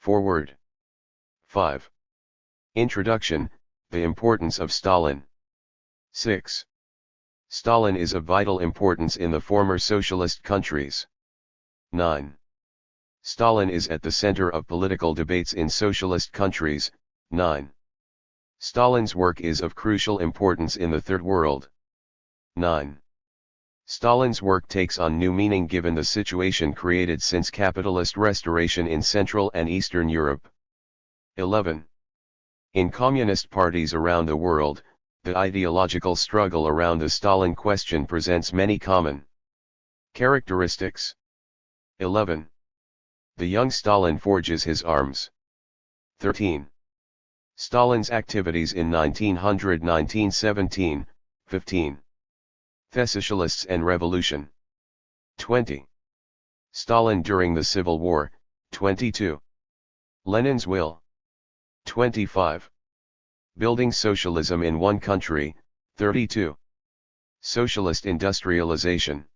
Forward. 5. Introduction, the importance of Stalin. 6. Stalin is of vital importance in the former socialist countries. 9. Stalin is at the center of political debates in socialist countries. 9. Stalin's work is of crucial importance in the Third World. 9. Stalin's work takes on new meaning given the situation created since capitalist restoration in Central and Eastern Europe. 11. In communist parties around the world, the ideological struggle around the Stalin question presents many common characteristics. 11. The young Stalin forges his arms. 13. Stalin's activities in 1900-1917, 15. Socialists and Revolution. 20. Stalin during the Civil War, 22. Lenin's Will. 25. Building Socialism in One Country, 32. Socialist Industrialization.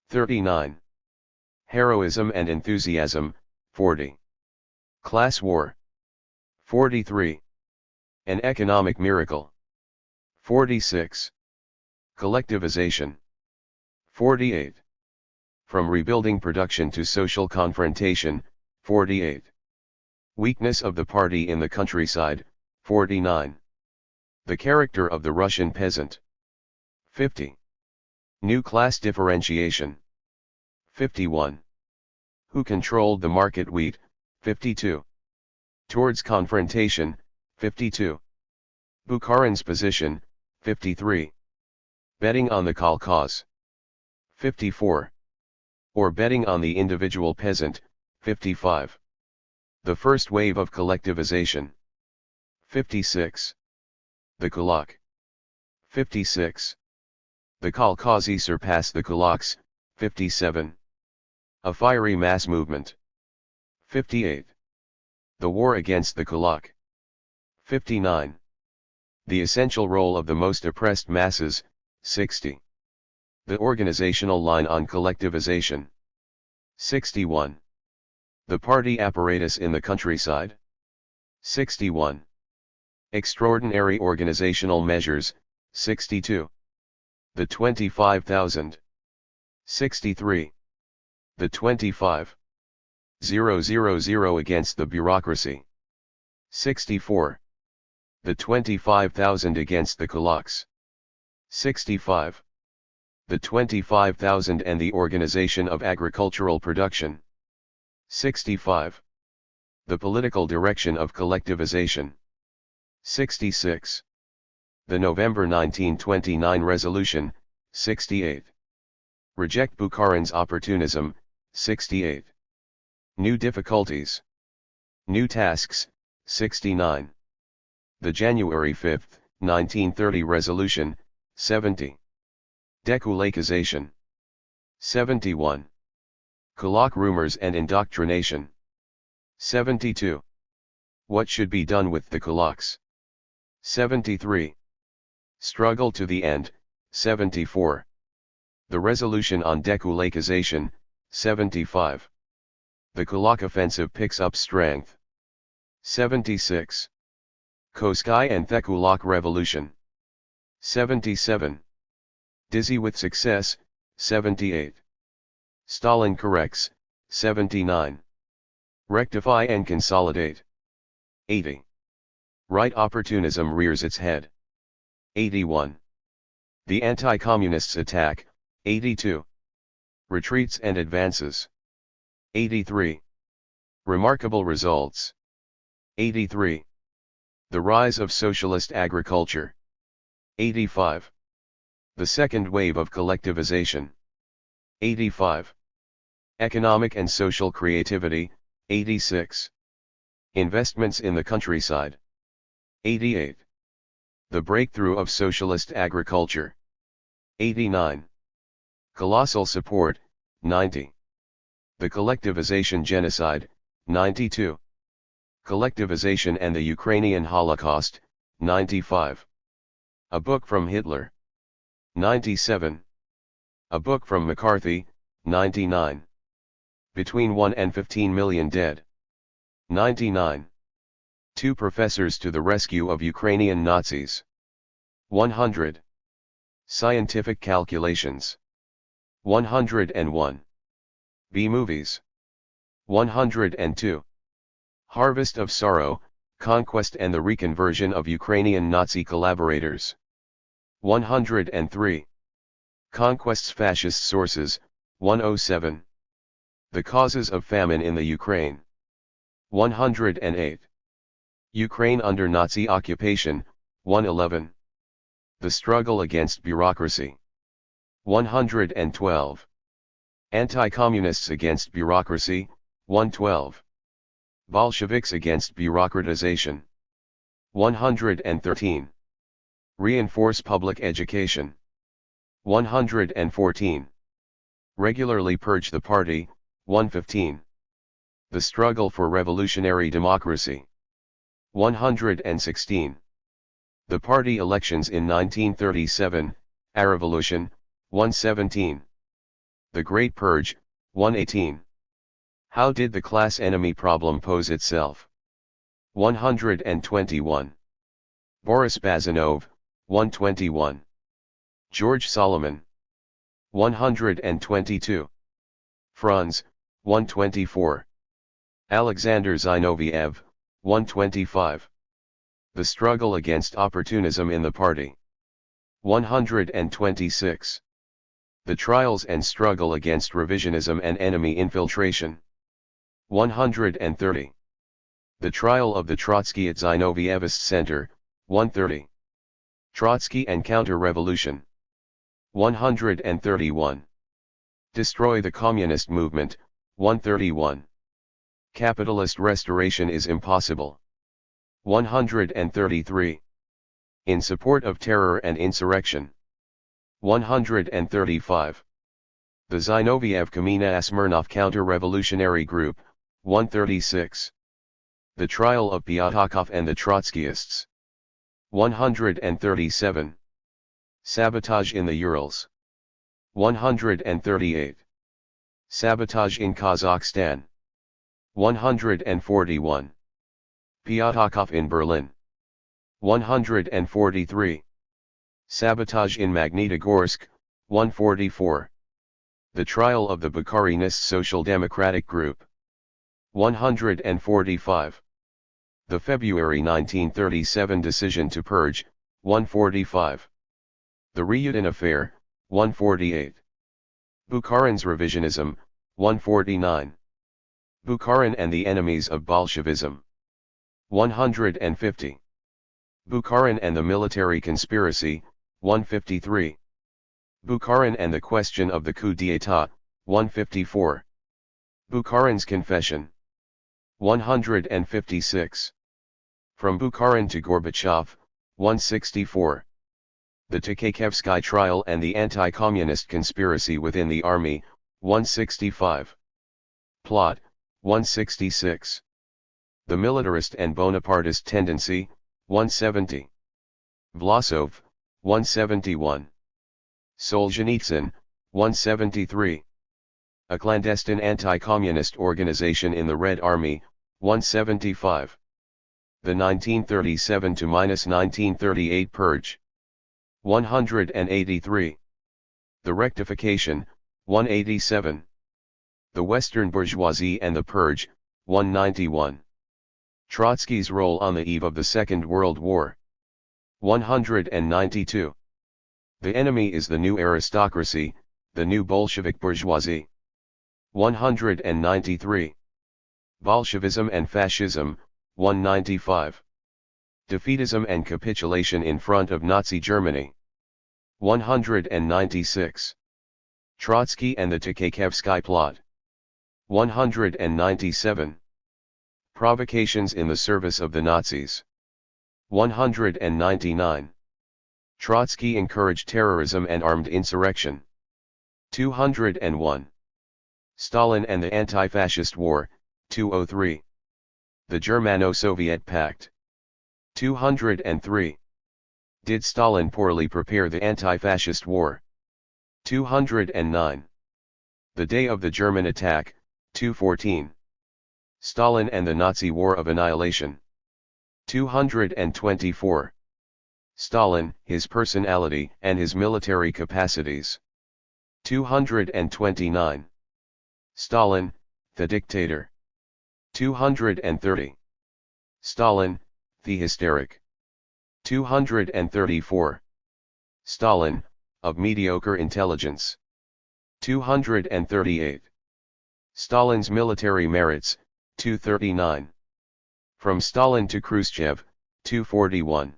39. Heroism and Enthusiasm, 40. Class War. 43. An Economic Miracle. 46. Collectivization. 48. From rebuilding production to social confrontation, 48. Weakness of the party in the countryside, 49. The character of the Russian peasant. 50. New class differentiation. 51. Who controlled the market wheat, 52. Towards confrontation, 52. Bukharin's position, 53. Betting on the kolkhoz. 54. Or betting on the individual peasant, 55. The first wave of collectivization. 56. The kulak. 56. The kolkhozy surpass the kulaks, 57. A fiery mass movement. 58. The war against the kulak. 59. The essential role of the most oppressed masses, 60. The organizational line on collectivization. 61. The party apparatus in the countryside. 61. Extraordinary organizational measures, 62. The 25,000. 63. The 25,000 against the bureaucracy. 64. The 25,000 against the kulaks. 65. The 25,000 and the organization of agricultural production. 65. The political direction of collectivization. 66. The November 1929 resolution, 68. Reject Bukharin's opportunism, 68. New difficulties. New tasks, 69. The January 5, 1930 resolution, 70. Dekulakization. 71. Kulak rumors and indoctrination. 72. What should be done with the kulaks? 73. Struggle to the end, 74. The resolution on dekulakization, 75. The kulak offensive picks up strength. 76. Koskay and Thekulak revolution. 77. Dizzy with success, 78. Stalin corrects, 79. Rectify and consolidate. 80. Right opportunism rears its head. 81. The anti-communists attack, 82. Retreats and advances. 83. Remarkable results. 83. The rise of socialist agriculture. 85. The second wave of collectivization. 85. Economic and social creativity, 86. Investments in the countryside. 88. The breakthrough of socialist agriculture. 89. Colossal support, 90. The collectivization genocide, 92. Collectivization and the Ukrainian Holocaust, 95. A book from Hitler. 97. A book from McCarthy, 99. Between 1 and 15 million dead. 99. 2 professors to the rescue of Ukrainian Nazis. 100. Scientific calculations. 101. B movies. 102. Harvest of Sorrow, Conquest and the Reconversion of Ukrainian Nazi Collaborators. 103. Conquest's Fascist Sources, 107. The Causes of Famine in the Ukraine. 108. Ukraine under Nazi occupation, 111. The Struggle Against Bureaucracy. 112. Anti-Communists Against Bureaucracy, 112. Bolsheviks Against Bureaucratization. 113. Reinforce Public Education. 114. Regularly Purge the Party, 115. The Struggle for Revolutionary Democracy. 116. The Party Elections in 1937, A Revolution, 117. The Great Purge, 118. How did the class enemy problem pose itself? 121. Boris Bazanov, 121. George Solomon. 122. Franz, 124. Alexander Zinoviev, 125. The Struggle Against Opportunism in the Party. 126. The Trials and Struggle Against Revisionism and Enemy Infiltration. 130. The Trial of the Trotsky at Zinovievist Center, 130. Trotsky and Counter-Revolution. 131. Destroy the Communist Movement, 131. Capitalist restoration is impossible. 133. In support of terror and insurrection. 135. The Zinoviev-Kamina-Smirnov Counter-Revolutionary Group, 136. The Trial of Pyatakov and the Trotskyists. 137. Sabotage in the Urals. 138. Sabotage in Kazakhstan. 141. Pyatakov in Berlin. 143. Sabotage in Magnitogorsk, 144. The Trial of the Bukharinist Social Democratic Group. 145. The February 1937 Decision to Purge, 145. The Ryutin Affair, 148. Bukharin's Revisionism, 149. Bukharin and the Enemies of Bolshevism. 150. Bukharin and the Military Conspiracy, 153. Bukharin and the Question of the Coup d'État, 154. Bukharin's Confession. 156. From Bukharin to Gorbachev, 164. The Tukhachevsky Trial and the Anti-Communist Conspiracy within the Army, 165. Plot, 166. The Militarist and Bonapartist Tendency, 170. Vlasov, 171. Solzhenitsyn, 173. A clandestine anti-communist organization in the Red Army, 175. The 1937–1938 Purge. 183. The Rectification, 187. The Western Bourgeoisie and the Purge, 191. Trotsky's role on the eve of the Second World War. 192. The enemy is the new aristocracy, the new Bolshevik bourgeoisie. 193. Bolshevism and Fascism, 195. Defeatism and capitulation in front of Nazi Germany. 196. Trotsky and the Tukhachevsky Plot. 197. Provocations in the service of the Nazis. 199. Trotsky encouraged terrorism and armed insurrection. 201. Stalin and the Anti-Fascist War, 203. The Germano-Soviet Pact. 203. Did Stalin poorly prepare the anti-fascist war? 209. The day of the German attack, 214. Stalin and the Nazi War of Annihilation. 224. Stalin, his personality and his military capacities. 229. Stalin, the dictator. 230. Stalin, the hysteric. 234. Stalin, of mediocre intelligence. 238. Stalin's military merits, 239. From Stalin to Khrushchev, 241.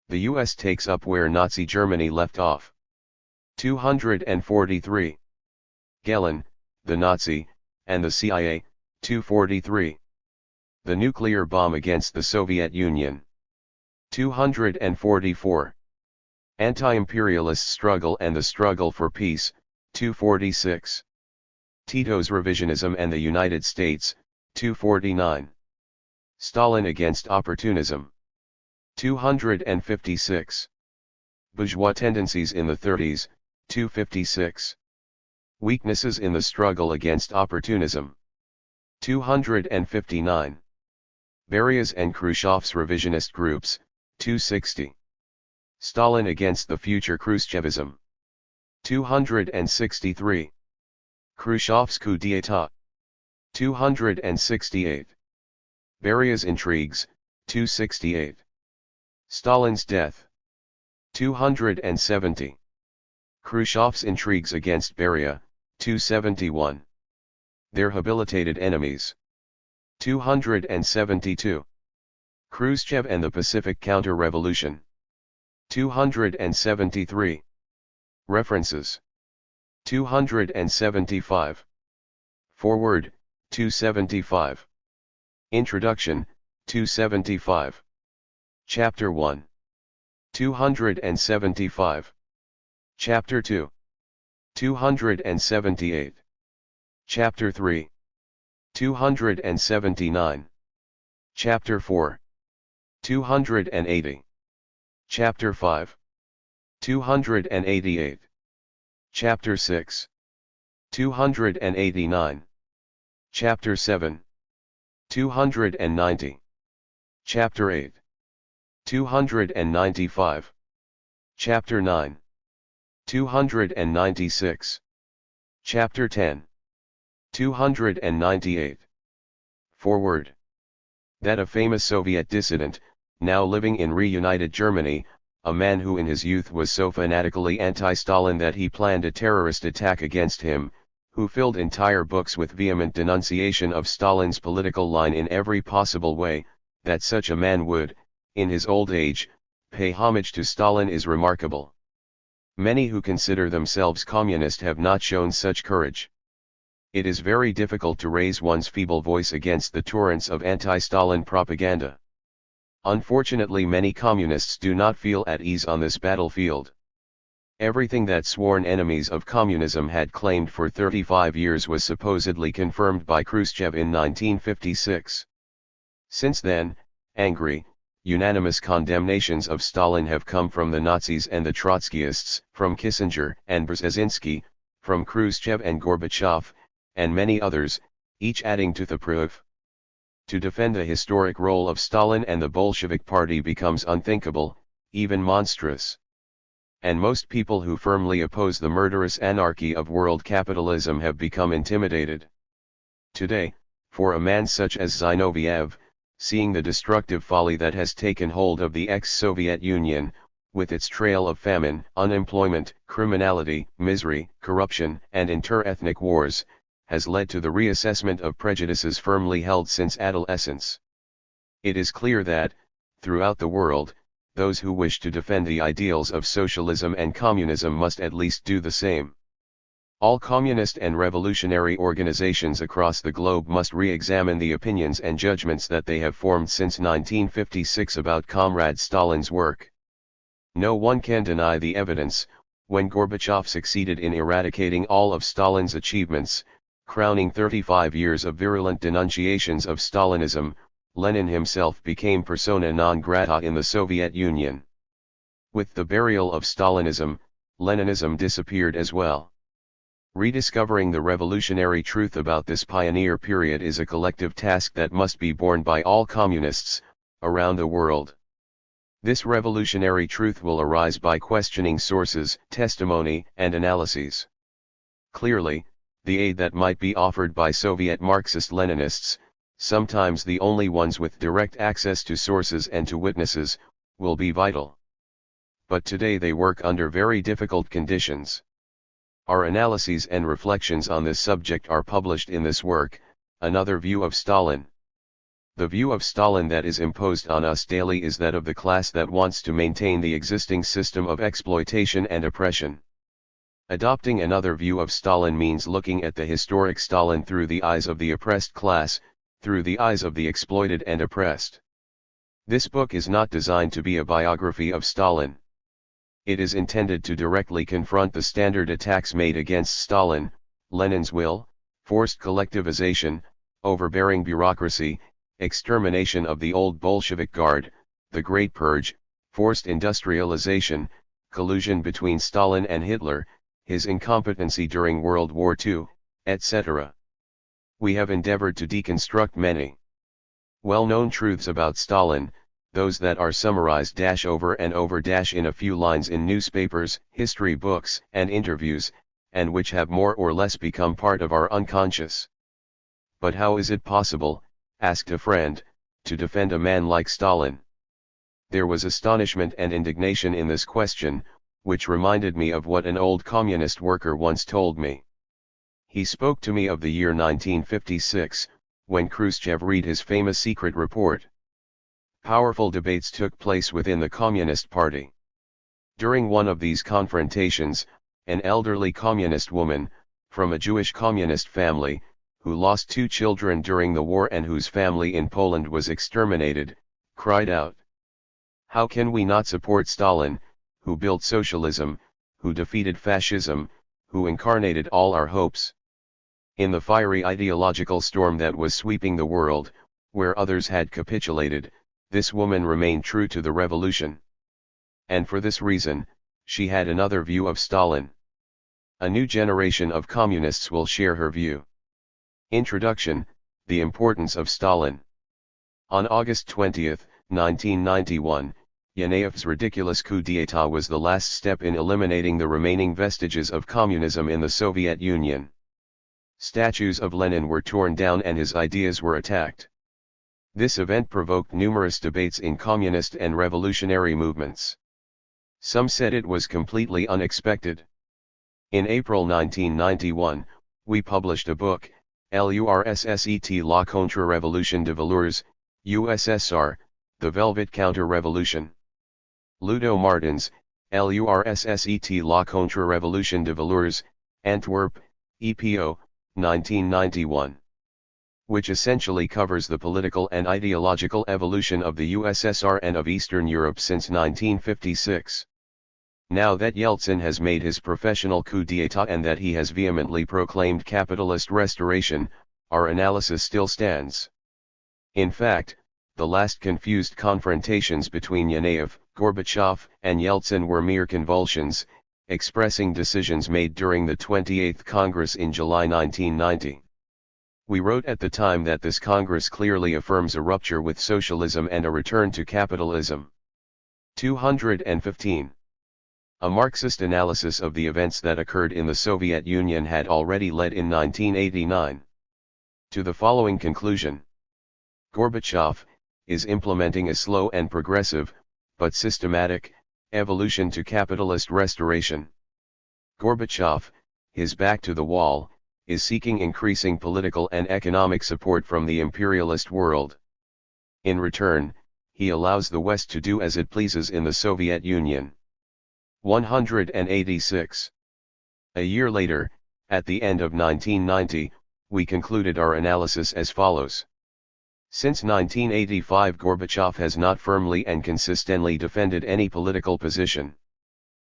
The US takes up where Nazi Germany left off. 243. Gehlen, the Nazi, and the CIA, 243. The nuclear bomb against the Soviet Union. 244. Anti-imperialist struggle and the struggle for peace, 246. Tito's revisionism and the United States, 249. Stalin against opportunism. 256. Bourgeois tendencies in the 30s, 256. Weaknesses in the struggle against opportunism. 259. Beria's and Khrushchev's revisionist groups, 260. Stalin against the future Khrushchevism. 263. Khrushchev's coup d'état. 268. Beria's intrigues, 268. Stalin's death. 270. Khrushchev's intrigues against Beria, 271. Their habilitated enemies. 272. Khrushchev and the Pacific Counter-Revolution. 273. References. 275. Foreword, 275. Introduction, 275. Chapter 1. 275. Chapter 2. 278. Chapter 3. 279. Chapter 4. 280. Chapter 5. 288. Chapter 6. 289. Chapter 7. 290. Chapter 8. 295. Chapter 9. 296. Chapter 10. 298. Foreword. That a famous Soviet dissident, now living in reunited Germany, a man who in his youth was so fanatically anti-Stalin that he planned a terrorist attack against him, who filled entire books with vehement denunciation of Stalin's political line in every possible way, that such a man would, in his old age, pay homage to Stalin is remarkable. Many who consider themselves communist have not shown such courage. It is very difficult to raise one's feeble voice against the torrents of anti-Stalin propaganda. Unfortunately, many communists do not feel at ease on this battlefield. Everything that sworn enemies of communism had claimed for 35 years was supposedly confirmed by Khrushchev in 1956. Since then, angry, unanimous condemnations of Stalin have come from the Nazis and the Trotskyists, from Kissinger and Brzezinski, from Khrushchev and Gorbachev, and many others, each adding to the proof. To defend the historic role of Stalin and the Bolshevik Party becomes unthinkable, even monstrous. And most people who firmly oppose the murderous anarchy of world capitalism have become intimidated. Today, for a man such as Zinoviev, seeing the destructive folly that has taken hold of the ex-Soviet Union, with its trail of famine, unemployment, criminality, misery, corruption, and inter-ethnic wars, has led to the reassessment of prejudices firmly held since adolescence. It is clear that, throughout the world, those who wish to defend the ideals of socialism and communism must at least do the same. All communist and revolutionary organizations across the globe must re-examine the opinions and judgments that they have formed since 1956 about Comrade Stalin's work. No one can deny the evidence. When Gorbachev succeeded in eradicating all of Stalin's achievements, crowning 35 years of virulent denunciations of Stalinism, Lenin himself became persona non grata in the Soviet Union. With the burial of Stalinism, Leninism disappeared as well. Rediscovering the revolutionary truth about this pioneer period is a collective task that must be borne by all communists around the world. This revolutionary truth will arise by questioning sources, testimony, and analyses. Clearly, the aid that might be offered by Soviet Marxist-Leninists, sometimes the only ones with direct access to sources and to witnesses, will be vital. But today they work under very difficult conditions. Our analyses and reflections on this subject are published in this work, Another View of Stalin. The view of Stalin that is imposed on us daily is that of the class that wants to maintain the existing system of exploitation and oppression. Adopting another view of Stalin means looking at the historic Stalin through the eyes of the oppressed class, through the eyes of the exploited and oppressed. This book is not designed to be a biography of Stalin. It is intended to directly confront the standard attacks made against Stalin, Lenin's will, forced collectivization, overbearing bureaucracy, extermination of the old Bolshevik Guard, the Great Purge, forced industrialization, collusion between Stalin and Hitler, his incompetency during World War II, etc. We have endeavored to deconstruct many well-known truths about Stalin, those that are summarized over and over in a few lines in newspapers, history books, and interviews, and which have more or less become part of our unconscious. But how is it possible, asked a friend, to defend a man like Stalin? There was astonishment and indignation in this question, which reminded me of what an old communist worker once told me. He spoke to me of the year 1956, when Khrushchev read his famous secret report. Powerful debates took place within the Communist Party. During one of these confrontations, an elderly communist woman, from a Jewish communist family, who lost 2 children during the war and whose family in Poland was exterminated, cried out, "How can we not support Stalin, who built socialism, who defeated fascism, who incarnated all our hopes?" In the fiery ideological storm that was sweeping the world, where others had capitulated, this woman remained true to the revolution. And for this reason, she had another view of Stalin. A new generation of communists will share her view. Introduction: The Importance of Stalin. On August 20, 1991, Yanayev's ridiculous coup d'état was the last step in eliminating the remaining vestiges of communism in the Soviet Union. Statues of Lenin were torn down and his ideas were attacked. This event provoked numerous debates in communist and revolutionary movements. Some said it was completely unexpected. In April 1991, we published a book, L'URSSET La Contre-Révolution de Valeurs, USSR, The Velvet Counter-Revolution. Ludo Martens, L'URSSET La Contre-Révolution de Valeurs, Antwerp, EPO, 1991. Which essentially covers the political and ideological evolution of the USSR and of Eastern Europe since 1956. Now that Yeltsin has made his professional coup d'état and that he has vehemently proclaimed capitalist restoration, our analysis still stands. In fact, the last confused confrontations between Yanayev, Gorbachev, and Yeltsin were mere convulsions, expressing decisions made during the 28th Congress in July 1990. We wrote at the time that this Congress clearly affirms a rupture with socialism and a return to capitalism. 215. A Marxist analysis of the events that occurred in the Soviet Union had already led in 1989 to the following conclusion. Gorbachev is implementing a slow and progressive, but systematic, evolution to capitalist restoration. Gorbachev, his back to the wall, is seeking increasing political and economic support from the imperialist world. In return, he allows the West to do as it pleases in the Soviet Union. 186. A year later, at the end of 1990, we concluded our analysis as follows. Since 1985, Gorbachev has not firmly and consistently defended any political position.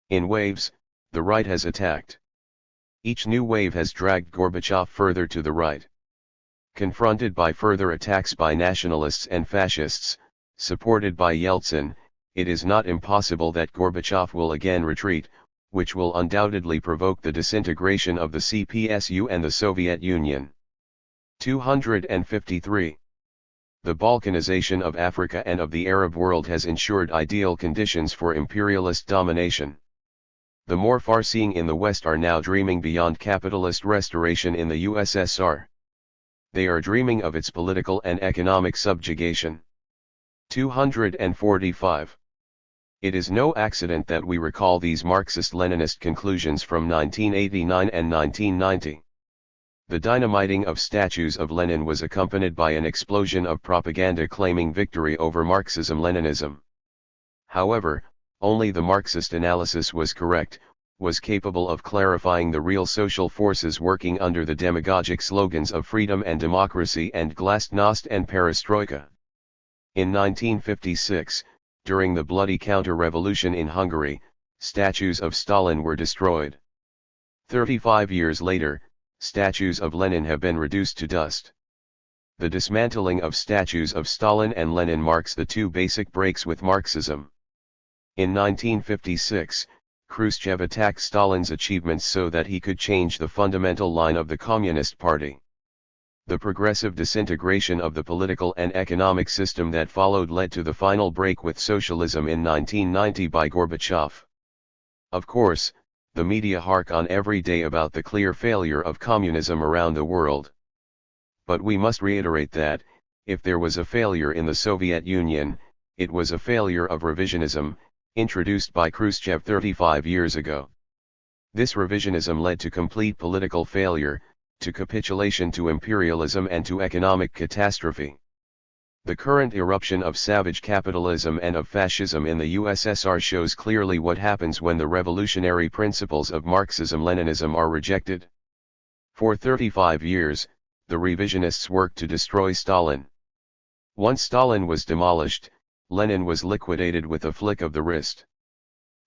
In waves, the right has attacked. Each new wave has dragged Gorbachev further to the right. Confronted by further attacks by nationalists and fascists, supported by Yeltsin, it is not impossible that Gorbachev will again retreat, which will undoubtedly provoke the disintegration of the CPSU and the Soviet Union. 253. The Balkanization of Africa and of the Arab world has ensured ideal conditions for imperialist domination. The more far-seeing in the West are now dreaming beyond capitalist restoration in the USSR. They are dreaming of its political and economic subjugation. 245. It is no accident that we recall these Marxist-Leninist conclusions from 1989 and 1990. The dynamiting of statues of Lenin was accompanied by an explosion of propaganda claiming victory over Marxism-Leninism. However, only the Marxist analysis was correct, was capable of clarifying the real social forces working under the demagogic slogans of freedom and democracy and glasnost and perestroika. In 1956, during the bloody counter-revolution in Hungary, statues of Stalin were destroyed. 35 years later, statues of Lenin have been reduced to dust. The dismantling of statues of Stalin and Lenin marks the two basic breaks with Marxism. In 1956, Khrushchev attacked Stalin's achievements so that he could change the fundamental line of the Communist Party. The progressive disintegration of the political and economic system that followed led to the final break with socialism in 1990 by Gorbachev. Of course, the media hark on every day about the clear failure of communism around the world. But we must reiterate that, if there was a failure in the Soviet Union, it was a failure of revisionism, introduced by Khrushchev 35 years ago. This revisionism led to complete political failure, to capitulation to imperialism and to economic catastrophe. The current eruption of savage capitalism and of fascism in the USSR shows clearly what happens when the revolutionary principles of Marxism-Leninism are rejected. For 35 years, the revisionists worked to destroy Stalin. Once Stalin was demolished, Lenin was liquidated with a flick of the wrist.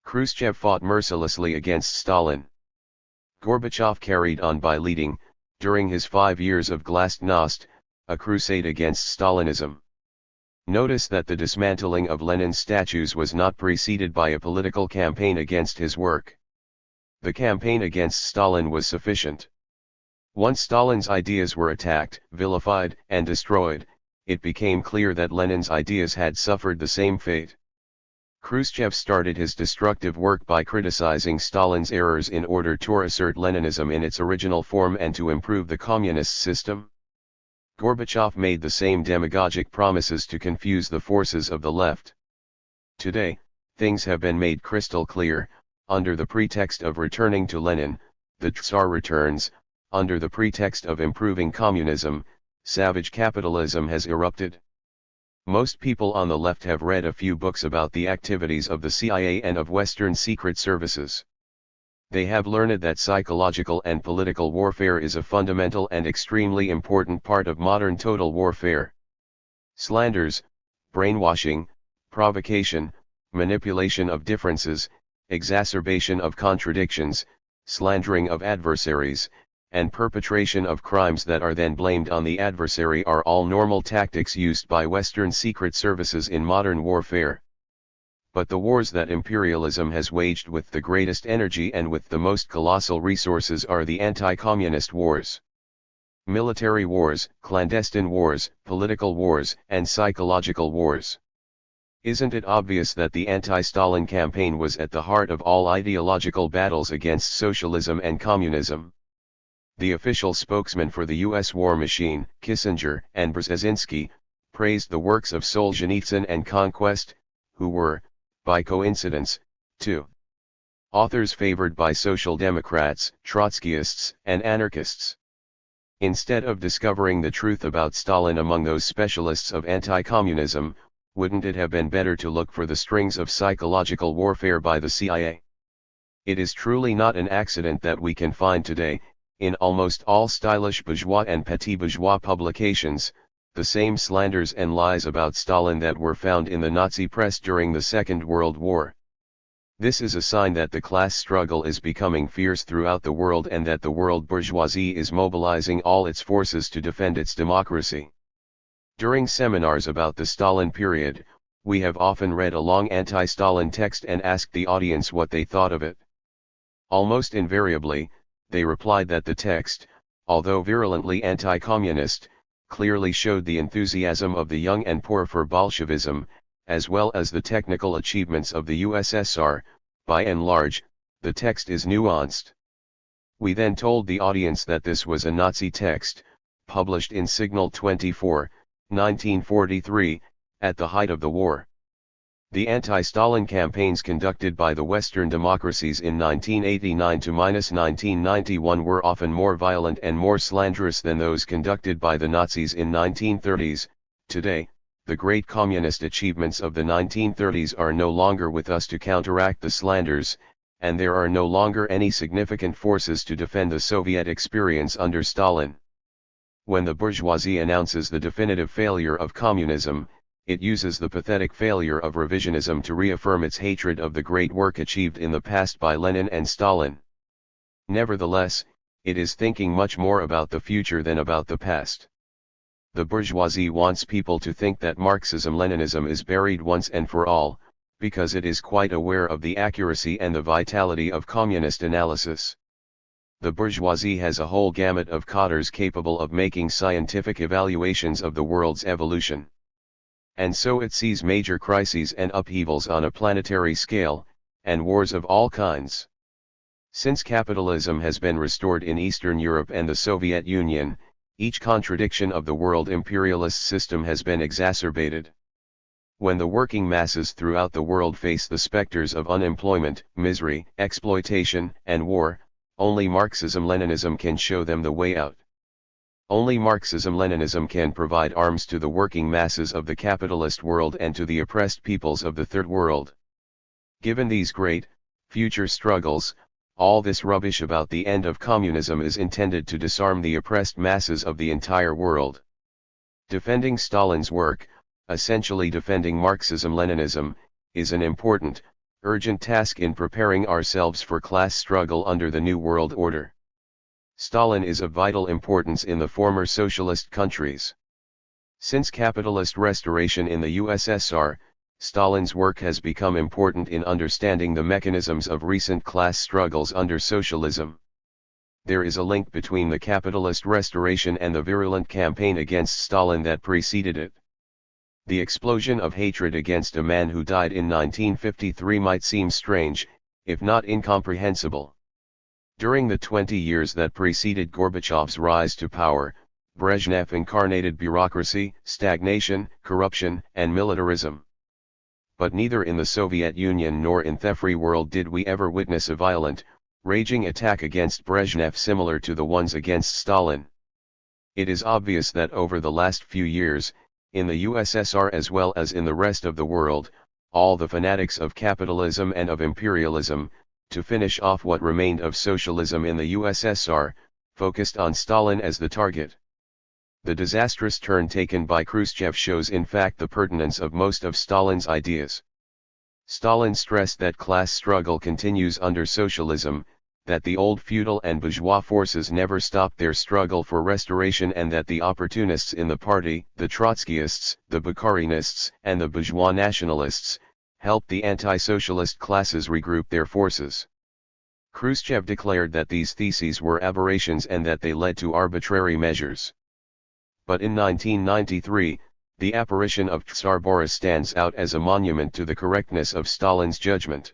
Khrushchev fought mercilessly against Stalin. Gorbachev carried on by leading, during his 5 years of glasnost, a crusade against Stalinism. Notice that the dismantling of Lenin's statues was not preceded by a political campaign against his work. The campaign against Stalin was sufficient. Once Stalin's ideas were attacked, vilified, and destroyed, it became clear that Lenin's ideas had suffered the same fate. Khrushchev started his destructive work by criticizing Stalin's errors in order to assert Leninism in its original form and to improve the communist system. Gorbachev made the same demagogic promises to confuse the forces of the left. Today, things have been made crystal clear. Under the pretext of returning to Lenin, the Tsar returns. Under the pretext of improving communism, savage capitalism has erupted. Most people on the left have read a few books about the activities of the CIA and of Western secret services. They have learned that psychological and political warfare is a fundamental and extremely important part of modern total warfare. Slanders, brainwashing, provocation, manipulation of differences, exacerbation of contradictions, slandering of adversaries, and perpetration of crimes that are then blamed on the adversary are all normal tactics used by Western secret services in modern warfare. But the wars that imperialism has waged with the greatest energy and with the most colossal resources are the anti-communist wars. Military wars, clandestine wars, political wars, and psychological wars. Isn't it obvious that the anti-Stalin campaign was at the heart of all ideological battles against socialism and communism? The official spokesman for the U.S. war machine, Kissinger and Brzezinski, praised the works of Solzhenitsyn and Conquest, who were, by coincidence, two authors favored by Social Democrats, Trotskyists, and anarchists. Instead of discovering the truth about Stalin among those specialists of anti-communism, wouldn't it have been better to look for the strings of psychological warfare by the CIA? It is truly not an accident that we can find today, in almost all stylish bourgeois and petit bourgeois publications, the same slanders and lies about Stalin that were found in the Nazi press during the Second World War. This is a sign that the class struggle is becoming fierce throughout the world and that the world bourgeoisie is mobilizing all its forces to defend its democracy. During seminars about the Stalin period, we have often read a long anti-Stalin text and asked the audience what they thought of it. Almost invariably, they replied that the text, although virulently anti-communist, clearly showed the enthusiasm of the young and poor for Bolshevism, as well as the technical achievements of the USSR. By and large, the text is nuanced. We then told the audience that this was a Nazi text, published in Signal 24, 1943, at the height of the war. The anti-Stalin campaigns conducted by the Western democracies in 1989 to -1991 were often more violent and more slanderous than those conducted by the Nazis in 1930s. Today, the great communist achievements of the 1930s are no longer with us to counteract the slanders, and there are no longer any significant forces to defend the Soviet experience under Stalin. When the bourgeoisie announces the definitive failure of communism, it uses the pathetic failure of revisionism to reaffirm its hatred of the great work achieved in the past by Lenin and Stalin. Nevertheless, it is thinking much more about the future than about the past. The bourgeoisie wants people to think that Marxism-Leninism is buried once and for all, because it is quite aware of the accuracy and the vitality of communist analysis. The bourgeoisie has a whole gamut of cadres capable of making scientific evaluations of the world's evolution. And so it sees major crises and upheavals on a planetary scale, and wars of all kinds. Since capitalism has been restored in Eastern Europe and the Soviet Union, each contradiction of the world imperialist system has been exacerbated. When the working masses throughout the world face the specters of unemployment, misery, exploitation, and war, only Marxism-Leninism can show them the way out. Only Marxism-Leninism can provide arms to the working masses of the capitalist world and to the oppressed peoples of the Third World. Given these great, future struggles, all this rubbish about the end of communism is intended to disarm the oppressed masses of the entire world. Defending Stalin's work, essentially defending Marxism-Leninism, is an important, urgent task in preparing ourselves for class struggle under the New World Order. Stalin is of vital importance in the former socialist countries. Since capitalist restoration in the USSR, Stalin's work has become important in understanding the mechanisms of recent class struggles under socialism. There is a link between the capitalist restoration and the virulent campaign against Stalin that preceded it. The explosion of hatred against a man who died in 1953 might seem strange, if not incomprehensible. During the 20 years that preceded Gorbachev's rise to power, Brezhnev incarnated bureaucracy, stagnation, corruption, and militarism. But neither in the Soviet Union nor in the free world did we ever witness a violent, raging attack against Brezhnev similar to the ones against Stalin. It is obvious that over the last few years, in the USSR as well as in the rest of the world, all the fanatics of capitalism and of imperialism, to finish off what remained of socialism in the USSR, focused on Stalin as the target. The disastrous turn taken by Khrushchev shows in fact the pertinence of most of Stalin's ideas. Stalin stressed that class struggle continues under socialism, that the old feudal and bourgeois forces never stopped their struggle for restoration and that the opportunists in the party, the Trotskyists, the Bukharinists, and the bourgeois nationalists, helped the anti-socialist classes regroup their forces. Khrushchev declared that these theses were aberrations and that they led to arbitrary measures. But in 1993, the apparition of Tsar Boris stands out as a monument to the correctness of Stalin's judgment.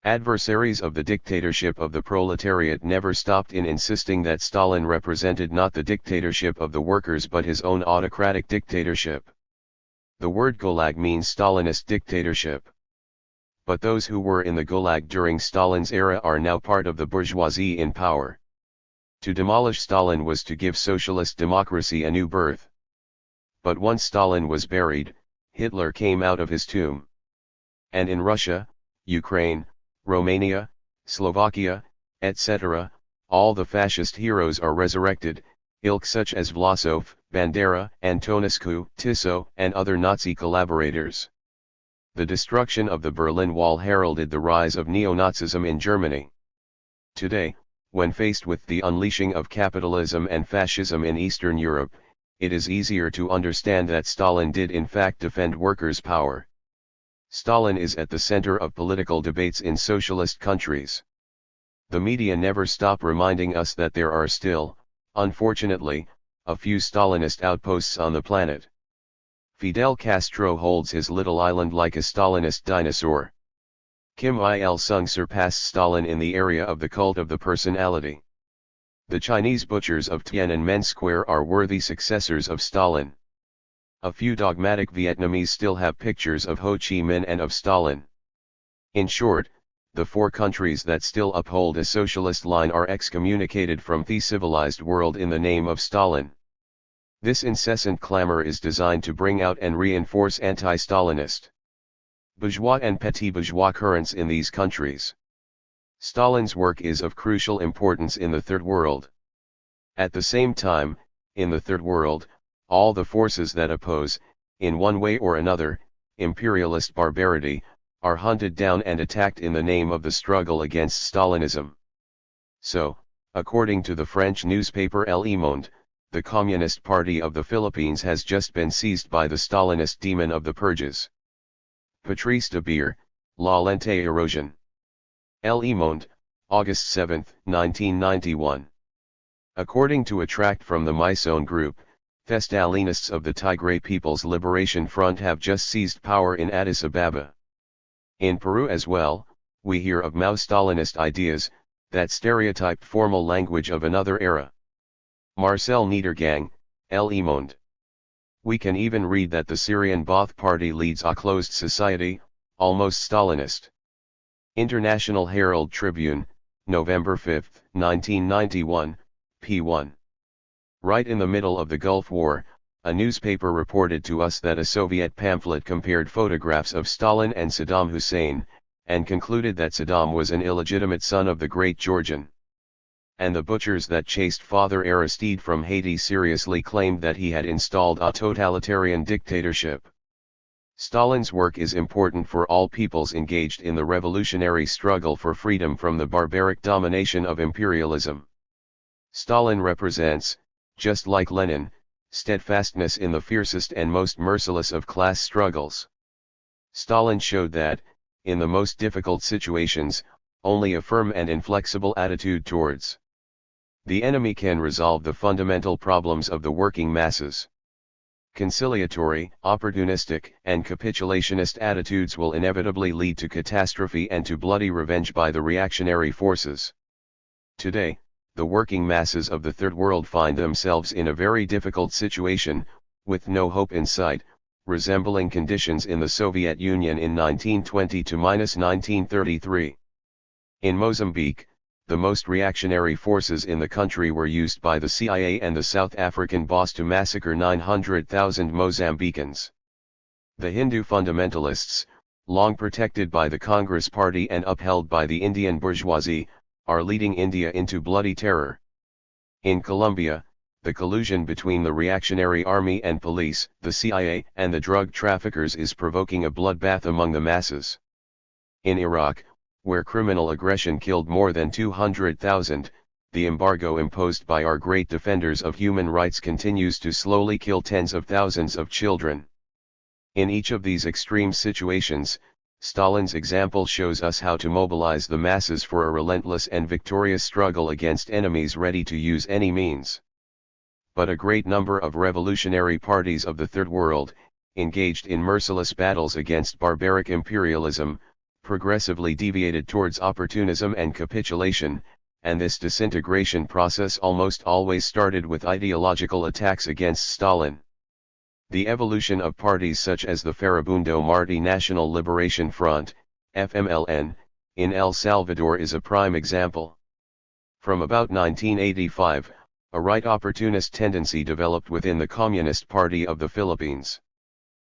Adversaries of the dictatorship of the proletariat never stopped in insisting that Stalin represented not the dictatorship of the workers but his own autocratic dictatorship. The word Gulag means Stalinist dictatorship. But those who were in the Gulag during Stalin's era are now part of the bourgeoisie in power. To demolish Stalin was to give socialist democracy a new birth. But once Stalin was buried, Hitler came out of his tomb. And in Russia, Ukraine, Romania, Slovakia, etc., all the fascist heroes are resurrected, ilk such as Vlasov, Bandera, Antonescu, Tiso, and other Nazi collaborators. The destruction of the Berlin Wall heralded the rise of neo-Nazism in Germany. Today, when faced with the unleashing of capitalism and fascism in Eastern Europe, it is easier to understand that Stalin did in fact defend workers' power. Stalin is at the center of political debates in socialist countries. The media never stop reminding us that there are still, unfortunately, a few Stalinist outposts on the planet. Fidel Castro holds his little island like a Stalinist dinosaur. Kim Il-sung surpassed Stalin in the area of the cult of the personality. The Chinese butchers of Tiananmen Square are worthy successors of Stalin. A few dogmatic Vietnamese still have pictures of Ho Chi Minh and of Stalin. In short, the four countries that still uphold a socialist line are excommunicated from the civilized world in the name of Stalin. This incessant clamor is designed to bring out and reinforce anti-Stalinist bourgeois and petit bourgeois currents in these countries. Stalin's work is of crucial importance in the Third World. At the same time, in the Third World, all the forces that oppose, in one way or another, imperialist barbarity, are hunted down and attacked in the name of the struggle against Stalinism. So, according to the French newspaper Le Monde, the Communist Party of the Philippines has just been seized by the Stalinist demon of the purges. Patrice de Beer, La Lente Erosion. Le Monde, August 7, 1991. According to a tract from the Mysone Group, the Stalinists of the Tigray People's Liberation Front have just seized power in Addis Ababa. In Peru as well, we hear of Mao-Stalinist ideas, that stereotyped formal language of another era. Marcel Niedergang, Le Monde. We can even read that the Syrian Ba'ath Party leads a closed society, almost Stalinist. International Herald Tribune, November 5, 1991, p. 1. Right in the middle of the Gulf War, a newspaper reported to us that a Soviet pamphlet compared photographs of Stalin and Saddam Hussein, and concluded that Saddam was an illegitimate son of the great Georgian. And the butchers that chased Father Aristide from Haiti seriously claimed that he had installed a totalitarian dictatorship. Stalin's work is important for all peoples engaged in the revolutionary struggle for freedom from the barbaric domination of imperialism. Stalin represents, just like Lenin, steadfastness in the fiercest and most merciless of class struggles. Stalin showed that, in the most difficult situations, only a firm and inflexible attitude towards the enemy can resolve the fundamental problems of the working masses. Conciliatory, opportunistic, and capitulationist attitudes will inevitably lead to catastrophe and to bloody revenge by the reactionary forces. Today, the working masses of the Third World find themselves in a very difficult situation, with no hope in sight, resembling conditions in the Soviet Union in 1920 to -1933. In Mozambique, the most reactionary forces in the country were used by the CIA and the South African boss to massacre 900,000 Mozambicans. The Hindu fundamentalists, long protected by the Congress Party and upheld by the Indian bourgeoisie, are leading India into bloody terror. In Colombia, the collusion between the reactionary army and police, the CIA, and the drug traffickers is provoking a bloodbath among the masses. In Iraq, where criminal aggression killed more than 200,000, the embargo imposed by our great defenders of human rights continues to slowly kill tens of thousands of children. In each of these extreme situations, Stalin's example shows us how to mobilize the masses for a relentless and victorious struggle against enemies ready to use any means. But a great number of revolutionary parties of the Third World, engaged in merciless battles against barbaric imperialism, progressively deviated towards opportunism and capitulation, and this disintegration process almost always started with ideological attacks against Stalin. The evolution of parties such as the Farabundo Martí National Liberation Front, FMLN, in El Salvador is a prime example. From about 1985, a right opportunist tendency developed within the Communist Party of the Philippines.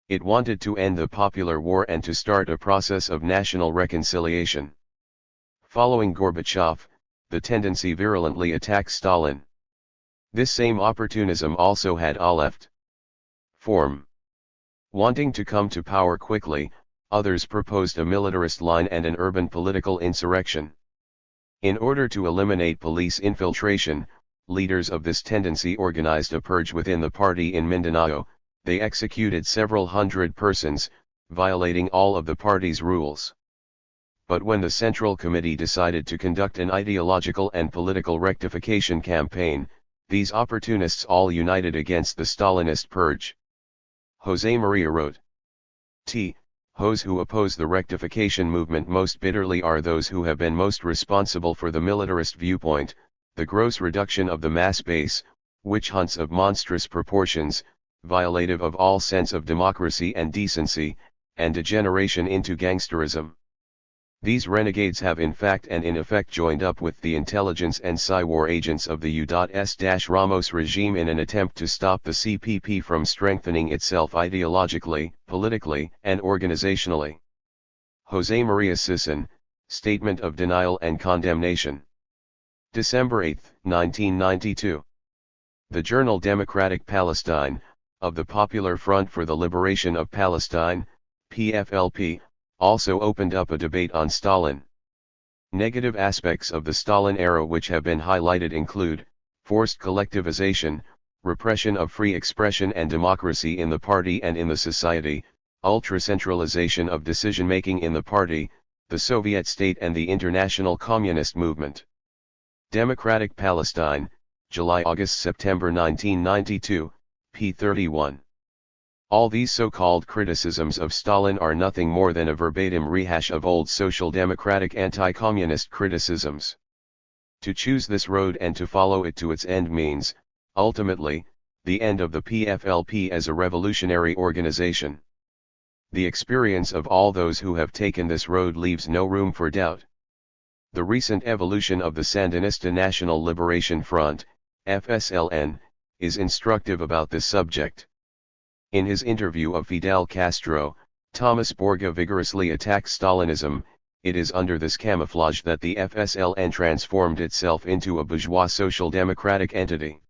It wanted to end the popular war and to start a process of national reconciliation. Following Gorbachev, the tendency virulently attacked Stalin. This same opportunism also had a left form. Wanting to come to power quickly, others proposed a militarist line and an urban political insurrection. In order to eliminate police infiltration, leaders of this tendency organized a purge within the party in Mindanao. They executed several hundred persons, violating all of the party's rules. But when the Central Committee decided to conduct an ideological and political rectification campaign, these opportunists all united against the Stalinist purge. José María wrote, Those who oppose the rectification movement most bitterly are those who have been most responsible for the militarist viewpoint, the gross reduction of the mass base, witch hunts of monstrous proportions, violative of all sense of democracy and decency, and degeneration into gangsterism. These renegades have in fact and in effect joined up with the intelligence and psy-war agents of the U.S.-Ramos regime in an attempt to stop the CPP from strengthening itself ideologically, politically, and organizationally. José María Sisson, Statement of Denial and Condemnation. December 8, 1992. The journal Democratic Palestine, of the Popular Front for the Liberation of Palestine, PFLP, also opened up a debate on Stalin. Negative aspects of the Stalin era which have been highlighted include, forced collectivization, repression of free expression and democracy in the party and in the society, ultra-centralization of decision-making in the party, the Soviet state and the international communist movement. Democratic Palestine, July-August-September 1992, p. 31. All these so-called criticisms of Stalin are nothing more than a verbatim rehash of old social democratic anti-communist criticisms. To choose this road and to follow it to its end means, ultimately, the end of the PFLP as a revolutionary organization. The experience of all those who have taken this road leaves no room for doubt. The recent evolution of the Sandinista National Liberation Front, FSLN, is instructive about this subject. In his interview of Fidel Castro, Thomas Borga vigorously attacks Stalinism. It is under this camouflage that the FSLN transformed itself into a bourgeois social democratic entity.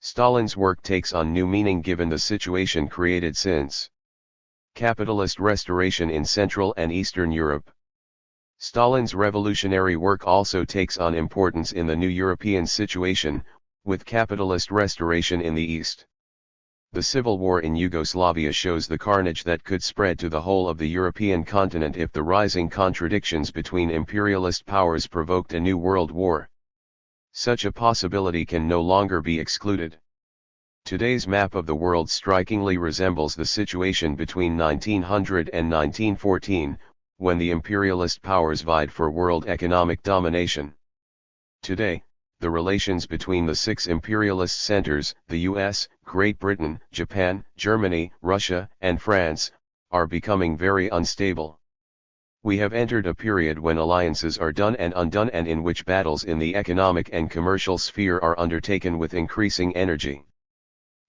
Stalin's work takes on new meaning given the situation created since capitalist restoration in Central and Eastern Europe. Stalin's revolutionary work also takes on importance in the new European situation, with capitalist restoration in the East. The civil war in Yugoslavia shows the carnage that could spread to the whole of the European continent if the rising contradictions between imperialist powers provoked a new world war. Such a possibility can no longer be excluded. Today's map of the world strikingly resembles the situation between 1900 and 1914, when the imperialist powers vied for world economic domination. Today, the relations between the six imperialist centers, the US, Great Britain, Japan, Germany, Russia, and France, are becoming very unstable. We have entered a period when alliances are done and undone and in which battles in the economic and commercial sphere are undertaken with increasing energy.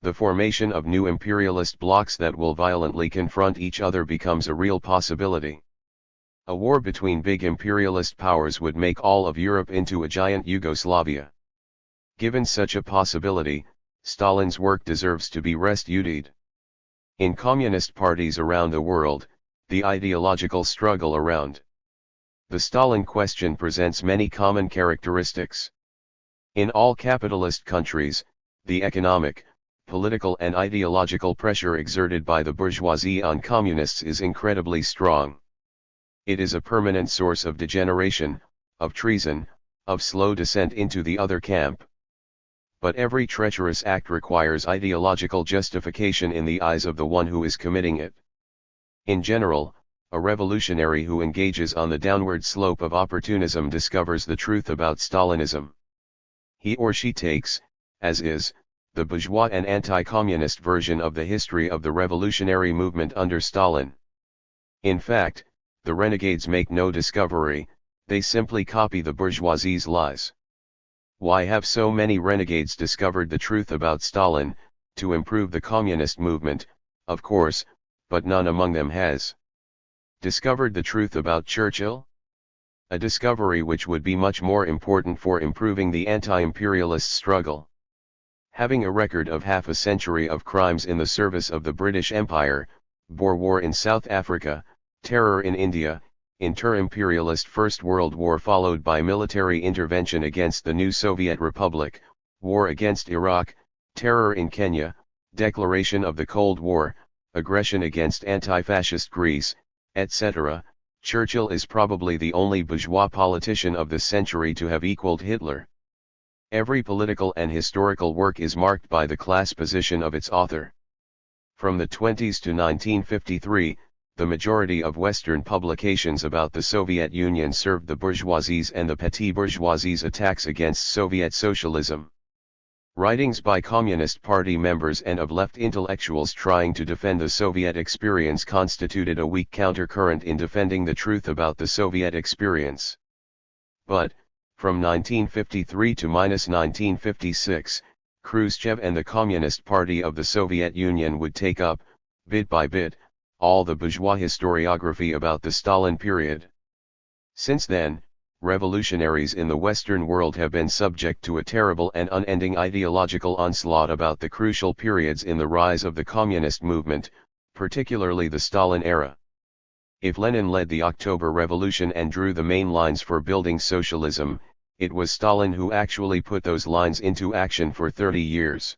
The formation of new imperialist blocs that will violently confront each other becomes a real possibility. A war between big imperialist powers would make all of Europe into a giant Yugoslavia. Given such a possibility, Stalin's work deserves to be restudied. In communist parties around the world, the ideological struggle around the Stalin question presents many common characteristics. In all capitalist countries, the economic, political and ideological pressure exerted by the bourgeoisie on communists is incredibly strong. It is a permanent source of degeneration, of treason, of slow descent into the other camp. But every treacherous act requires ideological justification in the eyes of the one who is committing it. In general, a revolutionary who engages on the downward slope of opportunism discovers the truth about Stalinism. He or she takes, as is, the bourgeois and anti-communist version of the history of the revolutionary movement under Stalin. In fact, the renegades make no discovery, they simply copy the bourgeoisie's lies. Why have so many renegades discovered the truth about Stalin? To improve the communist movement, of course, but none among them has discovered the truth about Churchill? A discovery which would be much more important for improving the anti-imperialist struggle. Having a record of half a century of crimes in the service of the British Empire, Boer War in South Africa, terror in India, inter-imperialist First World War followed by military intervention against the new Soviet Republic, war against Iraq, terror in Kenya, declaration of the Cold War, aggression against anti-fascist Greece, etc., Churchill is probably the only bourgeois politician of the century to have equaled Hitler. Every political and historical work is marked by the class position of its author. From the 20s to 1953, the majority of Western publications about the Soviet Union served the bourgeoisie's and the petty bourgeoisie's attacks against Soviet socialism. Writings by Communist Party members and of left intellectuals trying to defend the Soviet experience constituted a weak countercurrent in defending the truth about the Soviet experience. But, from 1953 to -1956, Khrushchev and the Communist Party of the Soviet Union would take up, bit by bit, all the bourgeois historiography about the Stalin period. Since then, revolutionaries in the Western world have been subject to a terrible and unending ideological onslaught about the crucial periods in the rise of the communist movement, particularly the Stalin era. If Lenin led the October Revolution and drew the main lines for building socialism, it was Stalin who actually put those lines into action for 30 years.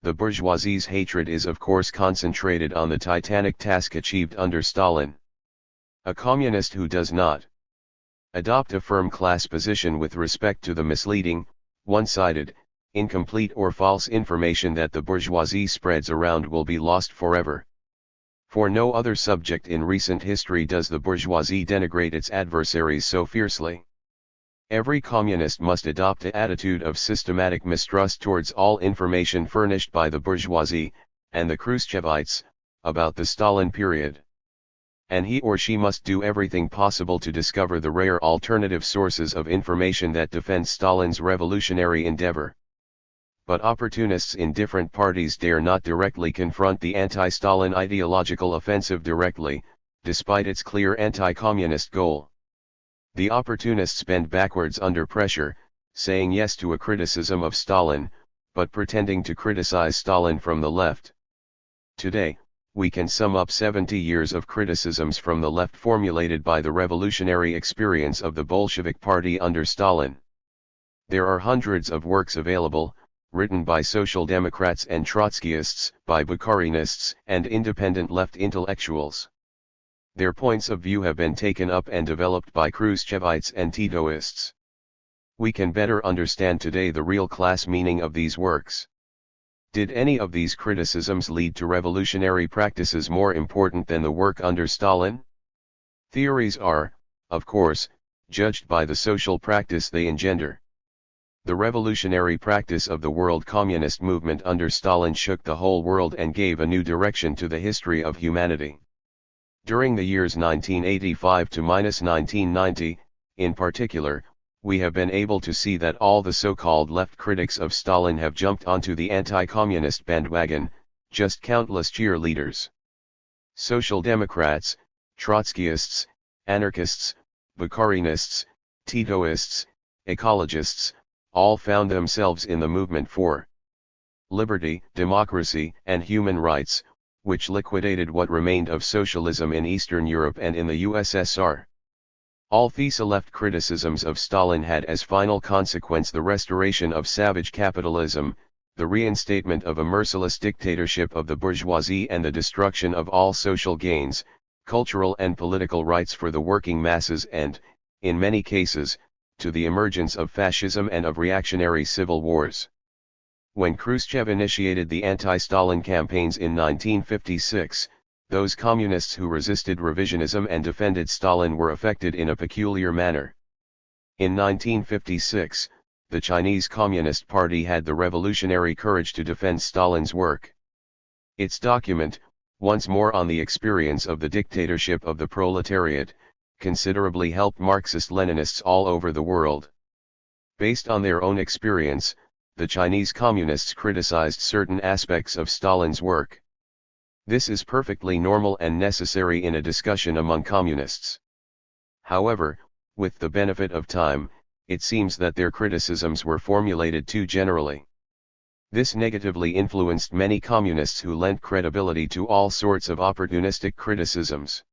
The bourgeoisie's hatred is of course concentrated on the titanic task achieved under Stalin. A communist who does not adopt a firm class position with respect to the misleading, one-sided, incomplete or false information that the bourgeoisie spreads around will be lost forever. For no other subject in recent history does the bourgeoisie denigrate its adversaries so fiercely. Every communist must adopt an attitude of systematic mistrust towards all information furnished by the bourgeoisie, and the Khrushchevites, about the Stalin period. And he or she must do everything possible to discover the rare alternative sources of information that defend Stalin's revolutionary endeavor. But opportunists in different parties dare not directly confront the anti-Stalin ideological offensive directly, despite its clear anti-communist goal. The opportunists bend backwards under pressure, saying yes to a criticism of Stalin, but pretending to criticize Stalin from the left. Today, we can sum up 70 years of criticisms from the left formulated by the revolutionary experience of the Bolshevik Party under Stalin. There are hundreds of works available, written by Social Democrats and Trotskyists, by Bukharinists and independent left intellectuals. Their points of view have been taken up and developed by Khrushchevites and Titoists. We can better understand today the real class meaning of these works. Did any of these criticisms lead to revolutionary practices more important than the work under Stalin? Theories are, of course, judged by the social practice they engender. The revolutionary practice of the world communist movement under Stalin shook the whole world and gave a new direction to the history of humanity. During the years 1985 to -1990, in particular, we have been able to see that all the so-called left critics of Stalin have jumped onto the anti-communist bandwagon, just countless cheerleaders. Social Democrats, Trotskyists, anarchists, Bukharinists, Titoists, ecologists, all found themselves in the movement for liberty, democracy, and human rights, which liquidated what remained of socialism in Eastern Europe and in the USSR. All these left criticisms of Stalin had as final consequence the restoration of savage capitalism, the reinstatement of a merciless dictatorship of the bourgeoisie and the destruction of all social gains, cultural and political rights for the working masses and, in many cases, to the emergence of fascism and of reactionary civil wars. When Khrushchev initiated the anti-Stalin campaigns in 1956, those communists who resisted revisionism and defended Stalin were affected in a peculiar manner. In 1956, the Chinese Communist Party had the revolutionary courage to defend Stalin's work. Its document, once more on the experience of the dictatorship of the proletariat, considerably helped Marxist-Leninists all over the world. Based on their own experience, the Chinese Communists criticized certain aspects of Stalin's work. This is perfectly normal and necessary in a discussion among communists. However, with the benefit of time, it seems that their criticisms were formulated too generally. This negatively influenced many communists who lent credibility to all sorts of opportunistic criticisms.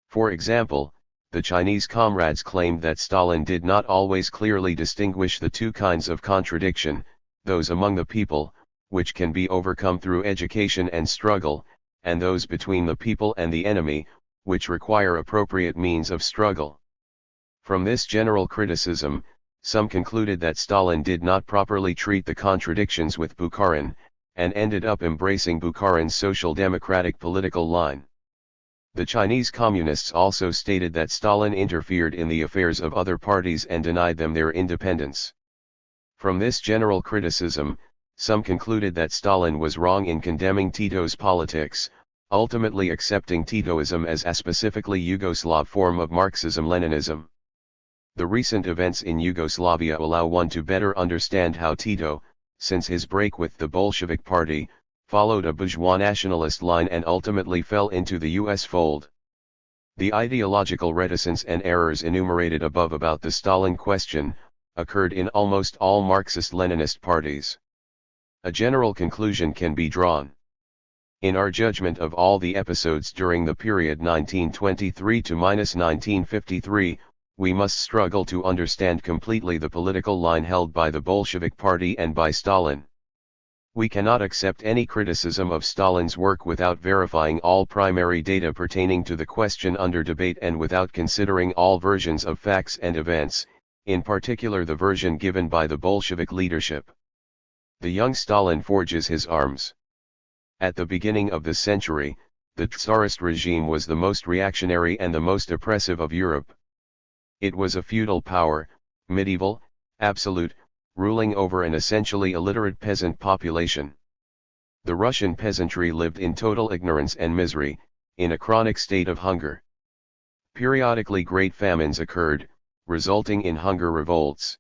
For example, the Chinese comrades claimed that Stalin did not always clearly distinguish the two kinds of contradiction, those among the people, which can be overcome through education and struggle, and those between the people and the enemy, which require appropriate means of struggle. From this general criticism, some concluded that Stalin did not properly treat the contradictions with Bukharin, and ended up embracing Bukharin's social democratic political line. The Chinese communists also stated that Stalin interfered in the affairs of other parties and denied them their independence. From this general criticism, some concluded that Stalin was wrong in condemning Tito's politics, ultimately accepting Titoism as a specifically Yugoslav form of Marxism-Leninism. The recent events in Yugoslavia allow one to better understand how Tito, since his break with the Bolshevik Party, followed a bourgeois nationalist line and ultimately fell into the US fold. The ideological reticence and errors enumerated above about the Stalin question occurred in almost all Marxist-Leninist parties. A general conclusion can be drawn. In our judgment of all the episodes during the period 1923 to -1953, we must struggle to understand completely the political line held by the Bolshevik Party and by Stalin. We cannot accept any criticism of Stalin's work without verifying all primary data pertaining to the question under debate and without considering all versions of facts and events, in particular the version given by the Bolshevik leadership. The young Stalin forges his arms. At the beginning of the century, the Tsarist regime was the most reactionary and the most oppressive of Europe. It was a feudal power, medieval, absolute, ruling over an essentially illiterate peasant population. The Russian peasantry lived in total ignorance and misery, in a chronic state of hunger. Periodically great famines occurred, resulting in hunger revolts.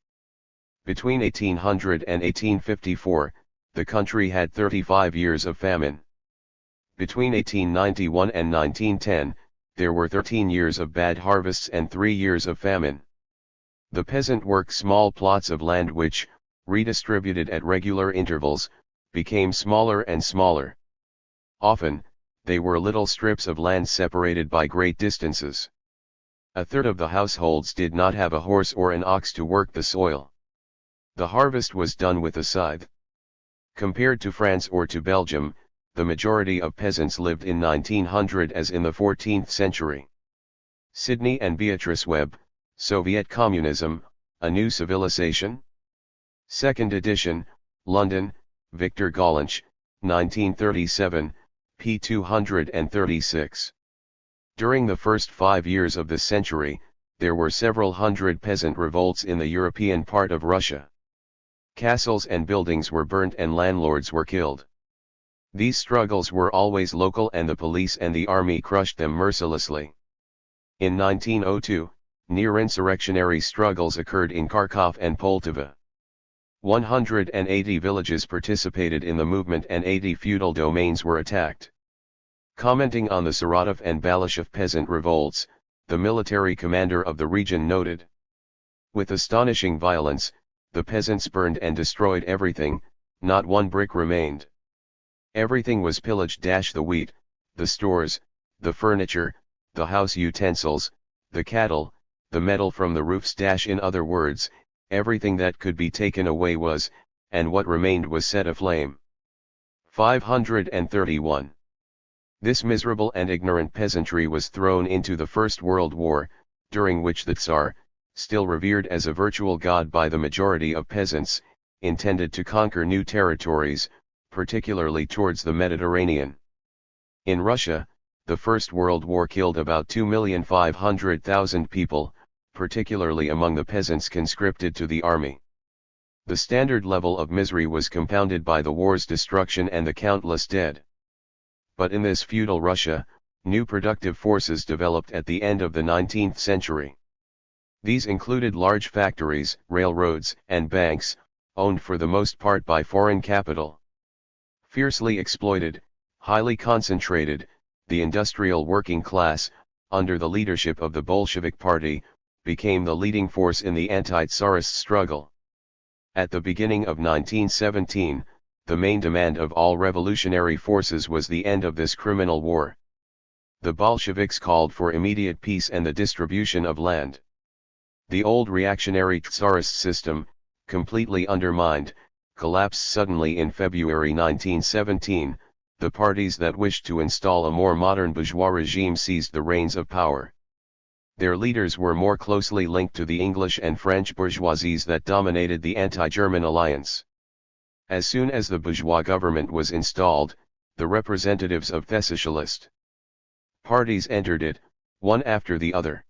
Between 1800 and 1854, the country had 35 years of famine. Between 1891 and 1910, there were 13 years of bad harvests and 3 years of famine. The peasant worked small plots of land which, redistributed at regular intervals, became smaller and smaller. Often, they were little strips of land separated by great distances. A third of the households did not have a horse or an ox to work the soil. The harvest was done with a scythe. Compared to France or to Belgium, the majority of peasants lived in 1900 as in the 14th century. Sidney and Beatrice Webb, Soviet Communism, A New Civilization? Second edition, London, Victor Gollancz, 1937, p. 236. During the first 5 years of the century, there were several hundred peasant revolts in the European part of Russia. Castles and buildings were burnt and landlords were killed. These struggles were always local and the police and the army crushed them mercilessly. In 1902, near-insurrectionary struggles occurred in Kharkov and Poltava. 180 villages participated in the movement and 80 feudal domains were attacked. Commenting on the Saratov and Balashov peasant revolts, the military commander of the region noted, "With astonishing violence, the peasants burned and destroyed everything, not one brick remained. Everything was pillaged. The wheat, the stores, the furniture, the house utensils, the cattle, the metal from the roofs. In other words, everything that could be taken away was, and what remained was set aflame." 531. This miserable and ignorant peasantry was thrown into the First World War, during which the Tsar, still revered as a virtual god by the majority of peasants, intended to conquer new territories, particularly towards the Mediterranean. In Russia, the First World War killed about 2,500,000 people, particularly among the peasants conscripted to the army. The standard level of misery was compounded by the war's destruction and the countless dead. But in this feudal Russia, new productive forces developed at the end of the 19th century. These included large factories, railroads, and banks, owned for the most part by foreign capital. Fiercely exploited, highly concentrated, the industrial working class, under the leadership of the Bolshevik Party, became the leading force in the anti-Tsarist struggle. At the beginning of 1917, the main demand of all revolutionary forces was the end of this criminal war. The Bolsheviks called for immediate peace and the distribution of land. The old reactionary Tsarist system, completely undermined, collapsed suddenly in February 1917, the parties that wished to install a more modern bourgeois regime seized the reins of power. Their leaders were more closely linked to the English and French bourgeoisies that dominated the anti-German alliance. As soon as the bourgeois government was installed, the representatives of the socialist parties entered it, one after the other.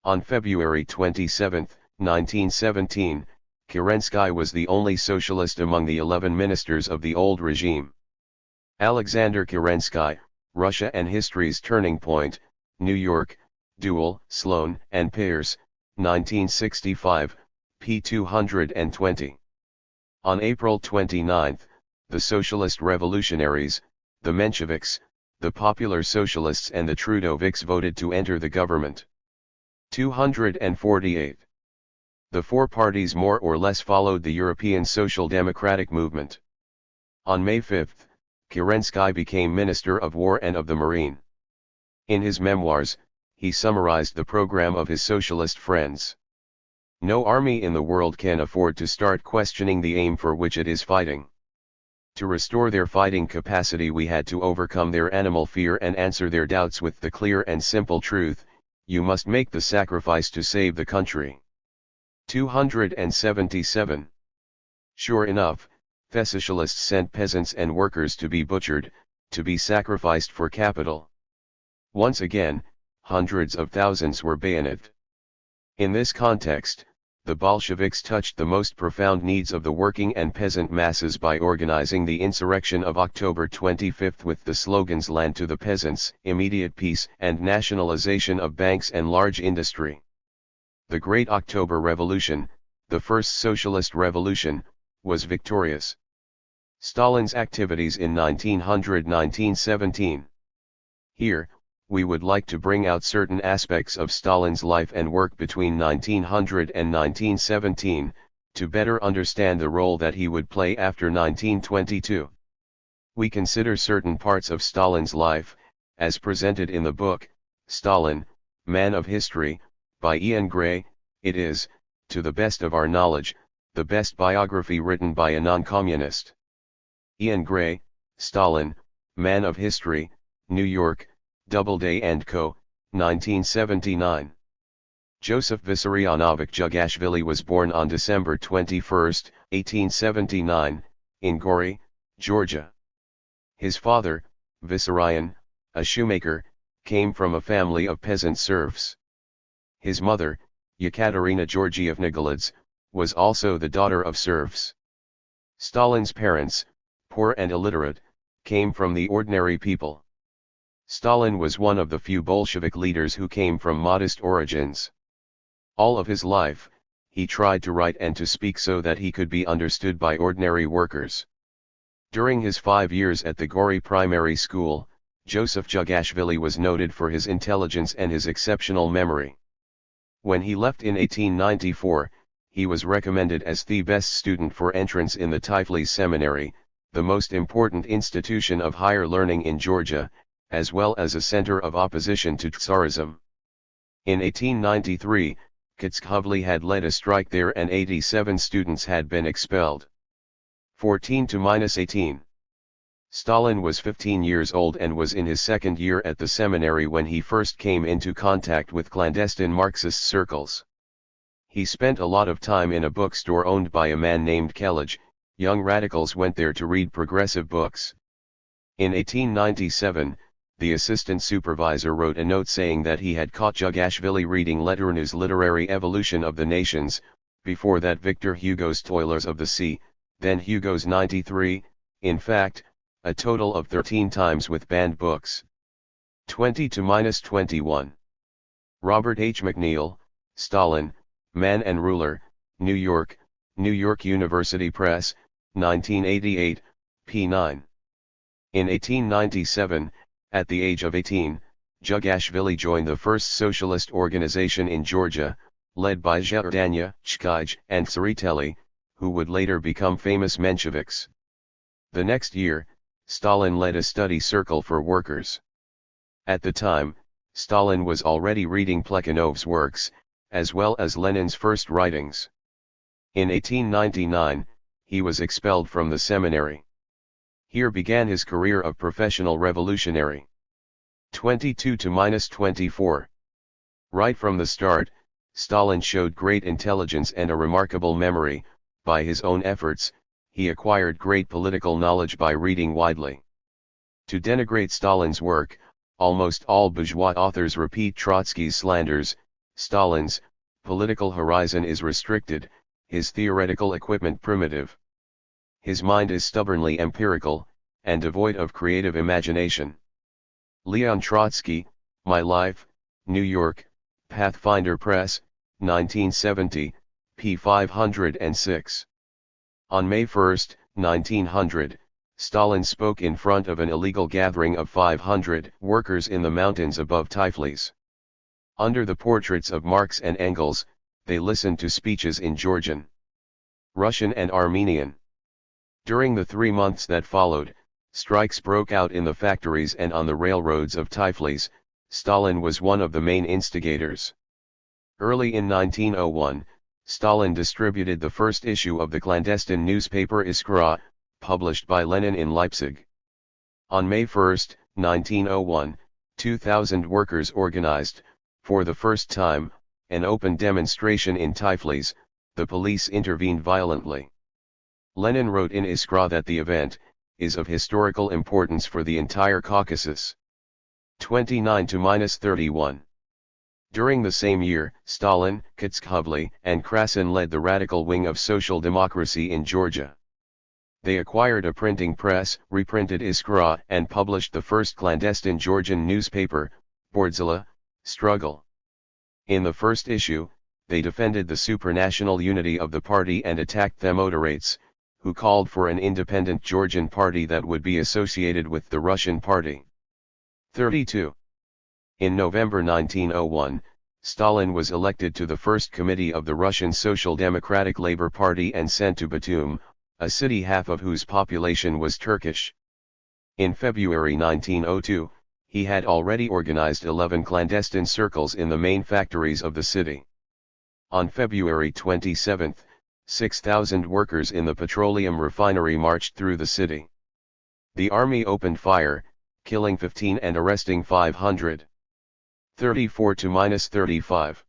On February 27, 1917, Kerensky was the only socialist among the 11 ministers of the old regime. Alexander Kerensky, Russia and History's Turning Point, New York, Duell, Sloan and Pearce, 1965, p. 220. On April 29, the Socialist Revolutionaries, the Mensheviks, the Popular Socialists and the Trudoviks voted to enter the government. 248. The four parties more or less followed the European Social Democratic movement. On May 5, Kerensky became Minister of War and of the Marine. In his memoirs, he summarized the program of his socialist friends. No army in the world can afford to start questioning the aim for which it is fighting. To restore their fighting capacity, we had to overcome their animal fear and answer their doubts with the clear and simple truth: you must make the sacrifice to save the country. 277. Sure enough, the socialists sent peasants and workers to be butchered, to be sacrificed for capital. Once again, hundreds of thousands were bayoneted. In this context, the Bolsheviks touched the most profound needs of the working and peasant masses by organizing the insurrection of October 25 with the slogans "Land to the Peasants," "Immediate Peace," and nationalization of banks and large industry. The Great October Revolution, the first socialist revolution, was victorious. Stalin's activities in 1900–1917. Here, we would like to bring out certain aspects of Stalin's life and work between 1900 and 1917, to better understand the role that he would play after 1922. We consider certain parts of Stalin's life, as presented in the book, Stalin, Man of History, by Ian Gray. It is, to the best of our knowledge, the best biography written by a non-communist. Ian Gray, Stalin, Man of History, New York, Doubleday & Co., 1979. Joseph Vissarionovich Jugashvili was born on December 21, 1879, in Gori, Georgia. His father, Vissarion, a shoemaker, came from a family of peasant serfs. His mother, Yekaterina Georgievna Golodz, was also the daughter of serfs. Stalin's parents, poor and illiterate, came from the ordinary people. Stalin was one of the few Bolshevik leaders who came from modest origins. All of his life, he tried to write and to speak so that he could be understood by ordinary workers. During his 5 years at the Gori Primary School, Joseph Jugashvili was noted for his intelligence and his exceptional memory. When he left in 1894, he was recommended as the best student for entrance in the Tiflis Seminary, the most important institution of higher learning in Georgia, as well as a center of opposition to Tsarism. In 1893, Kotzebue had led a strike there and 87 students had been expelled. 14–18. Stalin was 15 years old and was in his second year at the seminary when he first came into contact with clandestine Marxist circles. He spent a lot of time in a bookstore owned by a man named Kellage. Young radicals went there to read progressive books. In 1897, the assistant supervisor wrote a note saying that he had caught Jugashvili reading Letternu's Literary Evolution of the Nations, before that Victor Hugo's Toilers of the Sea, then Hugo's 93, in fact, a total of 13 times with banned books. 20–21. Robert H. McNeill, Stalin, Man and Ruler, New York, New York University Press, 1988, p. 9. In 1897, at the age of 18, Jugashvili joined the first socialist organization in Georgia, led by Zherdanya, Chkij, and Tsereteli, who would later become famous Mensheviks. The next year, Stalin led a study circle for workers. At the time, Stalin was already reading Plekhanov's works, as well as Lenin's first writings. In 1899, he was expelled from the seminary. Here began his career of professional revolutionary. 22-24. Right from the start, Stalin showed great intelligence and a remarkable memory. By his own efforts, he acquired great political knowledge by reading widely. To denigrate Stalin's work, almost all bourgeois authors repeat Trotsky's slanders. Stalin's political horizon is restricted, his theoretical equipment primitive. His mind is stubbornly empirical, and devoid of creative imagination. Leon Trotsky, My Life, New York, Pathfinder Press, 1970, p. 506. On May 1, 1900, Stalin spoke in front of an illegal gathering of 500 workers in the mountains above Tiflis. Under the portraits of Marx and Engels, they listened to speeches in Georgian, Russian and Armenian. During the 3 months that followed, strikes broke out in the factories and on the railroads of Tiflis. Stalin was one of the main instigators. Early in 1901, Stalin distributed the first issue of the clandestine newspaper Iskra, published by Lenin in Leipzig. On May 1, 1901, 2,000 workers organized, for the first time, an open demonstration in Tiflis. The police intervened violently. Lenin wrote in Iskra that the event is of historical importance for the entire Caucasus. 29-31. During the same year, Stalin, Kotzebue, and Krasin led the radical wing of social democracy in Georgia. They acquired a printing press, reprinted Iskra, and published the first clandestine Georgian newspaper, Bordzilla, Struggle. In the first issue, they defended the supranational unity of the party and attacked the moderates, who called for an independent Georgian party that would be associated with the Russian party. 32. In November 1901, Stalin was elected to the first committee of the Russian Social Democratic Labour Party and sent to Batum, a city half of whose population was Turkish. In February 1902, he had already organized 11 clandestine circles in the main factories of the city. On February 27, 6,000 workers in the petroleum refinery marched through the city. The army opened fire, killing 15 and arresting 500. 34-35.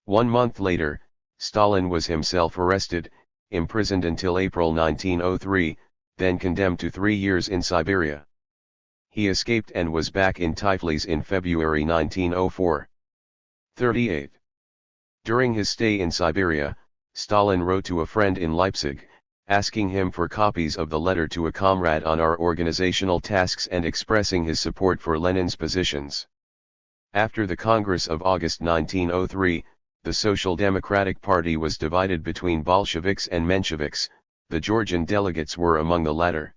1 month later, Stalin was himself arrested, imprisoned until April 1903, then condemned to 3 years in Siberia. He escaped and was back in Tiflis in February 1904. 38. During his stay in Siberia, Stalin wrote to a friend in Leipzig, asking him for copies of the letter to a comrade on our organizational tasks and expressing his support for Lenin's positions. After the Congress of August 1903, the Social Democratic Party was divided between Bolsheviks and Mensheviks. The Georgian delegates were among the latter.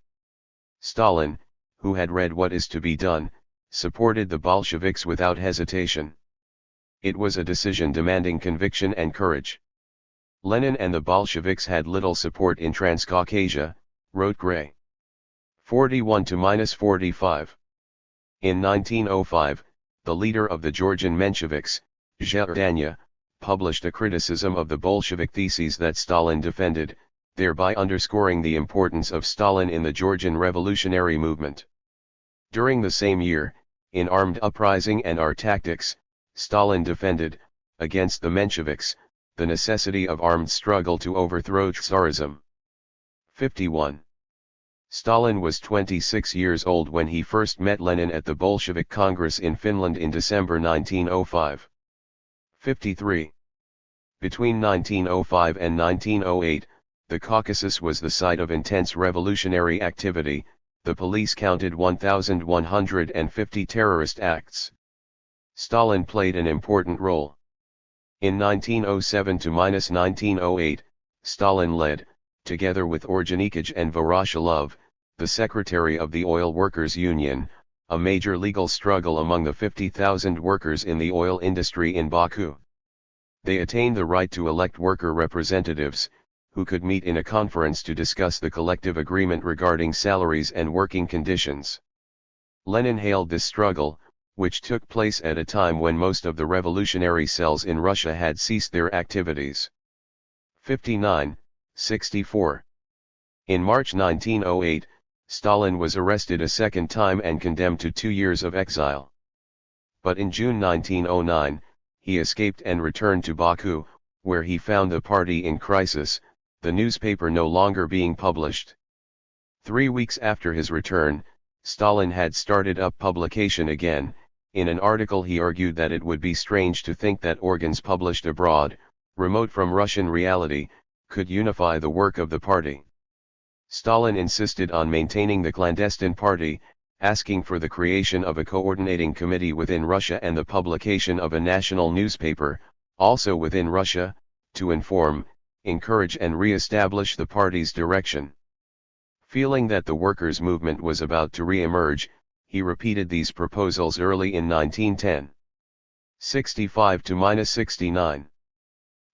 Stalin, who had read What is to be Done, supported the Bolsheviks without hesitation. It was a decision demanding conviction and courage. Lenin and the Bolsheviks had little support in Transcaucasia, wrote Gray. 41-45. In 1905, the leader of the Georgian Mensheviks, Zherdanya, published a criticism of the Bolshevik theses that Stalin defended, thereby underscoring the importance of Stalin in the Georgian revolutionary movement. During the same year, in Armed Uprising and Our Tactics, Stalin defended, against the Mensheviks, the necessity of armed struggle to overthrow Tsarism. 51. Stalin was 26 years old when he first met Lenin at the Bolshevik Congress in Finland in December 1905. 53. Between 1905 and 1908, the Caucasus was the site of intense revolutionary activity. The police counted 1,150 terrorist acts. Stalin played an important role. In 1907-1908, Stalin led, together with Orджonikidze and Voroshilov, the secretary of the Oil Workers' Union, a major legal struggle among the 50,000 workers in the oil industry in Baku. They attained the right to elect worker representatives, who could meet in a conference to discuss the collective agreement regarding salaries and working conditions. Lenin hailed this struggle, which took place at a time when most of the revolutionary cells in Russia had ceased their activities. 59-64. In March 1908, Stalin was arrested a second time and condemned to 2 years of exile. But in June 1909, he escaped and returned to Baku, where he found the party in crisis, the newspaper no longer being published. 3 weeks after his return, Stalin had started up publication again. In an article he argued that it would be strange to think that organs published abroad, remote from Russian reality, could unify the work of the party. Stalin insisted on maintaining the clandestine party, asking for the creation of a coordinating committee within Russia and the publication of a national newspaper, also within Russia, to inform, encourage and re-establish the party's direction. Feeling that the workers' movement was about to re-emerge, he repeated these proposals early in 1910. 65–69.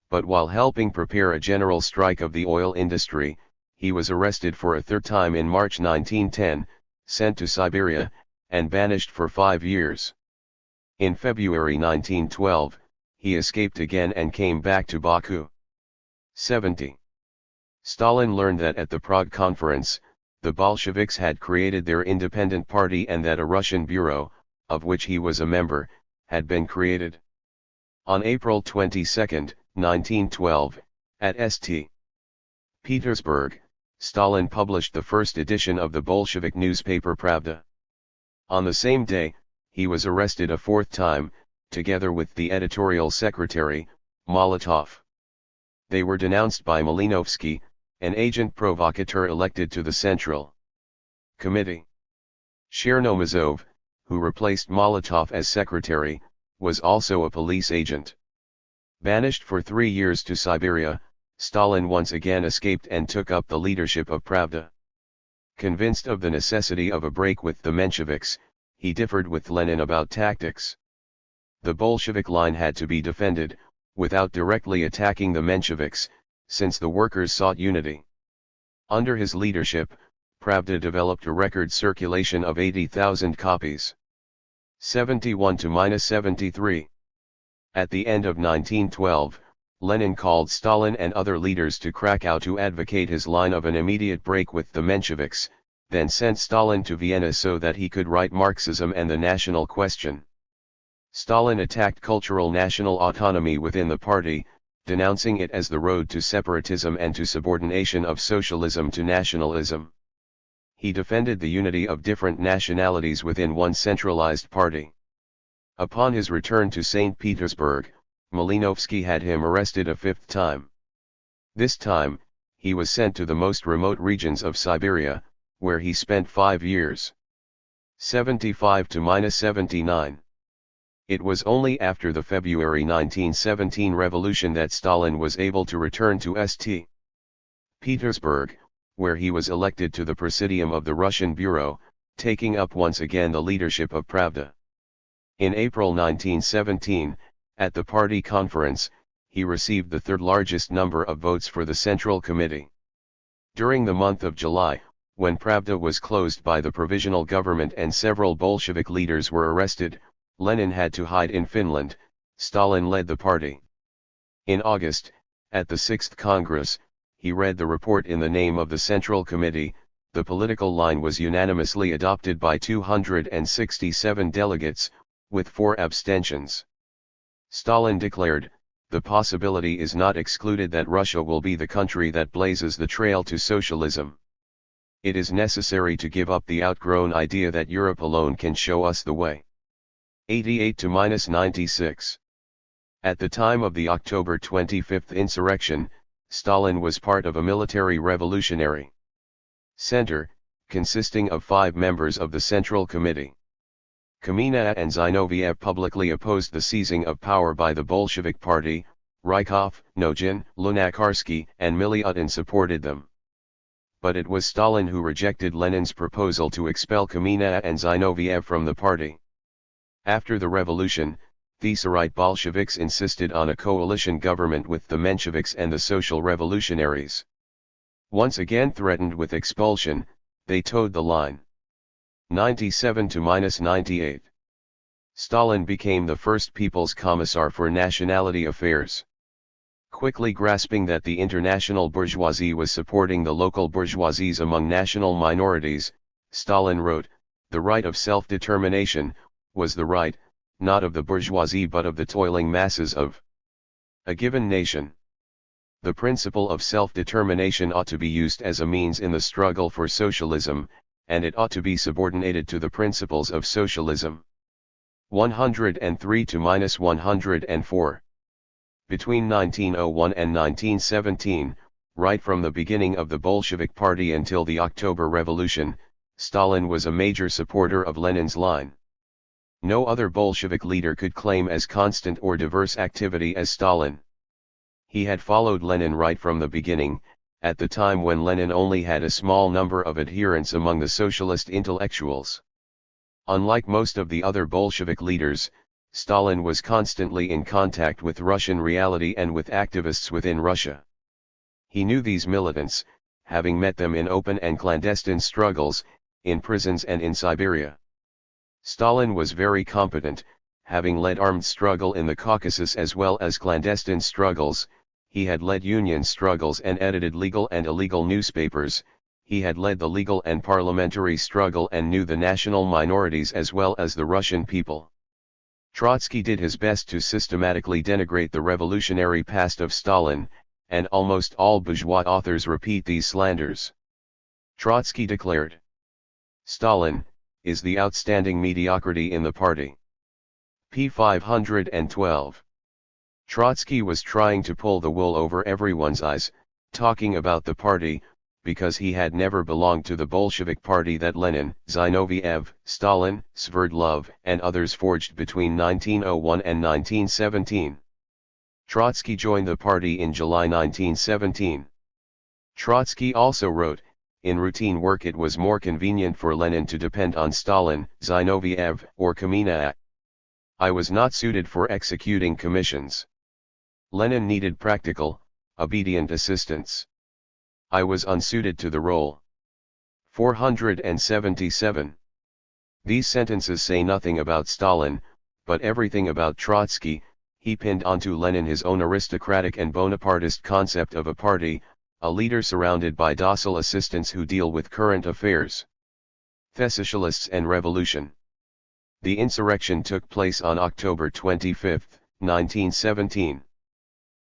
But while helping prepare a general strike of the oil industry, he was arrested for a third time in March 1910, sent to Siberia, and banished for 5 years. In February 1912, he escaped again and came back to Baku. 70. Stalin learned that at the Prague Conference, the Bolsheviks had created their independent party and that a Russian bureau, of which he was a member, had been created. On April 22, 1912, at St. Petersburg, Stalin published the first edition of the Bolshevik newspaper Pravda. On the same day, he was arrested a fourth time, together with the editorial secretary, Molotov. They were denounced by Malinovsky, an agent provocateur elected to the Central Committee. Chernomazov, who replaced Molotov as secretary, was also a police agent. Banished for 3 years to Siberia, Stalin once again escaped and took up the leadership of Pravda. Convinced of the necessity of a break with the Mensheviks, he differed with Lenin about tactics. The Bolshevik line had to be defended, without directly attacking the Mensheviks, since the workers sought unity. Under his leadership, Pravda developed a record circulation of 80,000 copies. 71–73. At the end of 1912, Lenin called Stalin and other leaders to Krakow to advocate his line of an immediate break with the Mensheviks, then sent Stalin to Vienna so that he could write Marxism and the national question. Stalin attacked cultural national autonomy within the party, denouncing it as the road to separatism and to subordination of socialism to nationalism. He defended the unity of different nationalities within one centralized party. Upon his return to St. Petersburg, Malinovsky had him arrested a fifth time. This time, he was sent to the most remote regions of Siberia, where he spent 5 years. 75–79. It was only after the February 1917 revolution that Stalin was able to return to St. Petersburg, where he was elected to the Presidium of the Russian Bureau, taking up once again the leadership of Pravda. In April 1917, at the party conference, he received the third largest number of votes for the Central Committee. During the month of July, when Pravda was closed by the provisional government and several Bolshevik leaders were arrested, Lenin had to hide in Finland. Stalin led the party. In August, at the 6th Congress, he read the report in the name of the Central Committee. The political line was unanimously adopted by 267 delegates, with 4 abstentions. Stalin declared, "The possibility is not excluded that Russia will be the country that blazes the trail to socialism. It is necessary to give up the outgrown idea that Europe alone can show us the way." 88–96. At the time of the October 25 insurrection, Stalin was part of a military revolutionary center, consisting of 5 members of the Central Committee. Kamina and Zinoviev publicly opposed the seizing of power by the Bolshevik Party. Rykov, Nogin, Lunacharsky and Miliutin supported them. But it was Stalin who rejected Lenin's proposal to expel Kamina and Zinoviev from the party. After the revolution, the Tsarite Bolsheviks insisted on a coalition government with the Mensheviks and the Social Revolutionaries. Once again threatened with expulsion, they towed the line. 97–98. Stalin became the first People's Commissar for Nationality Affairs. Quickly grasping that the international bourgeoisie was supporting the local bourgeoisies among national minorities, Stalin wrote, "The right of self-determination was the right, not of the bourgeoisie but of the toiling masses of a given nation. The principle of self-determination ought to be used as a means in the struggle for socialism, and it ought to be subordinated to the principles of socialism." 103-104. Between 1901 and 1917, right from the beginning of the Bolshevik Party until the October Revolution, Stalin was a major supporter of Lenin's line. No other Bolshevik leader could claim as constant or diverse activity as Stalin. He had followed Lenin right from the beginning, at the time when Lenin only had a small number of adherents among the socialist intellectuals. Unlike most of the other Bolshevik leaders, Stalin was constantly in contact with Russian reality and with activists within Russia. He knew these militants, having met them in open and clandestine struggles, in prisons and in Siberia. Stalin was very competent, having led armed struggle in the Caucasus as well as clandestine struggles. He had led union struggles and edited legal and illegal newspapers. He had led the legal and parliamentary struggle and knew the national minorities as well as the Russian people. Trotsky did his best to systematically denigrate the revolutionary past of Stalin, and almost all bourgeois authors repeat these slanders. Trotsky declared, "Stalin is the outstanding mediocrity in the party." p. 512. Trotsky was trying to pull the wool over everyone's eyes, talking about the party, because he had never belonged to the Bolshevik party that Lenin, Zinoviev, Stalin, Sverdlov and others forged between 1901 and 1917. Trotsky joined the party in July 1917. Trotsky also wrote, "In routine work it was more convenient for Lenin to depend on Stalin, Zinoviev or Kamina. I was not suited for executing commissions. Lenin needed practical, obedient assistance. I was unsuited to the role." 477. These sentences say nothing about Stalin, but everything about Trotsky. He pinned onto Lenin his own aristocratic and Bonapartist concept of a party, a leader surrounded by docile assistants who deal with current affairs. Thesocialists and Revolution. The insurrection took place on October 25, 1917.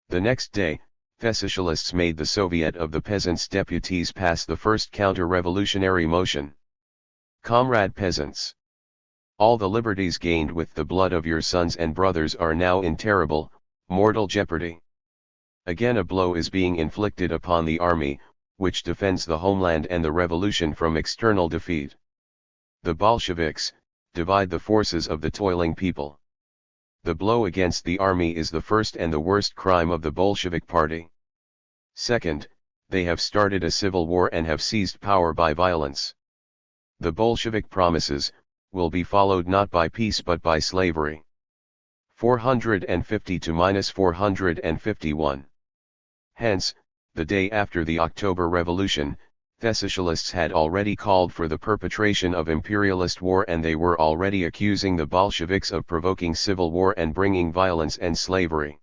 The next day, Thesocialists made the Soviet of the Peasants' deputies pass the first counter-revolutionary motion. Comrade peasants! All the liberties gained with the blood of your sons and brothers are now in terrible, mortal jeopardy. Again a blow is being inflicted upon the army, which defends the homeland and the revolution from external defeat. The Bolsheviks divide the forces of the toiling people. The blow against the army is the first and the worst crime of the Bolshevik party. Second, they have started a civil war and have seized power by violence. The Bolshevik promises will be followed not by peace but by slavery. 450-451. Hence, the day after the October Revolution, Thesocialists had already called for the perpetration of imperialist war and they were already accusing the Bolsheviks of provoking civil war and bringing violence and slavery.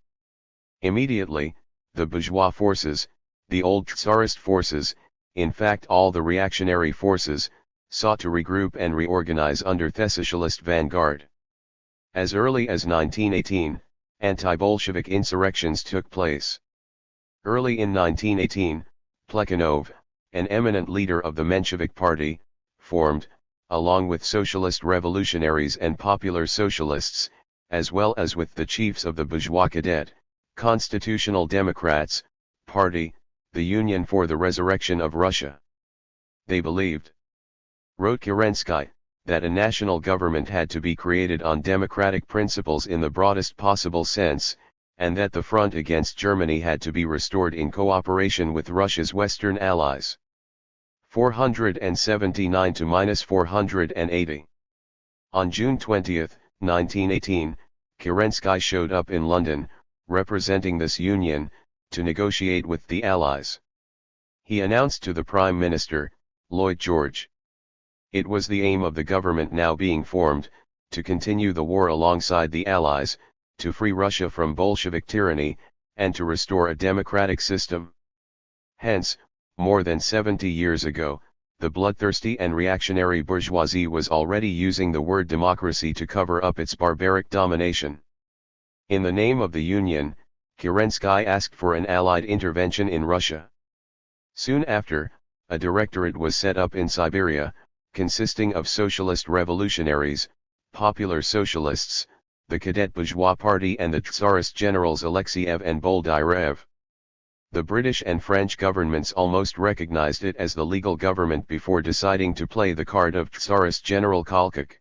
Immediately, the bourgeois forces, the old Tsarist forces, in fact all the reactionary forces, sought to regroup and reorganize under Thesocialist vanguard. As early as 1918, anti-Bolshevik insurrections took place. Early in 1918, Plekhanov, an eminent leader of the Menshevik Party, formed, along with socialist revolutionaries and popular socialists, as well as with the chiefs of the bourgeois cadet, Constitutional Democrats, Party, the Union for the Resurrection of Russia. They believed, wrote Kerensky, that a national government had to be created on democratic principles in the broadest possible sense, and that the front against Germany had to be restored in cooperation with Russia's Western allies. 479-480. On June 20, 1918, Kerensky showed up in London, representing this union, to negotiate with the Allies. He announced to the Prime Minister, Lloyd George. It was the aim of the government now being formed, to continue the war alongside the Allies, to free Russia from Bolshevik tyranny, and to restore a democratic system. Hence, more than 70 years ago, the bloodthirsty and reactionary bourgeoisie was already using the word democracy to cover up its barbaric domination. In the name of the Union, Kerensky asked for an Allied intervention in Russia. Soon after, a directorate was set up in Siberia, consisting of socialist revolutionaries, popular socialists, the Cadet Bourgeois Party and the Tsarist generals Alexeyev and Boldyrev. The British and French governments almost recognized it as the legal government before deciding to play the card of Tsarist General Kolchak.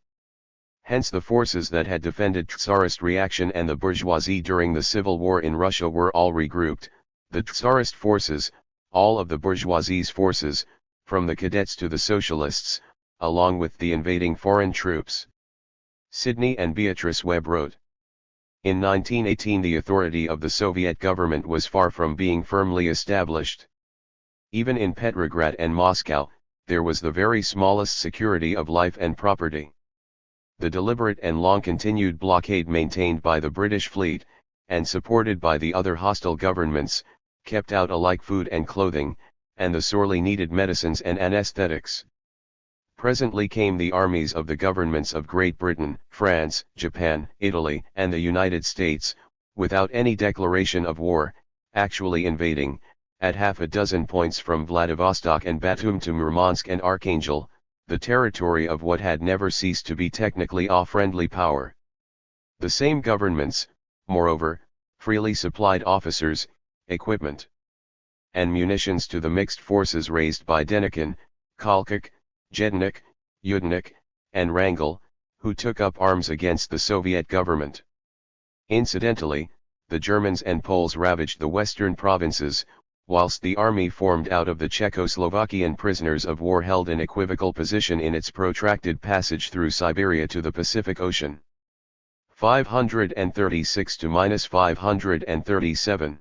Hence the forces that had defended Tsarist reaction and the bourgeoisie during the civil war in Russia were all regrouped, the Tsarist forces, all of the bourgeoisie's forces, from the cadets to the socialists, along with the invading foreign troops. Sidney and Beatrice Webb wrote. In 1918 the authority of the Soviet government was far from being firmly established. Even in Petrograd and Moscow, there was the very smallest security of life and property. The deliberate and long-continued blockade maintained by the British fleet, and supported by the other hostile governments, kept out alike food and clothing, and the sorely needed medicines and anesthetics. Presently came the armies of the governments of Great Britain, France, Japan, Italy, and the United States, without any declaration of war, actually invading, at half a dozen points from Vladivostok and Batum to Murmansk and Archangel, the territory of what had never ceased to be technically a friendly power. The same governments, moreover, freely supplied officers, equipment, and munitions to the mixed forces raised by Denikin, Kolchak, Jednik, Yudenik, and Wrangel, who took up arms against the Soviet government. Incidentally, the Germans and Poles ravaged the western provinces, whilst the army formed out of the Czechoslovakian prisoners of war held an equivocal position in its protracted passage through Siberia to the Pacific Ocean. 536 to -537.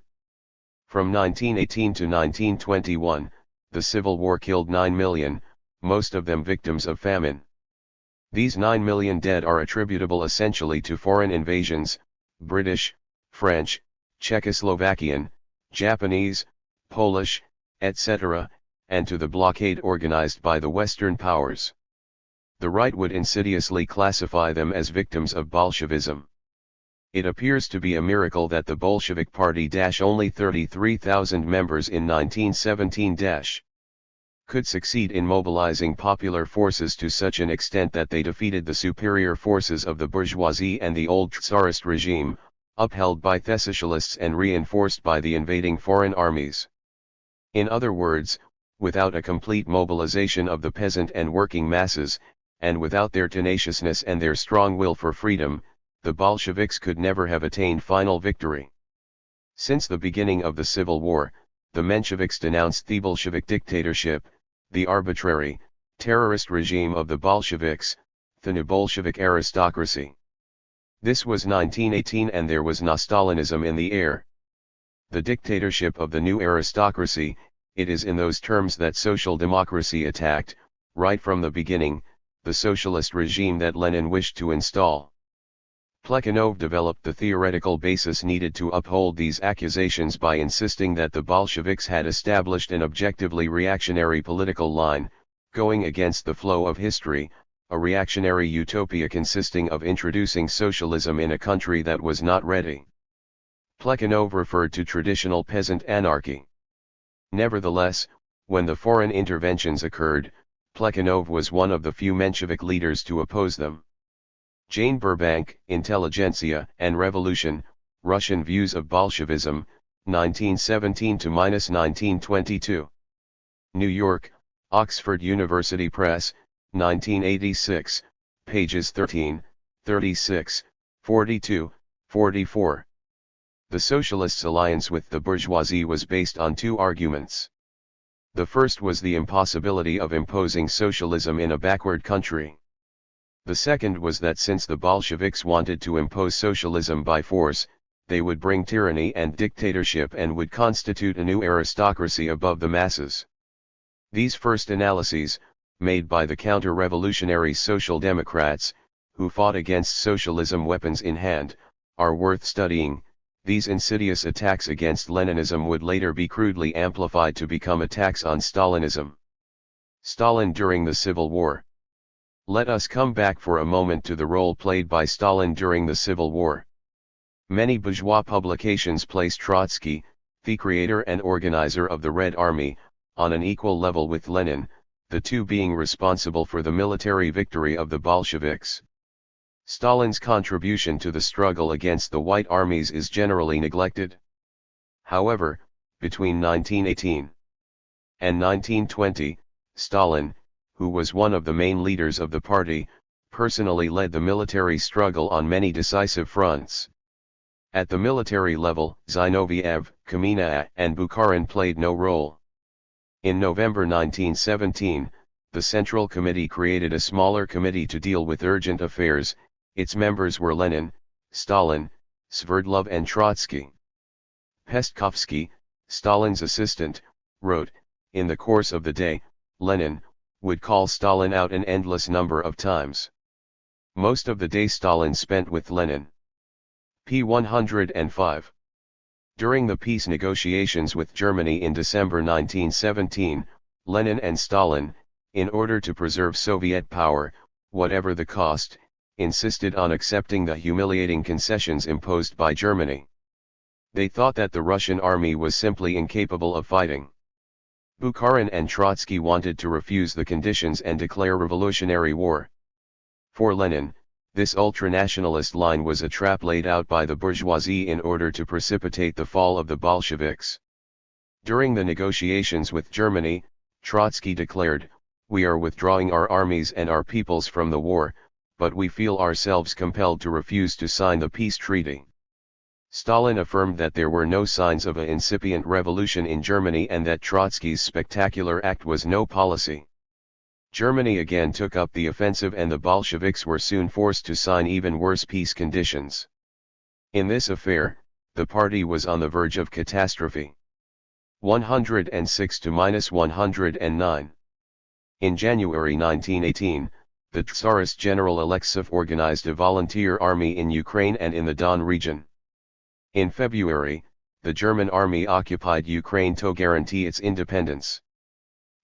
From 1918 to 1921, the Civil War killed 9 million, most of them victims of famine. These 9 million dead are attributable essentially to foreign invasions, British, French, Czechoslovakian, Japanese, Polish, etc., and to the blockade organized by the Western powers. The right would insidiously classify them as victims of Bolshevism. It appears to be a miracle that the Bolshevik Party only 33,000 members in 1917 could succeed in mobilizing popular forces to such an extent that they defeated the superior forces of the bourgeoisie and the old Tsarist regime, upheld by the socialists and reinforced by the invading foreign armies. In other words, without a complete mobilization of the peasant and working masses, and without their tenaciousness and their strong will for freedom, the Bolsheviks could never have attained final victory. Since the beginning of the Civil War, the Mensheviks denounced the Bolshevik dictatorship, the arbitrary, terrorist regime of the Bolsheviks, the new Bolshevik aristocracy. This was 1918 and there was no Stalinism in the air. The dictatorship of the new aristocracy, it is in those terms that social democracy attacked, right from the beginning, the socialist regime that Lenin wished to install. Plekhanov developed the theoretical basis needed to uphold these accusations by insisting that the Bolsheviks had established an objectively reactionary political line, going against the flow of history, a reactionary utopia consisting of introducing socialism in a country that was not ready. Plekhanov referred to traditional peasant anarchy. Nevertheless, when the foreign interventions occurred, Plekhanov was one of the few Menshevik leaders to oppose them. Jane Burbank, Intelligentsia and Revolution, Russian Views of Bolshevism, 1917 to -1922. New York, Oxford University Press, 1986, pages 13, 36, 42, 44. The Socialists' alliance with the bourgeoisie was based on two arguments. The first was the impossibility of imposing socialism in a backward country. The second was that since the Bolsheviks wanted to impose socialism by force, they would bring tyranny and dictatorship and would constitute a new aristocracy above the masses. These first analyses, made by the counter-revolutionary Social Democrats, who fought against socialism weapons in hand, are worth studying. These insidious attacks against Leninism would later be crudely amplified to become attacks on Stalinism. Stalin during the Civil War. Let us come back for a moment to the role played by Stalin during the Civil War. Many bourgeois publications place Trotsky, the creator and organizer of the Red Army, on an equal level with Lenin, the two being responsible for the military victory of the Bolsheviks. Stalin's contribution to the struggle against the White Armies is generally neglected. However, between 1918 and 1920, Stalin, who was one of the main leaders of the party, personally led the military struggle on many decisive fronts. At the military level, Zinoviev, Kamina, and Bukharin played no role. In November 1917, the Central Committee created a smaller committee to deal with urgent affairs. Its members were Lenin, Stalin, Sverdlov and Trotsky. Pestkovsky, Stalin's assistant, wrote, "In the course of the day, Lenin would call Stalin out an endless number of times. Most of the day Stalin spent with Lenin." p. 105. During the peace negotiations with Germany in December 1917, Lenin and Stalin, in order to preserve Soviet power, whatever the cost, insisted on accepting the humiliating concessions imposed by Germany. They thought that the Russian army was simply incapable of fighting. Bukharin and Trotsky wanted to refuse the conditions and declare revolutionary war. For Lenin, this ultranationalist line was a trap laid out by the bourgeoisie in order to precipitate the fall of the Bolsheviks. During the negotiations with Germany, Trotsky declared, "We are withdrawing our armies and our peoples from the war, but we feel ourselves compelled to refuse to sign the peace treaty." Stalin affirmed that there were no signs of an incipient revolution in Germany and that Trotsky's spectacular act was no policy. Germany again took up the offensive and the Bolsheviks were soon forced to sign even worse peace conditions. In this affair, the party was on the verge of catastrophe. 106-109. In January 1918, the Tsarist General Alexeyev organized a volunteer army in Ukraine and in the Don region. In February, the German army occupied Ukraine to guarantee its independence.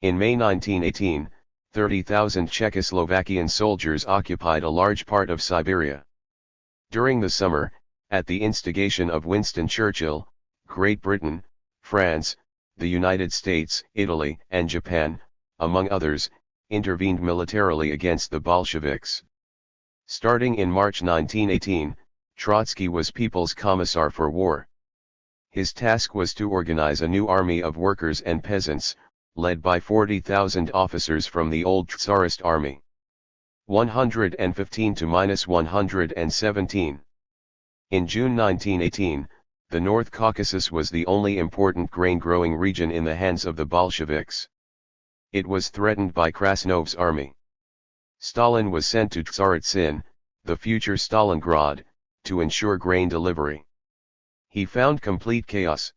In May 1918, 30,000 Czechoslovakian soldiers occupied a large part of Siberia. During the summer, at the instigation of Winston Churchill, Great Britain, France, the United States, Italy, and Japan, among others, intervened militarily against the Bolsheviks. Starting in March 1918, Trotsky was People's Commissar for War. His task was to organize a new army of workers and peasants, led by 40,000 officers from the old Tsarist army. 115-117. In June 1918, the North Caucasus was the only important grain-growing region in the hands of the Bolsheviks. It was threatened by Krasnov's army. Stalin was sent to Tsaritsyn, the future Stalingrad, to ensure grain delivery. He found complete chaos.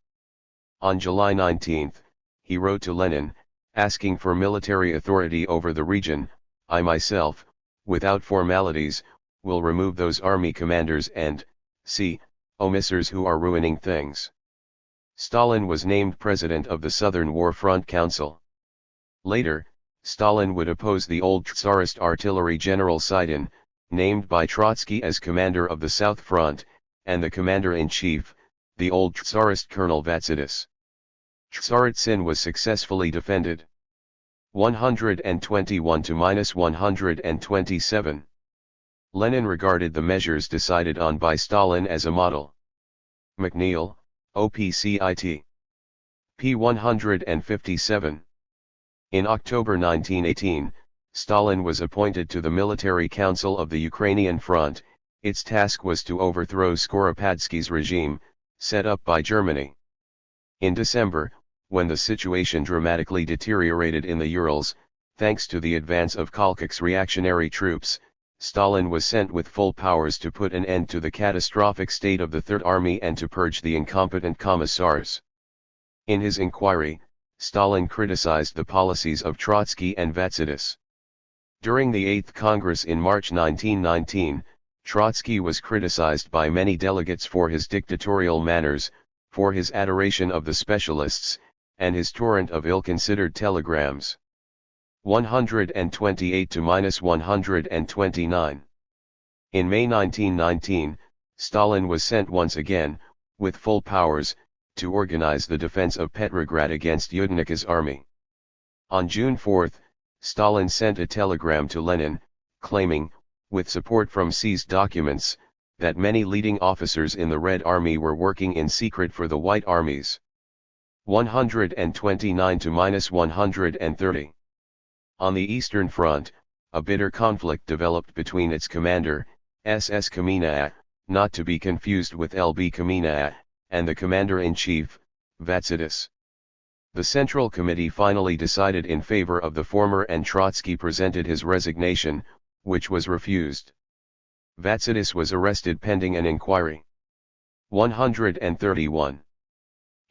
On July 19, he wrote to Lenin, asking for military authority over the region. "I myself, without formalities, will remove those army commanders and, omissars who are ruining things." Stalin was named president of the Southern War Front Council. Later, Stalin would oppose the old Tsarist artillery general Sidin, named by Trotsky as commander of the South Front, and the commander-in-chief, the old Tsarist Colonel Vatsidis. Tsaritsyn was successfully defended. 121-127. Lenin regarded the measures decided on by Stalin as a model. McNeill, OPCIT. p. 157. In October 1918, Stalin was appointed to the Military Council of the Ukrainian Front. Its task was to overthrow Skoropadsky's regime, set up by Germany. In December, when the situation dramatically deteriorated in the Urals, thanks to the advance of Kolchak's reactionary troops, Stalin was sent with full powers to put an end to the catastrophic state of the Third Army and to purge the incompetent commissars. In his inquiry, Stalin criticized the policies of Trotsky and Vatsidis. During the 8th Congress in March 1919, Trotsky was criticized by many delegates for his dictatorial manners, for his adoration of the specialists, and his torrent of ill-considered telegrams. 128 to -129. In May 1919, Stalin was sent once again, with full powers, to organize the defense of Petrograd against Yudenika's army. On June 4, Stalin sent a telegram to Lenin, claiming, with support from seized documents, that many leading officers in the Red Army were working in secret for the White Armies. 129 to -130. On the Eastern Front, a bitter conflict developed between its commander, SS Kamina, not to be confused with LB Kamina, and the commander-in-chief, Vatsidis. The Central Committee finally decided in favor of the former and Trotsky presented his resignation, which was refused. Vatsidis was arrested pending an inquiry. 131.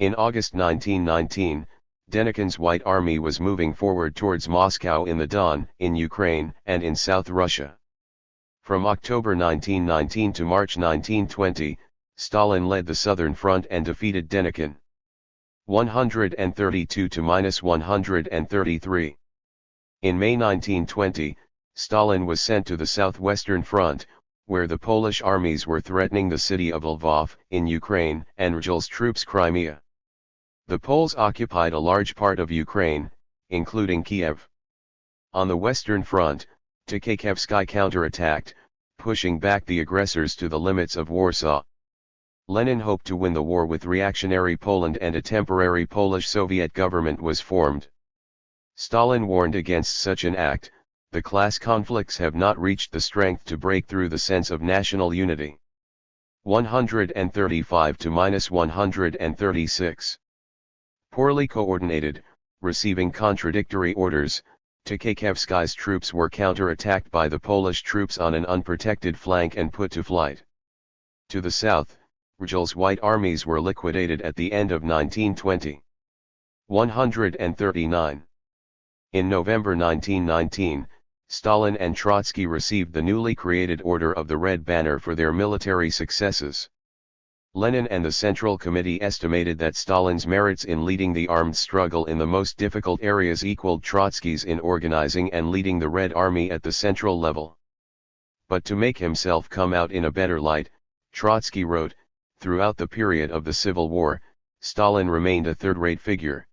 In August 1919, Denikin's White Army was moving forward towards Moscow in the Don, in Ukraine, and in South Russia. From October 1919 to March 1920, Stalin led the Southern Front and defeated Denikin. 132 to -133. In May 1920, Stalin was sent to the Southwestern Front, where the Polish armies were threatening the city of Lvov, in Ukraine, and Rgel's troops Crimea. The Poles occupied a large part of Ukraine, including Kiev. On the Western Front, Tukhachevsky counterattacked, pushing back the aggressors to the limits of Warsaw. Lenin hoped to win the war with reactionary Poland, and a temporary Polish Soviet government was formed. Stalin warned against such an act. The class conflicts have not reached the strength to break through the sense of national unity. 135 to -136. Poorly coordinated, receiving contradictory orders, Tukhachevsky's troops were counterattacked by the Polish troops on an unprotected flank and put to flight. To the south, Rgel's White Armies were liquidated at the end of 1920. 139. In November 1919, Stalin and Trotsky received the newly created Order of the Red Banner for their military successes. Lenin and the Central Committee estimated that Stalin's merits in leading the armed struggle in the most difficult areas equaled Trotsky's in organizing and leading the Red Army at the central level. But to make himself come out in a better light, Trotsky wrote, throughout the period of the Civil War, Stalin remained a third-rate figure.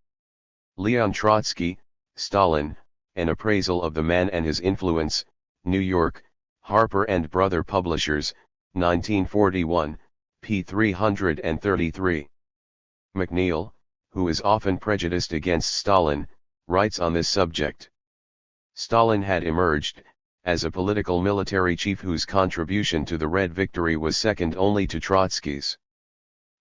Leon Trotsky, Stalin, An Appraisal of the Man and His Influence, New York, Harper and Brother Publishers, 1941, p. 333. McNeill, who is often prejudiced against Stalin, writes on this subject. Stalin had emerged, as a political military chief whose contribution to the Red victory was second only to Trotsky's.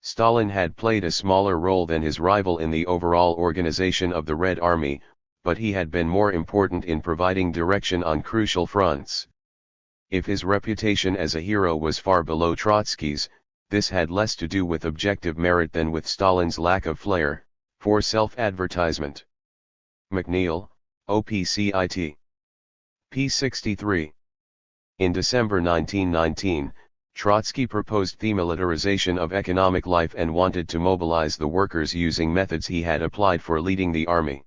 Stalin had played a smaller role than his rival in the overall organization of the Red Army, but he had been more important in providing direction on crucial fronts. If his reputation as a hero was far below Trotsky's, this had less to do with objective merit than with Stalin's lack of flair for self-advertisement. McNeill, OPCIT. p. 63. In December 1919, Trotsky proposed demilitarization of economic life and wanted to mobilize the workers using methods he had applied for leading the army.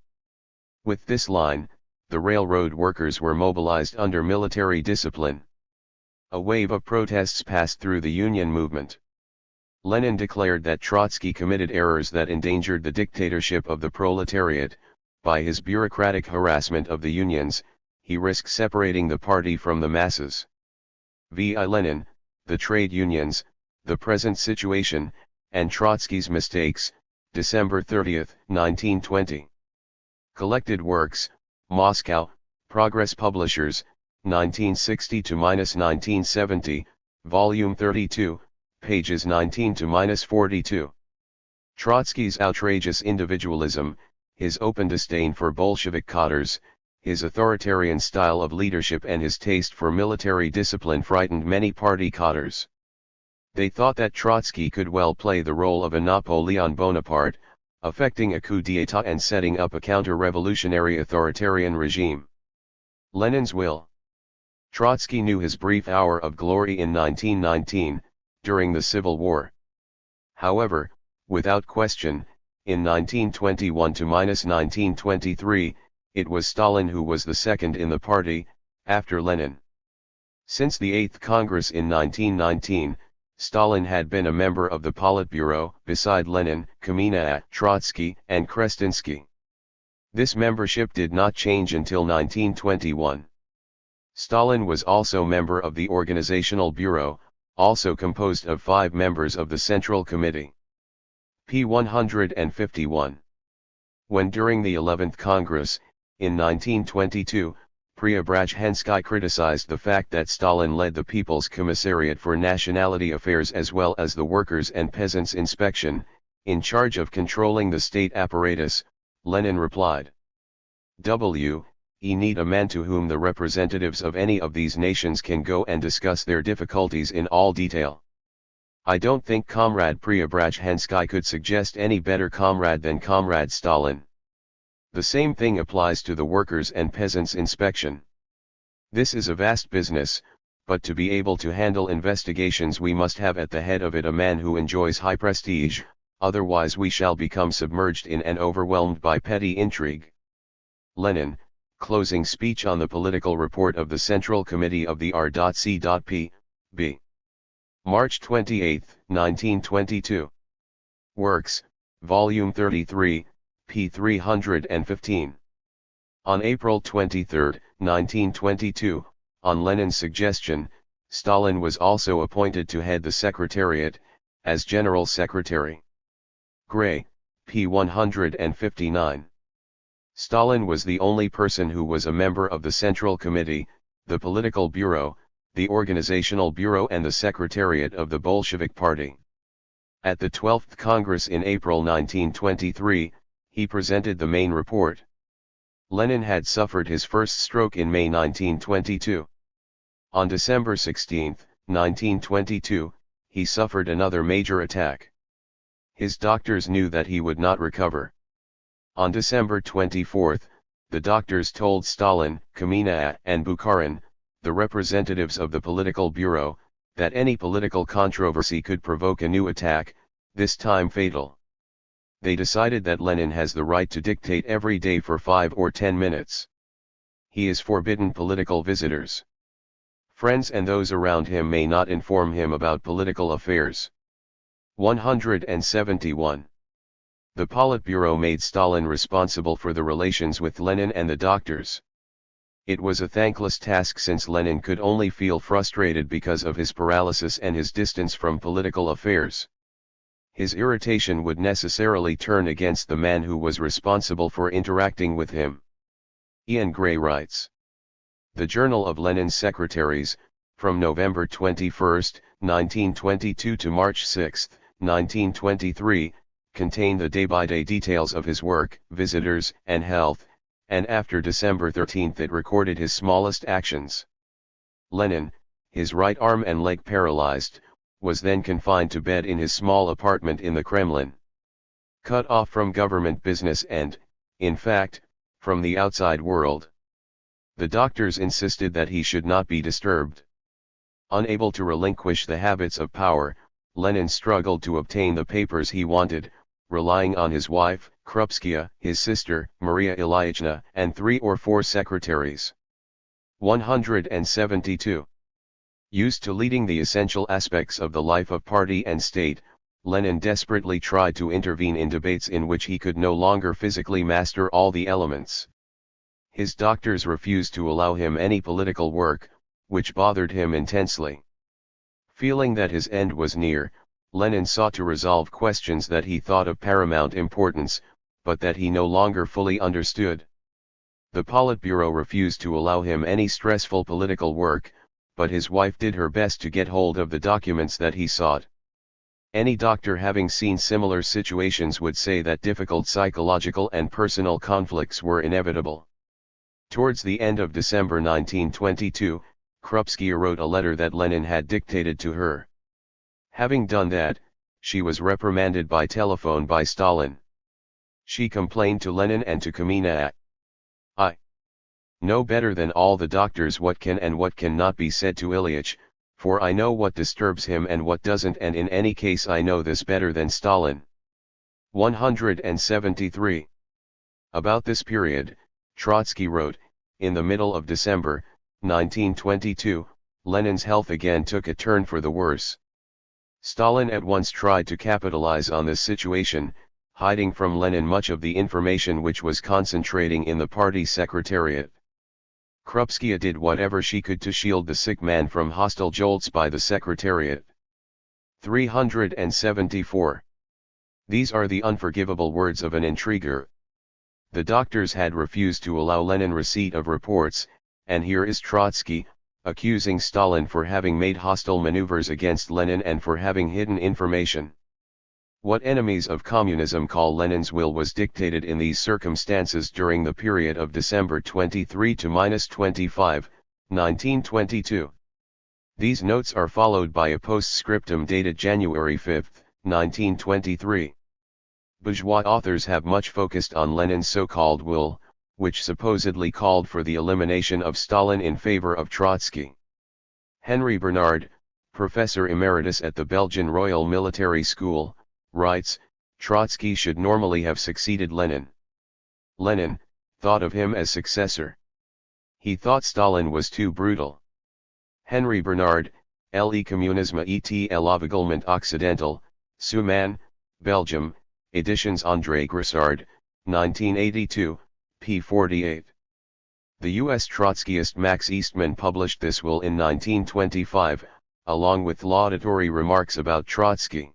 With this line, the railroad workers were mobilized under military discipline. A wave of protests passed through the union movement. Lenin declared that Trotsky committed errors that endangered the dictatorship of the proletariat. By his bureaucratic harassment of the unions, he risked separating the party from the masses. V.I. Lenin, The Trade Unions, The Present Situation, and Trotsky's Mistakes, December 30, 1920. Collected Works, Moscow, Progress Publishers, 1960 to -1970, Volume 32, pages 19 to -42. Trotsky's outrageous individualism, his open disdain for Bolshevik cadres, his authoritarian style of leadership and his taste for military discipline frightened many party cadres. They thought that Trotsky could well play the role of a Napoleon Bonaparte, effecting a coup d'état and setting up a counter-revolutionary authoritarian regime. Lenin's will. Trotsky knew his brief hour of glory in 1919, during the Civil War. However, without question, in 1921 to -1923, it was Stalin who was the second in the party, after Lenin. Since the 8th Congress in 1919, Stalin had been a member of the Politburo, beside Lenin, Kamina, Trotsky, and Krestinsky. This membership did not change until 1921. Stalin was also member of the Organizational Bureau, also composed of 5 members of the Central Committee. p. 151. When during the 11th Congress, in 1922, Preobrazhensky criticized the fact that Stalin led the People's Commissariat for Nationality Affairs as well as the Workers' and Peasants' Inspection, in charge of controlling the state apparatus, Lenin replied, "We need a man to whom the representatives of any of these nations can go and discuss their difficulties in all detail. I don't think Comrade Preobrazhensky could suggest any better comrade than Comrade Stalin. The same thing applies to the Workers' and Peasants' Inspection. This is a vast business, but to be able to handle investigations we must have at the head of it a man who enjoys high prestige, otherwise we shall become submerged in and overwhelmed by petty intrigue." Lenin, closing speech on the political report of the Central Committee of the R.C.P. B. March 28, 1922. Works, Volume 33, p. 315. On April 23, 1922, on Lenin's suggestion, Stalin was also appointed to head the Secretariat, as General Secretary. Gray, p. 159. Stalin was the only person who was a member of the Central Committee, the Political Bureau, the Organizational Bureau and the Secretariat of the Bolshevik Party. At the 12th Congress in April 1923, he presented the main report. Lenin had suffered his first stroke in May 1922. On December 16, 1922, he suffered another major attack. His doctors knew that he would not recover. On December 24, the doctors told Stalin, Kamina, and Bukharin, the representatives of the Political Bureau, that any political controversy could provoke a new attack, this time fatal. They decided that Lenin has the right to dictate every day for 5 or 10 minutes. He is forbidden political visitors. Friends and those around him may not inform him about political affairs. 171. The Politburo made Stalin responsible for the relations with Lenin and the doctors. It was a thankless task since Lenin could only feel frustrated because of his paralysis and his distance from political affairs. His irritation would necessarily turn against the man who was responsible for interacting with him. Ian Gray writes. The Journal of Lenin's Secretaries, from November 21, 1922 to March 6, 1923, contain the day-by-day details of his work, visitors, and health, and after December 13 it recorded his smallest actions. Lenin, his right arm and leg paralyzed, was then confined to bed in his small apartment in the Kremlin. Cut off from government business and, in fact, from the outside world. The doctors insisted that he should not be disturbed. Unable to relinquish the habits of power, Lenin struggled to obtain the papers he wanted, relying on his wife, Krupskaya, his sister, Maria Ilyachna, and 3 or 4 secretaries. 172. Used to leading the essential aspects of the life of party and state, Lenin desperately tried to intervene in debates in which he could no longer physically master all the elements. His doctors refused to allow him any political work, which bothered him intensely. Feeling that his end was near, Lenin sought to resolve questions that he thought of paramount importance, but that he no longer fully understood. The Politburo refused to allow him any stressful political work, but his wife did her best to get hold of the documents that he sought. Any doctor having seen similar situations would say that difficult psychological and personal conflicts were inevitable. Towards the end of December 1922, Krupskaya wrote a letter that Lenin had dictated to her. Having done that, she was reprimanded by telephone by Stalin. She complained to Lenin and to Kamina. I know better than all the doctors what can and what cannot be said to Ilyich, for I know what disturbs him and what doesn't, and in any case I know this better than Stalin. 173. About this period, Trotsky wrote, in the middle of December, 1922, Lenin's health again took a turn for the worse. Stalin at once tried to capitalize on this situation, hiding from Lenin much of the information which was concentrating in the party secretariat. Krupskaya did whatever she could to shield the sick man from hostile jolts by the secretariat. 374. These are the unforgivable words of an intriguer. The doctors had refused to allow Lenin receipt of reports, and here is Trotsky, accusing Stalin for having made hostile maneuvers against Lenin and for having hidden information. What enemies of communism call Lenin's will was dictated in these circumstances during the period of December 23 to -25, 1922. These notes are followed by a postscriptum dated January 5, 1923. Bourgeois authors have much focused on Lenin's so-called will, which supposedly called for the elimination of Stalin in favor of Trotsky. Henry Bernard, professor emeritus at the Belgian Royal Military School, writes, Trotsky should normally have succeeded Lenin. Lenin thought of him as successor. He thought Stalin was too brutal. Henry Bernard, Le Communisme et l'Aveuglement Occidental, Souman, Belgium, Editions André Grissard, 1982, p. 48. The U.S. Trotskyist Max Eastman published this will in 1925, along with laudatory remarks about Trotsky.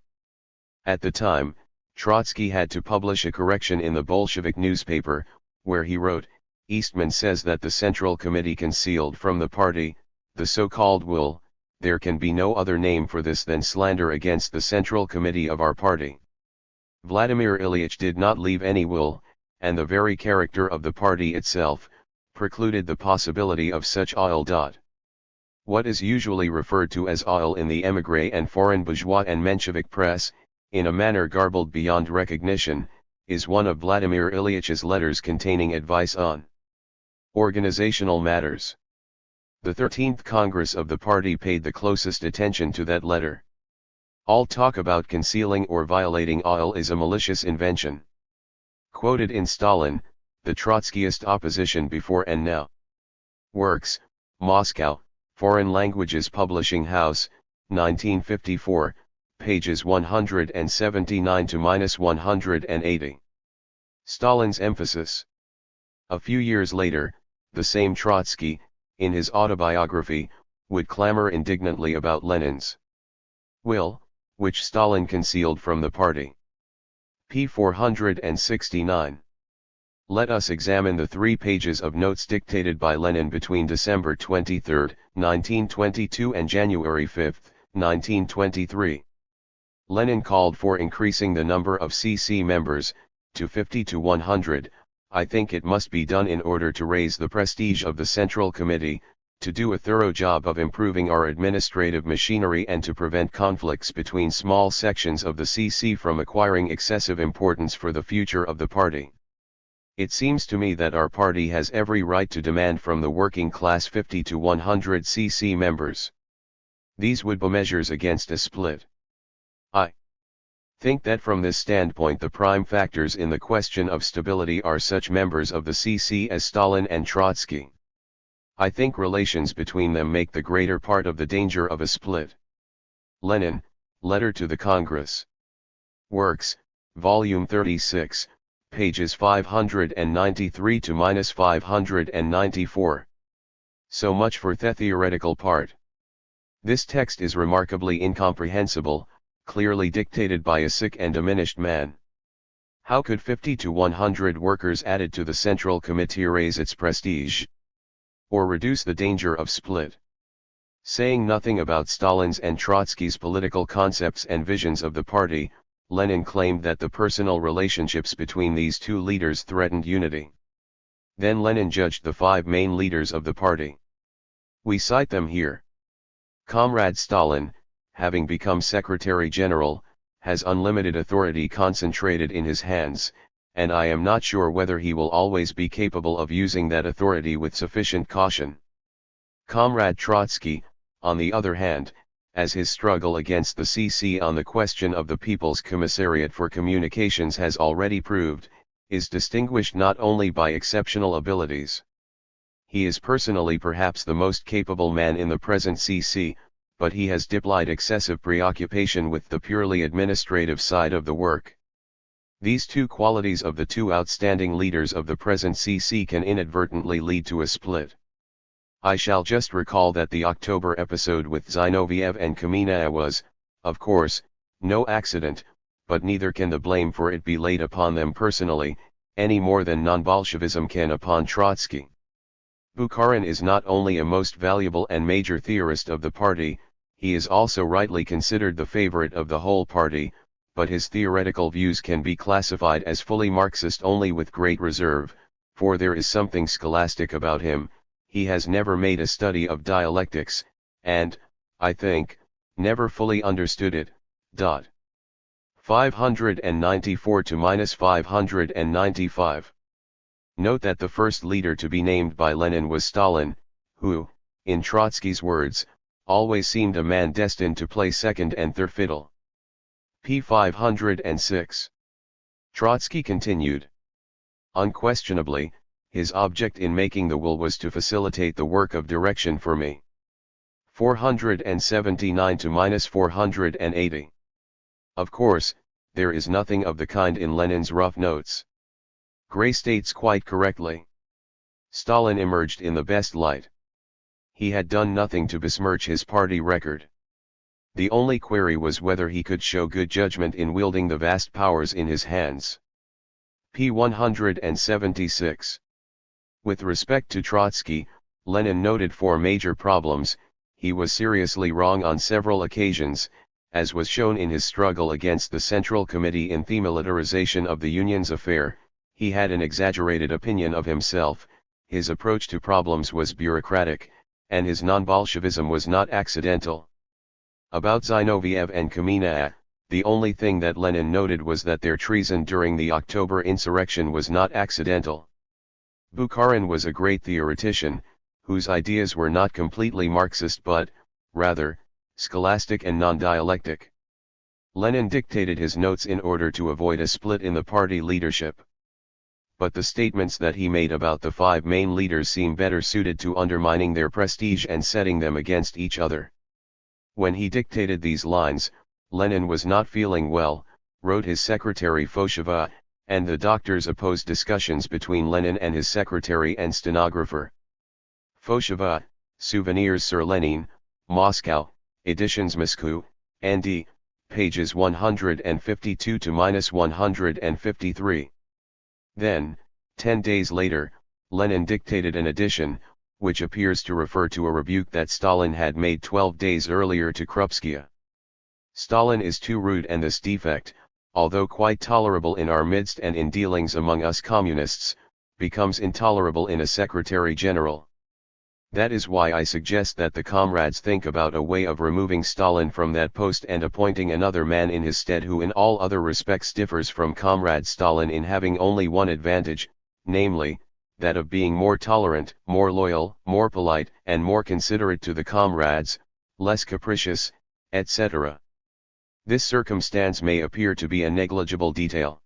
At the time, Trotsky had to publish a correction in the Bolshevik newspaper, where he wrote, Eastman says that the Central Committee concealed from the party, the so-called will, there can be no other name for this than slander against the Central Committee of our party. Vladimir Ilyich did not leave any will, and the very character of the party itself, precluded the possibility of such oil. What is usually referred to as oil in the émigré and foreign bourgeois and Menshevik press, in a manner garbled beyond recognition, is one of Vladimir Ilyich's letters containing advice on organizational matters. The 13th Congress of the party paid the closest attention to that letter. All talk about concealing or violating oil is a malicious invention. Quoted in Stalin, the Trotskyist Opposition Before and Now. Works, Moscow, Foreign Languages Publishing House, 1954, pages 179 to -180. Stalin's emphasis. A few years later, the same Trotsky, in his autobiography, would clamor indignantly about Lenin's will, which Stalin concealed from the party. p. 469. Let us examine the 3 pages of notes dictated by Lenin between December 23, 1922 and January 5, 1923. Lenin called for increasing the number of CC members, to 50 to 100, I think it must be done in order to raise the prestige of the Central Committee, to do a thorough job of improving our administrative machinery and to prevent conflicts between small sections of the CC from acquiring excessive importance for the future of the party. It seems to me that our party has every right to demand from the working class 50 to 100 CC members. These would be measures against a split. I think that from this standpoint the prime factors in the question of stability are such members of the CC as Stalin and Trotsky. I think relations between them make the greater part of the danger of a split. Lenin, Letter to the Congress. Works, Volume 36, pages 593 to -594. So much for the theoretical part. This text is remarkably incomprehensible, clearly dictated by a sick and diminished man. How could 50 to 100 workers added to the Central Committee raise its prestige? Or reduce the danger of split? Saying nothing about Stalin's and Trotsky's political concepts and visions of the party, Lenin claimed that the personal relationships between these two leaders threatened unity. Then Lenin judged the 5 main leaders of the party. We cite them here. Comrade Stalin, having become Secretary General, has unlimited authority concentrated in his hands, and I am not sure whether he will always be capable of using that authority with sufficient caution. Comrade Trotsky, on the other hand, as his struggle against the CC on the question of the People's Commissariat for Communications has already proved, is distinguished not only by exceptional abilities. He is personally perhaps the most capable man in the present CC, but he has displayed excessive preoccupation with the purely administrative side of the work. These two qualities of the two outstanding leaders of the present CC can inadvertently lead to a split. I shall just recall that the October episode with Zinoviev and Kamenev was, of course, no accident, but neither can the blame for it be laid upon them personally, any more than non-Bolshevism can upon Trotsky. Bukharin is not only a most valuable and major theorist of the party, he is also rightly considered the favorite of the whole party, but his theoretical views can be classified as fully Marxist only with great reserve, for there is something scholastic about him. He has never made a study of dialectics, and, I think, never fully understood it. 594 to -595. Note that the first leader to be named by Lenin was Stalin, who, in Trotsky's words, always seemed a man destined to play second and third fiddle. p. 506. Trotsky continued. Unquestionably, his object in making the will was to facilitate the work of direction for me. 479 to -480. Of course, there is nothing of the kind in Lenin's rough notes. Gray states quite correctly. Stalin emerged in the best light. He had done nothing to besmirch his party record. The only query was whether he could show good judgment in wielding the vast powers in his hands. p. 176. With respect to Trotsky, Lenin noted four major problems. He was seriously wrong on several occasions, as was shown in his struggle against the Central Committee in the militarization of the Union's affair. He had an exaggerated opinion of himself, his approach to problems was bureaucratic, and his non-Bolshevism was not accidental. About Zinoviev and Kamenev, the only thing that Lenin noted was that their treason during the October insurrection was not accidental. Bukharin was a great theoretician, whose ideas were not completely Marxist but, rather, scholastic and non-dialectic. Lenin dictated his notes in order to avoid a split in the party leadership. But the statements that he made about the five main leaders seem better suited to undermining their prestige and setting them against each other. When he dictated these lines, Lenin was not feeling well, wrote his secretary Fosheva, and the doctors opposed discussions between Lenin and his secretary and stenographer. Fosheva, Souvenirs sur Lenin, Moscow, Editions Moscow, ND, pages 152 to -153. Then, 10 days later, Lenin dictated an edition, which appears to refer to a rebuke that Stalin had made 12 days earlier to Krupskaya. Stalin is too rude, and this defect, although quite tolerable in our midst and in dealings among us communists, becomes intolerable in a secretary general. That is why I suggest that the comrades think about a way of removing Stalin from that post and appointing another man in his stead who in all other respects differs from Comrade Stalin in having only one advantage, namely, that of being more tolerant, more loyal, more polite, and more considerate to the comrades, less capricious, etc. This circumstance may appear to be a negligible detail.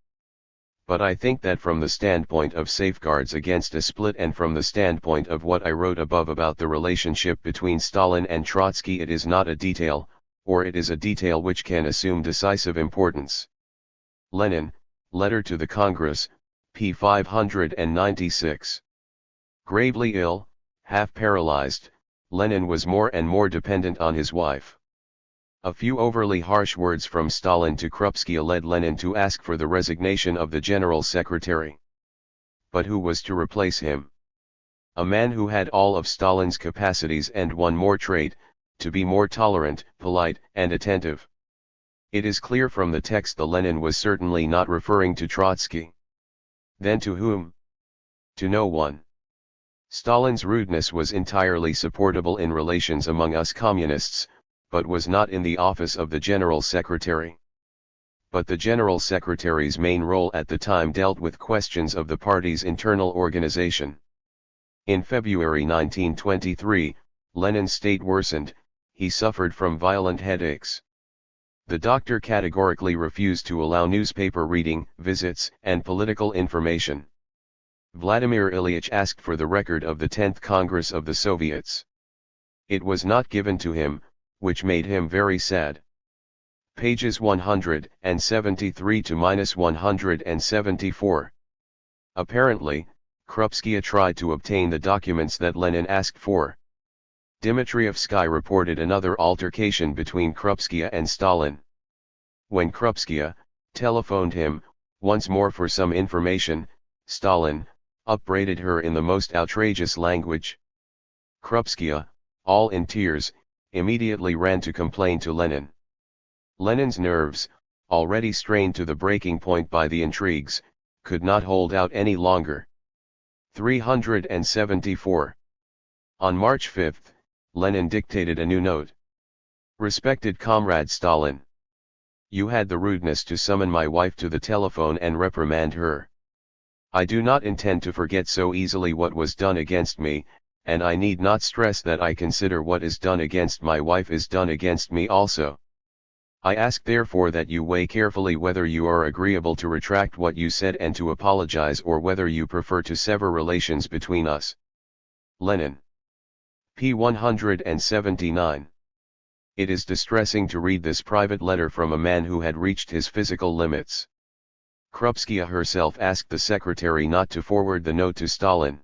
But I think that from the standpoint of safeguards against a split and from the standpoint of what I wrote above about the relationship between Stalin and Trotsky, it is not a detail, or it is a detail which can assume decisive importance. Lenin, Letter to the Congress, p. 596. Gravely ill, half paralyzed, Lenin was more and more dependent on his wife. A few overly harsh words from Stalin to Krupskaya led Lenin to ask for the resignation of the general secretary. But who was to replace him? A man who had all of Stalin's capacities and one more trait, to be more tolerant, polite, and attentive. It is clear from the text that Lenin was certainly not referring to Trotsky. Then to whom? To no one. Stalin's rudeness was entirely supportable in relations among us communists, but was not in the office of the General Secretary. But the General Secretary's main role at the time dealt with questions of the party's internal organization. In February 1923, Lenin's state worsened, he suffered from violent headaches. The doctor categorically refused to allow newspaper reading, visits, and political information. Vladimir Ilyich asked for the record of the 10th Congress of the Soviets. It was not given to him, which made him very sad. Pages 173 to -174. Apparently, Krupskaya tried to obtain the documents that Lenin asked for. Dmitrievsky reported another altercation between Krupskaya and Stalin. When Krupskaya telephoned him once more for some information, Stalin upbraided her in the most outrageous language. Krupskaya, all in tears, immediately ran to complain to Lenin. Lenin's nerves, already strained to the breaking point by the intrigues, could not hold out any longer. 374. On March 5, Lenin dictated a new note. Respected Comrade Stalin. You had the rudeness to summon my wife to the telephone and reprimand her. I do not intend to forget so easily what was done against me, and I need not stress that I consider what is done against my wife is done against me also. I ask therefore that you weigh carefully whether you are agreeable to retract what you said and to apologize, or whether you prefer to sever relations between us. Lenin. p. 179. It is distressing to read this private letter from a man who had reached his physical limits. Krupskaya herself asked the secretary not to forward the note to Stalin.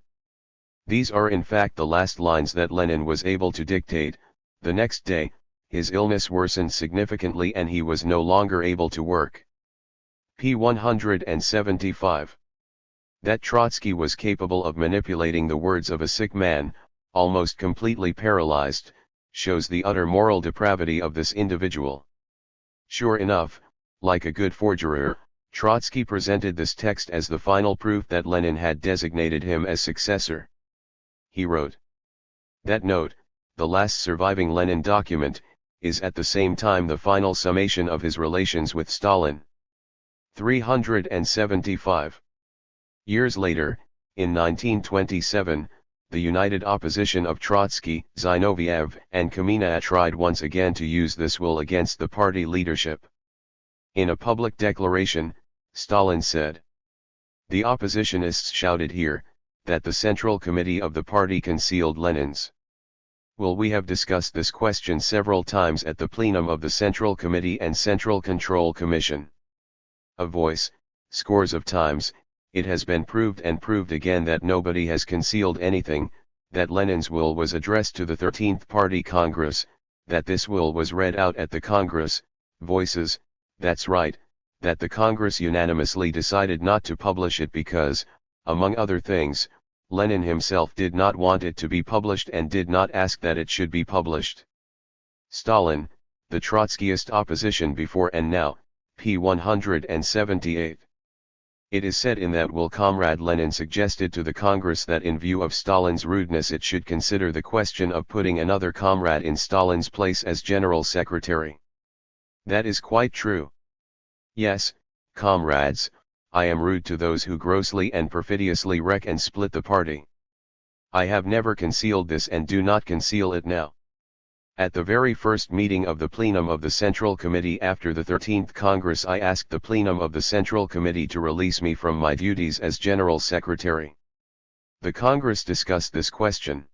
These are in fact the last lines that Lenin was able to dictate. The next day, his illness worsened significantly and he was no longer able to work. p. 175. That Trotsky was capable of manipulating the words of a sick man, almost completely paralyzed, shows the utter moral depravity of this individual. Sure enough, like a good forger, Trotsky presented this text as the final proof that Lenin had designated him as successor. He wrote. That note, the last surviving Lenin document, is at the same time the final summation of his relations with Stalin. 375. Years later, in 1927, the united opposition of Trotsky, Zinoviev, and Kamina tried once again to use this will against the party leadership. In a public declaration, Stalin said, "The oppositionists shouted here, that the Central Committee of the party concealed Lenin's will. We have discussed this question several times at the plenum of the Central Committee and Central Control Commission. A voice, scores of times, it has been proved and proved again that nobody has concealed anything, that Lenin's will was addressed to the 13th Party Congress, that this will was read out at the Congress, voices, that's right, that the Congress unanimously decided not to publish it because, among other things, Lenin himself did not want it to be published and did not ask that it should be published." Stalin, the Trotskyist opposition before and now, p. 178. It is said in that will Comrade Lenin suggested to the Congress that in view of Stalin's rudeness it should consider the question of putting another comrade in Stalin's place as General Secretary. That is quite true. Yes, comrades, I am rude to those who grossly and perfidiously wreck and split the party. I have never concealed this and do not conceal it now. At the very first meeting of the plenum of the Central Committee after the 13th Congress, I asked the plenum of the Central Committee to release me from my duties as General Secretary. The Congress discussed this question.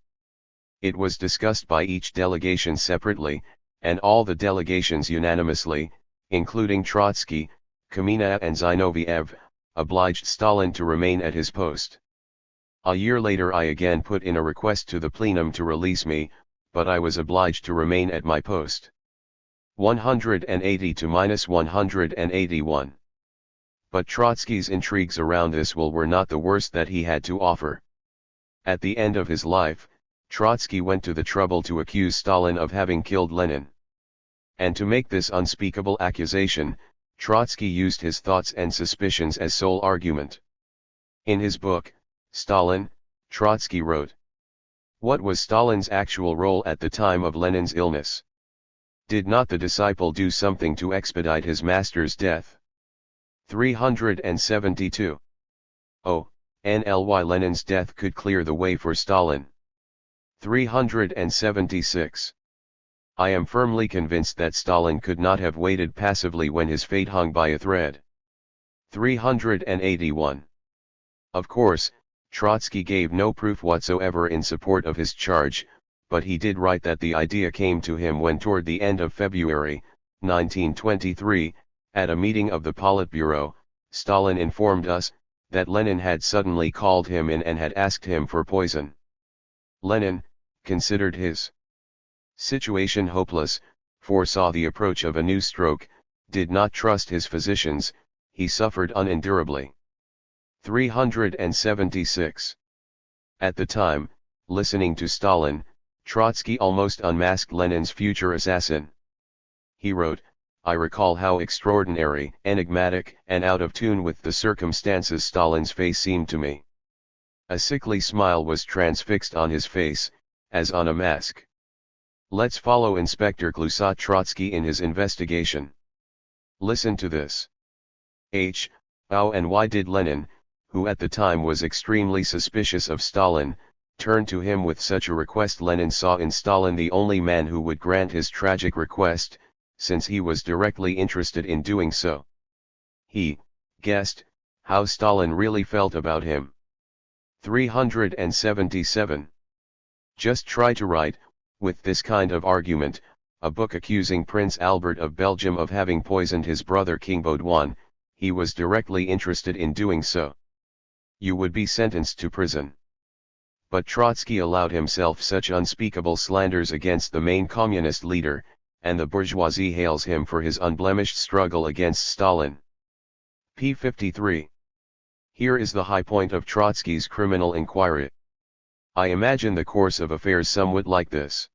It was discussed by each delegation separately, and all the delegations unanimously, including Trotsky, Kamina and Zinoviev, obliged Stalin to remain at his post. A year later I again put in a request to the plenum to release me, but I was obliged to remain at my post. 180 to -181. But Trotsky's intrigues around this will were not the worst that he had to offer. At the end of his life, Trotsky went to the trouble to accuse Stalin of having killed Lenin. And to make this unspeakable accusation, Trotsky used his thoughts and suspicions as sole argument. In his book, Stalin, Trotsky wrote, "What was Stalin's actual role at the time of Lenin's illness? Did not the disciple do something to expedite his master's death?" 372. Lenin's death could clear the way for Stalin. 376. I am firmly convinced that Stalin could not have waited passively when his fate hung by a thread. 381. Of course, Trotsky gave no proof whatsoever in support of his charge, but he did write that the idea came to him when toward the end of February, 1923, at a meeting of the Politburo, Stalin informed us that Lenin had suddenly called him in and had asked him for poison. Lenin considered his situation hopeless, foresaw the approach of a new stroke, did not trust his physicians, he suffered unendurably. 376. At the time, listening to Stalin, Trotsky almost unmasked Lenin's future assassin. He wrote, "I recall how extraordinary, enigmatic, and out of tune with the circumstances Stalin's face seemed to me. A sickly smile was transfixed on his face, as on a mask." Let's follow Inspector Clusat Trotsky in his investigation. Listen to this. How and why did Lenin, who at the time was extremely suspicious of Stalin, turn to him with such a request? Lenin saw in Stalin the only man who would grant his tragic request, since he was directly interested in doing so. He guessed how Stalin really felt about him. 377. Just try to write, with this kind of argument, a book accusing Prince Albert of Belgium of having poisoned his brother King Baudouin. He was directly interested in doing so. You would be sentenced to prison. But Trotsky allowed himself such unspeakable slanders against the main communist leader, and the bourgeoisie hails him for his unblemished struggle against Stalin. p. 53. Here is the high point of Trotsky's criminal inquiry. I imagine the course of affairs somewhat like this.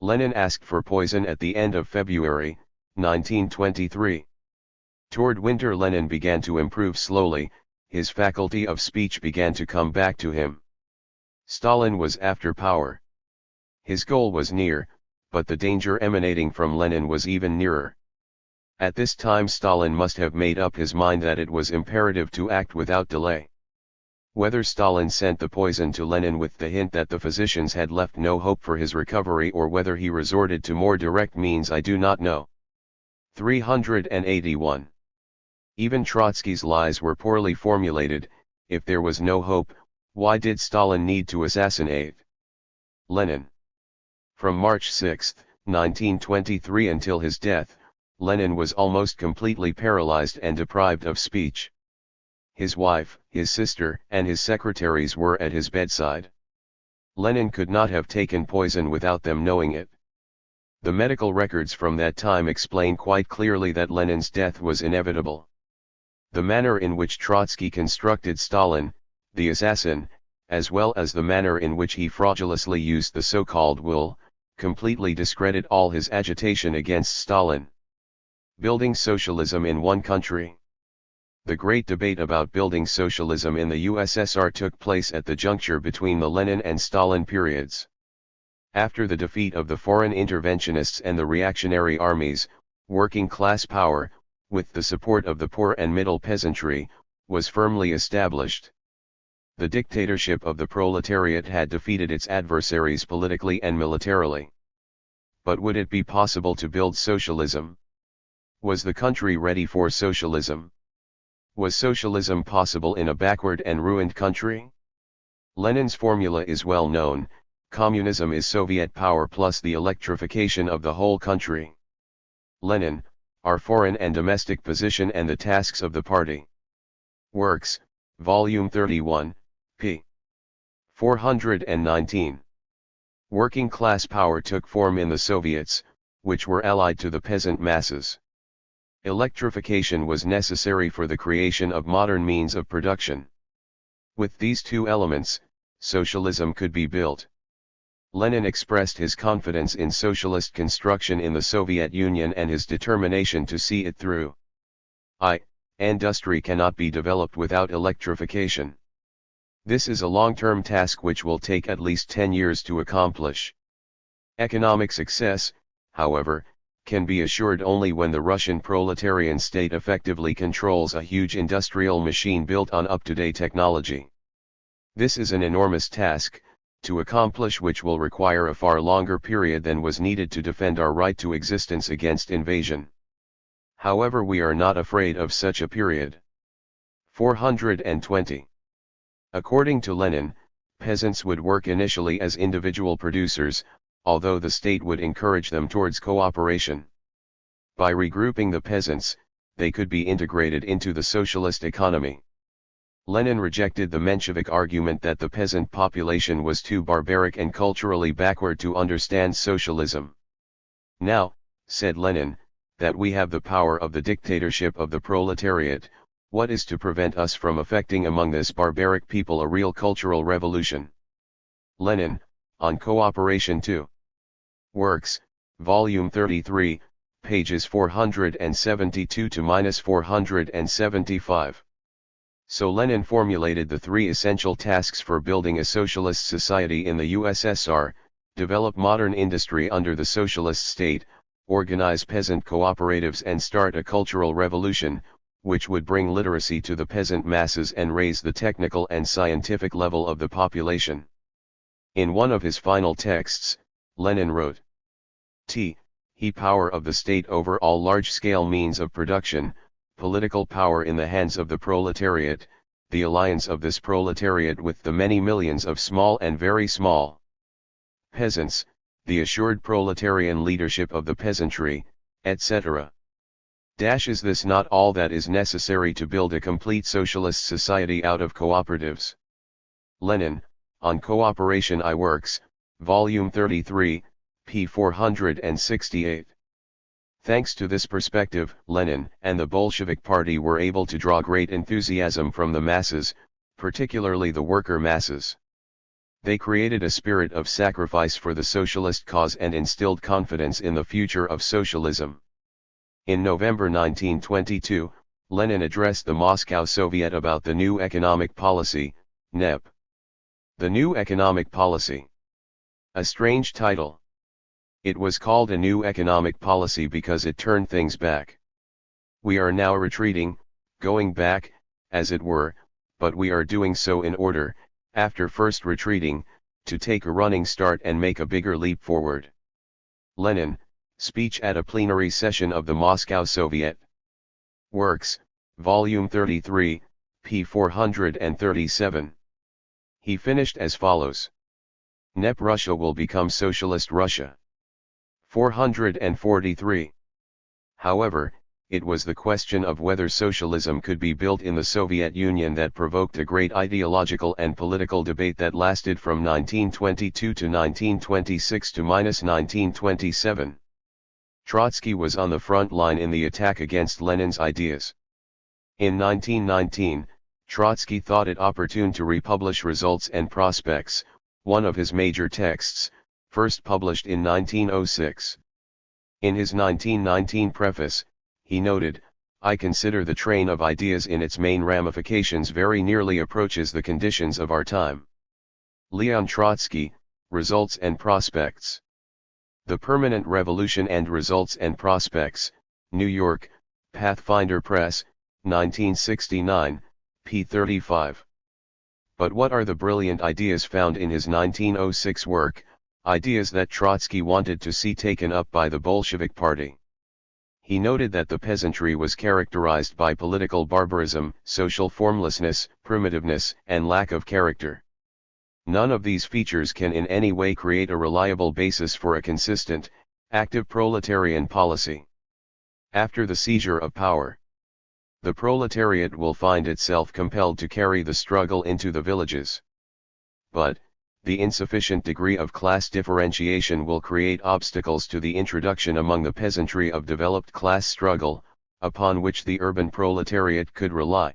Lenin asked for poison at the end of February, 1923. Toward winter Lenin began to improve slowly, his faculty of speech began to come back to him. Stalin was after power. His goal was near, but the danger emanating from Lenin was even nearer. At this time Stalin must have made up his mind that it was imperative to act without delay. Whether Stalin sent the poison to Lenin with the hint that the physicians had left no hope for his recovery or whether he resorted to more direct means I do not know. 381. Even Trotsky's lies were poorly formulated. If there was no hope, why did Stalin need to assassinate Lenin? From March 6, 1923 until his death, Lenin was almost completely paralyzed and deprived of speech. His wife, his sister, and his secretaries were at his bedside. Lenin could not have taken poison without them knowing it. The medical records from that time explain quite clearly that Lenin's death was inevitable. The manner in which Trotsky constructed Stalin, the assassin, as well as the manner in which he fraudulously used the so-called will, completely discredit all his agitation against Stalin. Building socialism in one country. The great debate about building socialism in the USSR took place at the juncture between the Lenin and Stalin periods. After the defeat of the foreign interventionists and the reactionary armies, working class power, with the support of the poor and middle peasantry, was firmly established. The dictatorship of the proletariat had defeated its adversaries politically and militarily. But would it be possible to build socialism? Was the country ready for socialism? Was socialism possible in a backward and ruined country? Lenin's formula is well known: communism is Soviet power plus the electrification of the whole country. Lenin, Our Foreign and Domestic Position and the Tasks of the Party. Works, Volume 31, p. 419. Working class power took form in the Soviets, which were allied to the peasant masses. Electrification was necessary for the creation of modern means of production. With these two elements, socialism could be built. Lenin expressed his confidence in socialist construction in the Soviet Union and his determination to see it through. Industry cannot be developed without electrification. This is a long-term task which will take at least 10 years to accomplish. Economic success, however, can be assured only when the Russian proletarian state effectively controls a huge industrial machine built on up-to-date technology. This is an enormous task, to accomplish which will require a far longer period than was needed to defend our right to existence against invasion. However, we are not afraid of such a period. 420. According to Lenin, peasants would work initially as individual producers, although the state would encourage them towards cooperation. By regrouping the peasants, they could be integrated into the socialist economy. Lenin rejected the Menshevik argument that the peasant population was too barbaric and culturally backward to understand socialism. Now, said Lenin, that we have the power of the dictatorship of the proletariat, what is to prevent us from effecting among this barbaric people a real cultural revolution? Lenin, on Cooperation 2. Works, Volume 33, pages 472-475. So Lenin formulated the three essential tasks for building a socialist society in the USSR: develop modern industry under the socialist state, organize peasant cooperatives and start a cultural revolution, which would bring literacy to the peasant masses and raise the technical and scientific level of the population. In one of his final texts, Lenin wrote, He power of the state over all large-scale means of production, political power in the hands of the proletariat, the alliance of this proletariat with the many millions of small and very small peasants, the assured proletarian leadership of the peasantry, etc. Is this not all that is necessary to build a complete socialist society out of cooperatives? Lenin, on Cooperation I Works, Volume 33, p. 468. Thanks to this perspective, Lenin and the Bolshevik Party were able to draw great enthusiasm from the masses, particularly the worker masses. They created a spirit of sacrifice for the socialist cause and instilled confidence in the future of socialism. In November 1922, Lenin addressed the Moscow Soviet about the new economic policy, NEP. The New Economic Policy. A strange title. It was called a new economic policy because it turned things back. We are now retreating, going back, as it were, but we are doing so in order, after first retreating, to take a running start and make a bigger leap forward. Lenin, speech at a plenary session of the Moscow Soviet. Works, Volume 33, p. 437. He finished as follows. NEP Russia will become Socialist Russia. 443. However, it was the question of whether socialism could be built in the Soviet Union that provoked a great ideological and political debate that lasted from 1922 to 1926 to -1927. Trotsky was on the front line in the attack against Lenin's ideas. In 1919, Trotsky thought it opportune to republish Results and Prospects, one of his major texts, first published in 1906. In his 1919 preface, he noted, "I consider the train of ideas in its main ramifications very nearly approaches the conditions of our time." Leon Trotsky, Results and Prospects. The Permanent Revolution and Results and Prospects, New York, Pathfinder Press, 1969, p. 35. But what are the brilliant ideas found in his 1906 work, ideas that Trotsky wanted to see taken up by the Bolshevik Party? He noted that the peasantry was characterized by political barbarism, social formlessness, primitiveness, and lack of character. None of these features can in any way create a reliable basis for a consistent, active proletarian policy. After the seizure of power, the proletariat will find itself compelled to carry the struggle into the villages. But, the insufficient degree of class differentiation will create obstacles to the introduction among the peasantry of developed class struggle, upon which the urban proletariat could rely.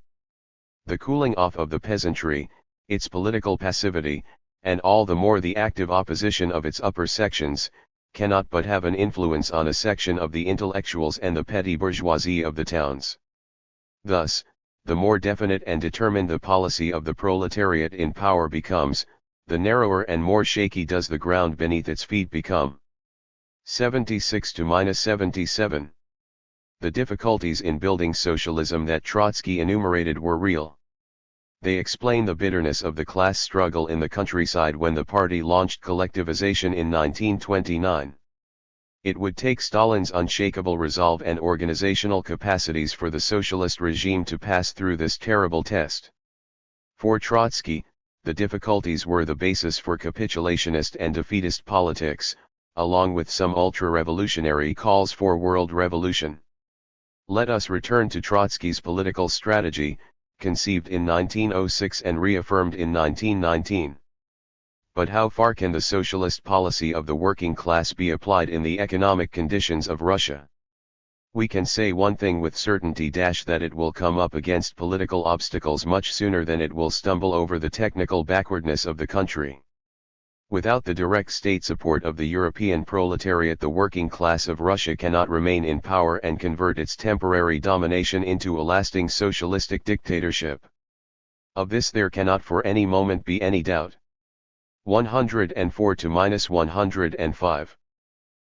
The cooling off of the peasantry, its political passivity, and all the more the active opposition of its upper sections, cannot but have an influence on a section of the intellectuals and the petty bourgeoisie of the towns. Thus, the more definite and determined the policy of the proletariat in power becomes, the narrower and more shaky does the ground beneath its feet become. 76-77. The difficulties in building socialism that Trotsky enumerated were real. They explain the bitterness of the class struggle in the countryside when the party launched collectivization in 1929. It would take Stalin's unshakable resolve and organizational capacities for the socialist regime to pass through this terrible test. For Trotsky, the difficulties were the basis for capitulationist and defeatist politics, along with some ultra-revolutionary calls for world revolution. Let us return to Trotsky's political strategy, conceived in 1906 and reaffirmed in 1919. But how far can the socialist policy of the working class be applied in the economic conditions of Russia? We can say one thing with certainty: that it will come up against political obstacles much sooner than it will stumble over the technical backwardness of the country. Without the direct state support of the European proletariat, the working class of Russia cannot remain in power and convert its temporary domination into a lasting socialistic dictatorship. Of this there cannot for any moment be any doubt. 104 to -105.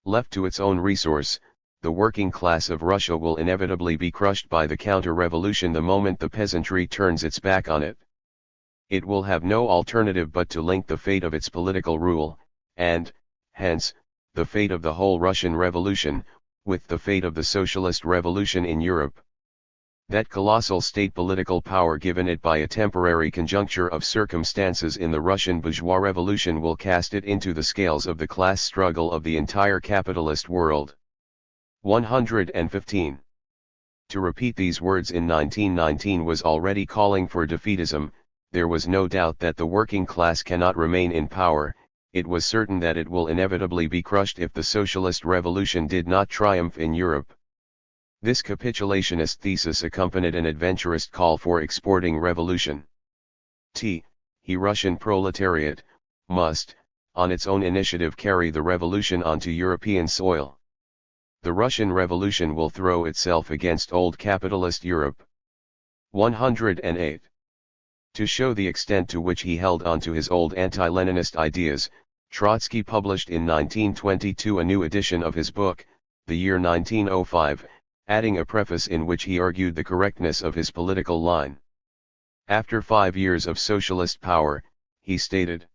Left to its own resource, the working class of Russia will inevitably be crushed by the counter-revolution the moment the peasantry turns its back on it. It will have no alternative but to link the fate of its political rule, and, hence, the fate of the whole Russian Revolution, with the fate of the socialist revolution in Europe. That colossal state political power given it by a temporary conjuncture of circumstances in the Russian bourgeois revolution will cast it into the scales of the class struggle of the entire capitalist world. 115. To repeat these words in 1919 was already calling for defeatism. There was no doubt that the working class cannot remain in power. It was certain that it will inevitably be crushed if the socialist revolution did not triumph in Europe. This capitulationist thesis accompanied an adventurous call for exporting revolution. Russian proletariat must, on its own initiative, carry the revolution onto European soil. The Russian Revolution will throw itself against old capitalist Europe. 108. To show the extent to which he held on to his old anti-Leninist ideas, Trotsky published in 1922 a new edition of his book, The Year 1905, adding a preface in which he argued the correctness of his political line. After 5 years of socialist power, he stated,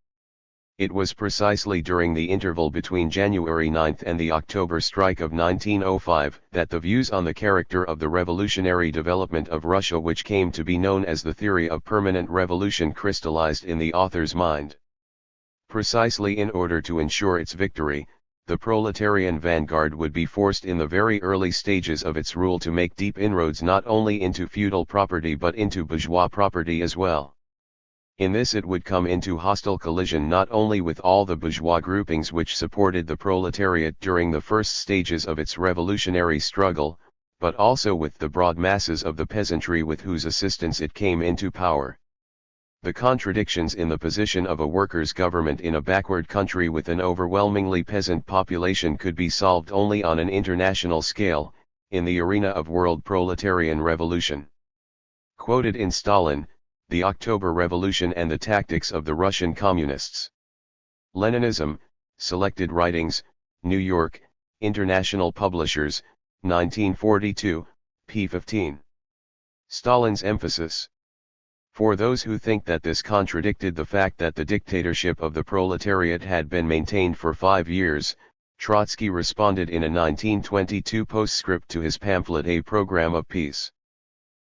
"It was precisely during the interval between January 9 and the October strike of 1905 that the views on the character of the revolutionary development of Russia, which came to be known as the theory of permanent revolution, crystallized in the author's mind. Precisely in order to ensure its victory, the proletarian vanguard would be forced in the very early stages of its rule to make deep inroads not only into feudal property but into bourgeois property as well. In this it would come into hostile collision not only with all the bourgeois groupings which supported the proletariat during the first stages of its revolutionary struggle, but also with the broad masses of the peasantry with whose assistance it came into power. The contradictions in the position of a workers' government in a backward country with an overwhelmingly peasant population could be solved only on an international scale, in the arena of world proletarian revolution." Quoted in Stalin, The October Revolution and the Tactics of the Russian Communists. Leninism, Selected Writings, New York, International Publishers, 1942, p. 15. Stalin's emphasis. For those who think that this contradicted the fact that the dictatorship of the proletariat had been maintained for 5 years, Trotsky responded in a 1922 postscript to his pamphlet A Program of Peace.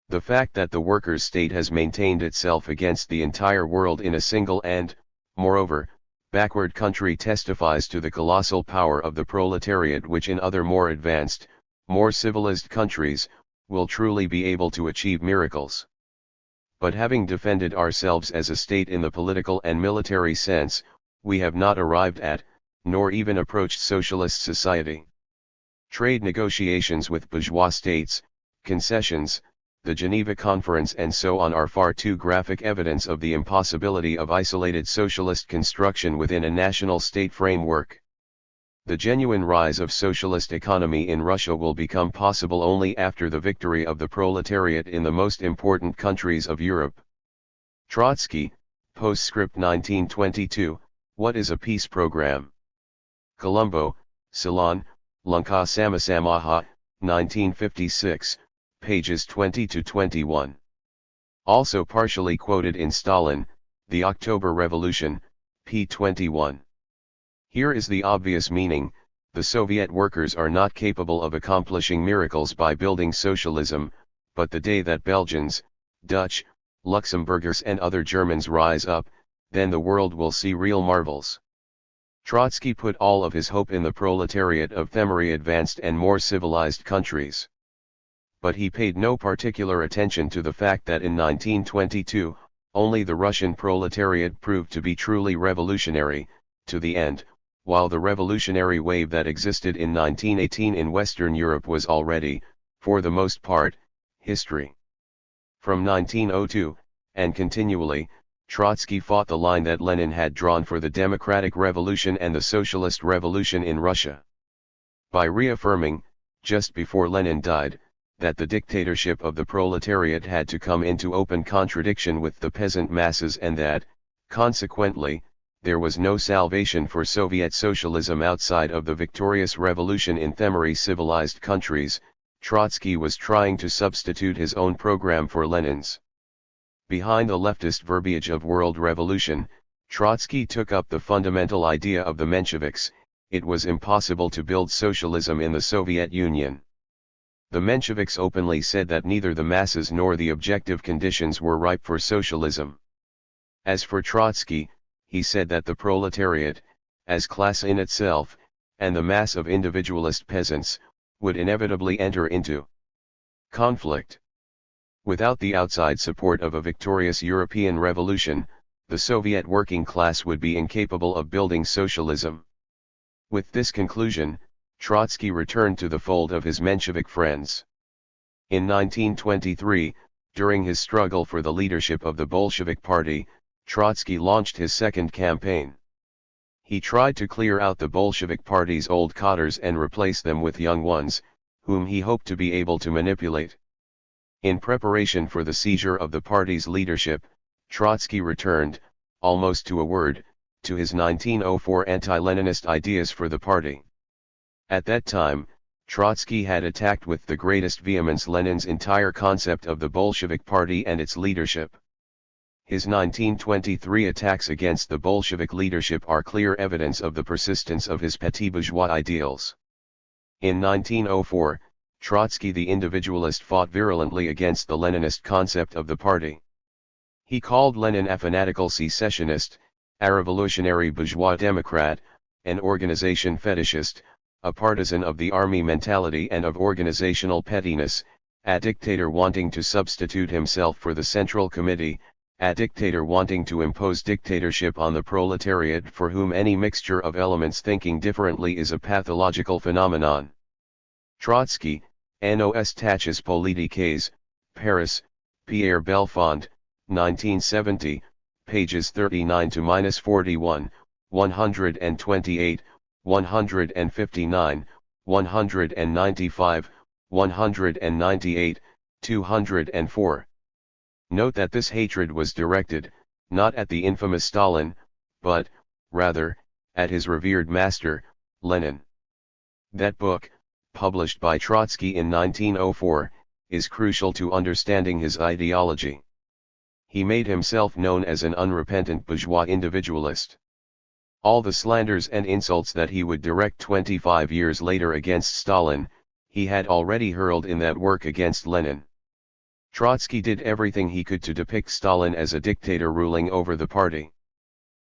The fact that the workers' state has maintained itself against the entire world in a single and, moreover, backward country testifies to the colossal power of the proletariat, which in other more advanced, more civilized countries, will truly be able to achieve miracles. But having defended ourselves as a state in the political and military sense, we have not arrived at, nor even approached socialist society. Trade negotiations with bourgeois states, concessions, the Geneva Conference and so on are far too graphic evidence of the impossibility of isolated socialist construction within a national state framework. The genuine rise of socialist economy in Russia will become possible only after the victory of the proletariat in the most important countries of Europe. Trotsky, Postscript 1922, What is a Peace Program? Colombo, Ceylon, Lanka Samasamaha, 1956, pages 20 to 21. Also partially quoted in Stalin, The October Revolution, p. 21. Here is the obvious meaning: the Soviet workers are not capable of accomplishing miracles by building socialism, but the day that Belgians, Dutch, Luxembourgers and other Germans rise up, then the world will see real marvels. Trotsky put all of his hope in the proletariat of themary advanced and more civilized countries. But he paid no particular attention to the fact that in 1922, only the Russian proletariat proved to be truly revolutionary, to the end, while the revolutionary wave that existed in 1918 in Western Europe was already, for the most part, history. From 1902, and continually, Trotsky fought the line that Lenin had drawn for the democratic revolution and the socialist revolution in Russia. By reaffirming, just before Lenin died, that the dictatorship of the proletariat had to come into open contradiction with the peasant masses and that, consequently, there was no salvation for Soviet socialism outside of the victorious revolution in themary civilized countries, Trotsky was trying to substitute his own program for Lenin's. Behind the leftist verbiage of world revolution, Trotsky took up the fundamental idea of the Mensheviks: it was impossible to build socialism in the Soviet Union. The Mensheviks openly said that neither the masses nor the objective conditions were ripe for socialism. As for Trotsky, he said that the proletariat, as class in itself, and the mass of individualist peasants, would inevitably enter into conflict. Without the outside support of a victorious European revolution, the Soviet working class would be incapable of building socialism. With this conclusion, Trotsky returned to the fold of his Menshevik friends. In 1923, during his struggle for the leadership of the Bolshevik Party, Trotsky launched his second campaign. He tried to clear out the Bolshevik Party's old cadres and replace them with young ones, whom he hoped to be able to manipulate. In preparation for the seizure of the party's leadership, Trotsky returned, almost to a word, to his 1904 anti-Leninist ideas for the party. At that time, Trotsky had attacked with the greatest vehemence Lenin's entire concept of the Bolshevik Party and its leadership. His 1923 attacks against the Bolshevik leadership are clear evidence of the persistence of his petit bourgeois ideals. In 1904, Trotsky the individualist fought virulently against the Leninist concept of the party. He called Lenin a fanatical secessionist, a revolutionary bourgeois democrat, an organization fetishist, a partisan of the army mentality and of organizational pettiness, a dictator wanting to substitute himself for the Central Committee, a dictator wanting to impose dictatorship on the proletariat for whom any mixture of elements thinking differently is a pathological phenomenon. Trotsky, Nos Tâches Politiques, Paris, Pierre Belfond, 1970, pages 39-41, 128, 159, 195, 198, 204. Note that this hatred was directed, not at the infamous Stalin, but, rather, at his revered master, Lenin. That book, published by Trotsky in 1904, is crucial to understanding his ideology. He made himself known as an unrepentant bourgeois individualist. All the slanders and insults that he would direct 25 years later against Stalin, he had already hurled in that work against Lenin. Trotsky did everything he could to depict Stalin as a dictator ruling over the party.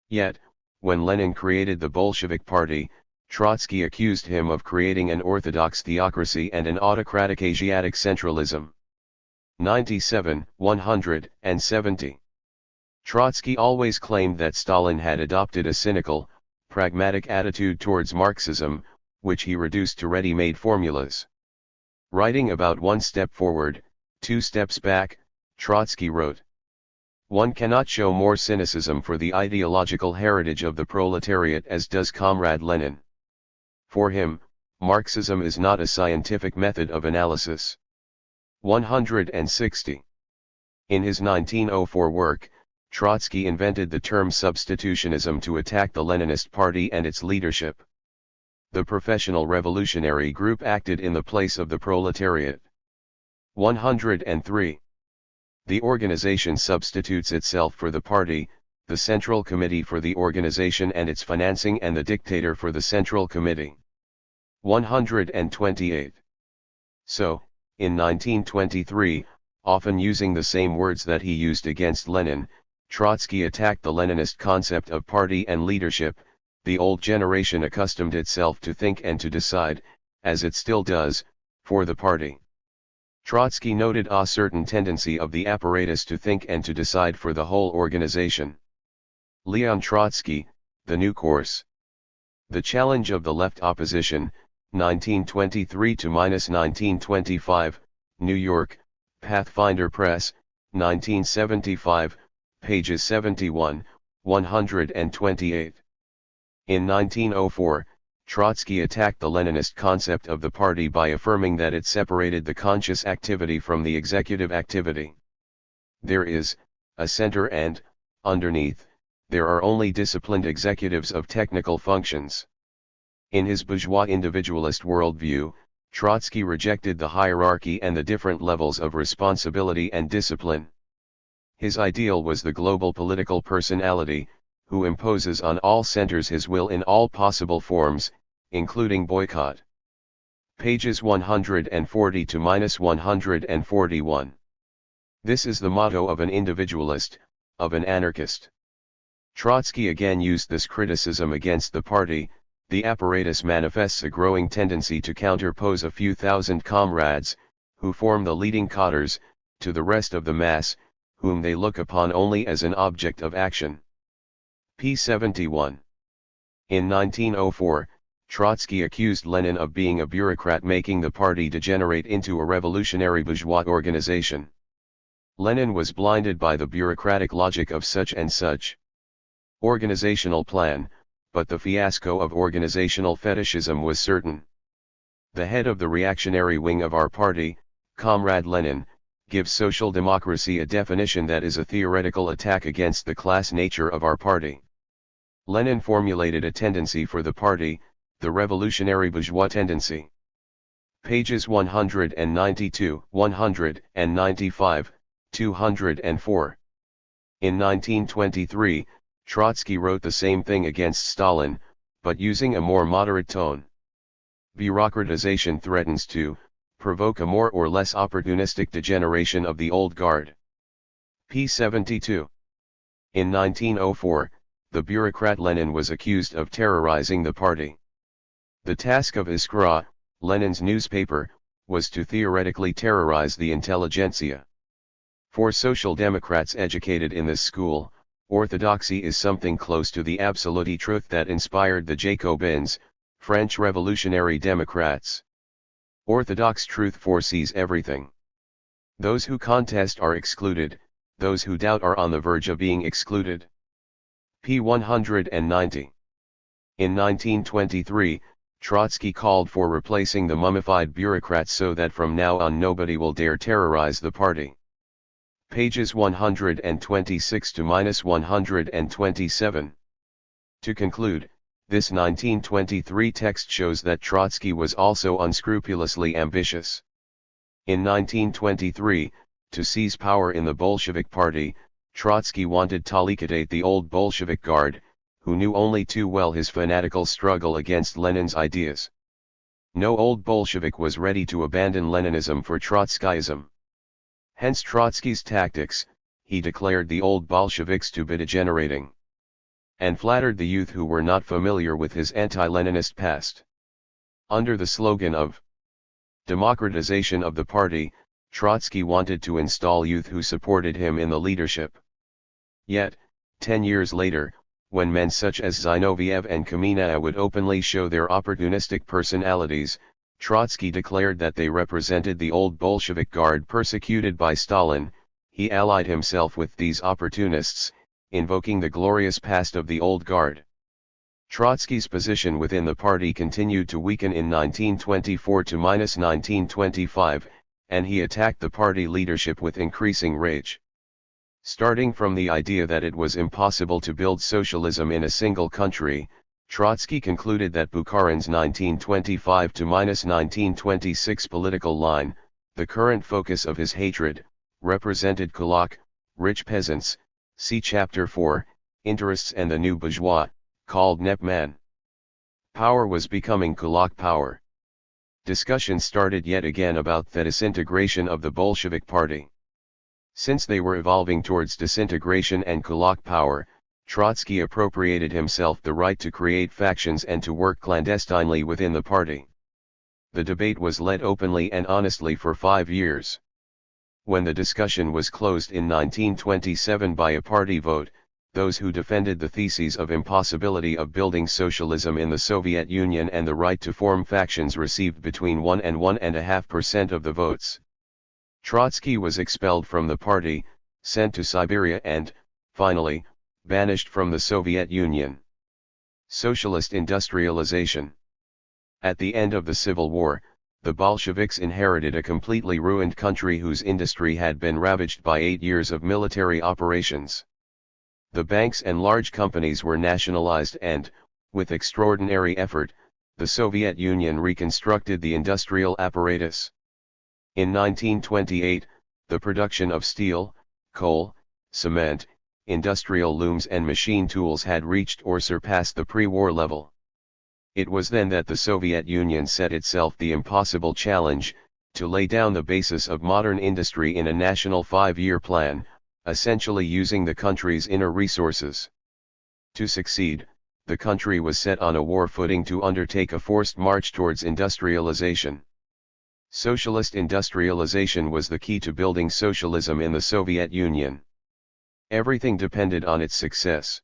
Yet, when Lenin created the Bolshevik Party, Trotsky accused him of creating an orthodox theocracy and an autocratic Asiatic centralism. 97, 170. Trotsky always claimed that Stalin had adopted a cynical, pragmatic attitude towards Marxism, which he reduced to ready-made formulas. Writing about one step forward, 2 steps back, Trotsky wrote, "One cannot show more cynicism for the ideological heritage of the proletariat as does Comrade Lenin. For him, Marxism is not a scientific method of analysis." 160. In his 1904 work, Trotsky invented the term substitutionism to attack the Leninist party and its leadership. The professional revolutionary group acted in the place of the proletariat. 103. The organization substitutes itself for the party, the Central Committee for the organization and its financing, and the dictator for the Central Committee. 128. So, in 1923, often using the same words that he used against Lenin, Trotsky attacked the Leninist concept of party and leadership. The old generation accustomed itself to think and to decide, as it still does, for the party. Trotsky noted a certain tendency of the apparatus to think and to decide for the whole organization. Leon Trotsky, The New Course. The Challenge of the Left Opposition, 1923–1925, New York, Pathfinder Press, 1975, pages 71, 128. In 1904, Trotsky attacked the Leninist concept of the party by affirming that it separated the conscious activity from the executive activity. There is a center and, underneath, there are only disciplined executives of technical functions. In his bourgeois individualist worldview, Trotsky rejected the hierarchy and the different levels of responsibility and discipline. His ideal was the global political personality, who imposes on all centers his will in all possible forms, including boycott. Pages 140–141. This is the motto of an individualist, of an anarchist. Trotsky again used this criticism against the party. The apparatus manifests a growing tendency to counterpose a few thousand comrades, who form the leading cadres, to the rest of the mass, whom they look upon only as an object of action. p. 71. In 1904, Trotsky accused Lenin of being a bureaucrat, making the party degenerate into a revolutionary bourgeois organization. Lenin was blinded by the bureaucratic logic of such and such organizational plan, but the fiasco of organizational fetishism was certain. The head of the reactionary wing of our party, Comrade Lenin, gives social democracy a definition that is a theoretical attack against the class nature of our party. Lenin formulated a tendency for the party, the revolutionary bourgeois tendency. Pages 192, 195, 204. In 1923, Trotsky wrote the same thing against Stalin, but using a more moderate tone. Bureaucratization threatens to provoke a more or less opportunistic degeneration of the old guard. p. 72. In 1904, the bureaucrat Lenin was accused of terrorizing the party. The task of Iskra, Lenin's newspaper, was to theoretically terrorize the intelligentsia. For Social Democrats educated in this school, orthodoxy is something close to the absolute truth that inspired the Jacobins, French revolutionary Democrats. Orthodox truth foresees everything. Those who contest are excluded, those who doubt are on the verge of being excluded. p. 190. In 1923, Trotsky called for replacing the mummified bureaucrats so that from now on nobody will dare terrorize the party. Pages 126–127. To conclude, this 1923 text shows that Trotsky was also unscrupulously ambitious. In 1923, to seize power in the Bolshevik Party, Trotsky wanted to liquidate the old Bolshevik Guard, who knew only too well his fanatical struggle against Lenin's ideas. No old Bolshevik was ready to abandon Leninism for Trotskyism. Hence Trotsky's tactics. He declared the old Bolsheviks to be degenerating, and flattered the youth who were not familiar with his anti-Leninist past. Under the slogan of democratization of the party, Trotsky wanted to install youth who supported him in the leadership. Yet, 10 years later, when men such as Zinoviev and Kamenev would openly show their opportunistic personalities, Trotsky declared that they represented the old Bolshevik Guard persecuted by Stalin. He allied himself with these opportunists, invoking the glorious past of the old guard. Trotsky's position within the party continued to weaken in 1924–1925, and he attacked the party leadership with increasing rage. Starting from the idea that it was impossible to build socialism in a single country, Trotsky concluded that Bukharin's 1925–1926 political line, the current focus of his hatred, represented kulak, rich peasants, see Chapter 4, interests, and the new bourgeois, called nepman. Power was becoming kulak power. Discussion started yet again about the disintegration of the Bolshevik Party. Since they were evolving towards disintegration and kulak power, Trotsky appropriated himself the right to create factions and to work clandestinely within the party. The debate was led openly and honestly for 5 years. When the discussion was closed in 1927 by a party vote, those who defended the theses of impossibility of building socialism in the Soviet Union and the right to form factions received between 1 and 1.5% of the votes. Trotsky was expelled from the party, sent to Siberia and, finally, banished from the Soviet Union. Socialist industrialization. At the end of the Civil War, the Bolsheviks inherited a completely ruined country whose industry had been ravaged by 8 years of military operations. The banks and large companies were nationalized and, with extraordinary effort, the Soviet Union reconstructed the industrial apparatus. In 1928, the production of steel, coal, cement, industrial looms and machine tools had reached or surpassed the pre-war level. It was then that the Soviet Union set itself the impossible challenge, to lay down the basis of modern industry in a national 5-year plan, essentially using the country's inner resources. To succeed, the country was set on a war footing to undertake a forced march towards industrialization. Socialist industrialization was the key to building socialism in the Soviet Union. Everything depended on its success.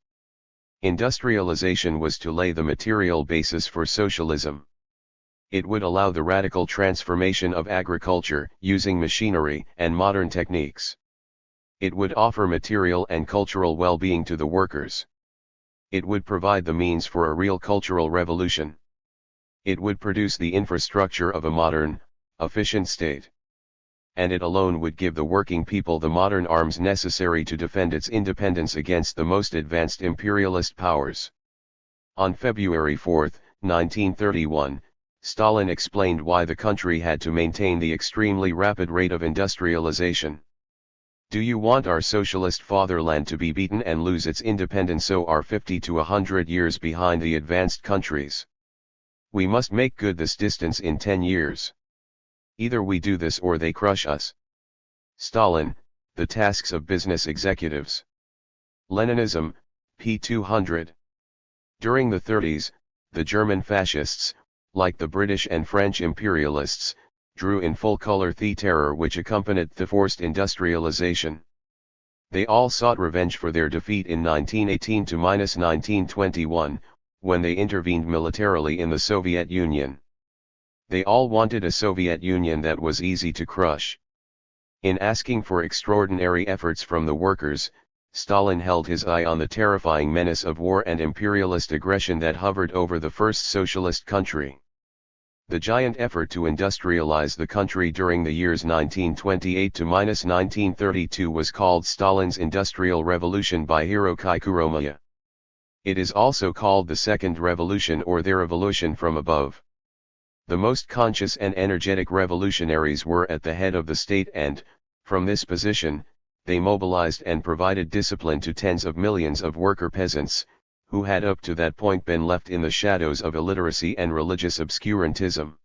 Industrialization was to lay the material basis for socialism. It would allow the radical transformation of agriculture, using machinery and modern techniques. It would offer material and cultural well-being to the workers. It would provide the means for a real cultural revolution. It would produce the infrastructure of a modern, efficient state. And it alone would give the working people the modern arms necessary to defend its independence against the most advanced imperialist powers. On February 4, 1931, Stalin explained why the country had to maintain the extremely rapid rate of industrialization. Do you want our socialist fatherland to be beaten and lose its independence so are 50 to 100 years behind the advanced countries? We must make good this distance in 10 years. Either we do this or they crush us. Stalin, The Tasks of Business Executives. Leninism, p. 200. During the 30s, the German fascists, like the British and French imperialists, drew in full color the terror which accompanied the forced industrialization. They all sought revenge for their defeat in 1918–1921, when they intervened militarily in the Soviet Union. They all wanted a Soviet Union that was easy to crush. In asking for extraordinary efforts from the workers, Stalin held his eye on the terrifying menace of war and imperialist aggression that hovered over the first socialist country. The giant effort to industrialize the country during the years 1928–1932 was called Stalin's Industrial Revolution by Hiroki Kuromiya. It is also called the Second Revolution or the Revolution from above. The most conscious and energetic revolutionaries were at the head of the state and, from this position, they mobilized and provided discipline to tens of millions of worker peasants, who had up to that point been left in the shadows of illiteracy and religious obscurantism.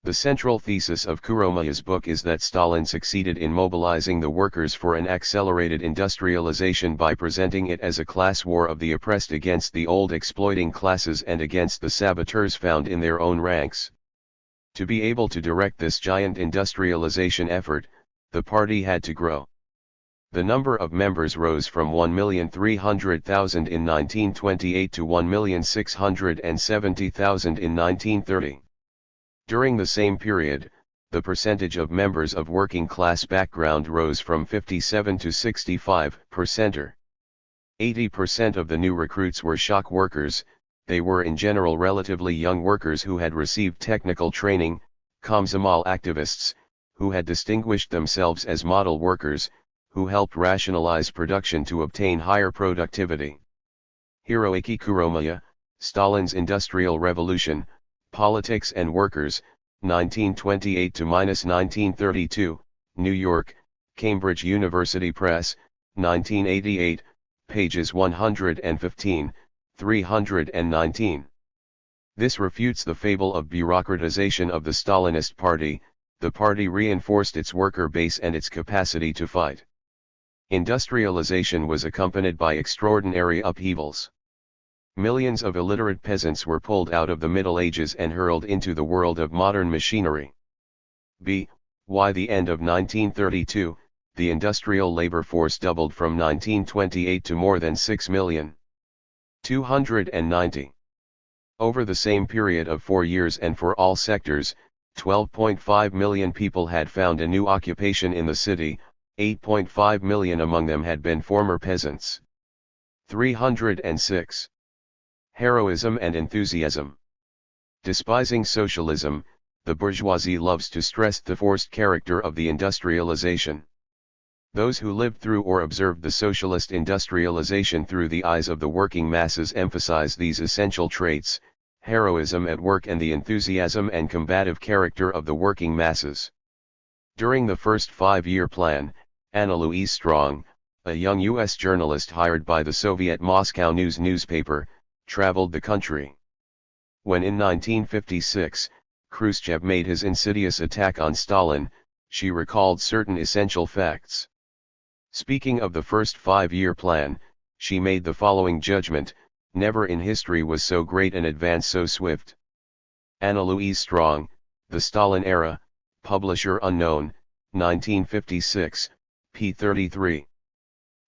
The central thesis of Kuromiya's book is that Stalin succeeded in mobilizing the workers for an accelerated industrialization by presenting it as a class war of the oppressed against the old exploiting classes and against the saboteurs found in their own ranks. To be able to direct this giant industrialization effort, the party had to grow. The number of members rose from 1,300,000 in 1928 to 1,670,000 in 1930. During the same period, the percentage of members of working class background rose from 57 to 65%. 80% of the new recruits were shock workers. They were in general relatively young workers who had received technical training, Komsomol activists, who had distinguished themselves as model workers, who helped rationalize production to obtain higher productivity. Hiroki Kuromiya, Stalin's Industrial Revolution, Politics and Workers, 1928–1932, New York, Cambridge University Press, 1988, pages 115, 319. This refutes the fable of bureaucratization of the Stalinist party. The party reinforced its worker base and its capacity to fight. Industrialization was accompanied by extraordinary upheavals. Millions of illiterate peasants were pulled out of the Middle Ages and hurled into the world of modern machinery. By the end of 1932, the industrial labor force doubled from 1928 to more than 6,290,000. Over the same period of 4 years and for all sectors, 12.5 million people had found a new occupation in the city, 8.5 million among them had been former peasants. 306. Heroism and enthusiasm. Despising socialism, the bourgeoisie loves to stress the forced character of the industrialization. Those who lived through or observed the socialist industrialization through the eyes of the working masses emphasize these essential traits: heroism at work and the enthusiasm and combative character of the working masses. During the first 5-year plan, Anna Louise Strong, a young U.S. journalist hired by the Soviet Moscow News newspaper, traveled the country. When in 1956, Khrushchev made his insidious attack on Stalin, she recalled certain essential facts. Speaking of the first 5-year plan, she made the following judgment: never in history was so great an advance so swift. Anna Louise Strong, The Stalin Era, publisher unknown, 1956, p. 33.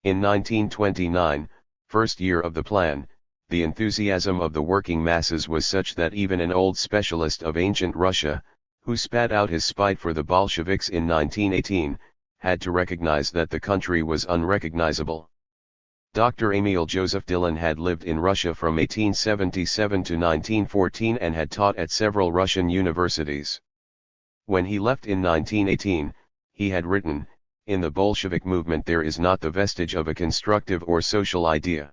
In 1929, first year of the plan, the enthusiasm of the working masses was such that even an old specialist of ancient Russia, who spat out his spite for the Bolsheviks in 1918, had to recognize that the country was unrecognizable. Dr. Emil Joseph Dillon had lived in Russia from 1877 to 1914 and had taught at several Russian universities. When he left in 1918, he had written, "In the Bolshevik movement there is not the vestige of a constructive or social idea.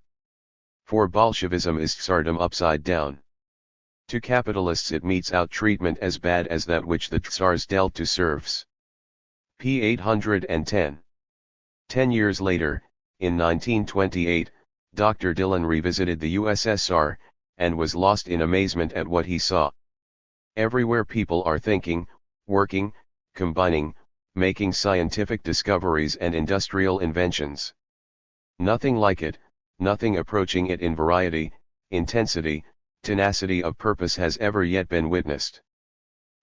For Bolshevism is tsardom upside down. To capitalists it metes out treatment as bad as that which the tsars dealt to serfs." p. 810. 10 years later, in 1928, Dr. Dillon revisited the USSR, and was lost in amazement at what he saw. Everywhere people are thinking, working, combining, making scientific discoveries and industrial inventions. Nothing like it, nothing approaching it in variety, intensity, tenacity of purpose has ever yet been witnessed.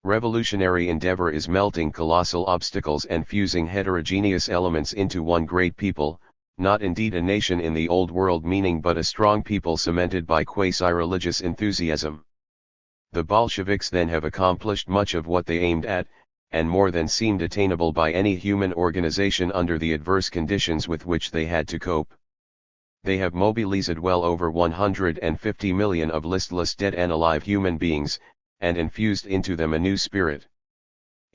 Revolutionary endeavor is melting colossal obstacles and fusing heterogeneous elements into one great people, not indeed a nation in the old world meaning but a strong people cemented by quasi-religious enthusiasm. The Bolsheviks then have accomplished much of what they aimed at, and more than seemed attainable by any human organization under the adverse conditions with which they had to cope. They have mobilized well over 150 million of listless dead and alive human beings, and infused into them a new spirit.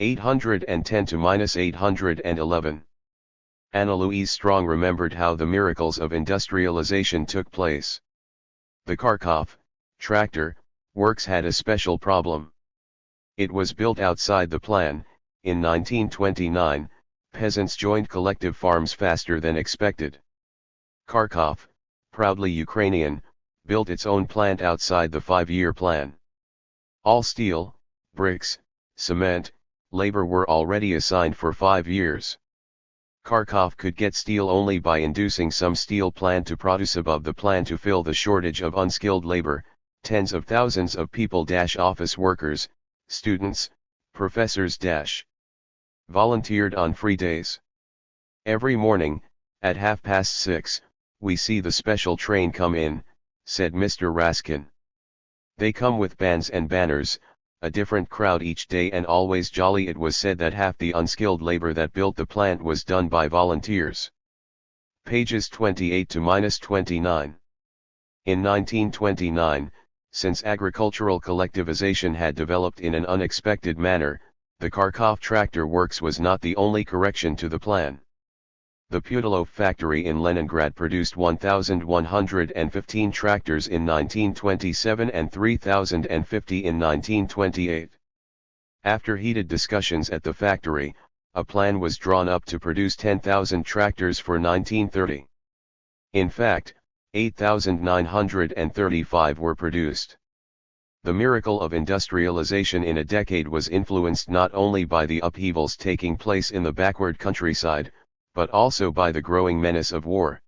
810-811. Anna Louise Strong remembered how the miracles of industrialization took place. The Kharkov tractor works had a special problem. It was built outside the plan. In 1929, peasants joined collective farms faster than expected. Kharkov, proudly Ukrainian, built its own plant outside the 5-year plan. All steel, bricks, cement, labor were already assigned for 5 years. Kharkov could get steel only by inducing some steel plant to produce above the plan to fill the shortage of unskilled labor. Tens of thousands of people - office workers, students, professors - volunteered on free days. "Every morning, at 6:30, we see the special train come in," said Mr. Raskin. "They come with bands and banners, a different crowd each day and always jolly." It was said that half the unskilled labor that built the plant was done by volunteers. Pages 28 to -29. In 1929, since agricultural collectivization had developed in an unexpected manner, the Kharkov tractor works was not the only correction to the plan. The Putilov factory in Leningrad produced 1,115 tractors in 1927 and 3,050 in 1928. After heated discussions at the factory, a plan was drawn up to produce 10,000 tractors for 1930. In fact, 8,935 were produced. The miracle of industrialization in a decade was influenced not only by the upheavals taking place in the backward countryside, but also by the growing menace of war.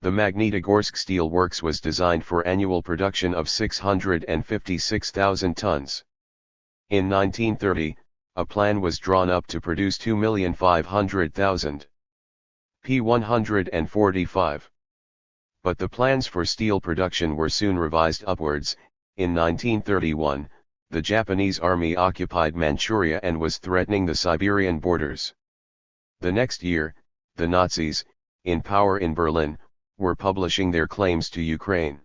The Magnitogorsk Steel Works was designed for annual production of 656,000 tons. In 1930, a plan was drawn up to produce 2,500,000. P145. But the plans for steel production were soon revised upwards. In 1931, the Japanese army occupied Manchuria and was threatening the Siberian borders. The next year, the Nazis, in power in Berlin, were publishing their claims to Ukraine.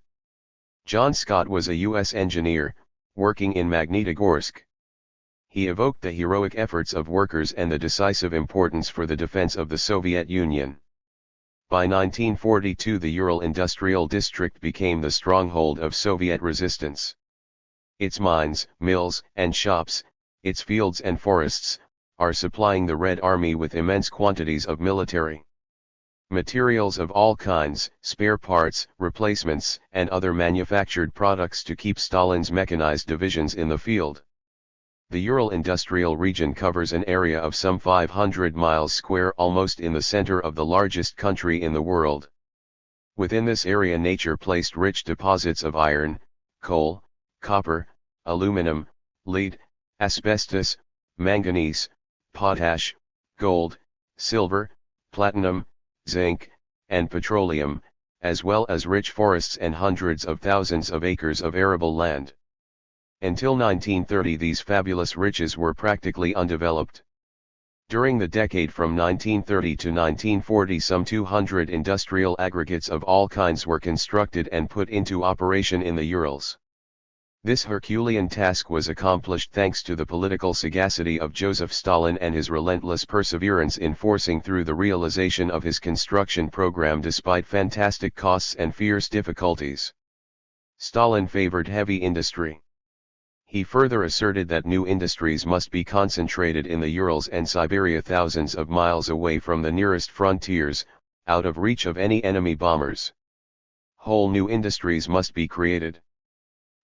John Scott was a U.S. engineer, working in Magnitogorsk. He evoked the heroic efforts of workers and the decisive importance for the defense of the Soviet Union. By 1942 the Ural Industrial District became the stronghold of Soviet resistance. Its mines, mills, and shops, its fields and forests, are supplying the Red Army with immense quantities of military materials of all kinds, spare parts, replacements, and other manufactured products to keep Stalin's mechanized divisions in the field. The Ural Industrial Region covers an area of some 500 miles square, almost in the center of the largest country in the world. Within this area nature placed rich deposits of iron, coal, copper, aluminum, lead, asbestos, manganese, potash, gold, silver, platinum, zinc, and petroleum, as well as rich forests and hundreds of thousands of acres of arable land. Until 1930 these fabulous riches were practically undeveloped. During the decade from 1930 to 1940 some 200 industrial aggregates of all kinds were constructed and put into operation in the Urals. This Herculean task was accomplished thanks to the political sagacity of Joseph Stalin and his relentless perseverance in forcing through the realization of his construction program despite fantastic costs and fierce difficulties. Stalin favored heavy industry. He further asserted that new industries must be concentrated in the Urals and Siberia, thousands of miles away from the nearest frontiers, out of reach of any enemy bombers. Whole new industries must be created.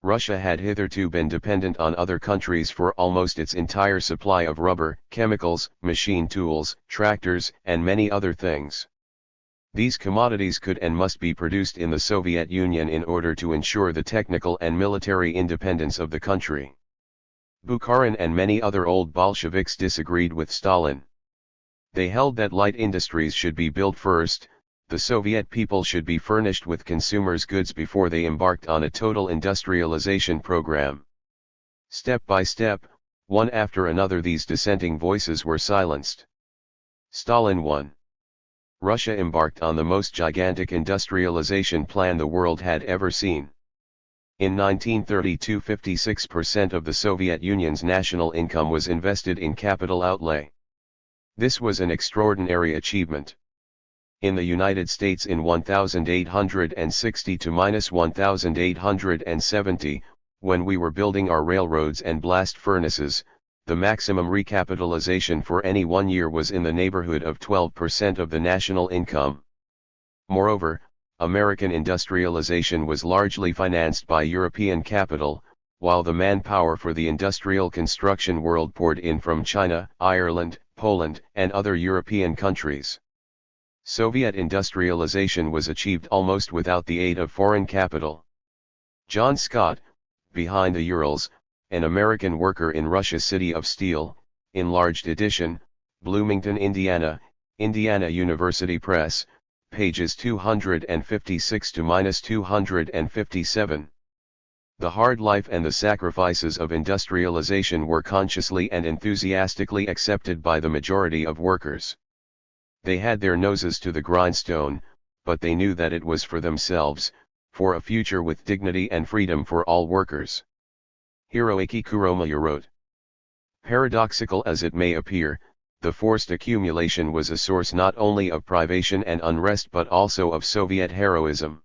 Russia had hitherto been dependent on other countries for almost its entire supply of rubber, chemicals, machine tools, tractors, and many other things. These commodities could and must be produced in the Soviet Union in order to ensure the technical and military independence of the country. Bukharin and many other old Bolsheviks disagreed with Stalin. They held that light industries should be built first, the Soviet people should be furnished with consumers' goods before they embarked on a total industrialization program. Step by step, one after another these dissenting voices were silenced. Stalin won. Russia embarked on the most gigantic industrialization plan the world had ever seen. In 1932 56% of the Soviet Union's national income was invested in capital outlay. This was an extraordinary achievement. In the United States in 1860 to -1870, when we were building our railroads and blast furnaces, the maximum recapitalization for any 1 year was in the neighborhood of 12% of the national income. Moreover, American industrialization was largely financed by European capital, while the manpower for the industrial construction world poured in from China, Ireland, Poland, and other European countries. Soviet industrialization was achieved almost without the aid of foreign capital. John Scott, behind the Urals, an American worker in Russia's City of Steel, enlarged edition, Bloomington, Indiana, Indiana University Press, pages 256 to -257. The hard life and the sacrifices of industrialization were consciously and enthusiastically accepted by the majority of workers. They had their noses to the grindstone, but they knew that it was for themselves, for a future with dignity and freedom for all workers. Hiroaki Kuromaya wrote. Paradoxical as it may appear, the forced accumulation was a source not only of privation and unrest but also of Soviet heroism.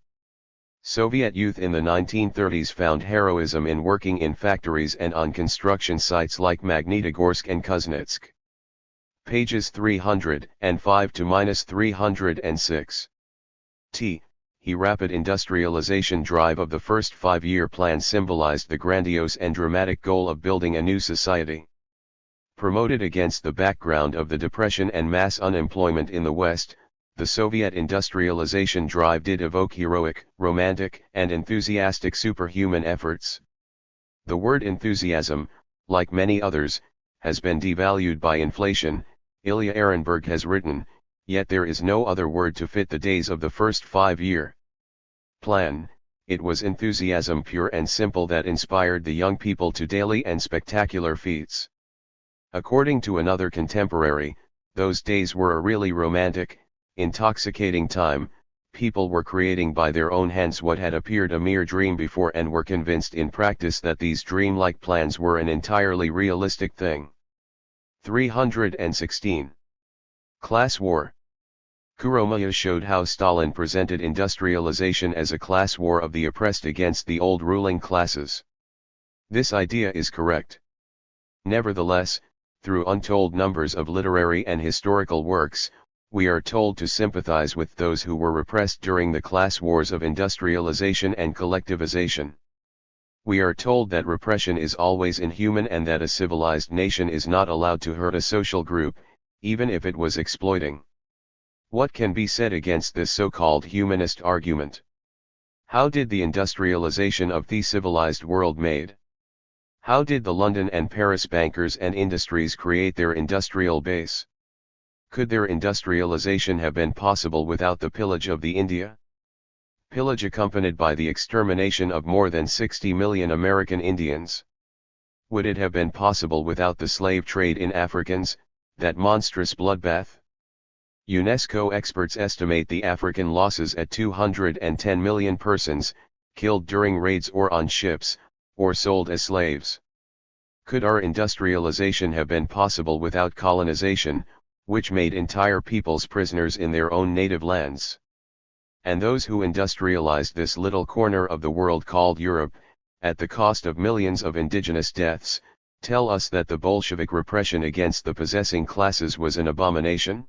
Soviet youth in the 1930s found heroism in working in factories and on construction sites like Magnitogorsk and Kuznetsk. Pages 305 to 306. Rapid industrialization drive of the first five-year plan symbolized the grandiose and dramatic goal of building a new society. Promoted against the background of the depression and mass unemployment in the West, the Soviet industrialization drive did evoke heroic, romantic, and enthusiastic superhuman efforts. The word enthusiasm, like many others, has been devalued by inflation, Ilya Ehrenberg has written, yet there is no other word to fit the days of the first five-year plan. It was enthusiasm pure and simple that inspired the young people to daily and spectacular feats. According to another contemporary, those days were a really romantic, intoxicating time. People were creating by their own hands what had appeared a mere dream before and were convinced in practice that these dreamlike plans were an entirely realistic thing. 316. Class War. Kuromaya showed how Stalin presented industrialization as a class war of the oppressed against the old ruling classes. This idea is correct. Nevertheless, through untold numbers of literary and historical works, we are told to sympathize with those who were repressed during the class wars of industrialization and collectivization. We are told that repression is always inhuman and that a civilized nation is not allowed to hurt a social group, even if it was exploiting. What can be said against this so-called humanist argument? How did the industrialization of the civilized world made? How did the London and Paris bankers and industries create their industrial base? Could their industrialization have been possible without the pillage of the India? Pillage accompanied by the extermination of more than 60 million American Indians. Would it have been possible without the slave trade in Africans, that monstrous bloodbath? UNESCO experts estimate the African losses at 210 million persons, killed during raids or on ships, or sold as slaves. Could our industrialization have been possible without colonization, which made entire peoples prisoners in their own native lands? And those who industrialized this little corner of the world called Europe, at the cost of millions of indigenous deaths, tell us that the Bolshevik repression against the possessing classes was an abomination?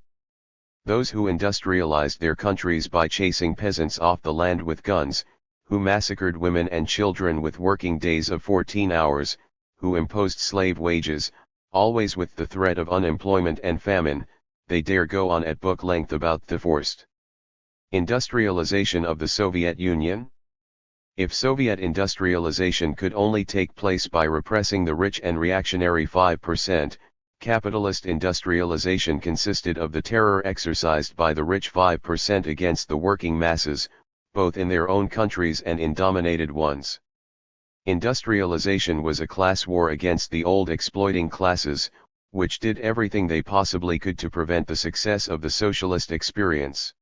Those who industrialized their countries by chasing peasants off the land with guns, who massacred women and children with working days of 14 hours, who imposed slave wages, always with the threat of unemployment and famine, they dare go on at book length about the forced industrialization of the Soviet Union? If Soviet industrialization could only take place by repressing the rich and reactionary 5%, capitalist industrialization consisted of the terror exercised by the rich 5% against the working masses, both in their own countries and in dominated ones. Industrialization was a class war against the old exploiting classes, which did everything they possibly could to prevent the success of the socialist experience.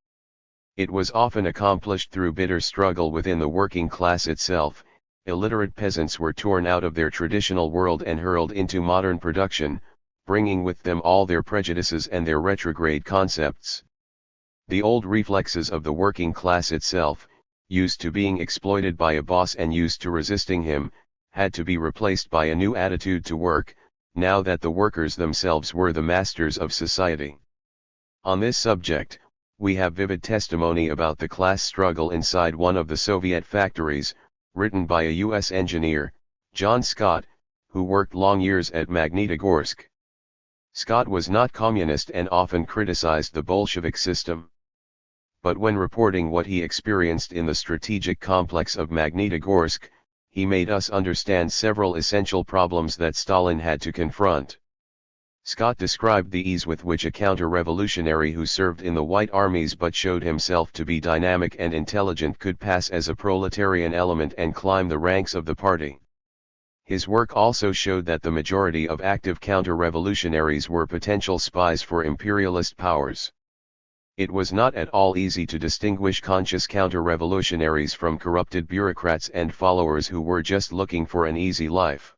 It was often accomplished through bitter struggle within the working class itself. Illiterate peasants were torn out of their traditional world and hurled into modern production, bringing with them all their prejudices and their retrograde concepts. The old reflexes of the working class itself, used to being exploited by a boss and used to resisting him, had to be replaced by a new attitude to work, now that the workers themselves were the masters of society. On this subject, we have vivid testimony about the class struggle inside one of the Soviet factories, written by a U.S. engineer, John Scott, who worked long years at Magnitogorsk. Scott was not communist and often criticized the Bolshevik system. But when reporting what he experienced in the strategic complex of Magnitogorsk, he made us understand several essential problems that Stalin had to confront. Scott described the ease with which a counter-revolutionary who served in the White Armies but showed himself to be dynamic and intelligent could pass as a proletarian element and climb the ranks of the party. His work also showed that the majority of active counter-revolutionaries were potential spies for imperialist powers. It was not at all easy to distinguish conscious counter-revolutionaries from corrupted bureaucrats and followers who were just looking for an easy life.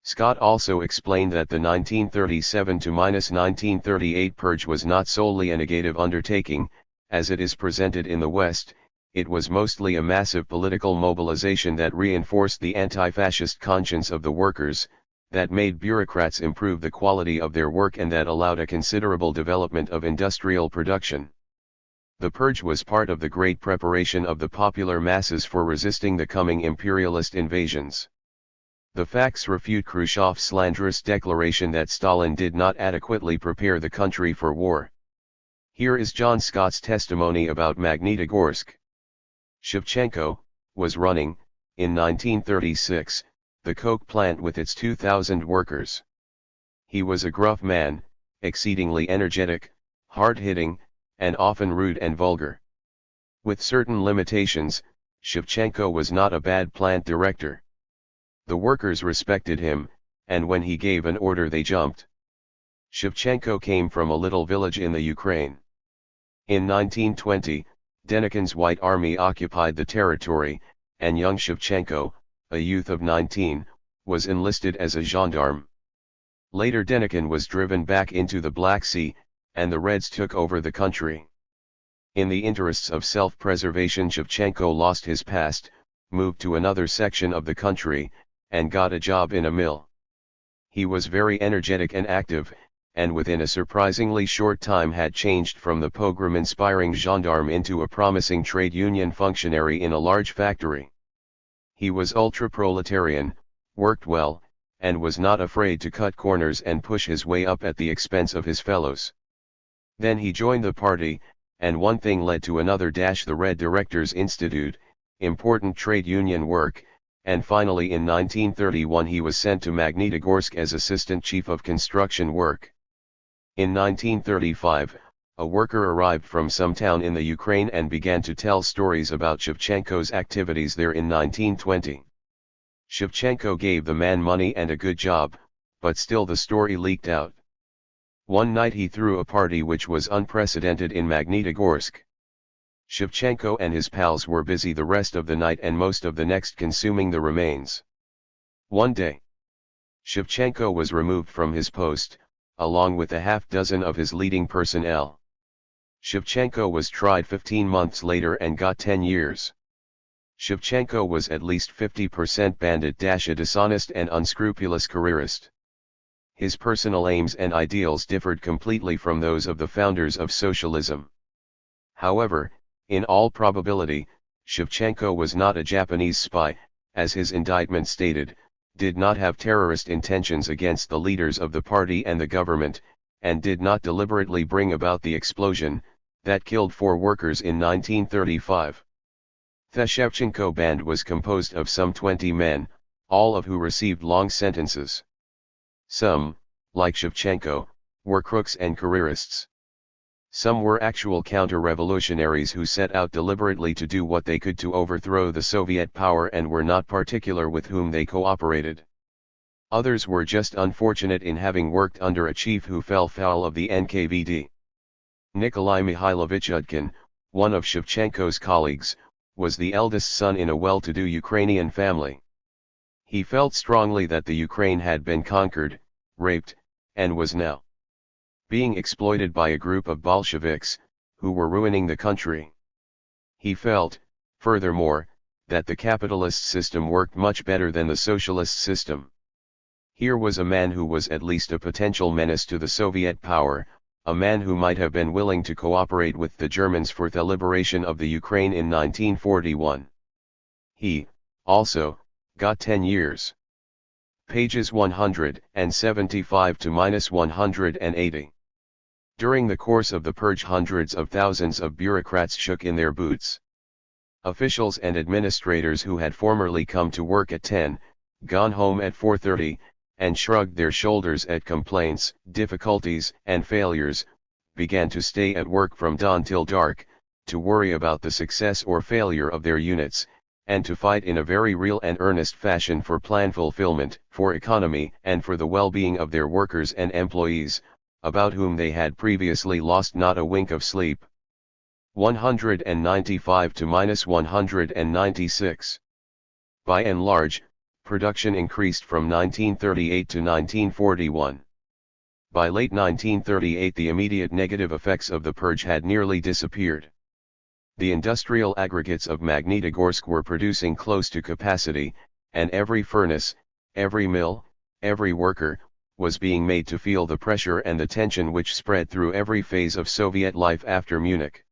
Scott also explained that the 1937 to 1938 purge was not solely a negative undertaking, as it is presented in the West. It was mostly a massive political mobilization that reinforced the anti-fascist conscience of the workers, that made bureaucrats improve the quality of their work and that allowed a considerable development of industrial production. The purge was part of the great preparation of the popular masses for resisting the coming imperialist invasions. The facts refute Khrushchev's slanderous declaration that Stalin did not adequately prepare the country for war. Here is John Scott's testimony about Magnitogorsk. Shevchenko was running, in 1936, the coke plant with its 2,000 workers. He was a gruff man, exceedingly energetic, hard-hitting, and often rude and vulgar. With certain limitations, Shevchenko was not a bad plant director. The workers respected him, and when he gave an order they jumped. Shevchenko came from a little village in the Ukraine. In 1920, Denikin's White Army occupied the territory, and young Shevchenko, a youth of 19, was enlisted as a gendarme. Later Denikin was driven back into the Black Sea, and the Reds took over the country. In the interests of self-preservation, Shevchenko lost his past, moved to another section of the country, and got a job in a mill. He was very energetic and active, and within a surprisingly short time had changed from the pogrom-inspiring gendarme into a promising trade union functionary in a large factory. He was ultra-proletarian, worked well, and was not afraid to cut corners and push his way up at the expense of his fellows. Then he joined the party, and one thing led to another. The Red Directors Institute, important trade union work, and finally in 1931 he was sent to Magnitogorsk as assistant chief of construction work. In 1935, a worker arrived from some town in the Ukraine and began to tell stories about Shevchenko's activities there in 1920. Shevchenko gave the man money and a good job, but still the story leaked out. One night he threw a party which was unprecedented in Magnitogorsk. Shevchenko and his pals were busy the rest of the night and most of the next consuming the remains. One day, Shevchenko was removed from his post, along with a half-dozen of his leading personnel. Shevchenko was tried 15 months later and got 10 years. Shevchenko was at least 50% bandit, a dishonest and unscrupulous careerist. His personal aims and ideals differed completely from those of the founders of socialism. However, in all probability, Shevchenko was not a Japanese spy, as his indictment stated, did not have terrorist intentions against the leaders of the party and the government, and did not deliberately bring about the explosion that killed 4 workers in 1935. The Shevchenko band was composed of some 20 men, all of who received long sentences. Some, like Shevchenko, were crooks and careerists. Some were actual counter-revolutionaries who set out deliberately to do what they could to overthrow the Soviet power and were not particular with whom they cooperated. Others were just unfortunate in having worked under a chief who fell foul of the NKVD. Nikolai Mikhailovich Udkin, one of Shevchenko's colleagues, was the eldest son in a well-to-do Ukrainian family. He felt strongly that the Ukraine had been conquered, raped, and was now being exploited by a group of Bolsheviks, who were ruining the country. He felt, furthermore, that the capitalist system worked much better than the socialist system. Here was a man who was at least a potential menace to the Soviet power, a man who might have been willing to cooperate with the Germans for the liberation of the Ukraine in 1941. He, also, got 10 years. Pages 175 to -180. During the course of the purge, hundreds of thousands of bureaucrats shook in their boots. Officials and administrators who had formerly come to work at 10, gone home at 4:30, and shrugged their shoulders at complaints, difficulties, and failures, began to stay at work from dawn till dark, to worry about the success or failure of their units, and to fight in a very real and earnest fashion for plan fulfillment, for economy, and for the well-being of their workers and employees, about whom they had previously lost not a wink of sleep. 195 to -196. By and large, production increased from 1938 to 1941. By late 1938 the immediate negative effects of the purge had nearly disappeared. The industrial aggregates of Magnitogorsk were producing close to capacity, and every furnace, every mill, every worker, was being made to feel the pressure and the tension which spread through every phase of Soviet life after Munich.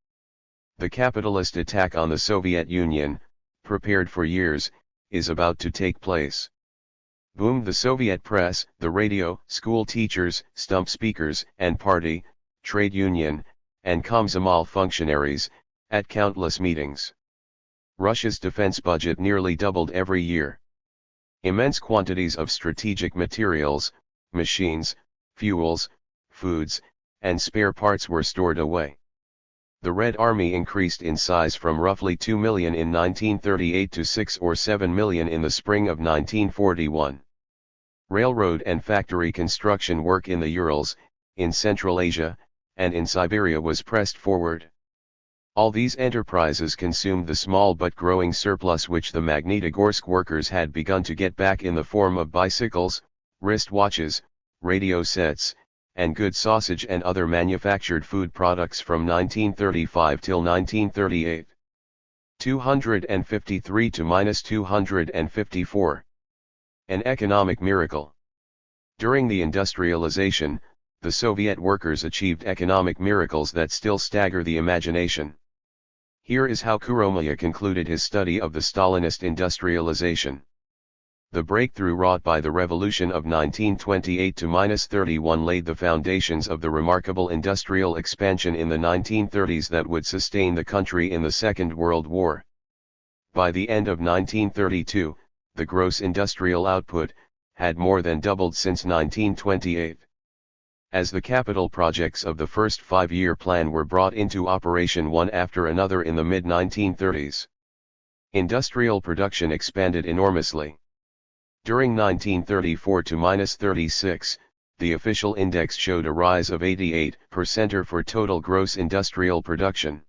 The capitalist attack on the Soviet Union, prepared for years, is about to take place. Boomed the Soviet press, the radio, school teachers, stump speakers, and party, trade union, and Komsomol functionaries, at countless meetings. Russia's defense budget nearly doubled every year. Immense quantities of strategic materials, machines, fuels, foods, and spare parts were stored away. The Red Army increased in size from roughly 2 million in 1938 to 6 or 7 million in the spring of 1941. Railroad and factory construction work in the Urals, in Central Asia, and in Siberia was pressed forward. All these enterprises consumed the small but growing surplus which the Magnitogorsk workers had begun to get back in the form of bicycles, wristwatches, radio sets, and good sausage and other manufactured food products from 1935 till 1938. 253 to -254. An economic miracle. During the industrialization, the Soviet workers achieved economic miracles that still stagger the imagination. Here is how Kuromaya concluded his study of the Stalinist industrialization. The breakthrough wrought by the revolution of 1928 to -31 laid the foundations of the remarkable industrial expansion in the 1930s that would sustain the country in the Second World War. By the end of 1932, the gross industrial output had more than doubled since 1928. As the capital projects of the first five-year plan were brought into operation one after another in the mid-1930s, industrial production expanded enormously. During 1934 to -36, the official index showed a rise of 88% for total gross industrial production.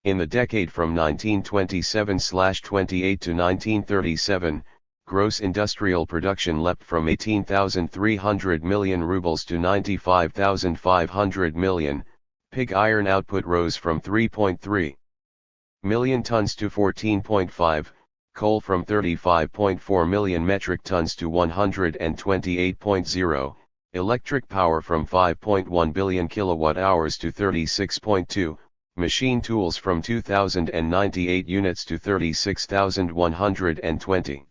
In the decade from 1927/28 to 1937, gross industrial production leapt from 18,300 million rubles to 95,500 million, pig iron output rose from 3.3 million tons to 14.5, coal from 35.4 million metric tons to 128.0, electric power from 5.1 billion kilowatt-hours to 36.2, machine tools from 2,098 units to 36,120.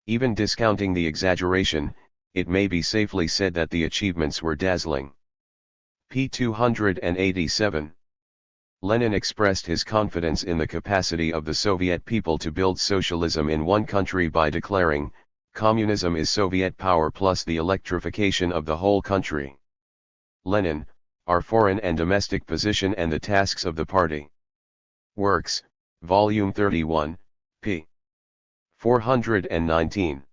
Even discounting the exaggeration, it may be safely said that the achievements were dazzling. p. 287. Lenin expressed his confidence in the capacity of the Soviet people to build socialism in one country by declaring, "Communism is Soviet power plus the electrification of the whole country." Lenin, Our Foreign and Domestic Position and the Tasks of the Party. Works, Volume 31, p. 419.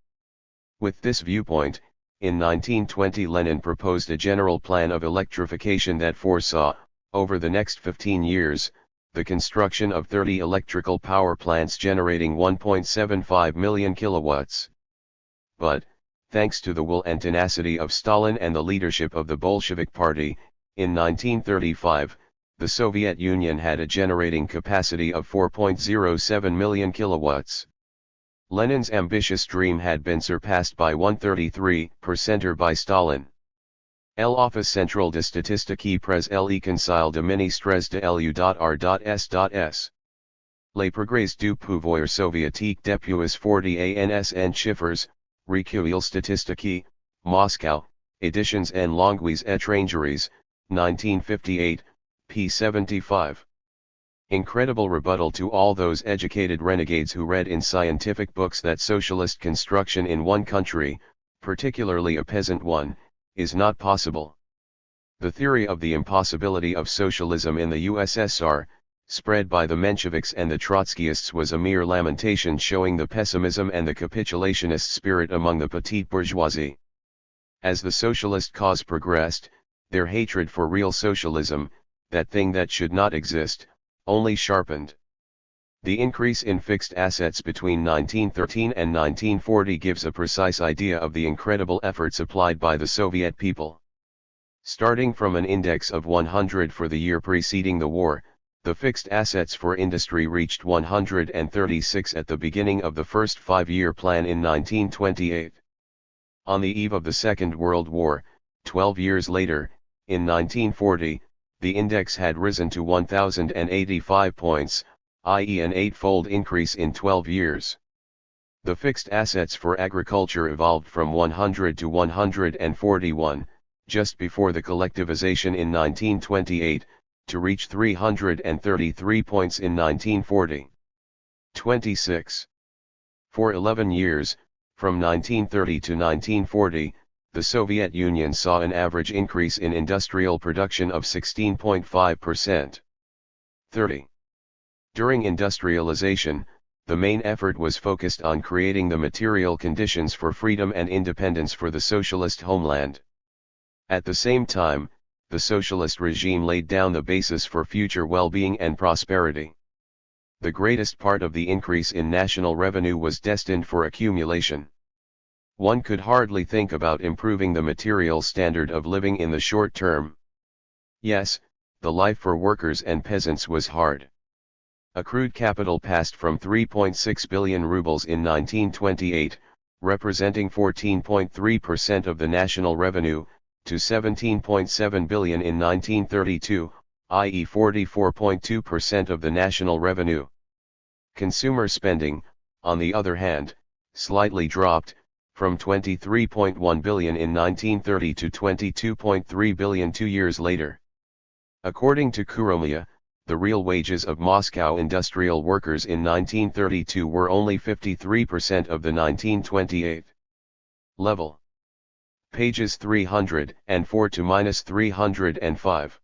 With this viewpoint, in 1920 Lenin proposed a general plan of electrification that foresaw, over the next 15 years, the construction of 30 electrical power plants generating 1.75 million kilowatts. But, thanks to the will and tenacity of Stalin and the leadership of the Bolshevik Party, in 1935, the Soviet Union had a generating capacity of 4.07 million kilowatts. Lenin's ambitious dream had been surpassed by 133% by Stalin. El Office Central de Statistique Pres le Conseil de Ministres de l'U.R.S.S. Les progrès du pouvoir soviétique depuis 40 ans en chiffres, recueil statistique, Moscow, Editions en langues étrangères, 1958, p. 75. Incredible rebuttal to all those educated renegades who read in scientific books that socialist construction in one country, particularly a peasant one, is not possible. The theory of the impossibility of socialism in the USSR, spread by the Mensheviks and the Trotskyists, was a mere lamentation showing the pessimism and the capitulationist spirit among the petite bourgeoisie. As the socialist cause progressed, their hatred for real socialism, that thing that should not exist, only sharpened. The increase in fixed assets between 1913 and 1940 gives a precise idea of the incredible efforts applied by the Soviet people. Starting from an index of 100 for the year preceding the war, the fixed assets for industry reached 136 at the beginning of the first five-year plan in 1928. On the eve of the Second World War, 12 years later, in 1940, the index had risen to 1,085 points, i.e. an eightfold increase in 12 years. The fixed assets for agriculture evolved from 100 to 141, just before the collectivization in 1928, to reach 333 points in 1940. 26. For 11 years, from 1930 to 1940, the Soviet Union saw an average increase in industrial production of 16.5%. 30. During industrialization, the main effort was focused on creating the material conditions for freedom and independence for the socialist homeland. At the same time, the socialist regime laid down the basis for future well-being and prosperity. The greatest part of the increase in national revenue was destined for accumulation. One could hardly think about improving the material standard of living in the short term. Yes, the life for workers and peasants was hard. Accrued capital passed from 3.6 billion rubles in 1928, representing 14.3% of the national revenue, to 17.7 billion in 1932, i.e. 44.2% of the national revenue. Consumer spending, on the other hand, slightly dropped, from 23.1 billion in 1930 to 22.3 billion 2 years later. According to Kuromia, the real wages of Moscow industrial workers in 1932 were only 53% of the 1928 level. Pages 304 to -305.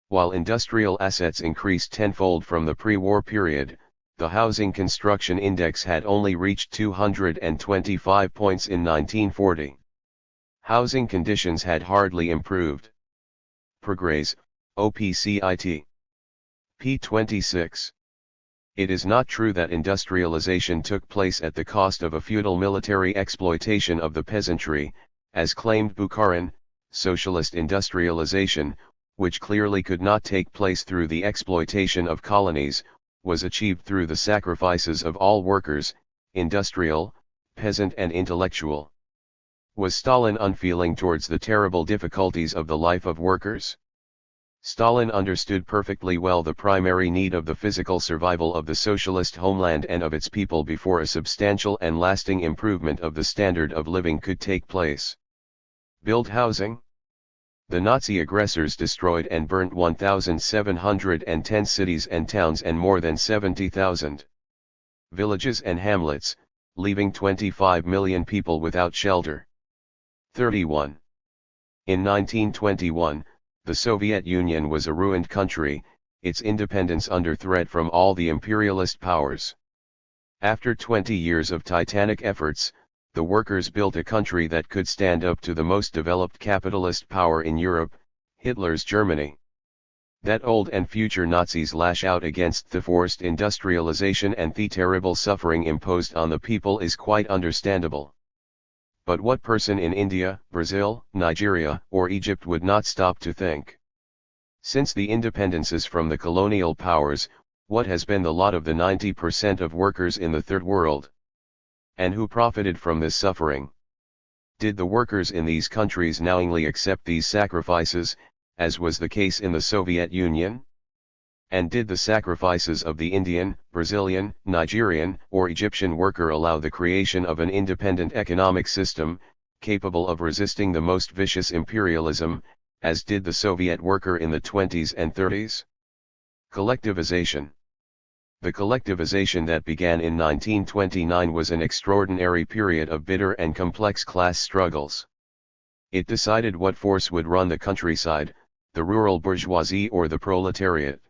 While industrial assets increased tenfold from the pre-war period, the housing construction index had only reached 225 points in 1940. Housing conditions had hardly improved. Progrès, OPCIT. p. 26. It is not true that industrialization took place at the cost of a feudal military exploitation of the peasantry, as claimed Bukharin. Socialist industrialization, which clearly could not take place through the exploitation of colonies, was achieved through the sacrifices of all workers, industrial, peasant and intellectual. Was Stalin unfeeling towards the terrible difficulties of the life of workers? Stalin understood perfectly well the primary need of the physical survival of the socialist homeland and of its people before a substantial and lasting improvement of the standard of living could take place. Build housing? The Nazi aggressors destroyed and burnt 1,710 cities and towns and more than 70,000 villages and hamlets, leaving 25 million people without shelter. 31. In 1921, the Soviet Union was a ruined country, its independence under threat from all the imperialist powers. After 20 years of titanic efforts, the workers built a country that could stand up to the most developed capitalist power in Europe, Hitler's Germany. That old and future Nazis lash out against the forced industrialization and the terrible suffering imposed on the people is quite understandable. But what person in India, Brazil, Nigeria, or Egypt would not stop to think? Since the independences from the colonial powers, what has been the lot of the 90% of workers in the Third World? And who profited from this suffering? Did the workers in these countries knowingly accept these sacrifices, as was the case in the Soviet Union? And did the sacrifices of the Indian, Brazilian, Nigerian, or Egyptian worker allow the creation of an independent economic system, capable of resisting the most vicious imperialism, as did the Soviet worker in the 20s and 30s? Collectivization. The collectivization that began in 1929 was an extraordinary period of bitter and complex class struggles. It decided what force would run the countryside, the rural bourgeoisie or the proletariat.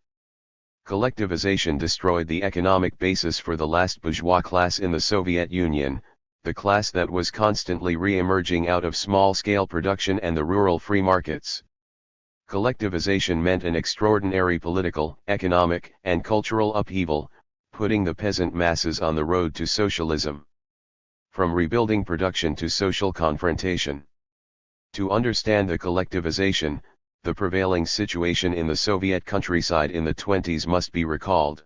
Collectivization destroyed the economic basis for the last bourgeois class in the Soviet Union, the class that was constantly re-emerging out of small-scale production and the rural free markets. Collectivization meant an extraordinary political, economic, and cultural upheaval, putting the peasant masses on the road to socialism. From rebuilding production to social confrontation. To understand the collectivization, the prevailing situation in the Soviet countryside in the 20s must be recalled.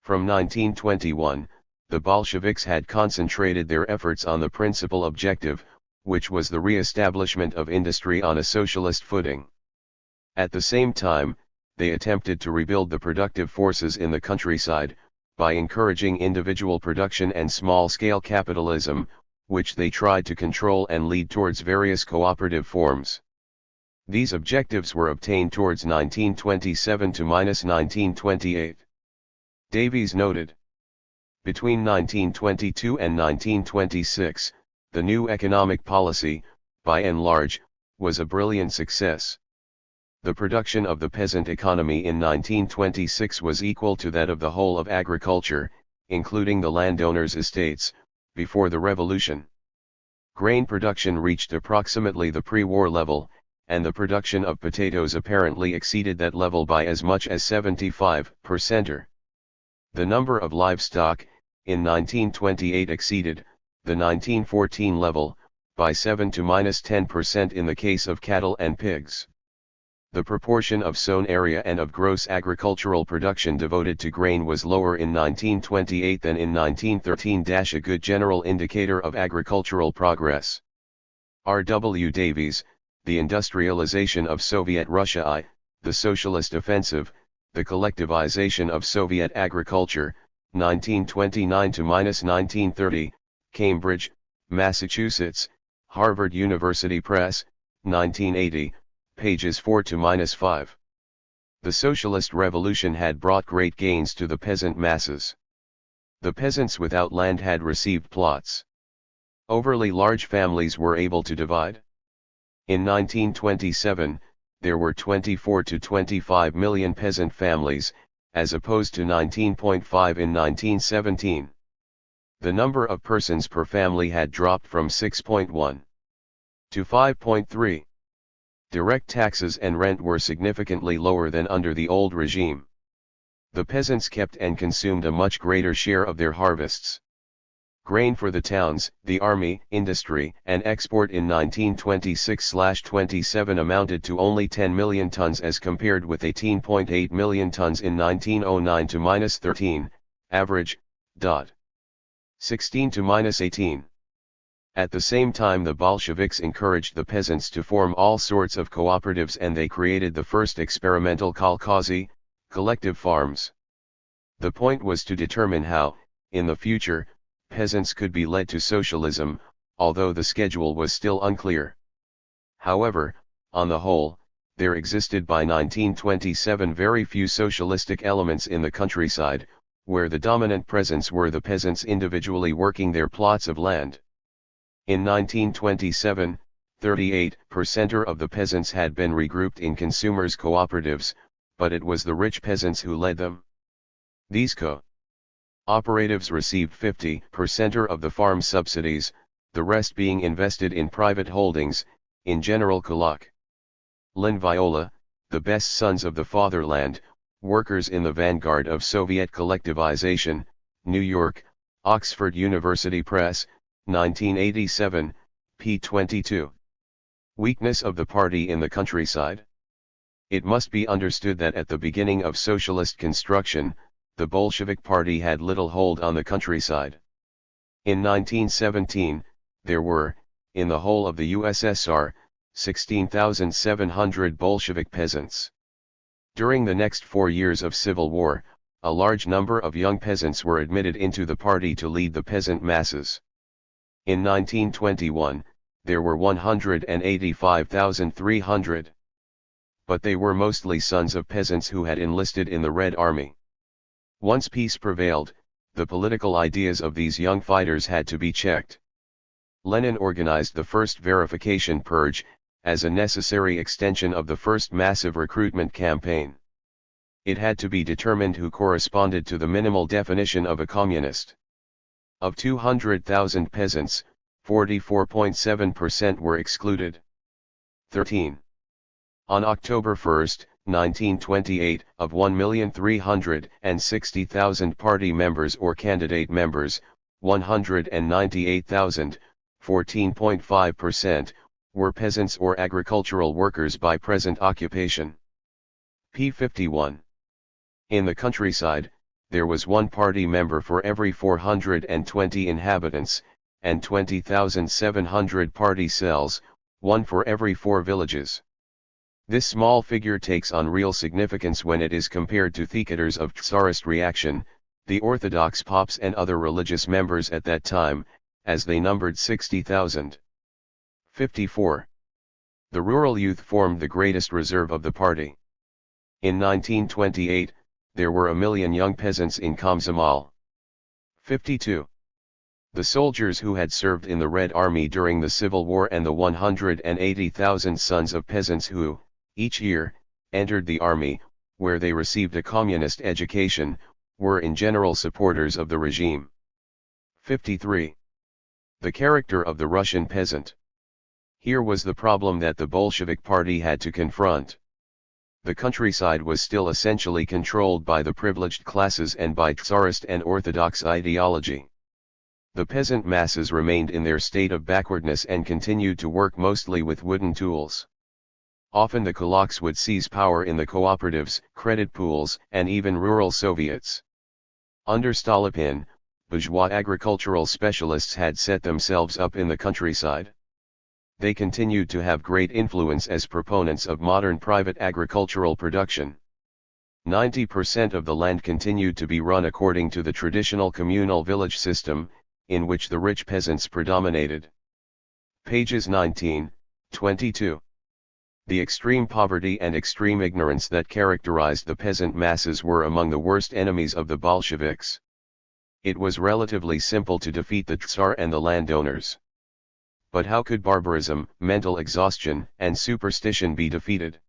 From 1921, the Bolsheviks had concentrated their efforts on the principal objective, which was the re-establishment of industry on a socialist footing. At the same time, they attempted to rebuild the productive forces in the countryside, by encouraging individual production and small-scale capitalism, which they tried to control and lead towards various cooperative forms. These objectives were obtained towards 1927 to -1928. Davies noted. Between 1922 and 1926, the new economic policy, by and large, was a brilliant success. The production of the peasant economy in 1926 was equal to that of the whole of agriculture, including the landowners' estates, before the revolution. Grain production reached approximately the pre-war level, and the production of potatoes apparently exceeded that level by as much as 75%. The number of livestock, in 1928 exceeded, the 1914 level, by 7 to -10% in the case of cattle and pigs. The proportion of sown area and of gross agricultural production devoted to grain was lower in 1928 than in 1913. A good general indicator of agricultural progress. R. W. Davies, The Industrialization of Soviet Russia I, The Socialist Offensive, The Collectivization of Soviet Agriculture, 1929 to -1930, Cambridge, Massachusetts, Harvard University Press, 1980. Pages 4 to -5. The socialist revolution had brought great gains to the peasant masses. The peasants without land had received plots. Overly large families were able to divide. In 1927, there were 24 to 25 million peasant families, as opposed to 19.5 in 1917. The number of persons per family had dropped from 6.1 to 5.3. Direct taxes and rent were significantly lower than under the old regime. The peasants kept and consumed a much greater share of their harvests. Grain for the towns, the army, industry, and export in 1926/27 amounted to only 10 million tons as compared with 18.8 million tons in 1909 to -13, average, 16 to -18. At the same time the Bolsheviks encouraged the peasants to form all sorts of cooperatives and they created the first experimental kolkhozy, collective farms. The point was to determine how, in the future, peasants could be led to socialism, although the schedule was still unclear. However, on the whole, there existed by 1927 very few socialistic elements in the countryside, where the dominant presence were the peasants individually working their plots of land. In 1927, 38% of the peasants had been regrouped in consumers' cooperatives, but it was the rich peasants who led them. These cooperatives received 50% of the farm subsidies, the rest being invested in private holdings, in general kulak. Lin Viola, The Best Sons of the Fatherland, Workers in the Vanguard of Soviet Collectivization, New York, Oxford University Press, 1987, p. 22. Weakness of the party in the countryside. It must be understood that at the beginning of socialist construction, the Bolshevik Party had little hold on the countryside. In 1917, there were, in the whole of the USSR, 16,700 Bolshevik peasants. During the next 4 years of civil war, a large number of young peasants were admitted into the party to lead the peasant masses. In 1921, there were 185,300. But they were mostly sons of peasants who had enlisted in the Red Army. Once peace prevailed, the political ideas of these young fighters had to be checked. Lenin organized the first verification purge, as a necessary extension of the first massive recruitment campaign. It had to be determined who corresponded to the minimal definition of a communist. Of 200,000 peasants, 44.7% were excluded. 13. On October 1, 1928, of 1,360,000 party members or candidate members, 198,000, 14.5%, were peasants or agricultural workers by present occupation. p. 51. In the countryside, there was one party member for every 420 inhabitants, and 20,700 party cells, one for every 4 villages. This small figure takes on real significance when it is compared to thicators of Tsarist reaction, the Orthodox Pops and other religious members at that time, as they numbered 60,000. 54. The rural youth formed the greatest reserve of the party. In 1928, there were 1 million young peasants in Komsomol. 52. The soldiers who had served in the Red Army during the Civil War and the 180,000 sons of peasants who, each year, entered the army, where they received a communist education, were in general supporters of the regime. 53. The character of the Russian peasant. Here was the problem that the Bolshevik Party had to confront. The countryside was still essentially controlled by the privileged classes and by Tsarist and Orthodox ideology. The peasant masses remained in their state of backwardness and continued to work mostly with wooden tools. Often the kulaks would seize power in the cooperatives, credit pools, and even rural Soviets. Under Stalin, bourgeois agricultural specialists had set themselves up in the countryside. They continued to have great influence as proponents of modern private agricultural production. 90% of the land continued to be run according to the traditional communal village system, in which the rich peasants predominated. Pages 19, 22. The extreme poverty and extreme ignorance that characterized the peasant masses were among the worst enemies of the Bolsheviks. It was relatively simple to defeat the Tsar and the landowners. But how could barbarism, mental exhaustion, and superstition be defeated?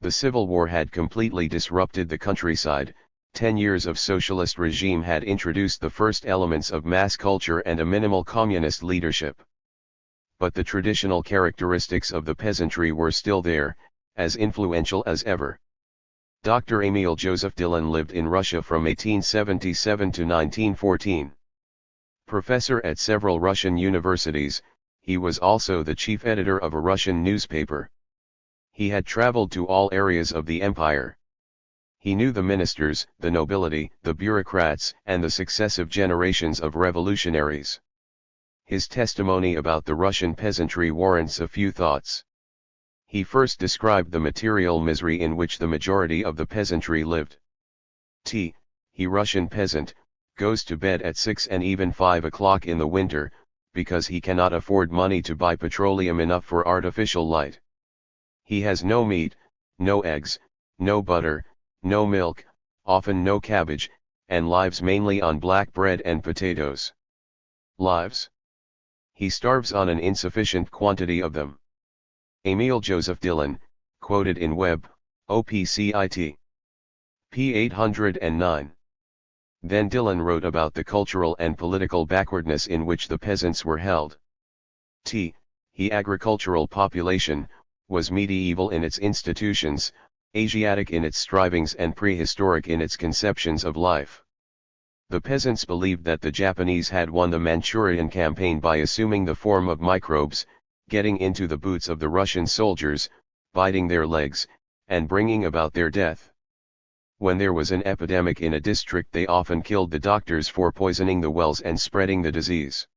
The Civil War had completely disrupted the countryside. 10 years of socialist regime had introduced the first elements of mass culture and a minimal communist leadership. But the traditional characteristics of the peasantry were still there, as influential as ever. Dr. Emil Joseph Dillon lived in Russia from 1877 to 1914. Professor at several Russian universities, he was also the chief editor of a Russian newspaper. He had traveled to all areas of the empire. He knew the ministers, the nobility, the bureaucrats, and the successive generations of revolutionaries. His testimony about the Russian peasantry warrants a few thoughts. He first described the material misery in which the majority of the peasantry lived. He, Russian peasant, goes to bed at 6 and even 5 o'clock in the winter, because he cannot afford money to buy petroleum enough for artificial light. He has no meat, no eggs, no butter, no milk, often no cabbage, and lives mainly on black bread and potatoes. Lives? He starves on an insufficient quantity of them. Emil Joseph Dillon, quoted in Webb, OPCIT. p. 809. Then Dillon wrote about the cultural and political backwardness in which the peasants were held. The agricultural population was medieval in its institutions, Asiatic in its strivings and prehistoric in its conceptions of life. The peasants believed that the Japanese had won the Manchurian campaign by assuming the form of microbes, getting into the boots of the Russian soldiers, biting their legs, and bringing about their death. When there was an epidemic in a district, they often killed the doctors for poisoning the wells and spreading the disease.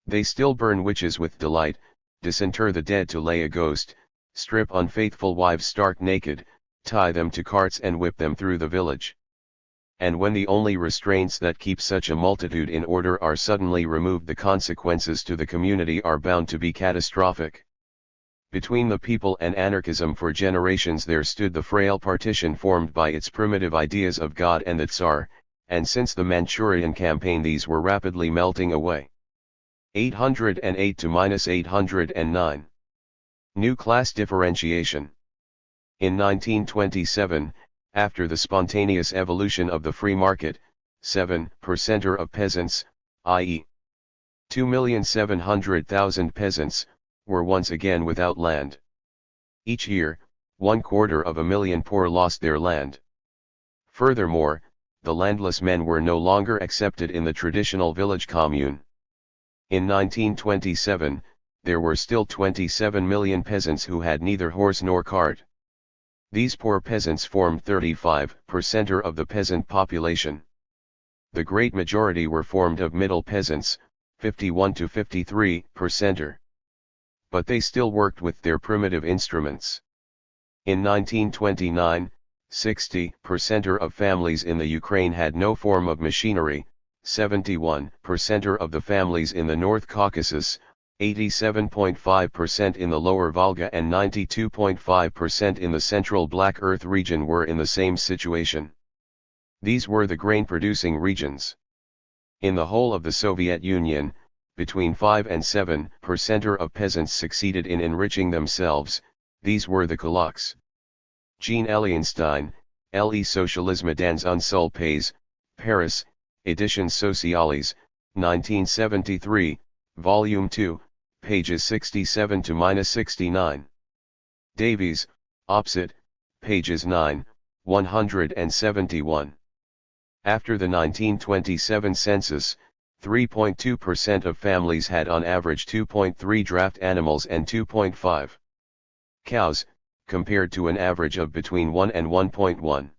They still burn witches with delight, disinter the dead to lay a ghost, strip unfaithful wives stark naked, tie them to carts and whip them through the village. And when the only restraints that keep such a multitude in order are suddenly removed, the consequences to the community are bound to be catastrophic. Between the people and anarchism for generations there stood the frail partition formed by its primitive ideas of God and the Tsar, and since the Manchurian campaign these were rapidly melting away. 808-809. New class differentiation. In 1927, after the spontaneous evolution of the free market, 7% of peasants, i.e. 2,700,000 peasants, were once again without land. Each year, 250,000 poor lost their land. Furthermore, the landless men were no longer accepted in the traditional village commune. In 1927, there were still 27 million peasants who had neither horse nor cart. These poor peasants formed 35% of the peasant population. The great majority were formed of middle peasants, 51 to 53 percenter. But they still worked with their primitive instruments. In 1929, 60 percenter of families in the Ukraine had no form of machinery, 71 percenter of the families in the North Caucasus, 87.5% in the Lower Volga and 92.5% in the Central Black Earth region were in the same situation. These were the grain-producing regions. In the whole of the Soviet Union, between 5 and 7% of peasants succeeded in enriching themselves. These were the kulaks. Jean Elienstein, Les Socialisme dans un seul pays, Paris, Editions Sociales, 1973, Volume 2, pages 67 to 69. Davies, Opposite, pages 9, 171. After the 1927 census, 3.2% of families had on average 2.3 draft animals and 2.5 cows, compared to an average of between 1 and 1.1.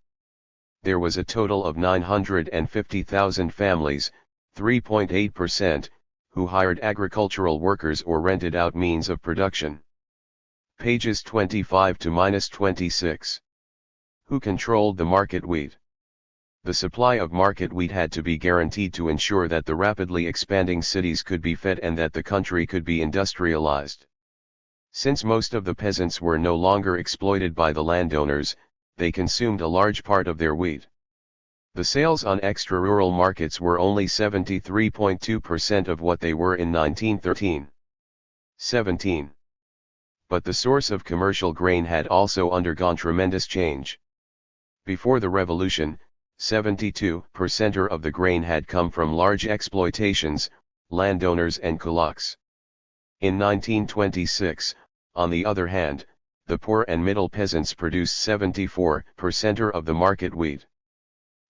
There was a total of 950,000 families, 3.8%, who hired agricultural workers or rented out means of production. Pages 25 to 26. Who controlled the market wheat? The supply of market wheat had to be guaranteed to ensure that the rapidly expanding cities could be fed and that the country could be industrialized. Since most of the peasants were no longer exploited by the landowners, they consumed a large part of their wheat. The sales on extra-rural markets were only 73.2% of what they were in 1913. 17. But the source of commercial grain had also undergone tremendous change. Before the revolution, 72% of the grain had come from large exploitations, landowners and kulaks. In 1926, on the other hand, the poor and middle peasants produced 74% of the market wheat.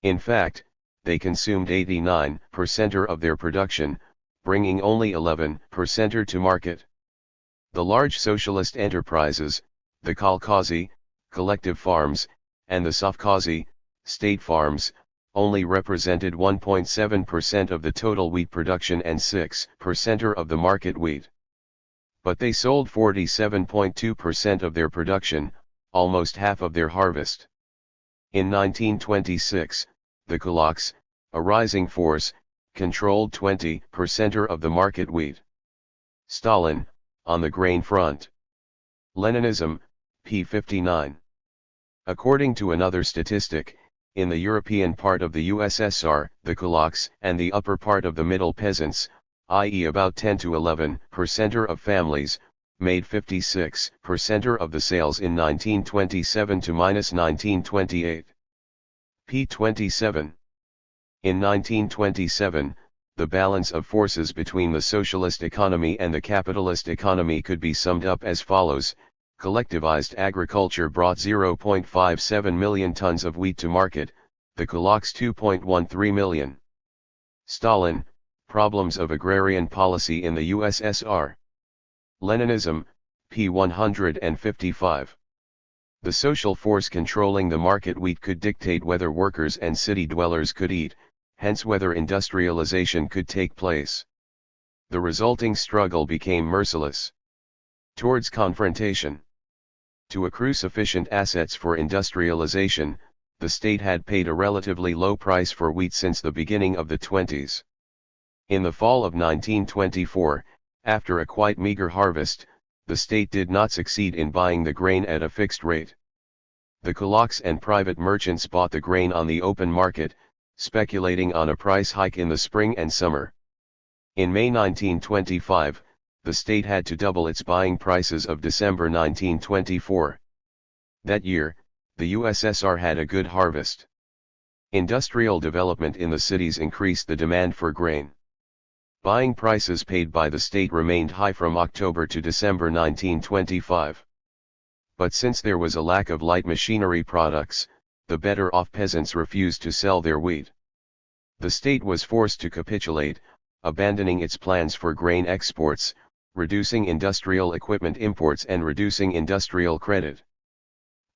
In fact, they consumed 89% of their production, bringing only 11% to market. The large socialist enterprises, the kolkhozy, collective farms, and the sovkhozy, state farms, only represented 1.7% of the total wheat production and 6% of the market wheat. But they sold 47.2% of their production, almost half of their harvest. In 1926, the kulaks, a rising force, controlled 20% of the market wheat. Stalin, on the grain front. Leninism, p. 59. According to another statistic, in the European part of the USSR, the kulaks and the upper part of the middle peasants, i.e. about 10 to 11% of families, made 56% of the sales in 1927 to 1928. p. 27. In 1927, the balance of forces between the socialist economy and the capitalist economy could be summed up as follows. Collectivized agriculture brought 0.57 million tons of wheat to market, the kulaks 2.13 million. Stalin, Problems of Agrarian Policy in the USSR. Leninism, p. 155. The social force controlling the market wheat could dictate whether workers and city dwellers could eat, hence whether industrialization could take place. The resulting struggle became merciless towards confrontation. To accrue sufficient assets for industrialization, the state had paid a relatively low price for wheat since the beginning of the 20s. In the fall of 1924, after a quite meager harvest, the state did not succeed in buying the grain at a fixed rate. The kulaks and private merchants bought the grain on the open market, speculating on a price hike in the spring and summer. In May 1925, the state had to double its buying prices of December 1924. That year, the USSR had a good harvest. Industrial development in the cities increased the demand for grain. Buying prices paid by the state remained high from October to December 1925. But since there was a lack of light machinery products, the better-off peasants refused to sell their wheat. The state was forced to capitulate, abandoning its plans for grain exports, reducing industrial equipment imports and reducing industrial credit.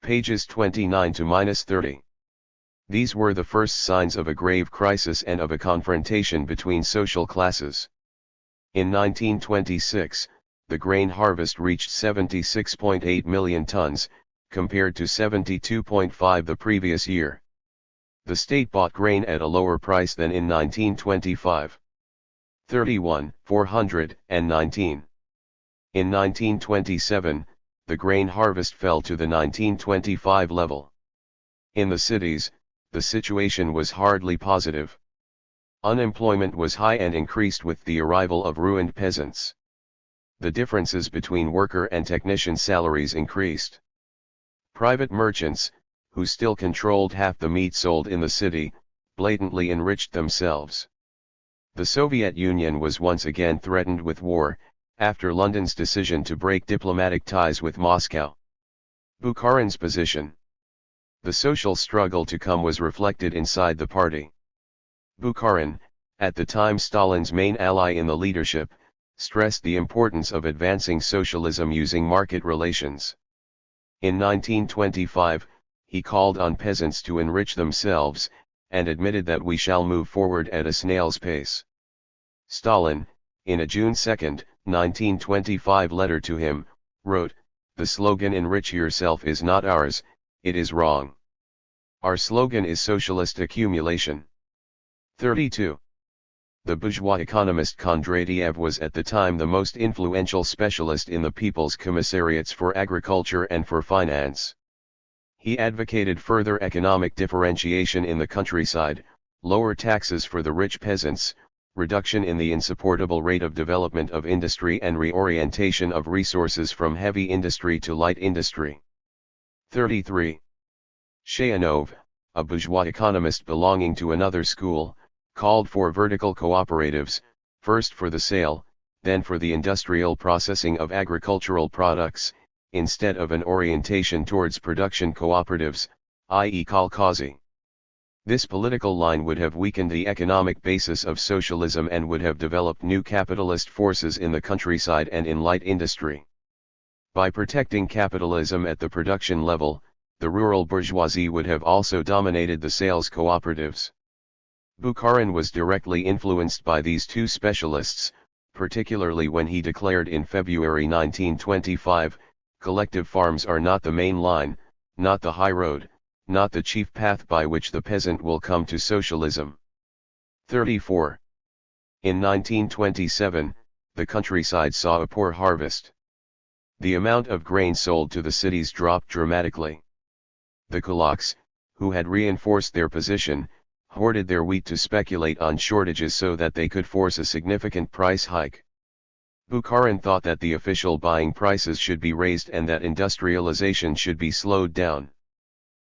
Pages 29 to 30. These were the first signs of a grave crisis and of a confrontation between social classes. In 1926, the grain harvest reached 76.8 million tons, compared to 72.5 the previous year. The state bought grain at a lower price than in 1925. 31,419. In 1927, the grain harvest fell to the 1925 level. In the cities, the situation was hardly positive. Unemployment was high and increased with the arrival of ruined peasants. The differences between worker and technician salaries increased. Private merchants, who still controlled half the meat sold in the city, blatantly enriched themselves. The Soviet Union was once again threatened with war, after London's decision to break diplomatic ties with Moscow. Bukharin's position. The social struggle to come was reflected inside the party. Bukharin, at the time Stalin's main ally in the leadership, stressed the importance of advancing socialism using market relations. In 1925, he called on peasants to enrich themselves, and admitted that we shall move forward at a snail's pace. Stalin, in a June 2, 1925 letter to him, wrote, "The slogan 'enrich yourself' is not ours, it is wrong. Our slogan is socialist accumulation." 32. The bourgeois economist Kondratiev was at the time the most influential specialist in the People's Commissariats for Agriculture and for Finance. He advocated further economic differentiation in the countryside, lower taxes for the rich peasants, reduction in the insupportable rate of development of industry and reorientation of resources from heavy industry to light industry. 33. Shayanov, a bourgeois economist belonging to another school, called for vertical cooperatives, first for the sale, then for the industrial processing of agricultural products, instead of an orientation towards production cooperatives, i.e. kolkhozy. This political line would have weakened the economic basis of socialism and would have developed new capitalist forces in the countryside and in light industry. By protecting capitalism at the production level, the rural bourgeoisie would have also dominated the sales cooperatives. Bukharin was directly influenced by these two specialists, particularly when he declared in February 1925, "Collective farms are not the main line, not the high road, not the chief path by which the peasant will come to socialism." 34. In 1927, the countryside saw a poor harvest. The amount of grain sold to the cities dropped dramatically. The kulaks, who had reinforced their position, hoarded their wheat to speculate on shortages so that they could force a significant price hike. Bukharin thought that the official buying prices should be raised and that industrialization should be slowed down.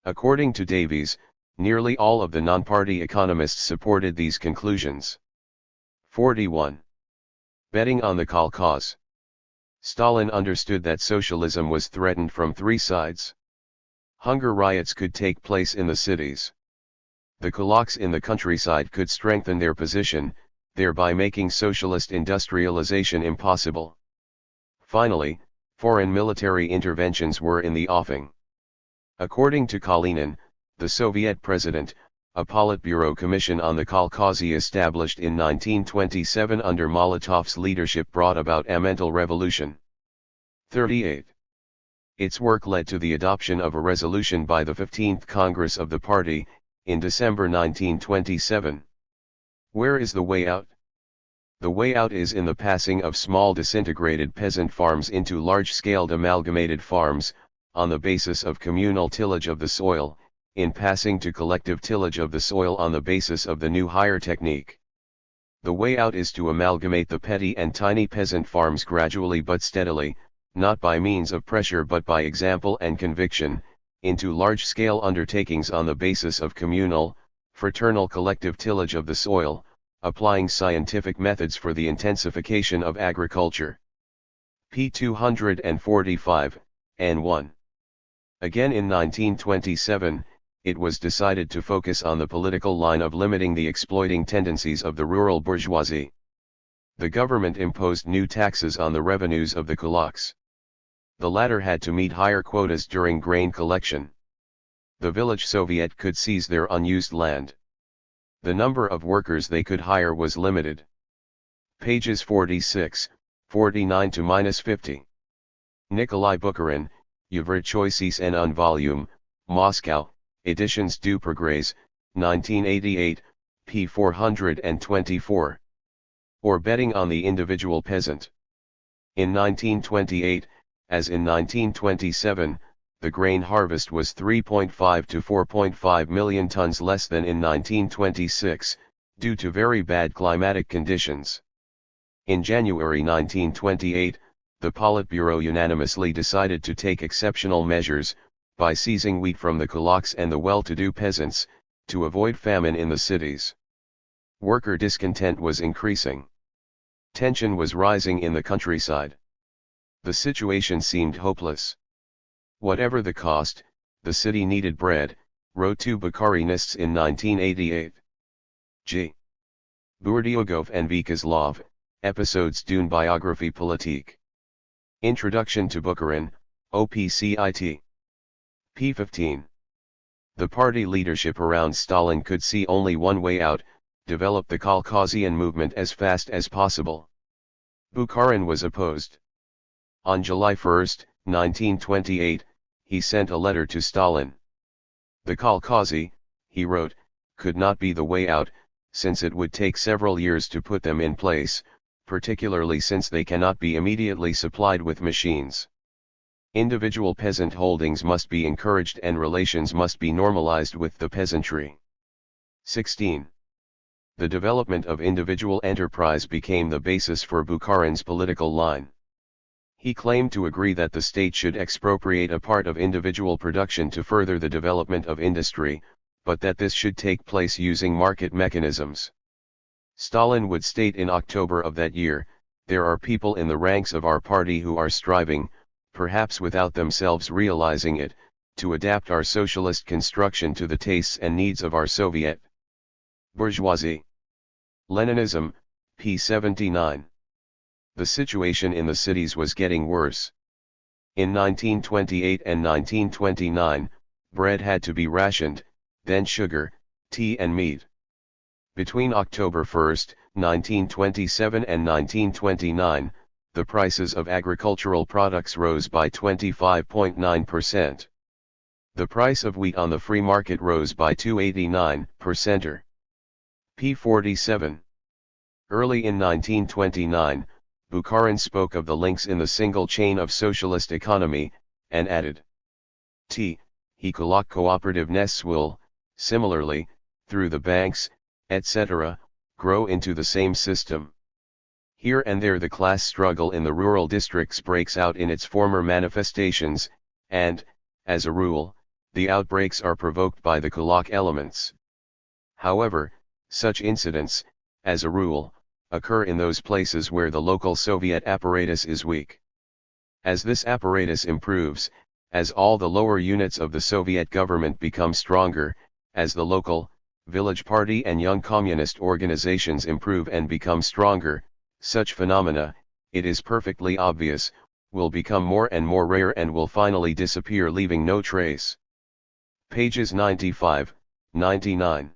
According to Davies, nearly all of the non-party economists supported these conclusions. 41. Betting on the kolkhoz. Stalin understood that socialism was threatened from three sides. Hunger riots could take place in the cities. The kulaks in the countryside could strengthen their position, thereby making socialist industrialization impossible. Finally, foreign military interventions were in the offing. According to Kalinin, the Soviet president, a Politburo commission on the kolkhozy established in 1927 under Molotov's leadership brought about a mental revolution. 38. Its work led to the adoption of a resolution by the 15th Congress of the party, in December 1927. Where is the way out? The way out is in the passing of small disintegrated peasant farms into large-scaled amalgamated farms, on the basis of communal tillage of the soil, in passing to collective tillage of the soil on the basis of the new higher technique. The way out is to amalgamate the petty and tiny peasant farms gradually but steadily, not by means of pressure but by example and conviction, into large-scale undertakings on the basis of communal, fraternal collective tillage of the soil, applying scientific methods for the intensification of agriculture. p. 245, n1. Again in 1927, it was decided to focus on the political line of limiting the exploiting tendencies of the rural bourgeoisie. The government imposed new taxes on the revenues of the kulaks. The latter had to meet higher quotas during grain collection. The village Soviet could seize their unused land. The number of workers they could hire was limited. Pages 46, 49 to -50. Nikolai Bukharin, Yevrochoisis en un volume, Moscow, Editions du Progrès, 1988, p. 424. Or betting on the individual peasant. In 1928, as in 1927, the grain harvest was 3.5 to 4.5 million tons less than in 1926, due to very bad climatic conditions. In January 1928, the Politburo unanimously decided to take exceptional measures, by seizing wheat from the kulaks and the well-to-do peasants, to avoid famine in the cities. Worker discontent was increasing. Tension was rising in the countryside. The situation seemed hopeless. Whatever the cost, the city needed bread, wrote two Bukharinists in 1988. G. Burdiogov and Vyacheslav, Episodes d'une biographie politique. Introduction to Bukharin, OPCIT. p. 15. The party leadership around Stalin could see only one way out: develop the Caucasian movement as fast as possible. Bukharin was opposed. On July 1, 1928, he sent a letter to Stalin. The Caucasi, he wrote, could not be the way out, since it would take several years to put them in place, particularly since they cannot be immediately supplied with machines. Individual peasant holdings must be encouraged and relations must be normalized with the peasantry. 16. The development of individual enterprise became the basis for Bukharin's political line. He claimed to agree that the state should expropriate a part of individual production to further the development of industry, but that this should take place using market mechanisms. Stalin would state in October of that year, "There are people in the ranks of our party who are striving, perhaps without themselves realizing it, to adapt our socialist construction to the tastes and needs of our Soviet bourgeoisie." Leninism, p. 79. The situation in the cities was getting worse. In 1928 and 1929, bread had to be rationed, then sugar, tea and meat. Between October 1, 1927 and 1929, the prices of agricultural products rose by 25.9%. The price of wheat on the free market rose by 289%. p. 47. Early in 1929, Bukharin spoke of the links in the single chain of socialist economy, and added, He kulak cooperativeness will, similarly, through the banks, etc., grow into the same system. Here and there the class struggle in the rural districts breaks out in its former manifestations, and, as a rule, the outbreaks are provoked by the kulak elements. However, such incidents, as a rule, occur in those places where the local Soviet apparatus is weak. As this apparatus improves, as all the lower units of the Soviet government become stronger, as the local, village party and young communist organizations improve and become stronger, such phenomena, it is perfectly obvious, will become more and more rare and will finally disappear, leaving no trace. Pages 95, 99.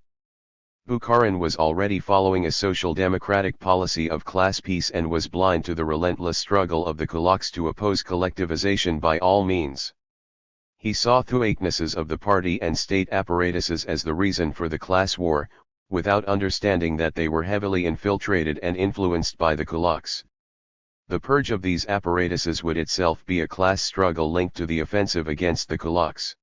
Bukharin was already following a social democratic policy of class peace and was blind to the relentless struggle of the kulaks to oppose collectivization by all means. He saw the weaknesses of the party and state apparatuses as the reason for the class war, without understanding that they were heavily infiltrated and influenced by the kulaks. The purge of these apparatuses would itself be a class struggle linked to the offensive against the kulaks.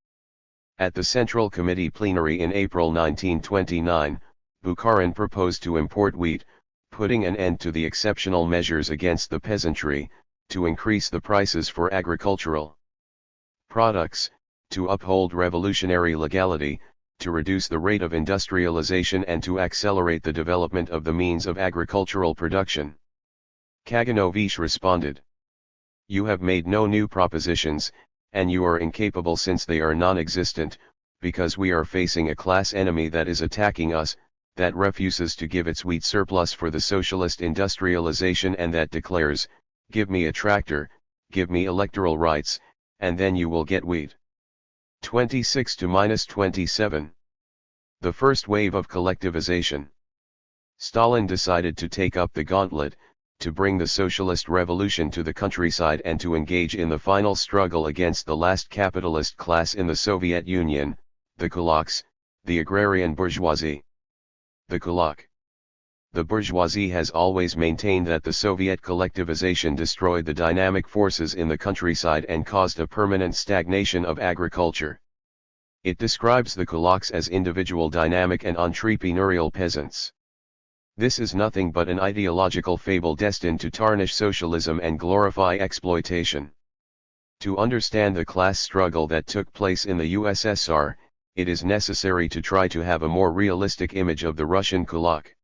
At the Central Committee plenary in April 1929, Bukharin proposed to import wheat, putting an end to the exceptional measures against the peasantry, to increase the prices for agricultural products, to uphold revolutionary legality, to reduce the rate of industrialization and to accelerate the development of the means of agricultural production. Kaganovich responded, "You have made no new propositions, and you are incapable since they are non-existent, because we are facing a class enemy that is attacking us, that refuses to give its wheat surplus for the socialist industrialization and that declares, give me a tractor, give me electoral rights, and then you will get wheat." 26 to -27. The first wave of collectivization. Stalin decided to take up the gauntlet, to bring the socialist revolution to the countryside and to engage in the final struggle against the last capitalist class in the Soviet Union, the kulaks, the agrarian bourgeoisie. The kulak. The bourgeoisie has always maintained that the Soviet collectivization destroyed the dynamic forces in the countryside and caused a permanent stagnation of agriculture. It describes the kulaks as individual dynamic and entrepreneurial peasants. This is nothing but an ideological fable destined to tarnish socialism and glorify exploitation. To understand the class struggle that took place in the USSR, it is necessary to try to have a more realistic image of the Russian kulak.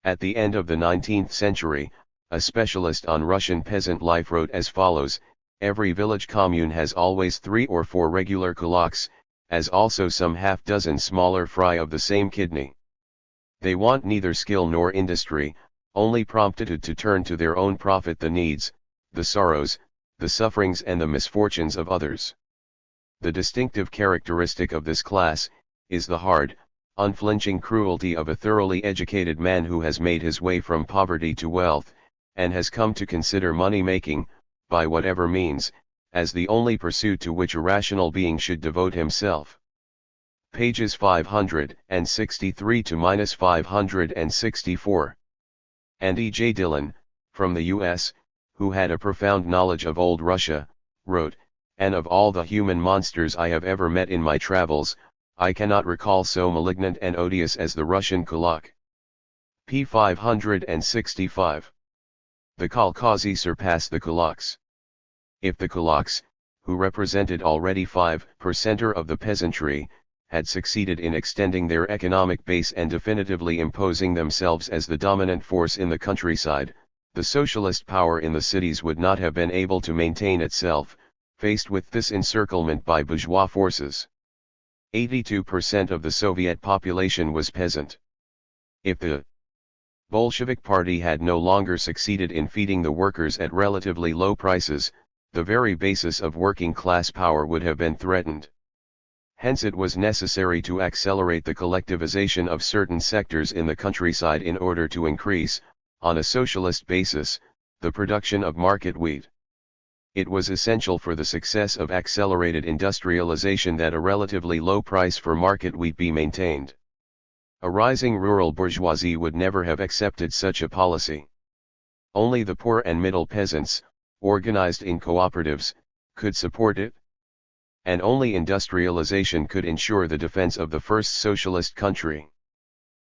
At the end of the 19th century, a specialist on Russian peasant life wrote as follows: every village commune has always 3 or 4 regular kulaks, as also some half-dozen smaller fry of the same kidney. They want neither skill nor industry, only promptitude to turn to their own profit the needs, the sorrows, the sufferings and the misfortunes of others. The distinctive characteristic of this class, is the hard, unflinching cruelty of a thoroughly educated man who has made his way from poverty to wealth, and has come to consider money-making, by whatever means, as the only pursuit to which a rational being should devote himself. Pages 563 to -564. And E. J. Dillon, from the U.S., who had a profound knowledge of old Russia, wrote, "And of all the human monsters I have ever met in my travels, I cannot recall so malignant and odious as the Russian kulak." p. 565. The Kolkhozy surpass the kulaks. If the kulaks, who represented already 5% of the peasantry, had succeeded in extending their economic base and definitively imposing themselves as the dominant force in the countryside, the socialist power in the cities would not have been able to maintain itself, faced with this encirclement by bourgeois forces. 82% of the Soviet population was peasant. If the Bolshevik Party had no longer succeeded in feeding the workers at relatively low prices, the very basis of working class power would have been threatened. Hence it was necessary to accelerate the collectivization of certain sectors in the countryside in order to increase, on a socialist basis, the production of market wheat. It was essential for the success of accelerated industrialization that a relatively low price for market wheat be maintained. A rising rural bourgeoisie would never have accepted such a policy. Only the poor and middle peasants, organized in cooperatives, could support it. And only industrialization could ensure the defense of the first socialist country.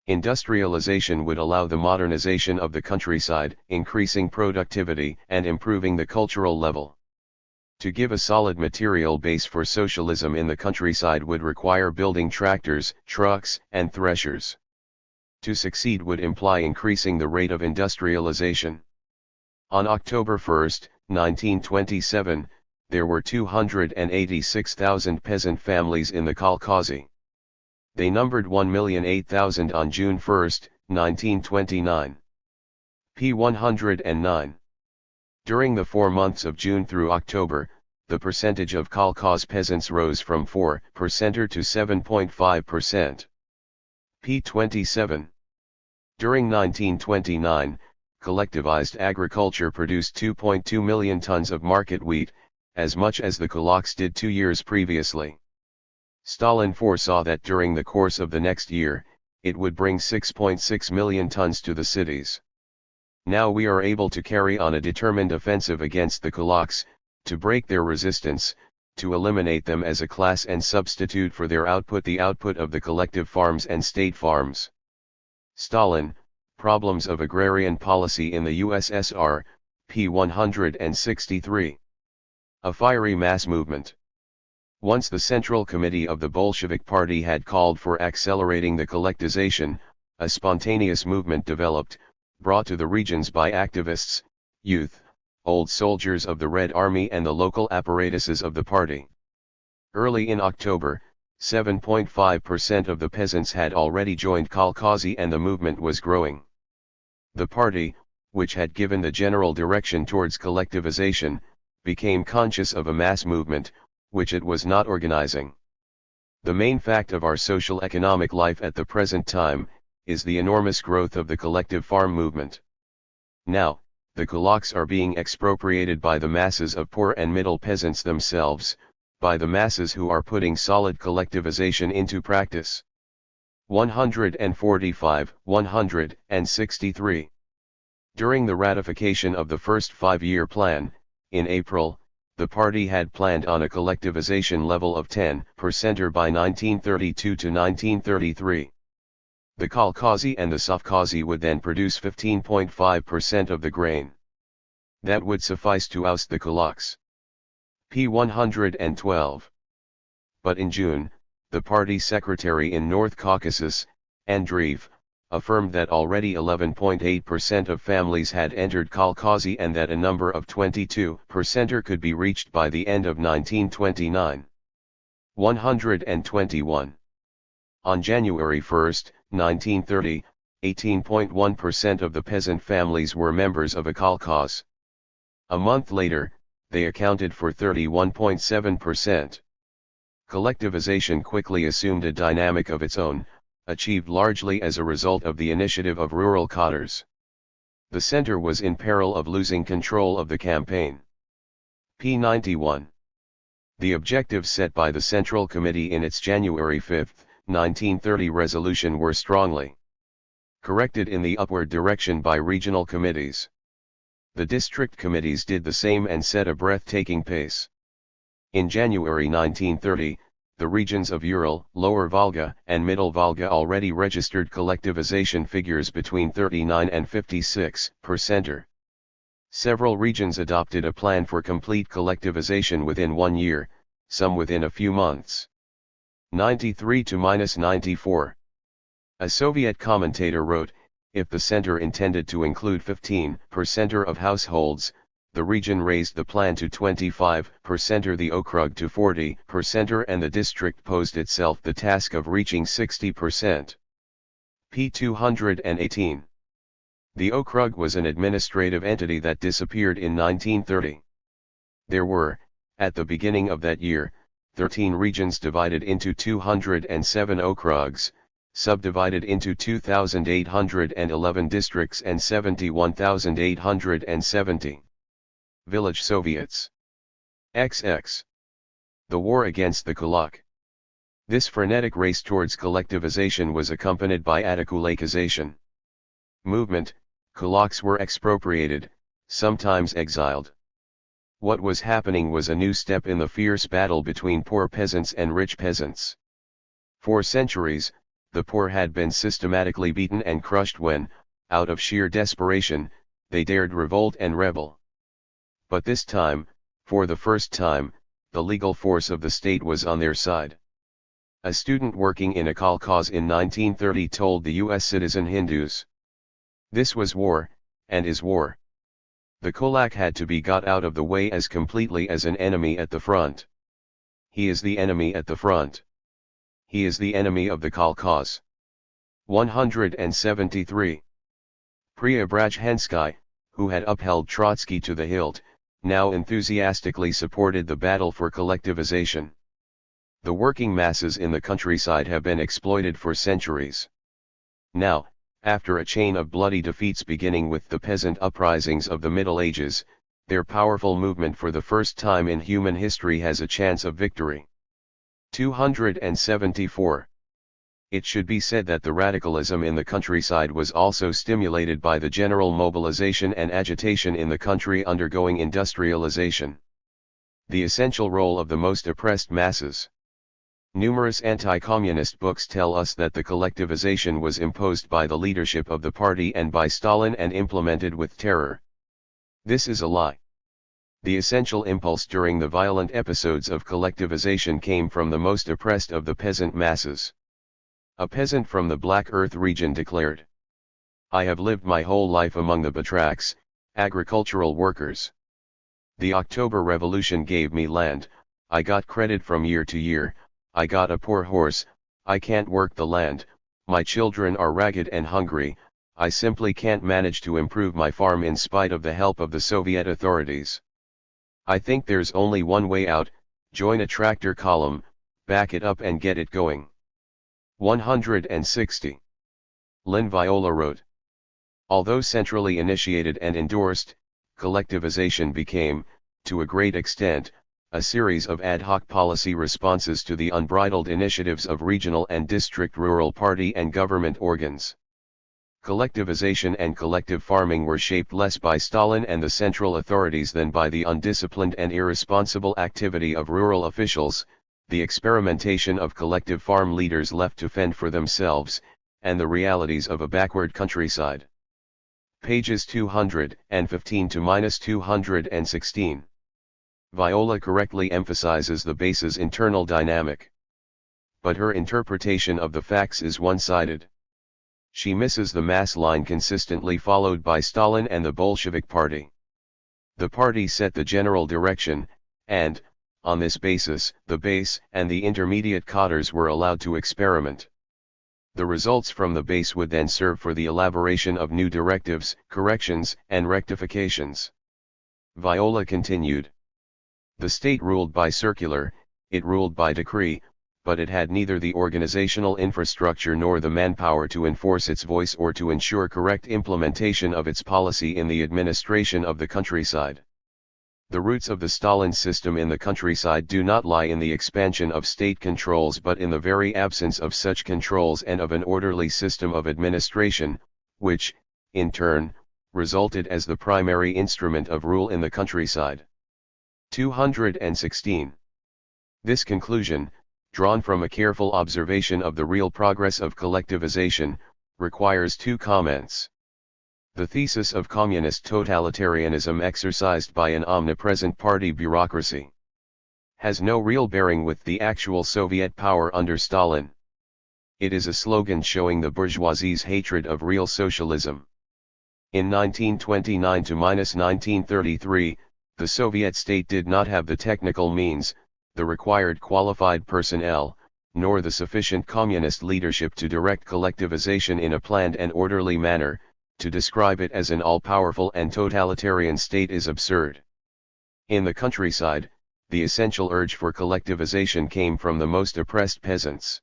Industrialization would allow the modernization of the countryside, increasing productivity and improving the cultural level. To give a solid material base for socialism in the countryside would require building tractors, trucks, and threshers. To succeed would imply increasing the rate of industrialization. On October 1, 1927, there were 286,000 peasant families in the Kolkhozy. They numbered 1,008,000 on June 1, 1929. p. 109. During the 4 months of June through October, the percentage of Kolkhoz peasants rose from 4% to 7.5%. p. 27. During 1929, collectivized agriculture produced 2.2 million tons of market wheat, as much as the kulaks did 2 years previously. Stalin foresaw that during the course of the next year, it would bring 6.6 million tons to the cities. Now we are able to carry on a determined offensive against the kulaks, to break their resistance, to eliminate them as a class and substitute for their output the output of the collective farms and state farms. Stalin, Problems of Agrarian Policy in the USSR, p. 163. A fiery mass movement. Once the Central Committee of the Bolshevik Party had called for accelerating the collectivization, a spontaneous movement developed, brought to the regions by activists, youth, old soldiers of the Red Army and the local apparatuses of the party. Early in October, 7.5% of the peasants had already joined Kolkhozy and the movement was growing. The party, which had given the general direction towards collectivization, became conscious of a mass movement, which it was not organizing. The main fact of our social economic life at the present time, is the enormous growth of the collective farm movement. Now, the kulaks are being expropriated by the masses of poor and middle peasants themselves, by the masses who are putting solid collectivization into practice. 145, 163. During the ratification of the first 5-year plan, in April, the party had planned on a collectivization level of 10% by 1932 to 1933. The Kolkhozy and the Sovkhozy would then produce 15.5% of the grain. That would suffice to oust the kulaks. p. 112. But in June, the party secretary in North Caucasus, Andreev, affirmed that already 11.8% of families had entered Kolkhozy and that a number of 22%er could be reached by the end of 1929. 121. On January 1, 1930, 18.1% of the peasant families were members of a kolkhoz. A month later, they accounted for 31.7%. Collectivization quickly assumed a dynamic of its own, achieved largely as a result of the initiative of rural cadres. The center was in peril of losing control of the campaign. p. 91. The objectives set by the Central Committee in its January 5, 1930 resolution were strongly corrected in the upward direction by regional committees. The district committees did the same and set a breathtaking pace. In January 1930, the regions of Ural, Lower Volga, and Middle Volga already registered collectivization figures between 39 and 56%. Several regions adopted a plan for complete collectivization within 1 year, some within a few months. 93 to -94. A Soviet commentator wrote, if the center intended to include 15% of households, the region raised the plan to 25%, the okrug to 40%, and the district posed itself the task of reaching 60%. p. 218. The okrug was an administrative entity that disappeared in 1930. There were, at the beginning of that year, 13 regions divided into 207 okrugs, subdivided into 2,811 districts and 71,870 village Soviets. XX. The war against the kulak. This frenetic race towards collectivization was accompanied by atakulakization movement. Kulaks were expropriated, sometimes exiled. What was happening was a new step in the fierce battle between poor peasants and rich peasants. For centuries, the poor had been systematically beaten and crushed when, out of sheer desperation, they dared revolt and rebel. But this time, for the first time, the legal force of the state was on their side. A student working in a kolkhoz in 1930 told the U.S. citizen Hindus, "This was war, and is war. The kulak had to be got out of the way as completely as an enemy at the front. He is the enemy at the front. He is the enemy of the kolkhoz." 173. Preobrazhensky, who had upheld Trotsky to the hilt, now enthusiastically supported the battle for collectivization. The working masses in the countryside have been exploited for centuries. Now, after a chain of bloody defeats beginning with the peasant uprisings of the Middle Ages, their powerful movement for the first time in human history has a chance of victory. 274. It should be said that the radicalism in the countryside was also stimulated by the general mobilization and agitation in the country undergoing industrialization. The essential role of the most oppressed masses. Numerous anti-communist books tell us that the collectivization was imposed by the leadership of the party and by Stalin and implemented with terror. This is a lie. The essential impulse during the violent episodes of collectivization came from the most oppressed of the peasant masses. A peasant from the Black Earth region declared, "I have lived my whole life among the batraks, agricultural workers. The October Revolution gave me land, I got credit from year to year, I got a poor horse, I can't work the land, my children are ragged and hungry, I simply can't manage to improve my farm in spite of the help of the Soviet authorities. I think there's only one way out, join a tractor column, back it up and get it going." 160. Lynn Viola wrote, "Although centrally initiated and endorsed, collectivization became, to a great extent, a series of ad hoc policy responses to the unbridled initiatives of regional and district rural party and government organs. Collectivization and collective farming were shaped less by Stalin and the central authorities than by the undisciplined and irresponsible activity of rural officials, the experimentation of collective farm leaders left to fend for themselves, and the realities of a backward countryside. Pages 215 to -216. Viola correctly emphasizes the base's internal dynamic. But her interpretation of the facts is one-sided. She misses the mass line consistently followed by Stalin and the Bolshevik Party. The party set the general direction, and, on this basis, the base and the intermediate cadres were allowed to experiment. The results from the base would then serve for the elaboration of new directives, corrections, and rectifications. Viola continued. The state ruled by circular, it ruled by decree, but it had neither the organizational infrastructure nor the manpower to enforce its voice or to ensure correct implementation of its policy in the administration of the countryside. The roots of the Stalin system in the countryside do not lie in the expansion of state controls but in the very absence of such controls and of an orderly system of administration, which, in turn, resulted as the primary instrument of rule in the countryside. 216. This conclusion, drawn from a careful observation of the real progress of collectivization, requires two comments. The thesis of communist totalitarianism exercised by an omnipresent party bureaucracy has no real bearing with the actual Soviet power under Stalin. It is a slogan showing the bourgeoisie's hatred of real socialism. In 1929 to -1933, the Soviet state did not have the technical means, the required qualified personnel, nor the sufficient communist leadership to direct collectivization in a planned and orderly manner. To describe it as an all-powerful and totalitarian state is absurd. In the countryside, the essential urge for collectivization came from the most oppressed peasants.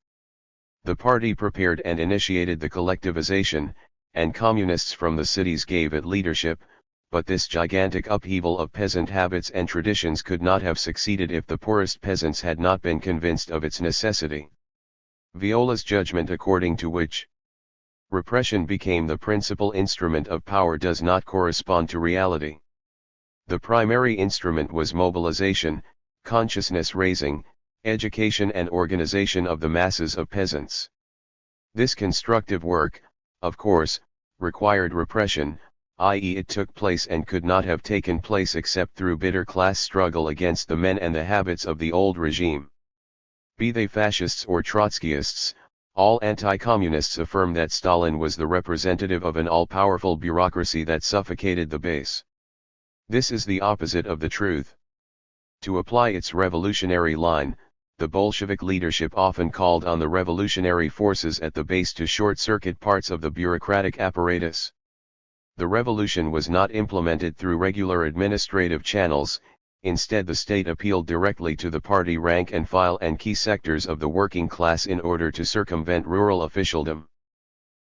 The party prepared and initiated the collectivization, and communists from the cities gave it leadership, but this gigantic upheaval of peasant habits and traditions could not have succeeded if the poorest peasants had not been convinced of its necessity. Viola's judgment according to which repression became the principal instrument of power does not correspond to reality. The primary instrument was mobilization, consciousness raising, education and organization of the masses of peasants. This constructive work, of course, required repression, i.e. it took place and could not have taken place except through bitter class struggle against the men and the habits of the old regime. Be they fascists or Trotskyists, all anti-communists affirm that Stalin was the representative of an all-powerful bureaucracy that suffocated the base. This is the opposite of the truth. To apply its revolutionary line, the Bolshevik leadership often called on the revolutionary forces at the base to short-circuit parts of the bureaucratic apparatus. The revolution was not implemented through regular administrative channels. Instead, the state appealed directly to the party rank and file and key sectors of the working class in order to circumvent rural officialdom.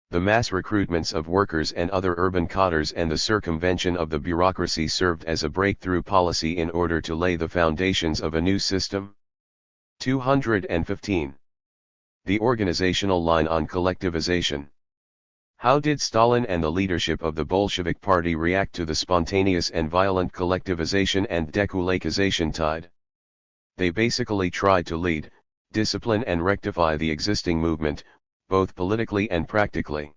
The mass recruitments of workers and other urban cadres and the circumvention of the bureaucracy served as a breakthrough policy in order to lay the foundations of a new system. 215. The organizational line on collectivization. How did Stalin and the leadership of the Bolshevik Party react to the spontaneous and violent collectivization and dekulakization tide? They basically tried to lead, discipline and rectify the existing movement, both politically and practically.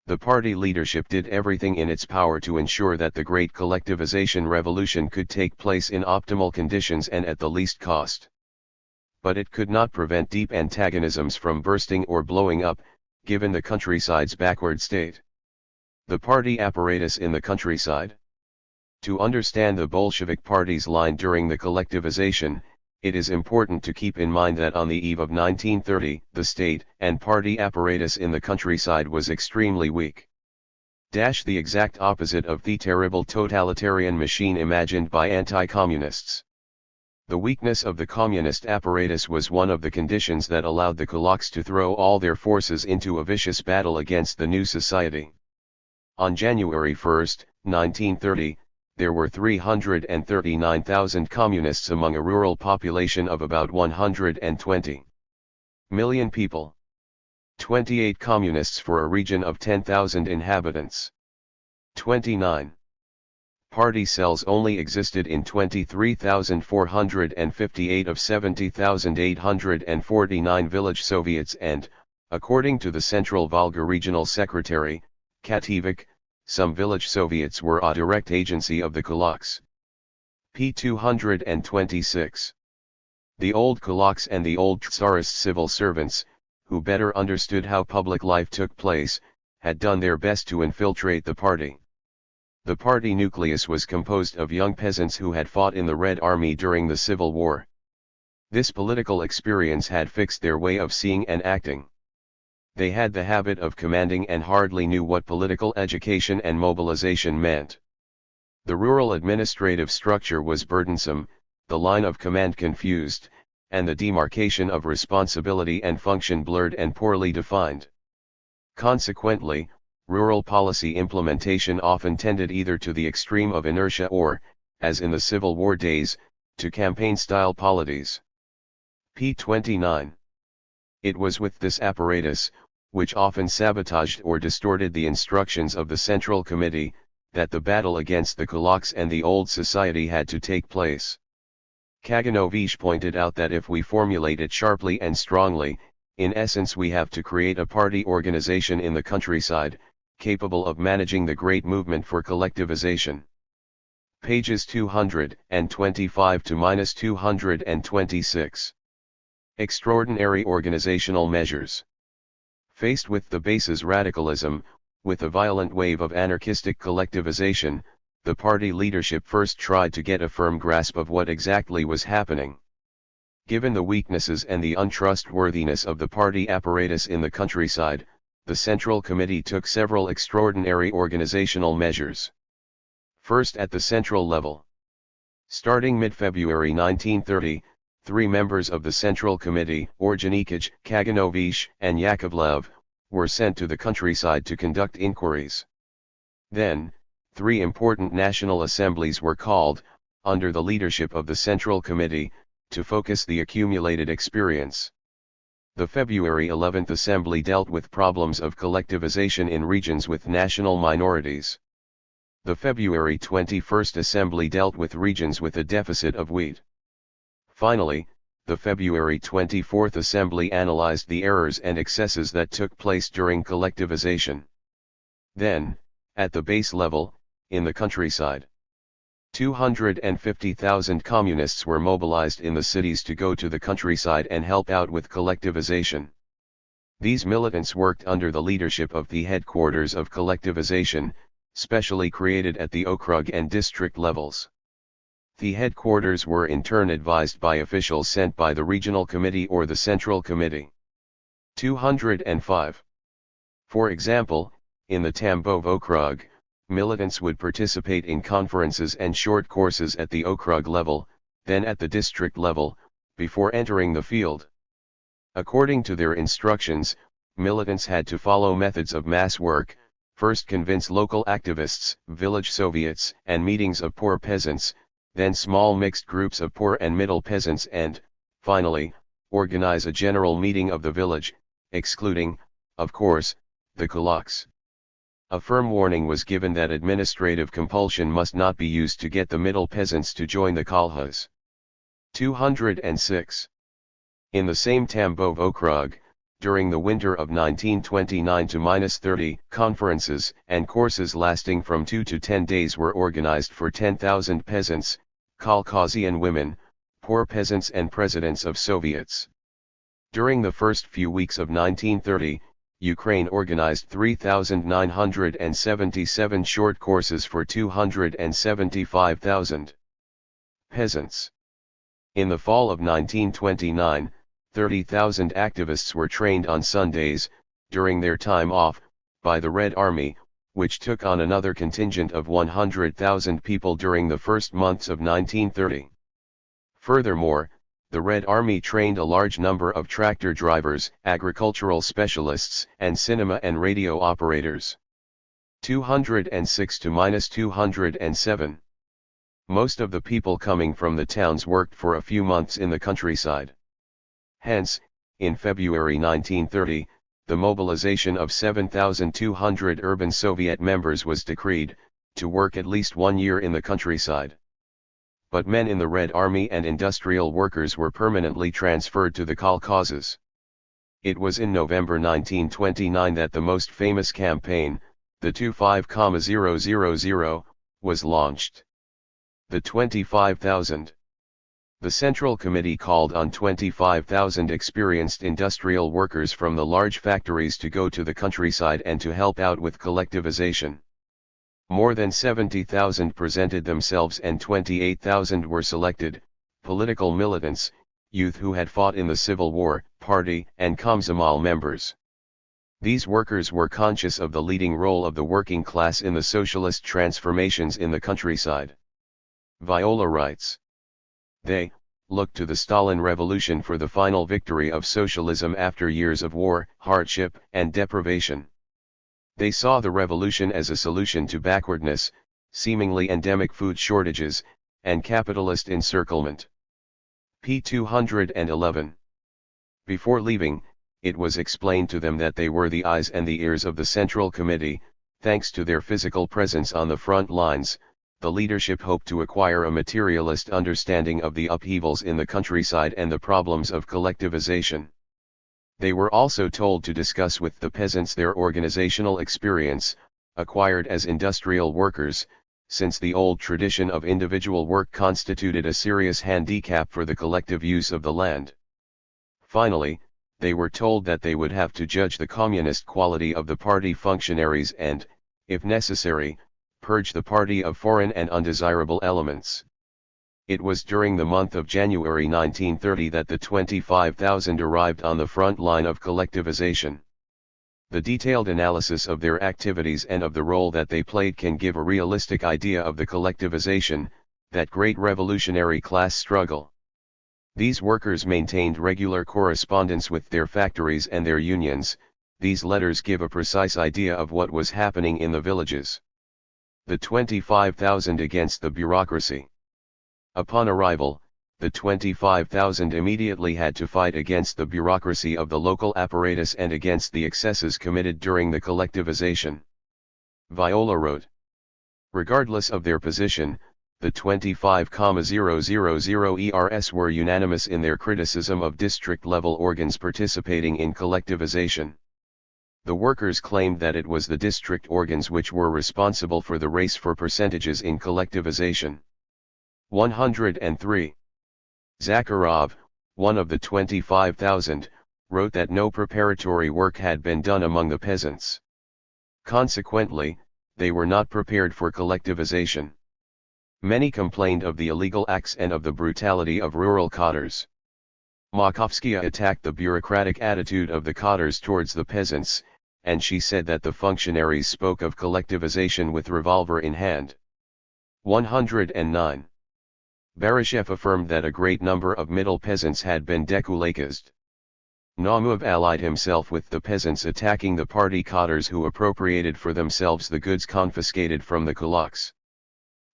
The party leadership did everything in its power to ensure that the great collectivization revolution could take place in optimal conditions and at the least cost. But it could not prevent deep antagonisms from bursting or blowing up, given the countryside's backward state. The party apparatus in the countryside. To understand the Bolshevik Party's line during the collectivization, it is important to keep in mind that on the eve of 1930, the state and party apparatus in the countryside was extremely weak. The exact opposite of the terrible totalitarian machine imagined by anti-communists. The weakness of the communist apparatus was one of the conditions that allowed the kulaks to throw all their forces into a vicious battle against the new society. On January 1, 1930, there were 339,000 communists among a rural population of about 120 million people. 28 communists for a region of 10,000 inhabitants. 29. Party cells only existed in 23,458 of 70,849 village Soviets and, according to the Central Volga Regional Secretary, Kativik, some village Soviets were a direct agency of the kulaks. p. 226. The old kulaks and the old Tsarist civil servants, who better understood how public life took place, had done their best to infiltrate the party. The party nucleus was composed of young peasants who had fought in the Red Army during the Civil War. This political experience had fixed their way of seeing and acting. They had the habit of commanding and hardly knew what political education and mobilization meant. The rural administrative structure was burdensome, the line of command confused, and the demarcation of responsibility and function blurred and poorly defined. Consequently, rural policy implementation often tended either to the extreme of inertia or, as in the Civil War days, to campaign-style polities. p. 29. It was with this apparatus, which often sabotaged or distorted the instructions of the Central Committee, that the battle against the kulaks and the old society had to take place. Kaganovich pointed out that if we formulate it sharply and strongly, in essence we have to create a party organization in the countryside, capable of managing the great movement for collectivization. Pages 225 to -226. Extraordinary organizational measures. Faced with the base's radicalism, with a violent wave of anarchistic collectivization, the party leadership first tried to get a firm grasp of what exactly was happening. Given the weaknesses and the untrustworthiness of the party apparatus in the countryside, the Central Committee took several extraordinary organizational measures. First at the central level. Starting mid-February 1930, 3 members of the Central Committee, Orjanikij, Kaganovich, and Yakovlev, were sent to the countryside to conduct inquiries. Then, 3 important national assemblies were called, under the leadership of the Central Committee, to focus the accumulated experience. The February 11th Assembly dealt with problems of collectivization in regions with national minorities. The February 21st Assembly dealt with regions with a deficit of wheat. Finally, the February 24th Assembly analyzed the errors and excesses that took place during collectivization. Then, at the base level, in the countryside, 250,000 communists were mobilized in the cities to go to the countryside and help out with collectivization. These militants worked under the leadership of the headquarters of collectivization, specially created at the okrug and district levels. The headquarters were in turn advised by officials sent by the Regional Committee or the Central Committee. 205. For example, in the Tambov okrug, militants would participate in conferences and short courses at the okrug level, then at the district level, before entering the field. According to their instructions, militants had to follow methods of mass work, first convince local activists, village Soviets, and meetings of poor peasants, then small mixed groups of poor and middle peasants and, finally, organize a general meeting of the village, excluding, of course, the kulaks. A firm warning was given that administrative compulsion must not be used to get the middle peasants to join the kolkhoz. 206. In the same Tambov okrug, during the winter of 1929 to -30, conferences and courses lasting from 2 to 10 days were organized for 10,000 peasants, Kolkhozian women, poor peasants and presidents of Soviets. During the first few weeks of 1930, Ukraine organized 3,977 short courses for 275,000 peasants. In the fall of 1929, 30,000 activists were trained on Sundays, during their time off, by the Red Army, which took on another contingent of 100,000 people during the first months of 1930. Furthermore, the Red Army trained a large number of tractor drivers, agricultural specialists, and cinema and radio operators. 206 to -207. Most of the people coming from the towns worked for a few months in the countryside. Hence, in February 1930, the mobilization of 7,200 urban Soviet members was decreed, to work at least 1 year in the countryside. But men in the Red Army and industrial workers were permanently transferred to the Caucasus. It was in November 1929 that the most famous campaign, the 25,000, was launched. The 25,000. The Central Committee called on 25,000 experienced industrial workers from the large factories to go to the countryside and to help out with collectivization. More than 70,000 presented themselves and 28,000 were selected, political militants, youth who had fought in the Civil War, party and Komsomol members. These workers were conscious of the leading role of the working class in the socialist transformations in the countryside. Viola writes, they looked to the Stalin Revolution for the final victory of socialism after years of war, hardship, and deprivation. They saw the revolution as a solution to backwardness, seemingly endemic food shortages, and capitalist encirclement. p. 211. Before leaving, it was explained to them that they were the eyes and the ears of the Central Committee. Thanks to their physical presence on the front lines, the leadership hoped to acquire a materialist understanding of the upheavals in the countryside and the problems of collectivization. They were also told to discuss with the peasants their organizational experience, acquired as industrial workers, since the old tradition of individual work constituted a serious handicap for the collective use of the land. Finally, they were told that they would have to judge the communist quality of the party functionaries and, if necessary, purge the party of foreign and undesirable elements. It was during the month of January 1930 that the 25,000 arrived on the front line of collectivization. The detailed analysis of their activities and of the role that they played can give a realistic idea of the collectivization, that great revolutionary class struggle. These workers maintained regular correspondence with their factories and their unions. These letters give a precise idea of what was happening in the villages. The 25,000 against the bureaucracy. Upon arrival, the 25,000 immediately had to fight against the bureaucracy of the local apparatus and against the excesses committed during the collectivization. Viola wrote, regardless of their position, the 25,000 ERS were unanimous in their criticism of district-level organs participating in collectivization. The workers claimed that it was the district organs which were responsible for the race for percentages in collectivization. 103. Zakharov, one of the 25,000, wrote that no preparatory work had been done among the peasants. Consequently, they were not prepared for collectivization. Many complained of the illegal acts and of the brutality of rural cadres. Makovskaya attacked the bureaucratic attitude of the cadres towards the peasants, and she said that the functionaries spoke of collectivization with revolver in hand. 109. Baryshev affirmed that a great number of middle peasants had been dekulakized. Naumov allied himself with the peasants attacking the party cadres who appropriated for themselves the goods confiscated from the kulaks.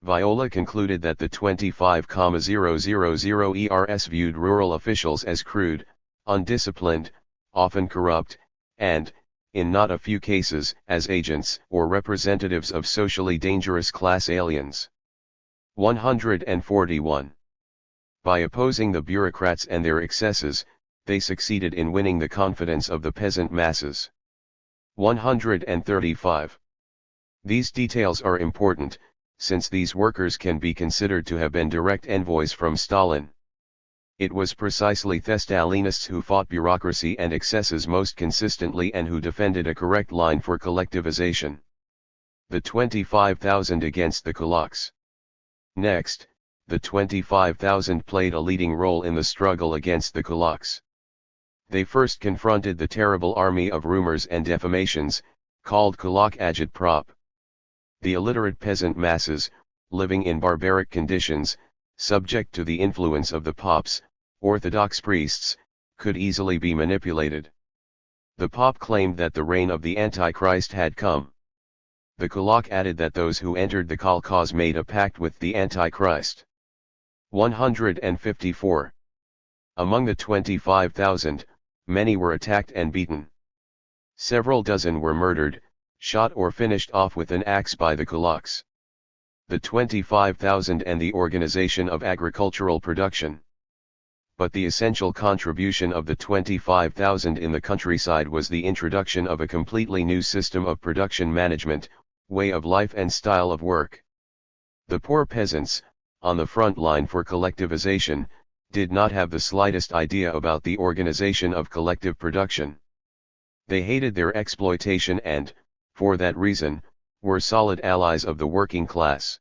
Viola concluded that the 25,000 ERS viewed rural officials as crude, undisciplined, often corrupt, and, in not a few cases, as agents or representatives of socially dangerous class aliens. 141. By opposing the bureaucrats and their excesses, they succeeded in winning the confidence of the peasant masses. 135. These details are important, since these workers can be considered to have been direct envoys from Stalin. It was precisely the Stalinists who fought bureaucracy and excesses most consistently and who defended a correct line for collectivization. The 25,000 against the kulaks. Next, the 25,000 played a leading role in the struggle against the kulaks. They first confronted the terrible army of rumors and defamations, called kulak agitprop. The illiterate peasant masses, living in barbaric conditions, subject to the influence of the pops, Orthodox priests, could easily be manipulated. The pop claimed that the reign of the Antichrist had come. The Kulak added that those who entered the kolkhoz made a pact with the Antichrist. 154. Among the 25,000, many were attacked and beaten. Several dozen were murdered, shot or finished off with an axe by the kulaks. The 25,000 and the organization of agricultural production. But the essential contribution of the 25,000 in the countryside was the introduction of a completely new system of production management, way of life and style of work. The poor peasants, on the front line for collectivization, did not have the slightest idea about the organization of collective production. They hated their exploitation and, for that reason, were solid allies of the working class.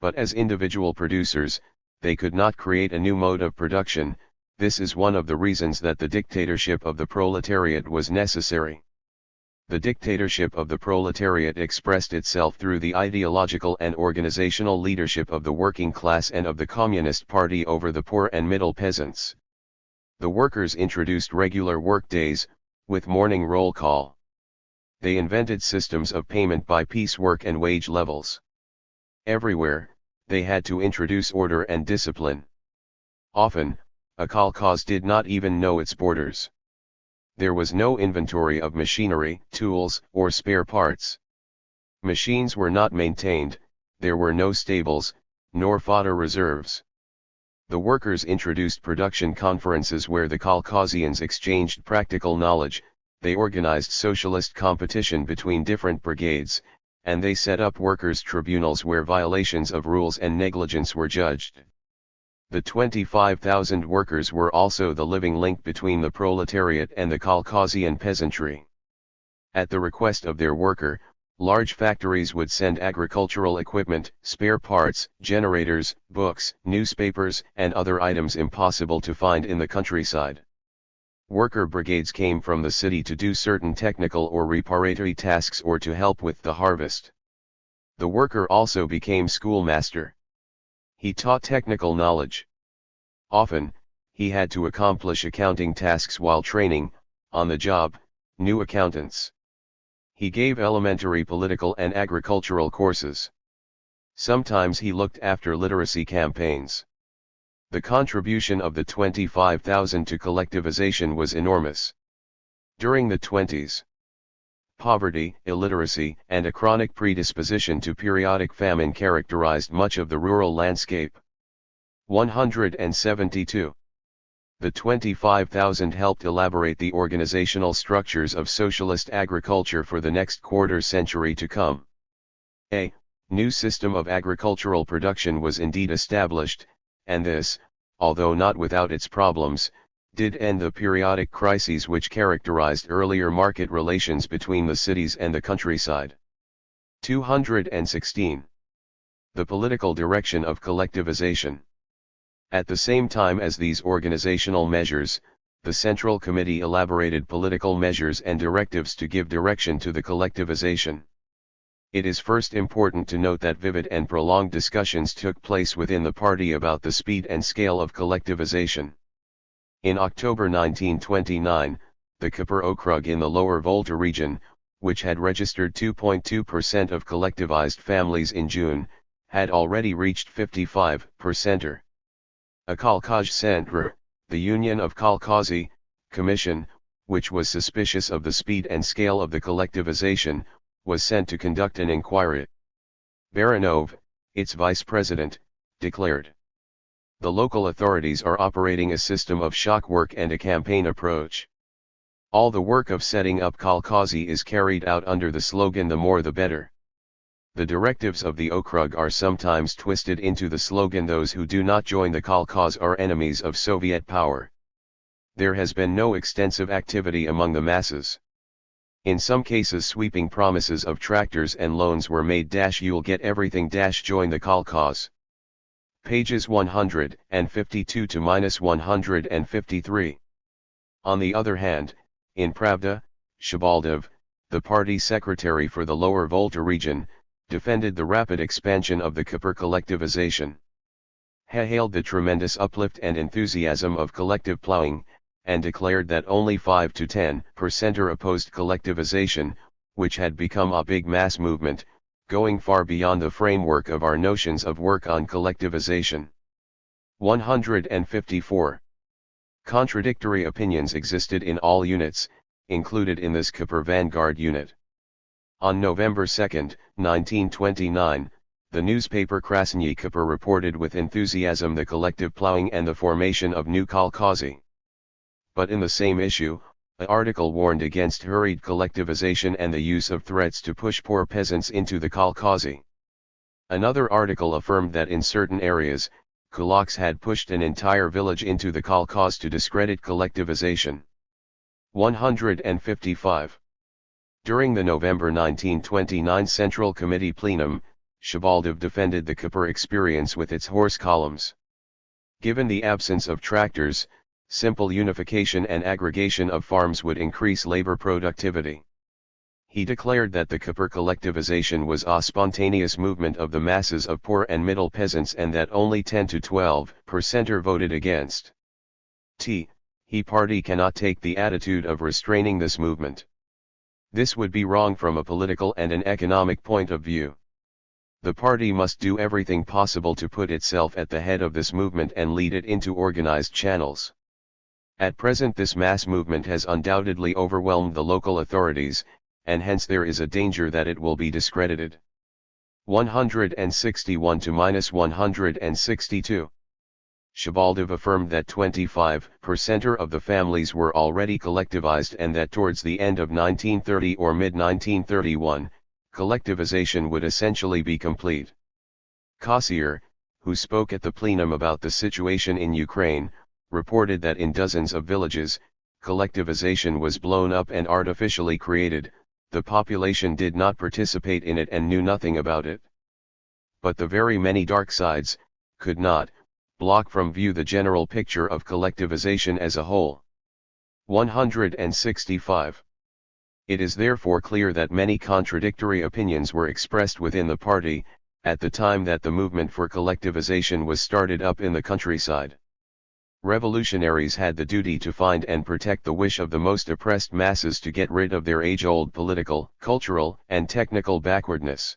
But as individual producers, they could not create a new mode of production. This is one of the reasons that the dictatorship of the proletariat was necessary. The dictatorship of the proletariat expressed itself through the ideological and organizational leadership of the working class and of the Communist Party over the poor and middle peasants. The workers introduced regular work days, with morning roll call. They invented systems of payment by piecework and wage levels. Everywhere, they had to introduce order and discipline. Often, a kolkhoz did not even know its borders. There was no inventory of machinery, tools, or spare parts. Machines were not maintained, there were no stables, nor fodder reserves. The workers introduced production conferences where the kolkhozians exchanged practical knowledge, they organized socialist competition between different brigades, and they set up workers' tribunals where violations of rules and negligence were judged. The 25,000 workers were also the living link between the proletariat and the kolkhozian peasantry. At the request of their worker, large factories would send agricultural equipment, spare parts, generators, books, newspapers, and other items impossible to find in the countryside. Worker brigades came from the city to do certain technical or reparatory tasks or to help with the harvest. The worker also became schoolmaster. He taught technical knowledge. Often, he had to accomplish accounting tasks while training, on the job, new accountants. He gave elementary political and agricultural courses. Sometimes he looked after literacy campaigns. The contribution of the 25,000 to collectivization was enormous. During the 20s, poverty, illiteracy, and a chronic predisposition to periodic famine characterized much of the rural landscape. 172. The 25,000 helped elaborate the organizational structures of socialist agriculture for the next quarter century to come. A new system of agricultural production was indeed established, and this, although not without its problems, did end the periodic crises which characterized earlier market relations between the cities and the countryside. 216. The political direction of collectivization. At the same time as these organizational measures, the Central Committee elaborated political measures and directives to give direction to the collectivization. It is first important to note that vivid and prolonged discussions took place within the party about the speed and scale of collectivization. In October 1929, the Kipur Okrug in the Lower Volta region, which had registered 2.2% of collectivized families in June, had already reached 55%. A Kolkhoz Centre, the Union of Kolkhozy Commission, which was suspicious of the speed and scale of the collectivization, was sent to conduct an inquiry. Baranov, its vice president, declared, "The local authorities are operating a system of shock work and a campaign approach. All the work of setting up kolkhozy is carried out under the slogan 'the more the better.' The directives of the Okrug are sometimes twisted into the slogan 'those who do not join the kolkhoz are enemies of Soviet power.' There has been no extensive activity among the masses. In some cases sweeping promises of tractors and loans were made. You'll get everything. Join the kolkhoz." Pages 152 to -153. On the other hand, in Pravda, Shabaldov, the party secretary for the Lower Volta region, defended the rapid expansion of the Kipur collectivization. He hailed the tremendous uplift and enthusiasm of collective plowing, and declared that only 5 to 10% opposed collectivization, which had become a big mass movement, going far beyond the framework of our notions of work on collectivization. 154. Contradictory opinions existed in all units, included in this Kipper Vanguard unit. On November 2, 1929, the newspaper Krasny Kipper reported with enthusiasm the collective plowing and the formation of new kolkhozy. But in the same issue, an article warned against hurried collectivization and the use of threats to push poor peasants into the kolkhozy. Another article affirmed that in certain areas, kulaks had pushed an entire village into the kolkhoz to discredit collectivization. 155. During the November 1929 Central Committee plenum, Shabaldov defended the Kipper experience with its horse columns. Given the absence of tractors, simple unification and aggregation of farms would increase labor productivity. He declared that the Kipper collectivization was a spontaneous movement of the masses of poor and middle peasants and that only 10 to 12% voted against. He party cannot take the attitude of restraining this movement. This would be wrong from a political and an economic point of view. The party must do everything possible to put itself at the head of this movement and lead it into organized channels. At present this mass movement has undoubtedly overwhelmed the local authorities, and hence there is a danger that it will be discredited. 161 to -162. Shabaldov affirmed that 25% of the families were already collectivized and that towards the end of 1930 or mid-1931, collectivization would essentially be complete. Kossier, who spoke at the plenum about the situation in Ukraine, reported that in dozens of villages, collectivization was blown up and artificially created. The population did not participate in it and knew nothing about it. But the very many dark sides, could not, block from view the general picture of collectivization as a whole. 165. It is therefore clear that many contradictory opinions were expressed within the party, at the time that the movement for collectivization was started up in the countryside. Revolutionaries had the duty to find and protect the wish of the most oppressed masses to get rid of their age-old political, cultural, and technical backwardness.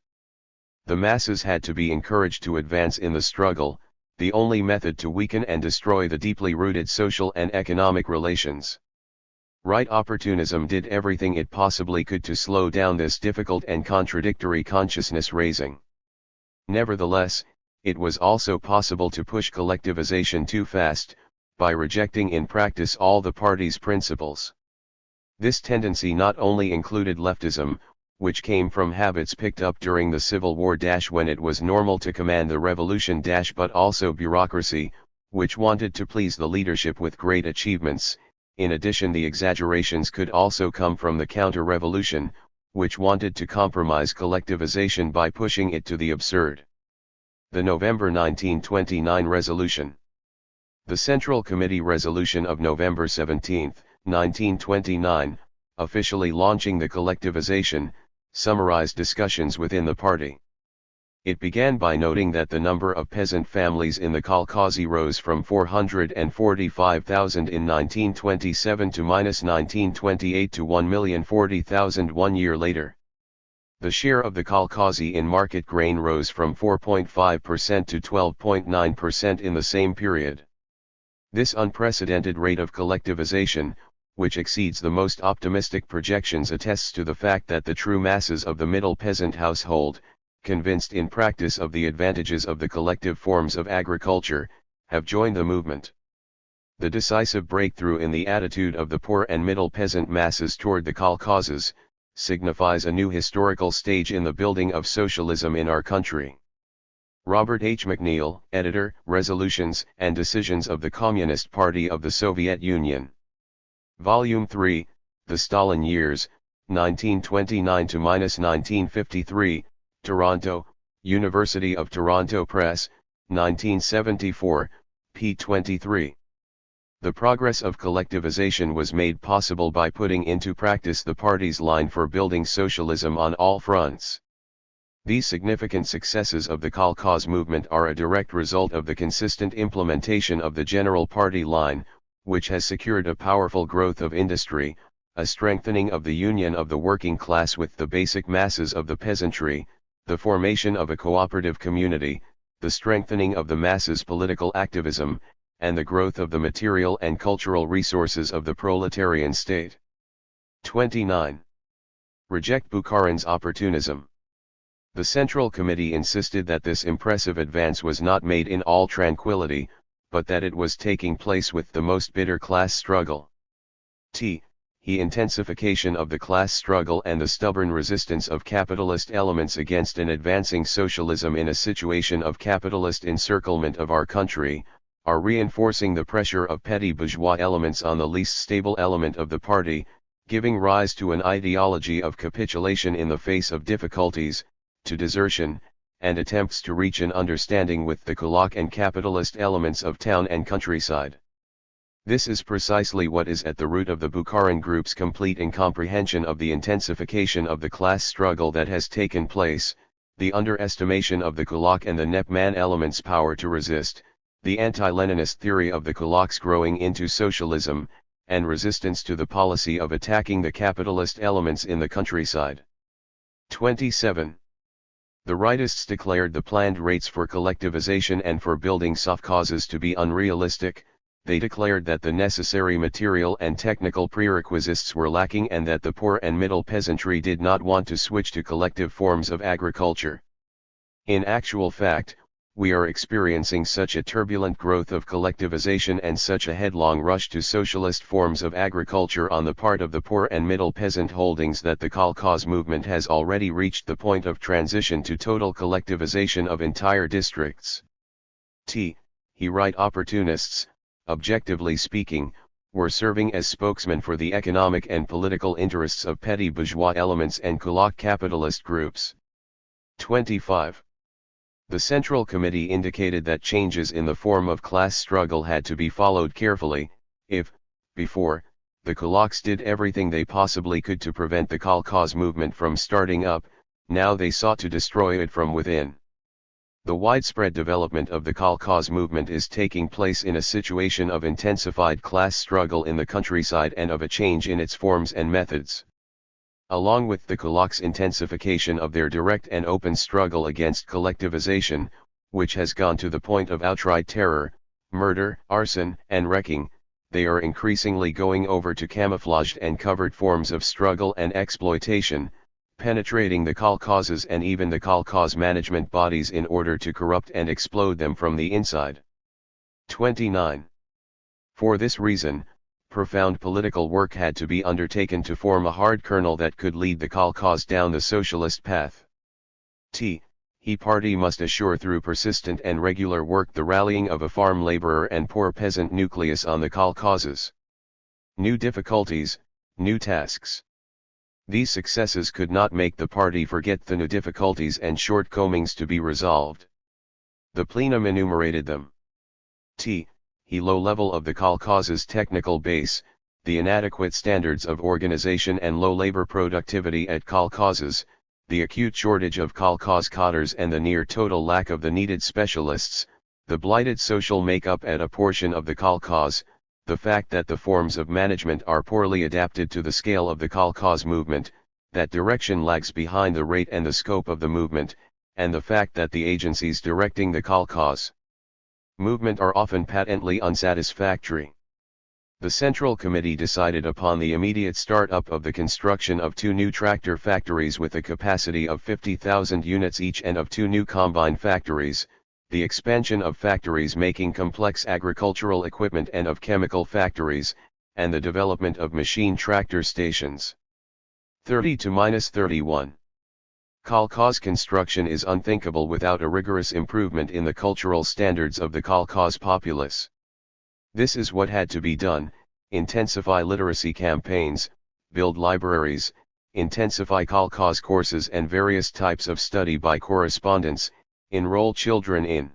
The masses had to be encouraged to advance in the struggle, the only method to weaken and destroy the deeply rooted social and economic relations. Right opportunism did everything it possibly could to slow down this difficult and contradictory consciousness raising. Nevertheless, it was also possible to push collectivization too fast, by rejecting in practice all the party's principles. This tendency not only included leftism, which came from habits picked up during the Civil War when it was normal to command the revolution but also bureaucracy, which wanted to please the leadership with great achievements. In addition, the exaggerations could also come from the counter-revolution, which wanted to compromise collectivization by pushing it to the absurd. The November 1929 Resolution. The Central Committee resolution of November 17, 1929, officially launching the collectivization, summarized discussions within the party. It began by noting that the number of peasant families in the kolkhozy rose from 445,000 in 1927 to -1928 to 1,040,000 1 year later. The share of the kolkhozy in market grain rose from 4.5% to 12.9% in the same period. This unprecedented rate of collectivization, which exceeds the most optimistic projections, attests to the fact that the true masses of the middle peasant household, convinced in practice of the advantages of the collective forms of agriculture, have joined the movement. The decisive breakthrough in the attitude of the poor and middle peasant masses toward the kolkhozes, signifies a new historical stage in the building of socialism in our country. Robert H. McNeill, editor, Resolutions and Decisions of the Communist Party of the Soviet Union. Volume 3, The Stalin Years, 1929 to -1953, Toronto, University of Toronto Press, 1974, p. 23. The progress of collectivization was made possible by putting into practice the party's line for building socialism on all fronts. These significant successes of the kolkhoz movement are a direct result of the consistent implementation of the general party line, which has secured a powerful growth of industry, a strengthening of the union of the working class with the basic masses of the peasantry, the formation of a cooperative community, the strengthening of the masses' political activism, and the growth of the material and cultural resources of the proletarian state. 29. Reject Bukharin's opportunism. The Central Committee insisted that this impressive advance was not made in all tranquility, but that it was taking place with the most bitter class struggle. Intensification of the class struggle and the stubborn resistance of capitalist elements against an advancing socialism in a situation of capitalist encirclement of our country, are reinforcing the pressure of petty bourgeois elements on the least stable element of the party, giving rise to an ideology of capitulation in the face of difficulties, to desertion, and attempts to reach an understanding with the kulak and capitalist elements of town and countryside. This is precisely what is at the root of the Bukharin group's complete incomprehension of the intensification of the class struggle that has taken place, the underestimation of the kulak and the Nepman elements' power to resist, the anti-Leninist theory of the kulaks growing into socialism, and resistance to the policy of attacking the capitalist elements in the countryside. 27. The rightists declared the planned rates for collectivization and for building sovkhozes to be unrealistic. They declared that the necessary material and technical prerequisites were lacking and that the poor and middle peasantry did not want to switch to collective forms of agriculture. In actual fact, we are experiencing such a turbulent growth of collectivization and such a headlong rush to socialist forms of agriculture on the part of the poor and middle peasant holdings that the kolkhoz movement has already reached the point of transition to total collectivization of entire districts. Right opportunists, objectively speaking, were serving as spokesmen for the economic and political interests of petty bourgeois elements and kulak capitalist groups. 25. The Central Committee indicated that changes in the form of class struggle had to be followed carefully. If, before, the kulaks did everything they possibly could to prevent the kolkhoz movement from starting up, now they sought to destroy it from within. The widespread development of the kolkhoz movement is taking place in a situation of intensified class struggle in the countryside and of a change in its forms and methods. Along with the kulaks' intensification of their direct and open struggle against collectivization, which has gone to the point of outright terror, murder, arson, and wrecking, they are increasingly going over to camouflaged and covered forms of struggle and exploitation, penetrating the kolkhozes and even the kolkhoz management bodies in order to corrupt and explode them from the inside. 29. For this reason, profound political work had to be undertaken to form a hard kernel that could lead the kolkhoz down the socialist path. Party must assure through persistent and regular work the rallying of a farm laborer and poor peasant nucleus on the kolkhozes. New difficulties, new tasks. These successes could not make the party forget the new difficulties and shortcomings to be resolved. The plenum enumerated them. Low level of the kolkhoz's technical base, the inadequate standards of organization and low labor productivity at kolkhozes, the acute shortage of kolkhoz cadres and the near total lack of the needed specialists, the blighted social makeup at a portion of the kolkhoz, the fact that the forms of management are poorly adapted to the scale of the kolkhoz movement, that direction lags behind the rate and the scope of the movement, and the fact that the agencies directing the kolkhoz movement are often patently unsatisfactory. The Central Committee decided upon the immediate start-up of the construction of 2 new tractor factories with a capacity of 50,000 units each and of 2 new combine factories, the expansion of factories making complex agricultural equipment and of chemical factories, and the development of machine tractor stations. 30–31. Kolkhoz construction is unthinkable without a rigorous improvement in the cultural standards of the kolkhoz populace. This is what had to be done: intensify literacy campaigns, build libraries, intensify kolkhoz courses and various types of study by correspondence, enroll children in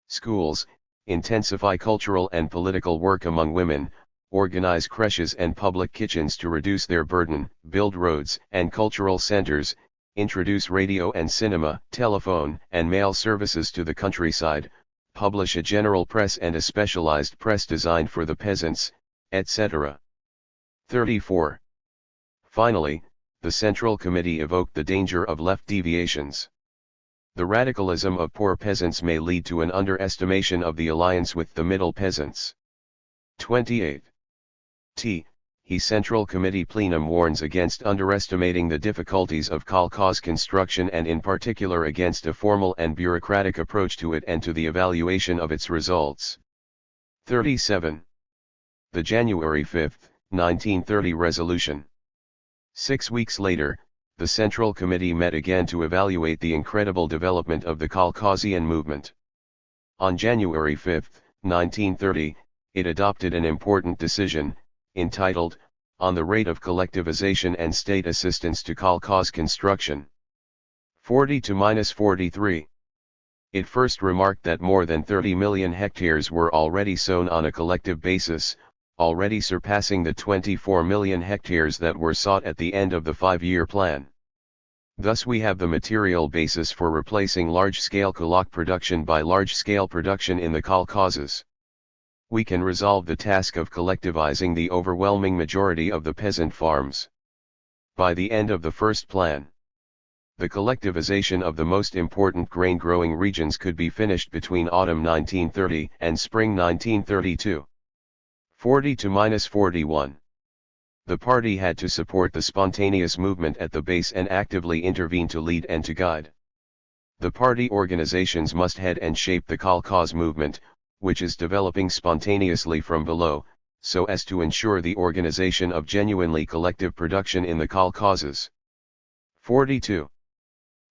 schools, intensify cultural and political work among women, organize creches and public kitchens to reduce their burden, build roads and cultural centers, introduce radio and cinema, telephone and mail services to the countryside, publish a general press and a specialized press designed for the peasants, etc. 34. Finally, the Central Committee evoked the danger of left deviations. The radicalism of poor peasants may lead to an underestimation of the alliance with the middle peasants. 28. He Central Committee Plenum warns against underestimating the difficulties of kolkhoz construction and in particular against a formal and bureaucratic approach to it and to the evaluation of its results. 37. The January 5, 1930 resolution. 6 weeks later, the Central Committee met again to evaluate the incredible development of the Kolkhozian movement. On January 5, 1930, it adopted an important decision, entitled, On the Rate of Collectivization and State Assistance to Kolkhoz Construction. 40-43. It first remarked that more than 30 million hectares were already sown on a collective basis, already surpassing the 24 million hectares that were sought at the end of the 5-year plan. Thus we have the material basis for replacing large-scale kolak production by large-scale production in the kolkhozes. We can resolve the task of collectivizing the overwhelming majority of the peasant farms. By the end of the first plan, the collectivization of the most important grain-growing regions could be finished between autumn 1930 and spring 1932. 40-41. The party had to support the spontaneous movement at the base and actively intervene to lead and to guide. The party organizations must head and shape the kolkhoz movement, which is developing spontaneously from below, so as to ensure the organization of genuinely collective production in the kolkhozes. 42.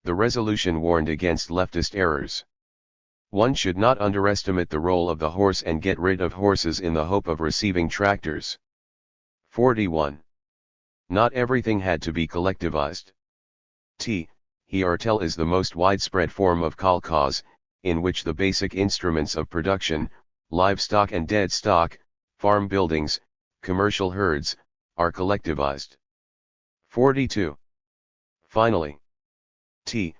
The resolution warned against leftist errors. One should not underestimate the role of the horse and get rid of horses in the hope of receiving tractors. 41. Not everything had to be collectivized. Artel is the most widespread form of kolkhoz, in which the basic instruments of production, livestock and dead stock, farm buildings, commercial herds, are collectivized. 42. Finally, He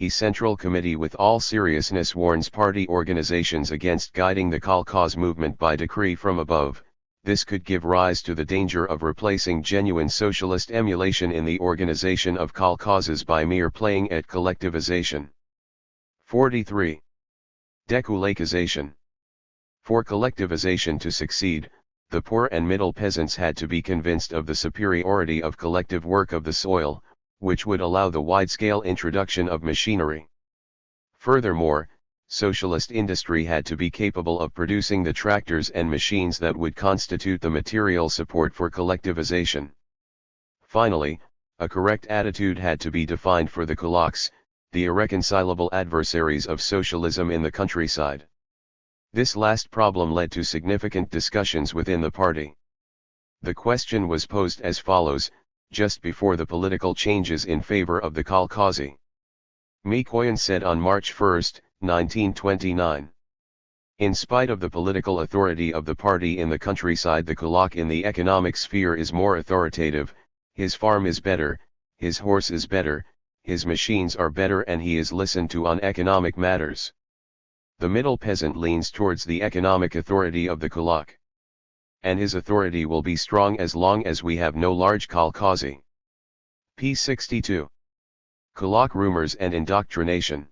Central Committee with all seriousness warns party organizations against guiding the kolkhoz movement by decree from above. This could give rise to the danger of replacing genuine socialist emulation in the organization of kolkhozes by mere playing at collectivization. 43. Dekulakization. For collectivization to succeed, the poor and middle peasants had to be convinced of the superiority of collective work of the soil, which would allow the wide-scale introduction of machinery. Furthermore, socialist industry had to be capable of producing the tractors and machines that would constitute the material support for collectivization. Finally, a correct attitude had to be defined for the kulaks, the irreconcilable adversaries of socialism in the countryside. This last problem led to significant discussions within the party. The question was posed as follows, just before the political changes in favor of the kolkhozy. Mikoyan said on March 1, 1929. In spite of the political authority of the party in the countryside, the kulak in the economic sphere is more authoritative, his farm is better, his horse is better, his machines are better, and he is listened to on economic matters. The middle peasant leans towards the economic authority of the kulak. And his authority will be strong as long as we have no large kolkhozy. p. 62. Kulak rumors and indoctrination.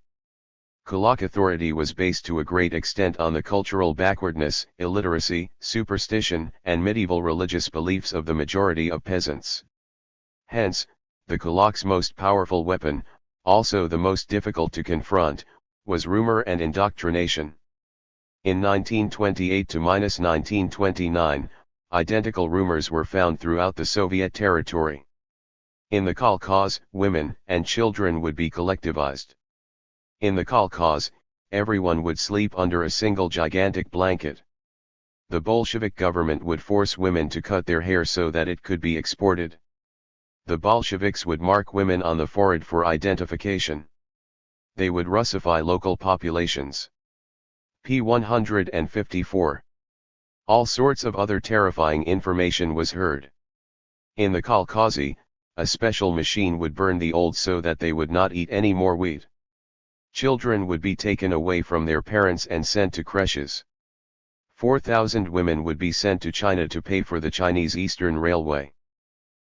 Kulak authority was based to a great extent on the cultural backwardness, illiteracy, superstition, and medieval religious beliefs of the majority of peasants. Hence, the kulak's most powerful weapon, also the most difficult to confront, was rumor and indoctrination. In 1928–1929, identical rumors were found throughout the Soviet territory. In the kolkhoz, women and children would be collectivized. In the kolkhoz, everyone would sleep under a single gigantic blanket. The Bolshevik government would force women to cut their hair so that it could be exported. The Bolsheviks would mark women on the forehead for identification. They would Russify local populations. p. 154. All sorts of other terrifying information was heard. In the kolkhozy, a special machine would burn the old so that they would not eat any more wheat. Children would be taken away from their parents and sent to creches. 4,000 women would be sent to China to pay for the Chinese Eastern Railway.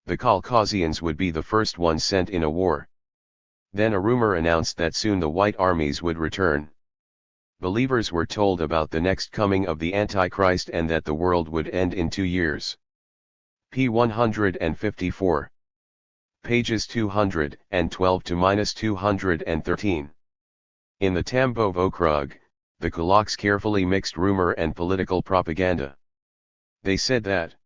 The Caucasians would be the first ones sent in a war. Then a rumor announced that soon the white armies would return. Believers were told about the next coming of the Antichrist and that the world would end in 2 years. p. 154. Pages 212-213. In the Tambov Okrug, the Kulaks carefully mixed rumor and political propaganda. They said that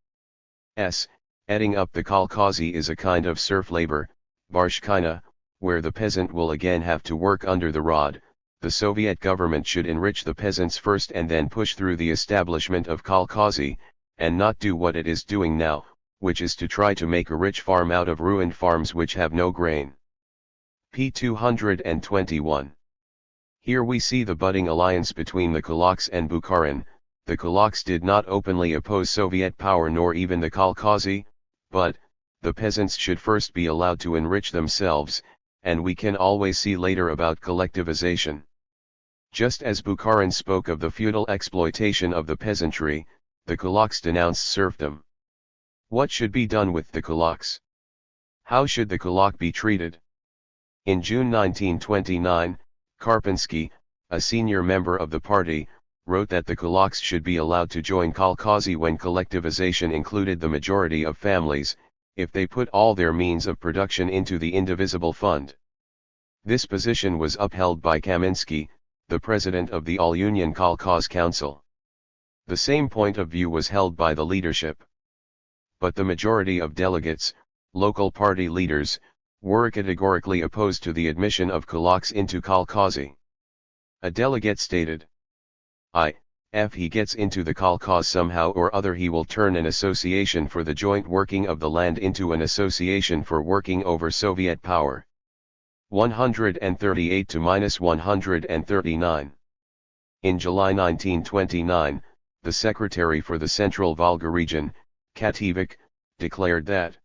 eating up the kolkhozy is a kind of serf labor, barshkina, where the peasant will again have to work under the rod. The Soviet government should enrich the peasants first and then push through the establishment of kolkhozy, and not do what it is doing now, which is to try to make a rich farm out of ruined farms which have no grain. p. 221. Here we see the budding alliance between the Kulaks and Bukharin. The Kulaks did not openly oppose Soviet power nor even the kolkhozy, but the peasants should first be allowed to enrich themselves, and we can always see later about collectivization. Just as Bukharin spoke of the feudal exploitation of the peasantry, the Kulaks denounced serfdom. What should be done with the Kulaks? How should the Kulak be treated? In June 1929, Karpinsky, a senior member of the party, wrote that the Kulaks should be allowed to join kolkhozy when collectivization included the majority of families, if they put all their means of production into the indivisible fund. This position was upheld by Kaminsky, the president of the All-Union Kolkhoz Council. The same point of view was held by the leadership. But the majority of delegates, local party leaders, were categorically opposed to the admission of Kulaks into kolkhozy. A delegate stated, "If he gets into the kolkhoz somehow or other, he will turn an association for the joint working of the land into an association for working over Soviet power." 138-139. In July 1929, the secretary for the Central Volga region, Kativik, declared that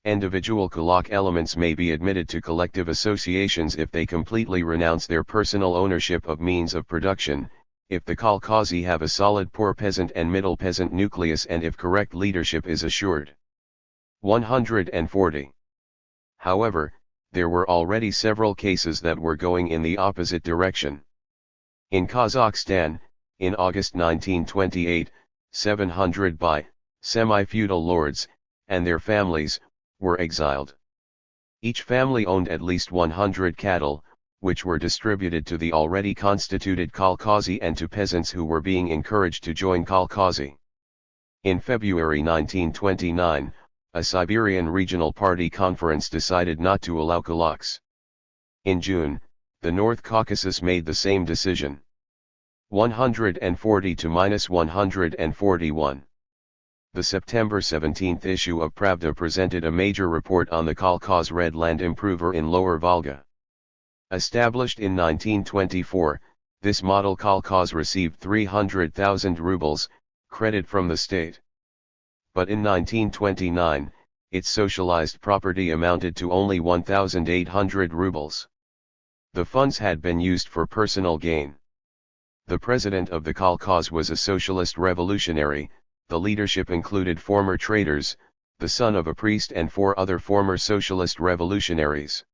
individual Kulak elements may be admitted to collective associations if they completely renounce their personal ownership of means of production, if the kolkhozy have a solid poor peasant and middle peasant nucleus, and if correct leadership is assured. 140. However, there were already several cases that were going in the opposite direction. In Kazakhstan, in August 1928, 700 semi-feudal lords, and their families, were exiled. Each family owned at least 100 cattle, which were distributed to the already constituted kolkhozy and to peasants who were being encouraged to join kolkhozy. In February 1929, a Siberian regional party conference decided not to allow Kulaks. In June, the North Caucasus made the same decision. 140-141. The September 17 issue of Pravda presented a major report on the Kolkhoz Red Land Improver in Lower Volga. Established in 1924, this model kolkhoz received 300,000 rubles, credit from the state. But in 1929, its socialized property amounted to only 1,800 rubles. The funds had been used for personal gain. The president of the kolkhoz was a socialist revolutionary. The leadership included former traders, the son of a priest, and 4 other former socialist revolutionaries.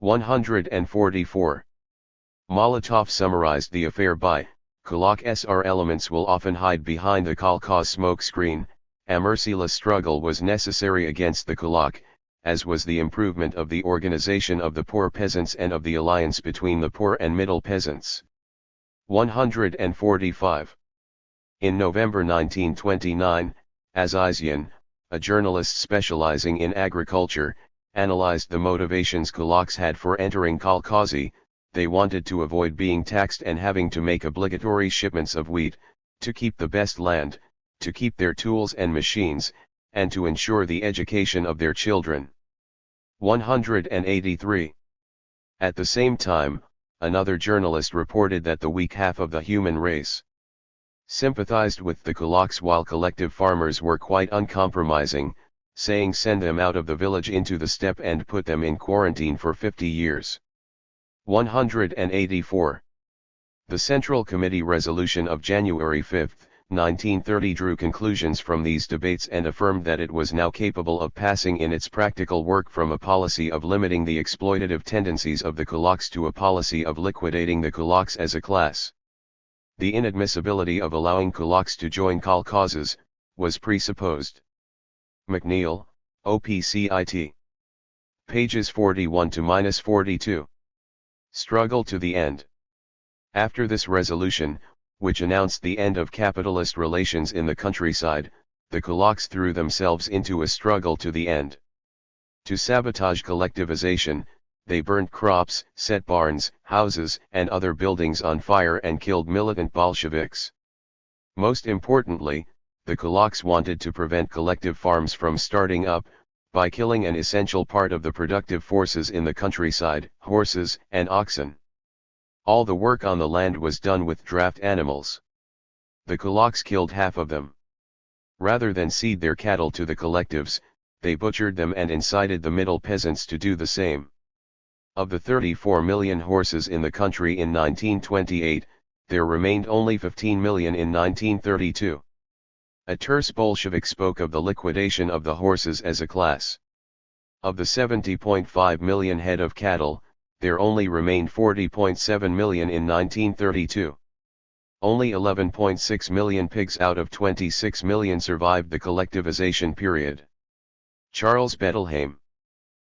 144. Molotov summarized the affair by, Kulak SR elements will often hide behind the kolkhoz smoke screen. A merciless struggle was necessary against the Kulak, as was the improvement of the organization of the poor peasants and of the alliance between the poor and middle peasants. 145. In November 1929, Azizian, a journalist specializing in agriculture, analyzed the motivations Kulaks had for entering kolkhozy. They wanted to avoid being taxed and having to make obligatory shipments of wheat, to keep the best land, to keep their tools and machines, and to ensure the education of their children. 183. At the same time, another journalist reported that the weak half of the human race sympathized with the Kulaks, while collective farmers were quite uncompromising, saying send them out of the village into the steppe and put them in quarantine for 50 years. 184. The Central Committee resolution of January 5, 1930 drew conclusions from these debates and affirmed that it was now capable of passing in its practical work from a policy of limiting the exploitative tendencies of the kulaks to a policy of liquidating the kulaks as a class. The inadmissibility of allowing kulaks to join kolkhozes was presupposed. McNeil, OPCIT. Pages 41 to -42. Struggle to the end. After this resolution, which announced the end of capitalist relations in the countryside, the kulaks threw themselves into a struggle to the end. To sabotage collectivization, they burnt crops, set barns, houses, and other buildings on fire and killed militant Bolsheviks. Most importantly, the kulaks wanted to prevent collective farms from starting up, by killing an essential part of the productive forces in the countryside, horses and oxen. All the work on the land was done with draft animals. The kulaks killed half of them. Rather than cede their cattle to the collectives, they butchered them and incited the middle peasants to do the same. Of the 34 million horses in the country in 1928, there remained only 15 million in 1932. A terse Bolshevik spoke of the liquidation of the horses as a class. Of the 70.5 million head of cattle, there only remained 40.7 million in 1932. Only 11.6 million pigs out of 26 million survived the collectivization period. Charles Bettelheim.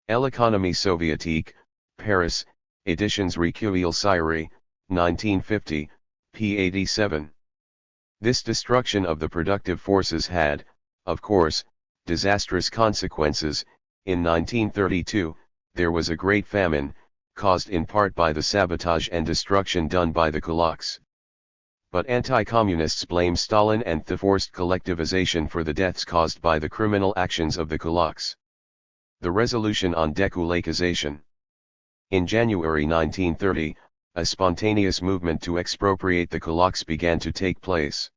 L'Économie soviétique, Paris, Editions Recueil-Syrie, 1950, p. 87. This destruction of the productive forces had, of course, disastrous consequences. In 1932, there was a great famine, caused in part by the sabotage and destruction done by the kulaks. But anti-communists blame Stalin and the forced collectivization for the deaths caused by the criminal actions of the kulaks. The resolution on dekulakization. In January 1930, a spontaneous movement to expropriate the kulaks began to take place.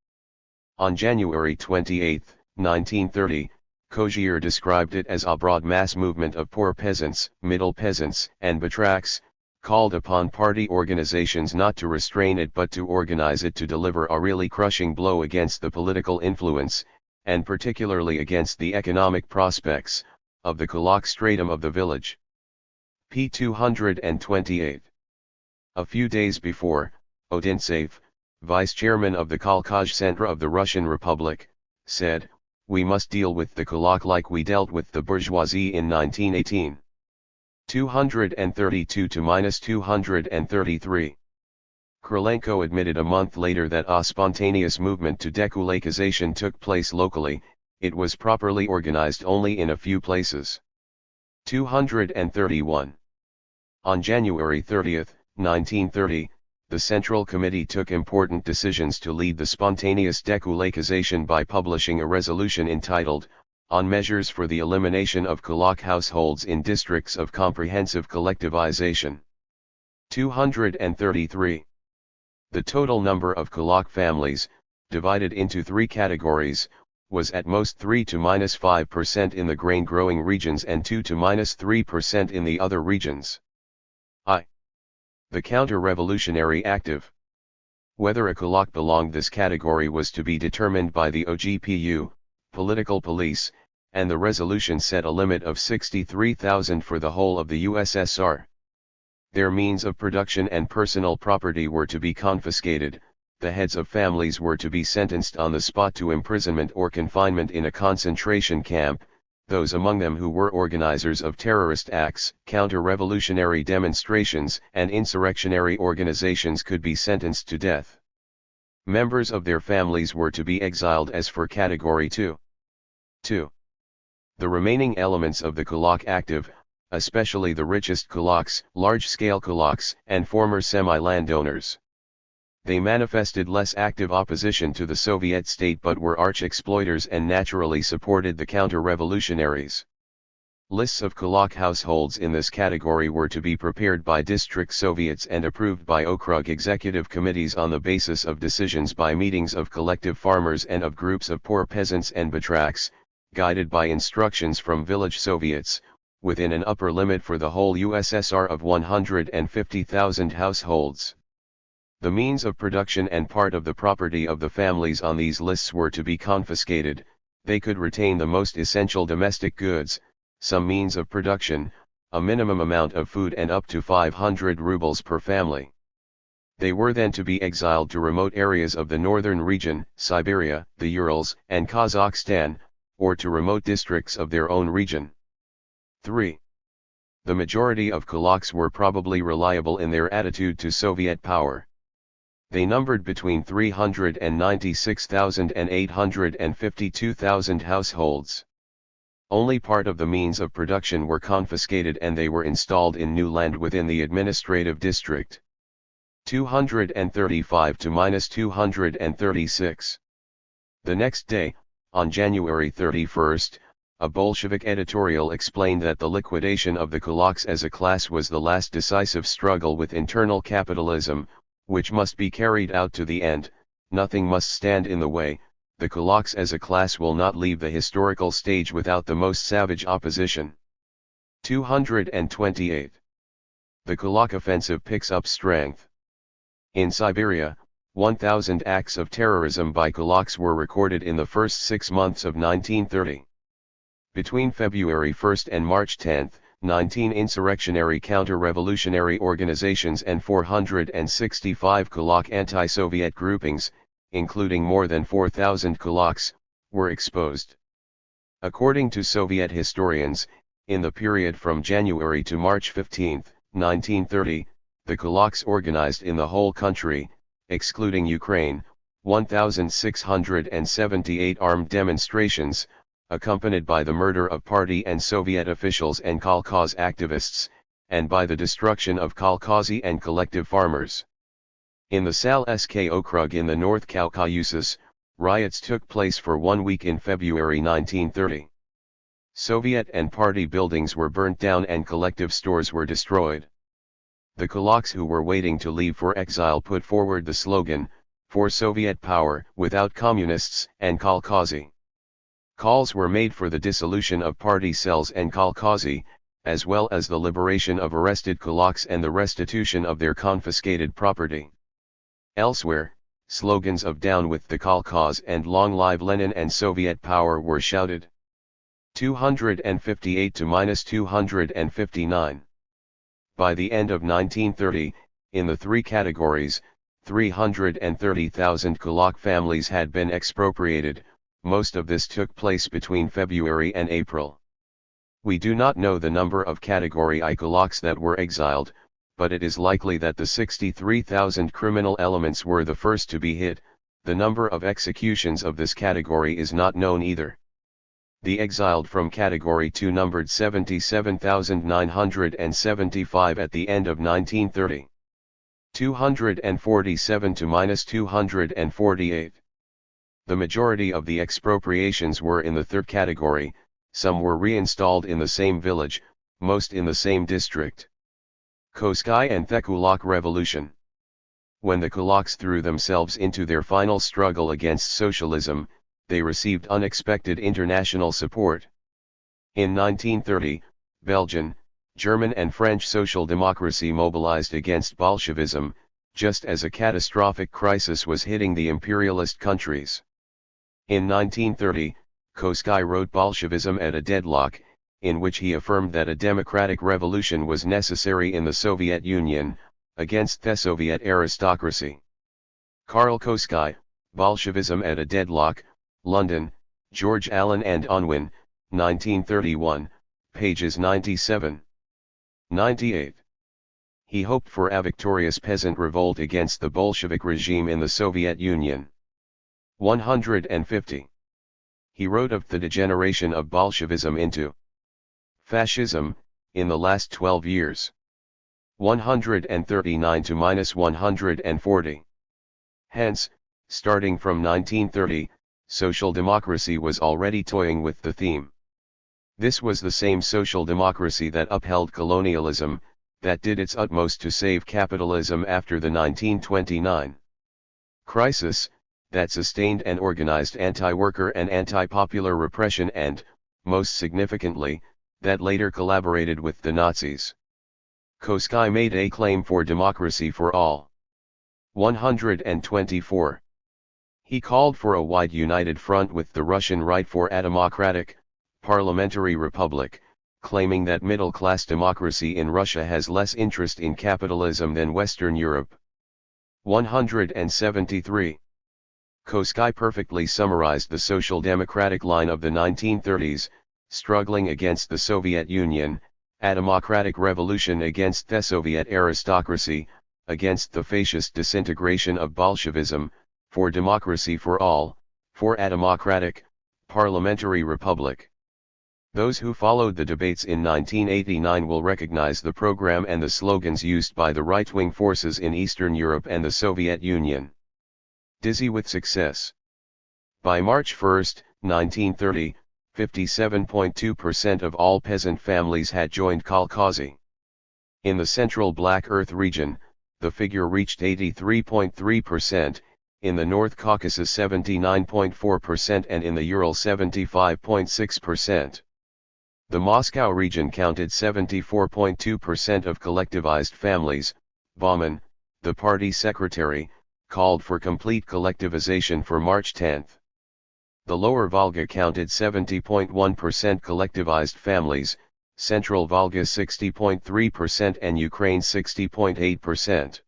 On January 28, 1930, Cogier described it as a broad mass movement of poor peasants, middle peasants, and batraks, called upon party organizations not to restrain it but to organize it to deliver a really crushing blow against the political influence, and particularly against the economic prospects, of the kulak stratum of the village. p. 228. A few days before, Odintsev, vice-chairman of the Kolkhoz Centre of the Russian Republic, said, "We must deal with the kulak like we dealt with the bourgeoisie in 1918. 232 to -233. Krylenko admitted a month later that a spontaneous movement to dekulakization took place locally, it was properly organized only in a few places. 231. On January 30, 1930, the Central Committee took important decisions to lead the spontaneous dekulakization by publishing a resolution entitled, "On Measures for the Elimination of Kulak Households in Districts of Comprehensive Collectivization." 233. The total number of kulak families, divided into three categories, was at most 3 to -5% in the grain-growing regions and 2 to -3% in the other regions. I. The counter-revolutionary active. Whether a kulak belonged this category was to be determined by the OGPU, political police, and the resolution set a limit of 63,000 for the whole of the USSR. Their means of production and personal property were to be confiscated, the heads of families were to be sentenced on the spot to imprisonment or confinement in a concentration camp, those among them who were organizers of terrorist acts, counter-revolutionary demonstrations, and insurrectionary organizations could be sentenced to death. Members of their families were to be exiled as for Category 2. 2. The remaining elements of the kulak active, especially the richest kulaks, large-scale kulaks, and former semi-landowners. They manifested less active opposition to the Soviet state but were arch-exploiters and naturally supported the counter-revolutionaries. Lists of kulak households in this category were to be prepared by district Soviets and approved by Okrug executive committees on the basis of decisions by meetings of collective farmers and of groups of poor peasants and batraks, guided by instructions from village Soviets, within an upper limit for the whole USSR of 150,000 households. The means of production and part of the property of the families on these lists were to be confiscated. They could retain the most essential domestic goods, some means of production, a minimum amount of food and up to 500 rubles per family. They were then to be exiled to remote areas of the northern region, Siberia, the Urals, and Kazakhstan, or to remote districts of their own region. 3. The majority of kulaks were probably reliable in their attitude to Soviet power. They numbered between 396,000 and 852,000 households. Only part of the means of production were confiscated and they were installed in new land within the administrative district. 235 to -236. The next day, on January 31, a Bolshevik editorial explained that the liquidation of the kulaks as a class was the last decisive struggle with internal capitalism, which must be carried out to the end. Nothing must stand in the way. The kulaks as a class will not leave the historical stage without the most savage opposition. 228. The kulak offensive picks up strength. In Siberia, 1,000 acts of terrorism by kulaks were recorded in the first 6 months of 1930. Between February 1 and March 10, 19 insurrectionary counter-revolutionary organizations and 465 kulak anti-Soviet groupings, including more than 4,000 kulaks, were exposed. According to Soviet historians, in the period from January to March 15, 1930, the kulaks organized in the whole country, excluding Ukraine, 1,678 armed demonstrations, accompanied by the murder of party and Soviet officials and Kolkhoz activists, and by the destruction of Kolkhozy and collective farmers. In the Salsk Okrug in the North Caucasus, riots took place for 1 week in February 1930. Soviet and party buildings were burnt down and collective stores were destroyed. The kulaks who were waiting to leave for exile put forward the slogan, "For Soviet power, without communists and Kolkhozy." Calls were made for the dissolution of party cells and Kolkhozy, as well as the liberation of arrested kulaks and the restitution of their confiscated property. Elsewhere, slogans of "Down with the Kolkhoz" and "Long live Lenin and Soviet power" were shouted. 258 to -259. By the end of 1930, in the three categories, 330,000 kulak families had been expropriated. Most of this took place between February and April. We do not know the number of Category I kulaks that were exiled, but it is likely that the 63,000 criminal elements were the first to be hit. The number of executions of this category is not known either. The exiled from Category II numbered 77,975 at the end of 1930. 247 to -248. The majority of the expropriations were in the third category, some were reinstalled in the same village, most in the same district. Koskay and the Kulak Revolution. When the kulaks threw themselves into their final struggle against socialism, they received unexpected international support. In 1930, Belgian, German and French social democracy mobilized against Bolshevism, just as a catastrophic crisis was hitting the imperialist countries. In 1930, Koskay wrote Bolshevism at a Deadlock, in which he affirmed that a democratic revolution was necessary in the Soviet Union, against the Soviet aristocracy. Karl Koskay, Bolshevism at a Deadlock, London, George Allen and Unwin, 1931, pages 97. 98. He hoped for a victorious peasant revolt against the Bolshevik regime in the Soviet Union. 150. He wrote of the degeneration of Bolshevism into fascism, in the last 12 years. 139 to -140. Hence, starting from 1930, social democracy was already toying with the theme. This was the same social democracy that upheld colonialism, that did its utmost to save capitalism after the 1929 crisis, that sustained and organized anti-worker and anti-popular repression and, most significantly, that later collaborated with the Nazis. Koskay made a claim for democracy for all. 124. He called for a wide united front with the Russian right for a democratic, parliamentary republic, claiming that middle-class democracy in Russia has less interest in capitalism than Western Europe. 173. Koski perfectly summarized the social democratic line of the 1930s, struggling against the Soviet Union, a democratic revolution against the Soviet aristocracy, against the fascist disintegration of Bolshevism, for democracy for all, for a democratic, parliamentary republic. Those who followed the debates in 1989 will recognize the program and the slogans used by the right-wing forces in Eastern Europe and the Soviet Union. Dizzy with success. By March 1, 1930, 57.2% of all peasant families had joined kolkhozy. In the central Black Earth region, the figure reached 83.3%, in the North Caucasus 79.4% and in the Ural 75.6%. The Moscow region counted 74.2% of collectivized families. Bauman, the party secretary, called for complete collectivization for March 10. The Lower Volga counted 70.1% collectivized families, Central Volga 60.3% and Ukraine 60.8%.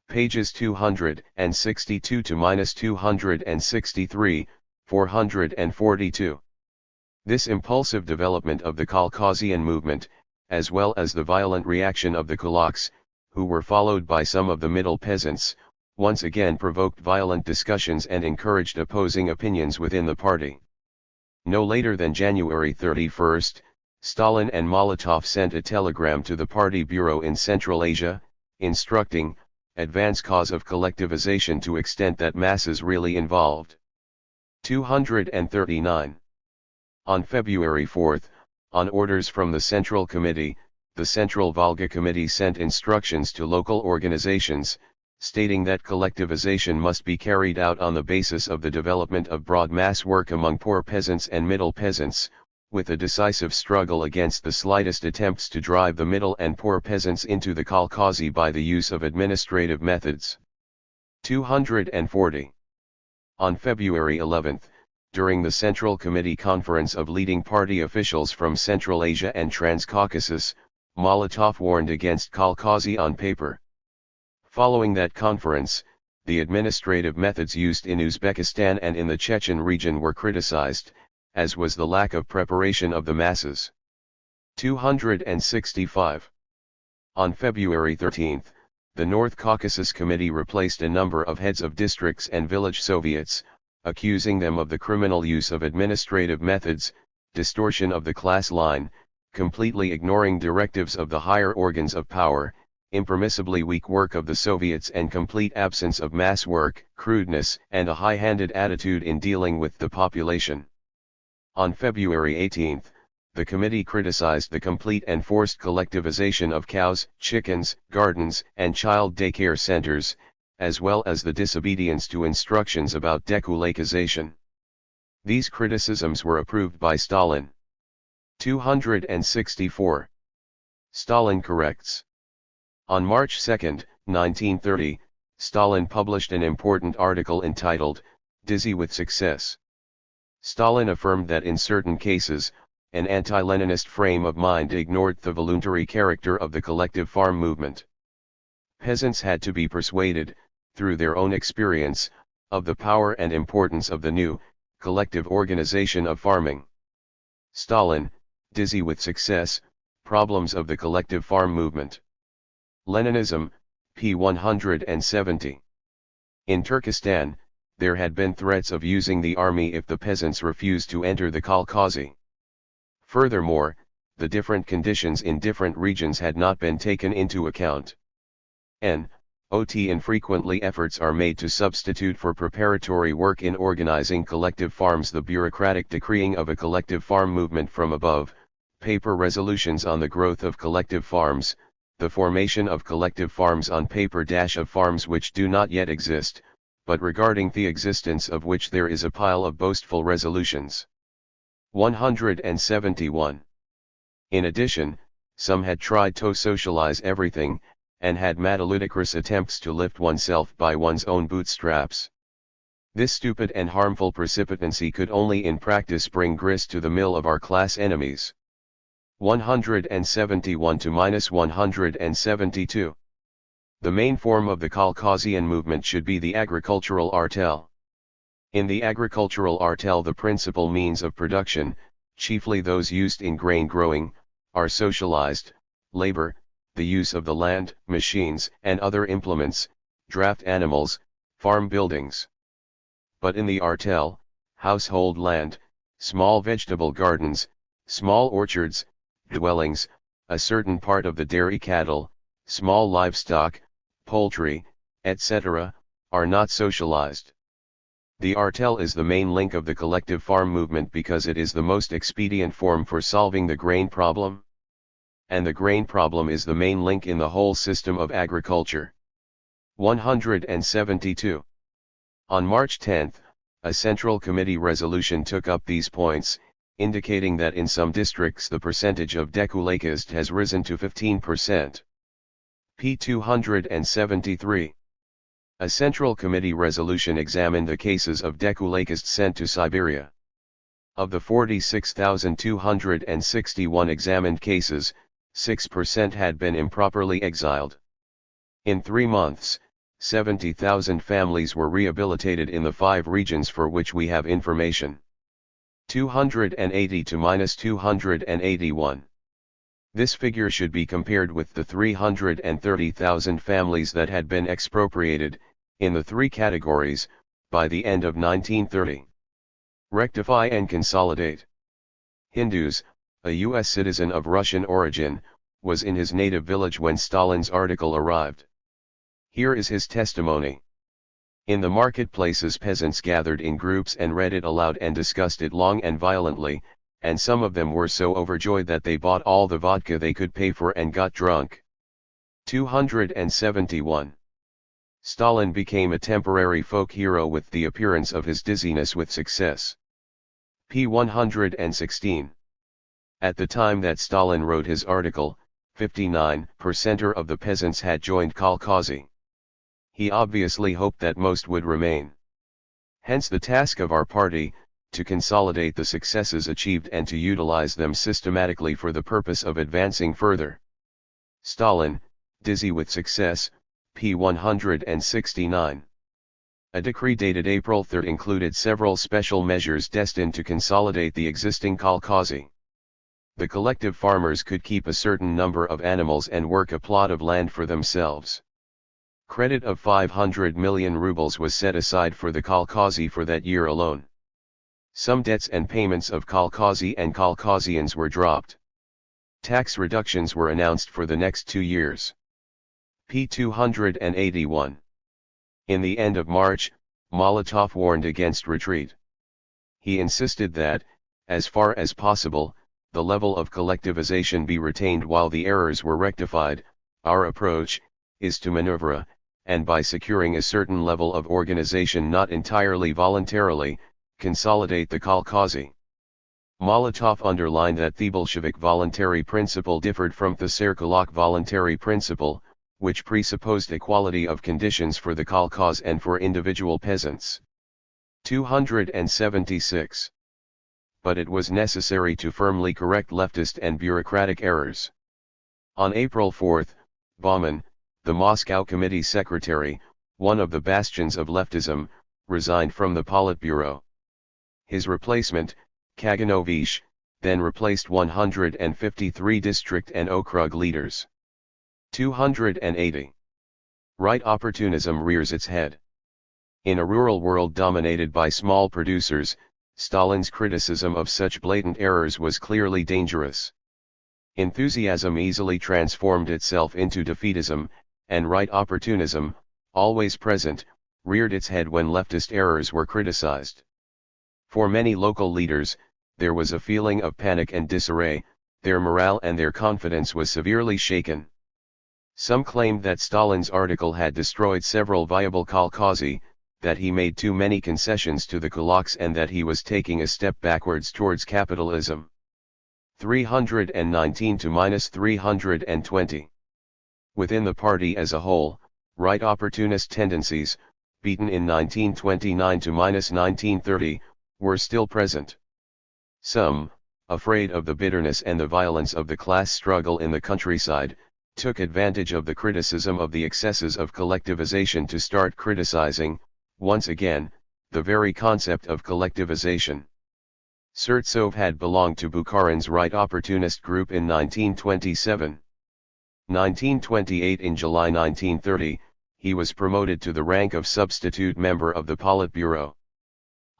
Pages 262 to -263, 442. This impulsive development of the Kolkhozian movement, as well as the violent reaction of the kulaks, who were followed by some of the middle peasants, once again provoked violent discussions and encouraged opposing opinions within the party. No later than January 31, Stalin and Molotov sent a telegram to the party bureau in Central Asia, instructing, advance cause of collectivization to extent that masses really involved. 239. On February 4, on orders from the Central Committee, the Central Volga Committee sent instructions to local organizations, stating that collectivization must be carried out on the basis of the development of broad mass work among poor peasants and middle peasants, with a decisive struggle against the slightest attempts to drive the middle and poor peasants into the kolkhozy by the use of administrative methods. 240. On February 11, during the Central Committee conference of leading party officials from Central Asia and Transcaucasus, Molotov warned against kolkhozy on paper. Following that conference, the administrative methods used in Uzbekistan and in the Chechen region were criticized, as was the lack of preparation of the masses. 265. On February 13, the North Caucasus Committee replaced a number of heads of districts and village soviets, accusing them of the criminal use of administrative methods, distortion of the class line, completely ignoring directives of the higher organs of power, impermissibly weak work of the Soviets and complete absence of mass work, crudeness and a high-handed attitude in dealing with the population. On February 18, the committee criticized the complete and forced collectivization of cows, chickens, gardens, and child daycare centers, as well as the disobedience to instructions about dekulakization. These criticisms were approved by Stalin. 264. Stalin corrects. On March 2, 1930, Stalin published an important article entitled, "Dizzy with Success." Stalin affirmed that in certain cases, an anti-Leninist frame of mind ignored the voluntary character of the collective farm movement. Peasants had to be persuaded, through their own experience, of the power and importance of the new, collective organization of farming. Stalin, Dizzy with Success, Problems of the Collective Farm Movement. Leninism, p. 170. In Turkestan, there had been threats of using the army if the peasants refused to enter the kolkhozy. Furthermore, the different conditions in different regions had not been taken into account. Infrequently efforts are made to substitute for preparatory work in organizing collective farms the bureaucratic decreeing of a collective farm movement from above, paper resolutions on the growth of collective farms, the formation of collective farms on paper of farms which do not yet exist, but regarding the existence of which there is a pile of boastful resolutions. 171. In addition, some had tried to socialize everything, and had mad ludicrous attempts to lift oneself by one's own bootstraps. This stupid and harmful precipitancy could only in practice bring grist to the mill of our class enemies. 171 to -172. The main form of the Caucasian movement should be the agricultural artel. In the agricultural artel, the principal means of production, chiefly those used in grain growing, are socialized: labor, the use of the land, machines and other implements, draft animals, farm buildings. But in the artel, household land, small vegetable gardens, small orchards, dwellings, a certain part of the dairy cattle, small livestock, poultry, etc., are not socialized. The artel is the main link of the collective farm movement because it is the most expedient form for solving the grain problem. And the grain problem is the main link in the whole system of agriculture. 172. On March 10, a Central Committee resolution took up these points, indicating that in some districts the percentage of deculacist has risen to 15%. p. 273. A Central Committee resolution examined the cases of deculacists sent to Siberia. Of the 46,261 examined cases, 6% had been improperly exiled. In 3 months, 70,000 families were rehabilitated in the 5 regions for which we have information. 280 to -281. This figure should be compared with the 330,000 families that had been expropriated, in the 3 categories, by the end of 1930. Rectify and consolidate. Hindus, a U.S. citizen of Russian origin, was in his native village when Stalin's article arrived. Here is his testimony. In the marketplaces peasants gathered in groups and read it aloud and discussed it long and violently, and some of them were so overjoyed that they bought all the vodka they could pay for and got drunk. 271. Stalin became a temporary folk hero with the appearance of his dizziness with success. p. 116. At the time that Stalin wrote his article, 59% of the peasants had joined Kolkhozy. He obviously hoped that most would remain. Hence the task of our party, to consolidate the successes achieved and to utilize them systematically for the purpose of advancing further. Stalin, dizzy with success, p. 169. A decree dated April 3 included several special measures destined to consolidate the existing Kolkhozy. The collective farmers could keep a certain number of animals and work a plot of land for themselves. Credit of 500 million rubles was set aside for the Kolkhozy for that year alone. Some debts and payments of Kolkhozy and Kolkhozians were dropped. Tax reductions were announced for the next 2 years. p. 281. In the end of March, Molotov warned against retreat. He insisted that, as far as possible, the level of collectivization be retained while the errors were rectified. Our approach is to maneuver, and by securing a certain level of organization not entirely voluntarily, consolidate the Kolkhozy. Molotov underlined that the Bolshevik voluntary principle differed from the Tsarkolok voluntary principle, which presupposed equality of conditions for the kolkhoz and for individual peasants. 276. But it was necessary to firmly correct leftist and bureaucratic errors. On April 4, Baumann, the Moscow Committee Secretary, one of the bastions of leftism, resigned from the Politburo. His replacement, Kaganovich, then replaced 153 district and okrug leaders. 280. Right opportunism rears its head. In a rural world dominated by small producers, Stalin's criticism of such blatant errors was clearly dangerous. Enthusiasm easily transformed itself into defeatism, and right opportunism, always present, reared its head when leftist errors were criticized. For many local leaders, there was a feeling of panic and disarray, their morale and their confidence was severely shaken. Some claimed that Stalin's article had destroyed several viable kolkhozy, that he made too many concessions to the kulaks and that he was taking a step backwards towards capitalism. 319 to -320. Within the party as a whole, right opportunist tendencies, beaten in 1929 to -1930, were still present. Some, afraid of the bitterness and the violence of the class struggle in the countryside, took advantage of the criticism of the excesses of collectivization to start criticizing, once again, the very concept of collectivization. Surtsov had belonged to Bukharin's right opportunist group in 1927. 1928. In July 1930, he was promoted to the rank of substitute member of the Politburo.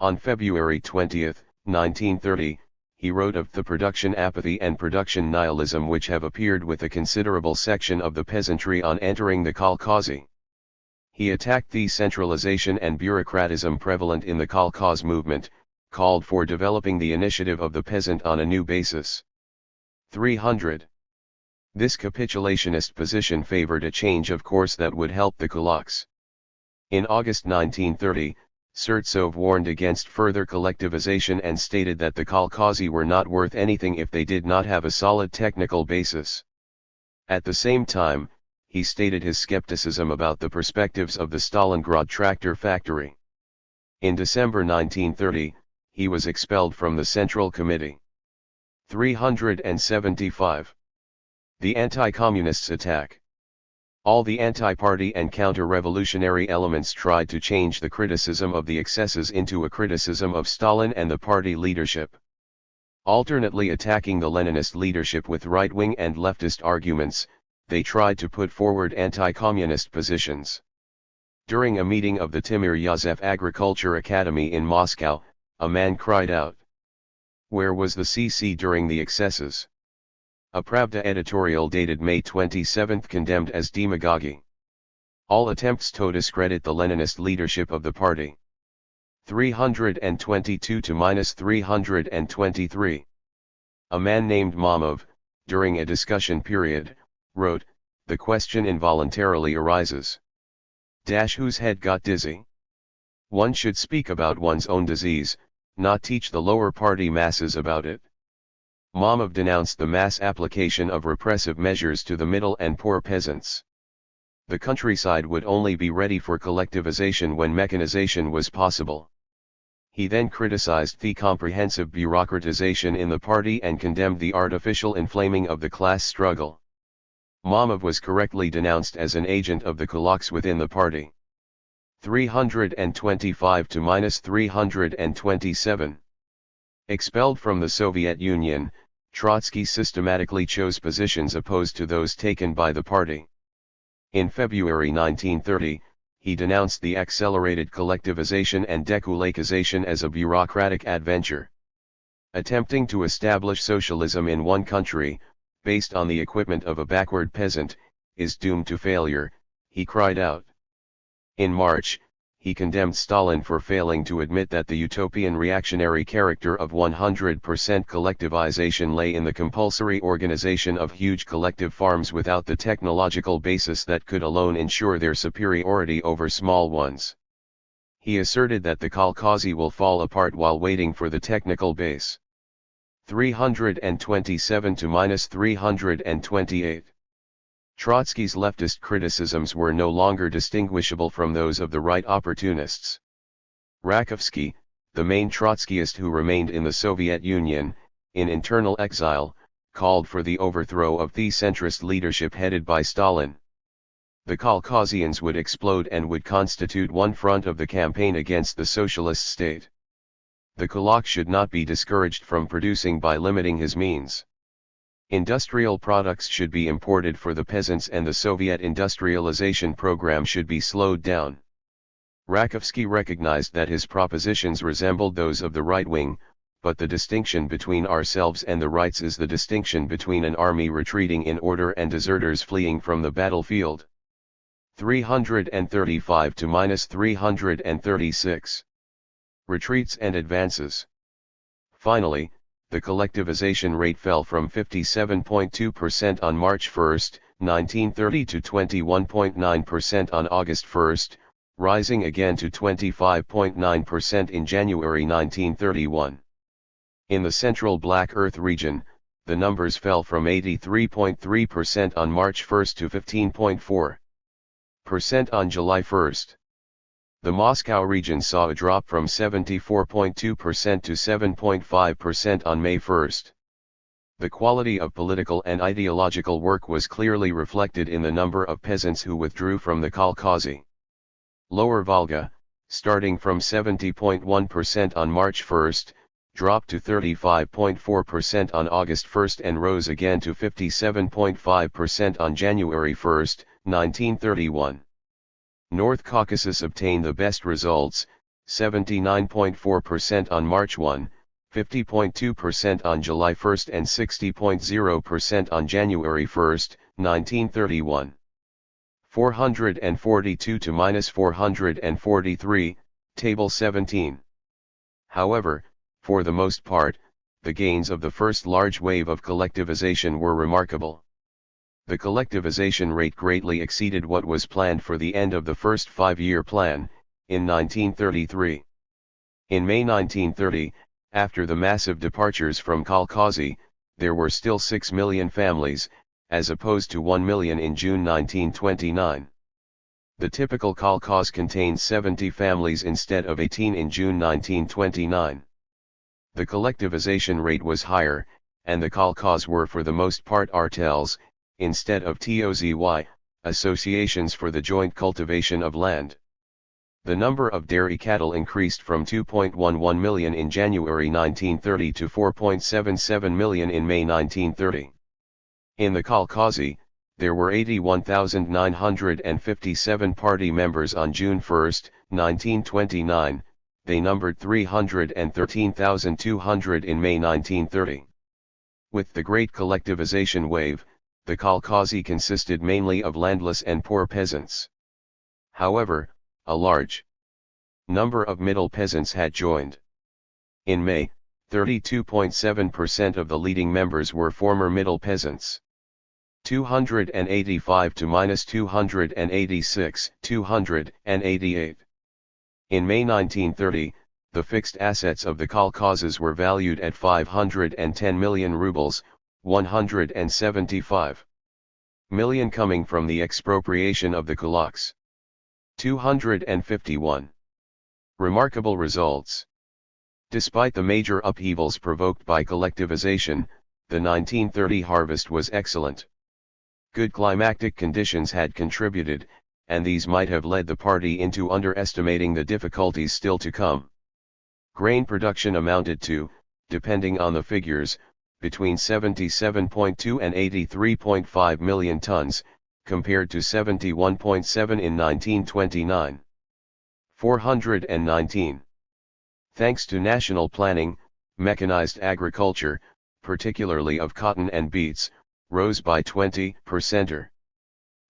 On February 20, 1930, he wrote of the production apathy and production nihilism which have appeared with a considerable section of the peasantry on entering the kolkhozy. He attacked the centralization and bureaucratism prevalent in the kolkhoz movement, called for developing the initiative of the peasant on a new basis. 300. This capitulationist position favored a change of course that would help the kulaks. In August 1930, Surtsov warned against further collectivization and stated that the kolkhozy were not worth anything if they did not have a solid technical basis. At the same time, he stated his skepticism about the perspectives of the Stalingrad tractor factory. In December 1930, he was expelled from the Central Committee. 375. The anti-communists attack. All the anti-party and counter-revolutionary elements tried to change the criticism of the excesses into a criticism of Stalin and the party leadership. Alternately attacking the Leninist leadership with right-wing and leftist arguments, they tried to put forward anti-communist positions. During a meeting of the Timir-Yazov Agriculture Academy in Moscow, a man cried out, "Where was the CC during the excesses?" A Pravda editorial dated May 27 condemned as demagogy all attempts to discredit the Leninist leadership of the party. 322 to -323. A man named Mamov, during a discussion period, wrote, "The question involuntarily arises. Whose head got dizzy? One should speak about one's own disease, not teach the lower party masses about it." Mamov denounced the mass application of repressive measures to the middle and poor peasants. The countryside would only be ready for collectivization when mechanization was possible. He then criticized the comprehensive bureaucratization in the party and condemned the artificial inflaming of the class struggle. Mamov was correctly denounced as an agent of the kulaks within the party. 325 to -327. Expelled from the Soviet Union, Trotsky systematically chose positions opposed to those taken by the party. In February 1930, he denounced the accelerated collectivization and dekulakization as a bureaucratic adventure. Attempting to establish socialism in one country, based on the equipment of a backward peasant, is doomed to failure, he cried out. In March, he condemned Stalin for failing to admit that the utopian reactionary character of 100% collectivization lay in the compulsory organization of huge collective farms without the technological basis that could alone ensure their superiority over small ones. He asserted that the kolkhozy will fall apart while waiting for the technical base. 327 to -328. Trotsky's leftist criticisms were no longer distinguishable from those of the right opportunists. Rakovsky, the main Trotskyist who remained in the Soviet Union, in internal exile, called for the overthrow of the centrist leadership headed by Stalin. The kolkhozians would explode and would constitute one front of the campaign against the socialist state. The kulak should not be discouraged from producing by limiting his means. Industrial products should be imported for the peasants and the Soviet industrialization program should be slowed down. Rakovsky recognized that his propositions resembled those of the right wing, but the distinction between ourselves and the rights is the distinction between an army retreating in order and deserters fleeing from the battlefield. 335 to -336. Retreats and advances. Finally, the collectivization rate fell from 57.2% on March 1, 1930 to 21.9% on August 1, rising again to 25.9% in January 1931. In the central Black Earth region, the numbers fell from 83.3% on March 1 to 15.4% on July 1. The Moscow region saw a drop from 74.2% to 7.5% on May 1. The quality of political and ideological work was clearly reflected in the number of peasants who withdrew from the Caucasus. Lower Volga, starting from 70.1% on March 1, dropped to 35.4% on August 1 and rose again to 57.5% on January 1, 1931. North Caucasus obtained the best results, 79.4% on March 1, 50.2% on July 1 and 60.0% on January 1, 1931. 442 to -443, Table 17. However, for the most part, the gains of the first large wave of collectivization were remarkable. The collectivization rate greatly exceeded what was planned for the end of the first five-year plan, in 1933. In May 1930, after the massive departures from Caucasus, there were still 6 million families, as opposed to 1 million in June 1929. The typical Caucasus contained 70 families instead of 18 in June 1929. The collectivization rate was higher, and the Caucasus were for the most part artels, instead of TOZY, associations for the joint cultivation of land. The number of dairy cattle increased from 2.11 million in January 1930 to 4.77 million in May 1930. In the Caucasus, there were 81,957 party members on June 1, 1929, they numbered 313,200 in May 1930. With the great collectivization wave, the Caucasus consisted mainly of landless and poor peasants. However, a large number of middle peasants had joined. In May, 32.7% of the leading members were former middle peasants. 285 to -286, 288. In May 1930, the fixed assets of the Caucasus were valued at 510 million rubles, 175 million coming from the expropriation of the kulaks. 251. Remarkable results. Despite the major upheavals provoked by collectivization, the 1930 harvest was excellent. Good climatic conditions had contributed, and these might have led the party into underestimating the difficulties still to come. Grain production amounted to, depending on the figures, between 77.2 and 83.5 million tons, compared to 71.7 in 1929. 419. Thanks to national planning, mechanized agriculture, particularly of cotton and beets, rose by 20%.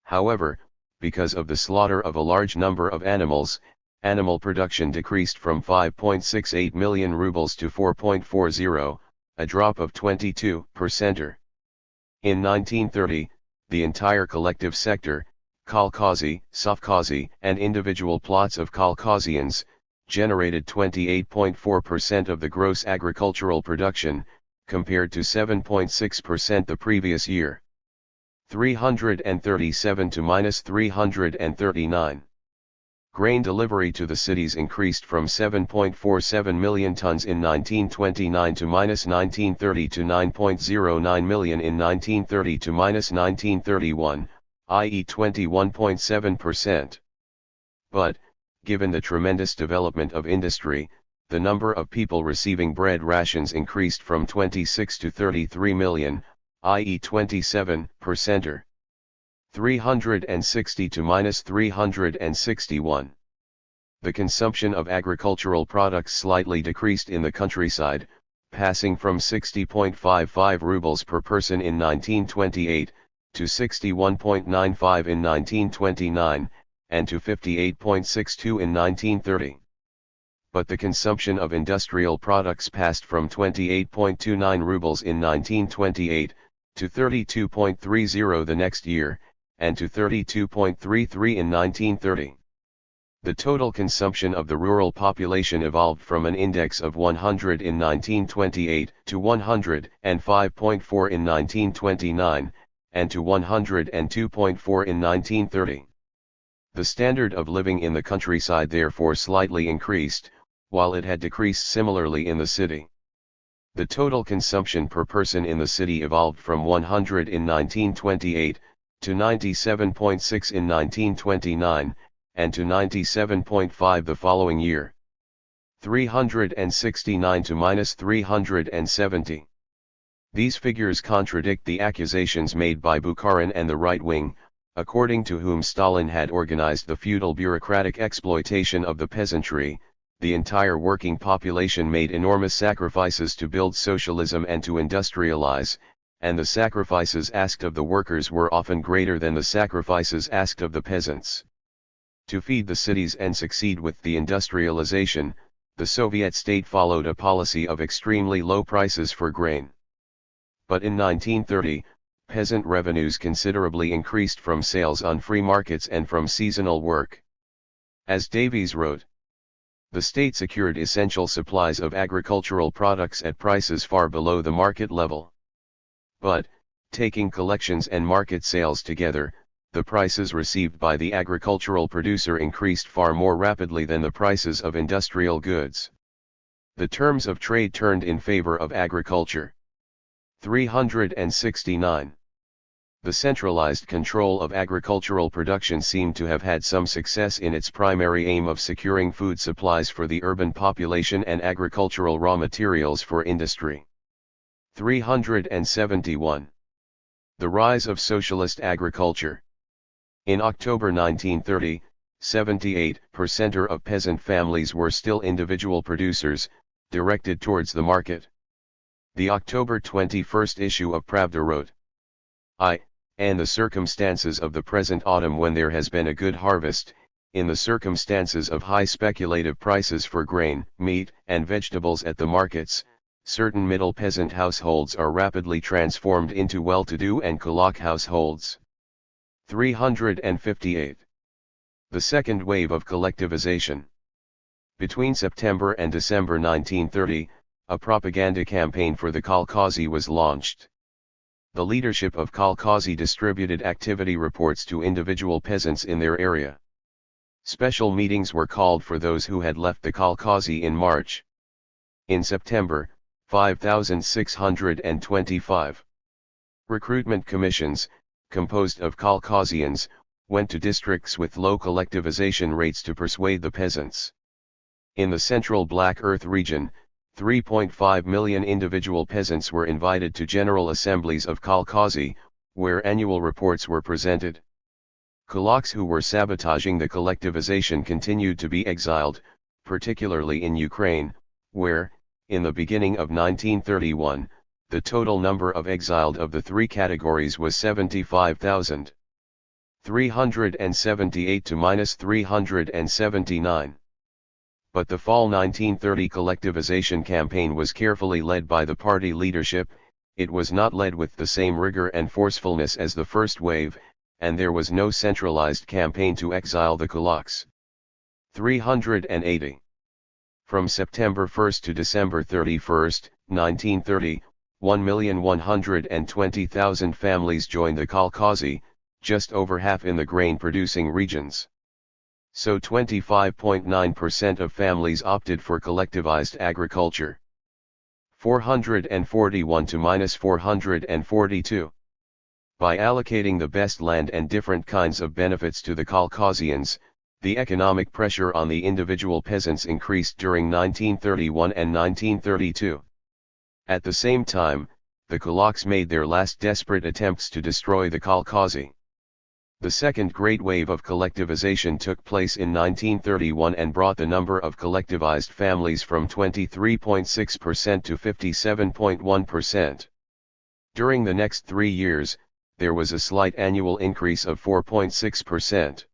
However, because of the slaughter of a large number of animals, animal production decreased from 5.68 million rubles to 4.40, a drop of 22%. In 1930, the entire collective sector, Caucasus, Sovkhazy, and individual plots of Caucasians, generated 28.4% of the gross agricultural production, compared to 7.6% the previous year. 337 to -339. Grain delivery to the cities increased from 7.47 million tons in 1929 to -1930 to 9.09 million in 1930 to -1931, i.e. 21.7%. But, given the tremendous development of industry, the number of people receiving bread rations increased from 26 to 33 million, i.e. 27%. 360 to -361. The consumption of agricultural products slightly decreased in the countryside, passing from 60.55 rubles per person in 1928, to 61.95 in 1929, and to 58.62 in 1930. But the consumption of industrial products passed from 28.29 rubles in 1928, to 32.30 the next year, and to 32.33 in 1930. The total consumption of the rural population evolved from an index of 100 in 1928 to 105.4 in 1929, and to 102.4 in 1930. The standard of living in the countryside therefore slightly increased, while it had decreased similarly in the city. The total consumption per person in the city evolved from 100 in 1928, to 97.6 in 1929, and to 97.5 the following year. 369 to -370. These figures contradict the accusations made by Bukharin and the right wing, according to whom Stalin had organized the feudal bureaucratic exploitation of the peasantry. The entire working population made enormous sacrifices to build socialism and to industrialize, and the sacrifices asked of the workers were often greater than the sacrifices asked of the peasants. To feed the cities and succeed with the industrialization, the Soviet state followed a policy of extremely low prices for grain. But in 1930, peasant revenues considerably increased from sales on free markets and from seasonal work. As Davies wrote, the state secured essential supplies of agricultural products at prices far below the market level. But, taking collections and market sales together, the prices received by the agricultural producer increased far more rapidly than the prices of industrial goods. The terms of trade turned in favor of agriculture. 369. The centralized control of agricultural production seemed to have had some success in its primary aim of securing food supplies for the urban population and agricultural raw materials for industry. 371. The rise of socialist agriculture. In October 1930, 78% of peasant families were still individual producers, directed towards the market. The October 21 issue of Pravda wrote, and the circumstances of the present autumn, when there has been a good harvest, in the circumstances of high speculative prices for grain, meat, and vegetables at the markets, certain middle peasant households are rapidly transformed into well-to-do and kulak households. 358. The second wave of collectivization. Between September and December 1930, a propaganda campaign for the kolkhozy was launched. The leadership of kolkhozy distributed activity reports to individual peasants in their area. Special meetings were called for those who had left the kolkhozy in March. In September, 5,625 recruitment commissions, composed of kolkhozians, went to districts with low collectivization rates to persuade the peasants. In the central Black Earth region, 3.5 million individual peasants were invited to general assemblies of kolkhozy, where annual reports were presented. Kulaks who were sabotaging the collectivization continued to be exiled, particularly in Ukraine, where, in the beginning of 1931, the total number of exiled of the three categories was 75,000. 378 to -379. But the fall 1930 collectivization campaign was carefully led by the party leadership. It was not led with the same rigor and forcefulness as the first wave, and there was no centralized campaign to exile the kulaks. 380. From September 1 to December 31, 1930, 1,120,000 families joined the kolkhozy, just over half in the grain-producing regions. So 25.9% of families opted for collectivized agriculture. 441 to -442. By allocating the best land and different kinds of benefits to the kolkhozians, the economic pressure on the individual peasants increased during 1931 and 1932. At the same time, the kulaks made their last desperate attempts to destroy the kolkhozy. The second great wave of collectivization took place in 1931 and brought the number of collectivized families from 23.6% to 57.1%. During the next 3 years, there was a slight annual increase of 4.6%.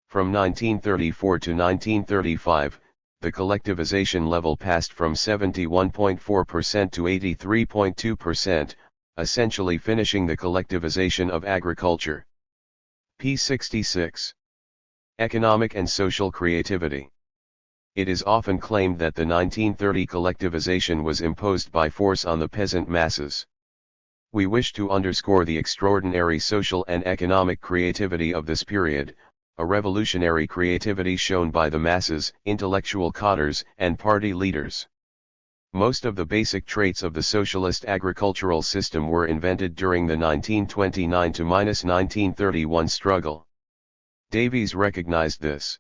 From 1934 to 1935, the collectivization level passed from 71.4% to 83.2%, essentially finishing the collectivization of agriculture. p. 66. Economic and social creativity. It is often claimed that the 1930 collectivization was imposed by force on the peasant masses. We wish to underscore the extraordinary social and economic creativity of this period, a revolutionary creativity shown by the masses, intellectual cadres, and party leaders. Most of the basic traits of the socialist agricultural system were invented during the 1929 to 1931 struggle. Davies recognized this.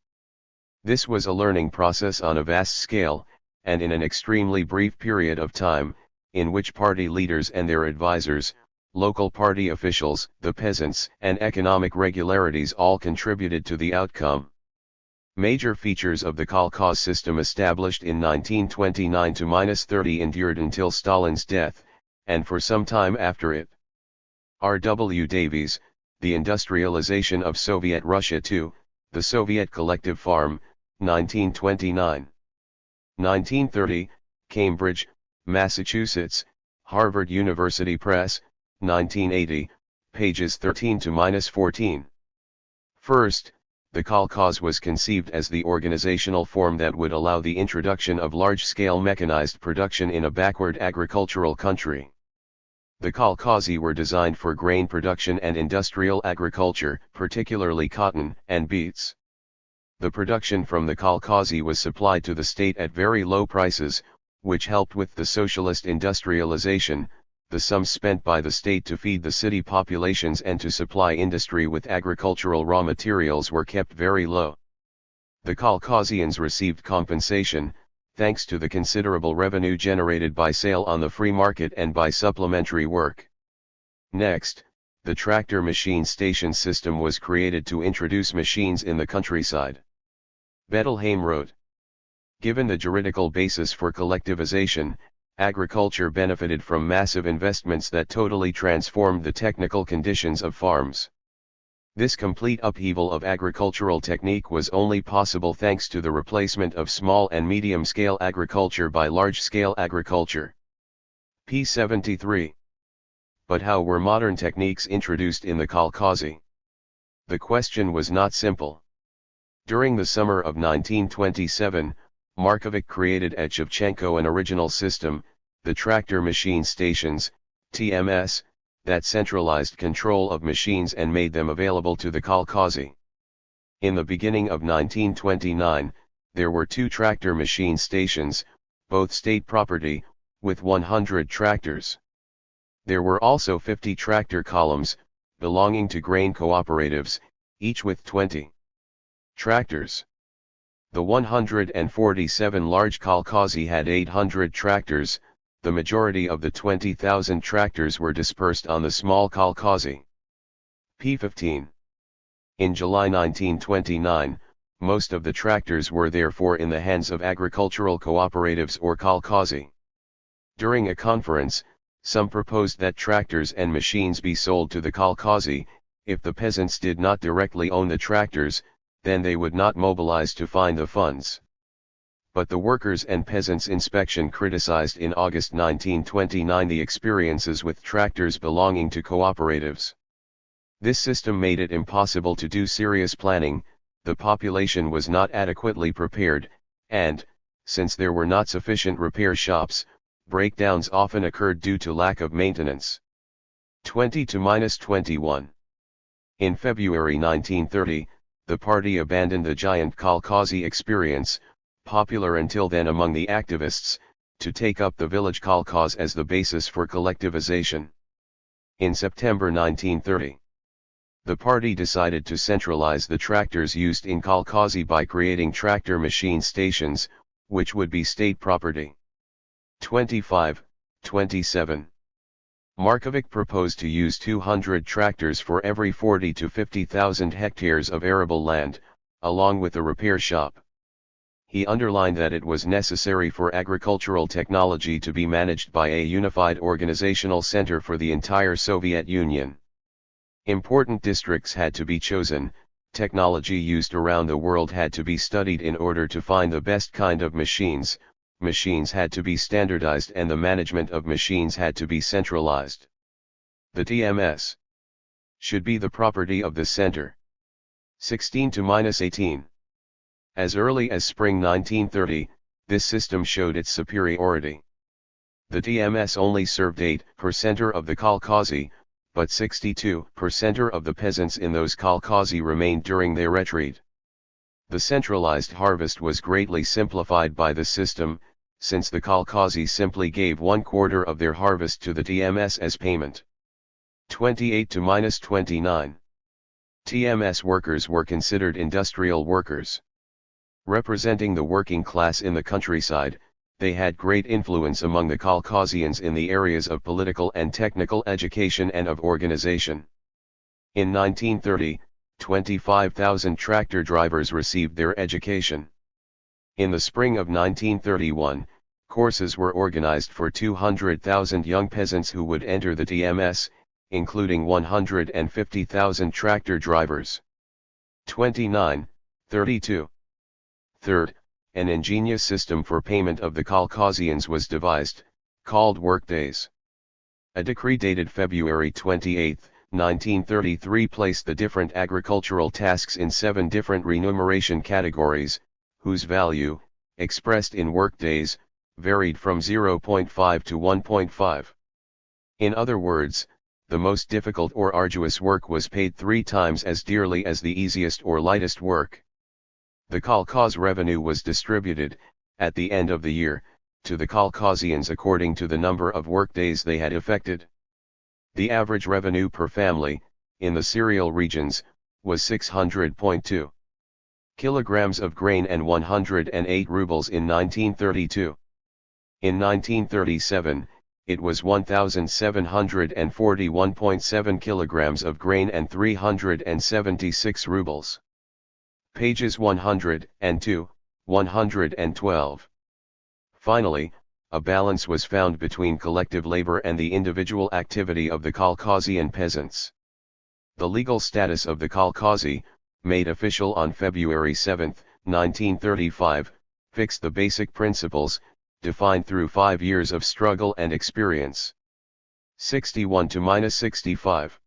This was a learning process on a vast scale, and in an extremely brief period of time, in which party leaders and their advisors, local party officials, the peasants, and economic regularities all contributed to the outcome. Major features of the kolkhoz system established in 1929 to -30 endured until Stalin's death, and for some time after it. R. W. Davies, The Industrialization of Soviet Russia II, The Soviet Collective Farm, 1929. 1930, Cambridge, Massachusetts, Harvard University Press, 1980, pages 13 to -14. First, the kolkhoz was conceived as the organizational form that would allow the introduction of large-scale mechanized production in a backward agricultural country. The kolkhozy were designed for grain production and industrial agriculture, particularly cotton and beets. The production from the kolkhozy was supplied to the state at very low prices, which helped with the socialist industrialization. The sums spent by the state to feed the city populations and to supply industry with agricultural raw materials were kept very low. The kolkhozians received compensation, thanks to the considerable revenue generated by sale on the free market and by supplementary work. Next, the tractor machine station system was created to introduce machines in the countryside. Bettelheim wrote, given the juridical basis for collectivization, agriculture benefited from massive investments that totally transformed the technical conditions of farms. This complete upheaval of agricultural technique was only possible thanks to the replacement of small and medium-scale agriculture by large-scale agriculture. p. 73. But how were modern techniques introduced in the kolkhozy? The question was not simple. During the summer of 1927, Markovic created at Shevchenko an original system, the tractor machine stations, TMS, that centralized control of machines and made them available to the kolkhozy. In the beginning of 1929, there were 2 tractor machine stations, both state property, with 100 tractors. There were also 50 tractor columns, belonging to grain cooperatives, each with 20 tractors. The 147 large kolkhozy had 800 tractors, the majority of the 20,000 tractors were dispersed on the small kolkhozy. p. 15. In July 1929, most of the tractors were therefore in the hands of agricultural cooperatives or kolkhozy. During a conference, some proposed that tractors and machines be sold to the kolkhozy. If the peasants did not directly own the tractors, then they would not mobilize to find the funds. But the Workers' and Peasants' Inspection criticized in August 1929 the experiences with tractors belonging to cooperatives. This system made it impossible to do serious planning, the population was not adequately prepared, and, since there were not sufficient repair shops, breakdowns often occurred due to lack of maintenance. 20 to -21. In February 1930, the party abandoned the giant kolkhozy experience, popular until then among the activists, to take up the village kolkhoz as the basis for collectivization. In September 1930, the party decided to centralize the tractors used in kolkhozy by creating tractor machine stations, which would be state property. 25, 27. Markovic proposed to use 200 tractors for every 40 to 50,000 hectares of arable land, along with a repair shop. He underlined that it was necessary for agricultural technology to be managed by a unified organizational center for the entire Soviet Union. Important districts had to be chosen, technology used around the world had to be studied in order to find the best kind of machines, machines had to be standardized and the management of machines had to be centralized. The TMS should be the property of the center. 16 to -18. As early as spring 1930, this system showed its superiority. The DMS only served 8% of the kolkhozy, but 62% of the peasants in those kolkhozy remained during their retreat. The centralized harvest was greatly simplified by the system, since the kolkhozy simply gave 1/4 of their harvest to the DMS as payment. 28 to -29. TMS workers were considered industrial workers. Representing the working class in the countryside, they had great influence among the kolkhozians in the areas of political and technical education and of organization. In 1930, 25,000 tractor drivers received their education. In the spring of 1931, courses were organized for 200,000 young peasants who would enter the DMS, including 150,000 tractor drivers. 29, 32. Third, an ingenious system for payment of the kolkhozians was devised, called workdays. A decree dated February 28, 1933 placed the different agricultural tasks in 7 different remuneration categories, whose value, expressed in workdays, varied from 0.5 to 1.5. In other words, the most difficult or arduous work was paid 3 times as dearly as the easiest or lightest work. The kolkhoz revenue was distributed, at the end of the year, to the kolkhozians according to the number of workdays they had effected. The average revenue per family, in the cereal regions, was 600.2 kilograms of grain and 108 rubles in 1932. In 1937, it was 1,741.7 kilograms of grain and 376 rubles. Pages 102, 112. Finally, a balance was found between collective labor and the individual activity of the kolkhozian peasants. The legal status of the kolkhozy, made official on February 7, 1935, fixed the basic principles, defined through 5 years of struggle and experience. 61 to -65.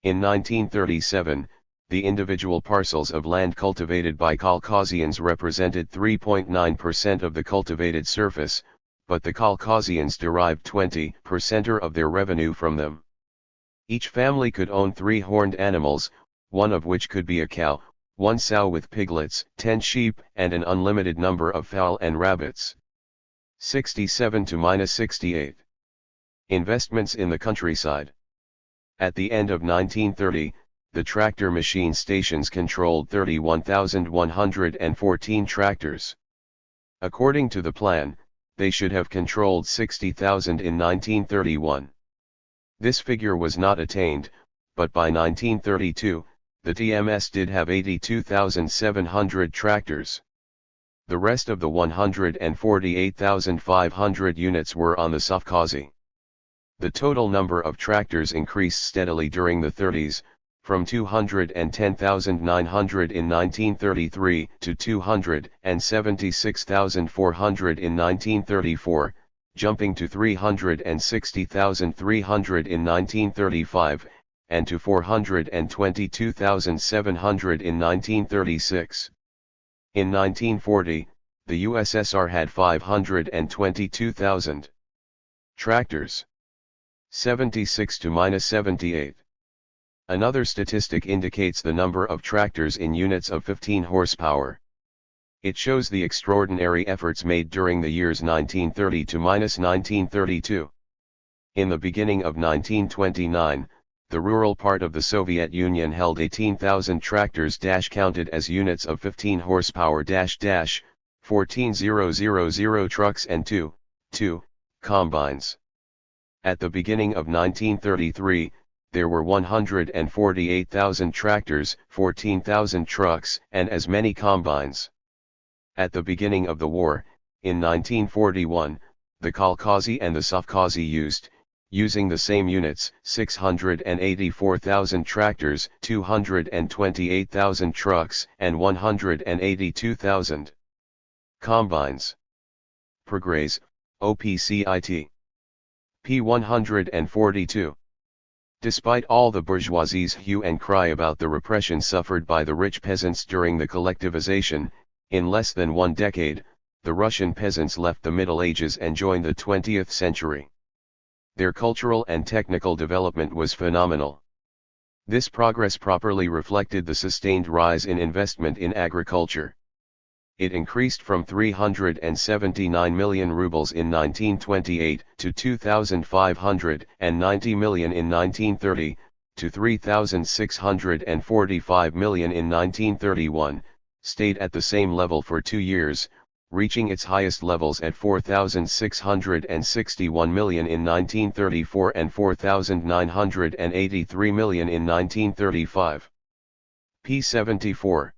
In 1937, the individual parcels of land cultivated by kolkhozians represented 3.9% of the cultivated surface, but the kolkhozians derived 20% of their revenue from them. Each family could own 3 horned animals, one of which could be a cow, 1 sow with piglets, 10 sheep, and an unlimited number of fowl and rabbits. 67 to -68. Investments in the countryside. At the end of 1930, the tractor machine stations controlled 31,114 tractors. According to the plan, they should have controlled 60,000 in 1931. This figure was not attained, but by 1932, the TMS did have 82,700 tractors. The rest of the 148,500 units were on the sovkhozy. The total number of tractors increased steadily during the 30s, from 210,900 in 1933 to 276,400 in 1934, jumping to 360,300 in 1935, and to 422,700 in 1936. In 1940, the USSR had 522,000 tractors. 76 to -78. Another statistic indicates the number of tractors in units of 15 horsepower. It shows the extraordinary efforts made during the years 1930 to -1932. In the beginning of 1929, the rural part of the Soviet Union held 18,000 tractors counted as units of 15 horsepower 14,000 trucks and 2 combines. At the beginning of 1933, there were 148,000 tractors, 14,000 trucks, and as many combines. At the beginning of the war, in 1941, the kolkhozy and the sovkhozy using the same units, 684,000 tractors, 228,000 trucks, and 182,000 combines. Progrès, OPCIT. P 142. Despite all the bourgeoisie's hue and cry about the repression suffered by the rich peasants during the collectivization, in less than 1 decade, the Russian peasants left the Middle Ages and joined the 20th century. Their cultural and technical development was phenomenal. This progress properly reflected the sustained rise in investment in agriculture. It increased from 379 million rubles in 1928 to 2,590 million in 1930, to 3,645 million in 1931, stayed at the same level for 2 years, reaching its highest levels at 4,661 million in 1934 and 4,983 million in 1935. p. 74.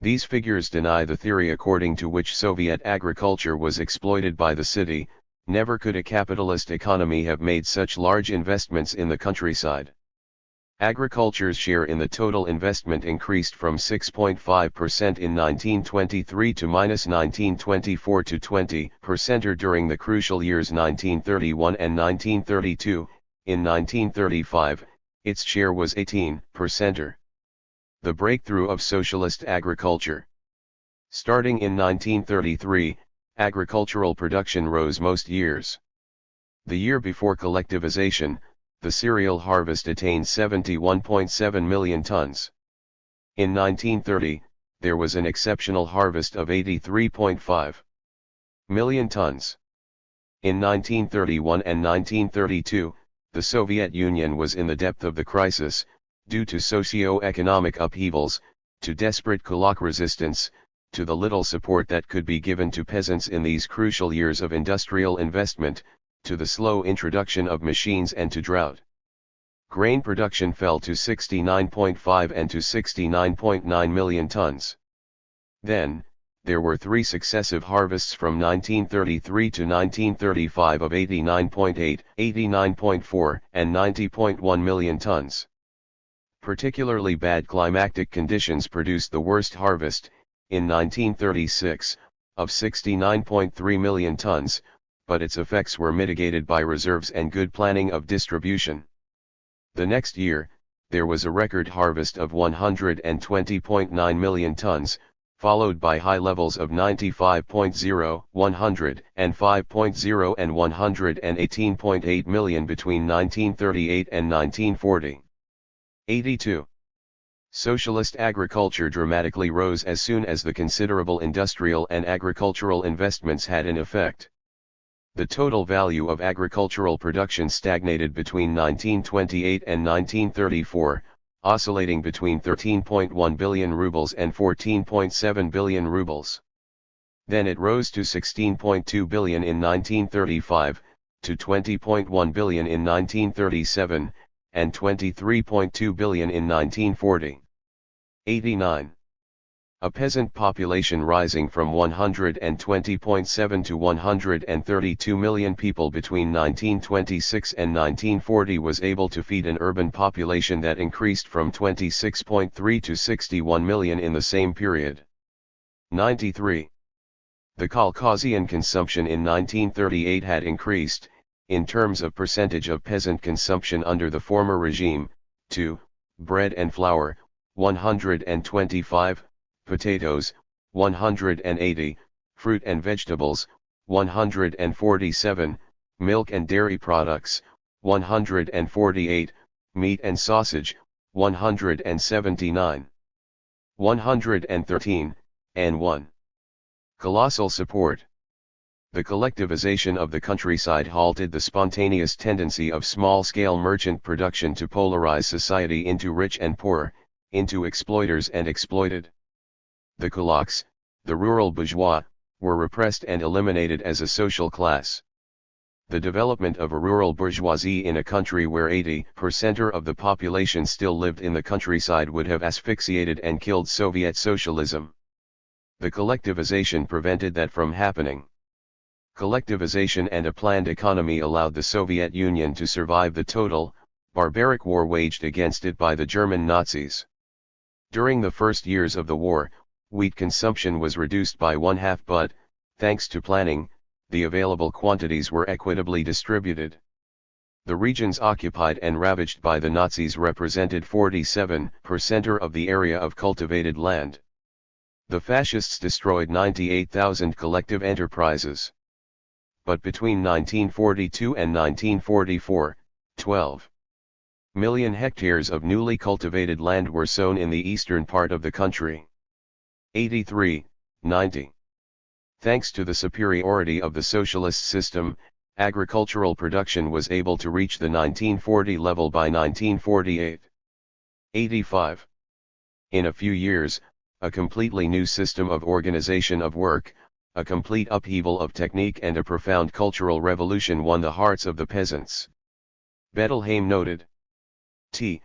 These figures deny the theory according to which Soviet agriculture was exploited by the city. Never could a capitalist economy have made such large investments in the countryside. Agriculture's share in the total investment increased from 6.5% in 1923 to -1924 to 20% during the crucial years 1931 and 1932. In 1935, its share was 18%. The breakthrough of socialist agriculture. Starting in 1933, agricultural production rose most years. The year before collectivization, the cereal harvest attained 71.7 million tons. In 1930, there was an exceptional harvest of 83.5 million tons. In 1931 and 1932, the Soviet Union was in the depth of the crisis, due to socio-economic upheavals, to desperate kulak resistance, to the little support that could be given to peasants in these crucial years of industrial investment, to the slow introduction of machines and to drought. Grain production fell to 69.5 and to 69.9 million tons. Then, there were 3 successive harvests from 1933 to 1935 of 89.8, 89.4, and 90.1 million tons. Particularly bad climatic conditions produced the worst harvest, in 1936, of 69.3 million tons, but its effects were mitigated by reserves and good planning of distribution. The next year, there was a record harvest of 120.9 million tons, followed by high levels of 95.0, 105.0 and 118.8 million between 1938 and 1940. 82. Socialist agriculture dramatically rose as soon as the considerable industrial and agricultural investments had an effect. The total value of agricultural production stagnated between 1928 and 1934, oscillating between 13.1 billion rubles and 14.7 billion rubles. Then it rose to 16.2 billion in 1935, to 20.1 billion in 1937, and 23.2 billion in 1940. 89. A peasant population rising from 120.7 to 132 million people between 1926 and 1940 was able to feed an urban population that increased from 26.3 to 61 million in the same period. 93. The Caucasian consumption in 1938 had increased, in terms of percentage of peasant consumption under the former regime, to bread and flour, 125, potatoes, 180, fruit and vegetables, 147, milk and dairy products, 148, meat and sausage, 179. 113, and 1. Colossal support. The collectivization of the countryside halted the spontaneous tendency of small-scale merchant production to polarize society into rich and poor, into exploiters and exploited. The kulaks, the rural bourgeois, were repressed and eliminated as a social class. The development of a rural bourgeoisie in a country where 80% of the population still lived in the countryside would have asphyxiated and killed Soviet socialism. The collectivization prevented that from happening. Collectivization and a planned economy allowed the Soviet Union to survive the total, barbaric war waged against it by the German Nazis. During the first years of the war, wheat consumption was reduced by 1/2 but, thanks to planning, the available quantities were equitably distributed. The regions occupied and ravaged by the Nazis represented 47% of the area of cultivated land. The fascists destroyed 98,000 collective enterprises. But between 1942 and 1944, 12 million hectares of newly cultivated land were sown in the eastern part of the country. 83-90. Thanks to the superiority of the socialist system, agricultural production was able to reach the 1940 level by 1948. 85. In a few years, a completely new system of organization of work, a complete upheaval of technique and a profound cultural revolution won the hearts of the peasants. Bettelheim noted. The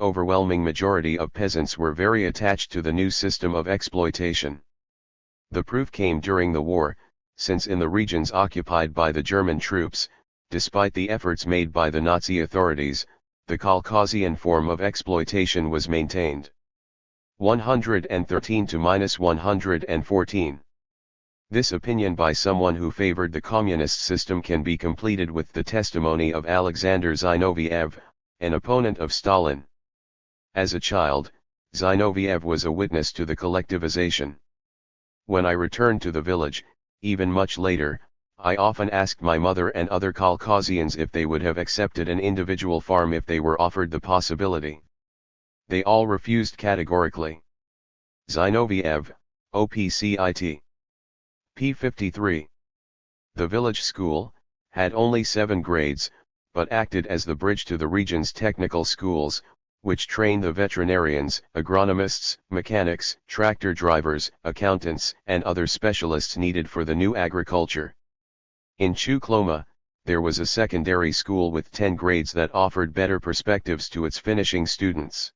overwhelming majority of peasants were very attached to the new system of exploitation. The proof came during the war, since in the regions occupied by the German troops, despite the efforts made by the Nazi authorities, the Caucasian form of exploitation was maintained. 113-114. This opinion by someone who favored the communist system can be completed with the testimony of Alexander Zinoviev, an opponent of Stalin. As a child, Zinoviev was a witness to the collectivization. When I returned to the village, even much later, I often asked my mother and other Caucasians if they would have accepted an individual farm if they were offered the possibility. They all refused categorically. Zinoviev, OPCIT. p. 53. The village school had only 7 grades, but acted as the bridge to the region's technical schools, which trained the veterinarians, agronomists, mechanics, tractor drivers, accountants, and other specialists needed for the new agriculture. In Chukloma, there was a secondary school with 10 grades that offered better perspectives to its finishing students.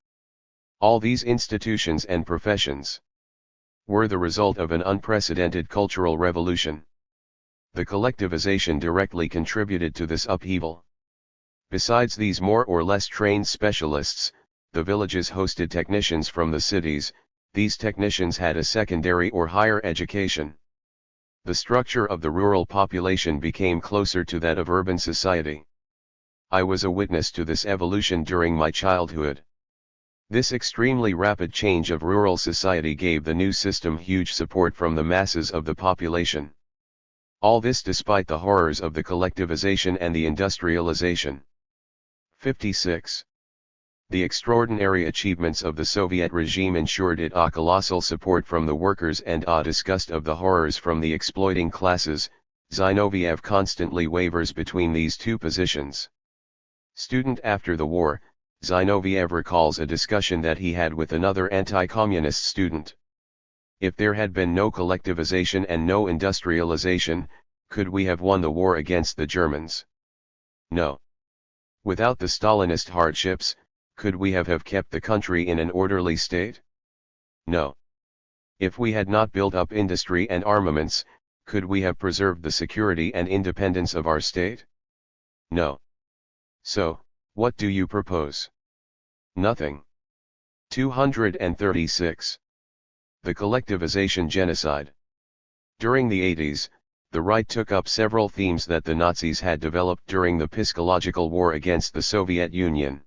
All these institutions and professions were the result of an unprecedented cultural revolution. The collectivization directly contributed to this upheaval. Besides these more or less trained specialists, the villages hosted technicians from the cities. These technicians had a secondary or higher education. The structure of the rural population became closer to that of urban society. I was a witness to this evolution during my childhood. This extremely rapid change of rural society gave the new system huge support from the masses of the population. All this despite the horrors of the collectivization and the industrialization. 56. The extraordinary achievements of the Soviet regime ensured it a colossal support from the workers and a disgust of the horrors from the exploiting classes. Zinoviev constantly wavers between these two positions. Student after the war, Zinoviev recalls a discussion that he had with another anti-communist student. If there had been no collectivization and no industrialization, could we have won the war against the Germans? No. Without the Stalinist hardships, could we have kept the country in an orderly state? No. If we had not built up industry and armaments, could we have preserved the security and independence of our state? No. So, what do you propose? Nothing. 236. The collectivization genocide. During the 80s, the right took up several themes that the Nazis had developed during the psychological war against the Soviet Union.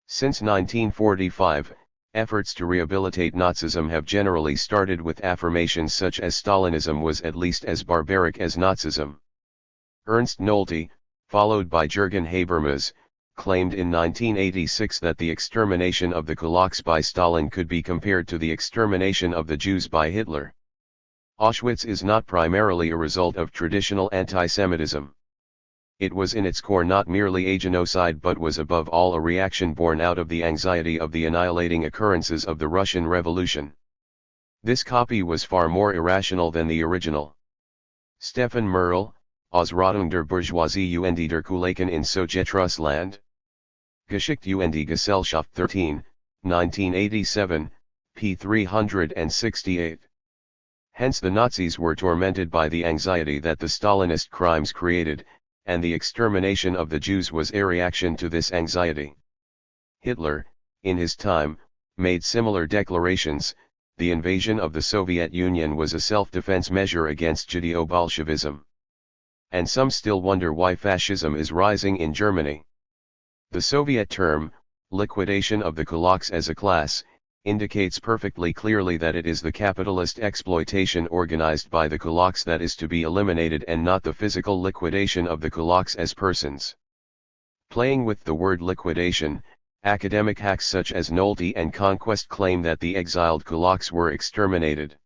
Since 1945, efforts to rehabilitate Nazism have generally started with affirmations such as Stalinism was at least as barbaric as Nazism. Ernst Nolte, followed by Jürgen Habermas, claimed in 1986 that the extermination of the kulaks by Stalin could be compared to the extermination of the Jews by Hitler. Auschwitz is not primarily a result of traditional anti-Semitism. It was in its core not merely a genocide but was above all a reaction born out of the anxiety of the annihilating occurrences of the Russian Revolution. This copy was far more irrational than the original. Stefan Merle, Ausrottung der Bourgeoisie und der Kulken in Sowjetrussland. Geschichte und die Gesellschaft 13, 1987, p. 368. Hence the Nazis were tormented by the anxiety that the Stalinist crimes created, and the extermination of the Jews was a reaction to this anxiety. Hitler, in his time, made similar declarations. The invasion of the Soviet Union was a self-defense measure against Judeo-Bolshevism. and some still wonder why fascism is rising in Germany. The Soviet term, liquidation of the kulaks as a class, indicates perfectly clearly that it is the capitalist exploitation organized by the kulaks that is to be eliminated and not the physical liquidation of the kulaks as persons. Playing with the word liquidation, academic hacks such as Nolte and Conquest claim that the exiled kulaks were exterminated.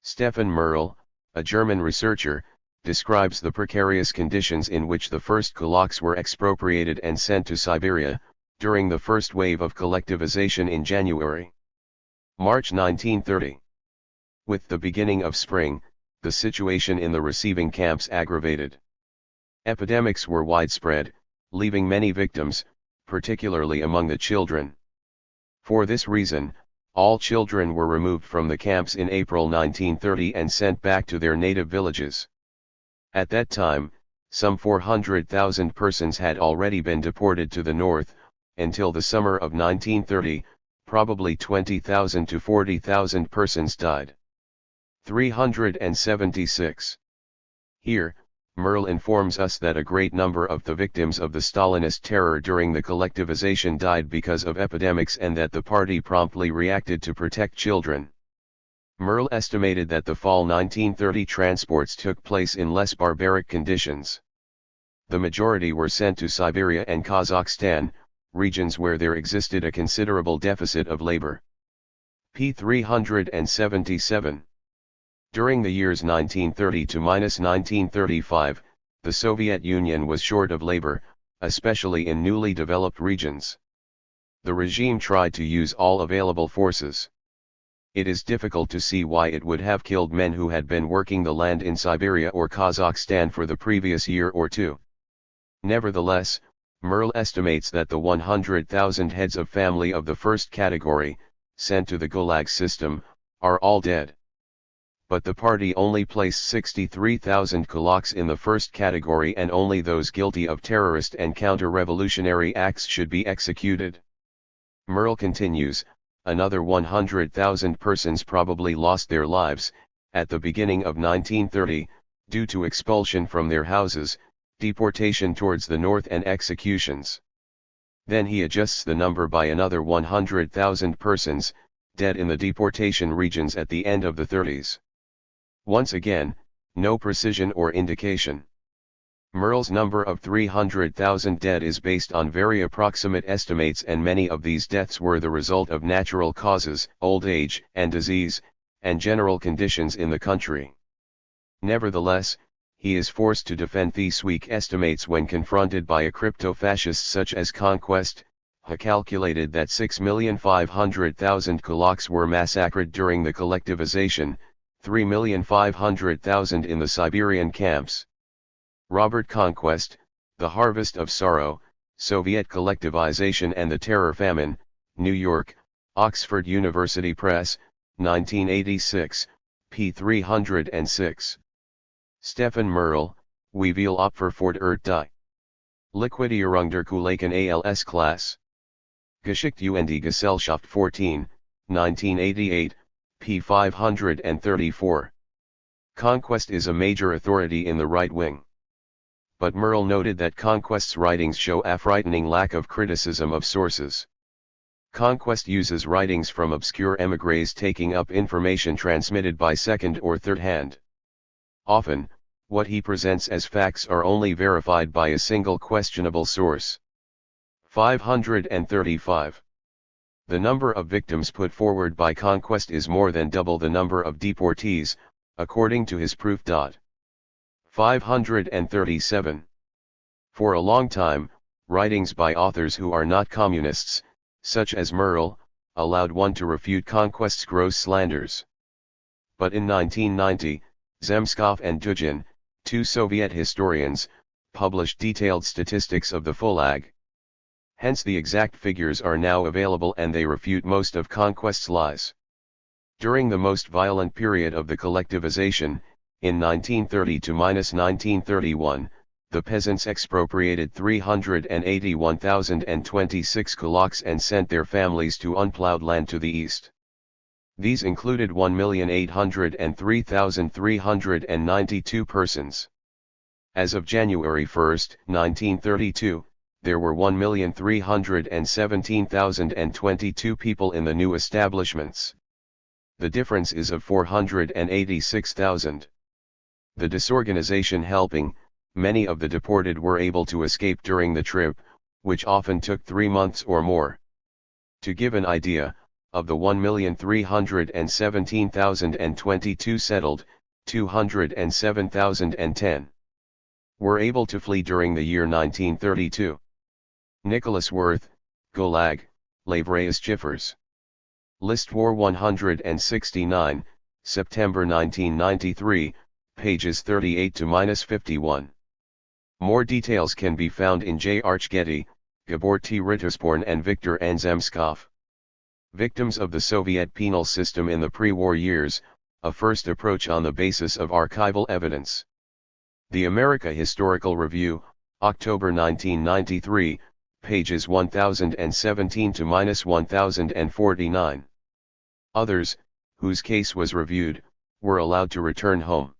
Stefan Merle, a German researcher, describes the precarious conditions in which the first kulaks were expropriated and sent to Siberia, during the first wave of collectivization in January. March 1930. With the beginning of spring, the situation in the receiving camps aggravated. Epidemics were widespread, leaving many victims, particularly among the children. For this reason, all children were removed from the camps in April 1930 and sent back to their native villages. At that time, some 400,000 persons had already been deported to the north. Until the summer of 1930, probably 20,000 to 40,000 persons died. 376. Here, Merle informs us that a great number of the victims of the Stalinist terror during the collectivization died because of epidemics and that the party promptly reacted to protect children. Merle estimated that the fall 1930 transports took place in less barbaric conditions. The majority were sent to Siberia and Kazakhstan, regions where there existed a considerable deficit of labor. p. 377. During the years 1930 to -1935, the Soviet Union was short of labor, especially in newly developed regions. The regime tried to use all available forces. It is difficult to see why it would have killed men who had been working the land in Siberia or Kazakhstan for the previous year or two. Nevertheless, Merle estimates that the 100,000 heads of family of the first category, sent to the Gulag system, are all dead. But the party only placed 63,000 kulaks in the first category and only those guilty of terrorist and counter-revolutionary acts should be executed. Merle continues, another 100,000 persons probably lost their lives, at the beginning of 1930, due to expulsion from their houses, deportation towards the north and executions. Then he adjusts the number by another 100,000 persons, dead in the deportation regions at the end of the 30s. Once again, no precision or indication. Merle's number of 300,000 dead is based on very approximate estimates, and many of these deaths were the result of natural causes, old age and disease, and general conditions in the country. Nevertheless, he is forced to defend these weak estimates when confronted by a crypto-fascist such as Conquest, who calculated that 6,500,000 kulaks were massacred during the collectivization, 3,500,000 in the Siberian camps. Robert Conquest, The Harvest of Sorrow, Soviet Collectivization and the Terror Famine, New York, Oxford University Press, 1986, p. 306. Stefan Merle, Wie viel Opfer fordert die Liquidierung der Kulaken als Klasse. Geschichte und die Gesellschaft 14, 1988, p. 534. Conquest is a major authority in the right wing. But Merle noted that Conquest's writings show a frightening lack of criticism of sources. Conquest uses writings from obscure émigrés taking up information transmitted by second or third hand. Often, what he presents as facts are only verified by a single questionable source. 535. The number of victims put forward by Conquest is more than double the number of deportees, according to his proof. 537. For a long time, writings by authors who are not communists, such as Merle, allowed one to refute Conquest's gross slanders. But in 1990, Zemskov and Dugin, two Soviet historians, published detailed statistics of the Gulag. Hence the exact figures are now available and they refute most of Conquest's lies. During the most violent period of the collectivization, in 1930 to -1931, the peasants expropriated 381,026 kulaks and sent their families to unplowed land to the east. These included 1,803,392 persons. As of January 1, 1932, there were 1,317,022 people in the new establishments. The difference is of 486,000. The disorganization helping, many of the deported were able to escape during the trip, which often took 3 months or more. To give an idea, of the 1,317,022 settled, 207,010 were able to flee during the year 1932. Nicholas Worth, Gulag, Lavraeus Chiffers. List War 169, September 1993, pages 38 to -51. More details can be found in J. Archgetty, Gabor T. Rittersporn and Viktor N. Zemskov. Victims of the Soviet penal system in the pre-war years, a first approach on the basis of archival evidence. The America Historical Review, October 1993, pages 1017 to -1049. Others, whose case was reviewed, were allowed to return home.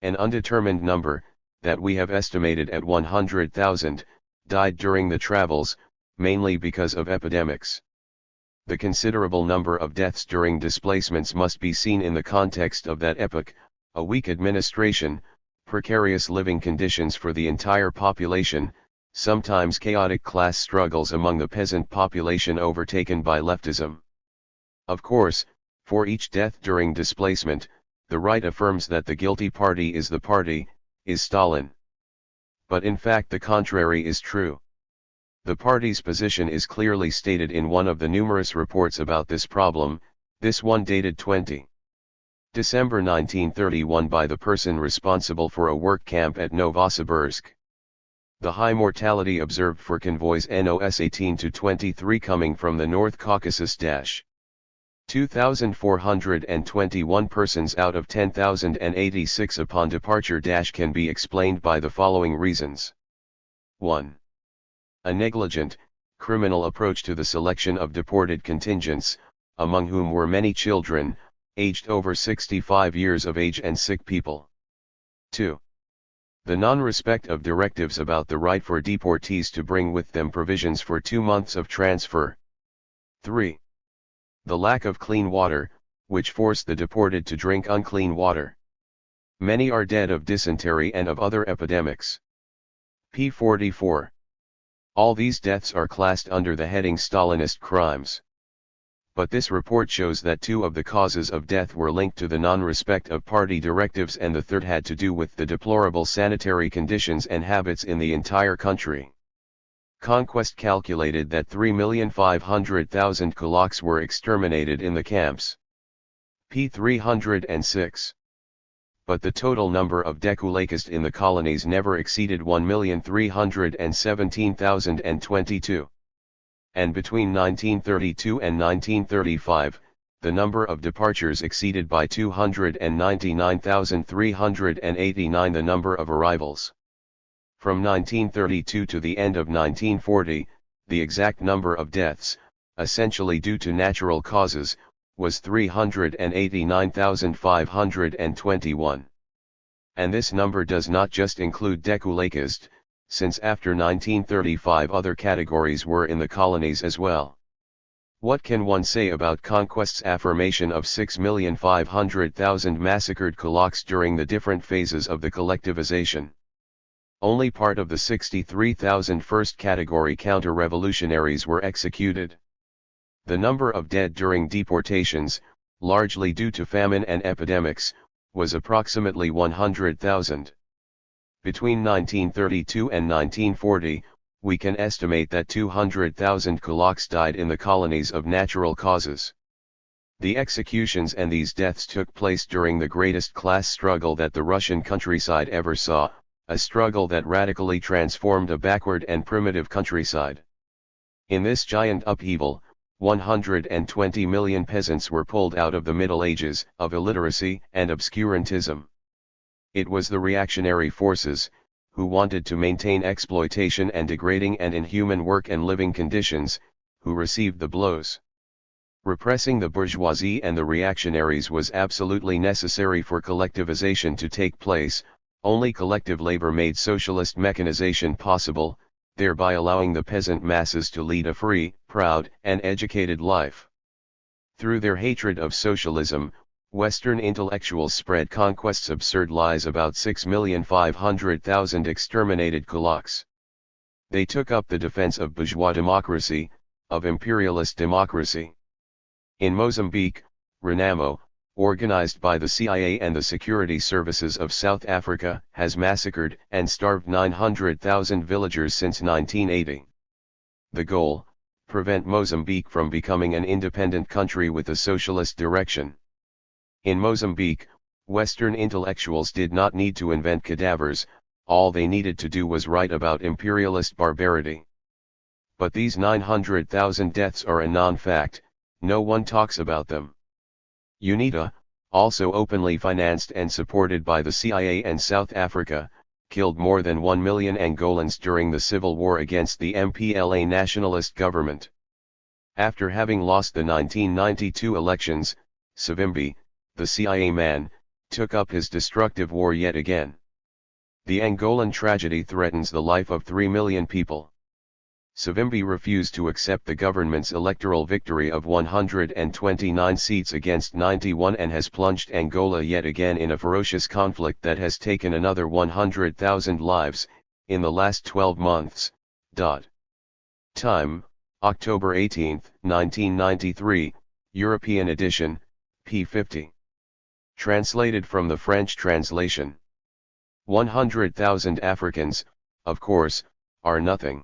An undetermined number, that we have estimated at 100,000, died during the travels, mainly because of epidemics. The considerable number of deaths during displacements must be seen in the context of that epoch, a weak administration, precarious living conditions for the entire population, sometimes chaotic class struggles among the peasant population overtaken by leftism. Of course, for each death during displacement, the right affirms that the guilty party is Stalin. But in fact the contrary is true. The party's position is clearly stated in one of the numerous reports about this problem, this one dated 20 December 1931 by the person responsible for a work camp at Novosibirsk. The high mortality observed for convoys NOS 18 to 23 coming from the North Caucasus 2,421 persons out of 10,086 upon departure can be explained by the following reasons. 1. A negligent, criminal approach to the selection of deported contingents, among whom were many children, aged over 65 years of age and sick people. 2. The non-respect of directives about the right for deportees to bring with them provisions for 2 months of transfer. 3. The lack of clean water, which forced the deported to drink unclean water. Many are dead of dysentery and of other epidemics. p. 44. All these deaths are classed under the heading Stalinist crimes. But this report shows that 2 of the causes of death were linked to the non-respect of party directives and the third had to do with the deplorable sanitary conditions and habits in the entire country. Conquest calculated that 3,500,000 kulaks were exterminated in the camps. p. 306. But the total number of dekulakist in the colonies never exceeded 1,317,022. And between 1932 and 1935, the number of departures exceeded by 299,389 the number of arrivals. From 1932 to the end of 1940, the exact number of deaths, essentially due to natural causes, was 389,521. And this number does not just include dekulakist, since after 1935 other categories were in the colonies as well. What can one say about Conquest's affirmation of 6,500,000 massacred kulaks during the different phases of the collectivization? Only part of the 63,000 first category counter-revolutionaries were executed. The number of dead during deportations, largely due to famine and epidemics, was approximately 100,000. Between 1932 and 1940, we can estimate that 200,000 kulaks died in the colonies of natural causes. The executions and these deaths took place during the greatest class struggle that the Russian countryside ever saw, a struggle that radically transformed a backward and primitive countryside. In this giant upheaval, 120 million peasants were pulled out of the Middle Ages, of illiteracy and obscurantism. It was the reactionary forces, who wanted to maintain exploitation and degrading and inhuman work and living conditions, who received the blows. Repressing the bourgeoisie and the reactionaries was absolutely necessary for collectivization to take place, Only collective labor made socialist mechanization possible, thereby allowing the peasant masses to lead a free, proud, and educated life. Through their hatred of socialism, Western intellectuals spread conquest's absurd lies about 6,500,000 exterminated kulaks. They took up the defense of bourgeois democracy, of imperialist democracy. In Mozambique, Renamo, organized by the CIA and the security services of South Africa, has massacred and starved 900,000 villagers since 1980. The goal: prevent Mozambique from becoming an independent country with a socialist direction. In Mozambique, Western intellectuals did not need to invent cadavers, all they needed to do was write about imperialist barbarity. But these 900,000 deaths are a non-fact, no one talks about them. UNITA, also openly financed and supported by the CIA and South Africa, killed more than 1 million Angolans during the civil war against the MPLA nationalist government. After having lost the 1992 elections, Savimbi, the CIA man, took up his destructive war yet again. The Angolan tragedy threatens the life of 3 million people. Savimbi refused to accept the government's electoral victory of 129 seats against 91 and has plunged Angola yet again in a ferocious conflict that has taken another 100,000 lives, in the last 12 months. Time, October 18, 1993, European edition, p. 50. Translated from the French translation. 100,000 Africans, of course, are nothing.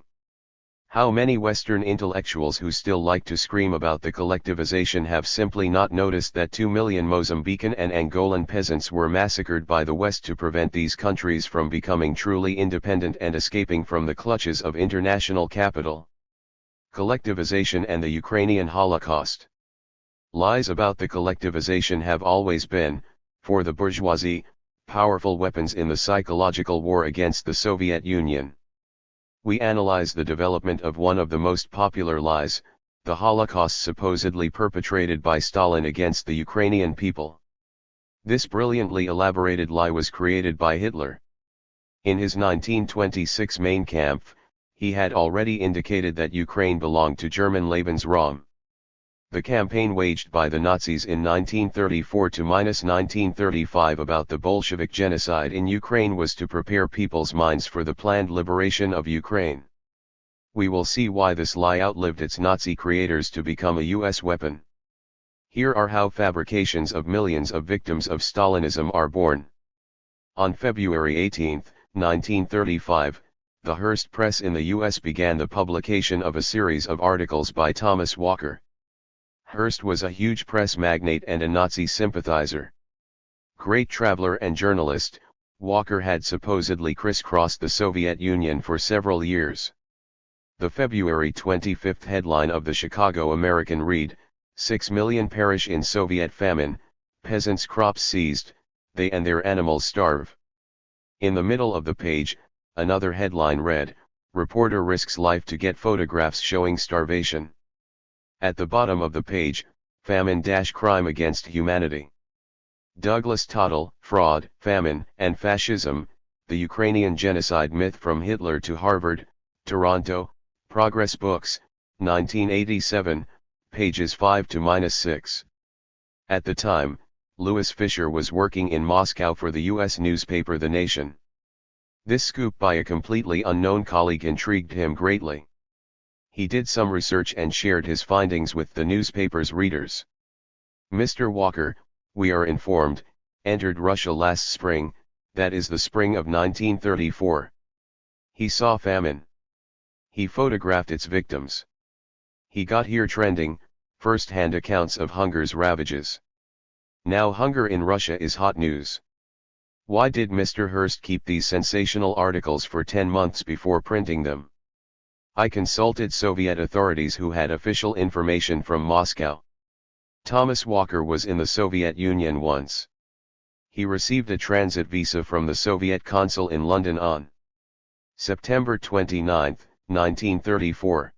How many Western intellectuals who still like to scream about the collectivization have simply not noticed that 2 million Mozambican and Angolan peasants were massacred by the West to prevent these countries from becoming truly independent and escaping from the clutches of international capital? Collectivization and the Ukrainian Holocaust. Lies about the collectivization have always been, for the bourgeoisie, powerful weapons in the psychological war against the Soviet Union. We analyze the development of one of the most popular lies, the Holocaust supposedly perpetrated by Stalin against the Ukrainian people. This brilliantly elaborated lie was created by Hitler. In his 1926 Mein Kampf, he had already indicated that Ukraine belonged to German Lebensraum. The campaign waged by the Nazis in 1934 to 1935 about the Bolshevik genocide in Ukraine was to prepare people's minds for the planned liberation of Ukraine. We will see why this lie outlived its Nazi creators to become a US weapon. Here are how fabrications of millions of victims of Stalinism are born. On February 18, 1935, the Hearst Press in the US began the publication of a series of articles by Thomas Walker. Hearst was a huge press magnate and a Nazi sympathizer. Great traveler and journalist, Walker had supposedly crisscrossed the Soviet Union for several years. The February 25 headline of the Chicago American read, 6 million perish in Soviet famine, peasants' crops seized, they and their animals starve. In the middle of the page, another headline read, reporter risks life to get photographs showing starvation. At the bottom of the page, famine-crime against humanity. Douglas Tottle, Fraud, Famine, and Fascism, The Ukrainian Genocide Myth from Hitler to Harvard, Toronto, Progress Books, 1987, pages 5-6. At the time, Louis Fisher was working in Moscow for the U.S. newspaper The Nation. This scoop by a completely unknown colleague intrigued him greatly. He did some research and shared his findings with the newspaper's readers. Mr. Walker, we are informed, entered Russia last spring, that is the spring of 1934. He saw famine. He photographed its victims. He got here trending, first-hand accounts of hunger's ravages. Now hunger in Russia is hot news. Why did Mr. Hearst keep these sensational articles for 10 months before printing them? I consulted Soviet authorities who had official information from Moscow. Thomas Walker was in the Soviet Union once. He received a transit visa from the Soviet consul in London on September 29, 1934.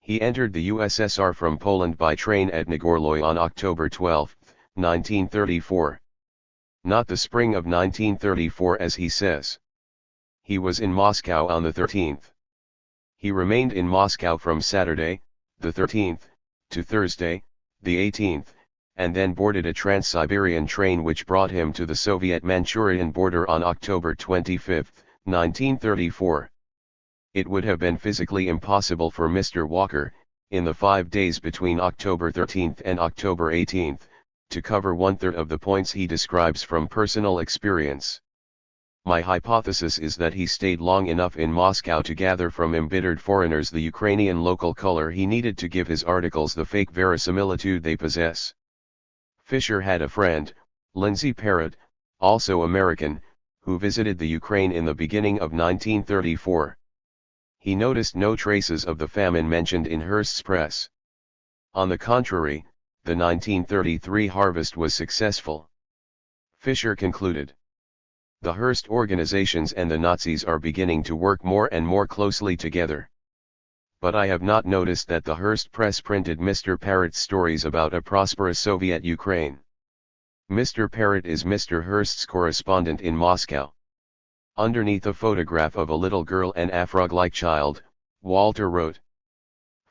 He entered the USSR from Poland by train at Nagorloy on October 12, 1934. Not the spring of 1934 as he says. He was in Moscow on the 13th. He remained in Moscow from Saturday, the 13th, to Thursday, the 18th, and then boarded a Trans-Siberian train which brought him to the Soviet-Manchurian border on October 25, 1934. It would have been physically impossible for Mr. Walker, in the 5 days between October 13 and October 18, to cover one-third of the points he describes from personal experience. My hypothesis is that he stayed long enough in Moscow to gather from embittered foreigners the Ukrainian local color he needed to give his articles the fake verisimilitude they possess. Fisher had a friend, Lindsay Parrott, also American, who visited the Ukraine in the beginning of 1934. He noticed no traces of the famine mentioned in Hearst's press. On the contrary, the 1933 harvest was successful. Fisher concluded. The Hearst organizations and the Nazis are beginning to work more and more closely together. But I have not noticed that the Hearst press printed Mr. Parrott's stories about a prosperous Soviet Ukraine. Mr. Parrott is Mr. Hearst's correspondent in Moscow. Underneath a photograph of a little girl and a frog-like child, Walter wrote.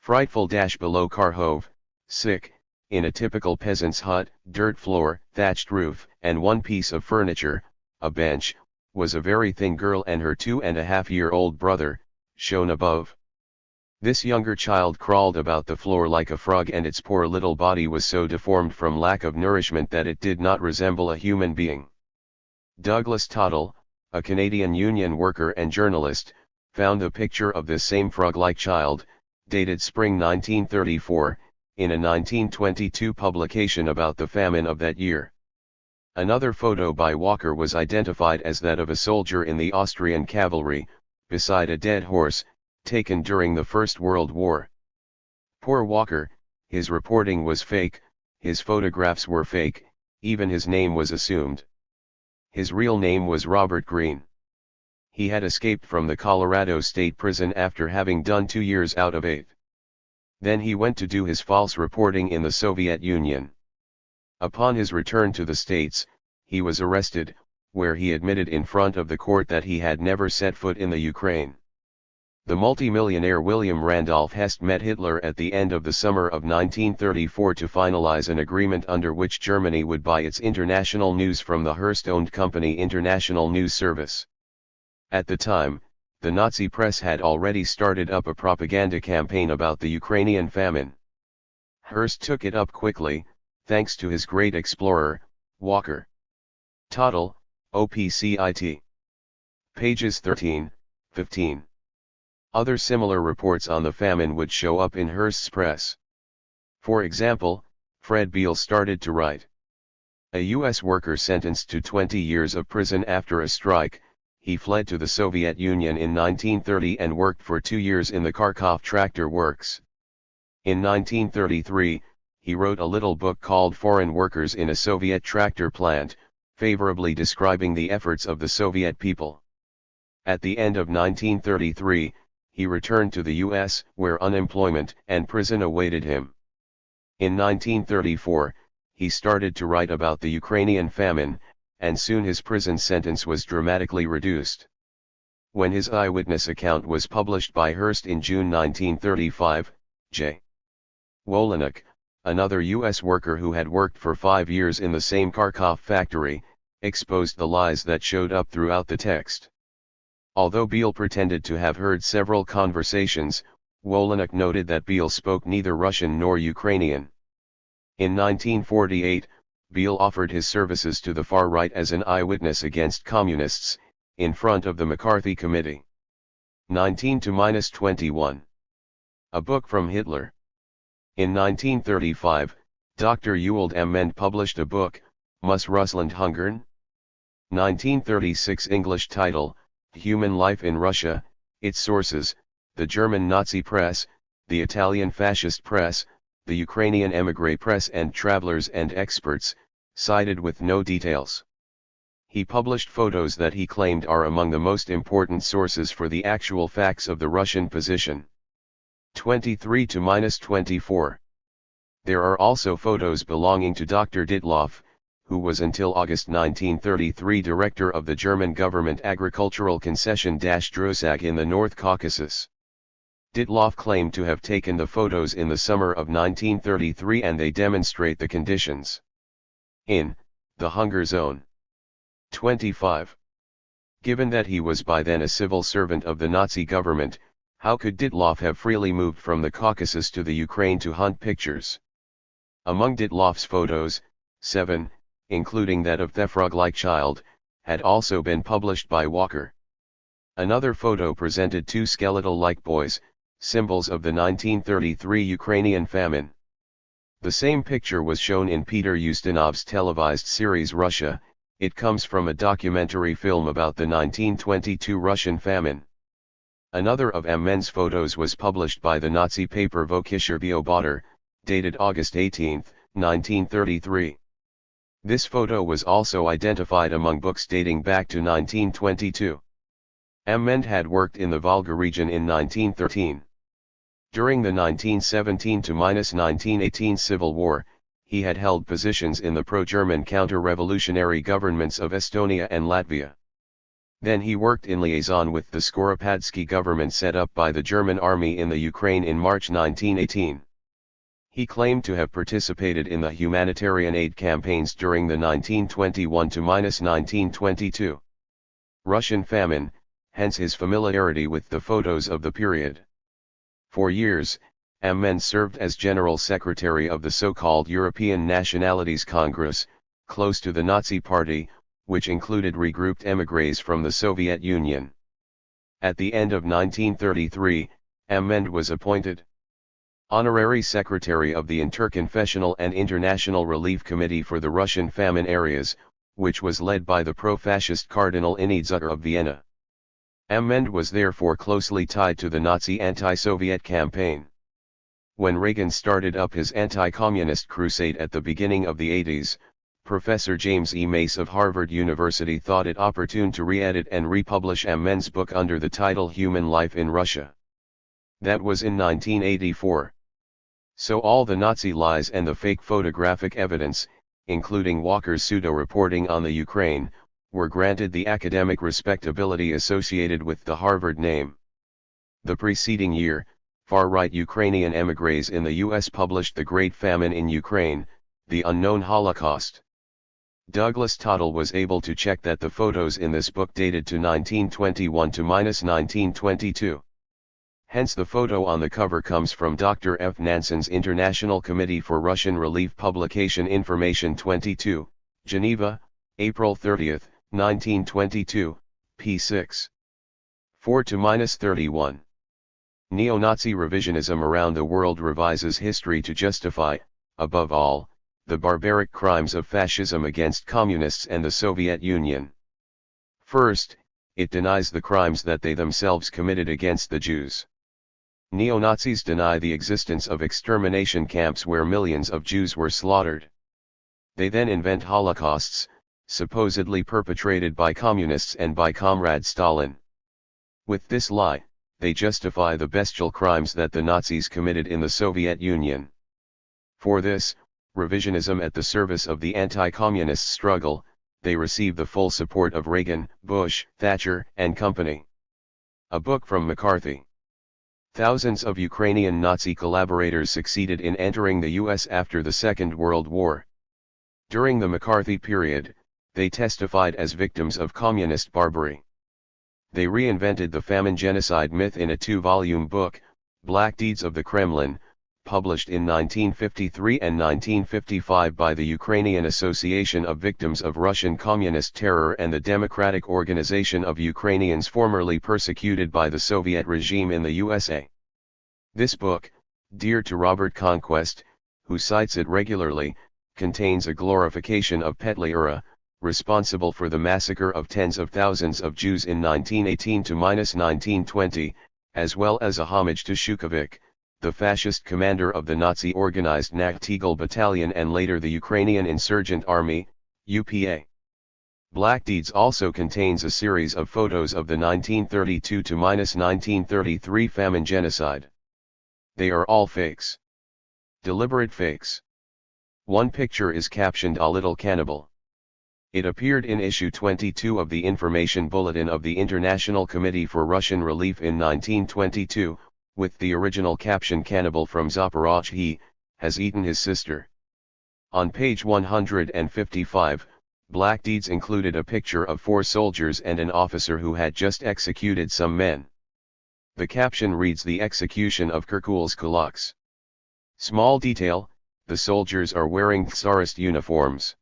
Frightful below Kharkov, sick, in a typical peasant's hut, dirt floor, thatched roof, and one piece of furniture, a bench, was a very thin girl and her 2.5-year-old brother, shown above. This younger child crawled about the floor like a frog and its poor little body was so deformed from lack of nourishment that it did not resemble a human being. Douglas Tottle, a Canadian union worker and journalist, found a picture of this same frog-like child, dated spring 1934, in a 1922 publication about the famine of that year. Another photo by Walker was identified as that of a soldier in the Austrian cavalry, beside a dead horse, taken during the First World War. Poor Walker, his reporting was fake, his photographs were fake, even his name was assumed. His real name was Robert Green. He had escaped from the Colorado State Prison after having done 2 years out of 8. Then he went to do his false reporting in the Soviet Union. Upon his return to the States, he was arrested, where he admitted in front of the court that he had never set foot in the Ukraine. The multimillionaire William Randolph Hearst met Hitler at the end of the summer of 1934 to finalize an agreement under which Germany would buy its international news from the Hearst-owned company International News Service. At the time, the Nazi press had already started up a propaganda campaign about the Ukrainian famine. Hearst took it up quickly, thanks to his great explorer, Walker. Tottle, OPCIT. Pages 13, 15. Other similar reports on the famine would show up in Hearst's press. For example, Fred Beale started to write. A U.S. worker sentenced to 20 years of prison after a strike, he fled to the Soviet Union in 1930 and worked for 2 years in the Kharkov tractor works. In 1933, he wrote a little book called Foreign Workers in a Soviet Tractor Plant, favorably describing the efforts of the Soviet people. At the end of 1933, he returned to the U.S., where unemployment and prison awaited him. In 1934, he started to write about the Ukrainian famine, and soon his prison sentence was dramatically reduced. When his eyewitness account was published by Hearst in June 1935, J. Wolanuk, another U.S. worker who had worked for 5 years in the same Kharkov factory, exposed the lies that showed up throughout the text. Although Beale pretended to have heard several conversations, Wolanuk noted that Beale spoke neither Russian nor Ukrainian. In 1948, Beale offered his services to the far right as an eyewitness against communists, in front of the McCarthy Committee. 19-21. A book from Hitler. In 1935, Dr. Ewald M. Mend published a book, Muss Russland hungern? 1936 English title, Human Life in Russia, its sources, the German Nazi press, the Italian fascist press, the Ukrainian émigré press and travelers and experts, cited with no details. He published photos that he claimed are among the most important sources for the actual facts of the Russian position. 23-24. There are also photos belonging to Dr. Ditloff, who was until August 1933 director of the German government agricultural concession Drossag in the North Caucasus. Ditloff claimed to have taken the photos in the summer of 1933 and they demonstrate the conditions in the hunger zone. 25. Given that he was by then a civil servant of the Nazi government, how could Ditloff have freely moved from the Caucasus to the Ukraine to hunt pictures? Among Ditloff's photos, 7, including that of the frog-like child, had also been published by Walker. Another photo presented two skeletal-like boys, symbols of the 1933 Ukrainian famine. The same picture was shown in Peter Ustinov's televised series Russia. It comes from a documentary film about the 1922 Russian famine. Another of Men's photos was published by the Nazi paper Völkischer Beobachter, dated August 18, 1933. This photo was also identified among books dating back to 1922. Mendes had worked in the Volga region in 1913. During the 1917–1918 Civil War, he had held positions in the pro-German counter-revolutionary governments of Estonia and Latvia. Then he worked in liaison with the Skoropadsky government set up by the German army in the Ukraine in March 1918. He claimed to have participated in the humanitarian aid campaigns during the 1921–1922 Russian famine, hence his familiarity with the photos of the period. For years, Mendes served as General Secretary of the so-called European Nationalities Congress, close to the Nazi Party, which included regrouped émigrés from the Soviet Union. At the end of 1933, Mendes was appointed Honorary Secretary of the Interconfessional and International Relief Committee for the Russian famine areas, which was led by the pro-fascist Cardinal Inidzutter of Vienna. Mendes was therefore closely tied to the Nazi anti-Soviet campaign. When Reagan started up his anti-communist crusade at the beginning of the 80s, Professor James E. Mace of Harvard University thought it opportune to re-edit and republish Mendes' book under the title Human Life in Russia. That was in 1984. So all the Nazi lies and the fake photographic evidence, including Walker's pseudo-reporting on the Ukraine, were granted the academic respectability associated with the Harvard name. The preceding year, far-right Ukrainian émigrés in the U.S. published The Great Famine in Ukraine, The Unknown Holocaust. Douglas Tottle was able to check that the photos in this book dated to 1921–1922. Hence the photo on the cover comes from Dr. F. Nansen's International Committee for Russian Relief publication Information 22, Geneva, April 30, 1922, p. 6. 4–31. Neo-Nazi revisionism around the world revises history to justify, above all, the barbaric crimes of fascism against communists and the Soviet Union. First, it denies the crimes that they themselves committed against the Jews. Neo-Nazis deny the existence of extermination camps where millions of Jews were slaughtered. They then invent holocausts, supposedly perpetrated by communists and by Comrade Stalin. With this lie, they justify the bestial crimes that the Nazis committed in the Soviet Union. For this, revisionism at the service of the anti-communist struggle, they receive the full support of Reagan, Bush, Thatcher, and company. A book from McCarthy. Thousands of Ukrainian Nazi collaborators succeeded in entering the U.S. after the Second World War. During the McCarthy period, they testified as victims of communist barbary. They reinvented the famine genocide myth in a 2-volume book, Black Deeds of the Kremlin, published in 1953 and 1955 by the Ukrainian Association of Victims of Russian Communist Terror and the Democratic Organization of Ukrainians formerly persecuted by the Soviet regime in the USA. This book, dear to Robert Conquest, who cites it regularly, contains a glorification of Petliura, responsible for the massacre of tens of thousands of Jews in 1918–1920, as well as a homage to Shukovich, the fascist commander of the Nazi-organized Nachtigall Battalion and later the Ukrainian Insurgent Army, UPA. Black Deeds also contains a series of photos of the 1932–1933 famine genocide. They are all fakes. Deliberate fakes. One picture is captioned "A Little Cannibal." It appeared in issue 22 of the Information Bulletin of the International Committee for Russian Relief in 1922, with the original caption "Cannibal from Zaporozhye has eaten his sister." On page 155, Black Deeds included a picture of 4 soldiers and an officer who had just executed some men. The caption reads "The execution of Kirkul's kulaks." Small detail, the soldiers are wearing Tsarist uniforms.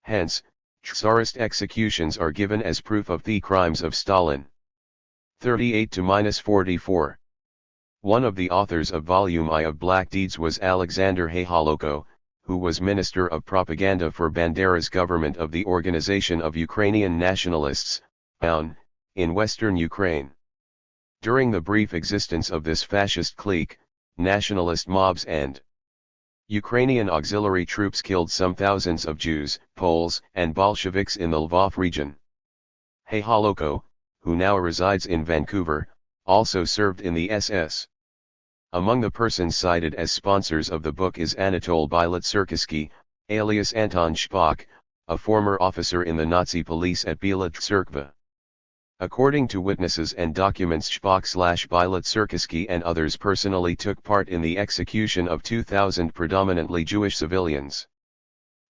Hence, Tsarist executions are given as proof of the crimes of Stalin. 38-44. One of the authors of Volume I of Black Deeds was Alexander Hayhaloko, who was Minister of Propaganda for Bandera's government of the Organization of Ukrainian Nationalists, (UN), in western Ukraine. During the brief existence of this fascist clique, nationalist mobs and Ukrainian auxiliary troops killed some thousands of Jews, Poles, and Bolsheviks in the Lvov region. Hayhaloko, who now resides in Vancouver, also served in the SS. Among the persons cited as sponsors of the book is Anatol Bielotserkisky, alias Anton Shpak, a former officer in the Nazi police at Biela Tserkva. According to witnesses and documents, Shpak/Bielotserkisky and others personally took part in the execution of 2,000 predominantly Jewish civilians.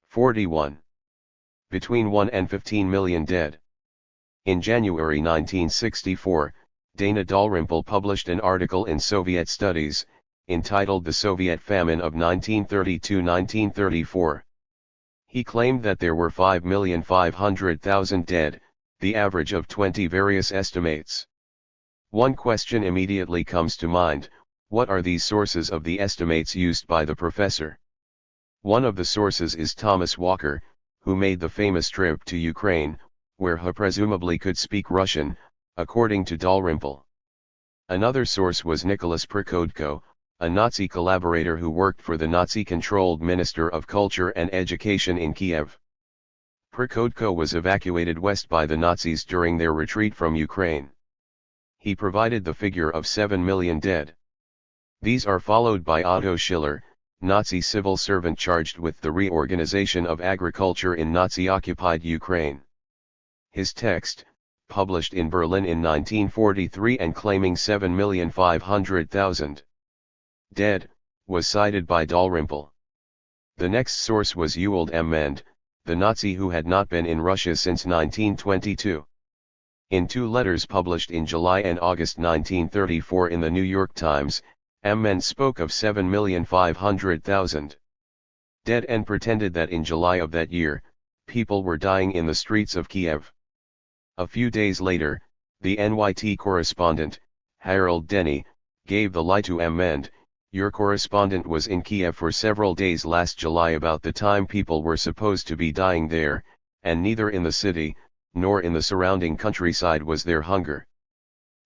41. Between 1 and 15 million dead. In January 1964, Dana Dalrymple published an article in Soviet Studies, entitled "The Soviet Famine of 1932-1934. He claimed that there were 5,500,000 dead, the average of 20 various estimates. One question immediately comes to mind: what are these sources of the estimates used by the professor? One of the sources is Thomas Walker, who made the famous trip to Ukraine, where he presumably could speak Russian, according to Dalrymple. Another source was Nicholas Prikodko, a Nazi collaborator who worked for the Nazi-controlled Minister of Culture and Education in Kiev. Prikodko was evacuated west by the Nazis during their retreat from Ukraine. He provided the figure of 7 million dead. These are followed by Otto Schiller, Nazi civil servant charged with the reorganization of agriculture in Nazi-occupied Ukraine. His text, published in Berlin in 1943 and claiming 7,500,000 dead, was cited by Dalrymple. The next source was Ewald M. Mend, the Nazi who had not been in Russia since 1922. In 2 letters published in July and August 1934 in the New York Times, M. Mend spoke of 7,500,000 dead and pretended that in July of that year, people were dying in the streets of Kiev. A few days later, the NYT correspondent, Harold Denny, gave the lie to M. Mend. "Your correspondent was in Kiev for several days last July about the time people were supposed to be dying there, and neither in the city, nor in the surrounding countryside was there hunger."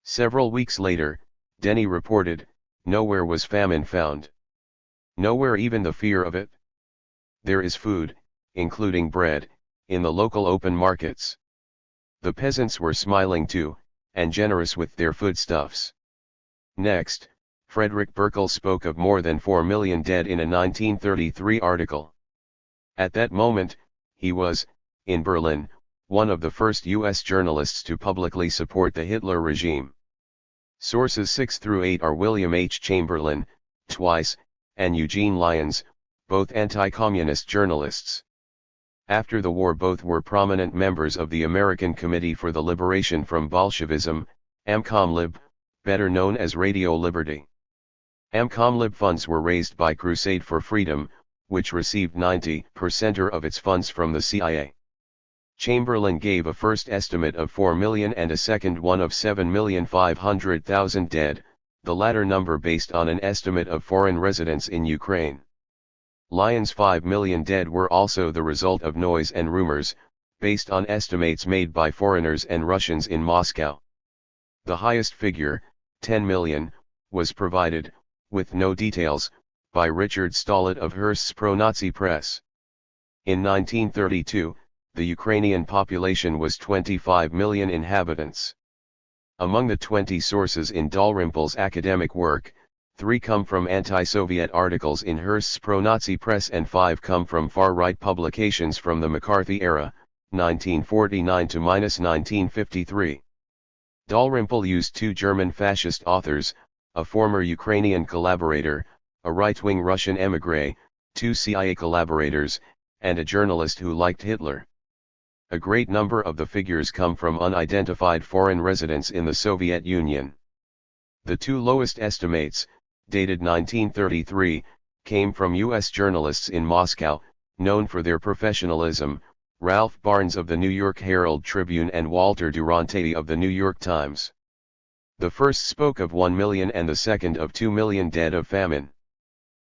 Several weeks later, Denny reported, "Nowhere was famine found. Nowhere even the fear of it. There is food, including bread, in the local open markets." The peasants were smiling too, and generous with their foodstuffs. Next, Frederick Burkle spoke of more than 4 million dead in a 1933 article. At that moment, he was, in Berlin, one of the first U.S. journalists to publicly support the Hitler regime. Sources 6-8 are William H. Chamberlain, twice, and Eugene Lyons, both anti-communist journalists. After the war, both were prominent members of the American Committee for the Liberation from Bolshevism, AMCOMLIB, better known as Radio Liberty. AMCOMLIB funds were raised by Crusade for Freedom, which received 90% of its funds from the CIA. Chamberlain gave a first estimate of 4 million and a second one of 7,500,000 dead, the latter number based on an estimate of foreign residents in Ukraine. Lyons' 5 million dead were also the result of noise and rumors, based on estimates made by foreigners and Russians in Moscow. The highest figure, 10 million, was provided, with no details, by Richard Stalin of Hearst's pro-Nazi press. In 1932, the Ukrainian population was 25 million inhabitants. Among the 20 sources in Dalrymple's academic work, 3 come from anti-Soviet articles in Hearst's pro-Nazi press and 5 come from far-right publications from the McCarthy era, 1949 to -1953. Dalrymple used two German fascist authors, a former Ukrainian collaborator, a right-wing Russian émigré, two CIA collaborators, and a journalist who liked Hitler. A great number of the figures come from unidentified foreign residents in the Soviet Union. The two lowest estimates, dated 1933, came from U.S. journalists in Moscow, known for their professionalism, Ralph Barnes of the New York Herald Tribune and Walter Duranty of the New York Times. The first spoke of 1 million and the second of 2 million dead of famine.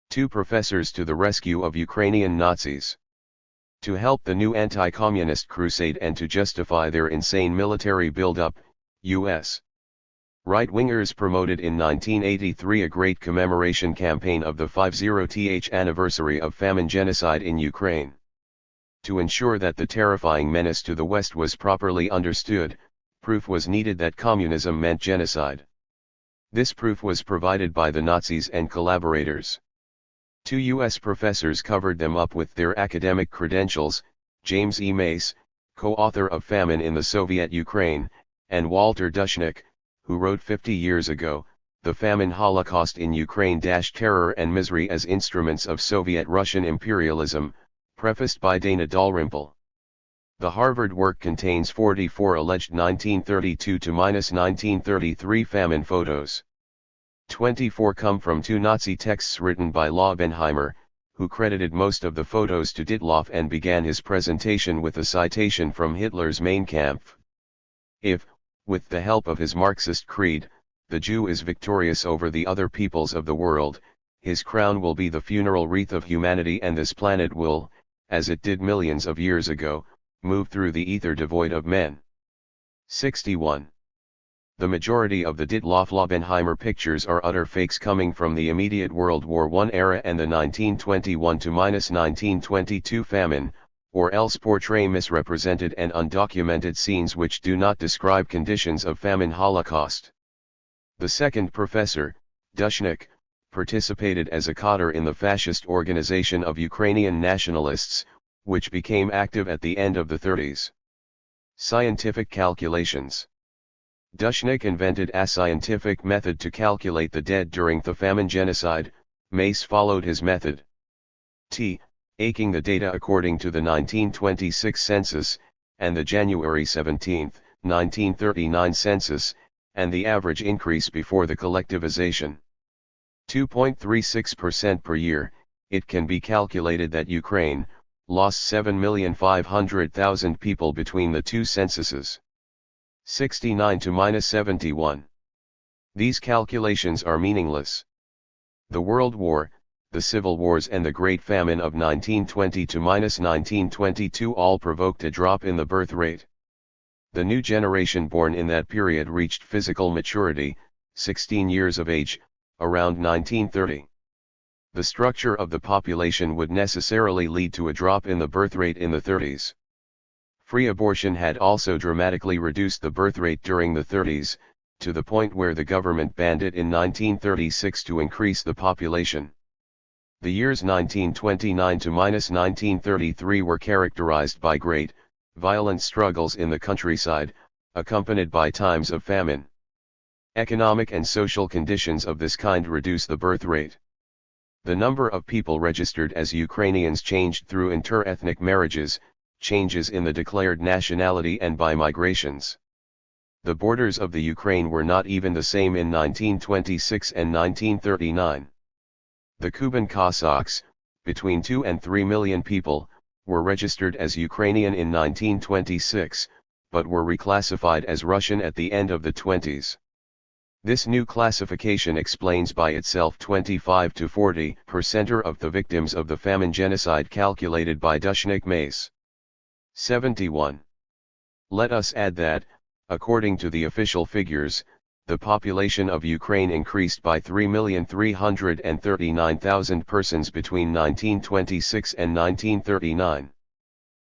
Two professors to the rescue of Ukrainian Nazis. To help the new anti-communist crusade and to justify their insane military buildup, U.S. right-wingers promoted in 1983 a great commemoration campaign of the 50th anniversary of famine genocide in Ukraine. To ensure that the terrifying menace to the West was properly understood, proof was needed that communism meant genocide. This proof was provided by the Nazis and collaborators. Two U.S. professors covered them up with their academic credentials, James E. Mace, co-author of Famine in the Soviet Ukraine, and Walter Dushnik, who wrote 50 years ago, The Famine Holocaust in Ukraine - Terror and Misery as Instruments of Soviet-Russian Imperialism, prefaced by Dana Dalrymple. The Harvard work contains 44 alleged 1932 to -1933 famine photos. 24 come from two Nazi texts written by Laubenheimer, who credited most of the photos to Ditloff and began his presentation with a citation from Hitler's Mein Kampf. If, with the help of his Marxist creed, the Jew is victorious over the other peoples of the world, his crown will be the funeral wreath of humanity and this planet will, as it did millions of years ago, move through the ether devoid of men. 61. The majority of the Ditloff-Laubenheimer pictures are utter fakes coming from the immediate World War I era and the 1921 to -1922 famine, or else portray misrepresented and undocumented scenes which do not describe conditions of famine holocaust. The second professor, Dushnik, participated as a cadre in the fascist organization of Ukrainian nationalists, which became active at the end of the 30s. Scientific calculations. Dushnik invented a scientific method to calculate the dead during the famine genocide. Mace followed his method. Taking the data according to the 1926 census, and the January 17, 1939 census, and the average increase before the collectivization. 2.36% per year, it can be calculated that Ukraine lost 7,500,000 people between the two censuses. 69 to -71. These calculations are meaningless. The World War, the Civil Wars and the Great Famine of 1920 to -1922 all provoked a drop in the birth rate. The new generation born in that period reached physical maturity, 16 years of age, around 1930. The structure of the population would necessarily lead to a drop in the birth rate in the 30s. Free abortion had also dramatically reduced the birth rate during the 30s, to the point where the government banned it in 1936 to increase the population. The years 1929 to -1933 were characterized by great, violent struggles in the countryside, accompanied by times of famine. Economic and social conditions of this kind reduce the birth rate. The number of people registered as Ukrainians changed through inter-ethnic marriages, changes in the declared nationality and by migrations. The borders of the Ukraine were not even the same in 1926 and 1939. The Kuban Cossacks, between 2 and 3 million people, were registered as Ukrainian in 1926, but were reclassified as Russian at the end of the 20s. This new classification explains by itself 25 to 40% of the victims of the famine genocide calculated by Dushnik Mace. 71. Let us add that, according to the official figures, the population of Ukraine increased by 3,339,000 persons between 1926 and 1939.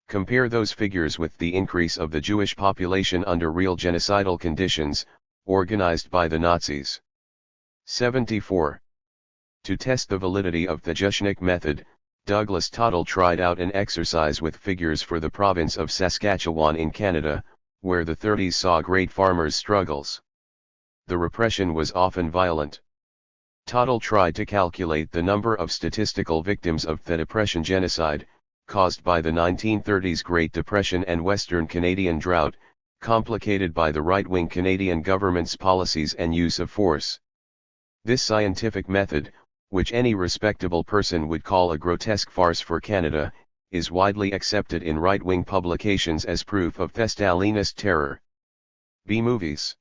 Compare those figures with the increase of the Jewish population under real genocidal conditions, organized by the Nazis. 74. To test the validity of the Dushnik method, Douglas Tottle tried out an exercise with figures for the province of Saskatchewan in Canada, where the 30s saw great farmers' struggles. The repression was often violent. Tottle tried to calculate the number of statistical victims of the Depression genocide, caused by the 1930s Great Depression and Western Canadian drought, complicated by the right-wing Canadian government's policies and use of force. This scientific method, which any respectable person would call a grotesque farce for Canada, is widely accepted in right-wing publications as proof of the Stalinist terror. B-movies.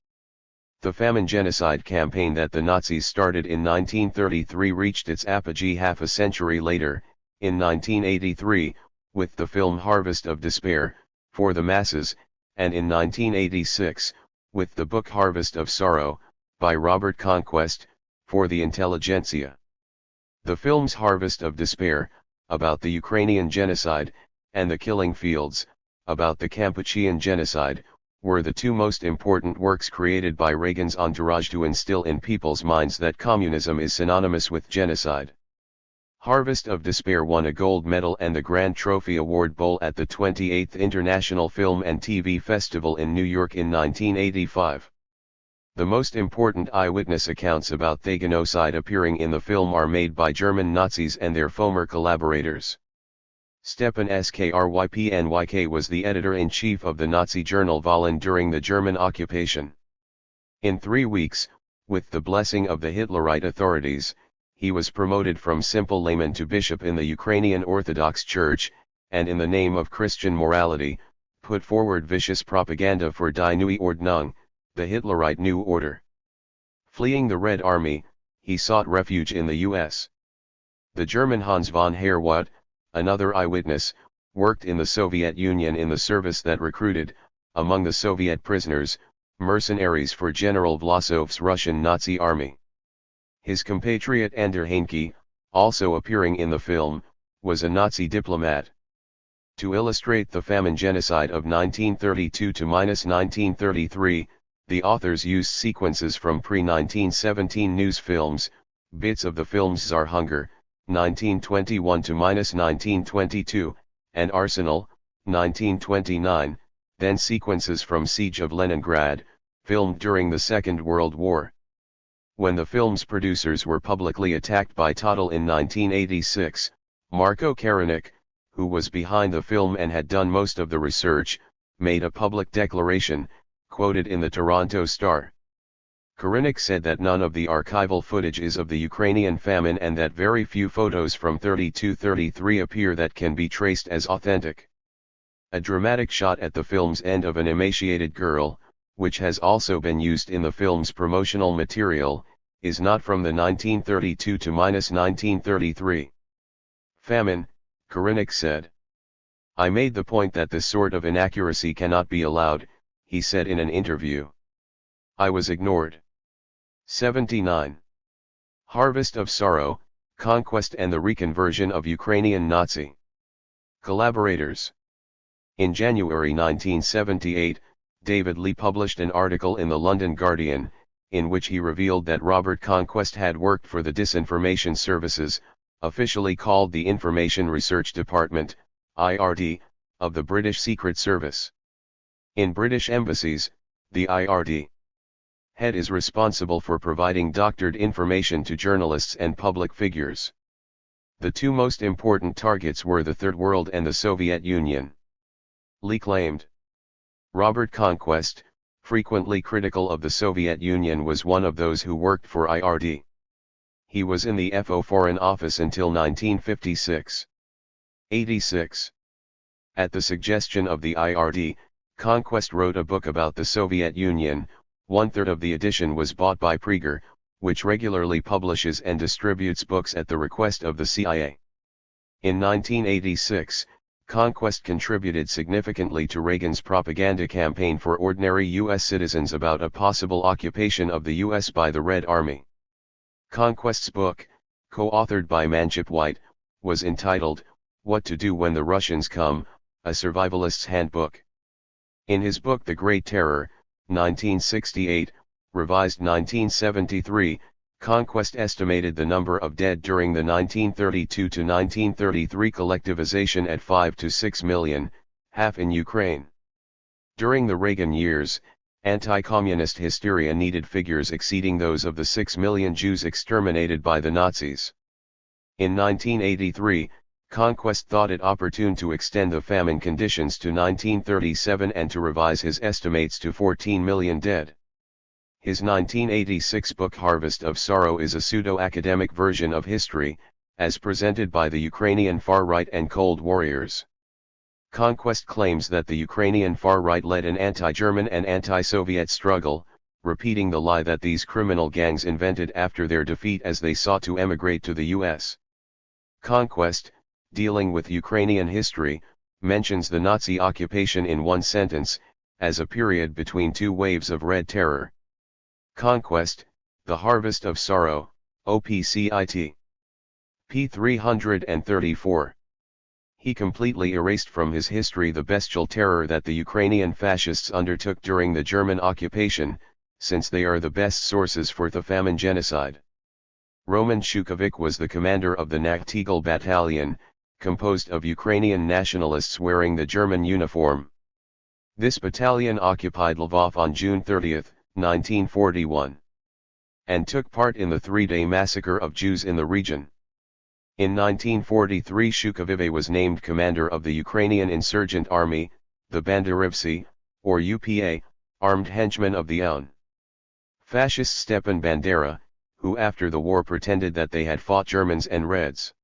The famine genocide campaign that the Nazis started in 1933 reached its apogee half a century later, in 1983, with the film Harvest of Despair, for the masses, and in 1986, with the book Harvest of Sorrow, by Robert Conquest, for the intelligentsia. The films Harvest of Despair, about the Ukrainian genocide, and The Killing Fields, about the Kampuchean genocide, were the two most important works created by Reagan's entourage to instill in people's minds that communism is synonymous with genocide. Harvest of Despair won a gold medal and the Grand Trophy Award Bowl at the 28th International Film and TV Festival in New York in 1985. The most important eyewitness accounts about the genocide appearing in the film are made by German Nazis and their former collaborators. Stepan Skrypynyk was the editor-in-chief of the Nazi journal Wahlen during the German occupation. In 3 weeks, with the blessing of the Hitlerite authorities, he was promoted from simple layman to bishop in the Ukrainian Orthodox Church, and in the name of Christian morality, put forward vicious propaganda for Die Neue Ordnung, the Hitlerite New Order. Fleeing the Red Army, he sought refuge in the U.S. The German Hans von Herwarth, another eyewitness, worked in the Soviet Union in the service that recruited, among the Soviet prisoners, mercenaries for General Vlasov's Russian Nazi army. His compatriot Ander Heinke, also appearing in the film, was a Nazi diplomat. To illustrate the famine genocide of 1932 to -1933, the authors used sequences from pre-1917 news films, bits of the films Tsar Hunger, 1921 to -1922, and Arsenal, 1929, then sequences from Siege of Leningrad, filmed during the Second World War. When the film's producers were publicly attacked by Tottle in 1986, Marko Karanik, who was behind the film and had done most of the research, made a public declaration, quoted in the Toronto Star. Karanik said that none of the archival footage is of the Ukrainian famine and that very few photos from 32-33 appear that can be traced as authentic. A dramatic shot at the film's end of an emaciated girl, which has also been used in the film's promotional material, is not from the 1932 to -1933 famine, Karanik said. I made the point that this sort of inaccuracy cannot be allowed, he said in an interview. I was ignored. 79. Harvest of Sorrow, Conquest and the Reconversion of Ukrainian Nazi Collaborators. In January 1978, David Lee published an article in the London Guardian, in which he revealed that Robert Conquest had worked for the Disinformation Services, officially called the Information Research Department, IRD, of the British Secret Service. In British embassies, the IRD head is responsible for providing doctored information to journalists and public figures. The two most important targets were the Third World and the Soviet Union. Lee claimed. Robert Conquest, frequently critical of the Soviet Union, was one of those who worked for IRD. He was in the FO Foreign Office until 1956. 86. At the suggestion of the IRD, Conquest wrote a book about the Soviet Union. 1/3 of the edition was bought by Praeger, which regularly publishes and distributes books at the request of the CIA. In 1986, Conquest contributed significantly to Reagan's propaganda campaign for ordinary U.S. citizens about a possible occupation of the U.S. by the Red Army. Conquest's book, co-authored by Manship White, was entitled, What to Do When the Russians Come, a Survivalist's Handbook. In his book The Great Terror, 1968, revised 1973, Conquest estimated the number of dead during the 1932 to 1933 collectivization at 5 to 6 million, half in Ukraine. During the Reagan years, anti-communist hysteria needed figures exceeding those of the 6 million Jews exterminated by the Nazis. In 1983, Conquest thought it opportune to extend the famine conditions to 1937 and to revise his estimates to 14 million dead. His 1986 book Harvest of Sorrow is a pseudo-academic version of history, as presented by the Ukrainian far-right and Cold Warriors. Conquest claims that the Ukrainian far-right led an anti-German and anti-Soviet struggle, repeating the lie that these criminal gangs invented after their defeat as they sought to emigrate to the U.S. Conquest, dealing with Ukrainian history, mentions the Nazi occupation in one sentence, as a period between two waves of Red Terror. Conquest, The Harvest of Sorrow, OPCIT. p. 334. He completely erased from his history the bestial terror that the Ukrainian fascists undertook during the German occupation, since they are the best sources for the famine genocide. Roman Shukovich was the commander of the Nachtigall Battalion, composed of Ukrainian nationalists wearing the German uniform. This battalion occupied Lvov on June 30, 1941, and took part in the three-day massacre of Jews in the region. In 1943 Shukovich was named commander of the Ukrainian insurgent army, the Banderivtsi, or UPA, armed henchmen of the UN. Fascist Stepan Bandera, who after the war pretended that they had fought Germans and Reds.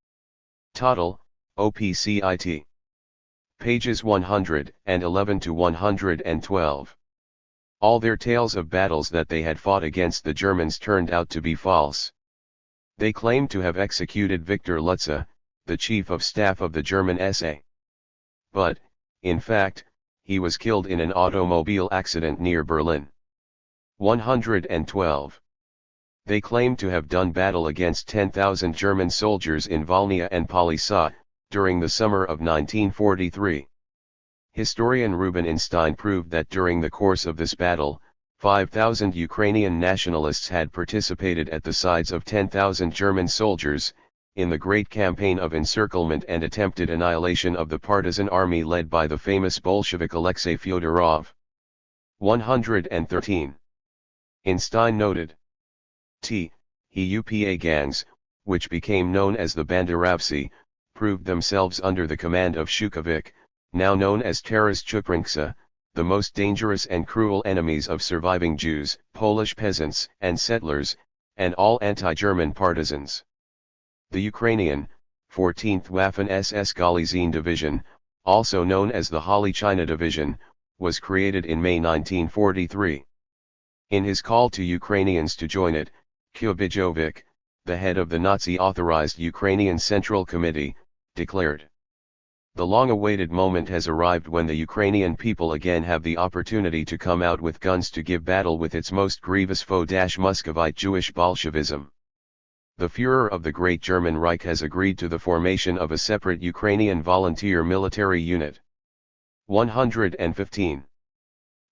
Total, OPCIT. Pages 111 to 112. All their tales of battles that they had fought against the Germans turned out to be false. They claimed to have executed Victor Lutze, the chief of staff of the German SA. But, in fact, he was killed in an automobile accident near Berlin. 112. They claimed to have done battle against 10,000 German soldiers in Volhynia and Polisa, during the summer of 1943. Historian Rubinstein proved that during the course of this battle, 5,000 Ukrainian nationalists had participated at the sides of 10,000 German soldiers, in the great campaign of encirclement and attempted annihilation of the partisan army led by the famous Bolshevik Alexei Fyodorov. 113. Einstein noted. He UPA gangs, which became known as the Banderavtsi, proved themselves under the command of Shukovich, now known as Taras Chukrynka, the most dangerous and cruel enemies of surviving Jews, Polish peasants and settlers, and all anti-German partisans. The Ukrainian, 14th Waffen-SS Galizien Division, also known as the Halichina Division, was created in May 1943. In his call to Ukrainians to join it, Kubijovic, the head of the Nazi-authorized Ukrainian Central Committee, declared, "The long-awaited moment has arrived when the Ukrainian people again have the opportunity to come out with guns to give battle with its most grievous foe Muscovite Jewish Bolshevism. The Führer of the Great German Reich has agreed to the formation of a separate Ukrainian volunteer military unit." 115.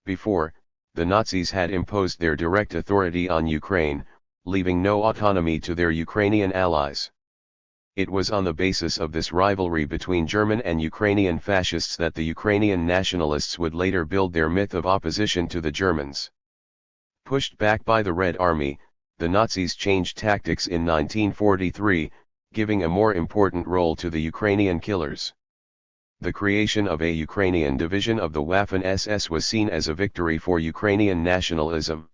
Before, the Nazis had imposed their direct authority on Ukraine, leaving no autonomy to their Ukrainian allies. It was on the basis of this rivalry between German and Ukrainian fascists that the Ukrainian nationalists would later build their myth of opposition to the Germans. Pushed back by the Red Army, the Nazis changed tactics in 1943, giving a more important role to the Ukrainian killers. The creation of a Ukrainian division of the Waffen-SS was seen as a victory for Ukrainian nationalism.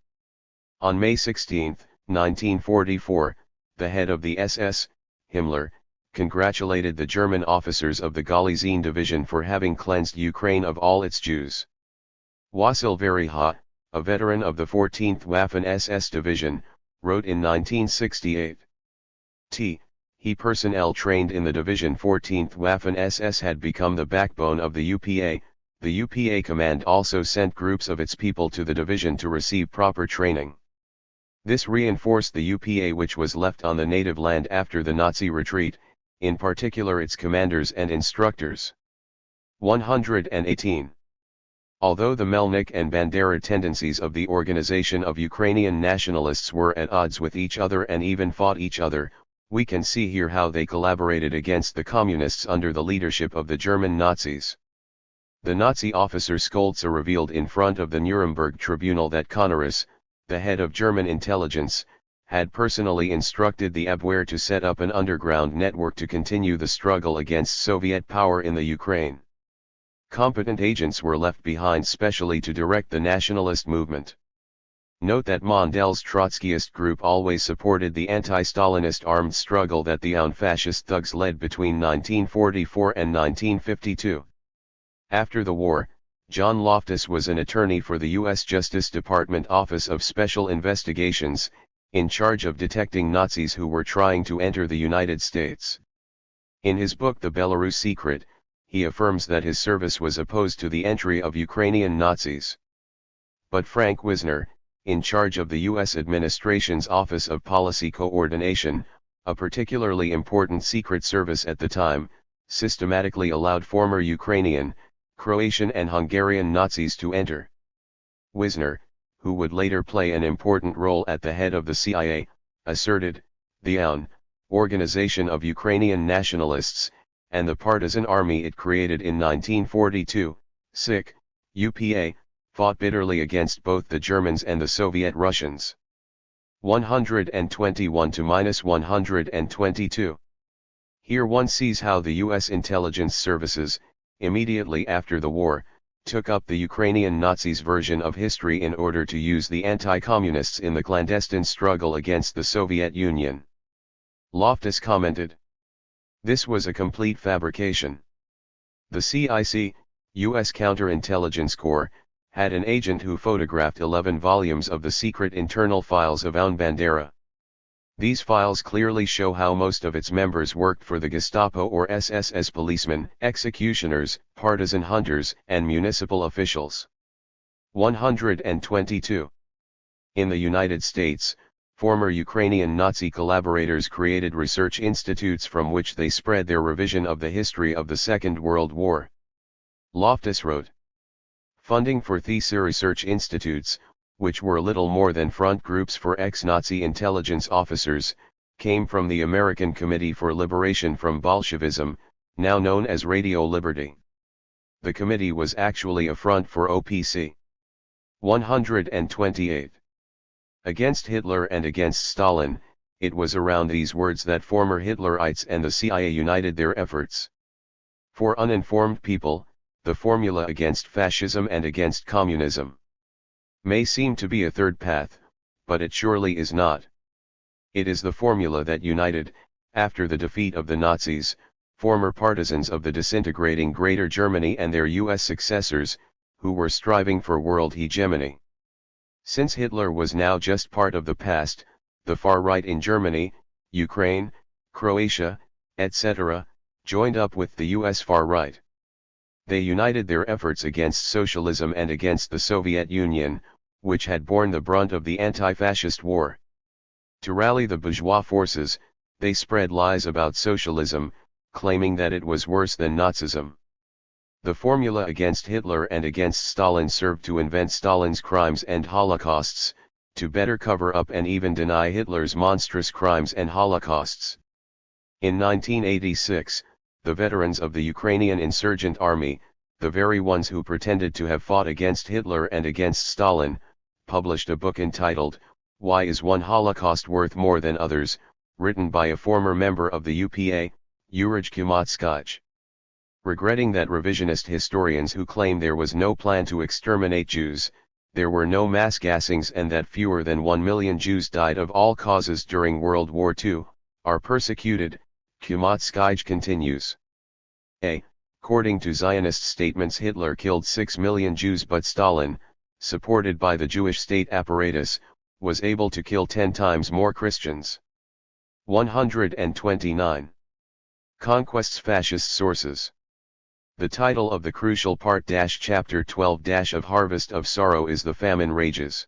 On May 16, 1944, the head of the SS, Himmler, congratulated the German officers of the Galizien division for having cleansed Ukraine of all its Jews. Wasyl Veryha, a veteran of the 14th Waffen-SS division, wrote in 1968. He personnel trained in the division 14th Waffen-SS had become the backbone of the UPA. The UPA command also sent groups of its people to the division to receive proper training. This reinforced the UPA which was left on the native land after the Nazi retreat, in particular its commanders and instructors. 118. Although the Melnik and Bandera tendencies of the organization of Ukrainian nationalists were at odds with each other and even fought each other, we can see here how they collaborated against the communists under the leadership of the German Nazis. The Nazi officer Scholze revealed in front of the Nuremberg tribunal that Conneris, the head of German intelligence, had personally instructed the Abwehr to set up an underground network to continue the struggle against Soviet power in the Ukraine. Competent agents were left behind specially to direct the nationalist movement. Note that Mondel's Trotskyist group always supported the anti-Stalinist armed struggle that the fascist thugs led between 1944 and 1952. After the war, John Loftus was an attorney for the U.S. Justice Department Office of Special Investigations, in charge of detecting Nazis who were trying to enter the United States. In his book The Belarus Secret, he affirms that his service was opposed to the entry of Ukrainian Nazis. But Frank Wisner, in charge of the U.S. administration's Office of Policy Coordination, a particularly important secret service at the time, systematically allowed former Ukrainian, Croatian and Hungarian Nazis to enter. Wisner, who would later play an important role at the head of the CIA, asserted, the Organization of Ukrainian Nationalists, and the partisan army it created in 1942, UPA, fought bitterly against both the Germans and the Soviet Russians. 121-122. Here one sees how the U.S. intelligence services, immediately after the war, took up the Ukrainian Nazis' version of history in order to use the anti-communists in the clandestine struggle against the Soviet Union. Loftus commented, "This was a complete fabrication. The CIC, U.S. Counterintelligence Corps, had an agent who photographed 11 volumes of the secret internal files of Bandera. These files clearly show how most of its members worked for the Gestapo or SS as policemen, executioners, partisan hunters, and municipal officials." 122. In the United States, former Ukrainian Nazi collaborators created research institutes from which they spread their revision of the history of the Second World War. Loftus wrote, "Funding for these research institutes, which were little more than front groups for ex-Nazi intelligence officers, came from the American Committee for Liberation from Bolshevism, now known as Radio Liberty. The committee was actually a front for OPC. 128. Against Hitler and against Stalin, it was around these words that former Hitlerites and the CIA united their efforts. For uninformed people, the formula against fascism and against communism may seem to be a third path, but it surely is not. It is the formula that united, after the defeat of the Nazis, former partisans of the disintegrating Greater Germany and their US successors, who were striving for world hegemony. Since Hitler was now just part of the past, the far right in Germany, Ukraine, Croatia, etc., joined up with the US far right. They united their efforts against socialism and against the Soviet Union, which had borne the brunt of the anti-fascist war. To rally the bourgeois forces, they spread lies about socialism, claiming that it was worse than Nazism. The formula against Hitler and against Stalin served to invent Stalin's crimes and holocausts, to better cover up and even deny Hitler's monstrous crimes and holocausts. In 1986, the veterans of the Ukrainian insurgent army, the very ones who pretended to have fought against Hitler and against Stalin, published a book entitled, "Why is One Holocaust Worth More Than Others?" written by a former member of the UPA, Yurij Kumatskij. Regretting that revisionist historians who claim there was no plan to exterminate Jews, there were no mass gassings and that fewer than 1 million Jews died of all causes during World War II, are persecuted, Kumatskij continues. According to Zionist statements, Hitler killed 6 million Jews, but Stalin, supported by the Jewish state apparatus, was able to kill 10 times more Christians. 129. Conquest's fascist sources. The title of the crucial part chapter 12 of Harvest of Sorrow is The Famine Rages.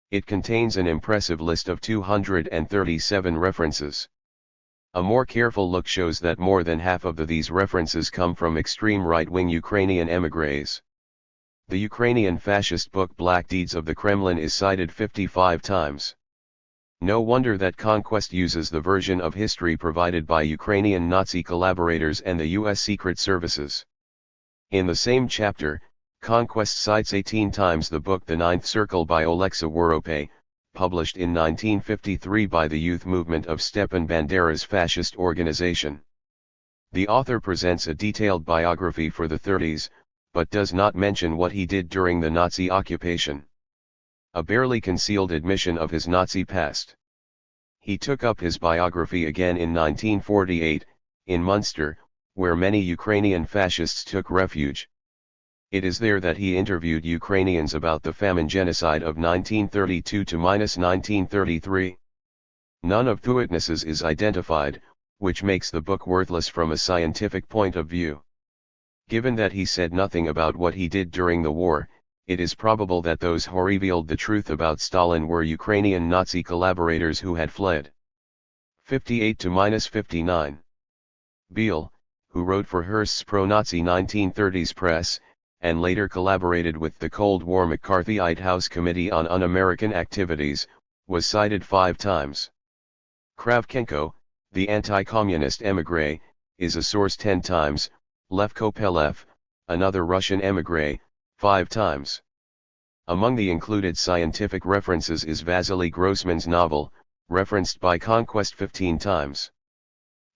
It contains an impressive list of 237 references. A more careful look shows that more than half of these references come from extreme right-wing Ukrainian émigrés. The Ukrainian fascist book Black Deeds of the Kremlin is cited 55 times. No wonder that Conquest uses the version of history provided by Ukrainian Nazi collaborators and the U.S. Secret Services. In the same chapter, Conquest cites 18 times the book The Ninth Circle by Oleksiy Woropay, published in 1953 by the youth movement of Stepan Bandera's fascist organization. The author presents a detailed biography for the 30s, but does not mention what he did during the Nazi occupation. A barely concealed admission of his Nazi past. He took up his biography again in 1948, in Munster, where many Ukrainian fascists took refuge. It is there that he interviewed Ukrainians about the famine genocide of 1932–1933. None of the witnesses is identified, which makes the book worthless from a scientific point of view. Given that he said nothing about what he did during the war, it is probable that those who revealed the truth about Stalin were Ukrainian Nazi collaborators who had fled. 58–59. Beale, who wrote for Hearst's pro-Nazi 1930s press, and later collaborated with the Cold War McCarthyite House Committee on Un-American Activities, was cited 5 times. Kravchenko, the anti-communist émigré, is a source 10 times, Lev Kopelev, another Russian émigré, 5 times. Among the included scientific references is Vasily Grossman's novel, referenced by Conquest 15 times.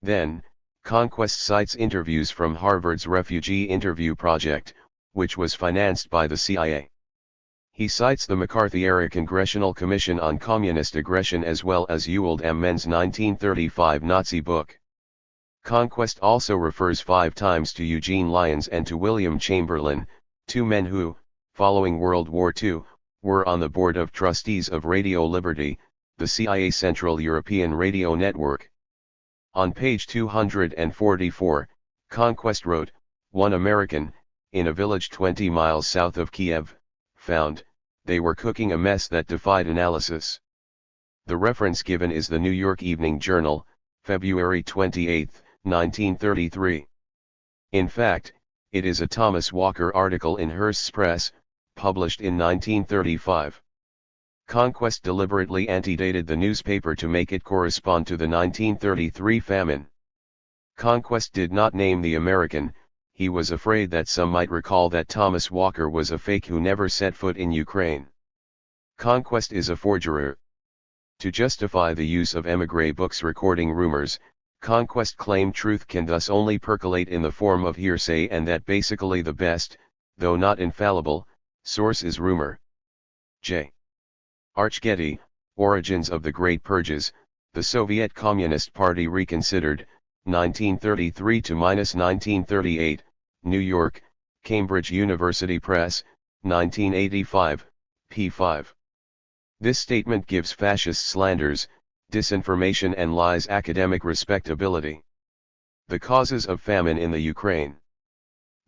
Then, Conquest cites interviews from Harvard's Refugee Interview Project, which was financed by the CIA. He cites the McCarthy-era Congressional Commission on Communist Aggression as well as Ewald M. Men's 1935 Nazi book. Conquest also refers 5 times to Eugene Lyons and to William Chamberlain, 2 men who, following World War II, were on the board of trustees of Radio Liberty, the CIA Central European Radio Network. On page 244, Conquest wrote, "One American, in a village 20 miles south of Kiev, found, they were cooking a mess that defied analysis." The reference given is the New York Evening Journal, February 28, 1933. In fact, it is a Thomas Walker article in Hearst's Press, published in 1935. Conquest deliberately antedated the newspaper to make it correspond to the 1933 famine. Conquest did not name the American. He was afraid that some might recall that Thomas Walker was a fake who never set foot in Ukraine. Conquest is a forgery. To justify the use of émigré books recording rumors, Conquest claimed truth can thus only percolate in the form of hearsay and that basically the best, though not infallible, source is rumor. J. Archgetty, Origins of the Great Purges, The Soviet Communist Party Reconsidered, 1933–1938, New York, Cambridge University Press, 1985, p. 5. This statement gives fascist slanders, disinformation and lies academic respectability. The causes of famine in the Ukraine.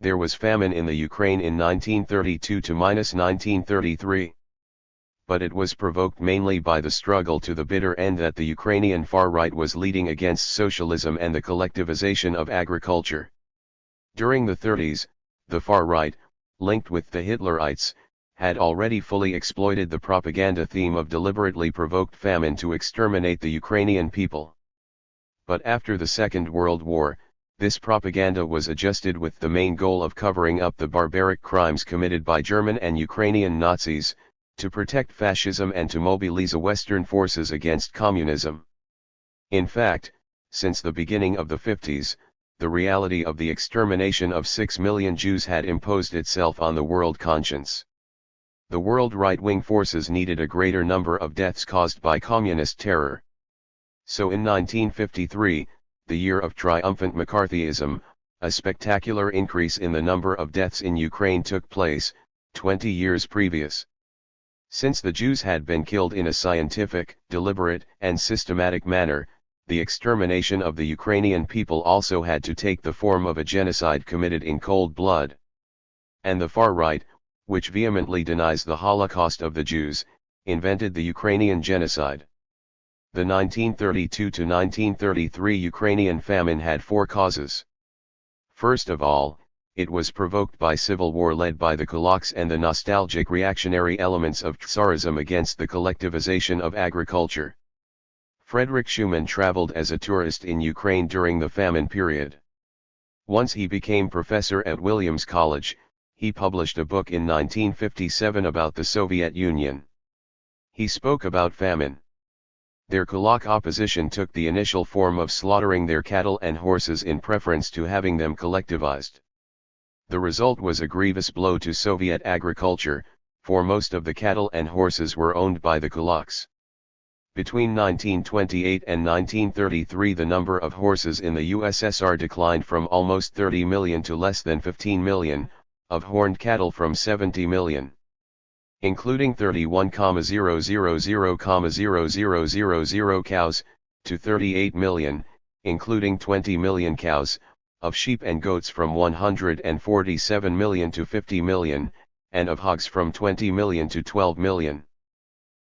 There was famine in the Ukraine in 1932–1933. But it was provoked mainly by the struggle to the bitter end that the Ukrainian far right was leading against socialism and the collectivization of agriculture. During the 30s, the far right, linked with the Hitlerites, had already fully exploited the propaganda theme of deliberately provoked famine to exterminate the Ukrainian people. But after the Second World War, this propaganda was adjusted with the main goal of covering up the barbaric crimes committed by German and Ukrainian Nazis, to protect fascism and to mobilize Western forces against communism. In fact, since the beginning of the 50s, the reality of the extermination of 6 million Jews had imposed itself on the world conscience. The world right-wing forces needed a greater number of deaths caused by communist terror. So in 1953, the year of triumphant McCarthyism, a spectacular increase in the number of deaths in Ukraine took place, 20 years previous. Since the Jews had been killed in a scientific, deliberate, and systematic manner, the extermination of the Ukrainian people also had to take the form of a genocide committed in cold blood. And the far right, which vehemently denies the Holocaust of the Jews, invented the Ukrainian genocide. The 1932–1933 Ukrainian famine had 4 causes. First of all, It was provoked by civil war led by the kulaks and the nostalgic reactionary elements of Tsarism against the collectivization of agriculture. Frederick Schumann traveled as a tourist in Ukraine during the famine period. Once he became professor at Williams College, he published a book in 1957 about the Soviet Union. He spoke about famine. Their kulak opposition took the initial form of slaughtering their cattle and horses in preference to having them collectivized. The result was a grievous blow to Soviet agriculture, for most of the cattle and horses were owned by the kulaks. Between 1928 and 1933 the number of horses in the USSR declined from almost 30 million to less than 15 million, of horned cattle from 70 million. Including 31,000,000 cows, to 38 million, including 20 million cows, of sheep and goats from 147 million to 50 million, and of hogs from 20 million to 12 million.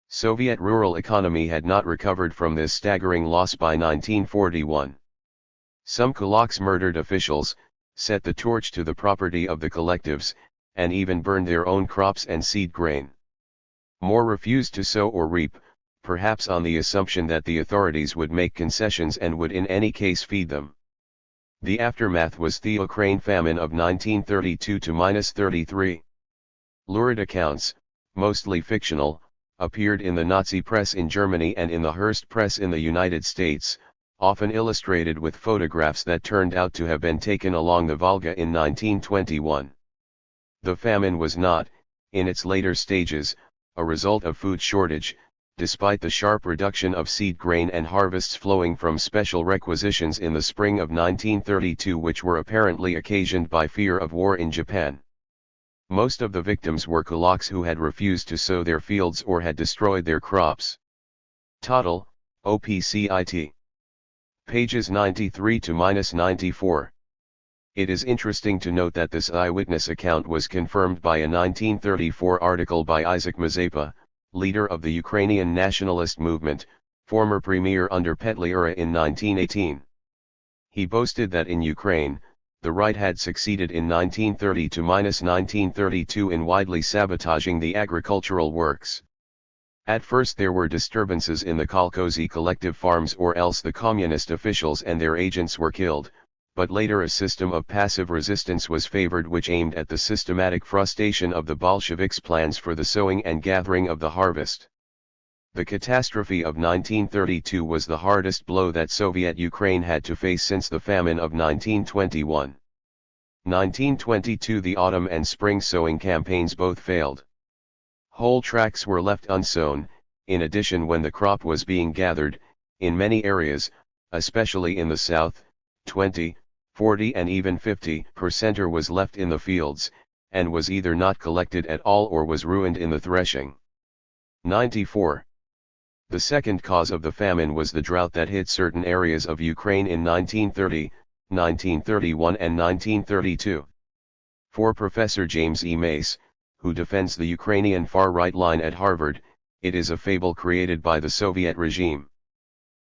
Soviet rural economy had not recovered from this staggering loss by 1941. Some kulaks murdered officials, set the torch to the property of the collectives, and even burned their own crops and seed grain. More refused to sow or reap, perhaps on the assumption that the authorities would make concessions and would in any case feed them. The aftermath was the Ukraine famine of 1932–33. Lurid accounts, mostly fictional, appeared in the Nazi press in Germany and in the Hearst press in the United States, often illustrated with photographs that turned out to have been taken along the Volga in 1921. The famine was not, in its later stages, a result of food shortage, despite the sharp reduction of seed grain and harvests flowing from special requisitions in the spring of 1932 which were apparently occasioned by fear of war in Japan. Most of the victims were kulaks who had refused to sow their fields or had destroyed their crops. Total, OPCIT. Pages 93–94. It is interesting to note that this eyewitness account was confirmed by a 1934 article by Isaac Mazepa, leader of the Ukrainian nationalist movement, former premier under Petliura in 1918. He boasted that in Ukraine, the right had succeeded in 1930–1932 in widely sabotaging the agricultural works. At first there were disturbances in the kolkhozy collective farms or else the communist officials and their agents were killed, but later a system of passive resistance was favored which aimed at the systematic frustration of the Bolsheviks' plans for the sowing and gathering of the harvest. The catastrophe of 1932 was the hardest blow that Soviet Ukraine had to face since the famine of 1921. 1922 the autumn and spring sowing campaigns both failed. Whole tracts were left unsown. In addition, when the crop was being gathered, in many areas, especially in the south, 20, 40 and even 50% was left in the fields, and was either not collected at all or was ruined in the threshing. 94. The second cause of the famine was the drought that hit certain areas of Ukraine in 1930, 1931 and 1932. For Professor James E. Mace, who defends the Ukrainian far-right line at Harvard, it is a fable created by the Soviet regime.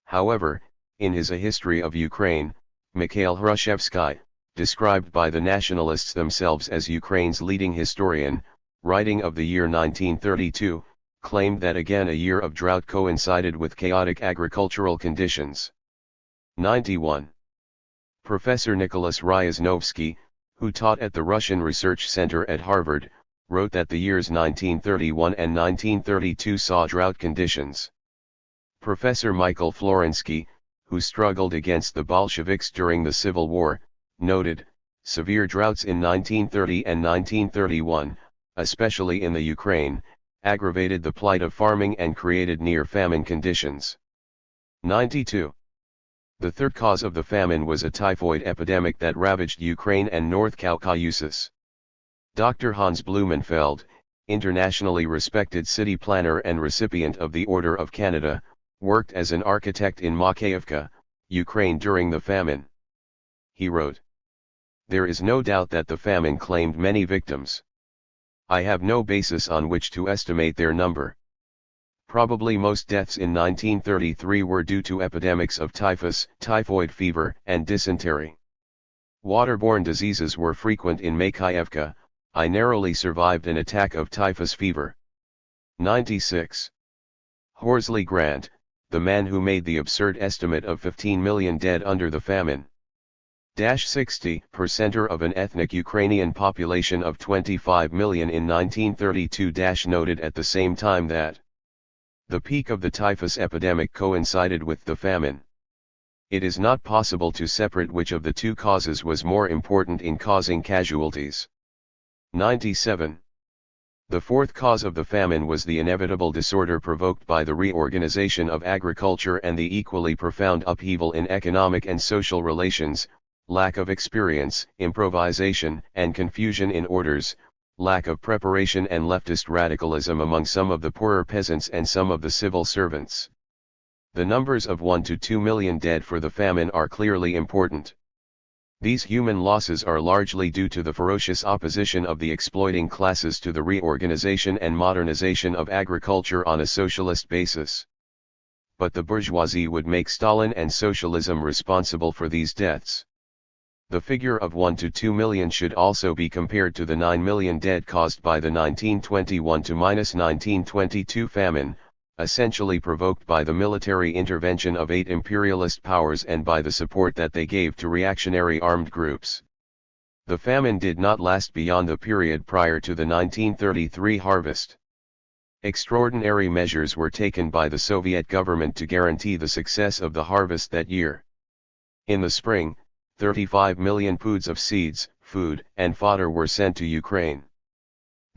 However, in his A History of Ukraine, Mikhail Hrushevsky, described by the nationalists themselves as Ukraine's leading historian, writing of the year 1932, claimed that again a year of drought coincided with chaotic agricultural conditions. 91. Professor Nicholas Ryaznovsky, who taught at the Russian Research Center at Harvard, wrote that the years 1931 and 1932 saw drought conditions. Professor Michael Florensky, who struggled against the Bolsheviks during the Civil War, noted, severe droughts in 1930 and 1931, especially in the Ukraine, aggravated the plight of farming and created near-famine conditions. 92. The third cause of the famine was a typhoid epidemic that ravaged Ukraine and North Caucasus. Dr. Hans Blumenfeld, internationally respected city planner and recipient of the Order of Canada, worked as an architect in Makeyevka, Ukraine during the famine. He wrote, "There is no doubt that the famine claimed many victims. I have no basis on which to estimate their number. Probably most deaths in 1933 were due to epidemics of typhus, typhoid fever, and dysentery. Waterborne diseases were frequent in Makayevka. I narrowly survived an attack of typhus fever. 96. Horsley Grant, the man who made the absurd estimate of 15 million dead under the famine. 60% of an ethnic Ukrainian population of 25 million in 1932 noted at the same time that the peak of the typhus epidemic coincided with the famine. It is not possible to separate which of the two causes was more important in causing casualties. 97. The fourth cause of the famine was the inevitable disorder provoked by the reorganization of agriculture and the equally profound upheaval in economic and social relations, lack of experience, improvisation, and confusion in orders, lack of preparation and leftist radicalism among some of the poorer peasants and some of the civil servants. The numbers of 1 to 2 million dead for the famine are clearly important. These human losses are largely due to the ferocious opposition of the exploiting classes to the reorganization and modernization of agriculture on a socialist basis. But the bourgeoisie would make Stalin and socialism responsible for these deaths. The figure of 1 to 2 million should also be compared to the 9 million dead caused by the 1921 to -1922 famine, essentially provoked by the military intervention of 8 imperialist powers and by the support that they gave to reactionary armed groups. The famine did not last beyond the period prior to the 1933 harvest. Extraordinary measures were taken by the Soviet government to guarantee the success of the harvest that year. In the spring, 35 million poods of seeds, food, and fodder were sent to Ukraine.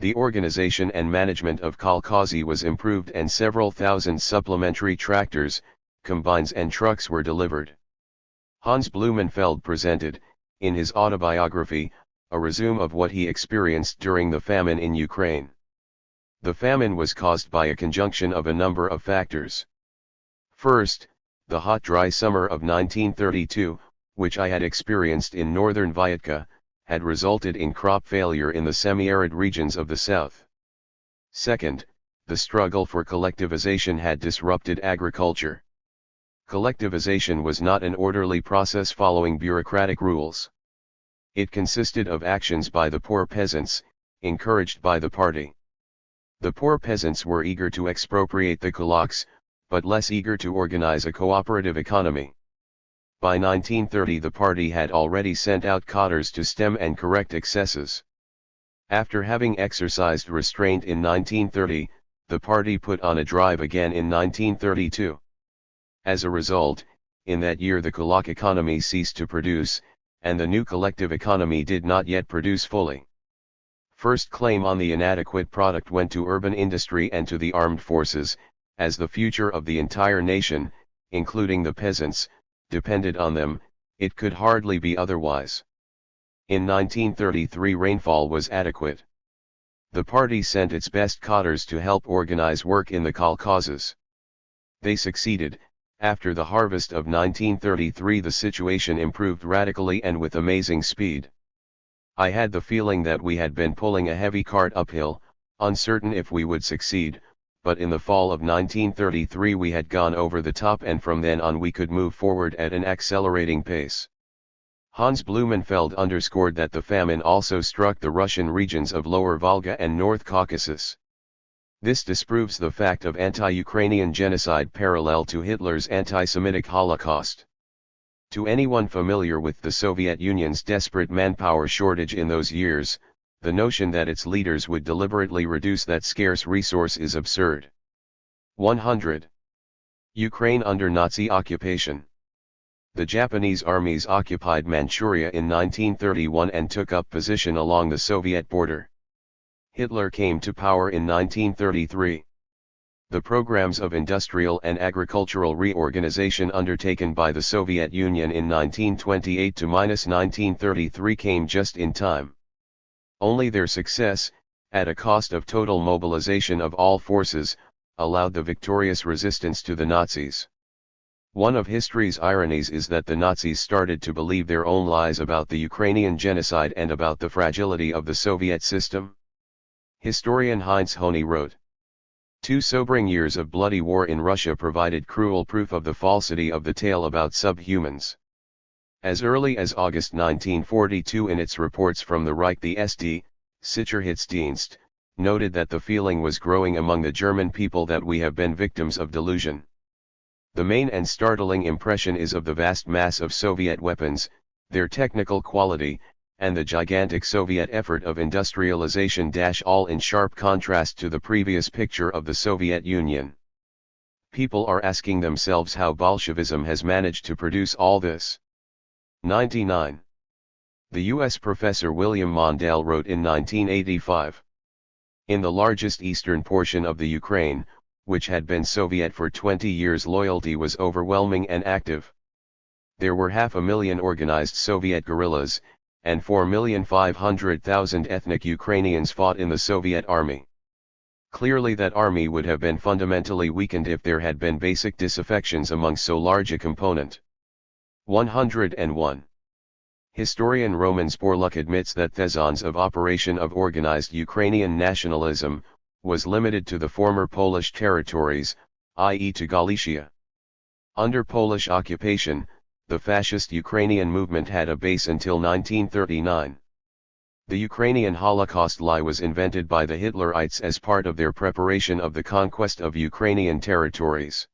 The organization and management of kolkhozy was improved and several thousand supplementary tractors, combines and trucks were delivered. Hans Blumenfeld presented, in his autobiography, a resume of what he experienced during the famine in Ukraine. The famine was caused by a conjunction of a number of factors. First, the hot dry summer of 1932, which I had experienced in northern Vyatka, had resulted in crop failure in the semi-arid regions of the south. Second, the struggle for collectivization had disrupted agriculture. Collectivization was not an orderly process following bureaucratic rules. It consisted of actions by the poor peasants, encouraged by the party. The poor peasants were eager to expropriate the kulaks, but less eager to organize a cooperative economy. By 1930 the party had already sent out cadres to stem and correct excesses. After having exercised restraint in 1930, the party put on a drive again in 1932. As a result, in that year the kulak economy ceased to produce, and the new collective economy did not yet produce fully. First claim on the inadequate product went to urban industry and to the armed forces, as the future of the entire nation, including the peasants, depended on them. It could hardly be otherwise. In 1933 rainfall was adequate. The party sent its best cadres to help organize work in the kolkhozes. They succeeded. After the harvest of 1933 the situation improved radically and with amazing speed. I had the feeling that we had been pulling a heavy cart uphill, uncertain if we would succeed, but in the fall of 1933 we had gone over the top and from then on we could move forward at an accelerating pace. Hans Blumenfeld underscored that the famine also struck the Russian regions of Lower Volga and North Caucasus. This disproves the fact of anti-Ukrainian genocide parallel to Hitler's anti-Semitic Holocaust. To anyone familiar with the Soviet Union's desperate manpower shortage in those years, the notion that its leaders would deliberately reduce that scarce resource is absurd. 100. Ukraine under Nazi occupation. The Japanese armies occupied Manchuria in 1931 and took up position along the Soviet border. Hitler came to power in 1933. The programs of industrial and agricultural reorganization undertaken by the Soviet Union in 1928 to -1933 came just in time. Only their success, at a cost of total mobilization of all forces, allowed the victorious resistance to the Nazis. One of history's ironies is that the Nazis started to believe their own lies about the Ukrainian genocide and about the fragility of the Soviet system. Historian Heinz Honey wrote, "2 sobering years of bloody war in Russia provided cruel proof of the falsity of the tale about subhumans. As early as August 1942 in its reports from the Reich, the SD, Sicherheitsdienst, noted that the feeling was growing among the German people that we have been victims of delusion. The main and startling impression is of the vast mass of Soviet weapons, their technical quality, and the gigantic Soviet effort of industrialization, all in sharp contrast to the previous picture of the Soviet Union. People are asking themselves how Bolshevism has managed to produce all this. 99. The U.S. professor William Mondale wrote in 1985. In the largest eastern portion of the Ukraine, which had been Soviet for 20 years, loyalty was overwhelming and active. There were 500,000 organized Soviet guerrillas, and 4,500,000 ethnic Ukrainians fought in the Soviet army. Clearly that army would have been fundamentally weakened if there had been basic disaffections among so large a component. 101. Historian Roman Sporluk admits that the zones of operation of organized Ukrainian nationalism was limited to the former Polish territories, i.e. to Galicia. Under Polish occupation, the fascist Ukrainian movement had a base until 1939. The Ukrainian Holocaust lie was invented by the Hitlerites as part of their preparation of the conquest of Ukrainian territories.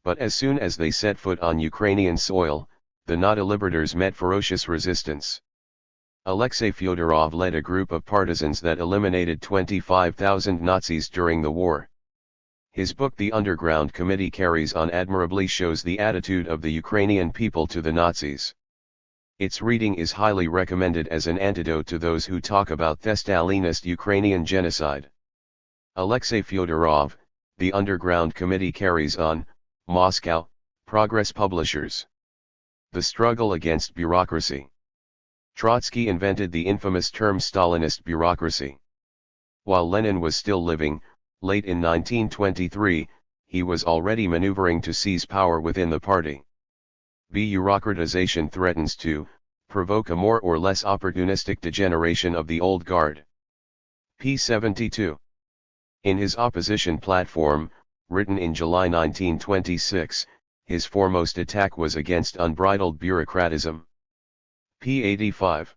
But as soon as they set foot on Ukrainian soil, the Nauta liberators met ferocious resistance. Alexei Fyodorov led a group of partisans that eliminated 25,000 Nazis during the war. His book The Underground Committee carries on admirably shows the attitude of the Ukrainian people to the Nazis. Its reading is highly recommended as an antidote to those who talk about the Stalinist Ukrainian genocide. Alexei Fyodorov, The Underground Committee carries on, Moscow, Progress Publishers. The Struggle Against Bureaucracy. Trotsky invented the infamous term Stalinist bureaucracy. While Lenin was still living, late in 1923, he was already maneuvering to seize power within the party. Bureaucratization threatens to provoke a more or less opportunistic degeneration of the old guard. p. 72. In his opposition platform, written in July 1926, his foremost attack was against unbridled bureaucratism. p. 85.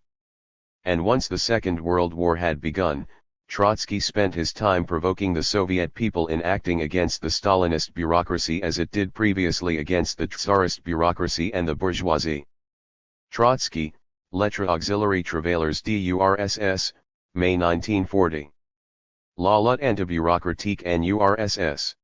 And once the Second World War had begun, Trotsky spent his time provoking the Soviet people in acting against the Stalinist bureaucracy as it did previously against the Tsarist bureaucracy and the bourgeoisie. Trotsky, Lettres Auxiliaires Travailleurs d'URSS, May 1940. La lutte anti-bureaucratique en URSS.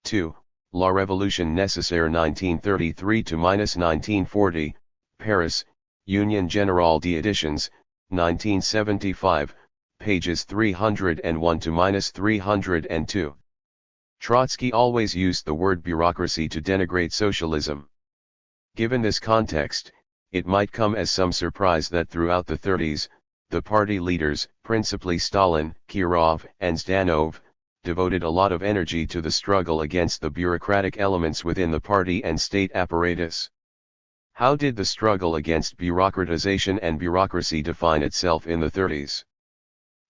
2. La Révolution nécessaire 1933–1940, Paris, Union Générale d'Éditions, 1975, pages 301–302. Trotsky always used the word bureaucracy to denigrate socialism. Given this context, it might come as some surprise that throughout the 30s, the party leaders, principally Stalin, Kirov, and Zdanov, devoted a lot of energy to the struggle against the bureaucratic elements within the party and state apparatus. How did the struggle against bureaucratization and bureaucracy define itself in the 30s?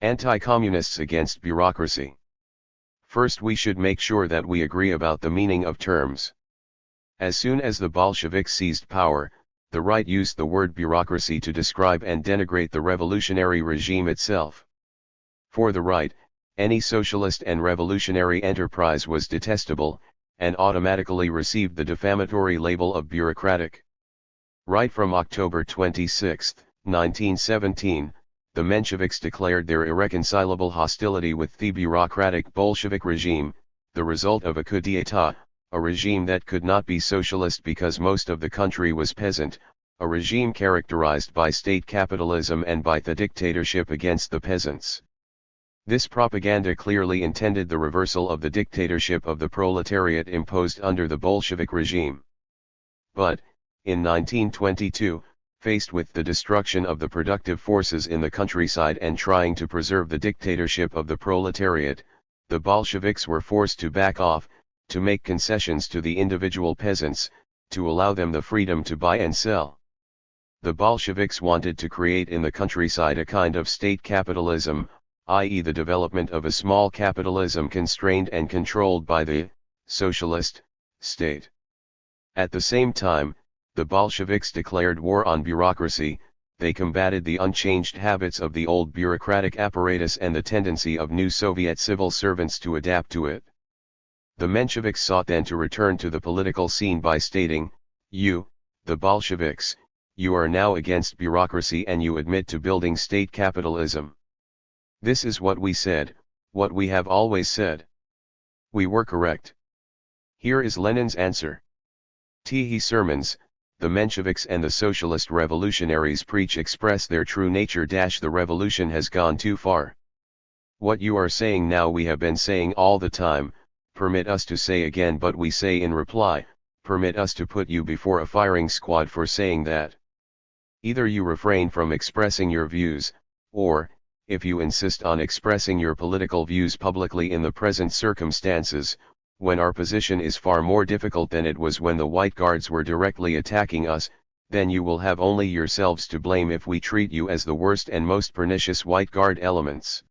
Anti-communists against bureaucracy. First, we should make sure that we agree about the meaning of terms. As soon as the Bolsheviks seized power, the right used the word bureaucracy to describe and denigrate the revolutionary regime itself. For the right, any socialist and revolutionary enterprise was detestable, and automatically received the defamatory label of bureaucratic. Right from October 26, 1917, the Mensheviks declared their irreconcilable hostility with the bureaucratic Bolshevik regime, the result of a coup d'état, a regime that could not be socialist because most of the country was peasant, a regime characterized by state capitalism and by the dictatorship against the peasants. This propaganda clearly intended the reversal of the dictatorship of the proletariat imposed under the Bolshevik regime. But, in 1922, faced with the destruction of the productive forces in the countryside and trying to preserve the dictatorship of the proletariat, the Bolsheviks were forced to back off, to make concessions to the individual peasants, to allow them the freedom to buy and sell. The Bolsheviks wanted to create in the countryside a kind of state capitalism, i.e. the development of a small capitalism constrained and controlled by the socialist state. At the same time, The Bolsheviks declared war on bureaucracy. They combated the unchanged habits of the old bureaucratic apparatus and the tendency of new Soviet civil servants to adapt to it. The Mensheviks sought then to return to the political scene by stating, "You, the Bolsheviks, you are now against bureaucracy and you admit to building state capitalism. This is what we said, what we have always said. We were correct." Here is Lenin's answer. Th sermons, the Mensheviks and the socialist revolutionaries preach express their true nature. The revolution has gone too far. What you are saying now we have been saying all the time, permit us to say again, but we say in reply, permit us to put you before a firing squad for saying that. Either you refrain from expressing your views, or, if you insist on expressing your political views publicly in the present circumstances, when our position is far more difficult than it was when the White Guards were directly attacking us, then you will have only yourselves to blame if we treat you as the worst and most pernicious White Guard elements.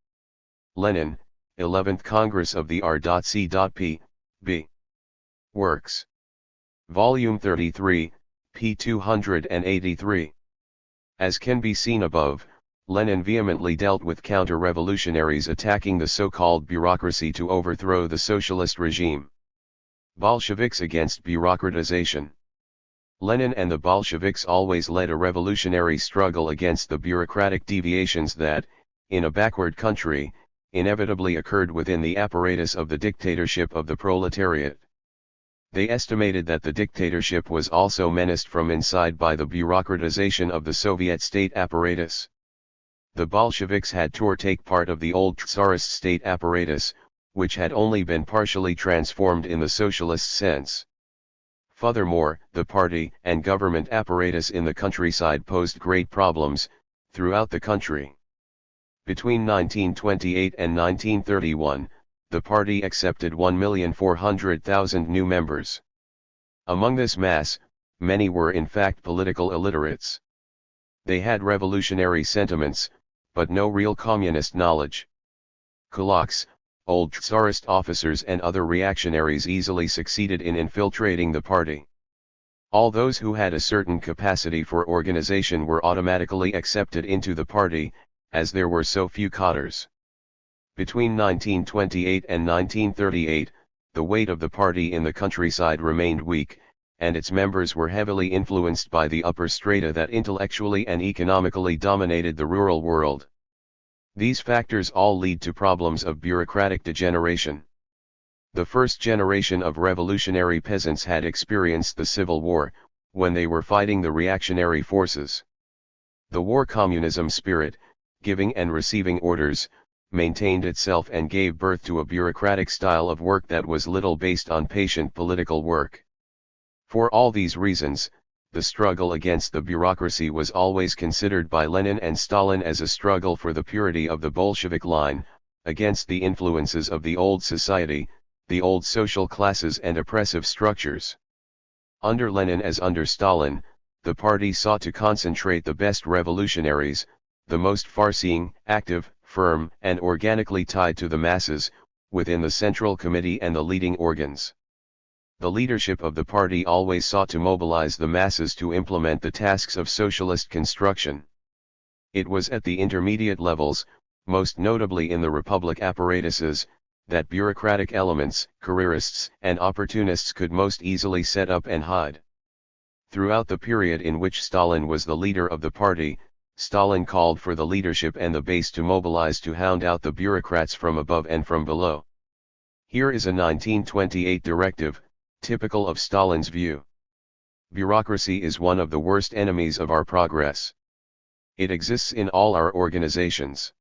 Lenin, 11th Congress of the R.C.P. B. Works. Volume 33, p. 283. As can be seen above, Lenin vehemently dealt with counter-revolutionaries attacking the so-called bureaucracy to overthrow the socialist regime. Bolsheviks against bureaucratization. Lenin and the Bolsheviks always led a revolutionary struggle against the bureaucratic deviations that, in a backward country, inevitably occurred within the apparatus of the dictatorship of the proletariat. They estimated that the dictatorship was also menaced from inside by the bureaucratization of the Soviet state apparatus. The Bolsheviks had to take part of the old Tsarist state apparatus, which had only been partially transformed in the socialist sense. Furthermore, the party and government apparatus in the countryside posed great problems throughout the country. Between 1928 and 1931, the party accepted 1,400,000 new members. Among this mass, many were in fact political illiterates. They had revolutionary sentiments, but no real communist knowledge. Kulaks, old Tsarist officers and other reactionaries easily succeeded in infiltrating the party. All those who had a certain capacity for organization were automatically accepted into the party, as there were so few cadres. Between 1928 and 1938, the weight of the party in the countryside remained weak, and its members were heavily influenced by the upper strata that intellectually and economically dominated the rural world. These factors all lead to problems of bureaucratic degeneration. The first generation of revolutionary peasants had experienced the Civil War, when they were fighting the reactionary forces. The war communism spirit, giving and receiving orders, maintained itself and gave birth to a bureaucratic style of work that was little based on patient political work. For all these reasons, the struggle against the bureaucracy was always considered by Lenin and Stalin as a struggle for the purity of the Bolshevik line, against the influences of the old society, the old social classes and oppressive structures. Under Lenin as under Stalin, the party sought to concentrate the best revolutionaries, the most far-seeing, active, firm, and organically tied to the masses, within the Central Committee and the leading organs. The leadership of the party always sought to mobilize the masses to implement the tasks of socialist construction. It was at the intermediate levels, most notably in the republic apparatuses, that bureaucratic elements, careerists, and opportunists could most easily set up and hide. Throughout the period in which Stalin was the leader of the party, Stalin called for the leadership and the base to mobilize to hound out the bureaucrats from above and from below. Here is a 1928 directive, typical of Stalin's view. Bureaucracy is one of the worst enemies of our progress. It exists in all our organizations.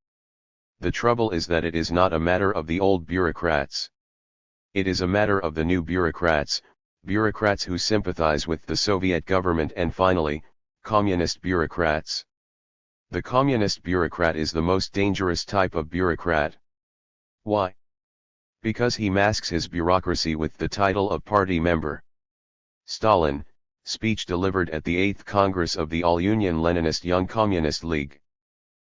The trouble is that it is not a matter of the old bureaucrats. It is a matter of the new bureaucrats, bureaucrats who sympathize with the Soviet government, and finally, communist bureaucrats. The communist bureaucrat is the most dangerous type of bureaucrat. Why? Because he masks his bureaucracy with the title of party member. Stalin, speech delivered at the 8th Congress of the All-Union Leninist Young Communist League.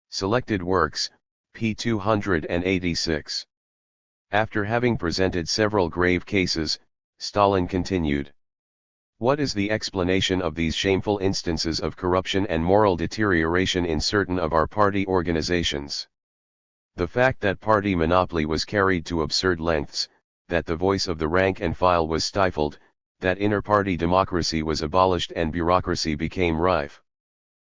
Selected works, p. 286. After having presented several grave cases, Stalin continued. What is the explanation of these shameful instances of corruption and moral deterioration in certain of our party organizations? The fact that party monopoly was carried to absurd lengths, that the voice of the rank and file was stifled, that inter-party democracy was abolished and bureaucracy became rife.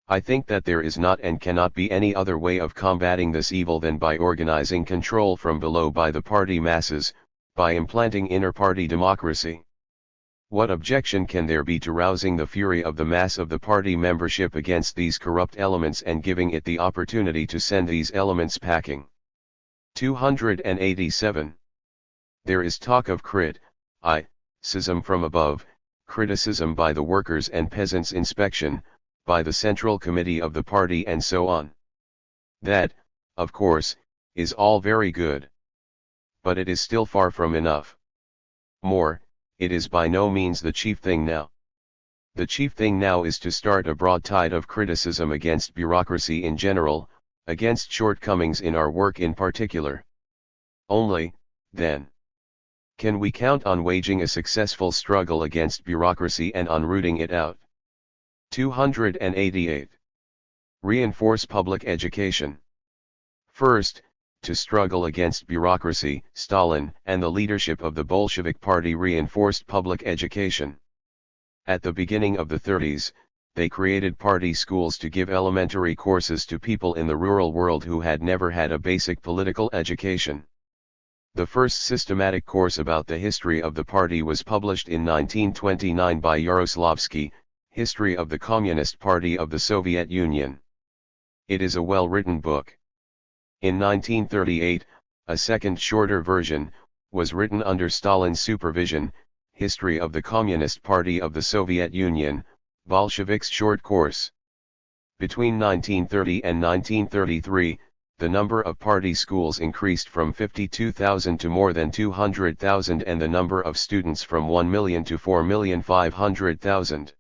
I think that there is not and cannot be any other way of combating this evil than by organizing control from below by the party masses, by implanting inter-party democracy. What objection can there be to rousing the fury of the mass of the party membership against these corrupt elements and giving it the opportunity to send these elements packing? 287. There is talk of criticism from above, criticism by the workers and peasants, inspection by the Central Committee of the party, and so on. That, of course, is all very good. But it is still far from enough. More, it is by no means the chief thing now. The chief thing now is to start a broad tide of criticism against bureaucracy in general, against shortcomings in our work in particular. Only, then, can we count on waging a successful struggle against bureaucracy and on rooting it out. 288. Reinforce public education. First, to struggle against bureaucracy, Stalin and the leadership of the Bolshevik Party reinforced public education. At the beginning of the 30s, they created party schools to give elementary courses to people in the rural world who had never had a basic political education. The first systematic course about the history of the party was published in 1929 by Yaroslavsky, History of the Communist Party of the Soviet Union. It is a well-written book. In 1938, a second shorter version was written under Stalin's supervision, History of the Communist Party of the Soviet Union, Bolsheviks short course. Between 1930 and 1933, the number of party schools increased from 52,000 to more than 200,000 and the number of students from 1 million to 4,500,000.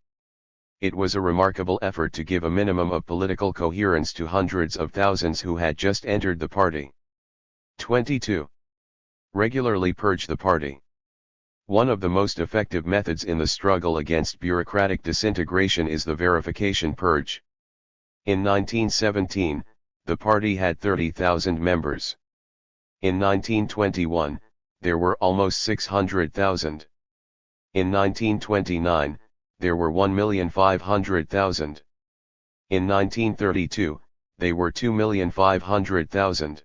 It was a remarkable effort to give a minimum of political coherence to hundreds of thousands who had just entered the party. 22. Regularly purge the party. One of the most effective methods in the struggle against bureaucratic disintegration is the verification purge. In 1917, the party had 30,000 members. In 1921, there were almost 600,000. In 1929, there were 1,500,000. In 1932, they were 2,500,000.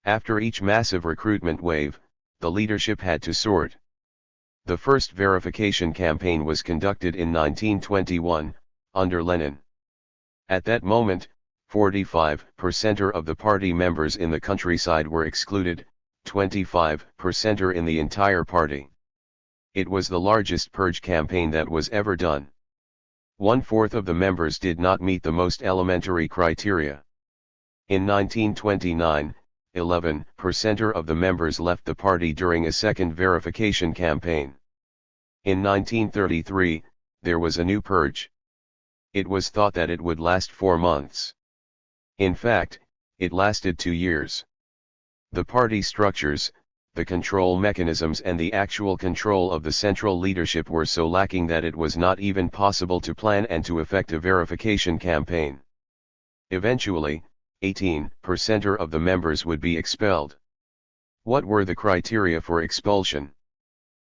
After each massive recruitment wave, the leadership had to sort. The first verification campaign was conducted in 1921, under Lenin. At that moment, 45% of the party members in the countryside were excluded, 25% in the entire party. It was the largest purge campaign that was ever done. 1/4 of the members did not meet the most elementary criteria. In 1929, 11% of the members left the party during a second verification campaign. In 1933, there was a new purge. It was thought that it would last 4 months. In fact, it lasted 2 years. The party structures, the control mechanisms and the actual control of the central leadership were so lacking that it was not even possible to plan and to effect a verification campaign. Eventually, 18% of the members would be expelled. What were the criteria for expulsion?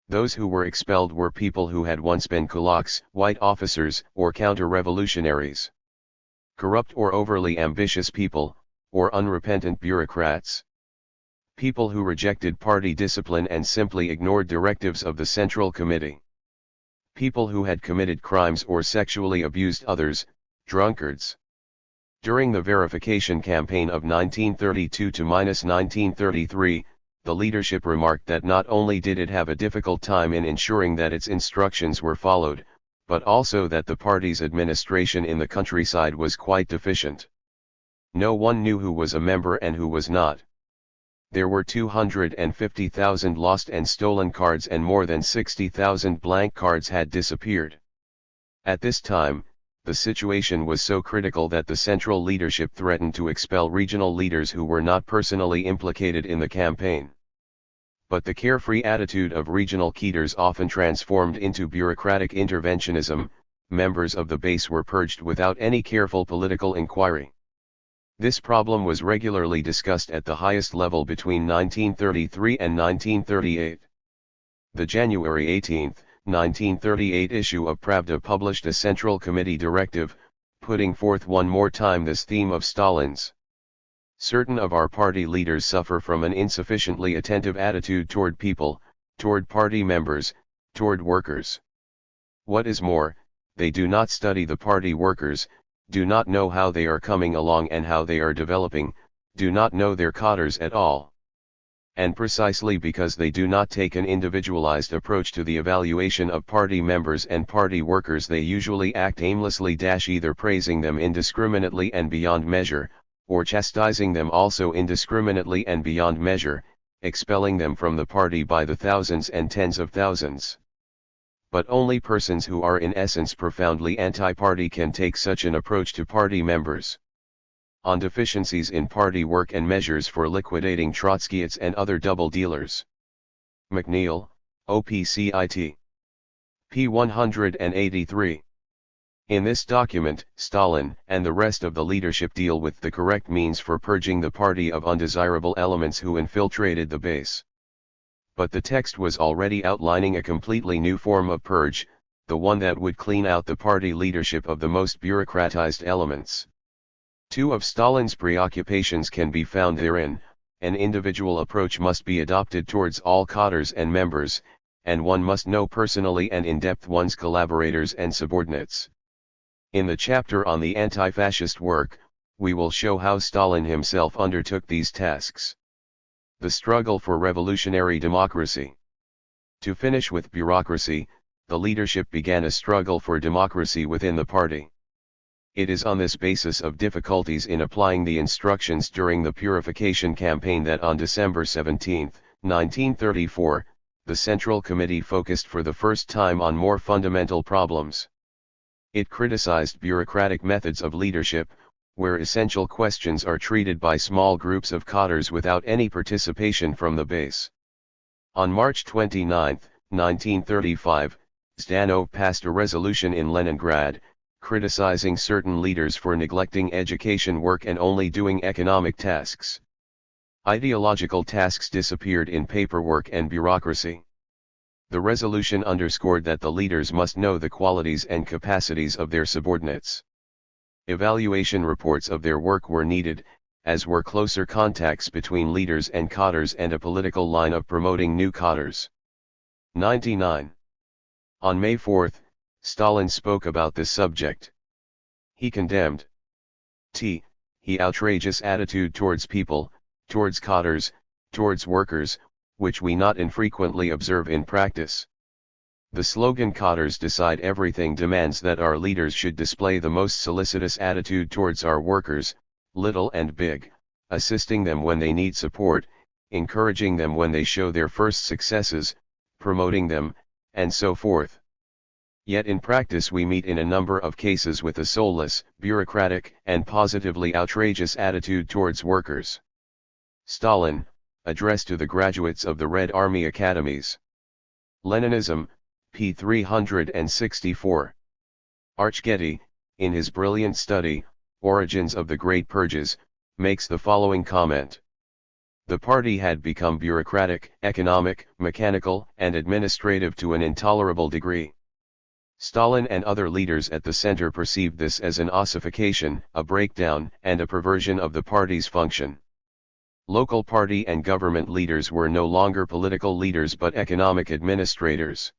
Those who were expelled were people who had once been kulaks, white officers, or counter-revolutionaries. Corrupt or overly ambitious people, or unrepentant bureaucrats. People who rejected party discipline and simply ignored directives of the Central Committee. People who had committed crimes or sexually abused others, drunkards. During the verification campaign of 1932 to -1933, the leadership remarked that not only did it have a difficult time in ensuring that its instructions were followed, but also that the party's administration in the countryside was quite deficient. No one knew who was a member and who was not. There were 250,000 lost and stolen cards and more than 60,000 blank cards had disappeared. At this time, the situation was so critical that the central leadership threatened to expel regional leaders who were not personally implicated in the campaign. But the carefree attitude of regional cadres often transformed into bureaucratic interventionism. Members of the base were purged without any careful political inquiry. This problem was regularly discussed at the highest level between 1933 and 1938. The January 18, 1938 issue of Pravda published a Central Committee directive, putting forth one more time this theme of Stalin's. Certain of our party leaders suffer from an insufficiently attentive attitude toward people, toward party members, toward workers. What is more, they do not study the party workers, do not know how they are coming along and how they are developing, do not know their cadres at all. And precisely because they do not take an individualized approach to the evaluation of party members and party workers, they usually act aimlessly, either praising them indiscriminately and beyond measure, or chastising them also indiscriminately and beyond measure, expelling them from the party by the thousands and tens of thousands. But only persons who are in essence profoundly anti-party can take such an approach to party members. On deficiencies in party work and measures for liquidating Trotskyites and other double dealers. McNeil, OPCIT. p. 183. In this document, Stalin and the rest of the leadership deal with the correct means for purging the party of undesirable elements who infiltrated the base. But the text was already outlining a completely new form of purge, the one that would clean out the party leadership of the most bureaucratized elements. Two of Stalin's preoccupations can be found therein: an individual approach must be adopted towards all cadres and members, and one must know personally and in depth one's collaborators and subordinates. In the chapter on the anti-fascist work, we will show how Stalin himself undertook these tasks. The struggle for revolutionary democracy. To finish with bureaucracy, the leadership began a struggle for democracy within the party. It is on this basis of difficulties in applying the instructions during the purification campaign that on December 17, 1934, the Central Committee focused for the first time on more fundamental problems. It criticized bureaucratic methods of leadership, where essential questions are treated by small groups of cadres without any participation from the base. On March 29, 1935, Zdanov passed a resolution in Leningrad, criticizing certain leaders for neglecting education work and only doing economic tasks. Ideological tasks disappeared in paperwork and bureaucracy. The resolution underscored that the leaders must know the qualities and capacities of their subordinates. Evaluation reports of their work were needed, as were closer contacts between leaders and cadres and a political line of promoting new cadres. 99. On May 4, Stalin spoke about this subject. He condemned he outrageous attitude towards people, towards cadres, towards workers, which we not infrequently observe in practice. The slogan "Cadres decide everything" demands that our leaders should display the most solicitous attitude towards our workers, little and big, assisting them when they need support, encouraging them when they show their first successes, promoting them, and so forth. Yet in practice we meet in a number of cases with a soulless, bureaucratic, and positively outrageous attitude towards workers. Stalin, Address to the Graduates of the Red Army Academies. Leninism, p. 364. Archgetty, in his brilliant study, Origins of the Great Purges, makes the following comment. The party had become bureaucratic, economic, mechanical, and administrative to an intolerable degree. Stalin and other leaders at the center perceived this as an ossification, a breakdown, and a perversion of the party's function. Local party and government leaders were no longer political leaders but economic administrators.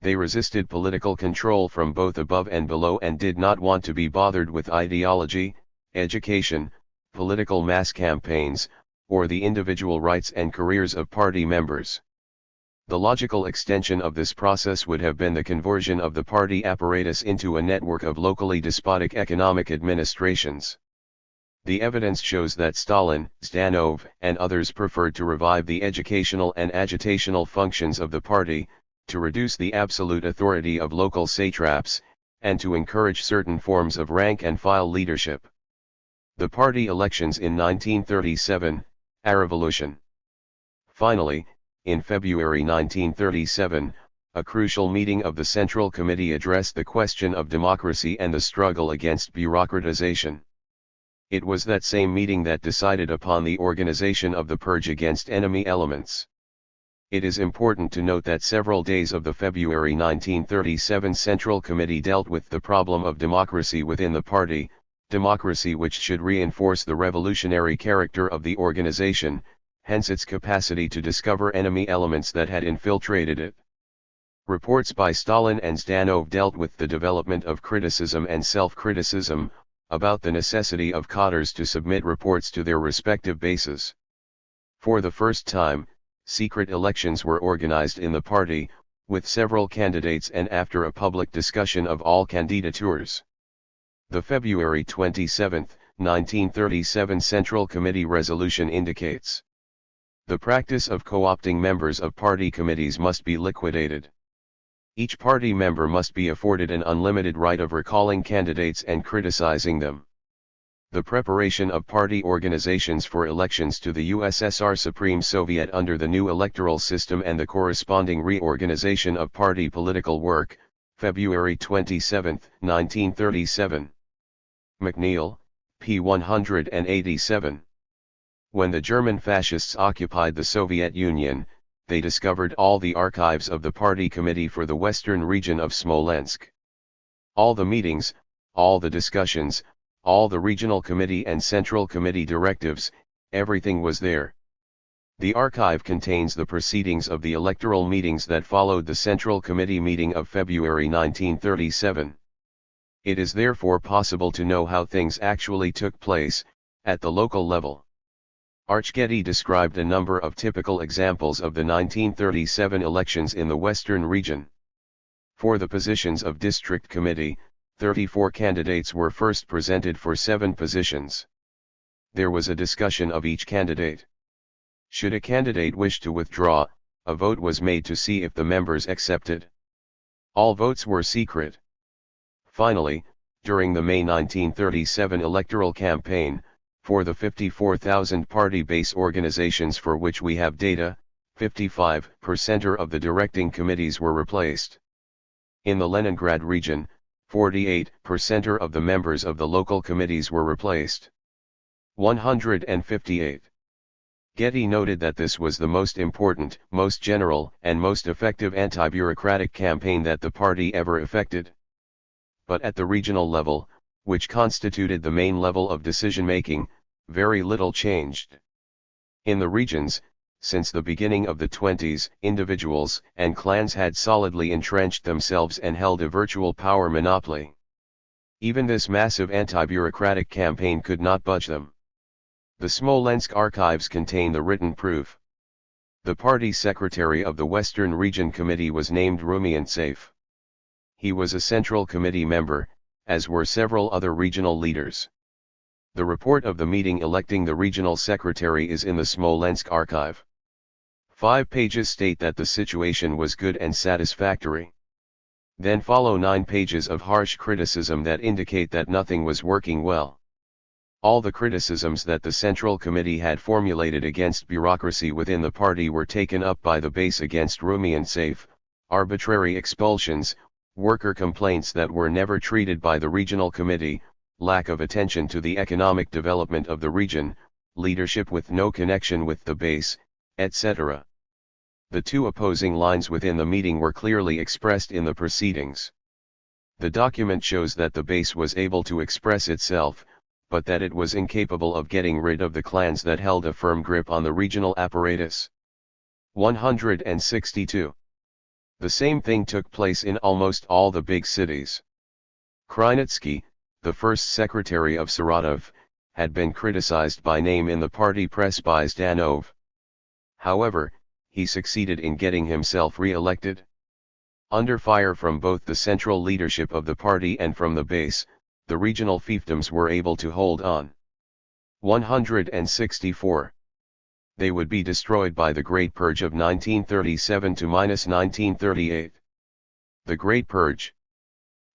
They resisted political control from both above and below and did not want to be bothered with ideology, education, political mass campaigns, or the individual rights and careers of party members. The logical extension of this process would have been the conversion of the party apparatus into a network of locally despotic economic administrations. The evidence shows that Stalin, Zdanov, and others preferred to revive the educational and agitational functions of the party, to reduce the absolute authority of local satraps, and to encourage certain forms of rank-and-file leadership. The party elections in 1937, a revolution. Finally, In February 1937, a crucial meeting of the Central Committee addressed the question of democracy and the struggle against bureaucratization. It was that same meeting that decided upon the organization of the purge against enemy elements. It is important to note that several days of the February 1937 Central Committee dealt with the problem of democracy within the party, democracy which should reinforce the revolutionary character of the organization, hence its capacity to discover enemy elements that had infiltrated it. Reports by Stalin and Zdanov dealt with the development of criticism and self-criticism, about the necessity of cadres to submit reports to their respective bases. For the first time, secret elections were organized in the party, with several candidates and after a public discussion of all candidatures. The February 27, 1937 Central Committee resolution indicates the practice of co-opting members of party committees must be liquidated. Each party member must be afforded an unlimited right of recalling candidates and criticizing them. The preparation of party organizations for elections to the USSR Supreme Soviet under the new electoral system and the corresponding reorganization of party political work, February 27, 1937. McNeill, p. 187. When the German fascists occupied the Soviet Union, they discovered all the archives of the party committee for the western region of Smolensk. All the meetings, all the discussions, all the regional committee and central committee directives, everything was there. The archive contains the proceedings of the electoral meetings that followed the Central Committee meeting of February 1937. It is therefore possible to know how things actually took place, at the local level. Archgetty described a number of typical examples of the 1937 elections in the Western region. For the positions of District Committee, 34 candidates were first presented for 7 positions. There was a discussion of each candidate. Should a candidate wish to withdraw, a vote was made to see if the members accepted. All votes were secret. Finally, during the May 1937 electoral campaign, for the 54,000 party base organizations for which we have data, 55% of the directing committees were replaced. In the Leningrad region, 48% of the members of the local committees were replaced. 158. Getty noted that this was the most important, most general, and most effective anti-bureaucratic campaign that the party ever effected. But at the regional level, which constituted the main level of decision-making, very little changed. In the regions, since the beginning of the 20s, individuals and clans had solidly entrenched themselves and held a virtual power monopoly. Even this massive anti-bureaucratic campaign could not budge them. The Smolensk archives contain the written proof. The party secretary of the Western Region Committee was named Rumiantsev. He was a Central Committee member, as were several other regional leaders. The report of the meeting electing the regional secretary is in the Smolensk archive. 5 pages state that the situation was good and satisfactory. Then follow 9 pages of harsh criticism that indicate that nothing was working well. All the criticisms that the Central Committee had formulated against bureaucracy within the party were taken up by the base against Rumiantsev: arbitrary expulsions, worker complaints that were never treated by the regional committee, lack of attention to the economic development of the region, leadership with no connection with the base, etc. The 2 opposing lines within the meeting were clearly expressed in the proceedings. The document shows that the base was able to express itself, but that it was incapable of getting rid of the clans that held a firm grip on the regional apparatus. 162. The same thing took place in almost all the big cities. Krynitsky, the first secretary of Saratov, had been criticized by name in the party press by Zdanov. However, he succeeded in getting himself re-elected. Under fire from both the central leadership of the party and from the base, the regional fiefdoms were able to hold on. 164. They would be destroyed by the Great Purge of 1937 to -1938. The Great Purge.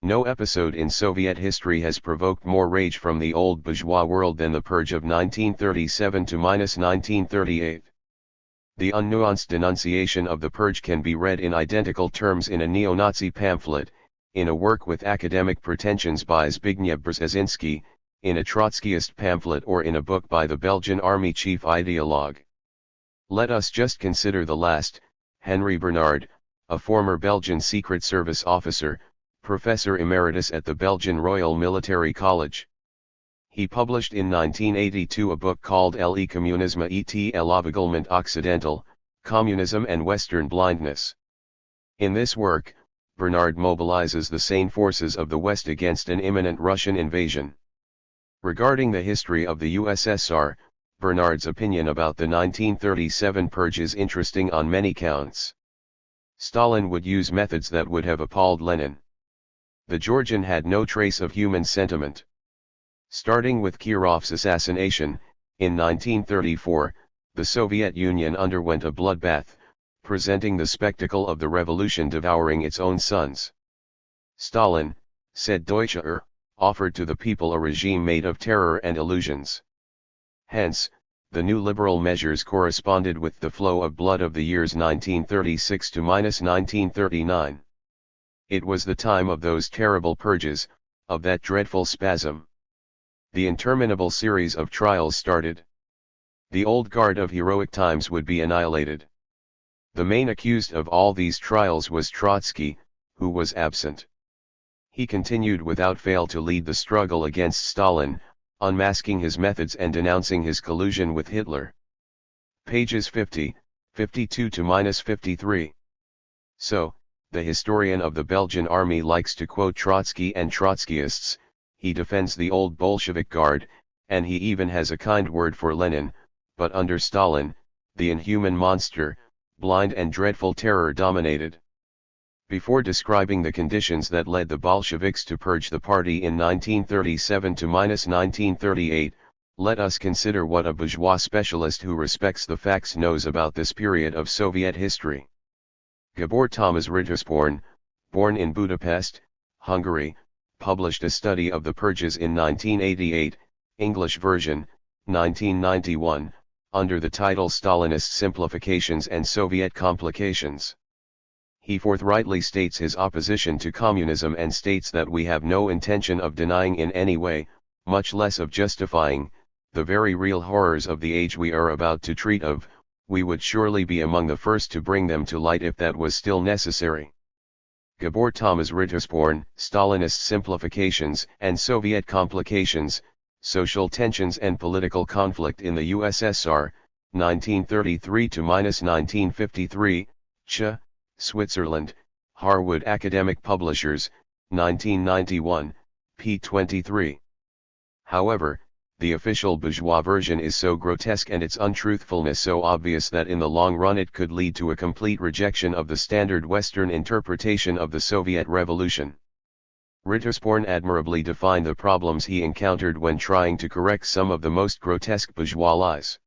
No episode in Soviet history has provoked more rage from the old bourgeois world than the Purge of 1937 to -1938. The unnuanced denunciation of the purge can be read in identical terms in a neo-Nazi pamphlet, in a work with academic pretensions by Zbigniew Brzezinski, in a Trotskyist pamphlet, or in a book by the Belgian army chief ideologue. Let us just consider the last, Henry Bernard, a former Belgian Secret Service officer, professor emeritus at the Belgian Royal Military College. He published in 1982 a book called Le Communisme et l'Aveuglement Occidental, Communism and Western Blindness. In this work, Bernard mobilizes the sane forces of the West against an imminent Russian invasion. Regarding the history of the USSR, Bernard's opinion about the 1937 purge is interesting on many counts. Stalin would use methods that would have appalled Lenin. The Georgian had no trace of human sentiment. Starting with Kirov's assassination, in 1934, the Soviet Union underwent a bloodbath, presenting the spectacle of the revolution devouring its own sons. Stalin, said Deutscher, offered to the people a regime made of terror and illusions. Hence, the new liberal measures corresponded with the flow of blood of the years 1936 to 1939. It was the time of those terrible purges, of that dreadful spasm. The interminable series of trials started. The old guard of heroic times would be annihilated. The main accused of all these trials was Trotsky, who was absent. He continued without fail to lead the struggle against Stalin, unmasking his methods and denouncing his collusion with Hitler. Pages 50, 52 to 53. So, the historian of the Belgian army likes to quote Trotsky and Trotskyists. He defends the old Bolshevik guard, and he even has a kind word for Lenin, but under Stalin, the inhuman monster, blind and dreadful terror dominated. Before describing the conditions that led the Bolsheviks to purge the party in 1937 to 1938, let us consider what a bourgeois specialist who respects the facts knows about this period of Soviet history. Gabor Tamás Rittersporn, born in Budapest, Hungary, published a study of the purges in 1988, English version, 1991, under the title Stalinist Simplifications and Soviet Complications. He forthrightly states his opposition to communism and states that we have no intention of denying in any way, much less of justifying, the very real horrors of the age we are about to treat of. We would surely be among the first to bring them to light if that was still necessary. Gabor Tamás Rittersporn, Stalinist Simplifications and Soviet Complications, Social Tensions and Political Conflict in the USSR, 1933 to 1953, Ch. Switzerland, Harwood Academic Publishers, 1991, p. 23. However, the official bourgeois version is so grotesque and its untruthfulness so obvious that in the long run it could lead to a complete rejection of the standard Western interpretation of the Soviet Revolution. Rittersporn admirably defined the problems he encountered when trying to correct some of the most grotesque bourgeois lies.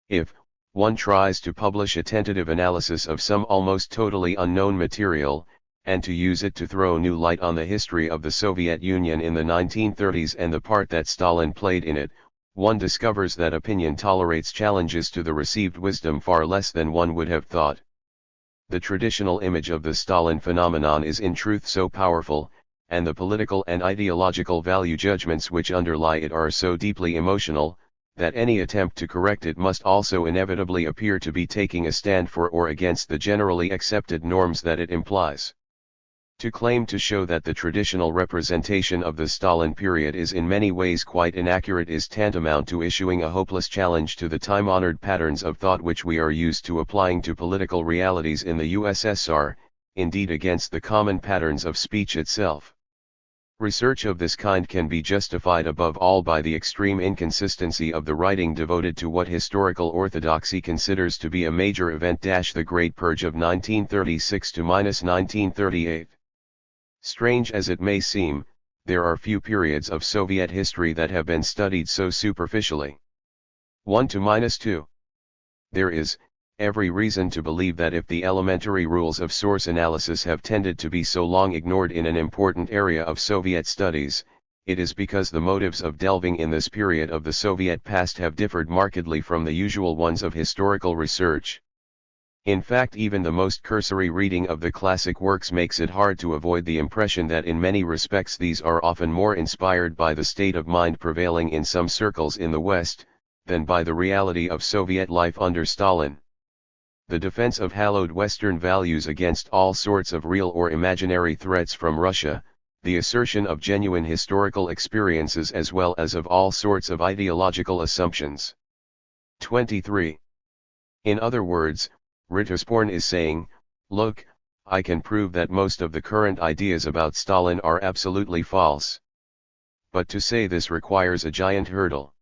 If one tries to publish a tentative analysis of some almost totally unknown material, and to use it to throw new light on the history of the Soviet Union in the 1930s and the part that Stalin played in it, one discovers that opinion tolerates challenges to the received wisdom far less than one would have thought. The traditional image of the Stalin phenomenon is in truth so powerful, and the political and ideological value judgments which underlie it are so deeply emotional, that any attempt to correct it must also inevitably appear to be taking a stand for or against the generally accepted norms that it implies. To claim to show that the traditional representation of the Stalin period is in many ways quite inaccurate is tantamount to issuing a hopeless challenge to the time-honored patterns of thought which we are used to applying to political realities in the USSR, indeed against the common patterns of speech itself. Research of this kind can be justified above all by the extreme inconsistency of the writing devoted to what historical orthodoxy considers to be a major event. The Great Purge of 1936 to 1938. Strange as it may seem, there are few periods of Soviet history that have been studied so superficially. 1 to 2. There is every reason to believe that if the elementary rules of source analysis have tended to be so long ignored in an important area of Soviet studies, it is because the motives of delving in this period of the Soviet past have differed markedly from the usual ones of historical research. In fact, even the most cursory reading of the classic works makes it hard to avoid the impression that in many respects these are often more inspired by the state of mind prevailing in some circles in the West, than by the reality of Soviet life under Stalin. The defense of hallowed Western values against all sorts of real or imaginary threats from Russia, the assertion of genuine historical experiences as well as of all sorts of ideological assumptions. 23. In other words, Rittersporn is saying, look, I can prove that most of the current ideas about Stalin are absolutely false. But to say this requires a giant hurdle.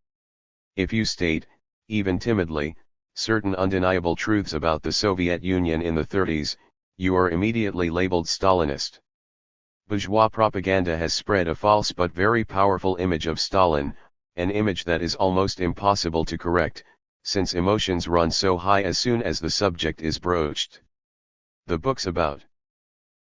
If you state, even timidly, certain undeniable truths about the Soviet Union in the 30s, you are immediately labeled Stalinist. Bourgeois propaganda has spread a false but very powerful image of Stalin, an image that is almost impossible to correct, since emotions run so high as soon as the subject is broached. The books about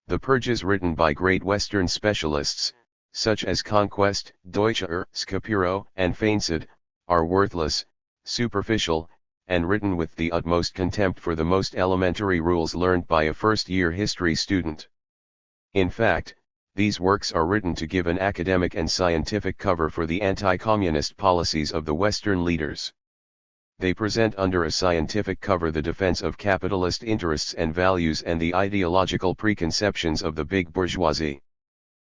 the purges written by great Western specialists, such as Conquest, Deutscher, Scapiro, and Feinsod, are worthless, superficial, and written with the utmost contempt for the most elementary rules learned by a first-year history student. In fact, these works are written to give an academic and scientific cover for the anti-communist policies of the Western leaders. They present under a scientific cover the defense of capitalist interests and values and the ideological preconceptions of the big bourgeoisie.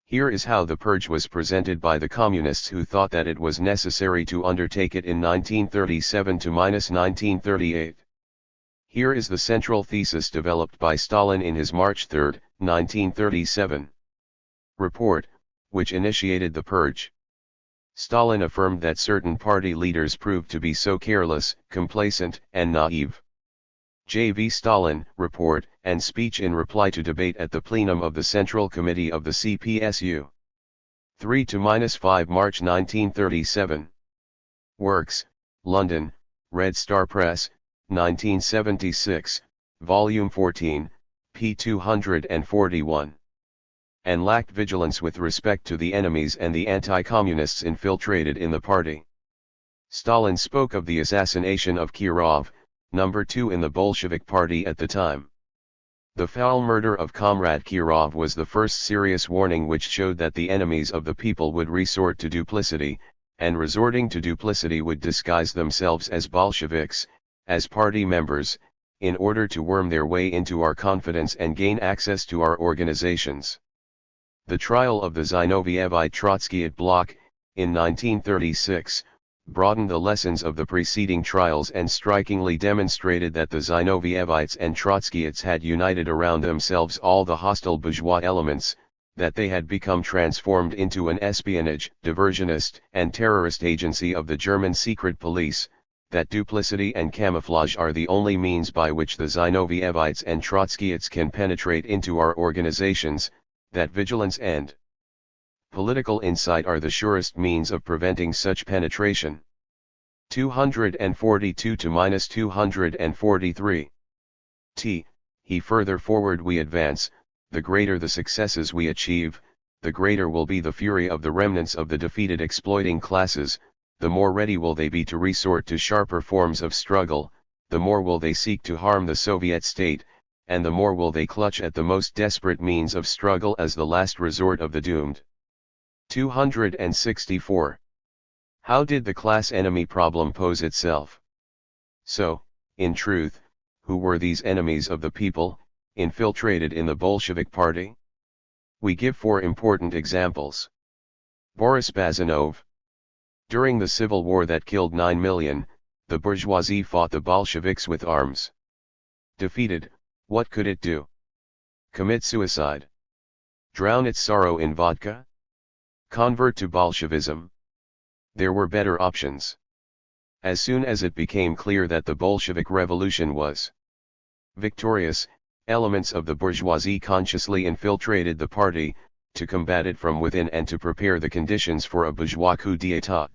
Here is how the purge was presented by the communists who thought that it was necessary to undertake it in 1937 to 1938. Here is the central thesis developed by Stalin in his March 3, 1937 report, which initiated the purge. Stalin affirmed that certain party leaders proved to be so careless, complacent, and naive. J.V. Stalin, report, and speech in reply to debate at the plenum of the Central Committee of the CPSU. 3-5 March 1937. Works, London, Red Star Press, 1976, Volume 14, p. 241. And lacked vigilance with respect to the enemies and the anti-communists infiltrated in the party. Stalin spoke of the assassination of Kirov, number 2 in the Bolshevik party at the time. The foul murder of Comrade Kirov was the first serious warning which showed that the enemies of the people would resort to duplicity, and resorting to duplicity would disguise themselves as Bolsheviks, as party members, in order to worm their way into our confidence and gain access to our organizations. The trial of the Zinovyevite Trotskyite bloc, in 1936, broadened the lessons of the preceding trials and strikingly demonstrated that the Zinovyevites and Trotskyites had united around themselves all the hostile bourgeois elements, that they had become transformed into an espionage, diversionist, and terrorist agency of the German secret police, that duplicity and camouflage are the only means by which the Zinovyevites and Trotskyites can penetrate into our organizations, that vigilance and political insight are the surest means of preventing such penetration. 242-243. He further forward we advance, the greater the successes we achieve, the greater will be the fury of the remnants of the defeated exploiting classes, the more ready will they be to resort to sharper forms of struggle, the more will they seek to harm the Soviet state, and the more will they clutch at the most desperate means of struggle as the last resort of the doomed. 264. How did the class enemy problem pose itself? So, in truth, who were these enemies of the people, infiltrated in the Bolshevik party? We give 4 important examples. Boris Bazanov. During the civil war that killed 9 million, the bourgeoisie fought the Bolsheviks with arms. Defeated, what could it do? Commit suicide? Drown its sorrow in vodka? Convert to Bolshevism? There were better options. As soon as it became clear that the Bolshevik Revolution was victorious, elements of the bourgeoisie consciously infiltrated the party, to combat it from within and to prepare the conditions for a bourgeois coup d'état.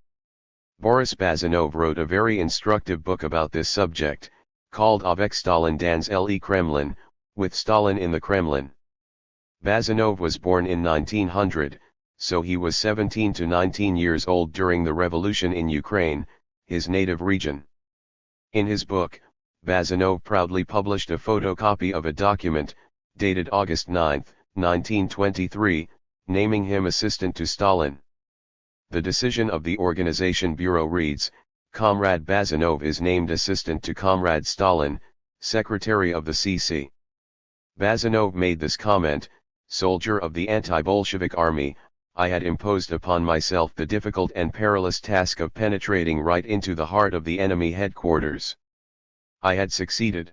Boris Bazanov wrote a very instructive book about this subject, called Avec Stalin dans le Kremlin, with Stalin in the Kremlin. Bazanov was born in 1900, so he was 17 to 19 years old during the revolution in Ukraine, his native region. In his book, Bazanov proudly published a photocopy of a document, dated August 9, 1923, naming him assistant to Stalin. The decision of the Organization Bureau reads, Comrade Bazanov is named assistant to Comrade Stalin, secretary of the CC. Bazanov made this comment, soldier of the anti-Bolshevik army, I had imposed upon myself the difficult and perilous task of penetrating right into the heart of the enemy headquarters. I had succeeded.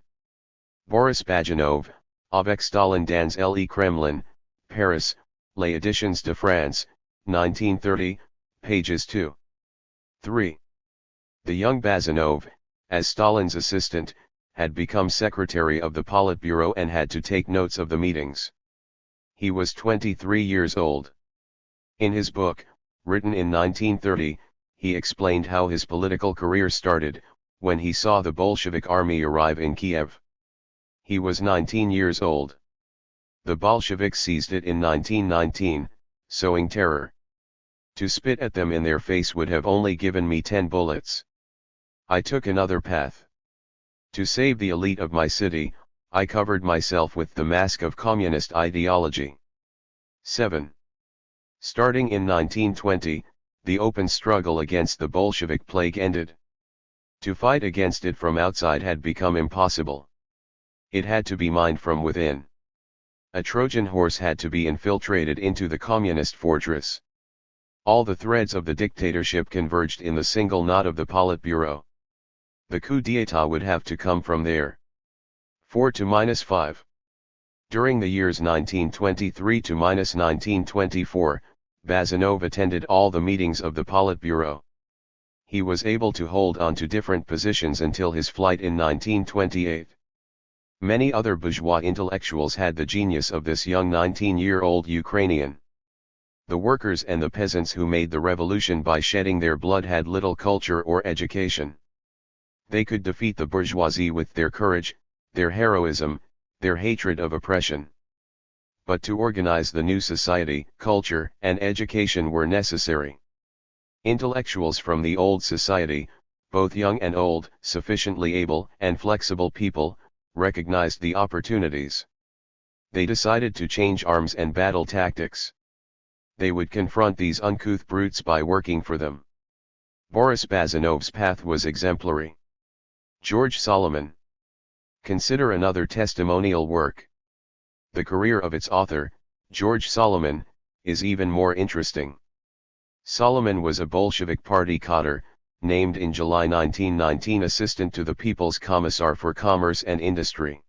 Boris Bazanov, Avec Stalin dans le Kremlin, Paris, Les Editions de France, 1930, pages 2. 3. The young Bazanov, as Stalin's assistant, had become secretary of the Politburo and had to take notes of the meetings. He was 23 years old. In his book, written in 1930, he explained how his political career started, when he saw the Bolshevik army arrive in Kiev. He was 19 years old. The Bolsheviks seized it in 1919, sowing terror. To spit at them in their face would have only given me 10 bullets. I took another path. To save the elite of my city, I covered myself with the mask of communist ideology. 7. Starting in 1920, the open struggle against the Bolshevik plague ended. To fight against it from outside had become impossible. It had to be mined from within. A Trojan horse had to be infiltrated into the communist fortress. All the threads of the dictatorship converged in the single knot of the Politburo. The coup d'état would have to come from there. 4-5. During the years 1923-1924, Bazanov attended all the meetings of the Politburo. He was able to hold on to different positions until his flight in 1928. Many other bourgeois intellectuals had the genius of this young 19-year-old Ukrainian. The workers and the peasants who made the revolution by shedding their blood had little culture or education. They could defeat the bourgeoisie with their courage, their heroism, their hatred of oppression. But to organize the new society, culture and education were necessary. Intellectuals from the old society, both young and old, sufficiently able and flexible people, recognized the opportunities. They decided to change arms and battle tactics. They would confront these uncouth brutes by working for them. Boris Bazanov's path was exemplary. George Solomon. Consider another testimonial work. The career of its author, George Solomon, is even more interesting. Solomon was a Bolshevik party cadre, named in July 1919 assistant to the People's Commissar for Commerce and Industry.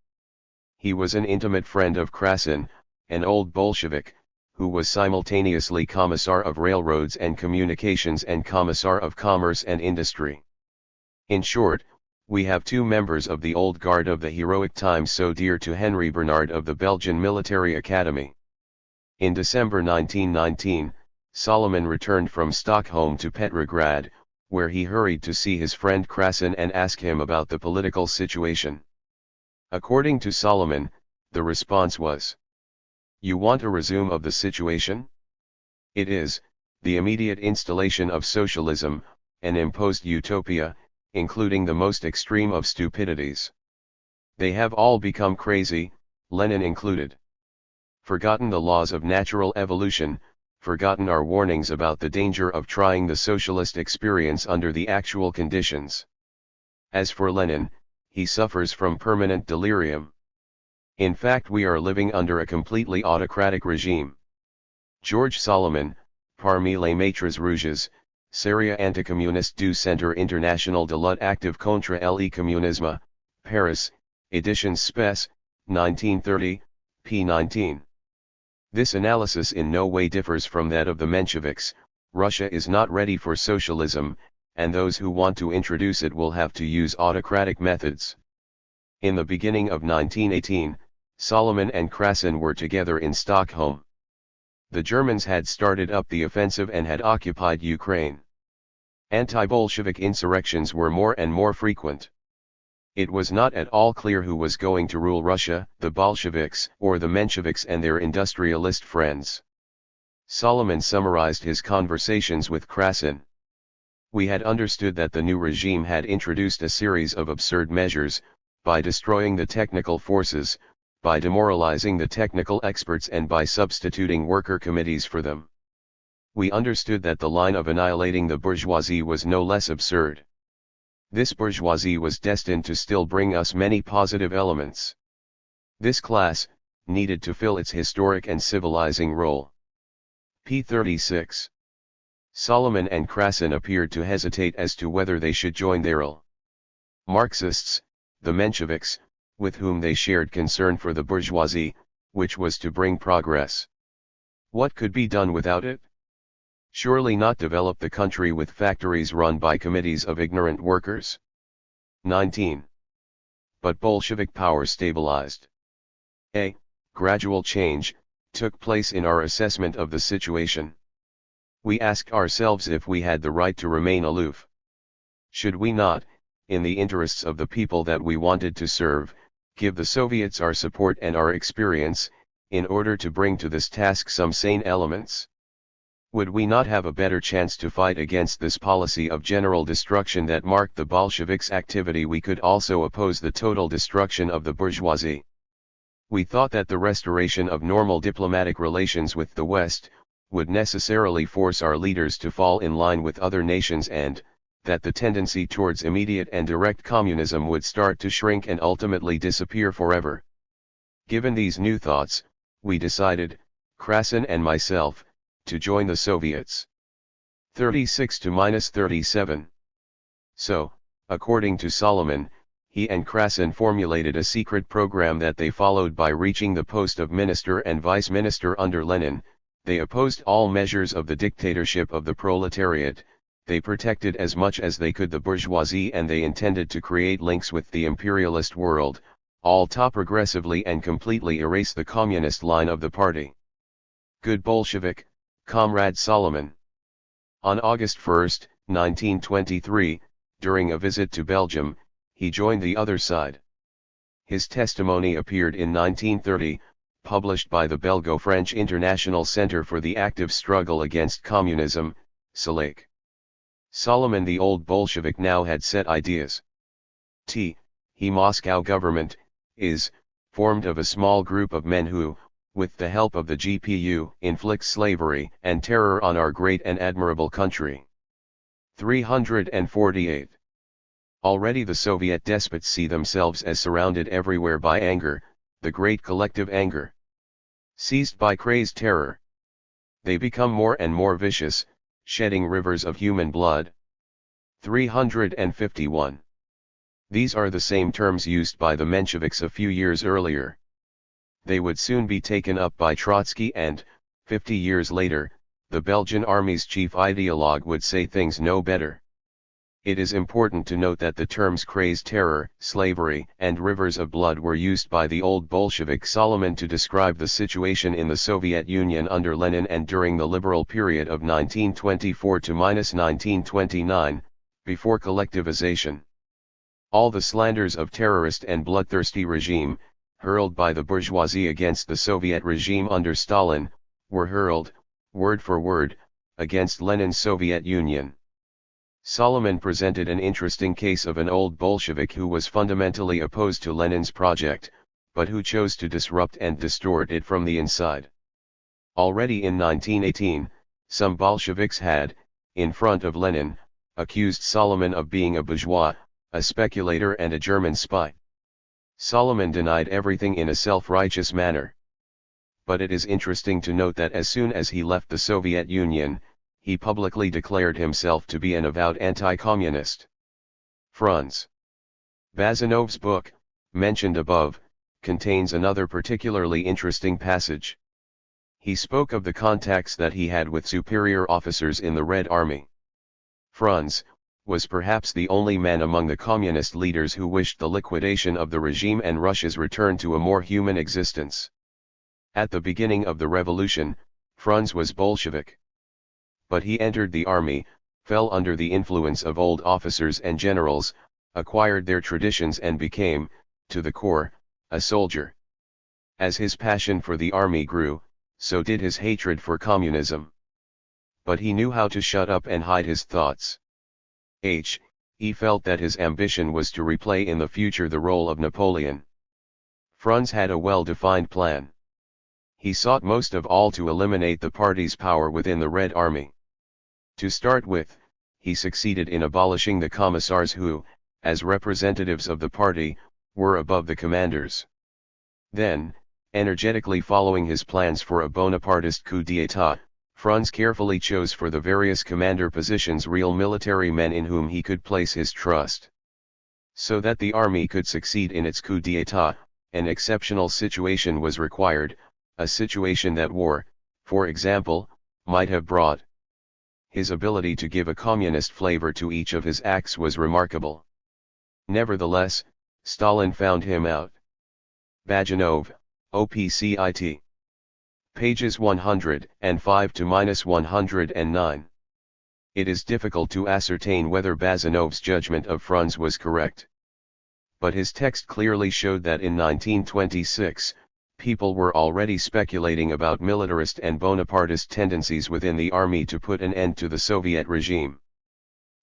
He was an intimate friend of Krasin, an old Bolshevik, who was simultaneously Commissar of Railroads and Communications and Commissar of Commerce and Industry. In short, we have two members of the old guard of the heroic times so dear to Henry Bernard of the Belgian Military Academy. In December 1919, Solomon returned from Stockholm to Petrograd, where he hurried to see his friend Krasin and ask him about the political situation. According to Solomon, the response was, "You want a resume of the situation? It is, the immediate installation of socialism, an imposed utopia, including the most extreme of stupidities. They have all become crazy, Lenin included. Forgotten the laws of natural evolution, forgotten our warnings about the danger of trying the socialist experience under the actual conditions. As for Lenin, he suffers from permanent delirium. In fact, we are living under a completely autocratic regime." George Solomon, Parmi les Maîtres Rouges, Série anticommuniste du Centre International de lutte active contre le communisme, Paris, Editions Spes, 1930, p. 19. This analysis in no way differs from that of the Mensheviks. Russia is not ready for socialism, and those who want to introduce it will have to use autocratic methods. In the beginning of 1918, Solomon and Krasin were together in Stockholm. The Germans had started up the offensive and had occupied Ukraine. Anti-Bolshevik insurrections were more and more frequent. It was not at all clear who was going to rule Russia, the Bolsheviks or the Mensheviks and their industrialist friends. Solomon summarized his conversations with Krasin. "We had understood that the new regime had introduced a series of absurd measures, by destroying the technical forces, by demoralizing the technical experts and by substituting worker committees for them. We understood that the line of annihilating the bourgeoisie was no less absurd. This bourgeoisie was destined to still bring us many positive elements. This class needed to fill its historic and civilizing role. p. 36. Solomon and Krasin appeared to hesitate as to whether they should join their Marxists, the Mensheviks, with whom they shared concern for the bourgeoisie, which was to bring progress. What could be done without it? Surely not develop the country with factories run by committees of ignorant workers? 19. But Bolshevik power stabilized. A gradual change took place in our assessment of the situation. We asked ourselves if we had the right to remain aloof. Should we not, in the interests of the people that we wanted to serve, give the Soviets our support and our experience, in order to bring to this task some sane elements? Would we not have a better chance to fight against this policy of general destruction that marked the Bolsheviks' activity? We could also oppose the total destruction of the bourgeoisie. We thought that the restoration of normal diplomatic relations with the West would necessarily force our leaders to fall in line with other nations and that the tendency towards immediate and direct communism would start to shrink and ultimately disappear forever. Given these new thoughts, we decided, Krasin and myself, to join the Soviets. 36-37. So, according to Solomon, he and Krasin formulated a secret program that they followed. By reaching the post of minister and vice minister under Lenin, they opposed all measures of the dictatorship of the proletariat, they protected as much as they could the bourgeoisie, and they intended to create links with the imperialist world, all to progressively and completely erase the communist line of the party. Good Bolshevik, Comrade Solomon. On August 1, 1923, during a visit to Belgium, he joined the other side. His testimony appeared in 1930, published by the Belgo-French International Center for the Active Struggle Against Communism, SELAC. Solomon, the old Bolshevik, now had set ideas. He Moscow government, is, formed of a small group of men who, with the help of the GPU, inflicts slavery and terror on our great and admirable country. 348. Already the Soviet despots see themselves as surrounded everywhere by anger, the great collective anger. Seized by crazed terror, they become more and more vicious, shedding rivers of human blood. 351. These are the same terms used by the Mensheviks a few years earlier. They would soon be taken up by Trotsky, and, 50 years later, the Belgian army's chief ideologue would say things no better. It is important to note that the terms crazed terror, slavery, and rivers of blood were used by the old Bolshevik Solomon to describe the situation in the Soviet Union under Lenin and during the liberal period of 1924 to 1929, before collectivization. All the slanders of terrorist and bloodthirsty regime, hurled by the bourgeoisie against the Soviet regime under Stalin, were hurled, word for word, against Lenin's Soviet Union. Solomon presented an interesting case of an old Bolshevik who was fundamentally opposed to Lenin's project, but who chose to disrupt and distort it from the inside. Already in 1918, some Bolsheviks had, in front of Lenin, accused Solomon of being a bourgeois, a speculator and a German spy. Solomon denied everything in a self-righteous manner. But it is interesting to note that as soon as he left the Soviet Union, he publicly declared himself to be an avowed anti-communist. Franz Bazanov's book, mentioned above, contains another particularly interesting passage. He spoke of the contacts that he had with superior officers in the Red Army. Franz was perhaps the only man among the communist leaders who wished the liquidation of the regime and Russia's return to a more human existence. At the beginning of the revolution, Franz was Bolshevik. But he entered the army, fell under the influence of old officers and generals, acquired their traditions and became, to the core, a soldier. As his passion for the army grew, so did his hatred for communism. But he knew how to shut up and hide his thoughts. He felt that his ambition was to replay in the future the role of Napoleon. Franz had a well-defined plan. He sought most of all to eliminate the party's power within the Red Army. To start with, he succeeded in abolishing the commissars who, as representatives of the party, were above the commanders. Then, energetically following his plans for a Bonapartist coup d'état, Franz carefully chose for the various commander positions real military men in whom he could place his trust. So that the army could succeed in its coup d'état, an exceptional situation was required, a situation that war, for example, might have brought. His ability to give a communist flavor to each of his acts was remarkable. Nevertheless, Stalin found him out. Bajanov, OPCIT. Pages 105 to -109. It is difficult to ascertain whether Bazanov's judgment of Franz was correct. But his text clearly showed that in 1926, people were already speculating about militarist and Bonapartist tendencies within the army to put an end to the Soviet regime.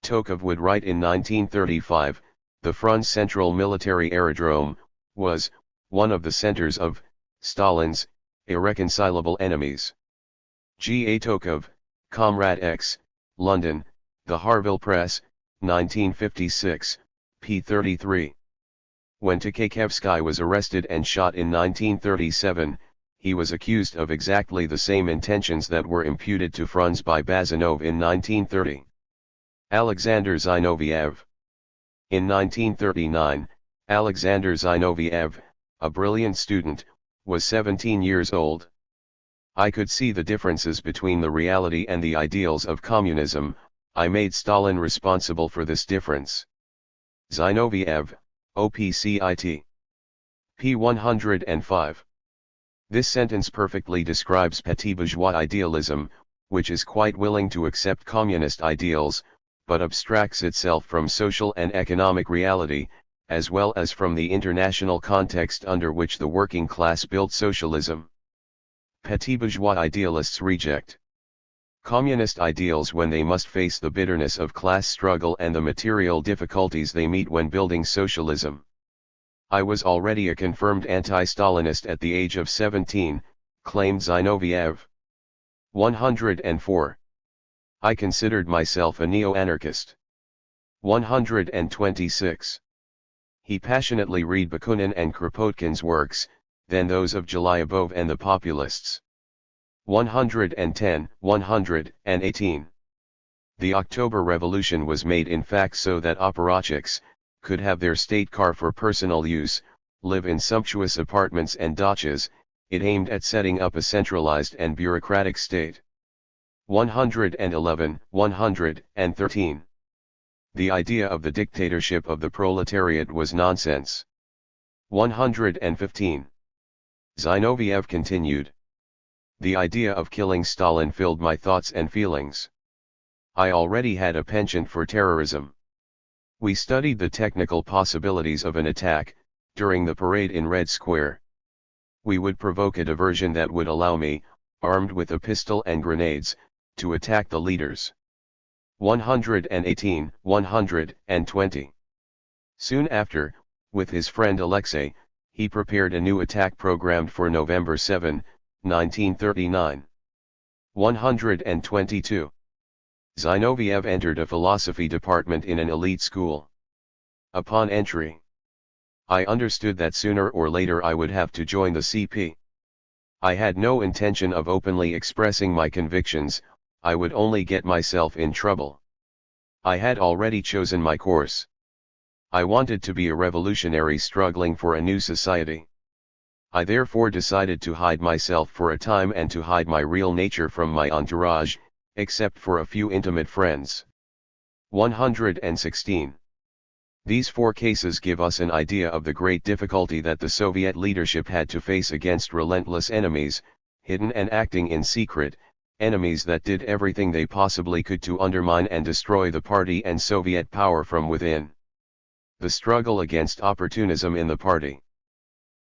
Tokov would write in 1935, the Franz Central Military Aerodrome was one of the centers of Stalin's irreconcilable enemies. G. A. Tokov, Comrade X, London, The Harville Press, 1956, p. 33. When Tukhachevsky was arrested and shot in 1937, he was accused of exactly the same intentions that were imputed to Franz by Bazanov in 1930. Alexander Zinoviev. In 1939, Alexander Zinoviev, a brilliant student, was 17 years old. I could see the differences between the reality and the ideals of communism. I made Stalin responsible for this difference. Zinoviev, OPCIT. p. 105. This sentence perfectly describes petit bourgeois idealism, which is quite willing to accept communist ideals, but abstracts itself from social and economic reality, as well as from the international context under which the working class built socialism. Petit bourgeois idealists reject communist ideals when they must face the bitterness of class struggle and the material difficulties they meet when building socialism. I was already a confirmed anti-Stalinist at the age of 17, claimed Zinoviev. 104. I considered myself a neo-anarchist. 126. He passionately read Bakunin and Kropotkin's works, then those of Gelyabov and the populists. 110, 118. The October Revolution was made in fact so that apparatchiks could have their state car for personal use, live in sumptuous apartments and dachas. It aimed at setting up a centralized and bureaucratic state. 111, 113. The idea of the dictatorship of the proletariat was nonsense. 115. Zinoviev continued. The idea of killing Stalin filled my thoughts and feelings. I already had a penchant for terrorism. We studied the technical possibilities of an attack, during the parade in Red Square. We would provoke a diversion that would allow me, armed with a pistol and grenades, to attack the leaders. 118, 120. Soon after, with his friend Alexei, he prepared a new attack programmed for November 7, 1939. 122. Zinoviev entered a philosophy department in an elite school. Upon entry, I understood that sooner or later I would have to join the CP. I had no intention of openly expressing my convictions, I would only get myself in trouble. I had already chosen my course. I wanted to be a revolutionary struggling for a new society. I therefore decided to hide myself for a time and to hide my real nature from my entourage, except for a few intimate friends. 116. These four cases give us an idea of the great difficulty that the Soviet leadership had to face against relentless enemies, hidden and acting in secret, enemies that did everything they possibly could to undermine and destroy the party and Soviet power from within. The struggle against opportunism in the party.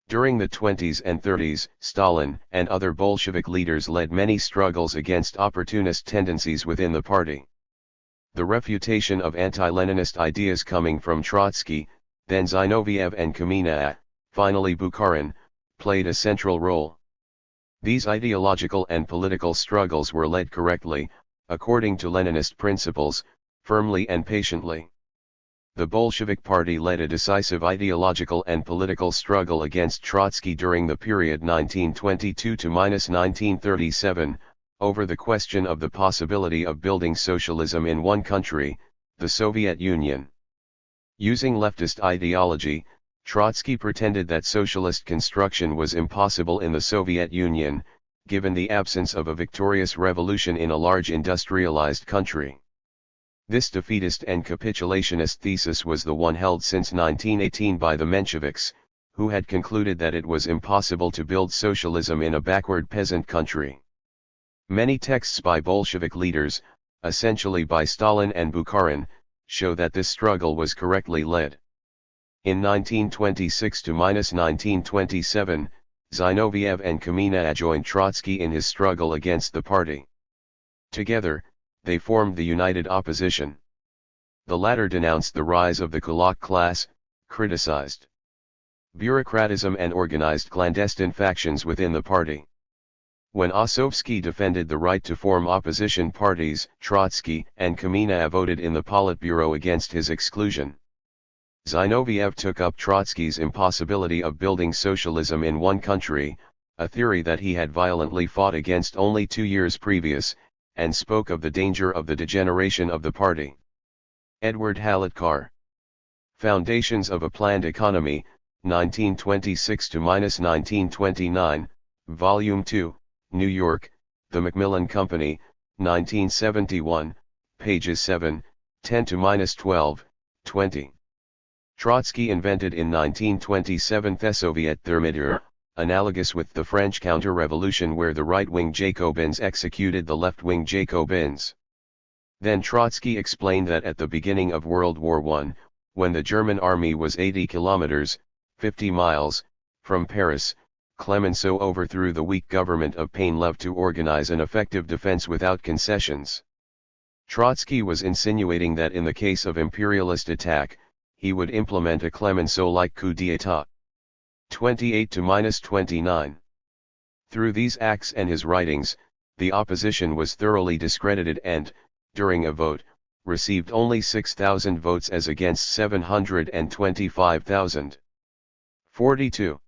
During the 20s and 30s, Stalin and other Bolshevik leaders led many struggles against opportunist tendencies within the party. The refutation of anti-Leninist ideas coming from Trotsky, then Zinoviev and Kamina, finally Bukharin, played a central role. These ideological and political struggles were led correctly, according to Leninist principles, firmly and patiently. The Bolshevik Party led a decisive ideological and political struggle against Trotsky during the period 1922 to 1937, over the question of the possibility of building socialism in one country, the Soviet Union. Using leftist ideology, Trotsky pretended that socialist construction was impossible in the Soviet Union, given the absence of a victorious revolution in a large industrialized country. This defeatist and capitulationist thesis was the one held since 1918 by the Mensheviks, who had concluded that it was impossible to build socialism in a backward peasant country. Many texts by Bolshevik leaders, essentially by Stalin and Bukharin, show that this struggle was correctly led. In 1926 to 1927, Zinoviev and Kamina joined Trotsky in his struggle against the party. Together, they formed the United Opposition. The latter denounced the rise of the kulak class, criticized bureaucratism and organized clandestine factions within the party. When Ossovsky defended the right to form opposition parties, Trotsky and Kamina voted in the Politburo against his exclusion. Zinoviev took up Trotsky's impossibility of building socialism in one country, a theory that he had violently fought against only 2 years previous, and spoke of the danger of the degeneration of the party. Edward Halatkar. Foundations of a Planned Economy, 1926 to 1929, Volume 2, New York, The Macmillan Company, 1971, pages 7, 10 to -12, 20. Trotsky invented in 1927 the Soviet thermometer, analogous with the French counter-revolution where the right-wing Jacobins executed the left-wing Jacobins. Then Trotsky explained that at the beginning of World War I, when the German army was 80 kilometers, 50 miles, from Paris, Clemenceau overthrew the weak government of Painlev to organize an effective defense without concessions. Trotsky was insinuating that in the case of imperialist attack, he would implement a Clemenceau-like coup d'état. 28 to -29. Through these acts and his writings, the opposition was thoroughly discredited and, during a vote, received only 6,000 votes as against 725,000. 42.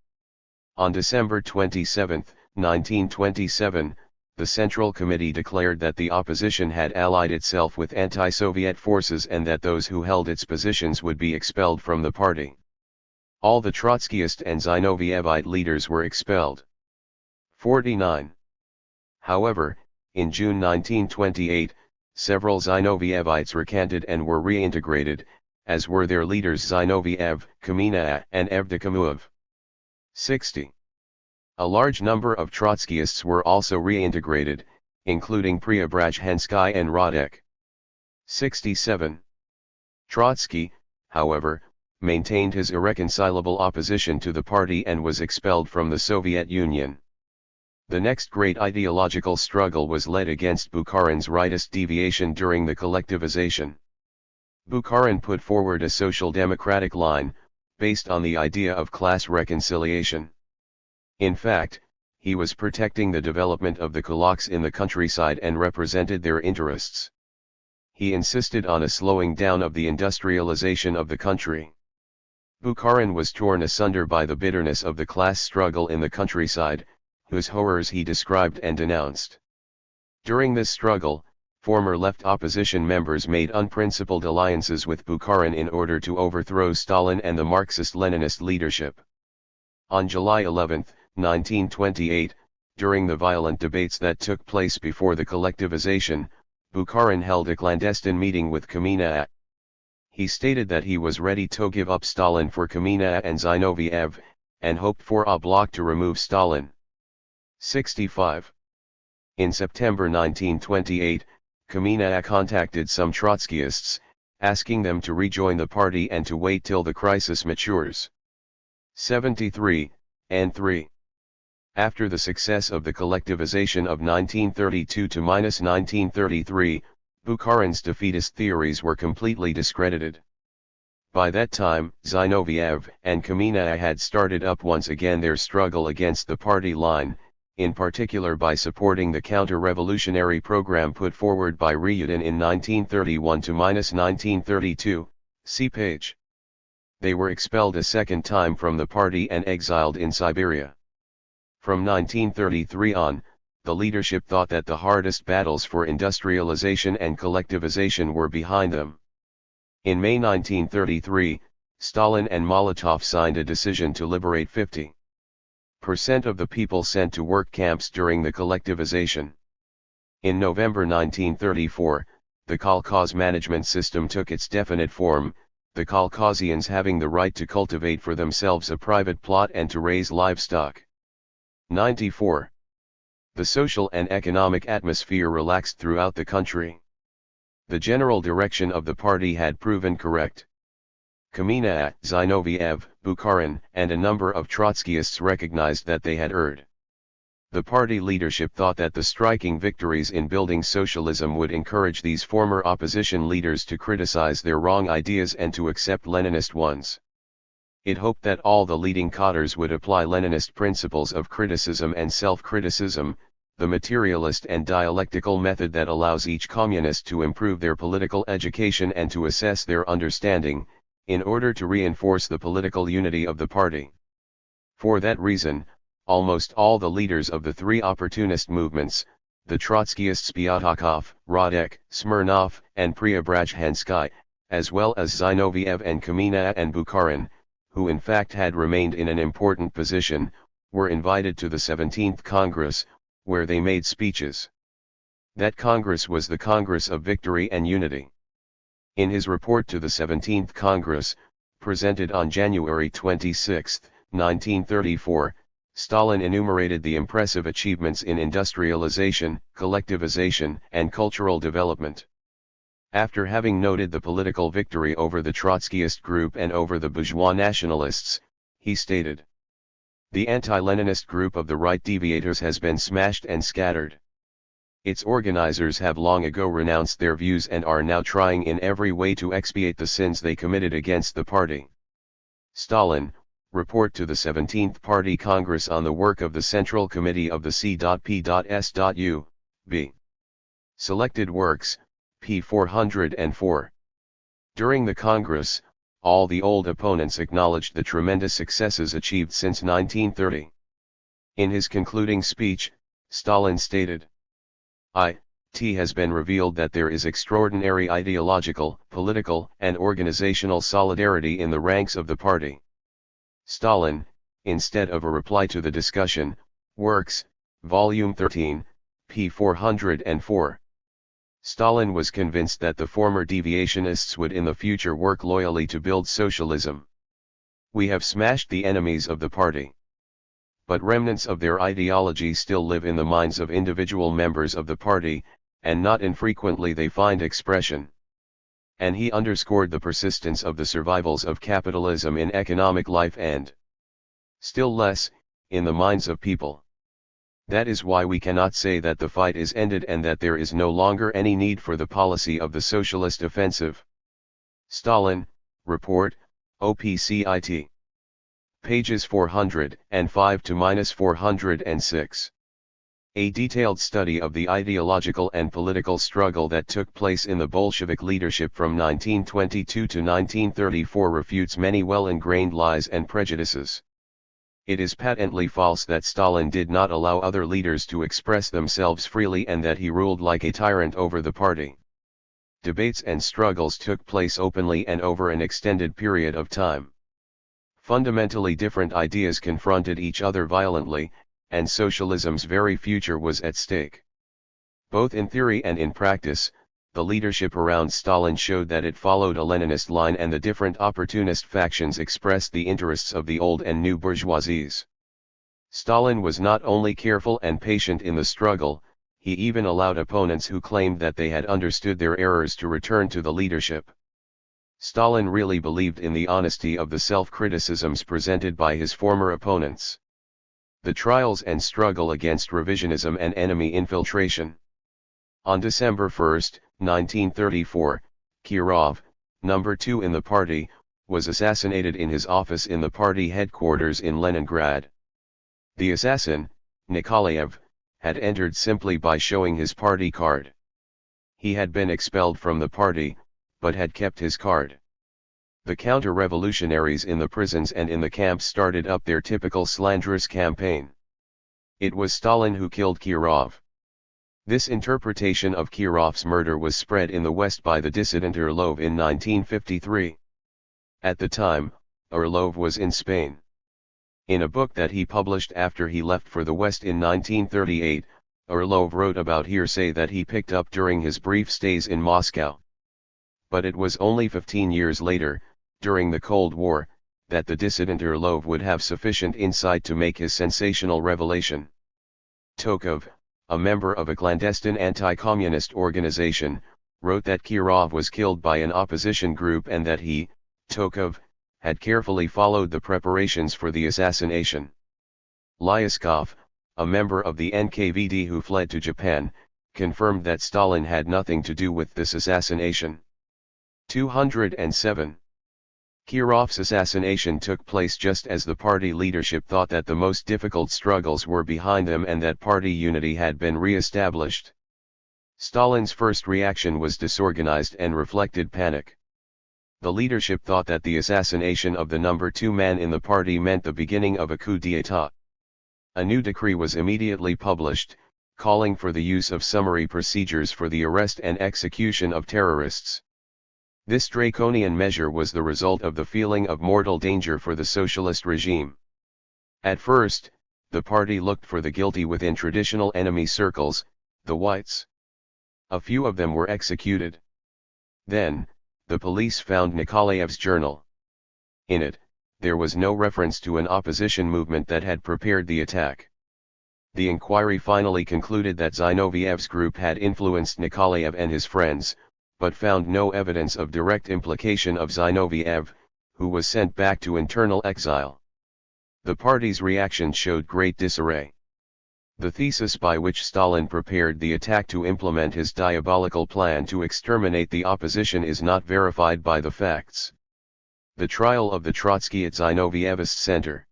On December 27, 1927, the Central Committee declared that the opposition had allied itself with anti-Soviet forces and that those who held its positions would be expelled from the party. All the Trotskyist and Zinovievite leaders were expelled. 49. However, in June 1928, several Zinovievites recanted and were reintegrated, as were their leaders Zinoviev, Kamina and Evdokimov. 60. A large number of Trotskyists were also reintegrated, including Preobrazhensky and Radek. 67. Trotsky, however, maintained his irreconcilable opposition to the party and was expelled from the Soviet Union. The next great ideological struggle was led against Bukharin's rightist deviation during the collectivization. Bukharin put forward a social democratic line, based on the idea of class reconciliation. In fact, he was protecting the development of the kulaks in the countryside and represented their interests. He insisted on a slowing down of the industrialization of the country. Bukharin was torn asunder by the bitterness of the class struggle in the countryside, whose horrors he described and denounced. During this struggle, former left opposition members made unprincipled alliances with Bukharin in order to overthrow Stalin and the Marxist-Leninist leadership. On July 11, 1928, during the violent debates that took place before the collectivization, Bukharin held a clandestine meeting with Kamina. He stated that he was ready to give up Stalin for Kamina and Zinoviev, and hoped for a bloc to remove Stalin. 65. In September 1928, Kamina contacted some Trotskyists, asking them to rejoin the party and to wait till the crisis matures. 73, and 3. After the success of the collectivization of 1932 to -1933, Bukharin's defeatist theories were completely discredited. By that time, Zinoviev and Kamenev had started up once again their struggle against the party line, in particular by supporting the counter-revolutionary program put forward by Ryutin in 1931–1932, see page. They were expelled a second time from the party and exiled in Siberia. From 1933 on, the leadership thought that the hardest battles for industrialization and collectivization were behind them. In May 1933, Stalin and Molotov signed a decision to liberate 50% of the people sent to work camps during the collectivization. In November 1934, the kolkhoz management system took its definite form, the kolkhozians having the right to cultivate for themselves a private plot and to raise livestock. 94. The social and economic atmosphere relaxed throughout the country. The general direction of the party had proven correct. Kamenev, Zinoviev, Bukharin, and a number of Trotskyists recognized that they had erred. The party leadership thought that the striking victories in building socialism would encourage these former opposition leaders to criticize their wrong ideas and to accept Leninist ones. It hoped that all the leading cadres would apply Leninist principles of criticism and self-criticism, the materialist and dialectical method that allows each communist to improve their political education and to assess their understanding, in order to reinforce the political unity of the party. For that reason, almost all the leaders of the three opportunist movements, the Trotskyists Pyatakov, Radek, Smirnov, and Preobrazhensky, as well as Zinoviev and Kamenev and Bukharin, who in fact had remained in an important position, were invited to the 17th Congress, where they made speeches. That Congress was the Congress of Victory and Unity. In his report to the 17th Congress, presented on January 26, 1934, Stalin enumerated the impressive achievements in industrialization, collectivization, and cultural development. After having noted the political victory over the Trotskyist group and over the bourgeois nationalists, he stated, "The anti-Leninist group of the right deviators has been smashed and scattered. Its organizers have long ago renounced their views and are now trying in every way to expiate the sins they committed against the party." Stalin, Report to the 17th Party Congress on the work of the Central Committee of the C.P.S.U. B. Selected Works, p. 404. During the Congress, all the old opponents acknowledged the tremendous successes achieved since 1930. In his concluding speech, Stalin stated, "It has been revealed that there is extraordinary ideological, political, and organizational solidarity in the ranks of the party." Stalin, instead of a reply to the discussion, Works, Volume 13, p. 404. Stalin was convinced that the former deviationists would in the future work loyally to build socialism. "We have smashed the enemies of the party. But remnants of their ideology still live in the minds of individual members of the party, and not infrequently they find expression." And he underscored the persistence of the survivals of capitalism in economic life and, still less, in the minds of people. That is why we cannot say that the fight is ended and that there is no longer any need for the policy of the socialist offensive. Stalin, Report, OPCIT. Pages 405 to -406. A detailed study of the ideological and political struggle that took place in the Bolshevik leadership from 1922 to 1934 refutes many well-ingrained lies and prejudices. It is patently false that Stalin did not allow other leaders to express themselves freely and that he ruled like a tyrant over the party. Debates and struggles took place openly and over an extended period of time. Fundamentally different ideas confronted each other violently, and socialism's very future was at stake. Both in theory and in practice, the leadership around Stalin showed that it followed a Leninist line and the different opportunist factions expressed the interests of the old and new bourgeoisies. Stalin was not only careful and patient in the struggle, he even allowed opponents who claimed that they had understood their errors to return to the leadership. Stalin really believed in the honesty of the self-criticisms presented by his former opponents. The trials and struggle against revisionism and enemy infiltration. On December 1, 1934, Kirov, number 2 in the party, was assassinated in his office in the party headquarters in Leningrad. The assassin, Nikolaev, had entered simply by showing his party card. He had been expelled from the party, but had kept his card. The counter-revolutionaries in the prisons and in the camps started up their typical slanderous campaign. It was Stalin who killed Kirov. This interpretation of Kirov's murder was spread in the West by the dissident Orlov in 1953. At the time, Orlov was in Spain. In a book that he published after he left for the West in 1938, Orlov wrote about hearsay that he picked up during his brief stays in Moscow. But it was only 15 years later, during the Cold War, that the dissident Orlov would have sufficient insight to make his sensational revelation. Tokov, a member of a clandestine anti-communist organization, wrote that Kirov was killed by an opposition group and that he, Tokov, had carefully followed the preparations for the assassination. Lyuskov, a member of the NKVD who fled to Japan, confirmed that Stalin had nothing to do with this assassination. 207. Kirov's assassination took place just as the party leadership thought that the most difficult struggles were behind them and that party unity had been re-established. Stalin's first reaction was disorganized and reflected panic. The leadership thought that the assassination of the number 2 man in the party meant the beginning of a coup d'état. A new decree was immediately published, calling for the use of summary procedures for the arrest and execution of terrorists. This draconian measure was the result of the feeling of mortal danger for the socialist regime. At first, the party looked for the guilty within traditional enemy circles, the whites. A few of them were executed. Then, the police found Nikolaev's journal. In it, there was no reference to an opposition movement that had prepared the attack. The inquiry finally concluded that Zinoviev's group had influenced Nikolaev and his friends, but found no evidence of direct implication of Zinoviev, who was sent back to internal exile. The party's reaction showed great disarray. The thesis by which Stalin prepared the attack to implement his diabolical plan to exterminate the opposition is not verified by the facts. The trial of the Trotskyist Zinovievist Center.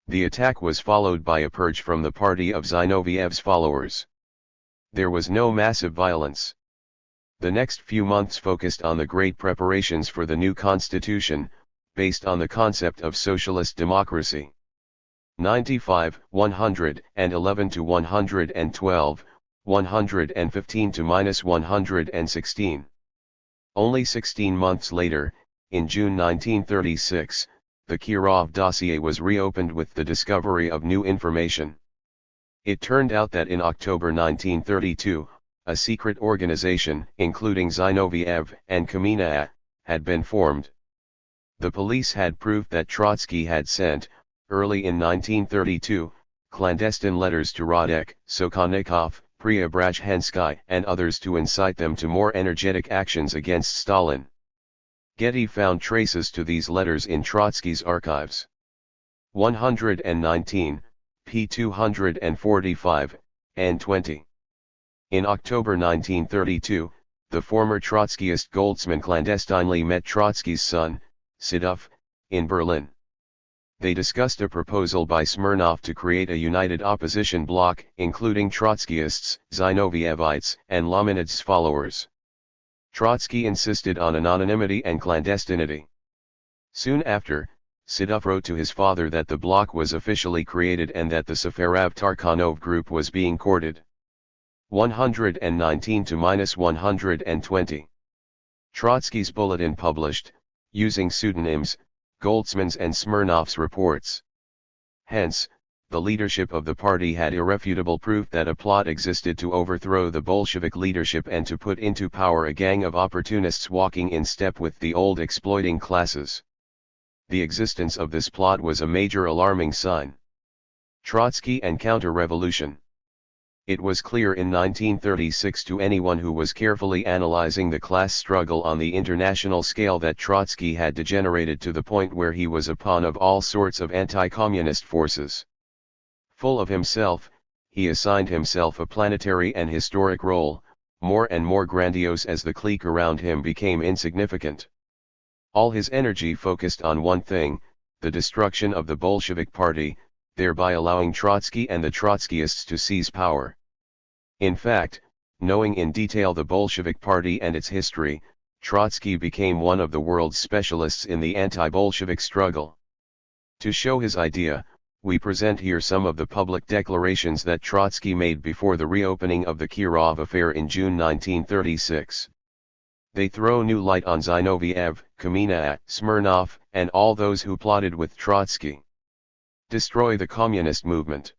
The attack was followed by a purge from the party of Zinoviev's followers. There was no massive violence. The next few months focused on the great preparations for the new constitution, based on the concept of socialist democracy. 95, 111 to 112, 115 to -116. Only 16 months later, in June 1936, the Kirov dossier was reopened with the discovery of new information. It turned out that in October 1932, a secret organization, including Zinoviev and Kamina, had been formed. The police had proved that Trotsky had sent, early in 1932, clandestine letters to Radek, Sokolnikov, Preobrazhensky and others to incite them to more energetic actions against Stalin. Getty found traces to these letters in Trotsky's archives. 119, p. 245, and 20. In October 1932, the former Trotskyist Goldsman clandestinely met Trotsky's son, Sidov, in Berlin. They discussed a proposal by Smirnov to create a united opposition bloc, including Trotskyists, Zinovievites, and Laminids' followers. Trotsky insisted on anonymity and clandestinity. Soon after, Sidov wrote to his father that the bloc was officially created and that the Safarov-Tarkhanov group was being courted. 119 to -120. Trotsky's bulletin published, using pseudonyms, Goldsman's and Smirnov's reports. Hence, the leadership of the party had irrefutable proof that a plot existed to overthrow the Bolshevik leadership and to put into power a gang of opportunists walking in step with the old exploiting classes. The existence of this plot was a major alarming sign. Trotsky and counter-revolution. It was clear in 1936 to anyone who was carefully analyzing the class struggle on the international scale that Trotsky had degenerated to the point where he was a pawn of all sorts of anti-communist forces. Full of himself, he assigned himself a planetary and historic role, more and more grandiose as the clique around him became insignificant. All his energy focused on one thing, the destruction of the Bolshevik Party, thereby allowing Trotsky and the Trotskyists to seize power. In fact, knowing in detail the Bolshevik Party and its history, Trotsky became one of the world's specialists in the anti-Bolshevik struggle. To show his idea, we present here some of the public declarations that Trotsky made before the reopening of the Kirov affair in June 1936. They throw new light on Zinoviev, Kamenev, Smirnov, and all those who plotted with Trotsky. Destroy the communist movement.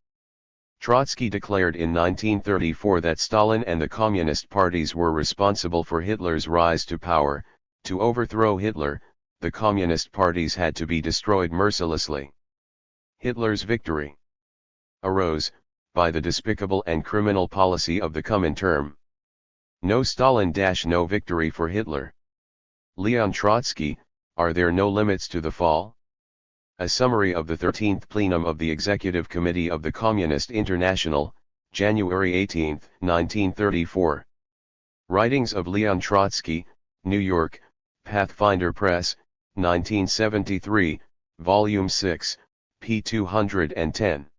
Trotsky declared in 1934 that Stalin and the communist parties were responsible for Hitler's rise to power. To overthrow Hitler, the communist parties had to be destroyed mercilessly. Hitler's victory arose by the despicable and criminal policy of the Comintern. No Stalin - no victory for Hitler. Leon Trotsky, are there no limits to the fall? A summary of the 13th Plenum of the Executive Committee of the Communist International, January 18, 1934. Writings of Leon Trotsky, New York, Pathfinder Press, 1973, Volume 6, p. 210.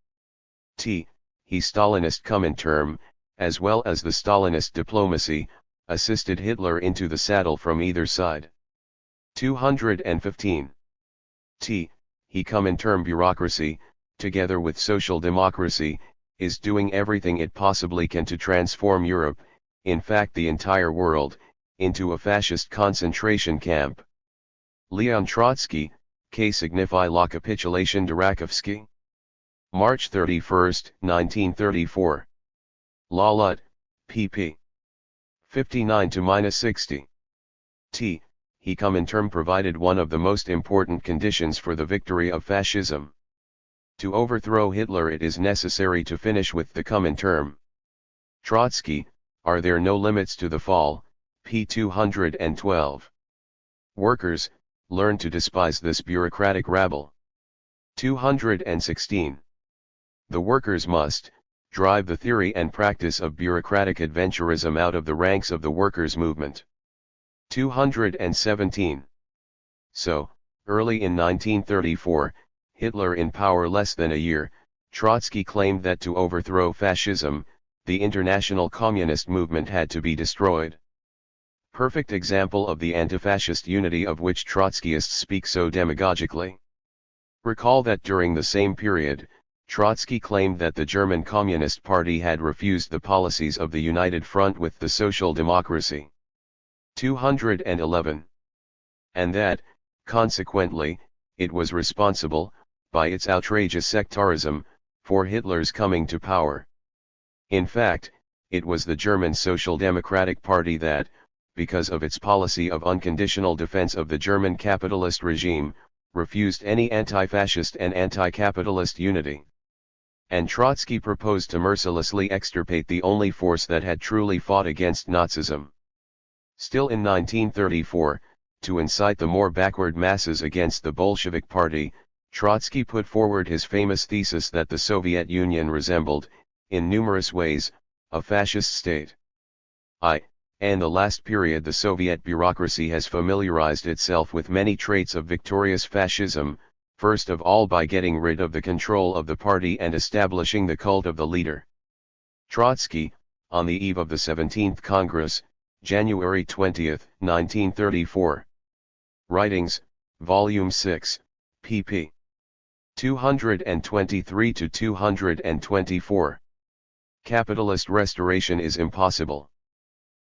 He Stalinist Comintern, as well as the Stalinist diplomacy, assisted Hitler into the saddle from either side. 215. He Comintern bureaucracy, together with social democracy, is doing everything it possibly can to transform Europe, in fact the entire world, into a fascist concentration camp. Leon Trotsky, que signifie la capitulation de Rakovsky? March 31, 1934. La Lut, pp. 59-60. He Comintern provided one of the most important conditions for the victory of fascism. To overthrow Hitler it is necessary to finish with the Comintern. Trotsky, are there no limits to the fall? p. 212. Workers, learn to despise this bureaucratic rabble. 216. The workers must drive the theory and practice of bureaucratic adventurism out of the ranks of the workers' movement. 217. So, early in 1934, Hitler in power less than a year, Trotsky claimed that to overthrow fascism, the international communist movement had to be destroyed. Perfect example of the anti-fascist unity of which Trotskyists speak so demagogically. Recall that during the same period, Trotsky claimed that the German Communist Party had refused the policies of the United Front with the Social Democracy. 211. And that, consequently, it was responsible, by its outrageous sectarism, for Hitler's coming to power. In fact, it was the German Social Democratic Party that, because of its policy of unconditional defense of the German capitalist regime, refused any anti-fascist and anti-capitalist unity. And Trotsky proposed to mercilessly extirpate the only force that had truly fought against Nazism. Still in 1934, to incite the more backward masses against the Bolshevik Party, Trotsky put forward his famous thesis that the Soviet Union resembled, in numerous ways, a fascist state. In the last period the Soviet bureaucracy has familiarized itself with many traits of victorious fascism, first of all by getting rid of the control of the party and establishing the cult of the leader. Trotsky, on the eve of the 17th Congress, January 20, 1934. Writings, Volume 6, pp. 223-224. Capitalist restoration is impossible.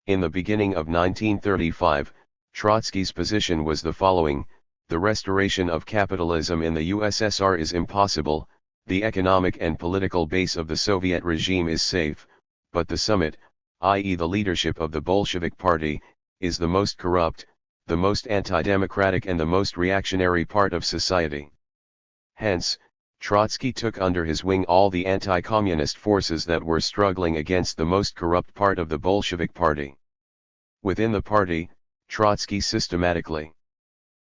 In the beginning of 1935, Trotsky's position was the following: the restoration of capitalism in the USSR is impossible, the economic and political base of the Soviet regime is safe, but the summit, i.e. the leadership of the Bolshevik Party, is the most corrupt, the most anti-democratic and the most reactionary part of society. Hence, Trotsky took under his wing all the anti-communist forces that were struggling against the most corrupt part of the Bolshevik Party. Within the party, Trotsky systematically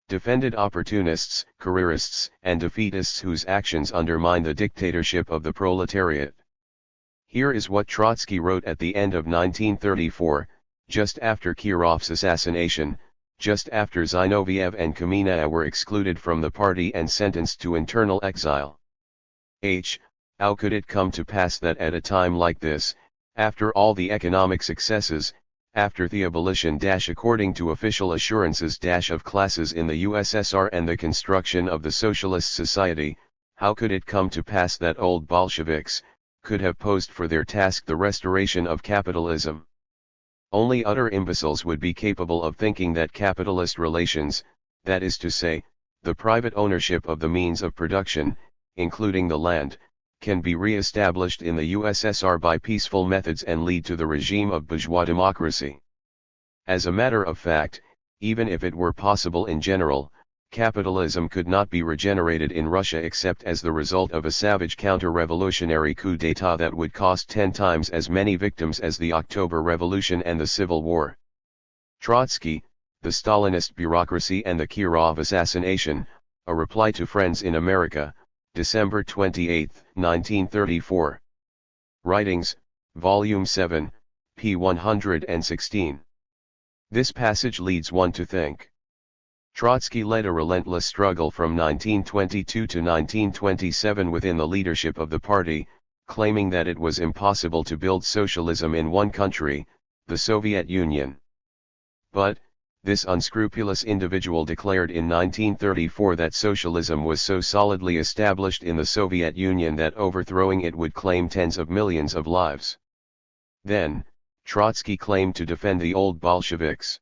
defended opportunists, careerists, and defeatists whose actions undermine the dictatorship of the proletariat. Here is what Trotsky wrote at the end of 1934, just after Kirov's assassination, just after Zinoviev and Kamenev were excluded from the party and sentenced to internal exile. How could it come to pass that at a time like this, after all the economic successes, after the abolition according to official assurances of classes in the USSR and the construction of the socialist society, how could it come to pass that old Bolsheviks could have posed for their task the restoration of capitalism? Only utter imbeciles would be capable of thinking that capitalist relations, that is to say, the private ownership of the means of production, including the land, can be re-established in the USSR by peaceful methods and lead to the regime of bourgeois democracy. As a matter of fact, even if it were possible in general, capitalism could not be regenerated in Russia except as the result of a savage counter-revolutionary coup d'état that would cost 10 times as many victims as the October Revolution and the Civil War. Trotsky, the Stalinist bureaucracy and the Kirov assassination, a reply to Friends in America, December 28, 1934. Writings, Volume 7, p. 116. This passage leads one to think. Trotsky led a relentless struggle from 1922 to 1927 within the leadership of the party, claiming that it was impossible to build socialism in one country, the Soviet Union. But, this unscrupulous individual declared in 1934 that socialism was so solidly established in the Soviet Union that overthrowing it would claim tens of millions of lives. Then, Trotsky claimed to defend the old Bolsheviks.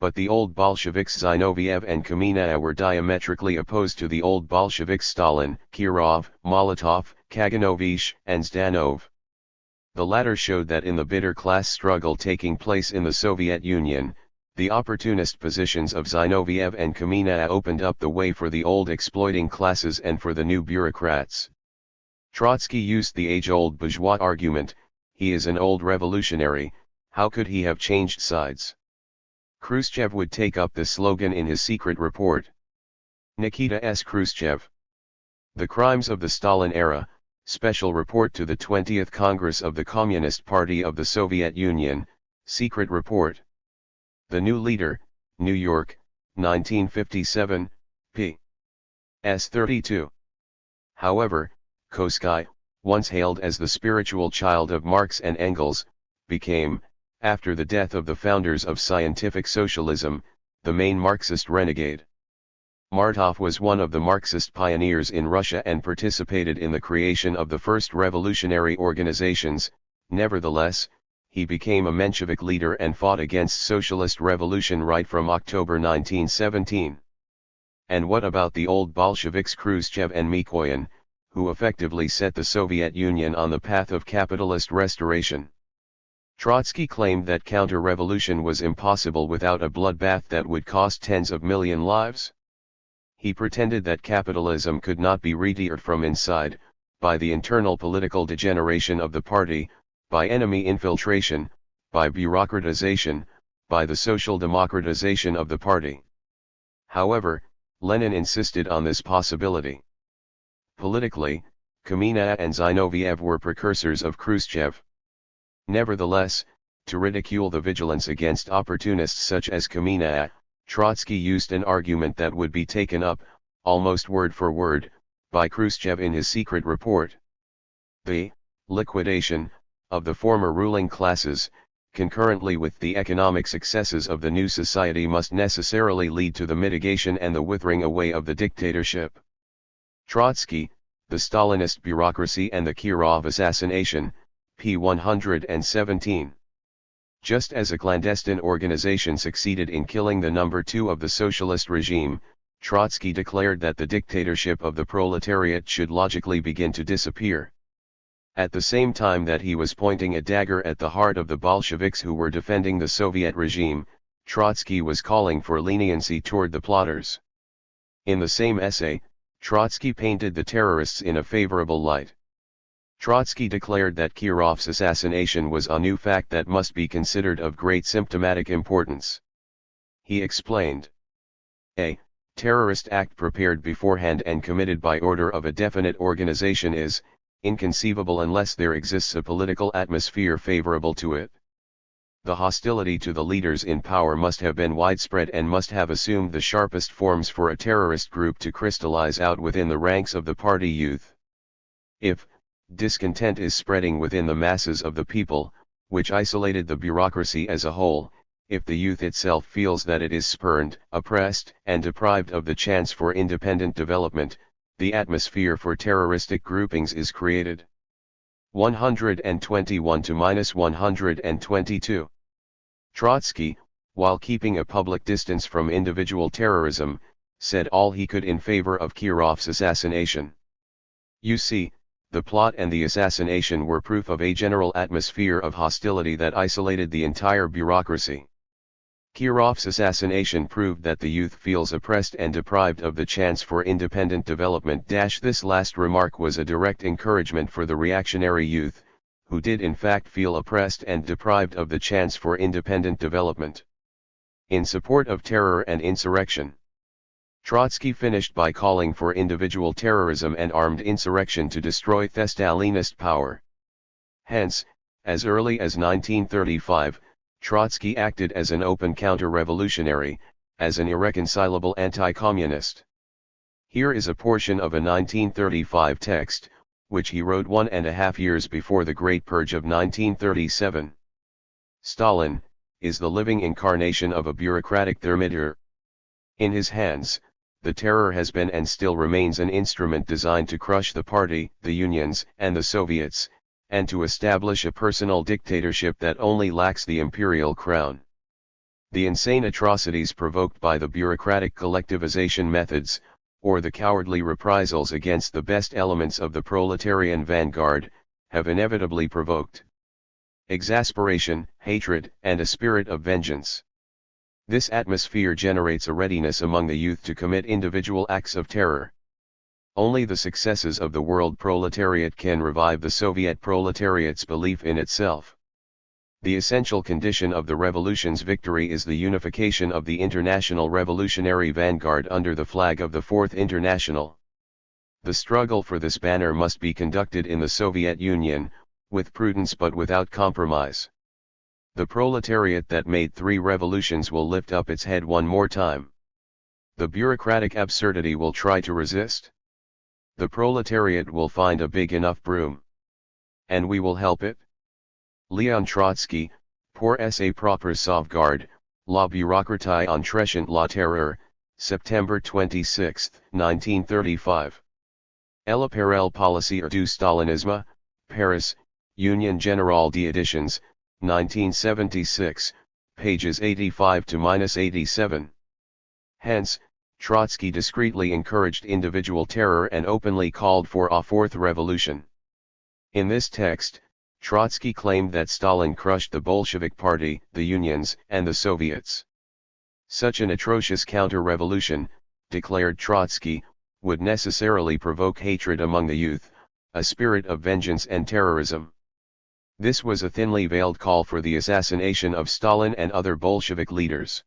But the old Bolsheviks Zinoviev and Kamenev were diametrically opposed to the old Bolsheviks Stalin, Kirov, Molotov, Kaganovich, and Zdanov. The latter showed that in the bitter class struggle taking place in the Soviet Union, the opportunist positions of Zinoviev and Kamenev opened up the way for the old exploiting classes and for the new bureaucrats. Trotsky used the age-old bourgeois argument, he is an old revolutionary, how could he have changed sides? Khrushchev would take up this slogan in his secret report. Nikita S. Khrushchev. The Crimes of the Stalin Era, Special Report to the 20th Congress of the Communist Party of the Soviet Union, Secret Report. The New Leader, New York, 1957, p. s. 32. However, Koski, once hailed as the spiritual child of Marx and Engels, became, after the death of the founders of scientific socialism, the main Marxist renegade. Martov was one of the Marxist pioneers in Russia and participated in the creation of the first revolutionary organizations. Nevertheless, he became a Menshevik leader and fought against socialist revolution right from October 1917. And what about the old Bolsheviks Khrushchev and Mikoyan, who effectively set the Soviet Union on the path of capitalist restoration? Trotsky claimed that counter-revolution was impossible without a bloodbath that would cost tens of million lives. He pretended that capitalism could not be redeemed from inside, by the internal political degeneration of the party, by enemy infiltration, by bureaucratization, by the social democratization of the party. However, Lenin insisted on this possibility. Politically, Kamenev and Zinoviev were precursors of Khrushchev. Nevertheless, to ridicule the vigilance against opportunists such as Kamenev, Trotsky used an argument that would be taken up, almost word for word, by Khrushchev in his secret report. The liquidation of the former ruling classes, concurrently with the economic successes of the new society, must necessarily lead to the mitigation and the withering away of the dictatorship. Trotsky, the Stalinist bureaucracy and the Kirov assassination, p. 117. Just as a clandestine organization succeeded in killing the number 2 of the socialist regime, Trotsky declared that the dictatorship of the proletariat should logically begin to disappear. At the same time that he was pointing a dagger at the heart of the Bolsheviks who were defending the Soviet regime, Trotsky was calling for leniency toward the plotters. In the same essay, Trotsky painted the terrorists in a favorable light. Trotsky declared that Kirov's assassination was a new fact that must be considered of great symptomatic importance. He explained: A terrorist act prepared beforehand and committed by order of a definite organization is, inconceivable unless there exists a political atmosphere favorable to it. The hostility to the leaders in power must have been widespread and must have assumed the sharpest forms for a terrorist group to crystallize out within the ranks of the party youth. If discontent is spreading within the masses of the people, which isolated the bureaucracy as a whole, if the youth itself feels that it is spurned, oppressed, and deprived of the chance for independent development, the atmosphere for terroristic groupings is created. 121-122. Trotsky, while keeping a public distance from individual terrorism, said all he could in favor of Kirov's assassination. You see, the plot and the assassination were proof of a general atmosphere of hostility that isolated the entire bureaucracy. Kirov's assassination proved that the youth feels oppressed and deprived of the chance for independent development. This last remark was a direct encouragement for the reactionary youth, who did in fact feel oppressed and deprived of the chance for independent development. In support of terror and insurrection, Trotsky finished by calling for individual terrorism and armed insurrection to destroy the Stalinist power. Hence, as early as 1935, Trotsky acted as an open counter-revolutionary, as an irreconcilable anti-communist. Here is a portion of a 1935 text, which he wrote 1.5 years before the Great Purge of 1937. Stalin is the living incarnation of a bureaucratic thermometer. In his hands, the terror has been and still remains an instrument designed to crush the party, the unions, and the Soviets, and to establish a personal dictatorship that only lacks the imperial crown. The insane atrocities provoked by the bureaucratic collectivization methods, or the cowardly reprisals against the best elements of the proletarian vanguard, have inevitably provoked exasperation, hatred, and a spirit of vengeance. This atmosphere generates a readiness among the youth to commit individual acts of terror. Only the successes of the world proletariat can revive the Soviet proletariat's belief in itself. The essential condition of the revolution's victory is the unification of the international revolutionary vanguard under the flag of the Fourth International. The struggle for this banner must be conducted in the Soviet Union, with prudence but without compromise. The proletariat that made 3 revolutions will lift up its head one more time. The bureaucratic absurdity will try to resist. The proletariat will find a big enough broom. And we will help it. Leon Trotsky, pour sa propre sauvegarde, la bureaucratie entretient la terreur, September 26, 1935. Elle parole policière du Stalinisme, Paris, Union Générale d'Éditions, 1976, pages 85-87. Hence, Trotsky discreetly encouraged individual terror and openly called for a fourth revolution. In this text, Trotsky claimed that Stalin crushed the Bolshevik Party, the unions, and the Soviets. Such an atrocious counter-revolution, declared Trotsky, would necessarily provoke hatred among the youth, a spirit of vengeance and terrorism. This was a thinly veiled call for the assassination of Stalin and other Bolshevik leaders.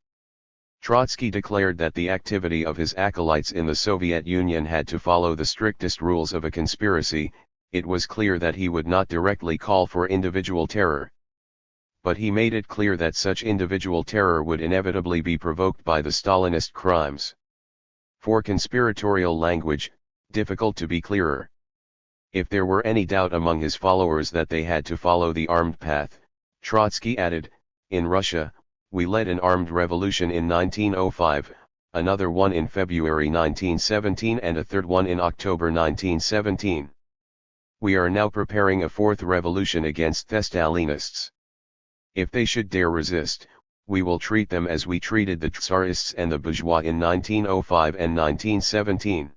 Trotsky declared that the activity of his acolytes in the Soviet Union had to follow the strictest rules of a conspiracy. It was clear that he would not directly call for individual terror. But he made it clear that such individual terror would inevitably be provoked by the Stalinist crimes. For conspiratorial language, difficult to be clearer. If there were any doubt among his followers that they had to follow the armed path, Trotsky added, in Russia, we led an armed revolution in 1905, another one in February 1917 and a third one in October 1917. We are now preparing a fourth revolution against the Stalinists. If they should dare resist, we will treat them as we treated the Tsarists and the bourgeois in 1905 and 1917.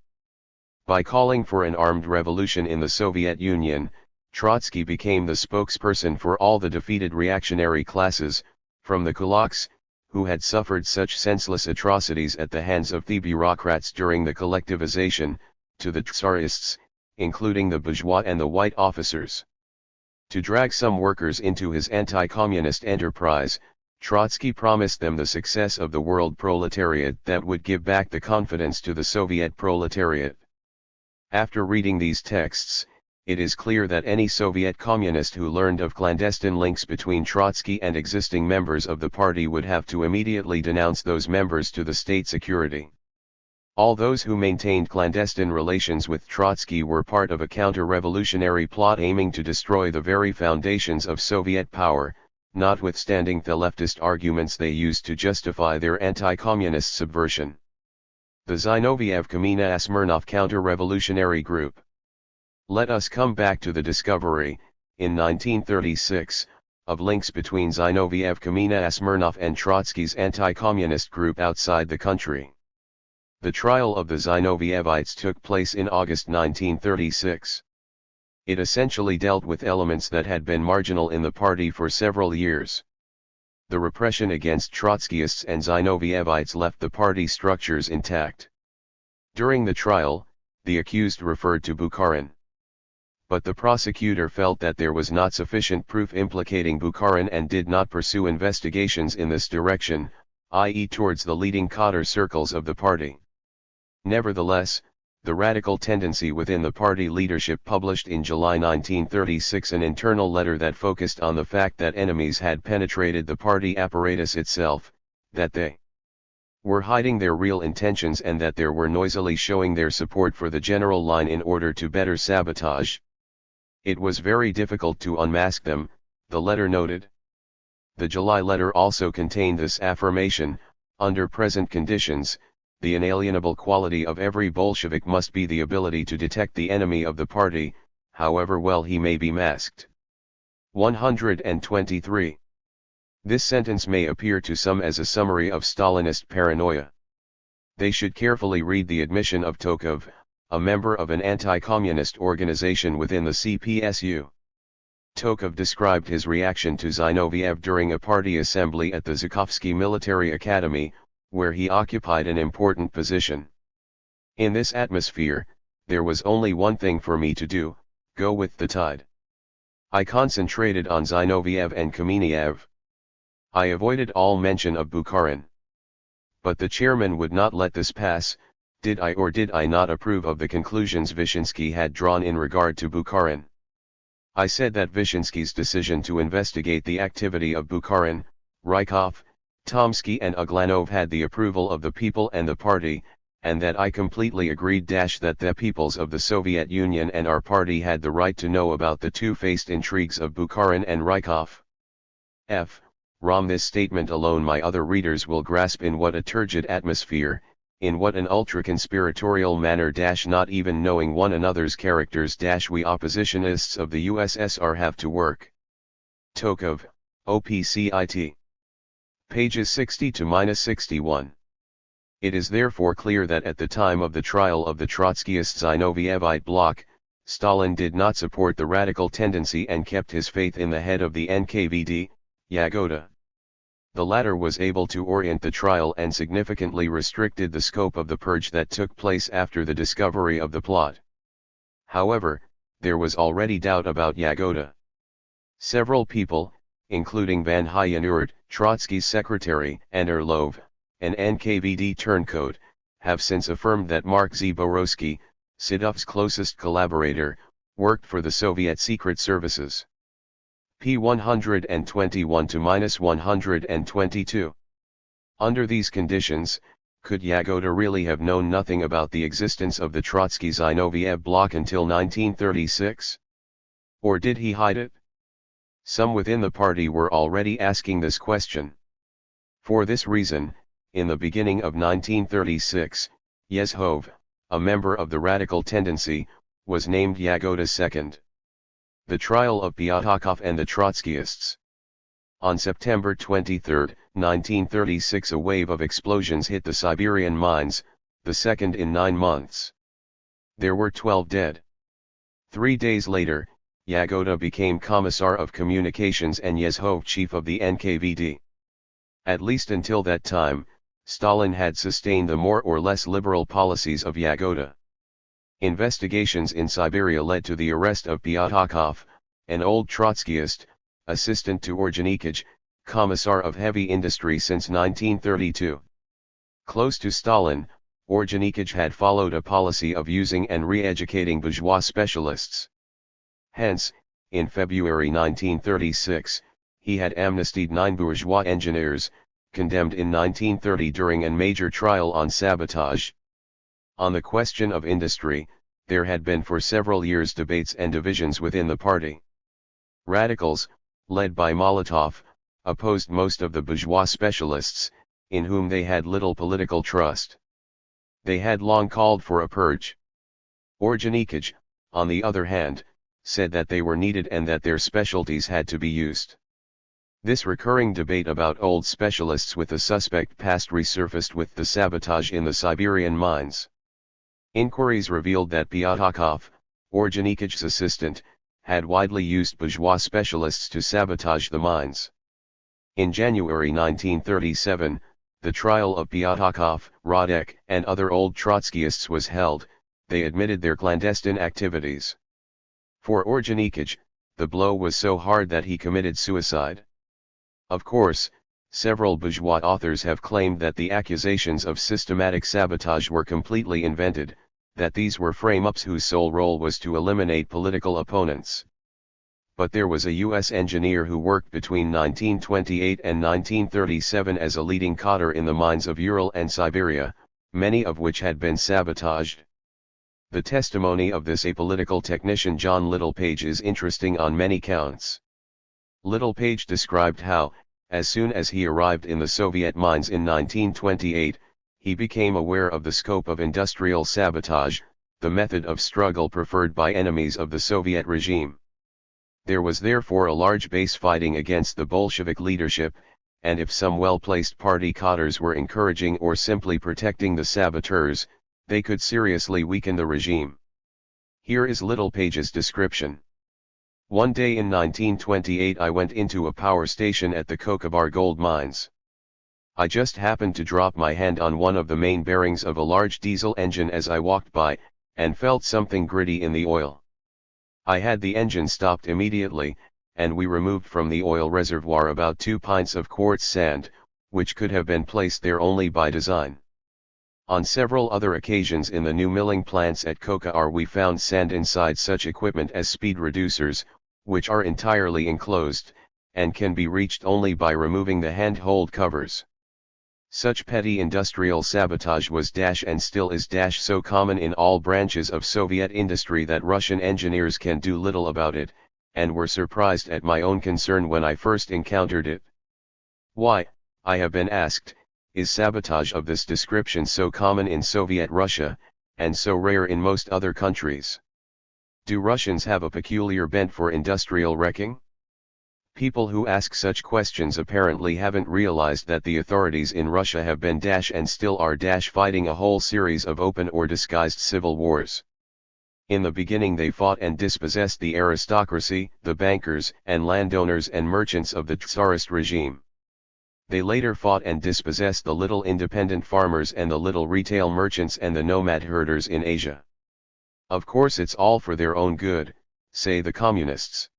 By calling for an armed revolution in the Soviet Union, Trotsky became the spokesperson for all the defeated reactionary classes, from the kulaks, who had suffered such senseless atrocities at the hands of the bureaucrats during the collectivization, to the Tsarists, including the bourgeois and the white officers. To drag some workers into his anti-communist enterprise, Trotsky promised them the success of the world proletariat that would give back the confidence to the Soviet proletariat. After reading these texts, it is clear that any Soviet communist who learned of clandestine links between Trotsky and existing members of the party would have to immediately denounce those members to the state security. All those who maintained clandestine relations with Trotsky were part of a counter-revolutionary plot aiming to destroy the very foundations of Soviet power, notwithstanding the leftist arguments they used to justify their anti-communist subversion. The Zinoviev-Kamena-Smirnov counter-revolutionary group. Let us come back to the discovery, in 1936, of links between Zinoviev-Kamena-Smirnov and Trotsky's anti-communist group outside the country. The trial of the Zinovievites took place in August 1936. It essentially dealt with elements that had been marginal in the party for several years. The repression against Trotskyists and Zinovievites left the party structures intact. During the trial, the accused referred to Bukharin. But the prosecutor felt that there was not sufficient proof implicating Bukharin and did not pursue investigations in this direction, i.e. towards the leading cadre circles of the party. Nevertheless, the radical tendency within the party leadership published in July 1936 an internal letter that focused on the fact that enemies had penetrated the party apparatus itself, that they were hiding their real intentions and that they were noisily showing their support for the general line in order to better sabotage. It was very difficult to unmask them, the letter noted. The July letter also contained this affirmation: under present conditions, the inalienable quality of every Bolshevik must be the ability to detect the enemy of the party, however well he may be masked. 123. This sentence may appear to some as a summary of Stalinist paranoia. They should carefully read the admission of Tokov, a member of an anti-communist organization within the CPSU. Tokov described his reaction to Zinoviev during a party assembly at the Zhukovsky Military Academy, where he occupied an important position. In this atmosphere, there was only one thing for me to do: go with the tide. I concentrated on Zinoviev and Kamenev. I avoided all mention of Bukharin. But the chairman would not let this pass. Did I or did I not approve of the conclusions Vyshinsky had drawn in regard to Bukharin? I said that Vyshinsky's decision to investigate the activity of Bukharin, Rykov, Tomsky and Uglanov had the approval of the people and the party, and that I completely agreed that the peoples of the Soviet Union and our party had the right to know about the two-faced intrigues of Bukharin and Rykov. From this statement alone my other readers will grasp in what a turgid atmosphere, in what an ultra-conspiratorial manner not even knowing one another's characters we oppositionists of the USSR have to work. Tokov, OPCIT. Pages 60-61. It is therefore clear that at the time of the trial of the Trotskyist Zinovievite bloc, Stalin did not support the radical tendency and kept his faith in the head of the NKVD, Yagoda. The latter was able to orient the trial and significantly restricted the scope of the purge that took place after the discovery of the plot. However, there was already doubt about Yagoda. Several people, including Van Hyenurt, Trotsky's secretary, and Orlov, an NKVD turncoat, have since affirmed that Mark Zaborowski, Sidov's closest collaborator, worked for the Soviet secret services. P 121-122. Under these conditions, could Yagoda really have known nothing about the existence of the Trotsky-Zinoviev bloc until 1936? Or did he hide it? Some within the party were already asking this question. For this reason, in the beginning of 1936, Yezhov, a member of the radical tendency, was named Yagoda's second. The trial of Pyatakov and the Trotskyists. On September 23, 1936 a wave of explosions hit the Siberian mines, the second in 9 months. There were 12 dead. 3 days later, Yagoda became Commissar of Communications and Yezhov chief of the NKVD. At least until that time, Stalin had sustained the more or less liberal policies of Yagoda. Investigations in Siberia led to the arrest of Pyatakov, an old Trotskyist, assistant to Orjonikij, Commissar of Heavy Industry since 1932. Close to Stalin, Orjonikij had followed a policy of using and re-educating bourgeois specialists. Hence, in February 1936, he had amnestied 9 bourgeois engineers, condemned in 1930 during a major trial on sabotage. On the question of industry, there had been for several years debates and divisions within the party. Radicals, led by Molotov, opposed most of the bourgeois specialists, in whom they had little political trust. They had long called for a purge. Ordzhonikidze, on the other hand, said that they were needed and that their specialties had to be used. This recurring debate about old specialists with a suspect past resurfaced with the sabotage in the Siberian mines. Inquiries revealed that Pyatakov, Ordzhonikidze's assistant, had widely used bourgeois specialists to sabotage the mines. In January 1937, the trial of Pyatakov, Radek, and other old Trotskyists was held. They admitted their clandestine activities. For Ordzhonikidze, the blow was so hard that he committed suicide. Of course, several bourgeois authors have claimed that the accusations of systematic sabotage were completely invented, that these were frame-ups whose sole role was to eliminate political opponents. But there was a U.S. engineer who worked between 1928 and 1937 as a leading cadre in the mines of Ural and Siberia, many of which had been sabotaged. The testimony of this apolitical technician John Littlepage is interesting on many counts. Littlepage described how, as soon as he arrived in the Soviet mines in 1928, he became aware of the scope of industrial sabotage, the method of struggle preferred by enemies of the Soviet regime. There was therefore a large base fighting against the Bolshevik leadership, and if some well-placed party cadres were encouraging or simply protecting the saboteurs, they could seriously weaken the regime. Here is Littlepage's description. One day in 1928 I went into a power station at the Kokobar gold mines. I just happened to drop my hand on one of the main bearings of a large diesel engine as I walked by, and felt something gritty in the oil. I had the engine stopped immediately, and we removed from the oil reservoir about 2 pints of quartz sand, which could have been placed there only by design. On several other occasions in the new milling plants at Kokobar we found sand inside such equipment as speed reducers, which are entirely enclosed, and can be reached only by removing the hand-hold covers. Such petty industrial sabotage was and still is so common in all branches of Soviet industry that Russian engineers can do little about it, and were surprised at my own concern when I first encountered it. Why, I have been asked, is sabotage of this description so common in Soviet Russia, and so rare in most other countries? Do Russians have a peculiar bent for industrial wrecking? People who ask such questions apparently haven't realized that the authorities in Russia have been and still are fighting a whole series of open or disguised civil wars. In the beginning they fought and dispossessed the aristocracy, the bankers and landowners and merchants of the Tsarist regime. They later fought and dispossessed the little independent farmers and the little retail merchants and the nomad herders in Asia. Of course it's all for their own good, say the communists.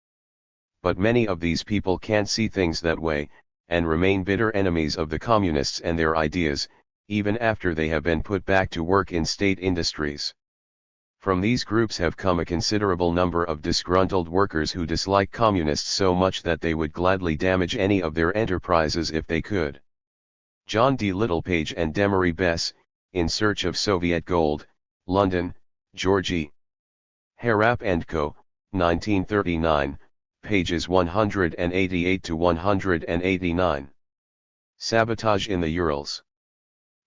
But many of these people can't see things that way, and remain bitter enemies of the communists and their ideas, even after they have been put back to work in state industries. From these groups have come a considerable number of disgruntled workers who dislike communists so much that they would gladly damage any of their enterprises if they could. John D. Littlepage and Demery Bess, In Search of Soviet Gold, London, Georgie. Harrap & Co., 1939, pages 188 to 189. Sabotage in the Urals.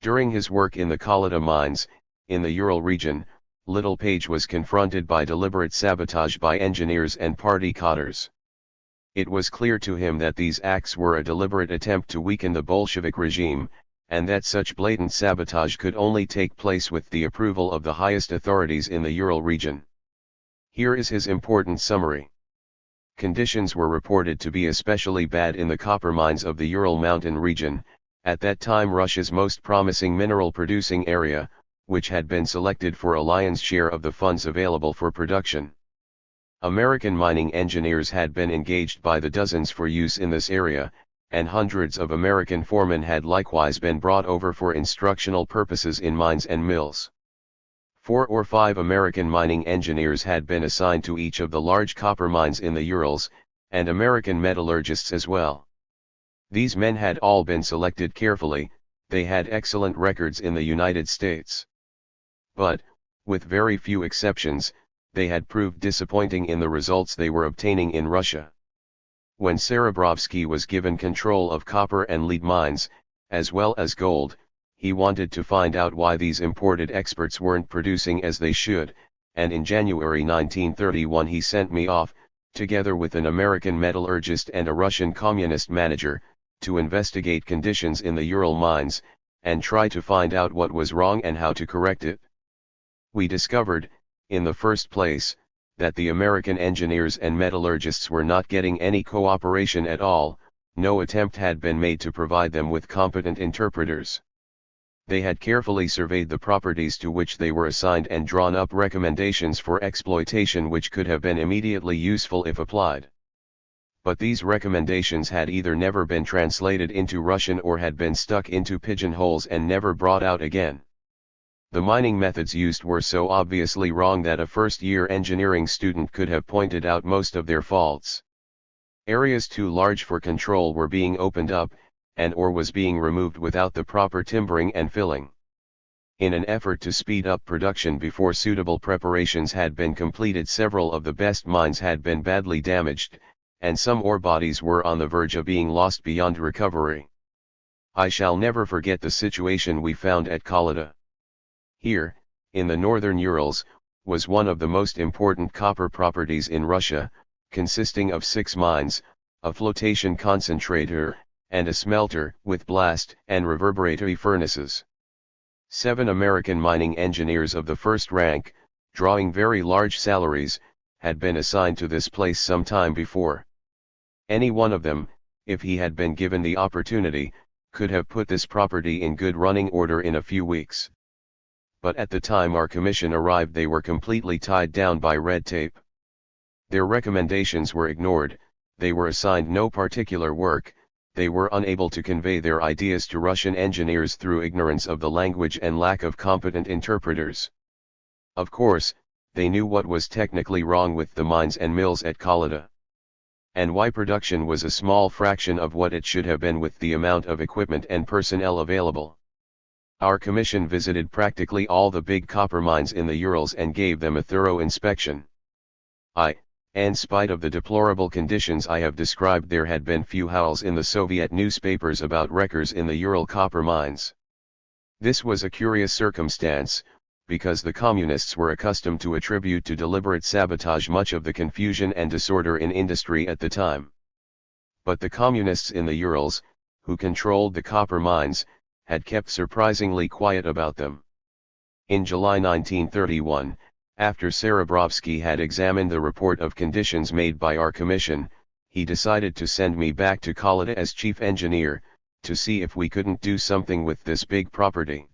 During his work in the Kolyda mines, in the Ural region, Littlepage was confronted by deliberate sabotage by engineers and party cadres. It was clear to him that these acts were a deliberate attempt to weaken the Bolshevik regime, and that such blatant sabotage could only take place with the approval of the highest authorities in the Ural region. Here is his important summary. Conditions were reported to be especially bad in the copper mines of the Ural mountain region, at that time Russia's most promising mineral-producing area, which had been selected for a lion's share of the funds available for production. American mining engineers had been engaged by the dozens for use in this area, and hundreds of American foremen had likewise been brought over for instructional purposes in mines and mills. 4 or 5 American mining engineers had been assigned to each of the large copper mines in the Urals, and American metallurgists as well. These men had all been selected carefully, they had excellent records in the United States. But, with very few exceptions, they had proved disappointing in the results they were obtaining in Russia. When Serebrovsky was given control of copper and lead mines, as well as gold, he wanted to find out why these imported experts weren't producing as they should, and in January 1931 he sent me off, together with an American metallurgist and a Russian communist manager, to investigate conditions in the Ural mines, and try to find out what was wrong and how to correct it. We discovered, in the first place, that the American engineers and metallurgists were not getting any cooperation at all. No attempt had been made to provide them with competent interpreters. They had carefully surveyed the properties to which they were assigned and drawn up recommendations for exploitation which could have been immediately useful if applied. But these recommendations had either never been translated into Russian or had been stuck into pigeonholes and never brought out again. The mining methods used were so obviously wrong that a first-year engineering student could have pointed out most of their faults. Areas too large for control were being opened up, and ore was being removed without the proper timbering and filling. In an effort to speed up production before suitable preparations had been completed, several of the best mines had been badly damaged, and some ore bodies were on the verge of being lost beyond recovery. I shall never forget the situation we found at Kolyda. Here, in the northern Urals, was one of the most important copper properties in Russia, consisting of 6 mines, a flotation concentrator, and a smelter with blast and reverberatory furnaces. 7 American mining engineers of the first rank, drawing very large salaries, had been assigned to this place some time before. Any one of them, if he had been given the opportunity, could have put this property in good running order in a few weeks. But at the time our commission arrived they were completely tied down by red tape. Their recommendations were ignored, they were assigned no particular work, they were unable to convey their ideas to Russian engineers through ignorance of the language and lack of competent interpreters. Of course, they knew what was technically wrong with the mines and mills at Kolyda, and why production was a small fraction of what it should have been with the amount of equipment and personnel available. Our commission visited practically all the big copper mines in the Urals and gave them a thorough inspection. In spite of the deplorable conditions I have described, there had been few howls in the Soviet newspapers about wreckers in the Ural copper mines. This was a curious circumstance, because the communists were accustomed to attribute to deliberate sabotage much of the confusion and disorder in industry at the time. But the communists in the Urals, who controlled the copper mines, had kept surprisingly quiet about them. In July 1931, after Serebrovsky had examined the report of conditions made by our commission, he decided to send me back to Kolyda as chief engineer, to see if we couldn't do something with this big property.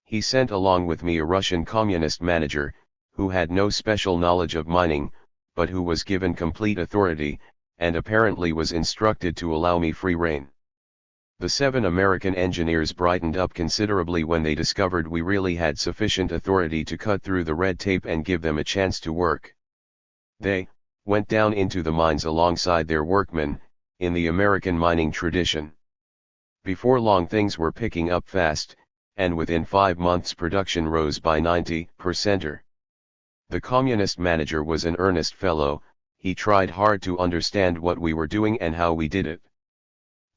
He sent along with me a Russian communist manager, who had no special knowledge of mining, but who was given complete authority, and apparently was instructed to allow me free rein. The 7 American engineers brightened up considerably when they discovered we really had sufficient authority to cut through the red tape and give them a chance to work. They went down into the mines alongside their workmen, in the American mining tradition. Before long things were picking up fast, and within 5 months production rose by 90%. The communist manager was an earnest fellow, he tried hard to understand what we were doing and how we did it.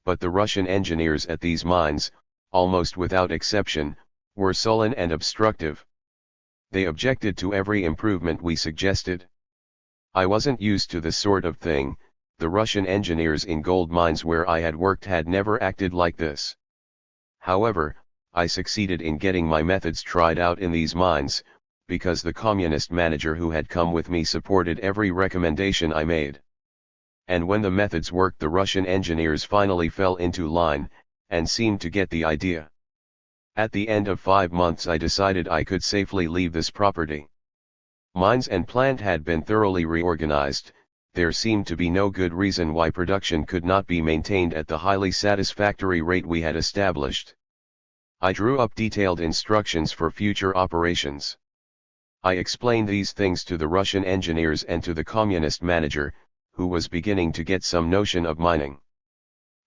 But the Russian engineers at these mines, almost without exception, were sullen and obstructive. They objected to every improvement we suggested. I wasn't used to this sort of thing, the Russian engineers in gold mines where I had worked had never acted like this. However, I succeeded in getting my methods tried out in these mines, because the communist manager who had come with me supported every recommendation I made. And when the methods worked, the Russian engineers finally fell into line, and seemed to get the idea. At the end of 5 months I decided I could safely leave this property. Mines and plant had been thoroughly reorganized, there seemed to be no good reason why production could not be maintained at the highly satisfactory rate we had established. I drew up detailed instructions for future operations. I explained these things to the Russian engineers and to the communist manager, who was beginning to get some notion of mining.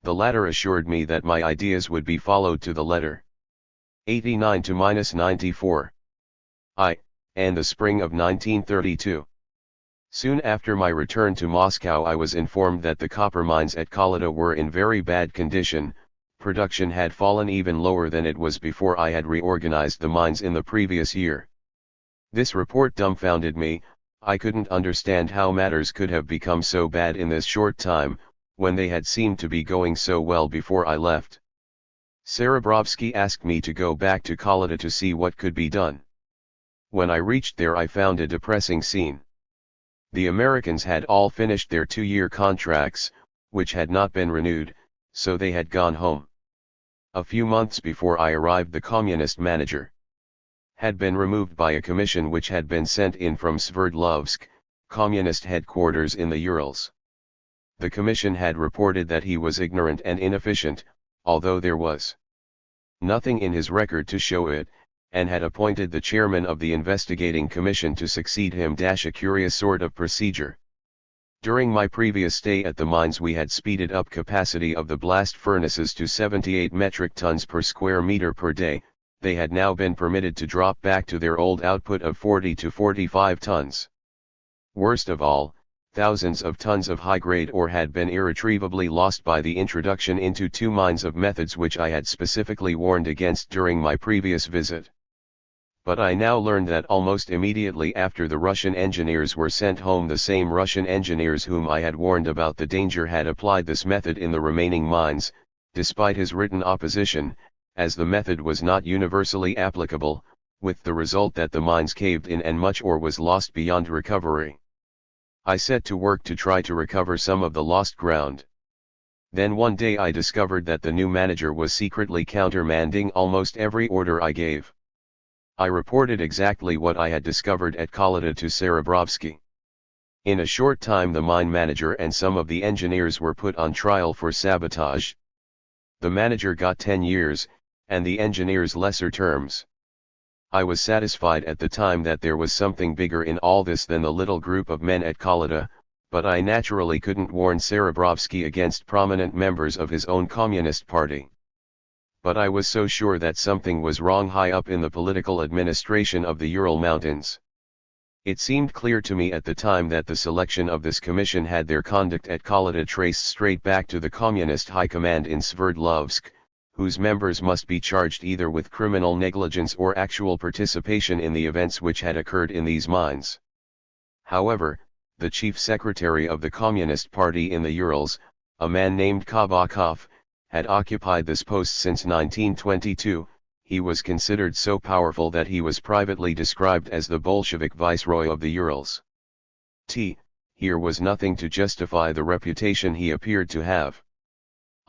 The latter assured me that my ideas would be followed to the letter. 89 to -94. And the spring of 1932. Soon after my return to Moscow I was informed that the copper mines at Kolyda were in very bad condition. Production had fallen even lower than it was before I had reorganized the mines in the previous year. This report dumbfounded me. I couldn't understand how matters could have become so bad in this short time, when they had seemed to be going so well before I left. Serebrovsky asked me to go back to Kolyda to see what could be done. When I reached there I found a depressing scene. The Americans had all finished their 2-year contracts, which had not been renewed, so they had gone home. A few months before I arrived the communist manager had been removed by a commission which had been sent in from Sverdlovsk, communist headquarters in the Urals. The commission had reported that he was ignorant and inefficient, although there was nothing in his record to show it, and had appointed the chairman of the investigating commission to succeed him. A curious sort of procedure. During my previous stay at the mines we had speeded up capacity of the blast furnaces to 78 metric tons per square meter per day. They had now been permitted to drop back to their old output of 40 to 45 tons. Worst of all, thousands of tons of high-grade ore had been irretrievably lost by the introduction into 2 mines of methods which I had specifically warned against during my previous visit. But I now learned that almost immediately after the Russian engineers were sent home, the same Russian engineers whom I had warned about the danger had applied this method in the remaining mines, despite his written opposition, as the method was not universally applicable, with the result that the mines caved in and much ore was lost beyond recovery. I set to work to try to recover some of the lost ground. Then one day I discovered that the new manager was secretly countermanding almost every order I gave. I reported exactly what I had discovered at Kolyda to Serebrovsky. In a short time the mine manager and some of the engineers were put on trial for sabotage. The manager got 10 years, and the engineers lesser terms. I was satisfied at the time that there was something bigger in all this than the little group of men at Kolyda, but I naturally couldn't warn Serebrovsky against prominent members of his own communist party. But I was so sure that something was wrong high up in the political administration of the Ural Mountains. It seemed clear to me at the time that the selection of this commission had their conduct at Kolyda traced straight back to the communist high command in Sverdlovsk, whose members must be charged either with criminal negligence or actual participation in the events which had occurred in these mines. However, the chief secretary of the Communist Party in the Urals, a man named Kabakov, had occupied this post since 1922. He was considered so powerful that he was privately described as the Bolshevik viceroy of the Urals. Here was nothing to justify the reputation he appeared to have.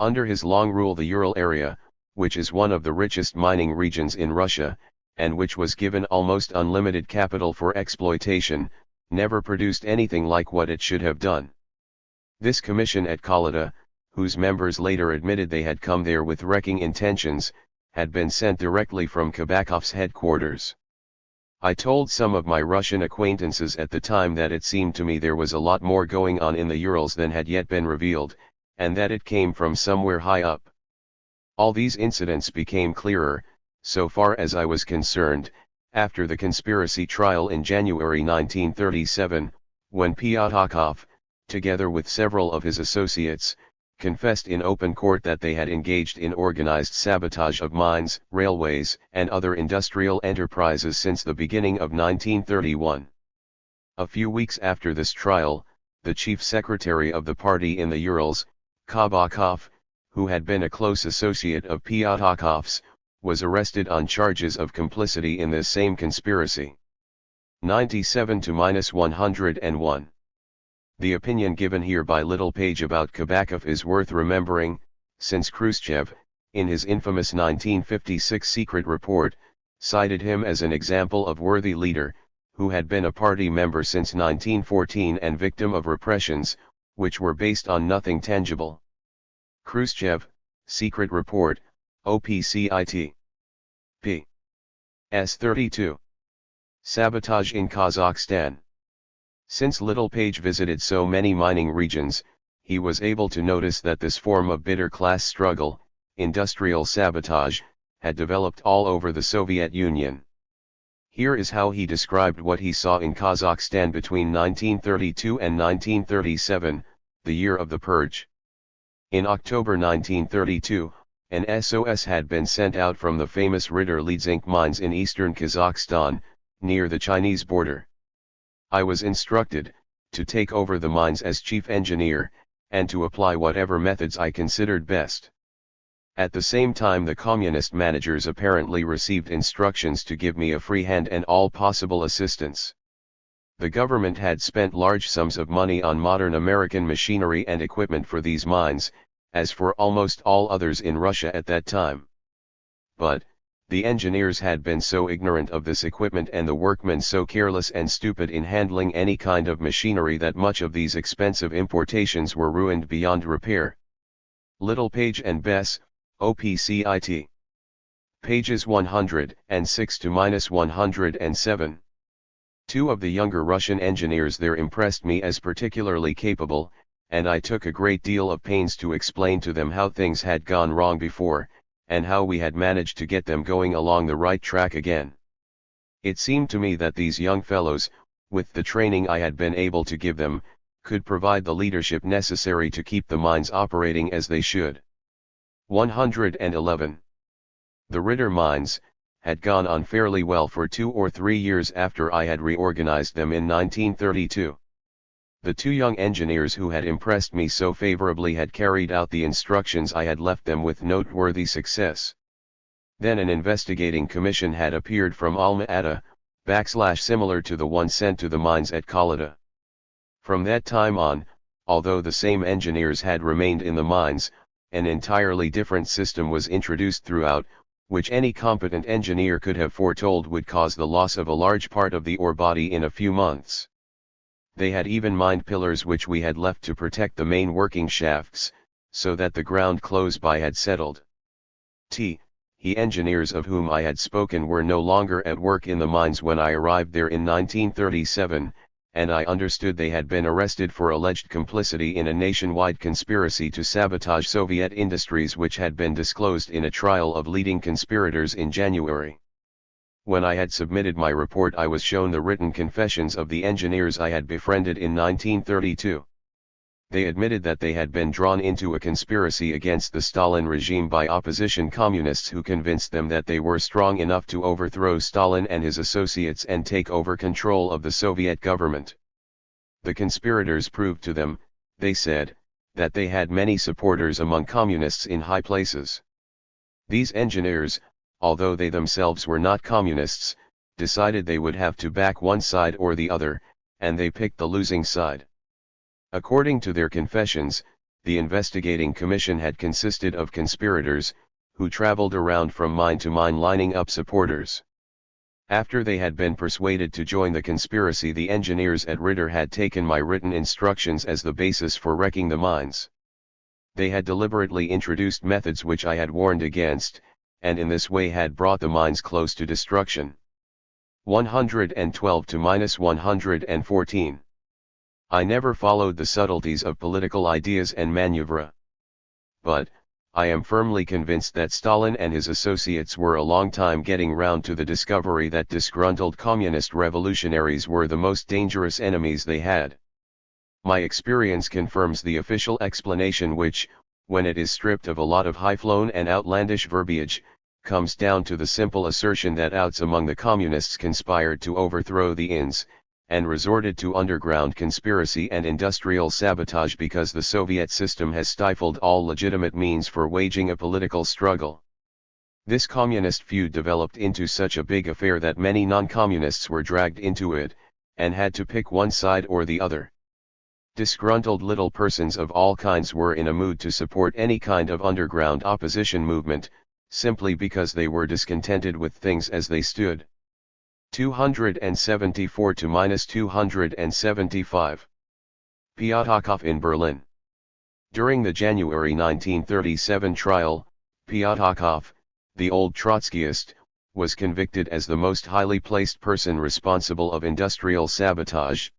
Under his long rule the Ural area, which is one of the richest mining regions in Russia, and which was given almost unlimited capital for exploitation, never produced anything like what it should have done. This commission at Kolyda, whose members later admitted they had come there with wrecking intentions, had been sent directly from Kabakov's headquarters. I told some of my Russian acquaintances at the time that it seemed to me there was a lot more going on in the Urals than had yet been revealed, and that it came from somewhere high up. All these incidents became clearer, so far as I was concerned, after the conspiracy trial in January 1937, when Pyatakov, together with several of his associates, confessed in open court that they had engaged in organized sabotage of mines, railways, and other industrial enterprises since the beginning of 1931. A few weeks after this trial, the chief secretary of the party in the Urals, Kabakov, who had been a close associate of Pyatakov's, was arrested on charges of complicity in this same conspiracy. 97 to -101. The opinion given here by little page about Kabakov is worth remembering, since Khrushchev, in his infamous 1956 secret report, cited him as an example of worthy leader, who had been a party member since 1914 and victim of repressions, which were based on nothing tangible. Khrushchev, Secret Report, OPCIT. p. S. 32. Sabotage in Kazakhstan. Since Little Page visited so many mining regions, he was able to notice that this form of bitter class struggle, industrial sabotage, had developed all over the Soviet Union. Here is how he described what he saw in Kazakhstan between 1932 and 1937, the year of the purge. In October 1932, an SOS had been sent out from the famous Ridder-Lead zinc mines in eastern Kazakhstan, near the Chinese border. I was instructed to take over the mines as chief engineer, and to apply whatever methods I considered best. At the same time, the communist managers apparently received instructions to give me a free hand and all possible assistance. The government had spent large sums of money on modern American machinery and equipment for these mines, as for almost all others in Russia at that time. But, the engineers had been so ignorant of this equipment and the workmen so careless and stupid in handling any kind of machinery that much of these expensive importations were ruined beyond repair. Little Page and Bess, OPCIT. Pages 106 to -107. Two of the younger Russian engineers there impressed me as particularly capable, and I took a great deal of pains to explain to them how things had gone wrong before, and how we had managed to get them going along the right track again. It seemed to me that these young fellows, with the training I had been able to give them, could provide the leadership necessary to keep the mines operating as they should. 111. The Ridder mines had gone on fairly well for 2 or 3 years after I had reorganized them in 1932. The two young engineers who had impressed me so favorably had carried out the instructions I had left them with noteworthy success. Then an investigating commission had appeared from Alma-Ata, similar to the one sent to the mines at Kalata. From that time on, although the same engineers had remained in the mines, an entirely different system was introduced throughout, which any competent engineer could have foretold would cause the loss of a large part of the ore body in a few months. They had even mined pillars which we had left to protect the main working shafts, so that the ground close by had settled. He engineers of whom I had spoken were no longer at work in the mines when I arrived there in 1937, and I understood they had been arrested for alleged complicity in a nationwide conspiracy to sabotage Soviet industries which had been disclosed in a trial of leading conspirators in January. When I had submitted my report, I was shown the written confessions of the engineers I had befriended in 1932. They admitted that they had been drawn into a conspiracy against the Stalin regime by opposition communists who convinced them that they were strong enough to overthrow Stalin and his associates and take over control of the Soviet government. The conspirators proved to them, they said, that they had many supporters among communists in high places. These engineers, although they themselves were not communists, decided they would have to back one side or the other, and they picked the losing side. According to their confessions, the investigating commission had consisted of conspirators, who traveled around from mine to mine lining up supporters. After they had been persuaded to join the conspiracy, the engineers at Ridder had taken my written instructions as the basis for wrecking the mines. They had deliberately introduced methods which I had warned against, and in this way had brought the mines close to destruction. 112 to -114. I never followed the subtleties of political ideas and manœuvre. But, I am firmly convinced that Stalin and his associates were a long time getting round to the discovery that disgruntled communist revolutionaries were the most dangerous enemies they had. My experience confirms the official explanation which, when it is stripped of a lot of high-flown and outlandish verbiage, comes down to the simple assertion that outs among the communists conspired to overthrow the INs, and resorted to underground conspiracy and industrial sabotage because the Soviet system has stifled all legitimate means for waging a political struggle. This communist feud developed into such a big affair that many non-communists were dragged into it, and had to pick one side or the other. Disgruntled little persons of all kinds were in a mood to support any kind of underground opposition movement, simply because they were discontented with things as they stood. 274 to -275. Pyatakov in Berlin. During the January 1937 trial, Pyatakov, the old Trotskyist, was convicted as the most highly placed person responsible of industrial sabotage.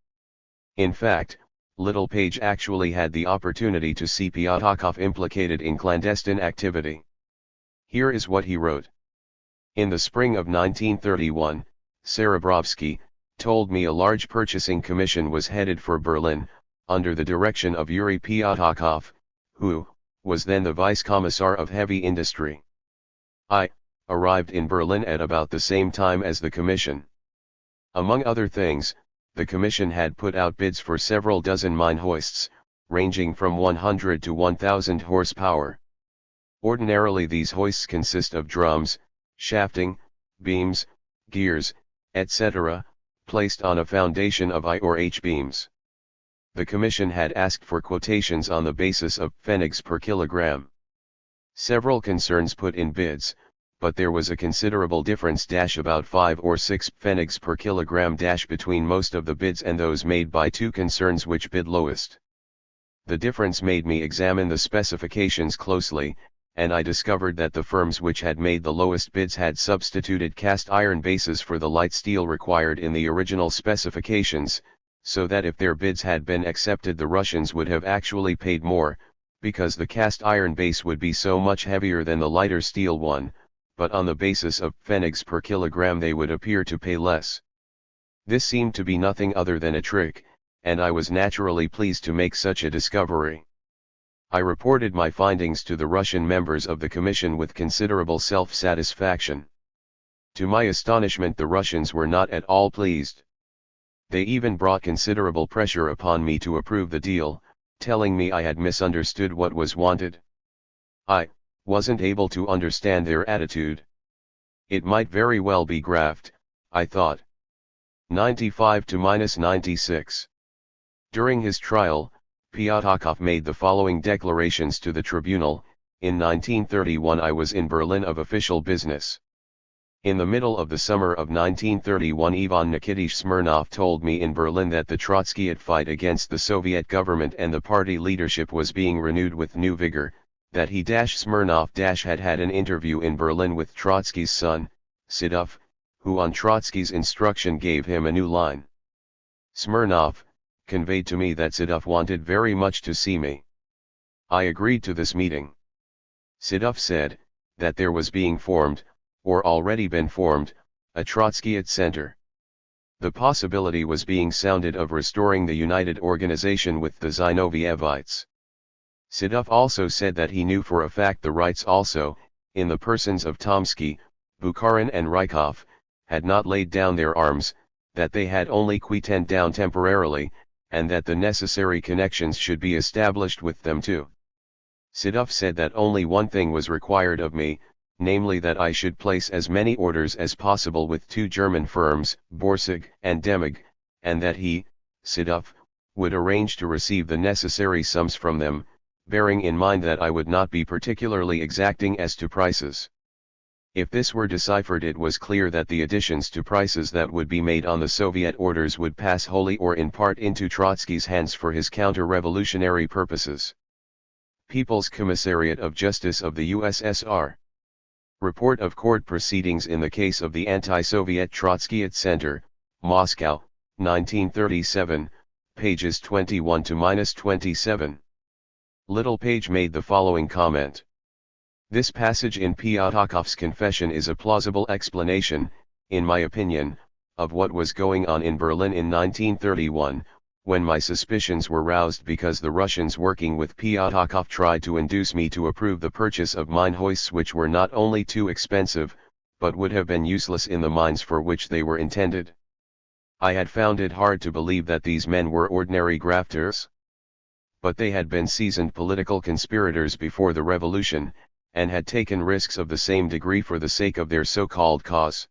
In fact, Littlepage actually had the opportunity to see Pyatakov implicated in clandestine activity. Here is what he wrote. In the spring of 1931, Serebrovsky told me a large purchasing commission was headed for Berlin, under the direction of Yuri Pyatakov, who was then the vice commissar of heavy industry. I arrived in Berlin at about the same time as the commission. Among other things, the commission had put out bids for several dozen mine hoists, ranging from 100 to 1,000 horsepower. Ordinarily these hoists consist of drums, shafting, beams, gears, etc., placed on a foundation of I or H beams. The commission had asked for quotations on the basis of pfennigs per kilogram. Several concerns put in bids, but there was a considerable difference about 5 or 6 pfennigs per kilogram between most of the bids and those made by two concerns which bid lowest. The difference made me examine the specifications closely, and I discovered that the firms which had made the lowest bids had substituted cast iron bases for the light steel required in the original specifications, so that if their bids had been accepted the Russians would have actually paid more, because the cast iron base would be so much heavier than the lighter steel one, but on the basis of pfennigs per kilogram they would appear to pay less. This seemed to be nothing other than a trick, and I was naturally pleased to make such a discovery. I reported my findings to the Russian members of the commission with considerable self-satisfaction. To my astonishment the Russians were not at all pleased. They even brought considerable pressure upon me to approve the deal, telling me I had misunderstood what was wanted. I wasn't able to understand their attitude. It might very well be graft, I thought. 95 to -96. During his trial, Pyatakov made the following declarations to the tribunal. In 1931 I was in Berlin of official business. In the middle of the summer of 1931 Ivan Nikitich Smirnov told me in Berlin that the Trotskyite fight against the Soviet government and the party leadership was being renewed with new vigor, that he Smirnov had had an interview in Berlin with Trotsky's son, Sidov, who on Trotsky's instruction gave him a new line. Smirnov conveyed to me that Sidov wanted very much to see me. I agreed to this meeting. Sidov said that there was being formed, or already been formed, a Trotskyite center. The possibility was being sounded of restoring the united organization with the Zinovievites. Sidov also said that he knew for a fact the Rights also, in the persons of Tomsky, Bukharin and Rykov, had not laid down their arms, that they had only quietened down temporarily, and that the necessary connections should be established with them too. Sidov said that only one thing was required of me, namely that I should place as many orders as possible with two German firms, Borsig and Demig, and that he, Sidov, would arrange to receive the necessary sums from them, bearing in mind that I would not be particularly exacting as to prices. If this were deciphered it was clear that the additions to prices that would be made on the Soviet orders would pass wholly or in part into Trotsky's hands for his counter-revolutionary purposes. People's Commissariat of Justice of the USSR. Report of court proceedings in the case of the anti-Soviet Trotskyite Center, Moscow, 1937, pages 21 to -27. Littlepage made the following comment. This passage in Pyatakov's confession is a plausible explanation, in my opinion, of what was going on in Berlin in 1931, when my suspicions were roused because the Russians working with Pyatakov tried to induce me to approve the purchase of mine hoists which were not only too expensive, but would have been useless in the mines for which they were intended. I had found it hard to believe that these men were ordinary grafters. But they had been seasoned political conspirators before the revolution, and had taken risks of the same degree for the sake of their so-called cause.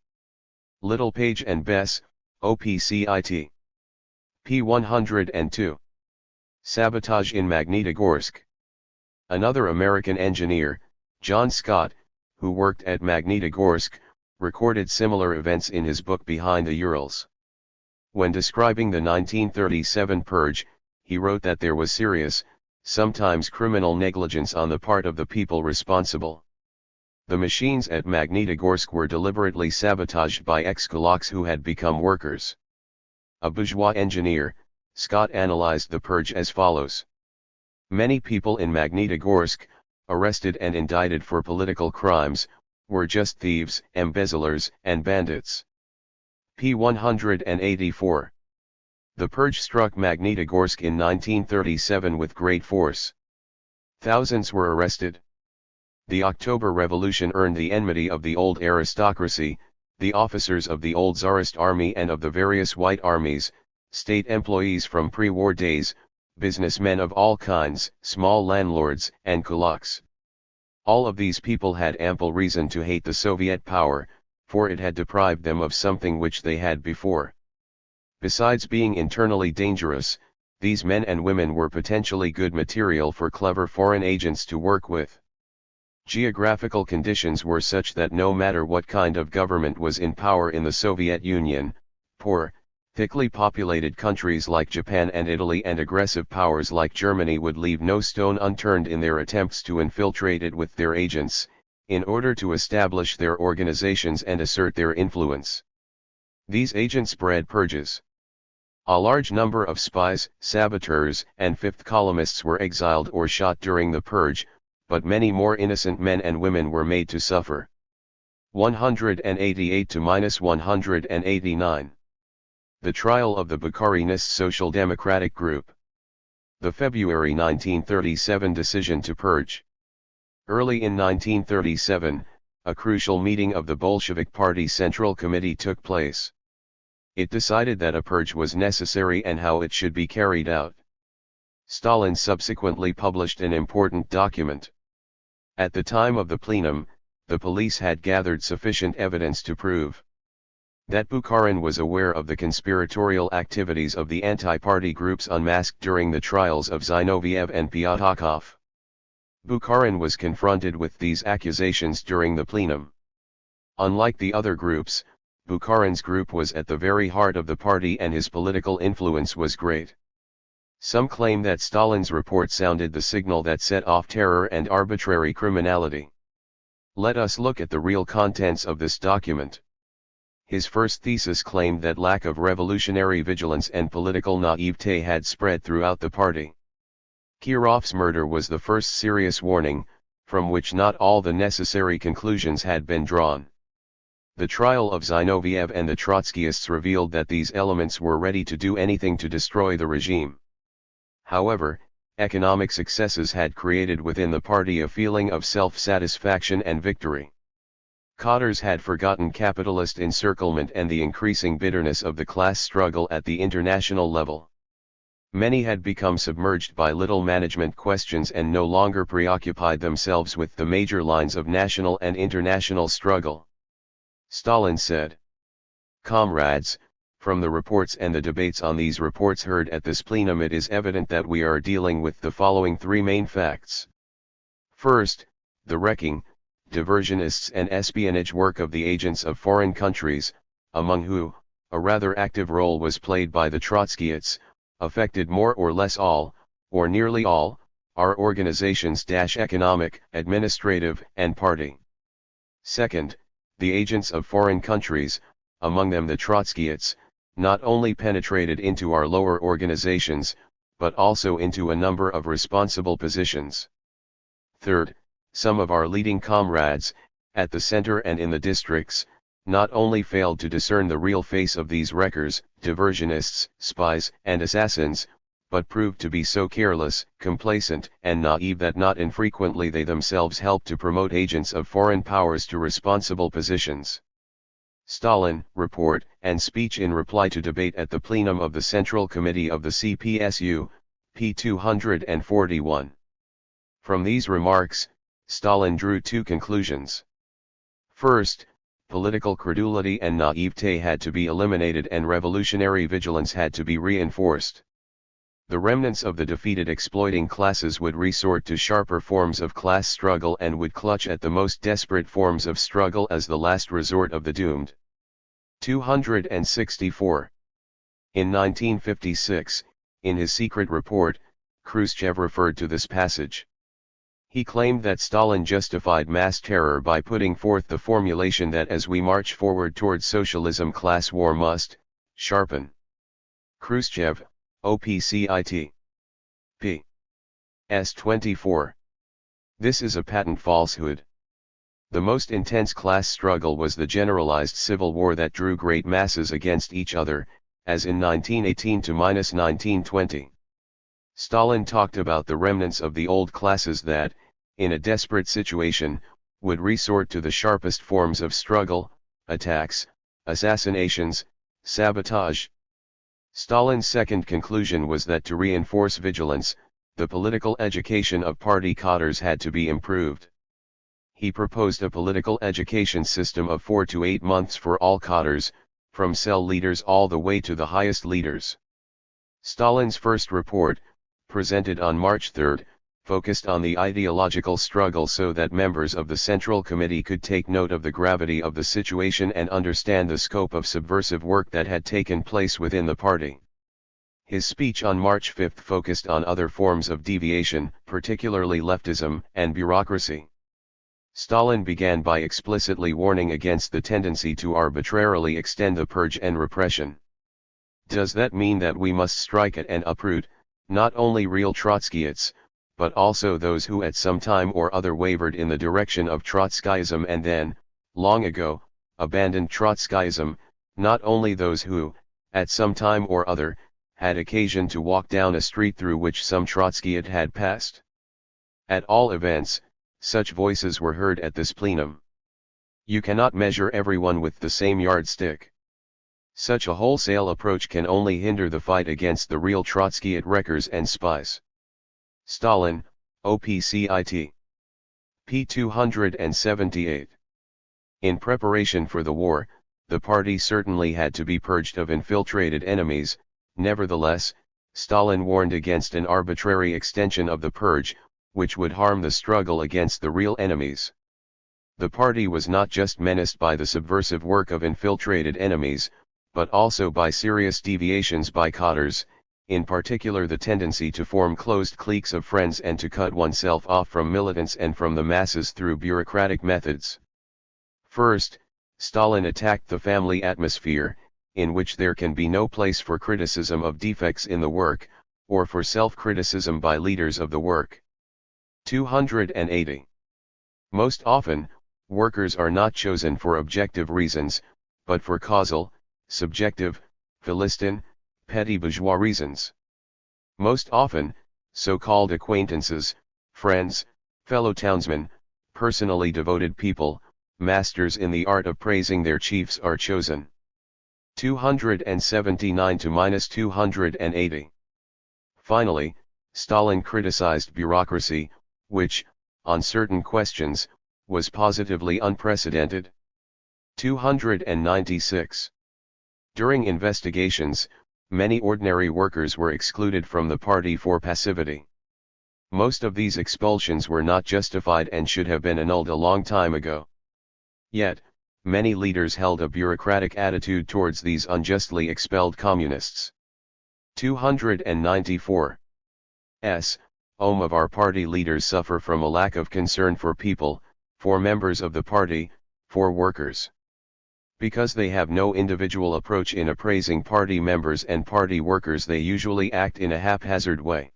Littlepage and Bess, OPCIT. p. 102. Sabotage in Magnitogorsk. Another American engineer, John Scott, who worked at Magnitogorsk, recorded similar events in his book Behind the Urals. When describing the 1937 purge, he wrote that there was serious, sometimes criminal negligence on the part of the people responsible. The machines at Magnitogorsk were deliberately sabotaged by ex-kulaks who had become workers. A bourgeois engineer, Scott analyzed the purge as follows. Many people in Magnitogorsk, arrested and indicted for political crimes, were just thieves, embezzlers, and bandits. p. 184. The purge struck Magnitogorsk in 1937 with great force. Thousands were arrested. The October Revolution earned the enmity of the old aristocracy, the officers of the old Tsarist army and of the various white armies, state employees from pre-war days, businessmen of all kinds, small landlords, and kulaks. All of these people had ample reason to hate the Soviet power, for it had deprived them of something which they had before. Besides being internally dangerous, these men and women were potentially good material for clever foreign agents to work with. Geographical conditions were such that no matter what kind of government was in power in the Soviet Union, poor, thickly populated countries like Japan and Italy and aggressive powers like Germany would leave no stone unturned in their attempts to infiltrate it with their agents, in order to establish their organizations and assert their influence. These agents bred purges. A large number of spies, saboteurs, and fifth columnists were exiled or shot during the purge, but many more innocent men and women were made to suffer. 188-189. The trial of the Bukharinist Social Democratic Group. The February 1937 decision to purge. Early in 1937, a crucial meeting of the Bolshevik Party Central Committee took place. It decided that a purge was necessary and how it should be carried out. Stalin subsequently published an important document. At the time of the plenum, the police had gathered sufficient evidence to prove that Bukharin was aware of the conspiratorial activities of the anti-party groups unmasked during the trials of Zinoviev and Pyatakov. Bukharin was confronted with these accusations during the plenum. Unlike the other groups, Bukharin's group was at the very heart of the party and his political influence was great. Some claim that Stalin's report sounded the signal that set off terror and arbitrary criminality. Let us look at the real contents of this document. His first thesis claimed that lack of revolutionary vigilance and political naivete had spread throughout the party. Kirov's murder was the first serious warning, from which not all the necessary conclusions had been drawn. The trial of Zinoviev and the Trotskyists revealed that these elements were ready to do anything to destroy the regime. However, economic successes had created within the party a feeling of self-satisfaction and victory. Cadres had forgotten capitalist encirclement and the increasing bitterness of the class struggle at the international level. Many had become submerged by little management questions and no longer preoccupied themselves with the major lines of national and international struggle. Stalin said, "Comrades, from the reports and the debates on these reports heard at this plenum it is evident that we are dealing with the following three main facts. First, the wrecking, diversionists and espionage work of the agents of foreign countries, among who, a rather active role was played by the Trotskyists, affected more or less all, or nearly all, our organizations economic, administrative, and party. Second, the agents of foreign countries, among them the Trotskyists, not only penetrated into our lower organizations, but also into a number of responsible positions. Third, some of our leading comrades, at the center and in the districts, not only failed to discern the real face of these wreckers, diversionists, spies, and assassins, but proved to be so careless, complacent, and naive that not infrequently they themselves helped to promote agents of foreign powers to responsible positions." Stalin, report, and speech in reply to debate at the plenum of the Central Committee of the CPSU, p. 241. From these remarks, Stalin drew two conclusions. First, political credulity and naivete had to be eliminated and revolutionary vigilance had to be reinforced. The remnants of the defeated exploiting classes would resort to sharper forms of class struggle and would clutch at the most desperate forms of struggle as the last resort of the doomed. 264. In 1956, in his secret report, Khrushchev referred to this passage. He claimed that Stalin justified mass terror by putting forth the formulation that as we march forward towards socialism, class war must sharpen. Khrushchev, OPCIT. p. s. 24. This is a patent falsehood. The most intense class struggle was the generalized civil war that drew great masses against each other, as in 1918 to 1920. Stalin talked about the remnants of the old classes that, in a desperate situation, would resort to the sharpest forms of struggle, attacks, assassinations, sabotage. Stalin's second conclusion was that to reinforce vigilance, the political education of party cadres had to be improved. He proposed a political education system of 4 to 8 months for all cadres, from cell leaders all the way to the highest leaders. Stalin's first report, presented on March 3, focused on the ideological struggle so that members of the Central Committee could take note of the gravity of the situation and understand the scope of subversive work that had taken place within the party. His speech on March 5 focused on other forms of deviation, particularly leftism and bureaucracy. Stalin began by explicitly warning against the tendency to arbitrarily extend the purge and repression. Does that mean that we must strike at and uproot, not only real Trotskyists, but also those who at some time or other wavered in the direction of Trotskyism and then, long ago, abandoned Trotskyism, not only those who, at some time or other, had occasion to walk down a street through which some Trotskyite had passed? At all events, such voices were heard at this plenum. You cannot measure everyone with the same yardstick. Such a wholesale approach can only hinder the fight against the real Trotskyite wreckers and spies. Stalin, OPCIT. p. 278. In preparation for the war, the party certainly had to be purged of infiltrated enemies. Nevertheless, Stalin warned against an arbitrary extension of the purge, which would harm the struggle against the real enemies. The party was not just menaced by the subversive work of infiltrated enemies, but also by serious deviations by cadres, in particular the tendency to form closed cliques of friends and to cut oneself off from militants and from the masses through bureaucratic methods. First, Stalin attacked the family atmosphere, in which there can be no place for criticism of defects in the work, or for self-criticism by leaders of the work. 280. Most often, workers are not chosen for objective reasons, but for causal, subjective, philistine, petty bourgeois reasons. Most often, so-called acquaintances, friends, fellow townsmen, personally devoted people, masters in the art of praising their chiefs are chosen. 279 to 280. Finally, Stalin criticized bureaucracy, which, on certain questions, was positively unprecedented. 296. During investigations, many ordinary workers were excluded from the party for passivity. Most of these expulsions were not justified and should have been annulled a long time ago. Yet, many leaders held a bureaucratic attitude towards these unjustly expelled communists. 294. Some of our party leaders suffer from a lack of concern for people, for members of the party, for workers. Because they have no individual approach in appraising party members and party workers, they usually act in a haphazard way.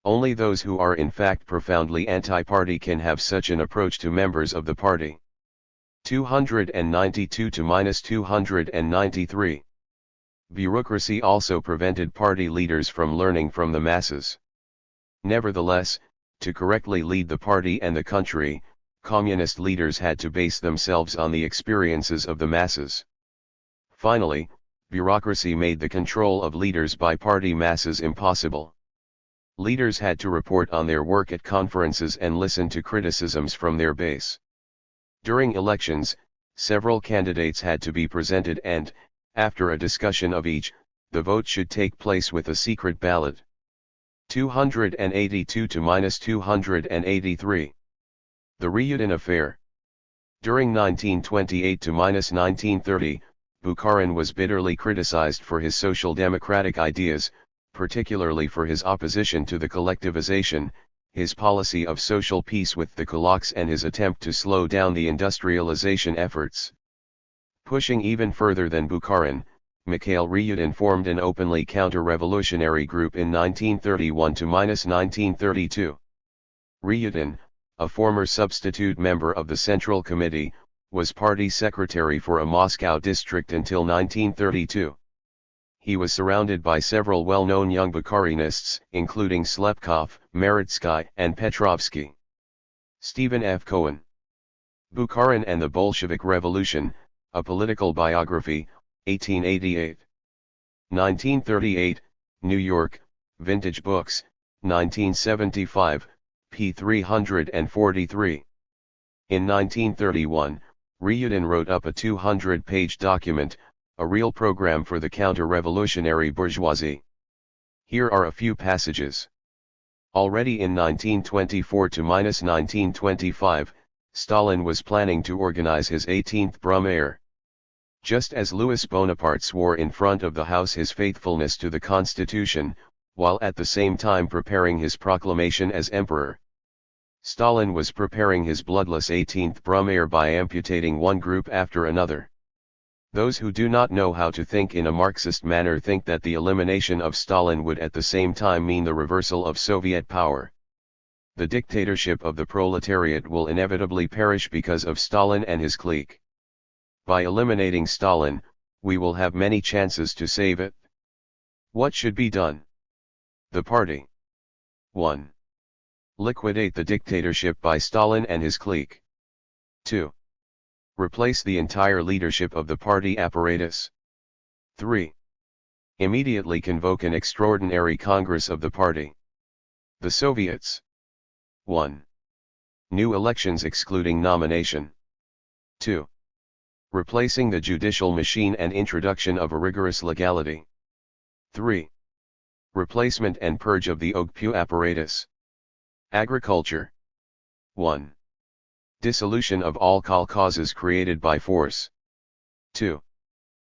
Only those who are in fact profoundly anti-party can have such an approach to members of the party. 292 to 293. Bureaucracy also prevented party leaders from learning from the masses. Nevertheless, to correctly lead the party and the country, communist leaders had to base themselves on the experiences of the masses. Finally, bureaucracy made the control of leaders by party masses impossible. Leaders had to report on their work at conferences and listen to criticisms from their base. During elections, several candidates had to be presented and, after a discussion of each, the vote should take place with a secret ballot. 282 to 283. The Ryutin Affair. During 1928 to 1930, Bukharin was bitterly criticized for his social democratic ideas, particularly for his opposition to the collectivization, his policy of social peace with the kulaks and his attempt to slow down the industrialization efforts. Pushing even further than Bukharin, Mikhail Ryutin formed an openly counter-revolutionary group in 1931–1932. Ryutin, a former substitute member of the Central Committee, was party secretary for a Moscow district until 1932. He was surrounded by several well-known young Bukharinists, including Slepkov, Maritsky, and Petrovsky. Stephen F. Cohen. Bukharin and the Bolshevik Revolution, A Political Biography, 1888. 1938, New York, Vintage Books, 1975, p. 343. In 1931, Ryutin wrote up a 200-page document, A Real Program for the Counter-Revolutionary Bourgeoisie. Here are a few passages. Already in 1924–1925, Stalin was planning to organize his 18th Brumaire. Just as Louis Bonaparte swore in front of the House his faithfulness to the Constitution, while at the same time preparing his proclamation as emperor, Stalin was preparing his bloodless 18th Brumaire by amputating one group after another. Those who do not know how to think in a Marxist manner think that the elimination of Stalin would at the same time mean the reversal of Soviet power. The dictatorship of the proletariat will inevitably perish because of Stalin and his clique. By eliminating Stalin, we will have many chances to save it. What should be done? The party. 1. Liquidate the dictatorship by Stalin and his clique. 2. Replace the entire leadership of the party apparatus. 3. Immediately convoke an extraordinary Congress of the party. The Soviets. 1. New elections excluding nomination. 2. Replacing the judicial machine and introduction of a rigorous legality. 3. Replacement and purge of the OGPU apparatus. Agriculture. 1. Dissolution of all kolkhozes created by force. 2.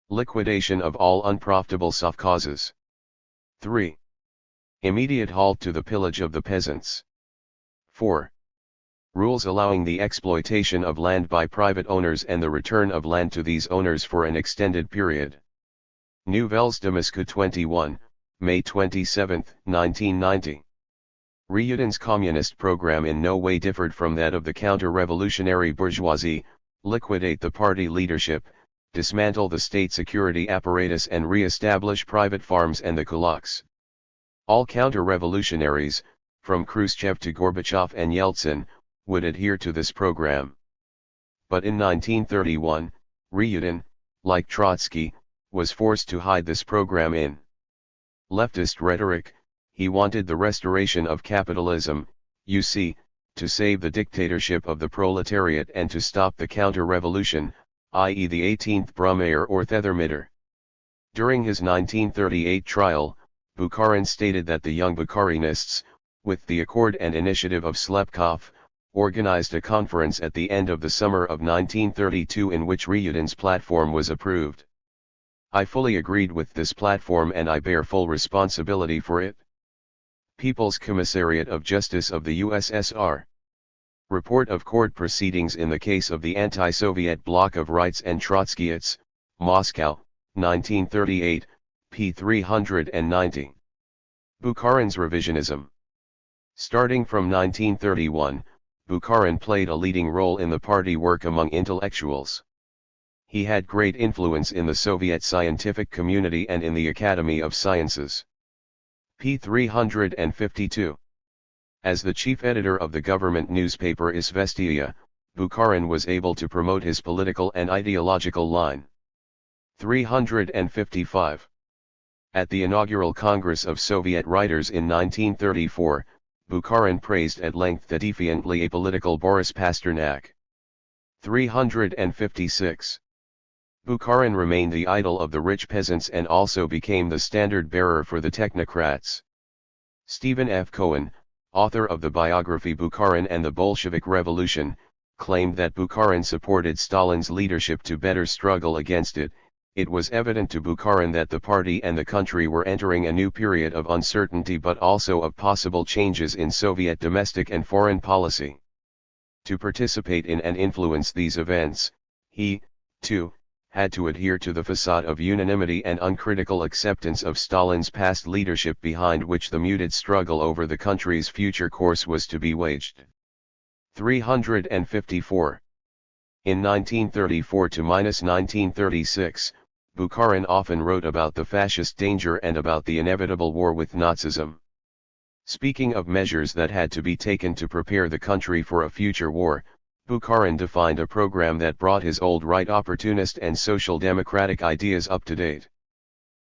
Liquidation of all unprofitable sovkhozes. 3. Immediate halt to the pillage of the peasants. 4. Rules allowing the exploitation of land by private owners and the return of land to these owners for an extended period. Nouvelles de Moscou 21, May 27, 1990. Ryutin's communist program in no way differed from that of the counter-revolutionary bourgeoisie: liquidate the party leadership, dismantle the state security apparatus and re-establish private farms and the kulaks. All counter-revolutionaries, from Khrushchev to Gorbachev and Yeltsin, would adhere to this program. But in 1931, Ryutin, like Trotsky, was forced to hide this program in leftist rhetoric. He wanted the restoration of capitalism, you see, to save the dictatorship of the proletariat and to stop the counter-revolution, i.e. the 18th Brumaire or Thermometer. During his 1938 trial, Bukharin stated that the young Bukharinists, with the accord and initiative of Slepkov, organized a conference at the end of the summer of 1932 in which Ryutin's platform was approved. I fully agreed with this platform and I bear full responsibility for it. People's Commissariat of Justice of the USSR. Report of court proceedings in the case of the anti-Soviet bloc of Rights and Trotskyists, Moscow, 1938, p. 390. Bukharin's revisionism. Starting from 1931, Bukharin played a leading role in the party work among intellectuals. He had great influence in the Soviet scientific community and in the Academy of Sciences. p. 352. As the chief editor of the government newspaper Izvestia, Bukharin was able to promote his political and ideological line. 355. At the inaugural Congress of Soviet Writers in 1934, Bukharin praised at length the defiantly apolitical Boris Pasternak. 356. Bukharin remained the idol of the rich peasants and also became the standard-bearer for the technocrats. Stephen F. Cohen, author of the biography Bukharin and the Bolshevik Revolution, claimed that Bukharin supported Stalin's leadership to better struggle against it, It was evident to Bukharin that the party and the country were entering a new period of uncertainty but also of possible changes in Soviet domestic and foreign policy. To participate in and influence these events, he, too, had to adhere to the facade of unanimity and uncritical acceptance of Stalin's past leadership behind which the muted struggle over the country's future course was to be waged. 354. In 1934–1936, Bukharin often wrote about the fascist danger and about the inevitable war with Nazism. Speaking of measures that had to be taken to prepare the country for a future war, Bukharin defined a program that brought his old right opportunist and social democratic ideas up to date.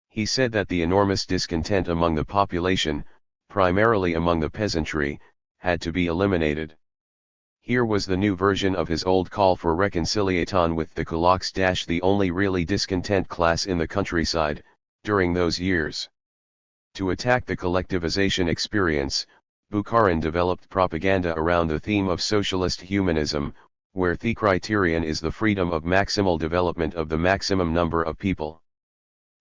He said that the enormous discontent among the population, primarily among the peasantry, had to be eliminated. Here was the new version of his old call for reconciliation with the kulaks – the only really discontent class in the countryside, during those years. To attack the collectivization experience, Bukharin developed propaganda around the theme of socialist humanism, where the criterion is the freedom of maximal development of the maximum number of people.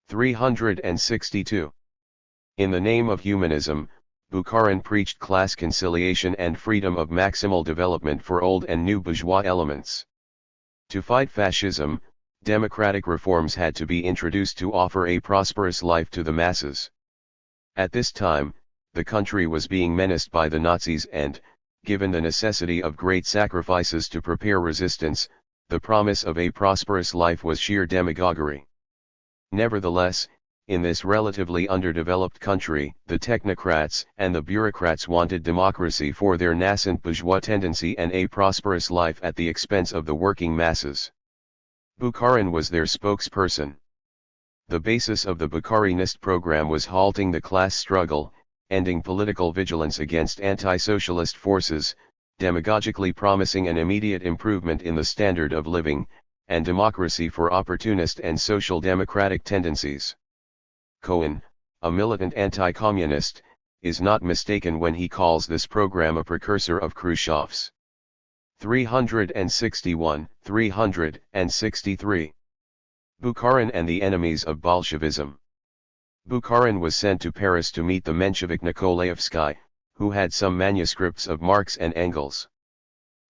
362. In the name of humanism, Bukharin preached class conciliation and freedom of maximal development for old and new bourgeois elements. To fight fascism, democratic reforms had to be introduced to offer a prosperous life to the masses. At this time, the country was being menaced by the Nazis and, given the necessity of great sacrifices to prepare resistance, the promise of a prosperous life was sheer demagoguery. Nevertheless, in this relatively underdeveloped country, the technocrats and the bureaucrats wanted democracy for their nascent bourgeois tendency and a prosperous life at the expense of the working masses. Bukharin was their spokesperson. The basis of the Bukharinist program was halting the class struggle, ending political vigilance against anti-socialist forces, demagogically promising an immediate improvement in the standard of living, and democracy for opportunist and social democratic tendencies. Cohen, a militant anti-communist, is not mistaken when he calls this program a precursor of Khrushchev's. 361, 363. Bukharin and the enemies of Bolshevism. Bukharin was sent to Paris to meet the Menshevik Nikolaevsky, who had some manuscripts of Marx and Engels.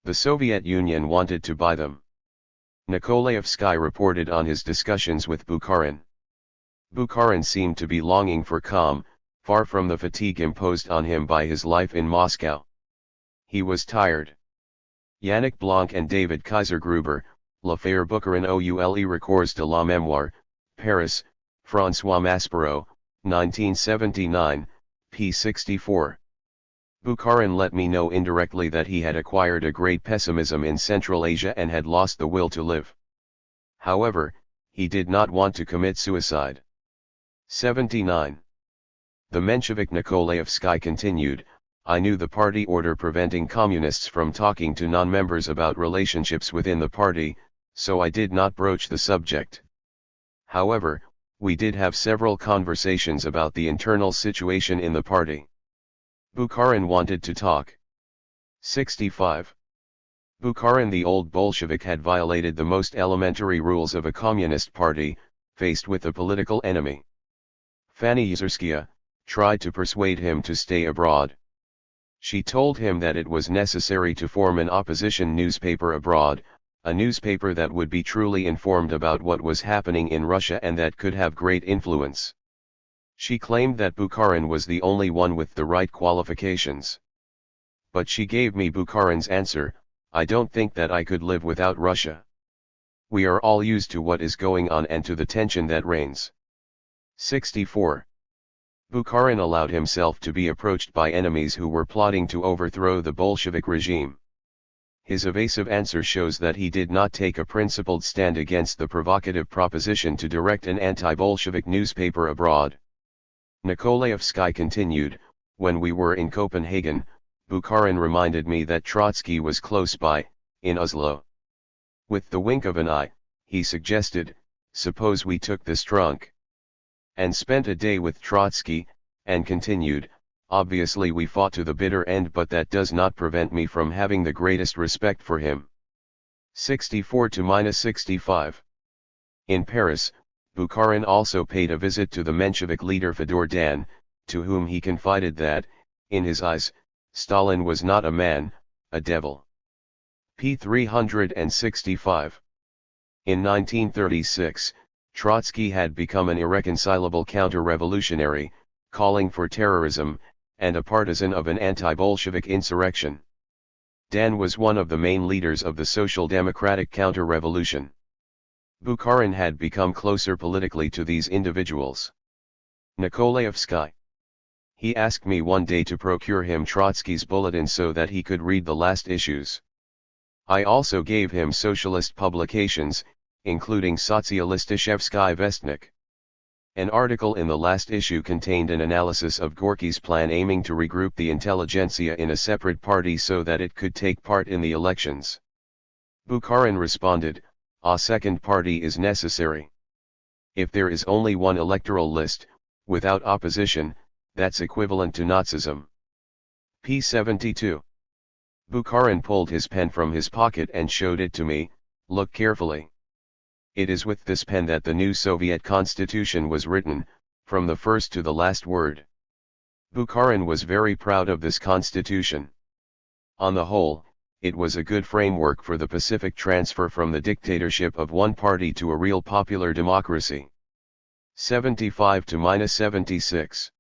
The Soviet Union wanted to buy them. Nikolaevsky reported on his discussions with Bukharin. Bukharin seemed to be longing for calm, far from the fatigue imposed on him by his life in Moscow. He was tired. Yannick Blanc and David Kaiser-Gruber, L'Affaire Bukharin Oule Recours de la Mémoire, Paris, François Maspero, 1979, p. 64. Bukharin let me know indirectly that he had acquired a great pessimism in Central Asia and had lost the will to live. However, he did not want to commit suicide. 79. The Menshevik Nikolaevsky continued, I knew the party order preventing communists from talking to non-members about relationships within the party, so I did not broach the subject. However, we did have several conversations about the internal situation in the party. Bukharin wanted to talk. 65. Bukharin, the old Bolshevik, had violated the most elementary rules of a communist party, faced with a political enemy. Fanny Yuzerskaya tried to persuade him to stay abroad. She told him that it was necessary to form an opposition newspaper abroad, a newspaper that would be truly informed about what was happening in Russia and that could have great influence. She claimed that Bukharin was the only one with the right qualifications. But she gave me Bukharin's answer, I don't think that I could live without Russia. We are all used to what is going on and to the tension that reigns. 64. Bukharin allowed himself to be approached by enemies who were plotting to overthrow the Bolshevik regime. His evasive answer shows that he did not take a principled stand against the provocative proposition to direct an anti-Bolshevik newspaper abroad. Nikolaevsky continued, when we were in Copenhagen, Bukharin reminded me that Trotsky was close by, in Oslo. With the wink of an eye, he suggested, suppose we took this trunk and spent a day with Trotsky, and continued, obviously we fought to the bitter end, but that does not prevent me from having the greatest respect for him. 64–65. In Paris, Bukharin also paid a visit to the Menshevik leader Fedor Dan, to whom he confided that, in his eyes, Stalin was not a man, a devil. p. 365. In 1936, Trotsky had become an irreconcilable counter-revolutionary, calling for terrorism, and a partisan of an anti-Bolshevik insurrection. Dan was one of the main leaders of the Social Democratic counter-revolution. Bukharin had become closer politically to these individuals. Nikolaevsky. He asked me one day to procure him Trotsky's bulletin so that he could read the last issues. I also gave him socialist publications, including Sotsialistishevsky Vestnik. An article in the last issue contained an analysis of Gorky's plan aiming to regroup the intelligentsia in a separate party so that it could take part in the elections. Bukharin responded, "A second party is necessary. If there is only one electoral list, without opposition, that's equivalent to Nazism." p. 72. Bukharin pulled his pen from his pocket and showed it to me. "Look carefully. It is with this pen that the new Soviet constitution was written, from the first to the last word." Bukharin was very proud of this constitution. On the whole, it was a good framework for the pacific transfer from the dictatorship of one party to a real popular democracy. 75-76.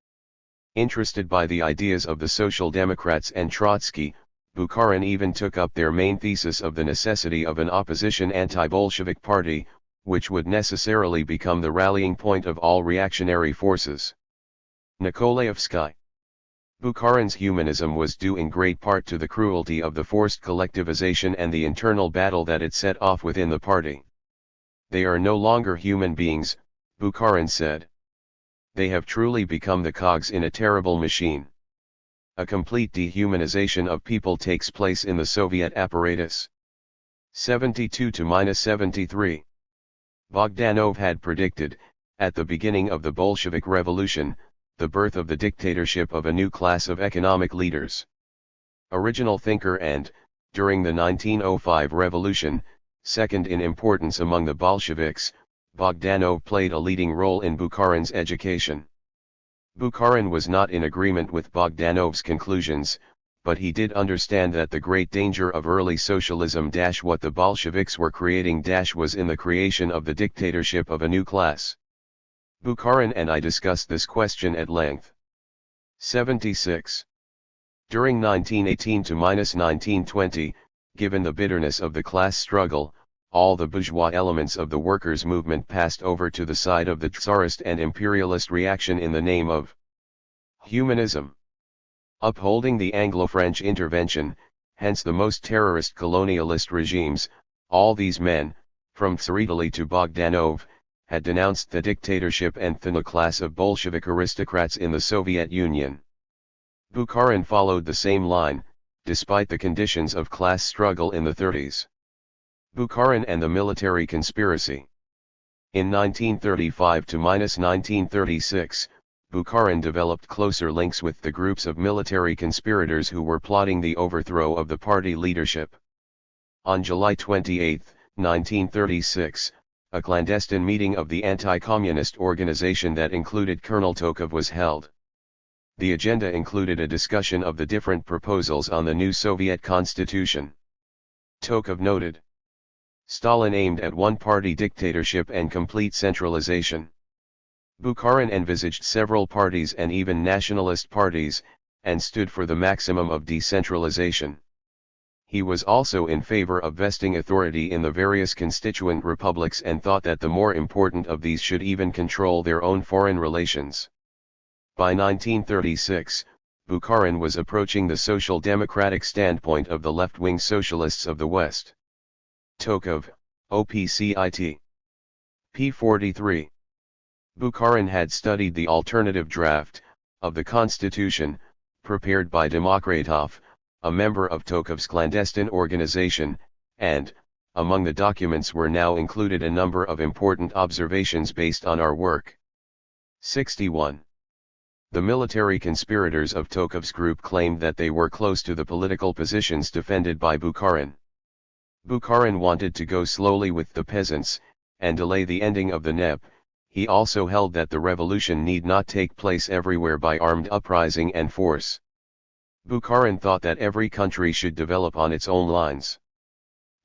Interested by the ideas of the Social Democrats and Trotsky, Bukharin even took up their main thesis of the necessity of an opposition anti-Bolshevik party, which would necessarily become the rallying point of all reactionary forces. Nikolaevsky. Bukharin's humanism was due in great part to the cruelty of the forced collectivization and the internal battle that it set off within the party. "They are no longer human beings," Bukharin said. "They have truly become the cogs in a terrible machine. A complete dehumanization of people takes place in the Soviet apparatus." 72-73. Bogdanov had predicted, at the beginning of the Bolshevik Revolution, the birth of the dictatorship of a new class of economic leaders. Original thinker and, during the 1905 revolution, second in importance among the Bolsheviks, Bogdanov played a leading role in Bukharin's education. Bukharin was not in agreement with Bogdanov's conclusions, but he did understand that the great danger of early socialism - what the Bolsheviks were creating - was in the creation of the dictatorship of a new class. Bukharin and I discussed this question at length. 76. During 1918-1920, given the bitterness of the class struggle, all the bourgeois elements of the workers' movement passed over to the side of the Tsarist and imperialist reaction in the name of humanism. Upholding the Anglo-French intervention, hence the most terrorist colonialist regimes, all these men, from Tsaritali to Bogdanov, had denounced the dictatorship and the class of Bolshevik aristocrats in the Soviet Union. Bukharin followed the same line, despite the conditions of class struggle in the 30s. Bukharin and the military conspiracy. In 1935-1936, Bukharin developed closer links with the groups of military conspirators who were plotting the overthrow of the party leadership. On July 28, 1936, a clandestine meeting of the anti-communist organization that included Colonel Tokov was held. The agenda included a discussion of the different proposals on the new Soviet constitution. Tokov noted, "Stalin aimed at one-party dictatorship and complete centralization. Bukharin envisaged several parties and even nationalist parties, and stood for the maximum of decentralization. He was also in favor of vesting authority in the various constituent republics and thought that the more important of these should even control their own foreign relations." By 1936, Bukharin was approaching the social democratic standpoint of the left-wing socialists of the West. Tokov, OPCIT. p. 43. Bukharin had studied the alternative draft of the constitution, prepared by Demokratov, a member of Tokov's clandestine organization, and, among the documents were now included a number of important observations based on our work. 61. The military conspirators of Tokov's group claimed that they were close to the political positions defended by Bukharin. Bukharin wanted to go slowly with the peasants, and delay the ending of the NEP. he also held that the revolution need not take place everywhere by armed uprising and force. Bukharin thought that every country should develop on its own lines.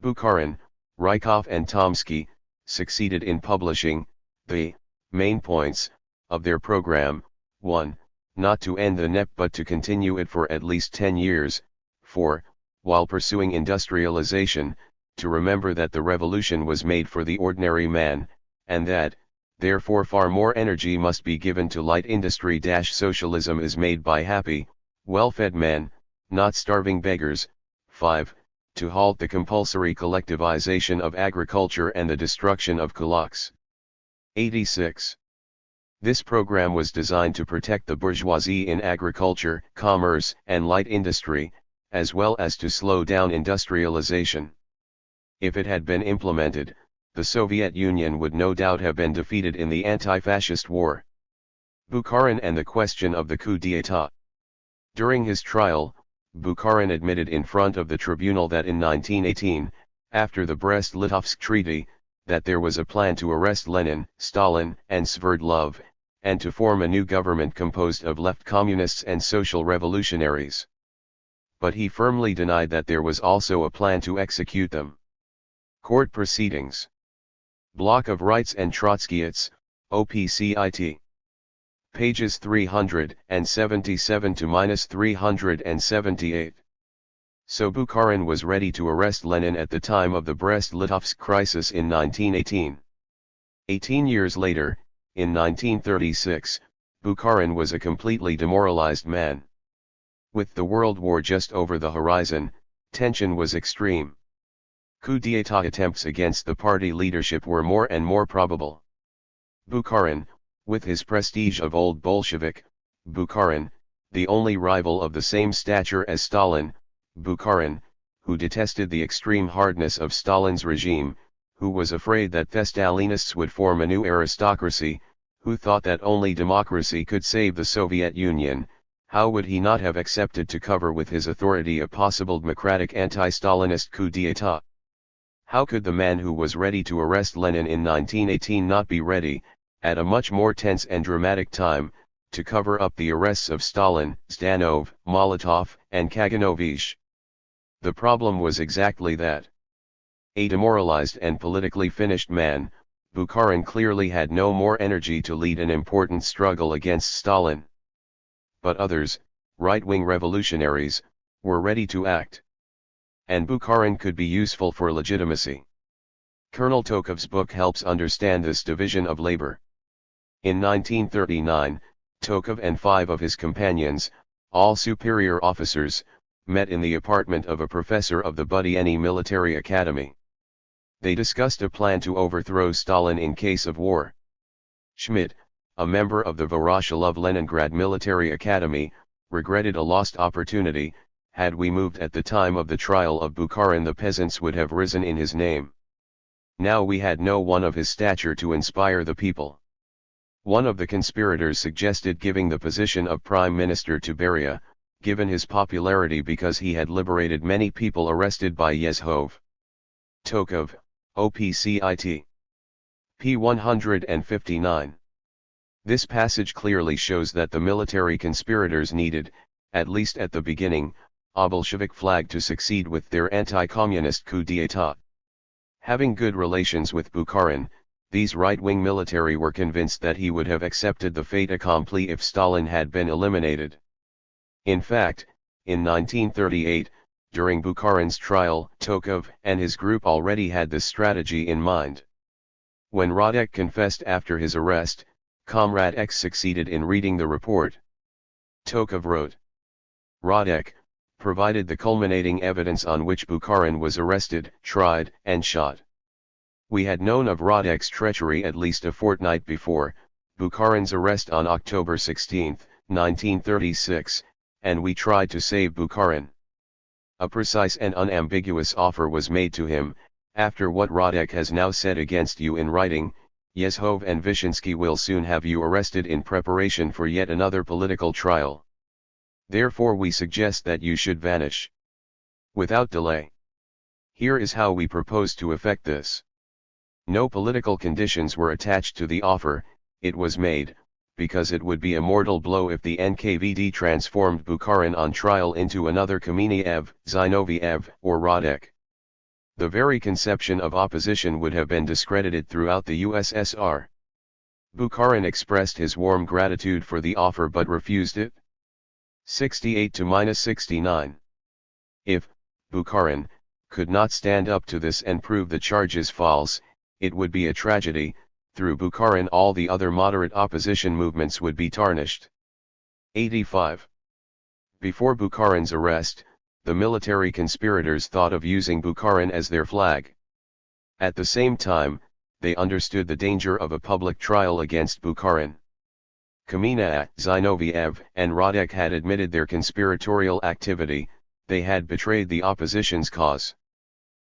Bukharin, Rykov and Tomsky succeeded in publishing the main points of their program: 1. Not to end the NEP but to continue it for at least 10 years, 4. While pursuing industrialization, to remember that the revolution was made for the ordinary man, and that, therefore far more energy must be given to light industry. Socialism is made by happy, well-fed men, not starving beggars. 5. To halt the compulsory collectivization of agriculture and the destruction of kulaks. 86. This program was designed to protect the bourgeoisie in agriculture, commerce, and light industry, as well as to slow down industrialization. If it had been implemented, the Soviet Union would no doubt have been defeated in the anti-fascist war. Bukharin and the question of the coup d'état. During his trial, Bukharin admitted in front of the tribunal that in 1918, after the Brest-Litovsk Treaty, that there was a plan to arrest Lenin, Stalin, and Sverdlov, and to form a new government composed of left communists and social revolutionaries. But he firmly denied that there was also a plan to execute them. Court proceedings. Block of Rights and Trotskyists, OPCIT. Pages 377 to -378. So Bukharin was ready to arrest Lenin at the time of the Brest-Litovsk crisis in 1918. 18 years later, in 1936, Bukharin was a completely demoralized man. With the World War just over the horizon, tension was extreme. Coup d'état attempts against the party leadership were more and more probable. Bukharin, with his prestige of old Bolshevik, Bukharin, the only rival of the same stature as Stalin, Bukharin, who detested the extreme hardness of Stalin's regime, who was afraid that the Stalinists would form a new aristocracy, who thought that only democracy could save the Soviet Union, how would he not have accepted to cover with his authority a possible democratic anti-Stalinist coup d'état? How could the man who was ready to arrest Lenin in 1918 not be ready, at a much more tense and dramatic time, to cover up the arrests of Stalin, Zdanov, Molotov, and Kaganovich? The problem was exactly that. A demoralized and politically finished man, Bukharin clearly had no more energy to lead an important struggle against Stalin. But others, right-wing revolutionaries, were ready to act. And Bukharin could be useful for legitimacy. Colonel Tokov's book helps understand this division of labor. In 1939, Tokov and 5 of his companions, all superior officers, met in the apartment of a professor of the Budyeni Military Academy. They discussed a plan to overthrow Stalin in case of war. Schmidt, a member of the Voroshilov-Leningrad Military Academy, regretted a lost opportunity. Had we moved at the time of the trial of Bukharin, the peasants would have risen in his name. Now we had no one of his stature to inspire the people. One of the conspirators suggested giving the position of Prime Minister to Beria, given his popularity because he had liberated many people arrested by Yezhov. Tokov, OPCIT. p. 159. This passage clearly shows that the military conspirators needed, at least at the beginning, a Bolshevik flag to succeed with their anti-communist coup d'état. Having good relations with Bukharin, these right-wing military were convinced that he would have accepted the fait accompli if Stalin had been eliminated. In fact, in 1938, during Bukharin's trial, Tokov and his group already had this strategy in mind. When Radek confessed after his arrest, Comrade X succeeded in reading the report. Tokov wrote, Radek provided the culminating evidence on which Bukharin was arrested, tried, and shot. We had known of Radek's treachery at least a fortnight before, Bukharin's arrest on October 16, 1936, and we tried to save Bukharin. A precise and unambiguous offer was made to him. After what Radek has now said against you in writing, Yezhov and Vyshinsky will soon have you arrested in preparation for yet another political trial. Therefore we suggest that you should vanish without delay. Here is how we propose to effect this. No political conditions were attached to the offer. it was made, because it would be a mortal blow if the NKVD transformed Bukharin on trial into another Kamenev, Zinoviev, or Radek. The very conception of opposition would have been discredited throughout the USSR. Bukharin expressed his warm gratitude for the offer but refused it. 68-69. If Bukharin could not stand up to this and prove the charges false, it would be a tragedy. Through Bukharin all the other moderate opposition movements would be tarnished. 85. Before Bukharin's arrest, the military conspirators thought of using Bukharin as their flag. At the same time, they understood the danger of a public trial against Bukharin. Kamenev, Zinoviev, and Radek had admitted their conspiratorial activity, they had betrayed the opposition's cause.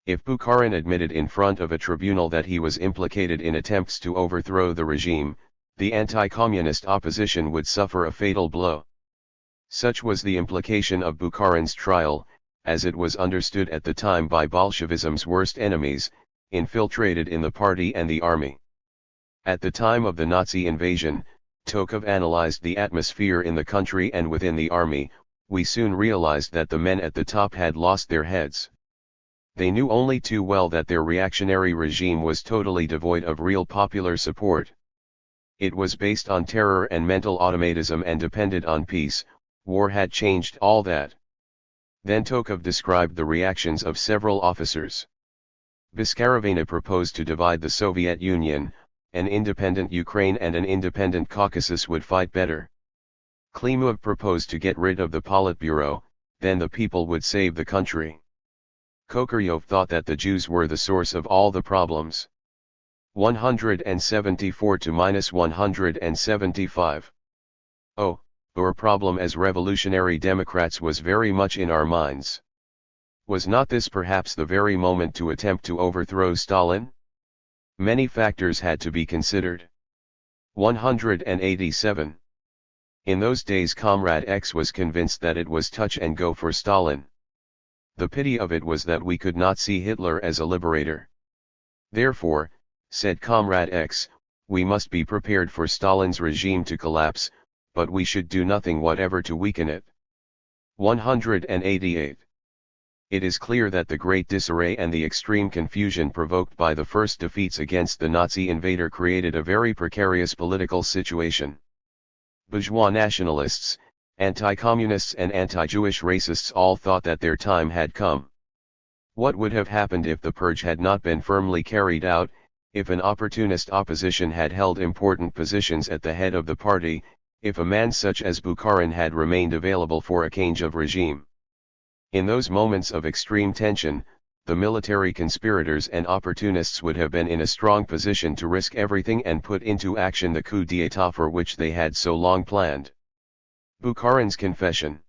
If Bukharin admitted in front of a tribunal that he was implicated in attempts to overthrow the regime, the anti-communist opposition would suffer a fatal blow. Such was the implication of Bukharin's trial, as it was understood at the time by Bolshevism's worst enemies, infiltrated in the party and the army. At the time of the Nazi invasion, Tokov analyzed the atmosphere in the country and within the army. We soon realized that the men at the top had lost their heads. They knew only too well that their reactionary regime was totally devoid of real popular support. It was based on terror and mental automatism and depended on peace. War had changed all that. Then Tokov described the reactions of several officers. Beskharovina proposed to divide the Soviet Union. An independent Ukraine and an independent Caucasus would fight better. Klimov proposed to get rid of the Politburo, then the people would save the country. Kokoryov thought that the Jews were the source of all the problems. 174-175. Oh, our problem as revolutionary Democrats was very much in our minds. Was not this perhaps the very moment to attempt to overthrow Stalin? Many factors had to be considered. 187. In those days Comrade X was convinced that it was touch and go for Stalin. The pity of it was that we could not see Hitler as a liberator. Therefore, said Comrade X, we must be prepared for Stalin's regime to collapse, but we should do nothing whatever to weaken it. 188. It is clear that the great disarray and the extreme confusion provoked by the first defeats against the Nazi invader created a very precarious political situation. Bourgeois nationalists, anti-communists and anti-Jewish racists all thought that their time had come. What would have happened if the purge had not been firmly carried out, if an opportunist opposition had held important positions at the head of the party, if a man such as Bukharin had remained available for a change of regime? In those moments of extreme tension, the military conspirators and opportunists would have been in a strong position to risk everything and put into action the coup d'état for which they had so long planned. Bukharin's confession.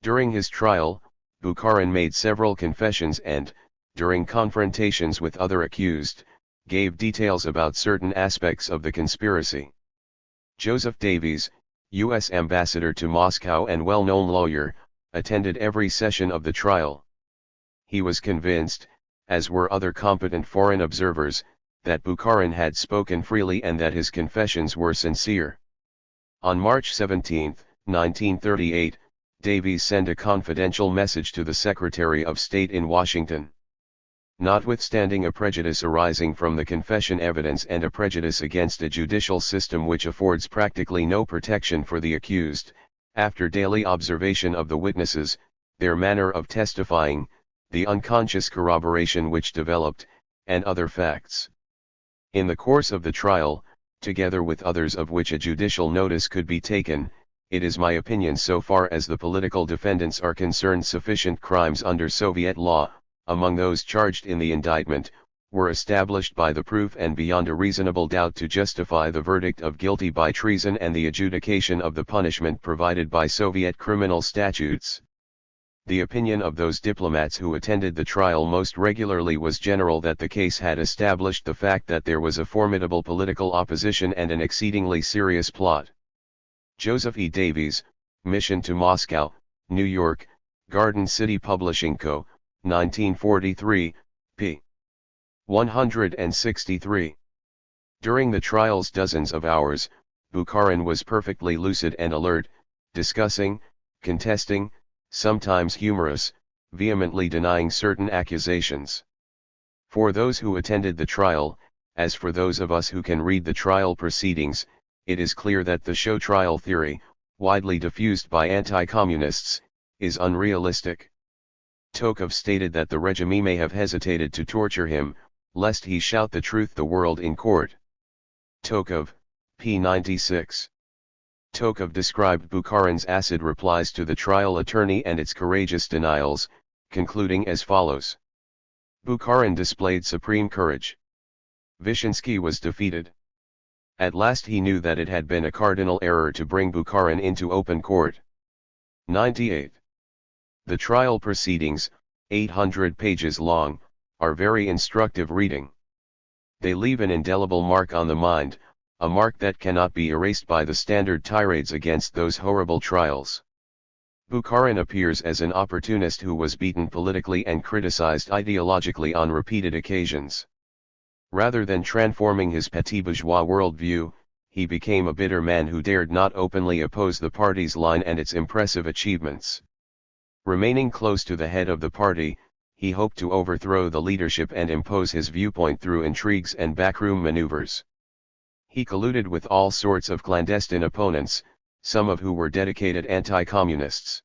During his trial, Bukharin made several confessions and, during confrontations with other accused, gave details about certain aspects of the conspiracy. Joseph Davies, U.S. ambassador to Moscow and well-known lawyer, attended every session of the trial. He was convinced, as were other competent foreign observers, that Bukharin had spoken freely and that his confessions were sincere. On March 17, 1938, Davies sent a confidential message to the Secretary of State in Washington. Notwithstanding a prejudice arising from the confession evidence and a prejudice against a judicial system which affords practically no protection for the accused, after daily observation of the witnesses, their manner of testifying, the unconscious corroboration which developed, and other facts. In the course of the trial, together with others of which a judicial notice could be taken, it is my opinion so far as the political defendants are concerned sufficient crimes under Soviet law, among those charged in the indictment, were established by the proof and beyond a reasonable doubt to justify the verdict of guilty by treason and the adjudication of the punishment provided by Soviet criminal statutes. The opinion of those diplomats who attended the trial most regularly was general that the case had established the fact that there was a formidable political opposition and an exceedingly serious plot. Joseph E. Davies, Mission to Moscow, New York, Garden City Publishing Co., 1943, p. 163. During the trial's dozens of hours, Bukharin was perfectly lucid and alert, discussing, contesting, sometimes humorous, vehemently denying certain accusations. For those who attended the trial, as for those of us who can read the trial proceedings, it is clear that the show trial theory, widely diffused by anti-communists, is unrealistic. Tokov stated that the regime may have hesitated to torture him, lest he shout the truth the world in court. Tokov, p. 96. Tokov described Bukharin's acid replies to the trial attorney and its courageous denials, concluding as follows. Bukharin displayed supreme courage. Vyshinsky was defeated. At last he knew that it had been a cardinal error to bring Bukharin into open court. 98. The trial proceedings, 800 pages long, are very instructive reading. They leave an indelible mark on the mind, a mark that cannot be erased by the standard tirades against those horrible trials. Bukharin appears as an opportunist who was beaten politically and criticized ideologically on repeated occasions. Rather than transforming his petit bourgeois worldview, he became a bitter man who dared not openly oppose the party's line and its impressive achievements. Remaining close to the head of the party, he hoped to overthrow the leadership and impose his viewpoint through intrigues and backroom maneuvers. He colluded with all sorts of clandestine opponents, some of who were dedicated anti-communists.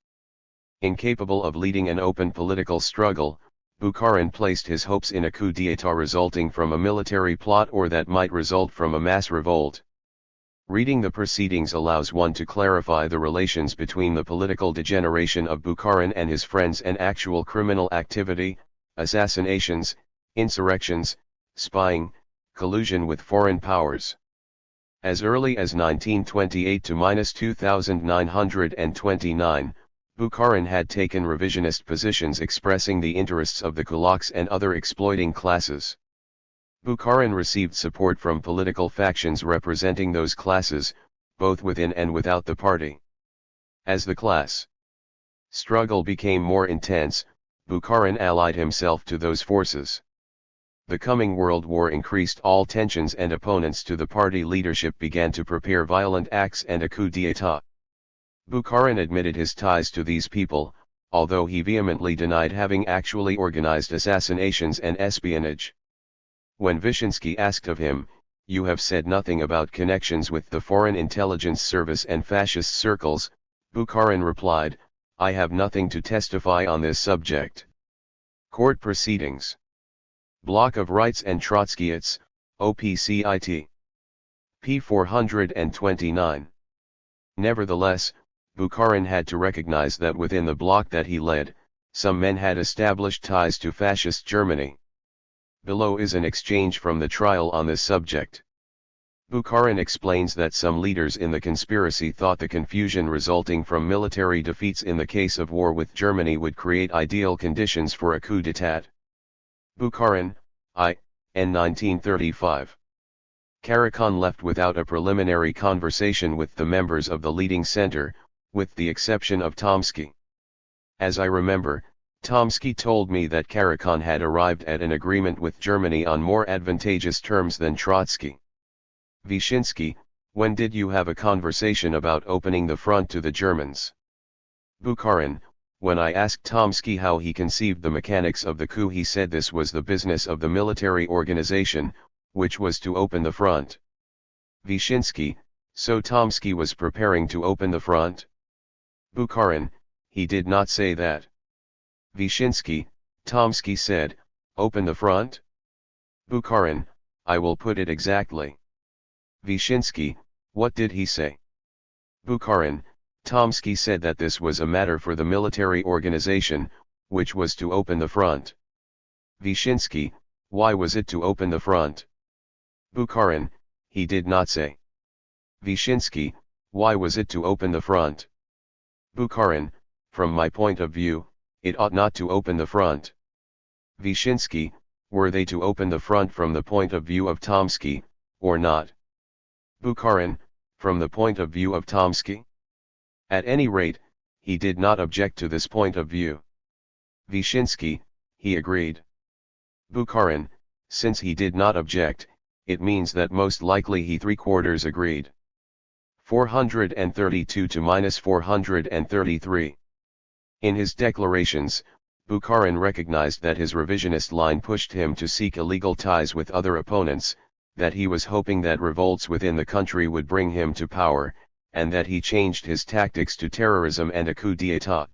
Incapable of leading an open political struggle, Bukharin placed his hopes in a coup d'état resulting from a military plot or that might result from a mass revolt. Reading the proceedings allows one to clarify the relations between the political degeneration of Bukharin and his friends and actual criminal activity, assassinations, insurrections, spying, collusion with foreign powers. As early as 1928 to -2929, Bukharin had taken revisionist positions expressing the interests of the kulaks and other exploiting classes. Bukharin received support from political factions representing those classes, both within and without the party. As the class struggle became more intense, Bukharin allied himself to those forces. The coming World War increased all tensions and opponents to the party leadership began to prepare violent acts and a coup d'état. Bukharin admitted his ties to these people, although he vehemently denied having actually organized assassinations and espionage. When Vyshinsky asked of him, "You have said nothing about connections with the Foreign Intelligence Service and fascist circles," Bukharin replied, "I have nothing to testify on this subject." Court Proceedings. Block of Rights and Trotskyists, OPCIT. p. 429. Nevertheless, Bukharin had to recognize that within the bloc that he led, some men had established ties to fascist Germany. Below is an exchange from the trial on this subject. Bukharin explains that some leaders in the conspiracy thought the confusion resulting from military defeats in the case of war with Germany would create ideal conditions for a coup d'état. Bukharin, N. 1935. Karakhan left without a preliminary conversation with the members of the leading center, with the exception of Tomsky. As I remember, Tomsky told me that Karakhan had arrived at an agreement with Germany on more advantageous terms than Trotsky. Vyshinsky, when did you have a conversation about opening the front to the Germans? Bukharin, when I asked Tomsky how he conceived the mechanics of the coup, he said this was the business of the military organization, which was to open the front. Vyshinsky, so Tomsky was preparing to open the front? Bukharin, he did not say that. Vyshinsky, Tomsky said, open the front? Bukharin, I will put it exactly. Vyshinsky, what did he say? Bukharin, Tomsky said that this was a matter for the military organization, which was to open the front. Vyshinsky, why was it to open the front? Bukharin, he did not say. Vyshinsky, why was it to open the front? Bukharin, from my point of view, it ought not to open the front. Vyshinsky, were they to open the front from the point of view of Tomsky, or not? Bukharin, from the point of view of Tomsky? At any rate, he did not object to this point of view. Vyshinsky, he agreed. Bukharin, since he did not object, it means that most likely he 3/4 agreed. 432 to -433. In his declarations, Bukharin recognized that his revisionist line pushed him to seek illegal ties with other opponents, that he was hoping that revolts within the country would bring him to power, and that he changed his tactics to terrorism and a coup d'état.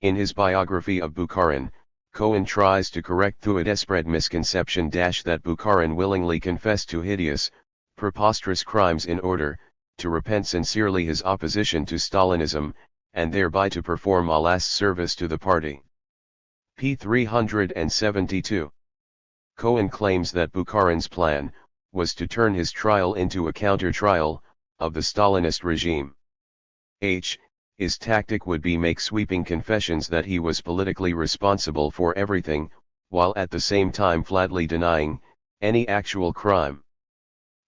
In his biography of Bukharin, Cohen tries to correct the widespread misconception that Bukharin willingly confessed to hideous, preposterous crimes in order to repent sincerely his opposition to Stalinism, and thereby to perform a last service to the party. p. 372. Cohen claims that Bukharin's plan was to turn his trial into a counter-trial of the Stalinist regime. His tactic would be make sweeping confessions that he was politically responsible for everything, while at the same time flatly denying any actual crime.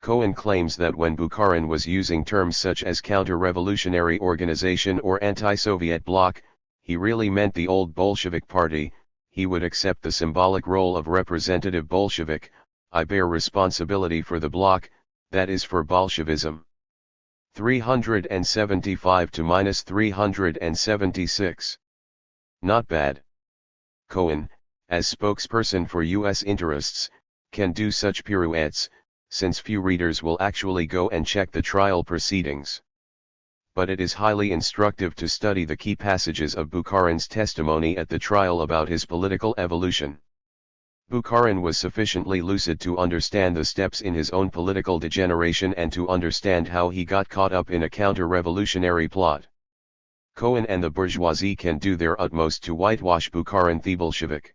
Cohen claims that when Bukharin was using terms such as counter-revolutionary organization or anti-Soviet bloc, he really meant the old Bolshevik party. He would accept the symbolic role of representative Bolshevik. I bear responsibility for the bloc, that is for Bolshevism. 375 to -376. Not bad. Cohen, as spokesperson for U.S. interests, can do such pirouettes, since few readers will actually go and check the trial proceedings. But it is highly instructive to study the key passages of Bukharin's testimony at the trial about his political evolution. Bukharin was sufficiently lucid to understand the steps in his own political degeneration and to understand how he got caught up in a counter-revolutionary plot. Cohen and the bourgeoisie can do their utmost to whitewash Bukharin the Bolshevik.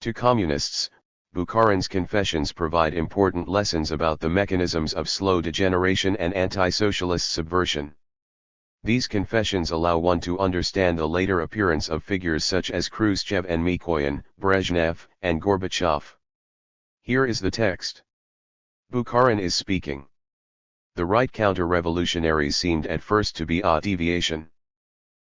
To communists, Bukharin's confessions provide important lessons about the mechanisms of slow degeneration and anti-socialist subversion. These confessions allow one to understand the later appearance of figures such as Khrushchev and Mikoyan, Brezhnev, and Gorbachev. Here is the text. Bukharin is speaking. The right counter-revolutionaries seemed at first to be a deviation.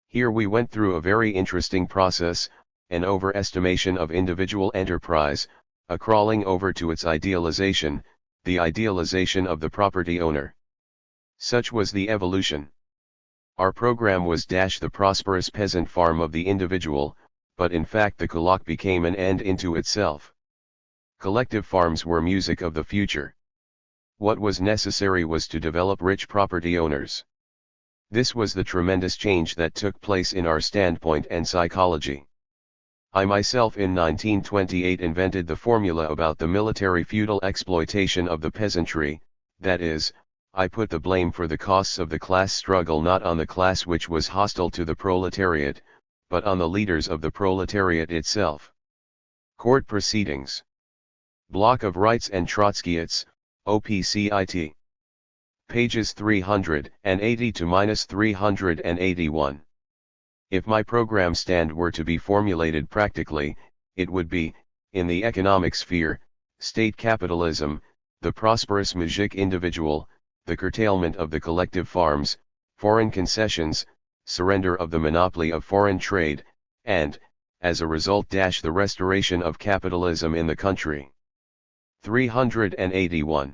Here we went through a very interesting process, an overestimation of individual enterprise, a crawling over to its idealization, the idealization of the property owner. Such was the evolution. Our program was the prosperous peasant farm of the individual, but in fact the kulak became an end into itself. Collective farms were music of the future. What was necessary was to develop rich property owners. This was the tremendous change that took place in our standpoint and psychology. I myself in 1928 invented the formula about the military feudal exploitation of the peasantry, that is, I put the blame for the costs of the class struggle not on the class which was hostile to the proletariat, but on the leaders of the proletariat itself. Court Proceedings. Block of Rights and Trotskyists, OPCIT. Pages 380 to -381. If my program stand were to be formulated practically, it would be, in the economic sphere, state capitalism, the prosperous mujik individual, the curtailment of the collective farms, foreign concessions, surrender of the monopoly of foreign trade, and, as a result, the restoration of capitalism in the country. 381.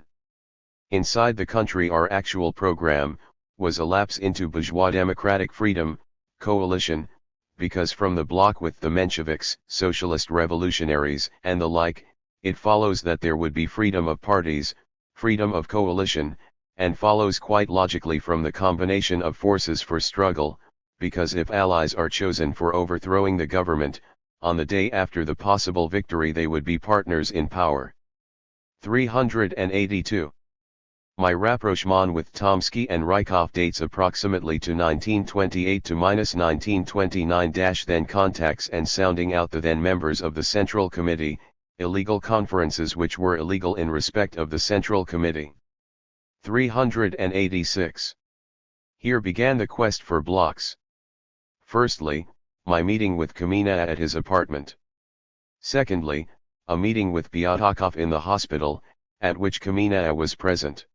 Inside the country our actual program was a lapse into bourgeois democratic freedom, coalition, because from the bloc with the Mensheviks, socialist revolutionaries, and the like, it follows that there would be freedom of parties, freedom of coalition, and follows quite logically from the combination of forces for struggle, because if allies are chosen for overthrowing the government, on the day after the possible victory they would be partners in power. 382. My rapprochement with Tomsky and Rykov dates approximately to 1928 to -1929. Then contacts and sounding out the then members of the Central Committee, illegal conferences which were illegal in respect of the Central Committee. 386. Here began the quest for blocks. Firstly, my meeting with Kamina at his apartment. Secondly, a meeting with Pyatakov in the hospital, at which Kamina was present.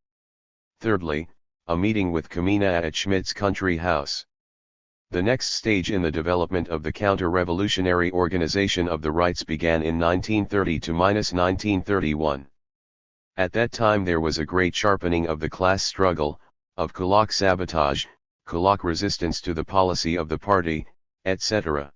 Thirdly, a meeting with Kamina at Schmidt's country house. The next stage in the development of the counter-revolutionary organization of the rights began in 1930 to -1931. At that time there was a great sharpening of the class struggle, of Kulak sabotage, Kulak resistance to the policy of the party, etc.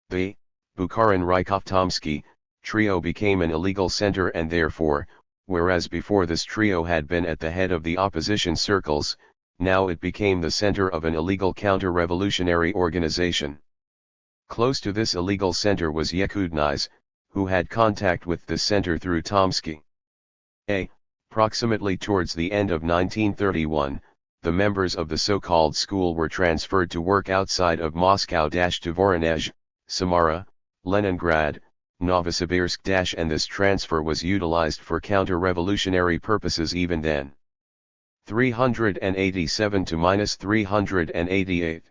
The Bukharin-Rykov-Tomsky trio became an illegal center, and therefore, whereas before this trio had been at the head of the opposition circles, now it became the center of an illegal counter-revolutionary organization. Close to this illegal center was Yekudnys, who had contact with this center through Tomsky. Approximately towards the end of 1931, the members of the so-called school were transferred to work outside of Moscow to Voronezh, Samara, Leningrad, Novosibirsk and this transfer was utilized for counter-revolutionary purposes even then. 387 to 388.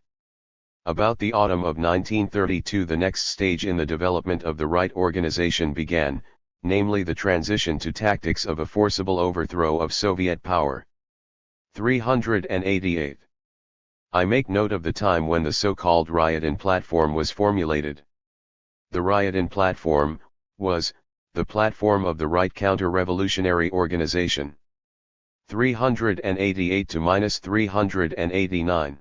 About the autumn of 1932 the next stage in the development of the right organization began, namely the transition to tactics of a forcible overthrow of Soviet power. 388. I make note of the time when the so-called Ryatin platform was formulated. The Ryatin platform was the platform of the right counter-revolutionary organization. 388 to 389.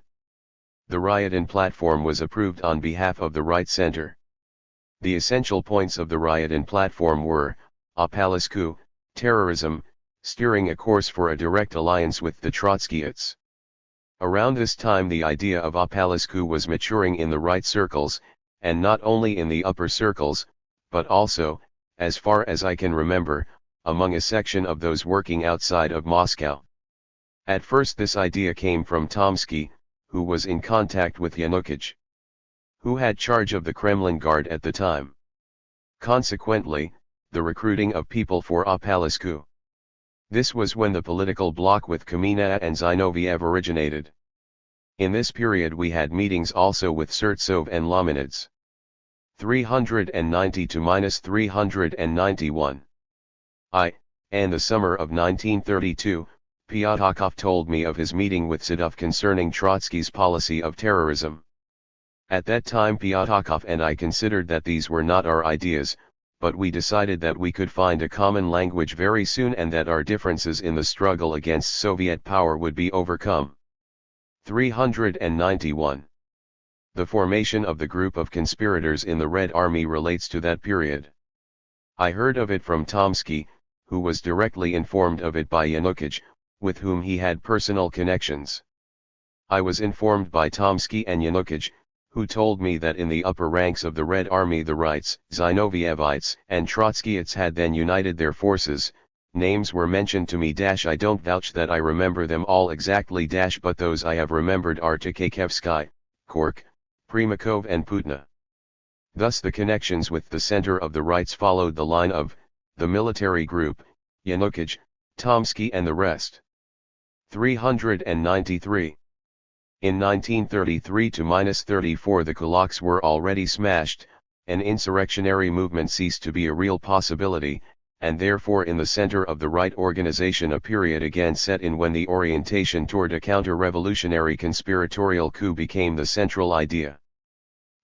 The Ryatin platform was approved on behalf of the Right Center. The essential points of the Ryatin platform were, Opaliscu, terrorism, steering a course for a direct alliance with the Trotskyists. Around this time the idea of Opaliscu was maturing in the right circles, and not only in the upper circles, but also, as far as I can remember, among a section of those working outside of Moscow. At first this idea came from Tomsky, who was in contact with Yanukovych, who had charge of the Kremlin Guard at the time. Consequently, the recruiting of people for Opaliscu. This was when the political bloc with Kamina and Zinoviev originated. In this period we had meetings also with Surtsov and Lomanids. 390 to 391. In the summer of 1932, Pyatakov told me of his meeting with Sedov concerning Trotsky's policy of terrorism. At that time Pyatakov and I considered that these were not our ideas, but we decided that we could find a common language very soon and that our differences in the struggle against Soviet power would be overcome. 391. The formation of the group of conspirators in the Red Army relates to that period. I heard of it from Tomsky, who was directly informed of it by Yanukovych, with whom he had personal connections. I was informed by Tomsky and Yanukovych, who told me that in the upper ranks of the Red Army the Rights, Zinovievites and Trotskyists had then united their forces. Names were mentioned to me I don't vouch that I remember them all exactly but those I have remembered are Tkakhevsky, Kork, Primakov and Putna. Thus the connections with the center of the Rights followed the line of the military group, Yanukovych, Tomsky and the rest. 393. In 1933 to 34 the kulaks were already smashed, an insurrectionary movement ceased to be a real possibility, and therefore in the center of the right organization a period again set in when the orientation toward a counter-revolutionary conspiratorial coup became the central idea.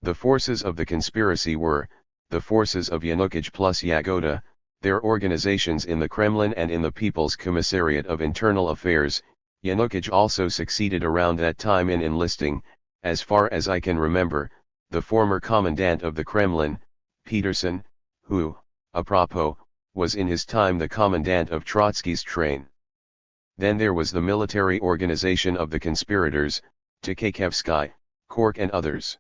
The forces of the conspiracy were, the forces of Yanukovych plus Yagoda, their organizations in the Kremlin and in the People's Commissariat of Internal Affairs. Yanukovych also succeeded around that time in enlisting, as far as I can remember, the former commandant of the Kremlin, Peterson, who, apropos, was in his time the commandant of Trotsky's train. Then there was the military organization of the conspirators, Tkakhevsky, Kork and others.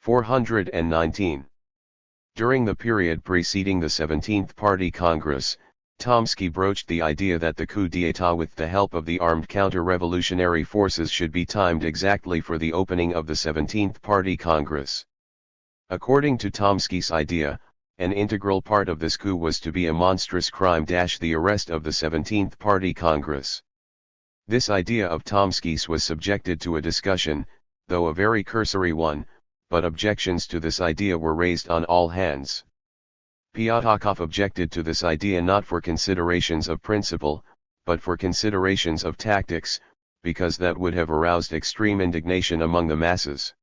419. During the period preceding the 17th Party Congress, Tomsky broached the idea that the coup d'état with the help of the armed counter-revolutionary forces should be timed exactly for the opening of the 17th Party Congress. According to Tomsky's idea, an integral part of this coup was to be a monstrous crime the arrest of the 17th Party Congress. This idea of Tomsky's was subjected to a discussion, though a very cursory one, but objections to this idea were raised on all hands. Pyatakov objected to this idea not for considerations of principle, but for considerations of tactics, because that would have aroused extreme indignation among the masses.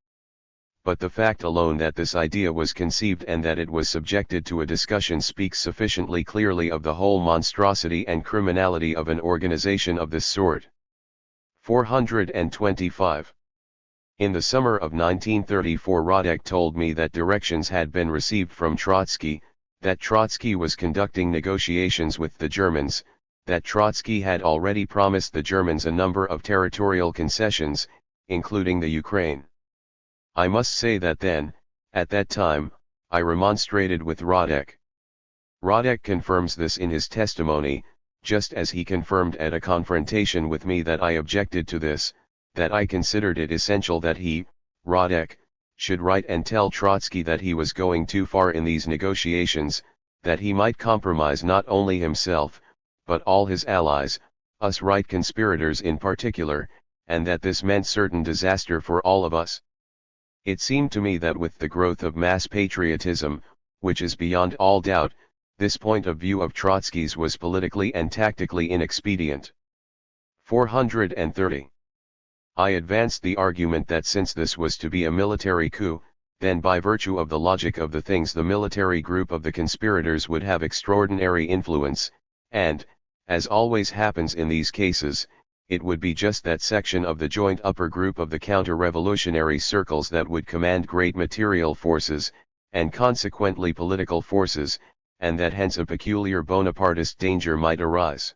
but the fact alone that this idea was conceived and that it was subjected to a discussion speaks sufficiently clearly of the whole monstrosity and criminality of an organization of this sort. 425. In the summer of 1934 Radek told me that directions had been received from Trotsky, that Trotsky was conducting negotiations with the Germans, that Trotsky had already promised the Germans a number of territorial concessions, including the Ukraine. I must say that then, at that time, I remonstrated with Radek. Radek confirms this in his testimony, just as he confirmed at a confrontation with me that I objected to this, that I considered it essential that he, Radek, should write and tell Trotsky that he was going too far in these negotiations, that he might compromise not only himself, but all his allies, us right conspirators in particular, and that this meant certain disaster for all of us. It seemed to me that with the growth of mass patriotism, which is beyond all doubt, this point of view of Trotsky's was politically and tactically inexpedient. 430. I advanced the argument that since this was to be a military coup, then by virtue of the logic of the things the military group of the conspirators would have extraordinary influence, and, as always happens in these cases, it would be just that section of the joint upper group of the counter-revolutionary circles that would command great material forces, and consequently political forces, and that hence a peculiar Bonapartist danger might arise.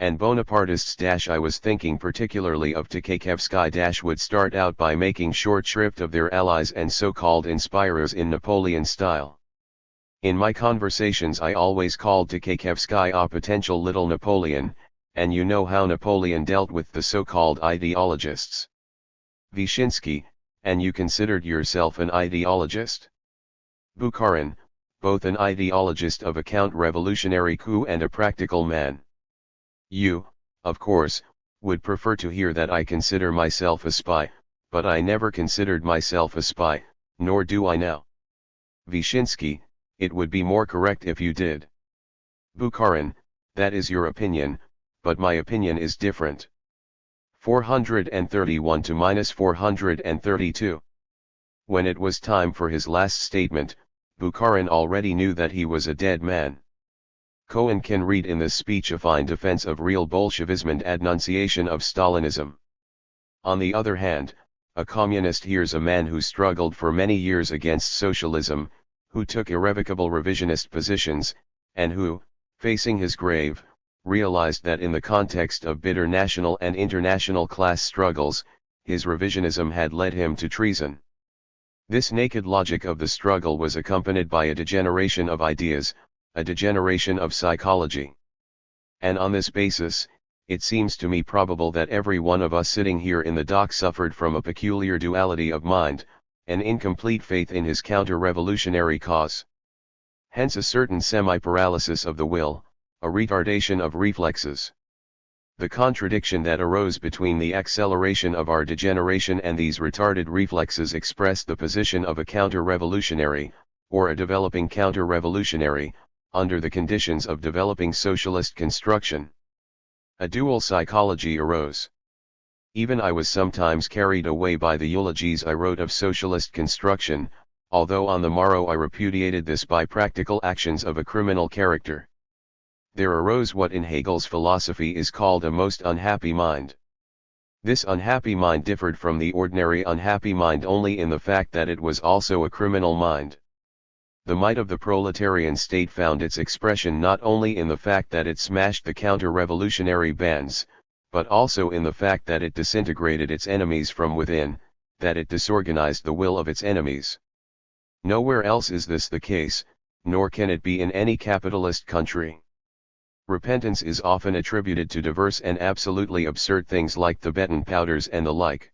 And Bonapartists I was thinking particularly of Tkaczewski would start out by making short shrift of their allies and so-called inspirers in Napoleon style. In my conversations I always called Tkaczewski a potential little Napoleon, and you know how Napoleon dealt with the so-called ideologists. Wyszynski, and you considered yourself an ideologist? Bukharin, both an ideologist of a counter-revolutionary coup and a practical man. You, of course, would prefer to hear that I consider myself a spy, but I never considered myself a spy, nor do I now. Wyszynski, it would be more correct if you did. Bukharin, that is your opinion, but my opinion is different. 431 to -432. When it was time for his last statement, Bukharin already knew that he was a dead man. Cohen can read in this speech a fine defense of real Bolshevism and adnunciation of Stalinism. On the other hand, a communist hears a man who struggled for many years against socialism, who took irrevocable revisionist positions, and who, facing his grave, realized that in the context of bitter national and international class struggles, his revisionism had led him to treason. This naked logic of the struggle was accompanied by a degeneration of ideas, a degeneration of psychology. And on this basis, it seems to me probable that every one of us sitting here in the dock suffered from a peculiar duality of mind, an incomplete faith in his counter-revolutionary cause. Hence a certain semi-paralysis of the will, a retardation of reflexes. The contradiction that arose between the acceleration of our degeneration and these retarded reflexes expressed the position of a counter-revolutionary, or a developing counter-revolutionary, under the conditions of developing socialist construction. A dual psychology arose. Even I was sometimes carried away by the eulogies I wrote of socialist construction, although on the morrow I repudiated this by practical actions of a criminal character. There arose what in Hegel's philosophy is called a most unhappy mind. This unhappy mind differed from the ordinary unhappy mind only in the fact that it was also a criminal mind. The might of the proletarian state found its expression not only in the fact that it smashed the counter-revolutionary bands, but also in the fact that it disintegrated its enemies from within, that it disorganized the will of its enemies. Nowhere else is this the case, nor can it be in any capitalist country. Repentance is often attributed to diverse and absolutely absurd things like Tibetan powders and the like.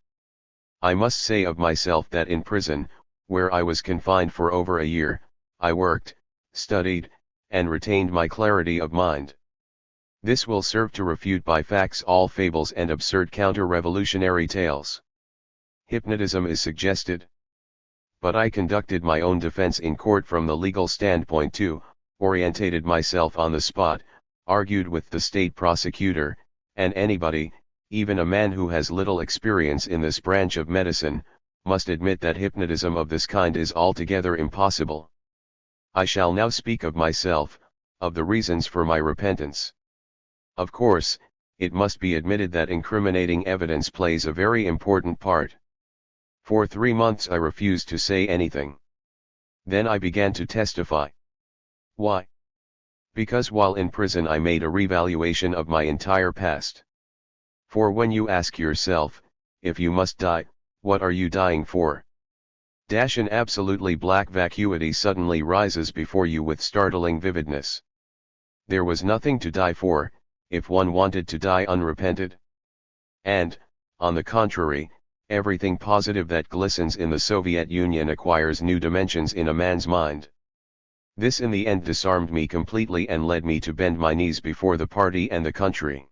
I must say of myself that in prison, where I was confined for over a year, I worked, studied, and retained my clarity of mind. This will serve to refute by facts all fables and absurd counter-revolutionary tales. Hypnotism is suggested. But I conducted my own defense in court from the legal standpoint too, orientated myself on the spot, argued with the state prosecutor, and anybody, even a man who has little experience in this branch of medicine, must admit that hypnotism of this kind is altogether impossible. I shall now speak of myself, of the reasons for my repentance. Of course, it must be admitted that incriminating evidence plays a very important part. For 3 months I refused to say anything. Then I began to testify. Why? Because while in prison I made a revaluation of my entire past. For when you ask yourself, if you must die, what are you dying for? An absolutely black vacuity suddenly rises before you with startling vividness. There was nothing to die for, if one wanted to die unrepented. And, on the contrary, everything positive that glistens in the Soviet Union acquires new dimensions in a man's mind. This in the end disarmed me completely and led me to bend my knees before the party and the country.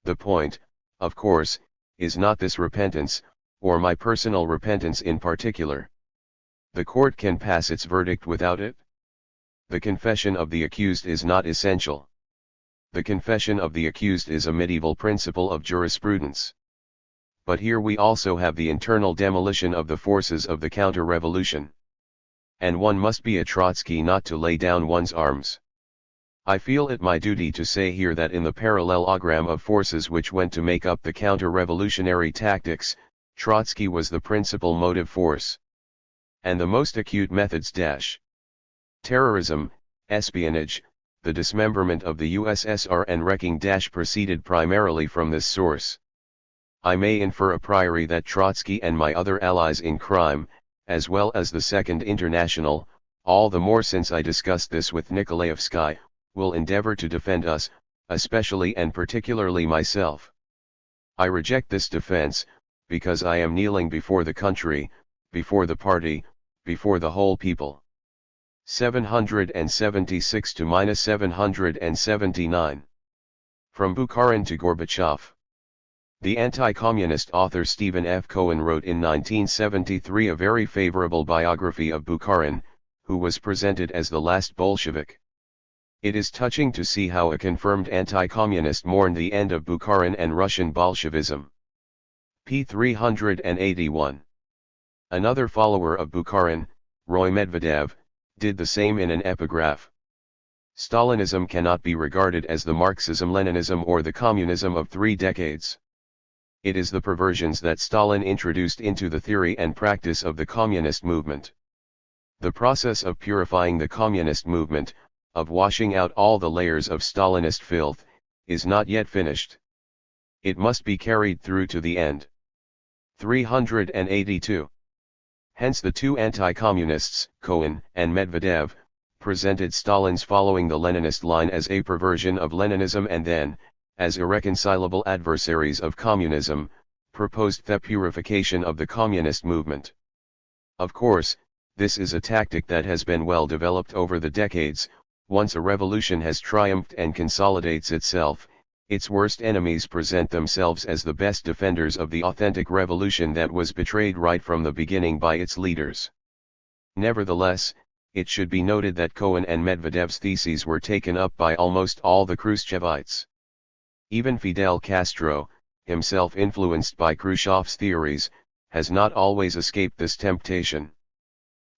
The point, of course, is not this repentance, or my personal repentance in particular. The court can pass its verdict without it. The confession of the accused is not essential. The confession of the accused is a medieval principle of jurisprudence. But here we also have the internal demolition of the forces of the counter-revolution. And one must be a Trotsky not to lay down one's arms. I feel it my duty to say here that in the parallelogram of forces which went to make up the counter-revolutionary tactics, Trotsky was the principal motive force. And the most acute methods terrorism, espionage, the dismemberment of the USSR and wrecking proceeded primarily from this source. I may infer a priori that Trotsky and my other allies in crime, as well as the Second International, all the more since I discussed this with Nikolaevsky, will endeavor to defend us, especially and particularly myself. I reject this defense, because I am kneeling before the country, before the party, before the whole people. 776 to -779. From Bukharin to Gorbachev. The anti-communist author Stephen F. Cohen wrote in 1973 a very favorable biography of Bukharin, who was presented as the last Bolshevik. It is touching to see how a confirmed anti-communist mourned the end of Bukharin and Russian Bolshevism. p. 381. Another follower of Bukharin, Roy Medvedev, did the same in an epigraph. Stalinism cannot be regarded as the Marxism-Leninism or the communism of 3 decades. It is the perversions that Stalin introduced into the theory and practice of the communist movement. The process of purifying the communist movement, of washing out all the layers of Stalinist filth, is not yet finished. It must be carried through to the end. 382. Hence the two anti-communists, Cohen and Medvedev, presented Stalin's following the Leninist line as a perversion of Leninism and then, as irreconcilable adversaries of communism, proposed the purification of the communist movement. Of course, this is a tactic that has been well developed over the decades. Once a revolution has triumphed and consolidates itself, its worst enemies present themselves as the best defenders of the authentic revolution that was betrayed right from the beginning by its leaders. Nevertheless, it should be noted that Cohen and Medvedev's theses were taken up by almost all the Khrushchevites. Even Fidel Castro, himself influenced by Khrushchev's theories, has not always escaped this temptation.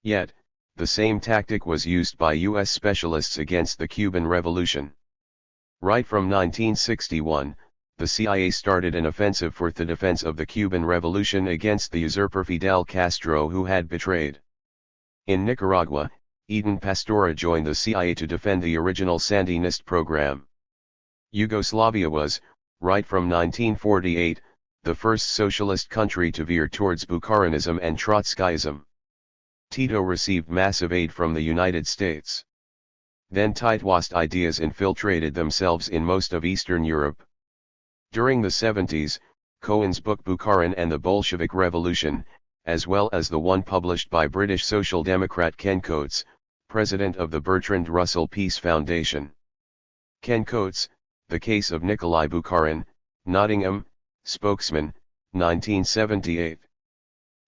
Yet, the same tactic was used by U.S. specialists against the Cuban Revolution. Right from 1961, the CIA started an offensive for the defense of the Cuban Revolution against the usurper Fidel Castro, who had betrayed. In Nicaragua, Eden Pastora joined the CIA to defend the original Sandinist program. Yugoslavia was, right from 1948, the first socialist country to veer towards Bukharinism and Trotskyism. Tito received massive aid from the United States. Then Titoist ideas infiltrated themselves in most of Eastern Europe. During the 70s, Cohen's book Bukharin and the Bolshevik Revolution, as well as the one published by British Social Democrat Ken Coates, president of the Bertrand Russell Peace Foundation. Ken Coates, The Case of Nikolai Bukharin, Nottingham, spokesman, 1978.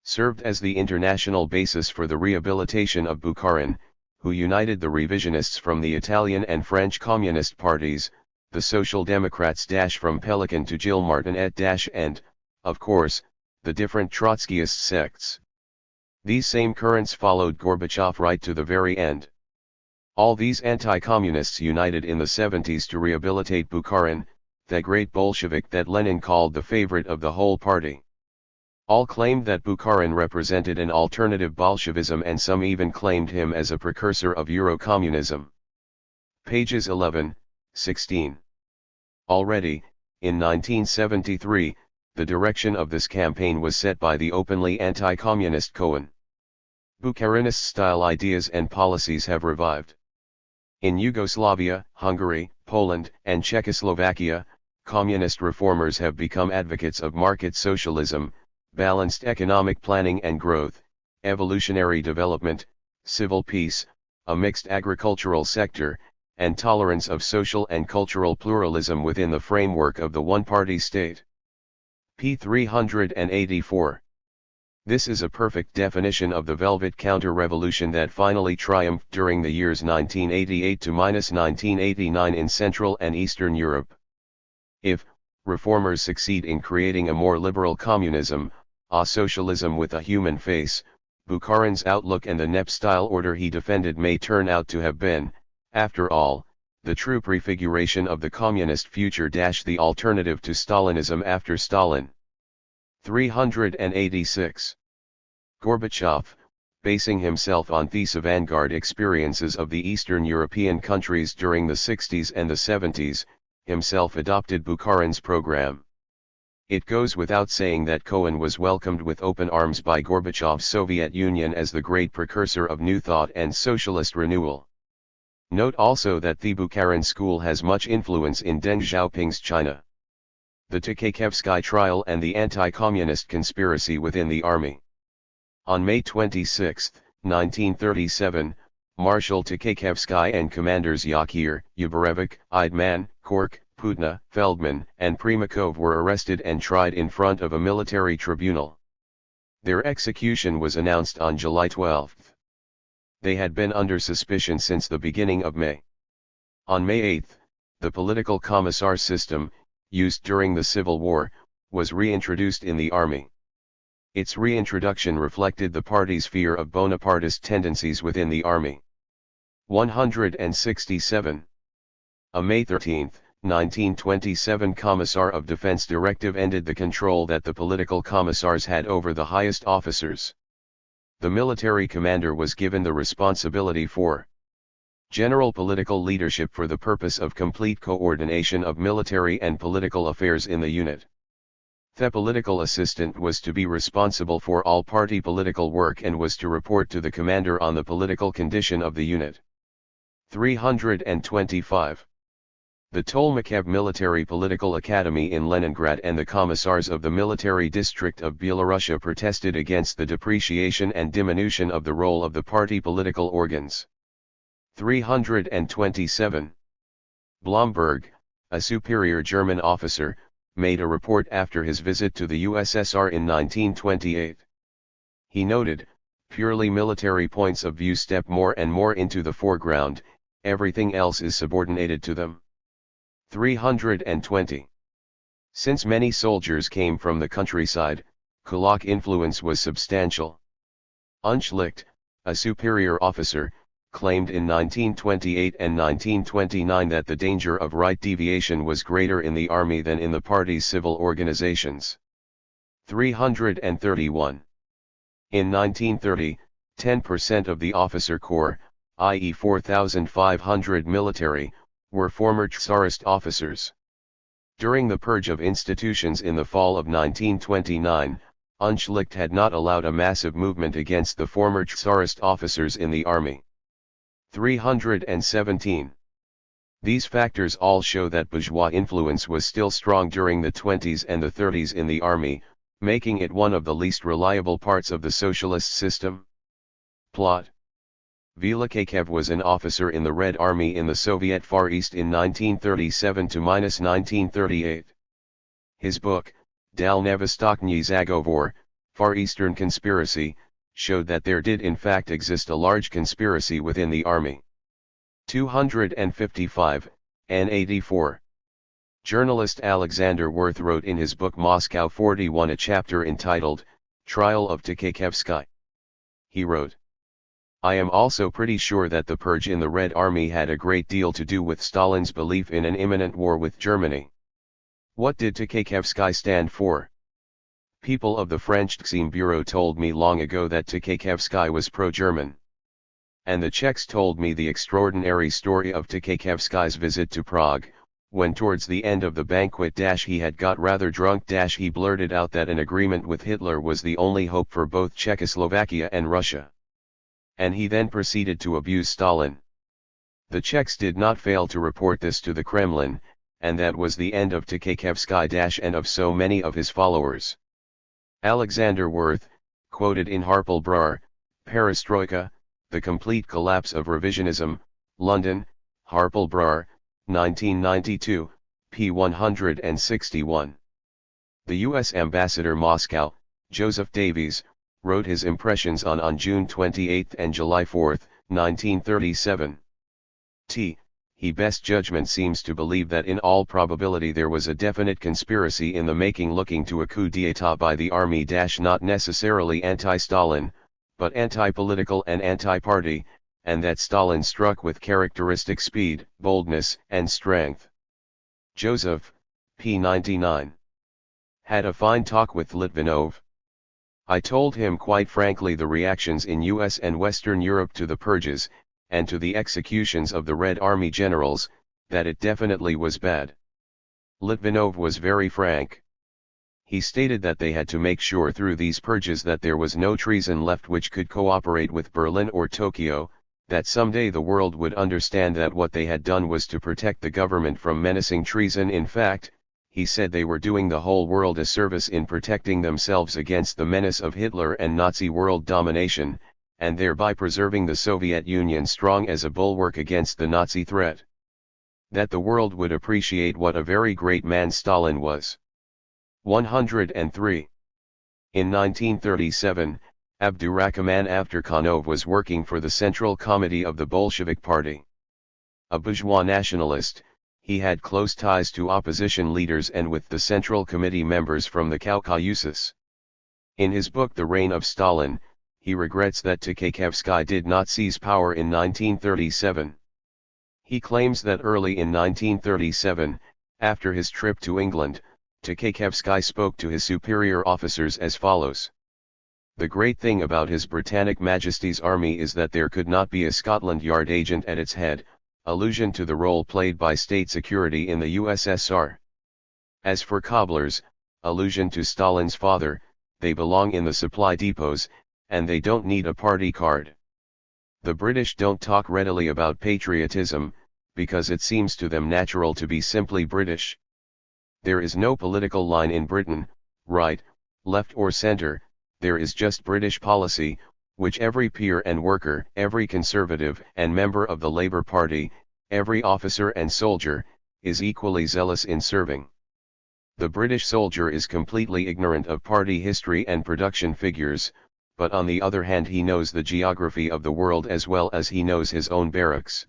Served as the international basis for the rehabilitation of Bukharin, who united the revisionists from the Italian and French Communist parties, the Social Democrats from Pelican to Jill Martinet and, of course, the the different Trotskyist sects. These same currents followed Gorbachev right to the very end. All these anti-communists united in the 70s to rehabilitate Bukharin, the great Bolshevik that Lenin called the favorite of the whole party. All claimed that Bukharin represented an alternative Bolshevism, and some even claimed him as a precursor of Euro-communism. Pages 11, 16. Already, in 1973, the direction of this campaign was set by the openly anti-communist Cohen. Bukharinist-style ideas and policies have revived. In Yugoslavia, Hungary, Poland, and Czechoslovakia, communist reformers have become advocates of market socialism, balanced economic planning and growth, evolutionary development, civil peace, a mixed agricultural sector, and tolerance of social and cultural pluralism within the framework of the one-party state. p. 384. This is a perfect definition of the Velvet counter-revolution that finally triumphed during the years 1988 to -1989 in Central and Eastern Europe. If reformers succeed in creating a more liberal communism, a socialism with a human face, Bukharin's outlook and the NEP-style order he defended may turn out to have been, after all, the true prefiguration of the communist future. The alternative to Stalinism after Stalin. 386. Gorbachev, basing himself on these avant-garde experiences of the Eastern European countries during the 60s and the 70s, himself adopted Bukharin's program. It goes without saying that Cohen was welcomed with open arms by Gorbachev's Soviet Union as the great precursor of New Thought and socialist renewal. Note also that the Bukharin school has much influence in Deng Xiaoping's China. The Takaevsky trial and the anti-communist conspiracy within the army. On May 26, 1937, Marshal Takaevsky and commanders Yakir, Yubarevich, Eidman, Kork, Putna, Feldman, and Primakov were arrested and tried in front of a military tribunal. Their execution was announced on July 12. They had been under suspicion since the beginning of May. On May 8, the political commissar system, used during the Civil War, was reintroduced in the army. Its reintroduction reflected the party's fear of Bonapartist tendencies within the army. 167. A May 13, 1927 Commissar of Defense directive ended the control that the political commissars had over the highest officers. The military commander was given the responsibility for general political leadership for the purpose of complete coordination of military and political affairs in the unit. The political assistant was to be responsible for all party political work and was to report to the commander on the political condition of the unit. 325. The Tolmachev Military Political Academy in Leningrad and the commissars of the military district of Belorussia protested against the depreciation and diminution of the role of the party political organs. 327. Blomberg, a superior German officer, made a report after his visit to the USSR in 1928. He noted, purely military points of view step more and more into the foreground, everything else is subordinated to them. 320. Since many soldiers came from the countryside, Kulak influence was substantial. Unschlicht, a superior officer, claimed in 1928 and 1929 that the danger of right deviation was greater in the army than in the party's civil organizations. 331. In 1930, 10% of the officer corps, i.e. 4,500 military, were former Tsarist officers. During the purge of institutions in the fall of 1929, Unschlicht had not allowed a massive movement against the former Tsarist officers in the army. 317. These factors all show that bourgeois influence was still strong during the 20s and the 30s in the army, making it one of the least reliable parts of the socialist system. Plot. Velikakev was an officer in the Red Army in the Soviet Far East in 1937 to -1938. His book, Dalnevostokny Zagovor, Far Eastern Conspiracy, showed that there did in fact exist a large conspiracy within the army. 255, N84. Journalist Alexander Wirth wrote in his book Moscow 41 a chapter entitled, Trial of Tkakhevsky. He wrote, I am also pretty sure that the purge in the Red Army had a great deal to do with Stalin's belief in an imminent war with Germany. What did Tkakhevsky stand for? People of the French Tzim Bureau told me long ago that Tkakhevsky was pro-German. And the Czechs told me the extraordinary story of Tkakhevsky's visit to Prague, when towards the end of the banquet he had got rather drunk he blurted out that an agreement with Hitler was the only hope for both Czechoslovakia and Russia. And he then proceeded to abuse Stalin. The Czechs did not fail to report this to the Kremlin, and that was the end of Tkakhevsky and of so many of his followers. Alexander Wirth, quoted in Harpal Brar, Perestroika, The Complete Collapse of Revisionism, London, Harpal Brar, 1992, p. 161. The U.S. Ambassador Moscow, Joseph Davies, wrote his impressions on June 28 and July 4, 1937. He best judgment seems to believe that in all probability there was a definite conspiracy in the making looking to a coup d'état by the army not necessarily anti-Stalin, but anti-political and anti-party, and that Stalin struck with characteristic speed, boldness, and strength. Joseph, p. 99. Had a fine talk with Litvinov. I told him quite frankly the reactions in US and Western Europe to the purges, and to the executions of the Red Army generals, that it definitely was bad. Litvinov was very frank. He stated that they had to make sure through these purges that there was no treason left which could cooperate with Berlin or Tokyo, that someday the world would understand that what they had done was to protect the government from menacing treason. In fact, he said they were doing the whole world a service in protecting themselves against the menace of Hitler and Nazi world domination, and thereby preserving the Soviet Union strong as a bulwark against the Nazi threat. That the world would appreciate what a very great man Stalin was. 103. In 1937, Abdurrahman Avtarkhanov was working for the Central Committee of the Bolshevik Party. A bourgeois nationalist, he had close ties to opposition leaders and with the Central Committee members from the Caucasus. In his book The Reign of Stalin, he regrets that Tkakhevsky did not seize power in 1937. He claims that early in 1937, after his trip to England, Tkakhevsky spoke to his superior officers as follows. The great thing about His Britannic Majesty's army is that there could not be a Scotland Yard agent at its head, allusion to the role played by state security in the USSR. As for cobblers, allusion to Stalin's father, they belong in the supply depots, and they don't need a party card. The British don't talk readily about patriotism, because it seems to them natural to be simply British. There is no political line in Britain, right, left or centre, there is just British policy, which every peer and worker, every Conservative and member of the Labour Party, every officer and soldier, is equally zealous in serving. The British soldier is completely ignorant of party history and production figures, but on the other hand he knows the geography of the world as well as he knows his own barracks.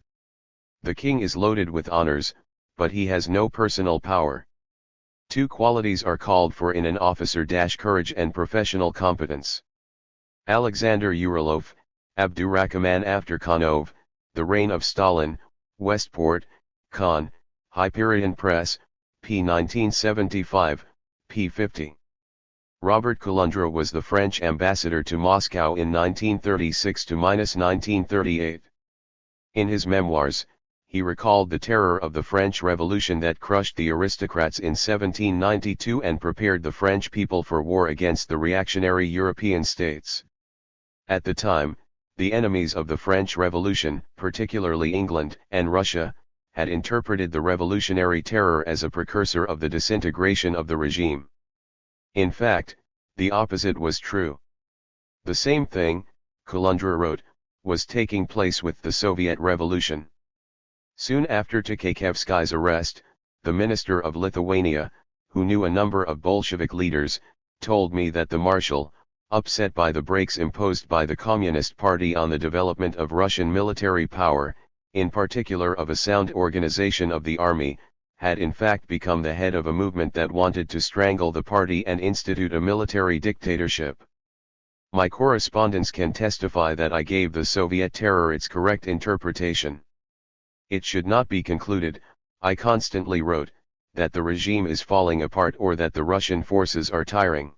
The king is loaded with honors, but he has no personal power. Two qualities are called for in an officer: courage and professional competence. Alexander Uralov, Abdurrahman Avtarkhanov, The Reign of Stalin, Westport, Con, Hyperion Press, p. 1975, p. 50. Robert Coulondre was the French ambassador to Moscow in 1936–1938. In his memoirs, he recalled the terror of the French Revolution that crushed the aristocrats in 1792 and prepared the French people for war against the reactionary European states. At the time, the enemies of the French Revolution, particularly England and Russia, had interpreted the revolutionary terror as a precursor of the disintegration of the regime. In fact, the opposite was true. The same thing, Coulondre wrote, was taking place with the Soviet Revolution. Soon after Tkakhevsky's arrest, the minister of Lithuania, who knew a number of Bolshevik leaders, told me that the Marshal, upset by the brakes imposed by the Communist Party on the development of Russian military power, in particular of a sound organization of the army, had in fact become the head of a movement that wanted to strangle the party and institute a military dictatorship. My correspondents can testify that I gave the Soviet terror its correct interpretation. It should not be concluded, I constantly wrote, that the regime is falling apart or that the Russian forces are tiring.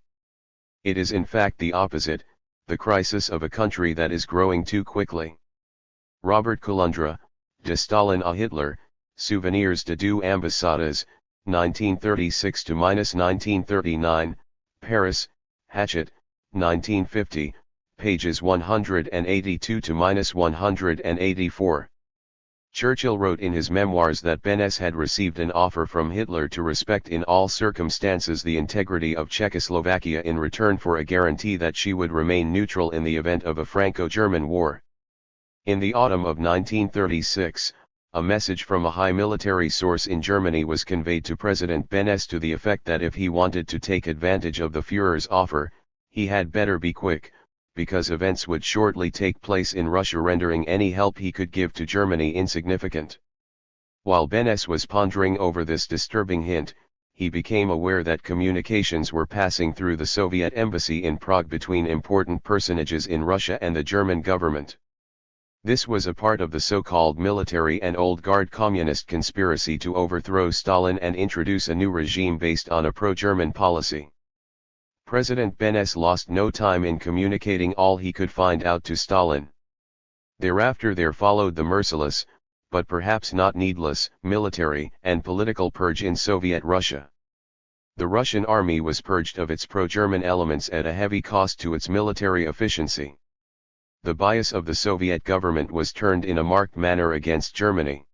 It is in fact the opposite, the crisis of a country that is growing too quickly. Robert Kulundra, De Stalin à Hitler, Souvenirs de deux ambassades, 1936–1939, Paris, Hachette, 1950, pages 182–184. Churchill wrote in his memoirs that Beneš had received an offer from Hitler to respect in all circumstances the integrity of Czechoslovakia in return for a guarantee that she would remain neutral in the event of a Franco-German war. In the autumn of 1936, a message from a high military source in Germany was conveyed to President Beneš to the effect that if he wanted to take advantage of the Führer's offer, he had better be quick, because events would shortly take place in Russia rendering any help he could give to Germany insignificant. While Beneš was pondering over this disturbing hint, he became aware that communications were passing through the Soviet embassy in Prague between important personages in Russia and the German government. This was a part of the so-called military and old guard communist conspiracy to overthrow Stalin and introduce a new regime based on a pro-German policy. President Beneš lost no time in communicating all he could find out to Stalin. Thereafter there followed the merciless, but perhaps not needless, military and political purge in Soviet Russia. The Russian army was purged of its pro-German elements at a heavy cost to its military efficiency. The bias of the Soviet government was turned in a marked manner against Germany.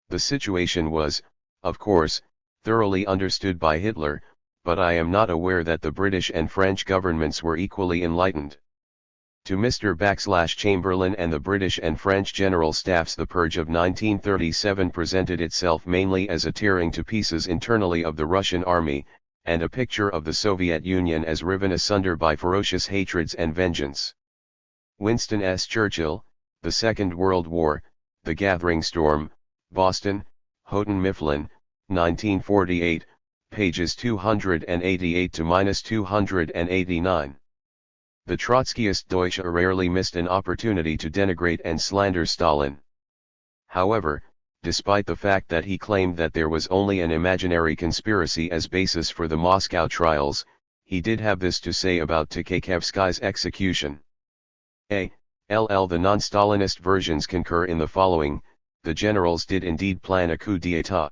The situation was, of course, thoroughly understood by Hitler, but I am not aware that the British and French governments were equally enlightened. To Mr. Chamberlain and the British and French general staffs, the purge of 1937 presented itself mainly as a tearing to pieces internally of the Russian army, and a picture of the Soviet Union as riven asunder by ferocious hatreds and vengeance. Winston S. Churchill, The Second World War, The Gathering Storm, Boston, Houghton Mifflin, 1948, pages 288–289. The Trotskyist Deutsche rarely missed an opportunity to denigrate and slander Stalin. However, despite the fact that he claimed that there was only an imaginary conspiracy as basis for the Moscow trials, he did have this to say about Tchékevsky's execution. The non-Stalinist versions concur in the following: the generals did indeed plan a coup d'état.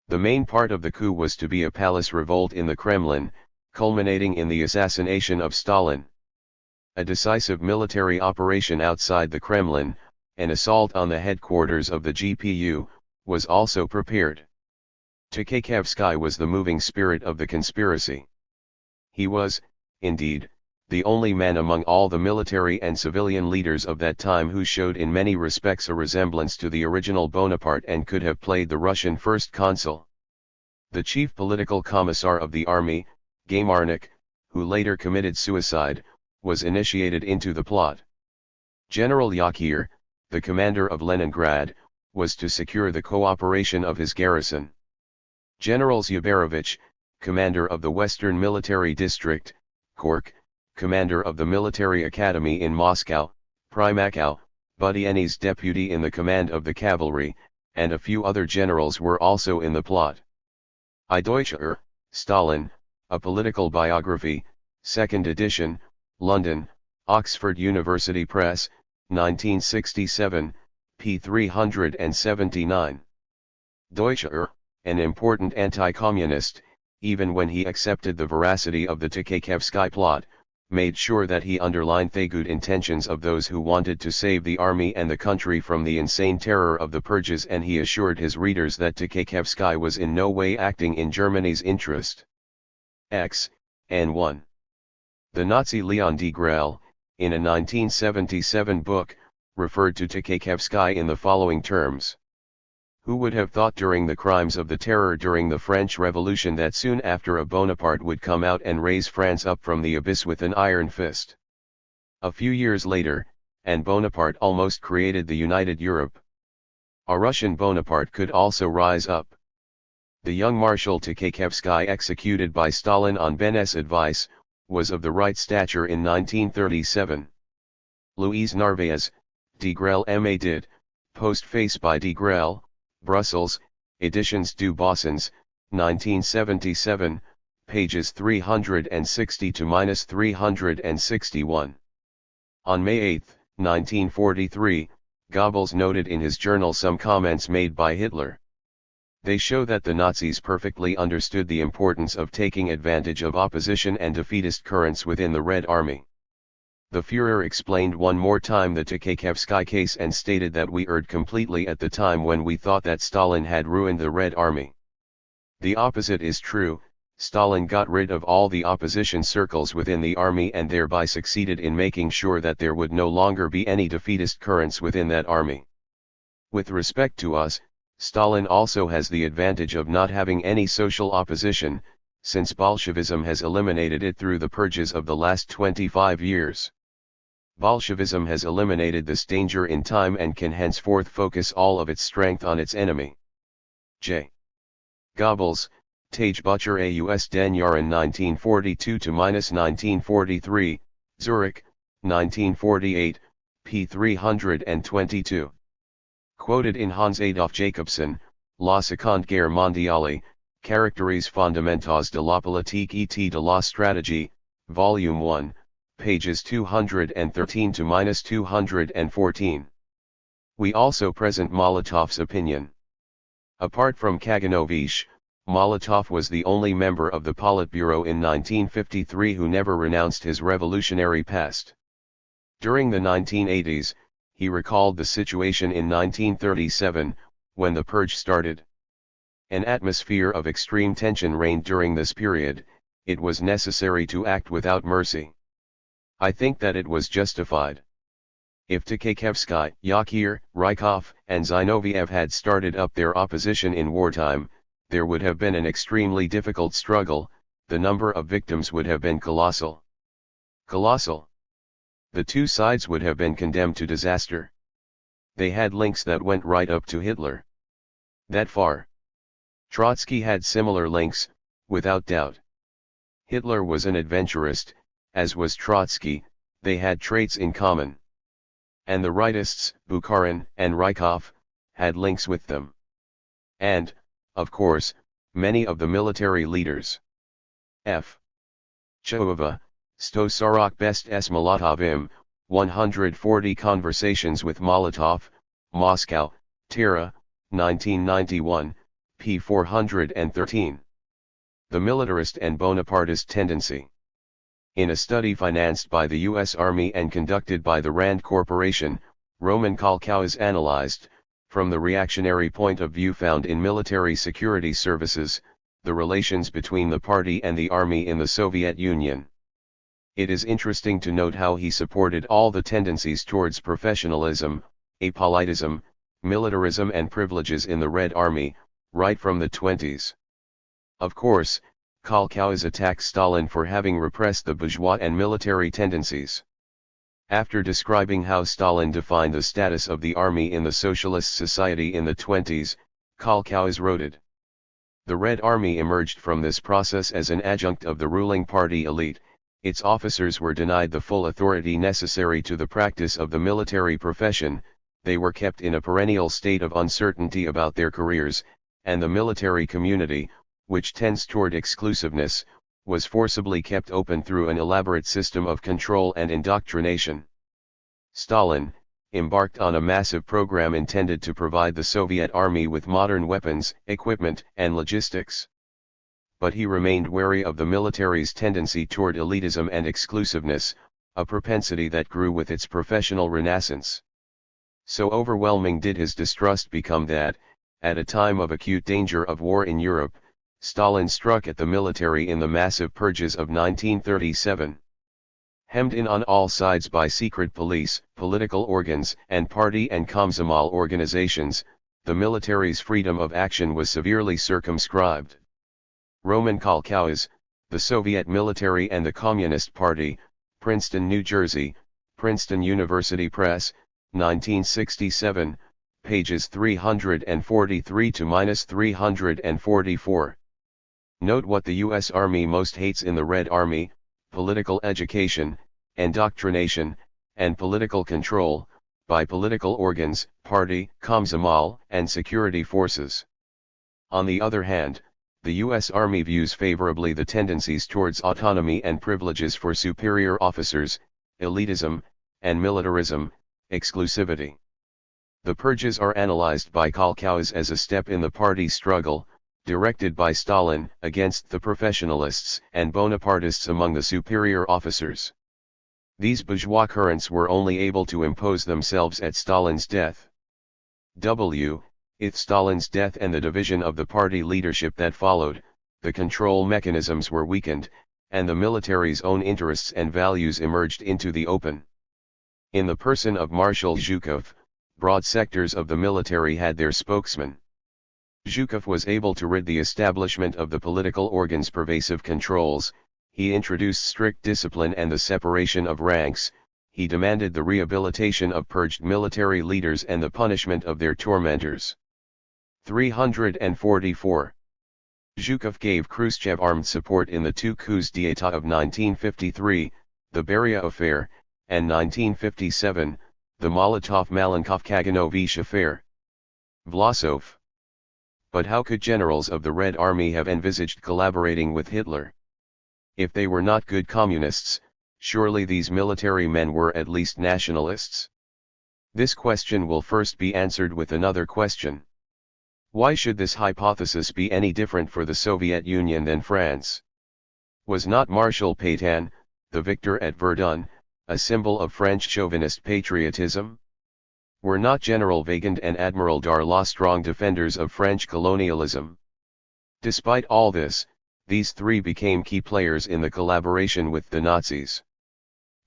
The main part of the coup was to be a palace revolt in the Kremlin, culminating in the assassination of Stalin. A decisive military operation outside the Kremlin, an assault on the headquarters of the GPU, was also prepared. Tchékevsky was the moving spirit of the conspiracy. He was, indeed, the only man among all the military and civilian leaders of that time who showed in many respects a resemblance to the original Bonaparte and could have played the Russian first consul. The chief political commissar of the army, Gaymarnik, who later committed suicide, was initiated into the plot. General Yakir, the commander of Leningrad, was to secure the cooperation of his garrison. General Zhubarovich, commander of the Western Military District, Kork, commander of the Military Academy in Moscow, Primakov, Budyonny's deputy in the command of the cavalry, and a few other generals were also in the plot. Deutsche Stalin, a political biography, 2nd edition, London, Oxford University Press, 1967, p. 379. Deutsche an important anti-communist, even when he accepted the veracity of the Tchékevsky plot, made sure that he underlined the good intentions of those who wanted to save the army and the country from the insane terror of the purges, and he assured his readers that Tchékevsky was in no way acting in Germany's interest. N1. The Nazi Leon de Grael, in a 1977 book, referred to Tchékevsky in the following terms. Who would have thought during the crimes of the terror during the French Revolution that soon after a Bonaparte would come out and raise France up from the abyss with an iron fist? A few years later, and Bonaparte almost created the United Europe. A Russian Bonaparte could also rise up. The young Marshal Tkaczewski, executed by Stalin on Beneš's advice, was of the right stature in 1937. Louise Narvaez, De Grelle M.A. did, postface by De Grelle, Brussels, Editions du Bossons, 1977, pages 360-361. On May 8, 1943, Goebbels noted in his journal some comments made by Hitler. They show that the Nazis perfectly understood the importance of taking advantage of opposition and defeatist currents within the Red Army. The Führer explained one more time the Tkaczewski case and stated that we erred completely at the time when we thought that Stalin had ruined the Red Army. The opposite is true. Stalin got rid of all the opposition circles within the army and thereby succeeded in making sure that there would no longer be any defeatist currents within that army. With respect to us, Stalin also has the advantage of not having any social opposition, since Bolshevism has eliminated it through the purges of the last 25 years. Bolshevism has eliminated this danger in time and can henceforth focus all of its strength on its enemy. J. Goebbels, Tage Butcher Aus den Jahren 1942-1943, Zurich, 1948, p. 322. Quoted in Hans Adolf Jacobson, La Seconde Guerre mondiale, Caractères fondamentaux de la politique et de la stratégie, Volume 1, pages 213-214. We also present Molotov's opinion. Apart from Kaganovich, Molotov was the only member of the Politburo in 1953 who never renounced his revolutionary past. During the 1980s, he recalled the situation in 1937, when the purge started. An atmosphere of extreme tension reigned during this period. It was necessary to act without mercy. I think that it was justified. If Tkaczewski, Yakir, Rykov, and Zinoviev had started up their opposition in wartime, there would have been an extremely difficult struggle. The number of victims would have been colossal. Colossal. The two sides would have been condemned to disaster. They had links that went right up to Hitler. That far. Trotsky had similar links, without doubt. Hitler was an adventurist, as was Trotsky. They had traits in common. And the rightists, Bukharin and Rykov, had links with them. And, of course, many of the military leaders. F. Choeva, 140 Best s Molotovim, 140 Conversations with Molotov, Moscow, Tara, 1991, p. 413. The Militarist and Bonapartist Tendency. In a study financed by the U.S. Army and conducted by the Rand Corporation, Roman Kalkow is analyzed, from the reactionary point of view found in military security services, the relations between the party and the army in the Soviet Union. It is interesting to note how he supported all the tendencies towards professionalism, apolitism, militarism and privileges in the Red Army, right from the 20s. Of course, Kalkow attacked Stalin for having repressed the bourgeois and military tendencies. After describing how Stalin defined the status of the army in the socialist society in the 20s, Kalkow wrote, "The Red Army emerged from this process as an adjunct of the ruling party elite. Its officers were denied the full authority necessary to the practice of the military profession, they were kept in a perennial state of uncertainty about their careers, and the military community, which tends toward exclusiveness, was forcibly kept open through an elaborate system of control and indoctrination." Stalin embarked on a massive program intended to provide the Soviet army with modern weapons, equipment, and logistics. But he remained wary of the military's tendency toward elitism and exclusiveness, a propensity that grew with its professional renaissance. So overwhelming did his distrust become that, at a time of acute danger of war in Europe, Stalin struck at the military in the massive purges of 1937. Hemmed in on all sides by secret police, political organs, and party and Komsomol organizations, the military's freedom of action was severely circumscribed. Roman Kalkow, The Soviet Military and the Communist Party, Princeton, New Jersey, Princeton University Press, 1967, pages 343 to 344. Note what the U.S. Army most hates in the Red Army: political education, indoctrination, and political control, by political organs, party, Komsomol, and security forces. On the other hand, the U.S. Army views favorably the tendencies towards autonomy and privileges for superior officers, elitism, and militarism, exclusivity. The purges are analyzed by Kalkaus as a step in the party struggle, directed by Stalin, against the professionalists and Bonapartists among the superior officers. These bourgeois currents were only able to impose themselves at Stalin's death. With Stalin's death and the division of the party leadership that followed, the control mechanisms were weakened, and the military's own interests and values emerged into the open. In the person of Marshal Zhukov, broad sectors of the military had their spokesman. Zhukov was able to rid the establishment of the political organs' pervasive controls. He introduced strict discipline and the separation of ranks. He demanded the rehabilitation of purged military leaders and the punishment of their tormentors. 344. Zhukov gave Khrushchev armed support in the two coups d'état of 1953, the Beria affair, and 1957, the Molotov-Malenkov-Kaganovich affair. Vlasov. But how could generals of the Red Army have envisaged collaborating with Hitler? If they were not good communists, surely these military men were at least nationalists? This question will first be answered with another question. Why should this hypothesis be any different for the Soviet Union than France? Was not Marshal Pétain, the victor at Verdun, a symbol of French chauvinist patriotism? Were not General Weygand and Admiral Darlas strong defenders of French colonialism? Despite all this, these three became key players in the collaboration with the Nazis.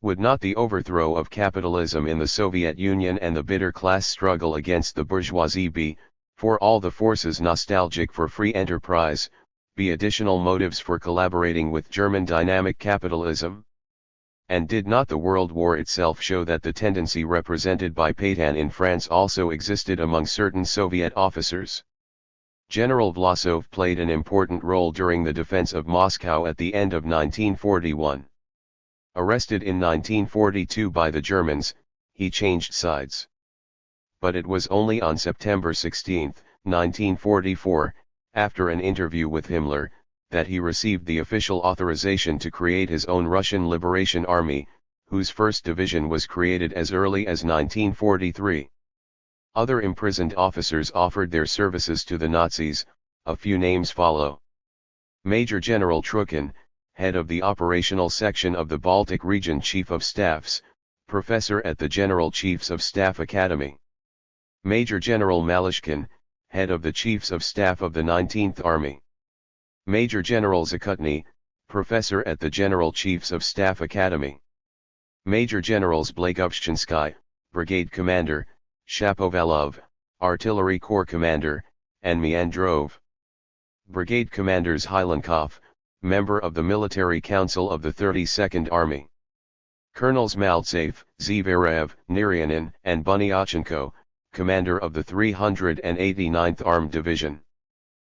Would not the overthrow of capitalism in the Soviet Union and the bitter class struggle against the bourgeoisie be, for all the forces nostalgic for free enterprise, be additional motives for collaborating with German dynamic capitalism? And did not the World War itself show that the tendency represented by Pétain in France also existed among certain Soviet officers? General Vlasov played an important role during the defense of Moscow at the end of 1941. Arrested in 1942 by the Germans, he changed sides. But it was only on September 16, 1944, after an interview with Himmler, that he received the official authorization to create his own Russian Liberation Army, whose first division was created as early as 1943. Other imprisoned officers offered their services to the Nazis. A few names follow. Major General Trukhin, head of the operational section of the Baltic Region Chief of Staffs, professor at the General Chiefs of Staff Academy. Major General Malishkin, head of the Chiefs of Staff of the 19th Army. Major General Zakutny, professor at the General Chiefs of Staff Academy. Major Generals Blagovshchinsky, brigade commander, Shapovalov, artillery corps commander, and Meandrov. Brigade commanders Hylenkov, member of the Military Council of the 32nd Army. Colonels Maltsev, Zverev, Niryanin, and Bunyachenko, commander of the 389th Armed Division.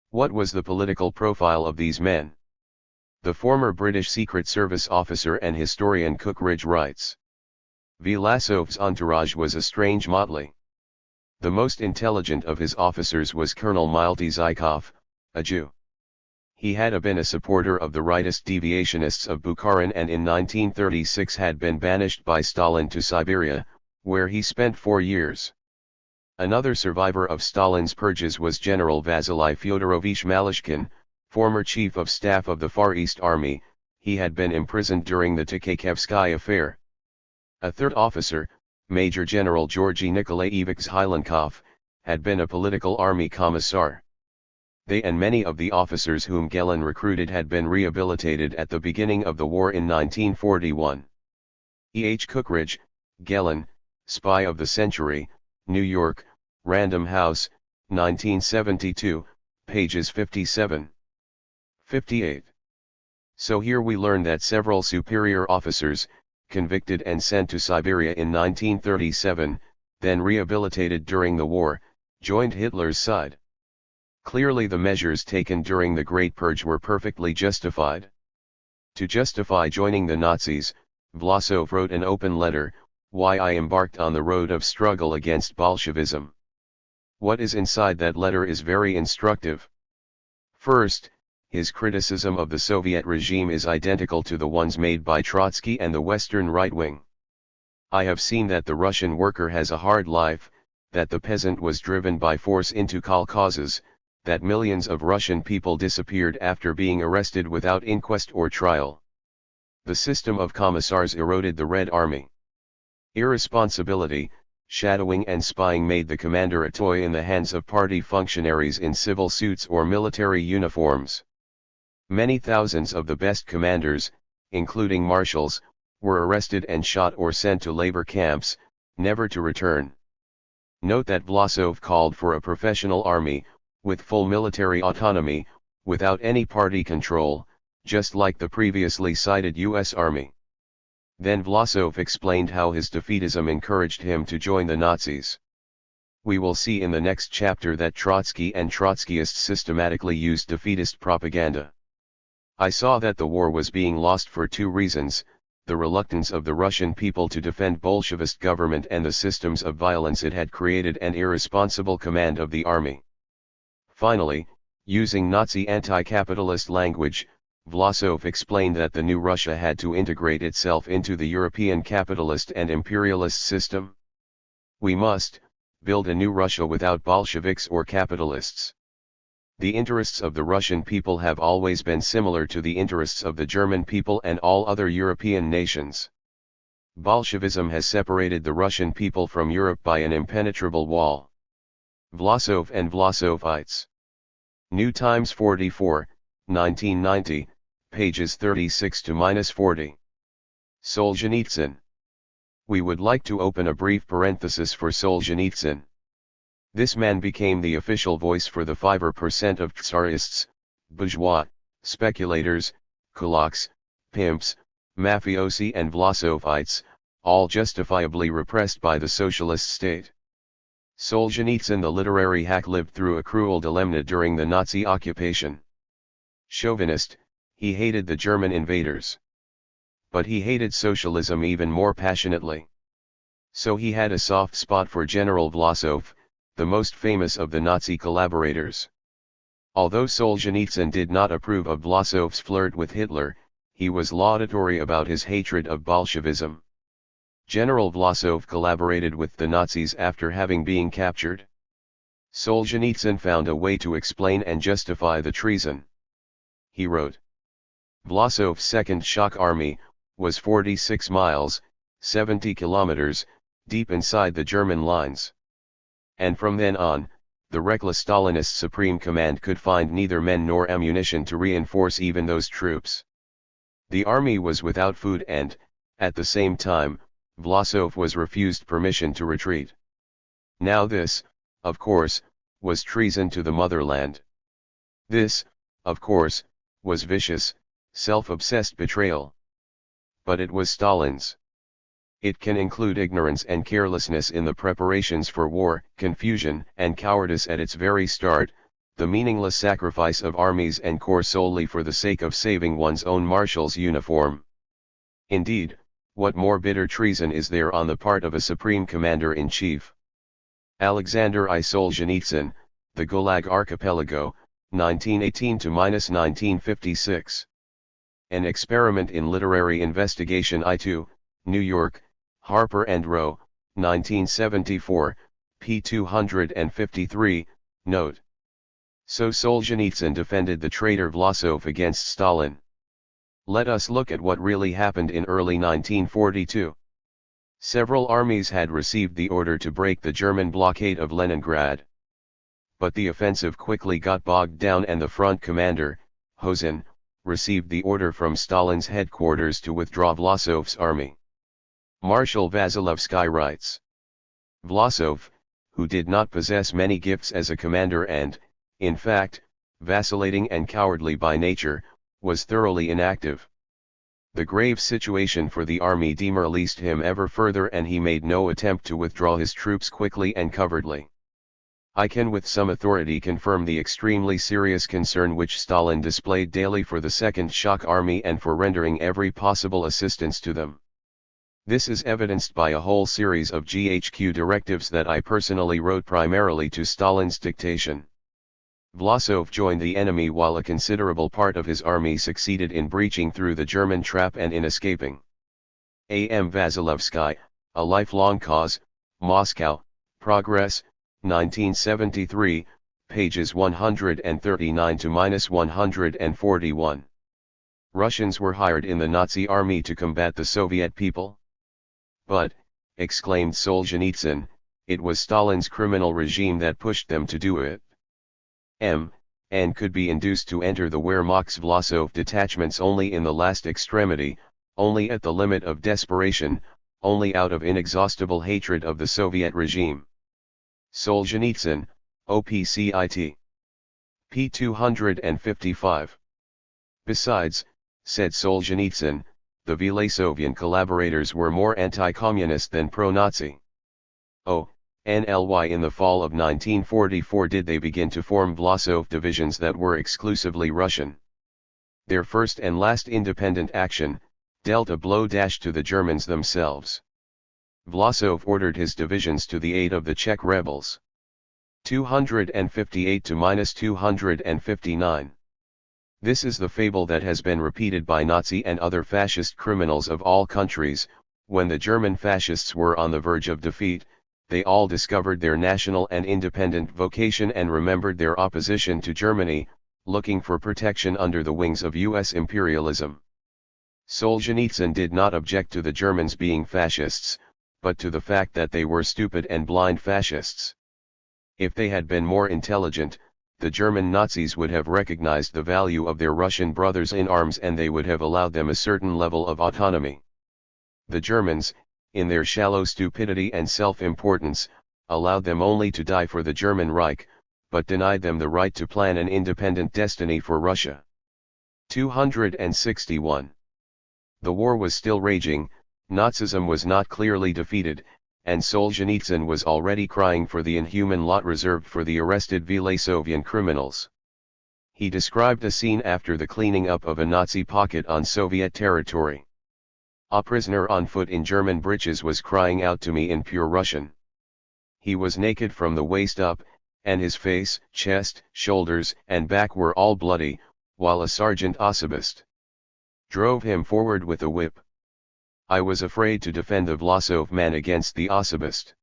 What was the political profile of these men? The former British Secret Service officer and historian Cookridge writes. Vlasov's entourage was a strange motley. The most intelligent of his officers was Colonel Milty Zykov, a Jew. He had been a supporter of the rightist deviationists of Bukharin and in 1936 had been banished by Stalin to Siberia, where he spent 4 years. Another survivor of Stalin's purges was General Vasily Fyodorovich Malishkin, former Chief of Staff of the Far East Army. He had been imprisoned during the Tkakhevsky affair. A third officer, Major General Georgy Nikolaevich Hylenkov, had been a political army commissar. They and many of the officers whom Gelen recruited had been rehabilitated at the beginning of the war in 1941. E. H. Cookridge, Gelen, Spy of the Century, New York, Random House, 1972, pages 57. 58. So here we learn that several superior officers, convicted and sent to Siberia in 1937, then rehabilitated during the war, joined Hitler's side. Clearly the measures taken during the Great Purge were perfectly justified. To justify joining the Nazis, Vlasov wrote an open letter, "Why I embarked on the road of struggle against Bolshevism." What is inside that letter is very instructive. First, his criticism of the Soviet regime is identical to the ones made by Trotsky and the Western right wing. "I have seen that the Russian worker has a hard life, that the peasant was driven by force into kolkhozes, that millions of Russian people disappeared after being arrested without inquest or trial. The system of commissars eroded the Red Army. Irresponsibility, shadowing and spying made the commander a toy in the hands of party functionaries in civil suits or military uniforms. Many thousands of the best commanders, including marshals, were arrested and shot or sent to labor camps, never to return." Note that Vlasov called for a professional army, with full military autonomy, without any party control, just like the previously cited U.S. Army. Then Vlasov explained how his defeatism encouraged him to join the Nazis. We will see in the next chapter that Trotsky and Trotskyists systematically used defeatist propaganda. "I saw that the war was being lost for two reasons: the reluctance of the Russian people to defend Bolshevist government and the systems of violence it had created, and irresponsible command of the army." Finally, using Nazi anti-capitalist language, Vlasov explained that the new Russia had to integrate itself into the European capitalist and imperialist system. "We must build a new Russia without Bolsheviks or capitalists. The interests of the Russian people have always been similar to the interests of the German people and all other European nations. Bolshevism has separated the Russian people from Europe by an impenetrable wall." Vlasov and Vlasovites. New Times 44, 1990, pages 36 to -40. Solzhenitsyn. We would like to open a brief parenthesis for Solzhenitsyn. This man became the official voice for the 5% of tsarists, bourgeois, speculators, kulaks, pimps, mafiosi and Vlasovites, all justifiably repressed by the socialist state. Solzhenitsyn, the literary hack, lived through a cruel dilemma during the Nazi occupation. Chauvinist, he hated the German invaders. But he hated socialism even more passionately. So he had a soft spot for General Vlasov, the most famous of the Nazi collaborators. Although Solzhenitsyn did not approve of Vlasov's flirt with Hitler, he was laudatory about his hatred of Bolshevism. General Vlasov collaborated with the Nazis after having been captured. Solzhenitsyn found a way to explain and justify the treason. He wrote, "Vlasov's Second Shock Army was 46 miles, 70 kilometers, deep inside the German lines. And from then on, the reckless Stalinist Supreme Command could find neither men nor ammunition to reinforce even those troops. The army was without food and, at the same time, Vlasov was refused permission to retreat. Now this, of course, was treason to the motherland. This, of course, was vicious, self-obsessed betrayal. But it was Stalin's. It can include ignorance and carelessness in the preparations for war, confusion and cowardice at its very start, the meaningless sacrifice of armies and corps solely for the sake of saving one's own marshal's uniform. Indeed, what more bitter treason is there on the part of a supreme commander-in-chief? Alexander I. Solzhenitsyn, The Gulag Archipelago, 1918 to -1956. An Experiment in Literary Investigation I2, New York, Harper and Row, 1974, p. 253, note. So Solzhenitsyn defended the traitor Vlasov against Stalin. Let us look at what really happened in early 1942. Several armies had received the order to break the German blockade of Leningrad. But the offensive quickly got bogged down and the front commander, Hozin, received the order from Stalin's headquarters to withdraw Vlasov's army. Marshal Vasilevsky writes, Vlasov, who did not possess many gifts as a commander and, in fact, vacillating and cowardly by nature, was thoroughly inactive. The grave situation for the army demoralized him ever further, and he made no attempt to withdraw his troops quickly and covertly. I can with some authority confirm the extremely serious concern which Stalin displayed daily for the Second Shock Army and for rendering every possible assistance to them. This is evidenced by a whole series of GHQ directives that I personally wrote primarily to Stalin's dictation. Vlasov joined the enemy while a considerable part of his army succeeded in breaching through the German trap and in escaping. A.M. Vasilevsky, A Lifelong Cause, Moscow, Progress, 1973, pages 139 to -141. Russians were hired in the Nazi army to combat the Soviet people? But, exclaimed Solzhenitsyn, it was Stalin's criminal regime that pushed them to do it. And could be induced to enter the Wehrmacht's Vlasov detachments only in the last extremity, only at the limit of desperation, only out of inexhaustible hatred of the Soviet regime. Solzhenitsyn, OPCIT. p. 255. Besides, said Solzhenitsyn, the Vlasovian collaborators were more anti-communist than pro-Nazi. NLY in the fall of 1944 did they begin to form Vlasov divisions that were exclusively Russian. Their first and last independent action, dealt a blow to the Germans themselves. Vlasov ordered his divisions to the aid of the Czech rebels. 258 to -259. This is the fable that has been repeated by Nazi and other fascist criminals of all countries. When the German fascists were on the verge of defeat, they all discovered their national and independent vocation and remembered their opposition to Germany, looking for protection under the wings of U.S. imperialism. Solzhenitsyn did not object to the Germans being fascists, but to the fact that they were stupid and blind fascists. If they had been more intelligent, the German Nazis would have recognized the value of their Russian brothers in arms and they would have allowed them a certain level of autonomy. The Germans, in their shallow stupidity and self-importance, allowed them only to die for the German Reich, but denied them the right to plan an independent destiny for Russia. 261. The war was still raging, Nazism was not clearly defeated, and Solzhenitsyn was already crying for the inhuman lot reserved for the arrested Vlasovian criminals. He described a scene after the cleaning up of a Nazi pocket on Soviet territory. A prisoner on foot in German breeches was crying out to me in pure Russian. He was naked from the waist up, and his face, chest, shoulders, and back were all bloody, while a sergeant Ossibist drove him forward with a whip. I was afraid to defend the Vlasov man against the Ossibist.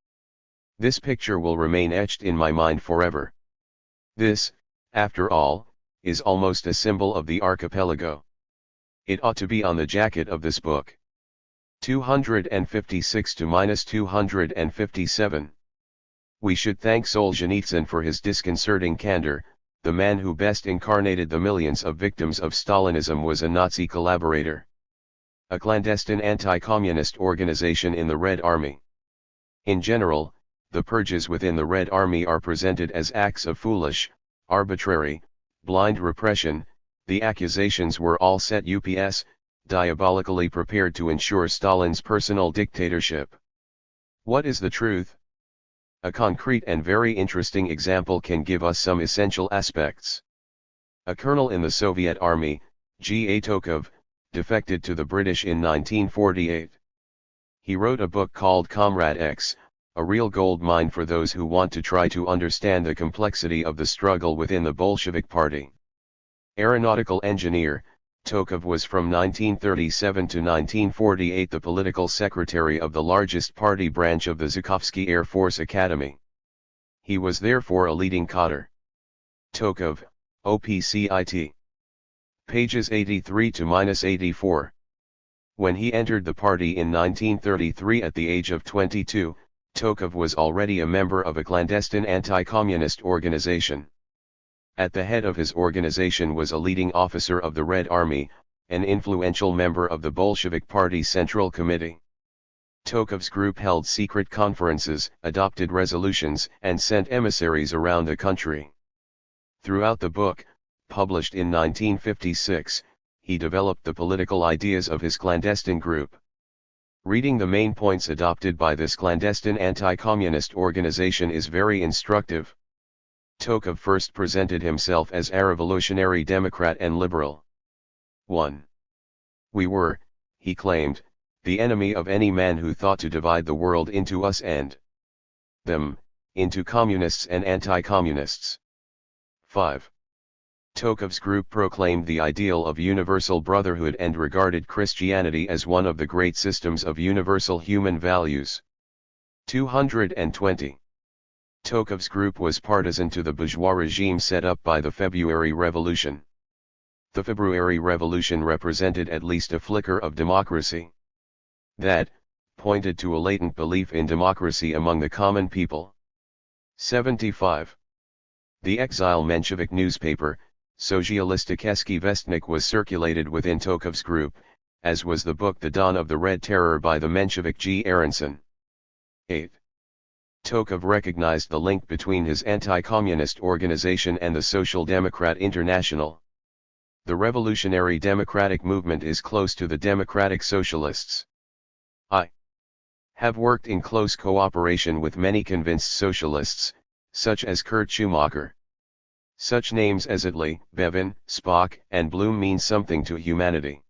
This picture will remain etched in my mind forever. This, after all, is almost a symbol of the archipelago. It ought to be on the jacket of this book. 256 to -257. We should thank Solzhenitsyn for his disconcerting candor. The man who best incarnated the millions of victims of Stalinism was a Nazi collaborator. A clandestine anti-communist organization in the Red Army. In general, the purges within the Red Army are presented as acts of foolish, arbitrary, blind repression. The accusations were all set UPS, diabolically prepared to ensure Stalin's personal dictatorship. What is the truth? A concrete and very interesting example can give us some essential aspects. A colonel in the Soviet Army, G. A. Tokov, defected to the British in 1948. He wrote a book called Comrade X, a real gold mine for those who want to try to understand the complexity of the struggle within the Bolshevik Party. Aeronautical engineer, Tokov was from 1937 to 1948 the political secretary of the largest party branch of the Zhukovsky Air Force Academy. He was therefore a leading cadre. Tokov, OPCIT. Pages 83 to -84. When he entered the party in 1933 at the age of 22, Tokov was already a member of a clandestine anti-communist organization. At the head of his organization was a leading officer of the Red Army, an influential member of the Bolshevik Party Central Committee. Tokov's group held secret conferences, adopted resolutions, and sent emissaries around the country. Throughout the book, published in 1956, he developed the political ideas of his clandestine group. Reading the main points adopted by this clandestine anti-communist organization is very instructive. Tokov first presented himself as a revolutionary Democrat and liberal. 1. We were, he claimed, the enemy of any man who thought to divide the world into us and them, into communists and anti-communists. 5. Tokov's group proclaimed the ideal of universal brotherhood and regarded Christianity as one of the great systems of universal human values. 220. Tokov's group was partisan to the bourgeois regime set up by the February Revolution. The February Revolution represented at least a flicker of democracy. That pointed to a latent belief in democracy among the common people. 75. The exile Menshevik newspaper, Socialisticheski Vestnik, was circulated within Tokov's group, as was the book The Dawn of the Red Terror by the Menshevik G. Aronson. 8. Tokov recognized the link between his anti-communist organization and the Social Democrat International. The revolutionary democratic movement is close to the democratic socialists. I have worked in close cooperation with many convinced socialists, such as Kurt Schumacher. Such names as Attlee, Bevin, Spock, and Bloom mean something to humanity.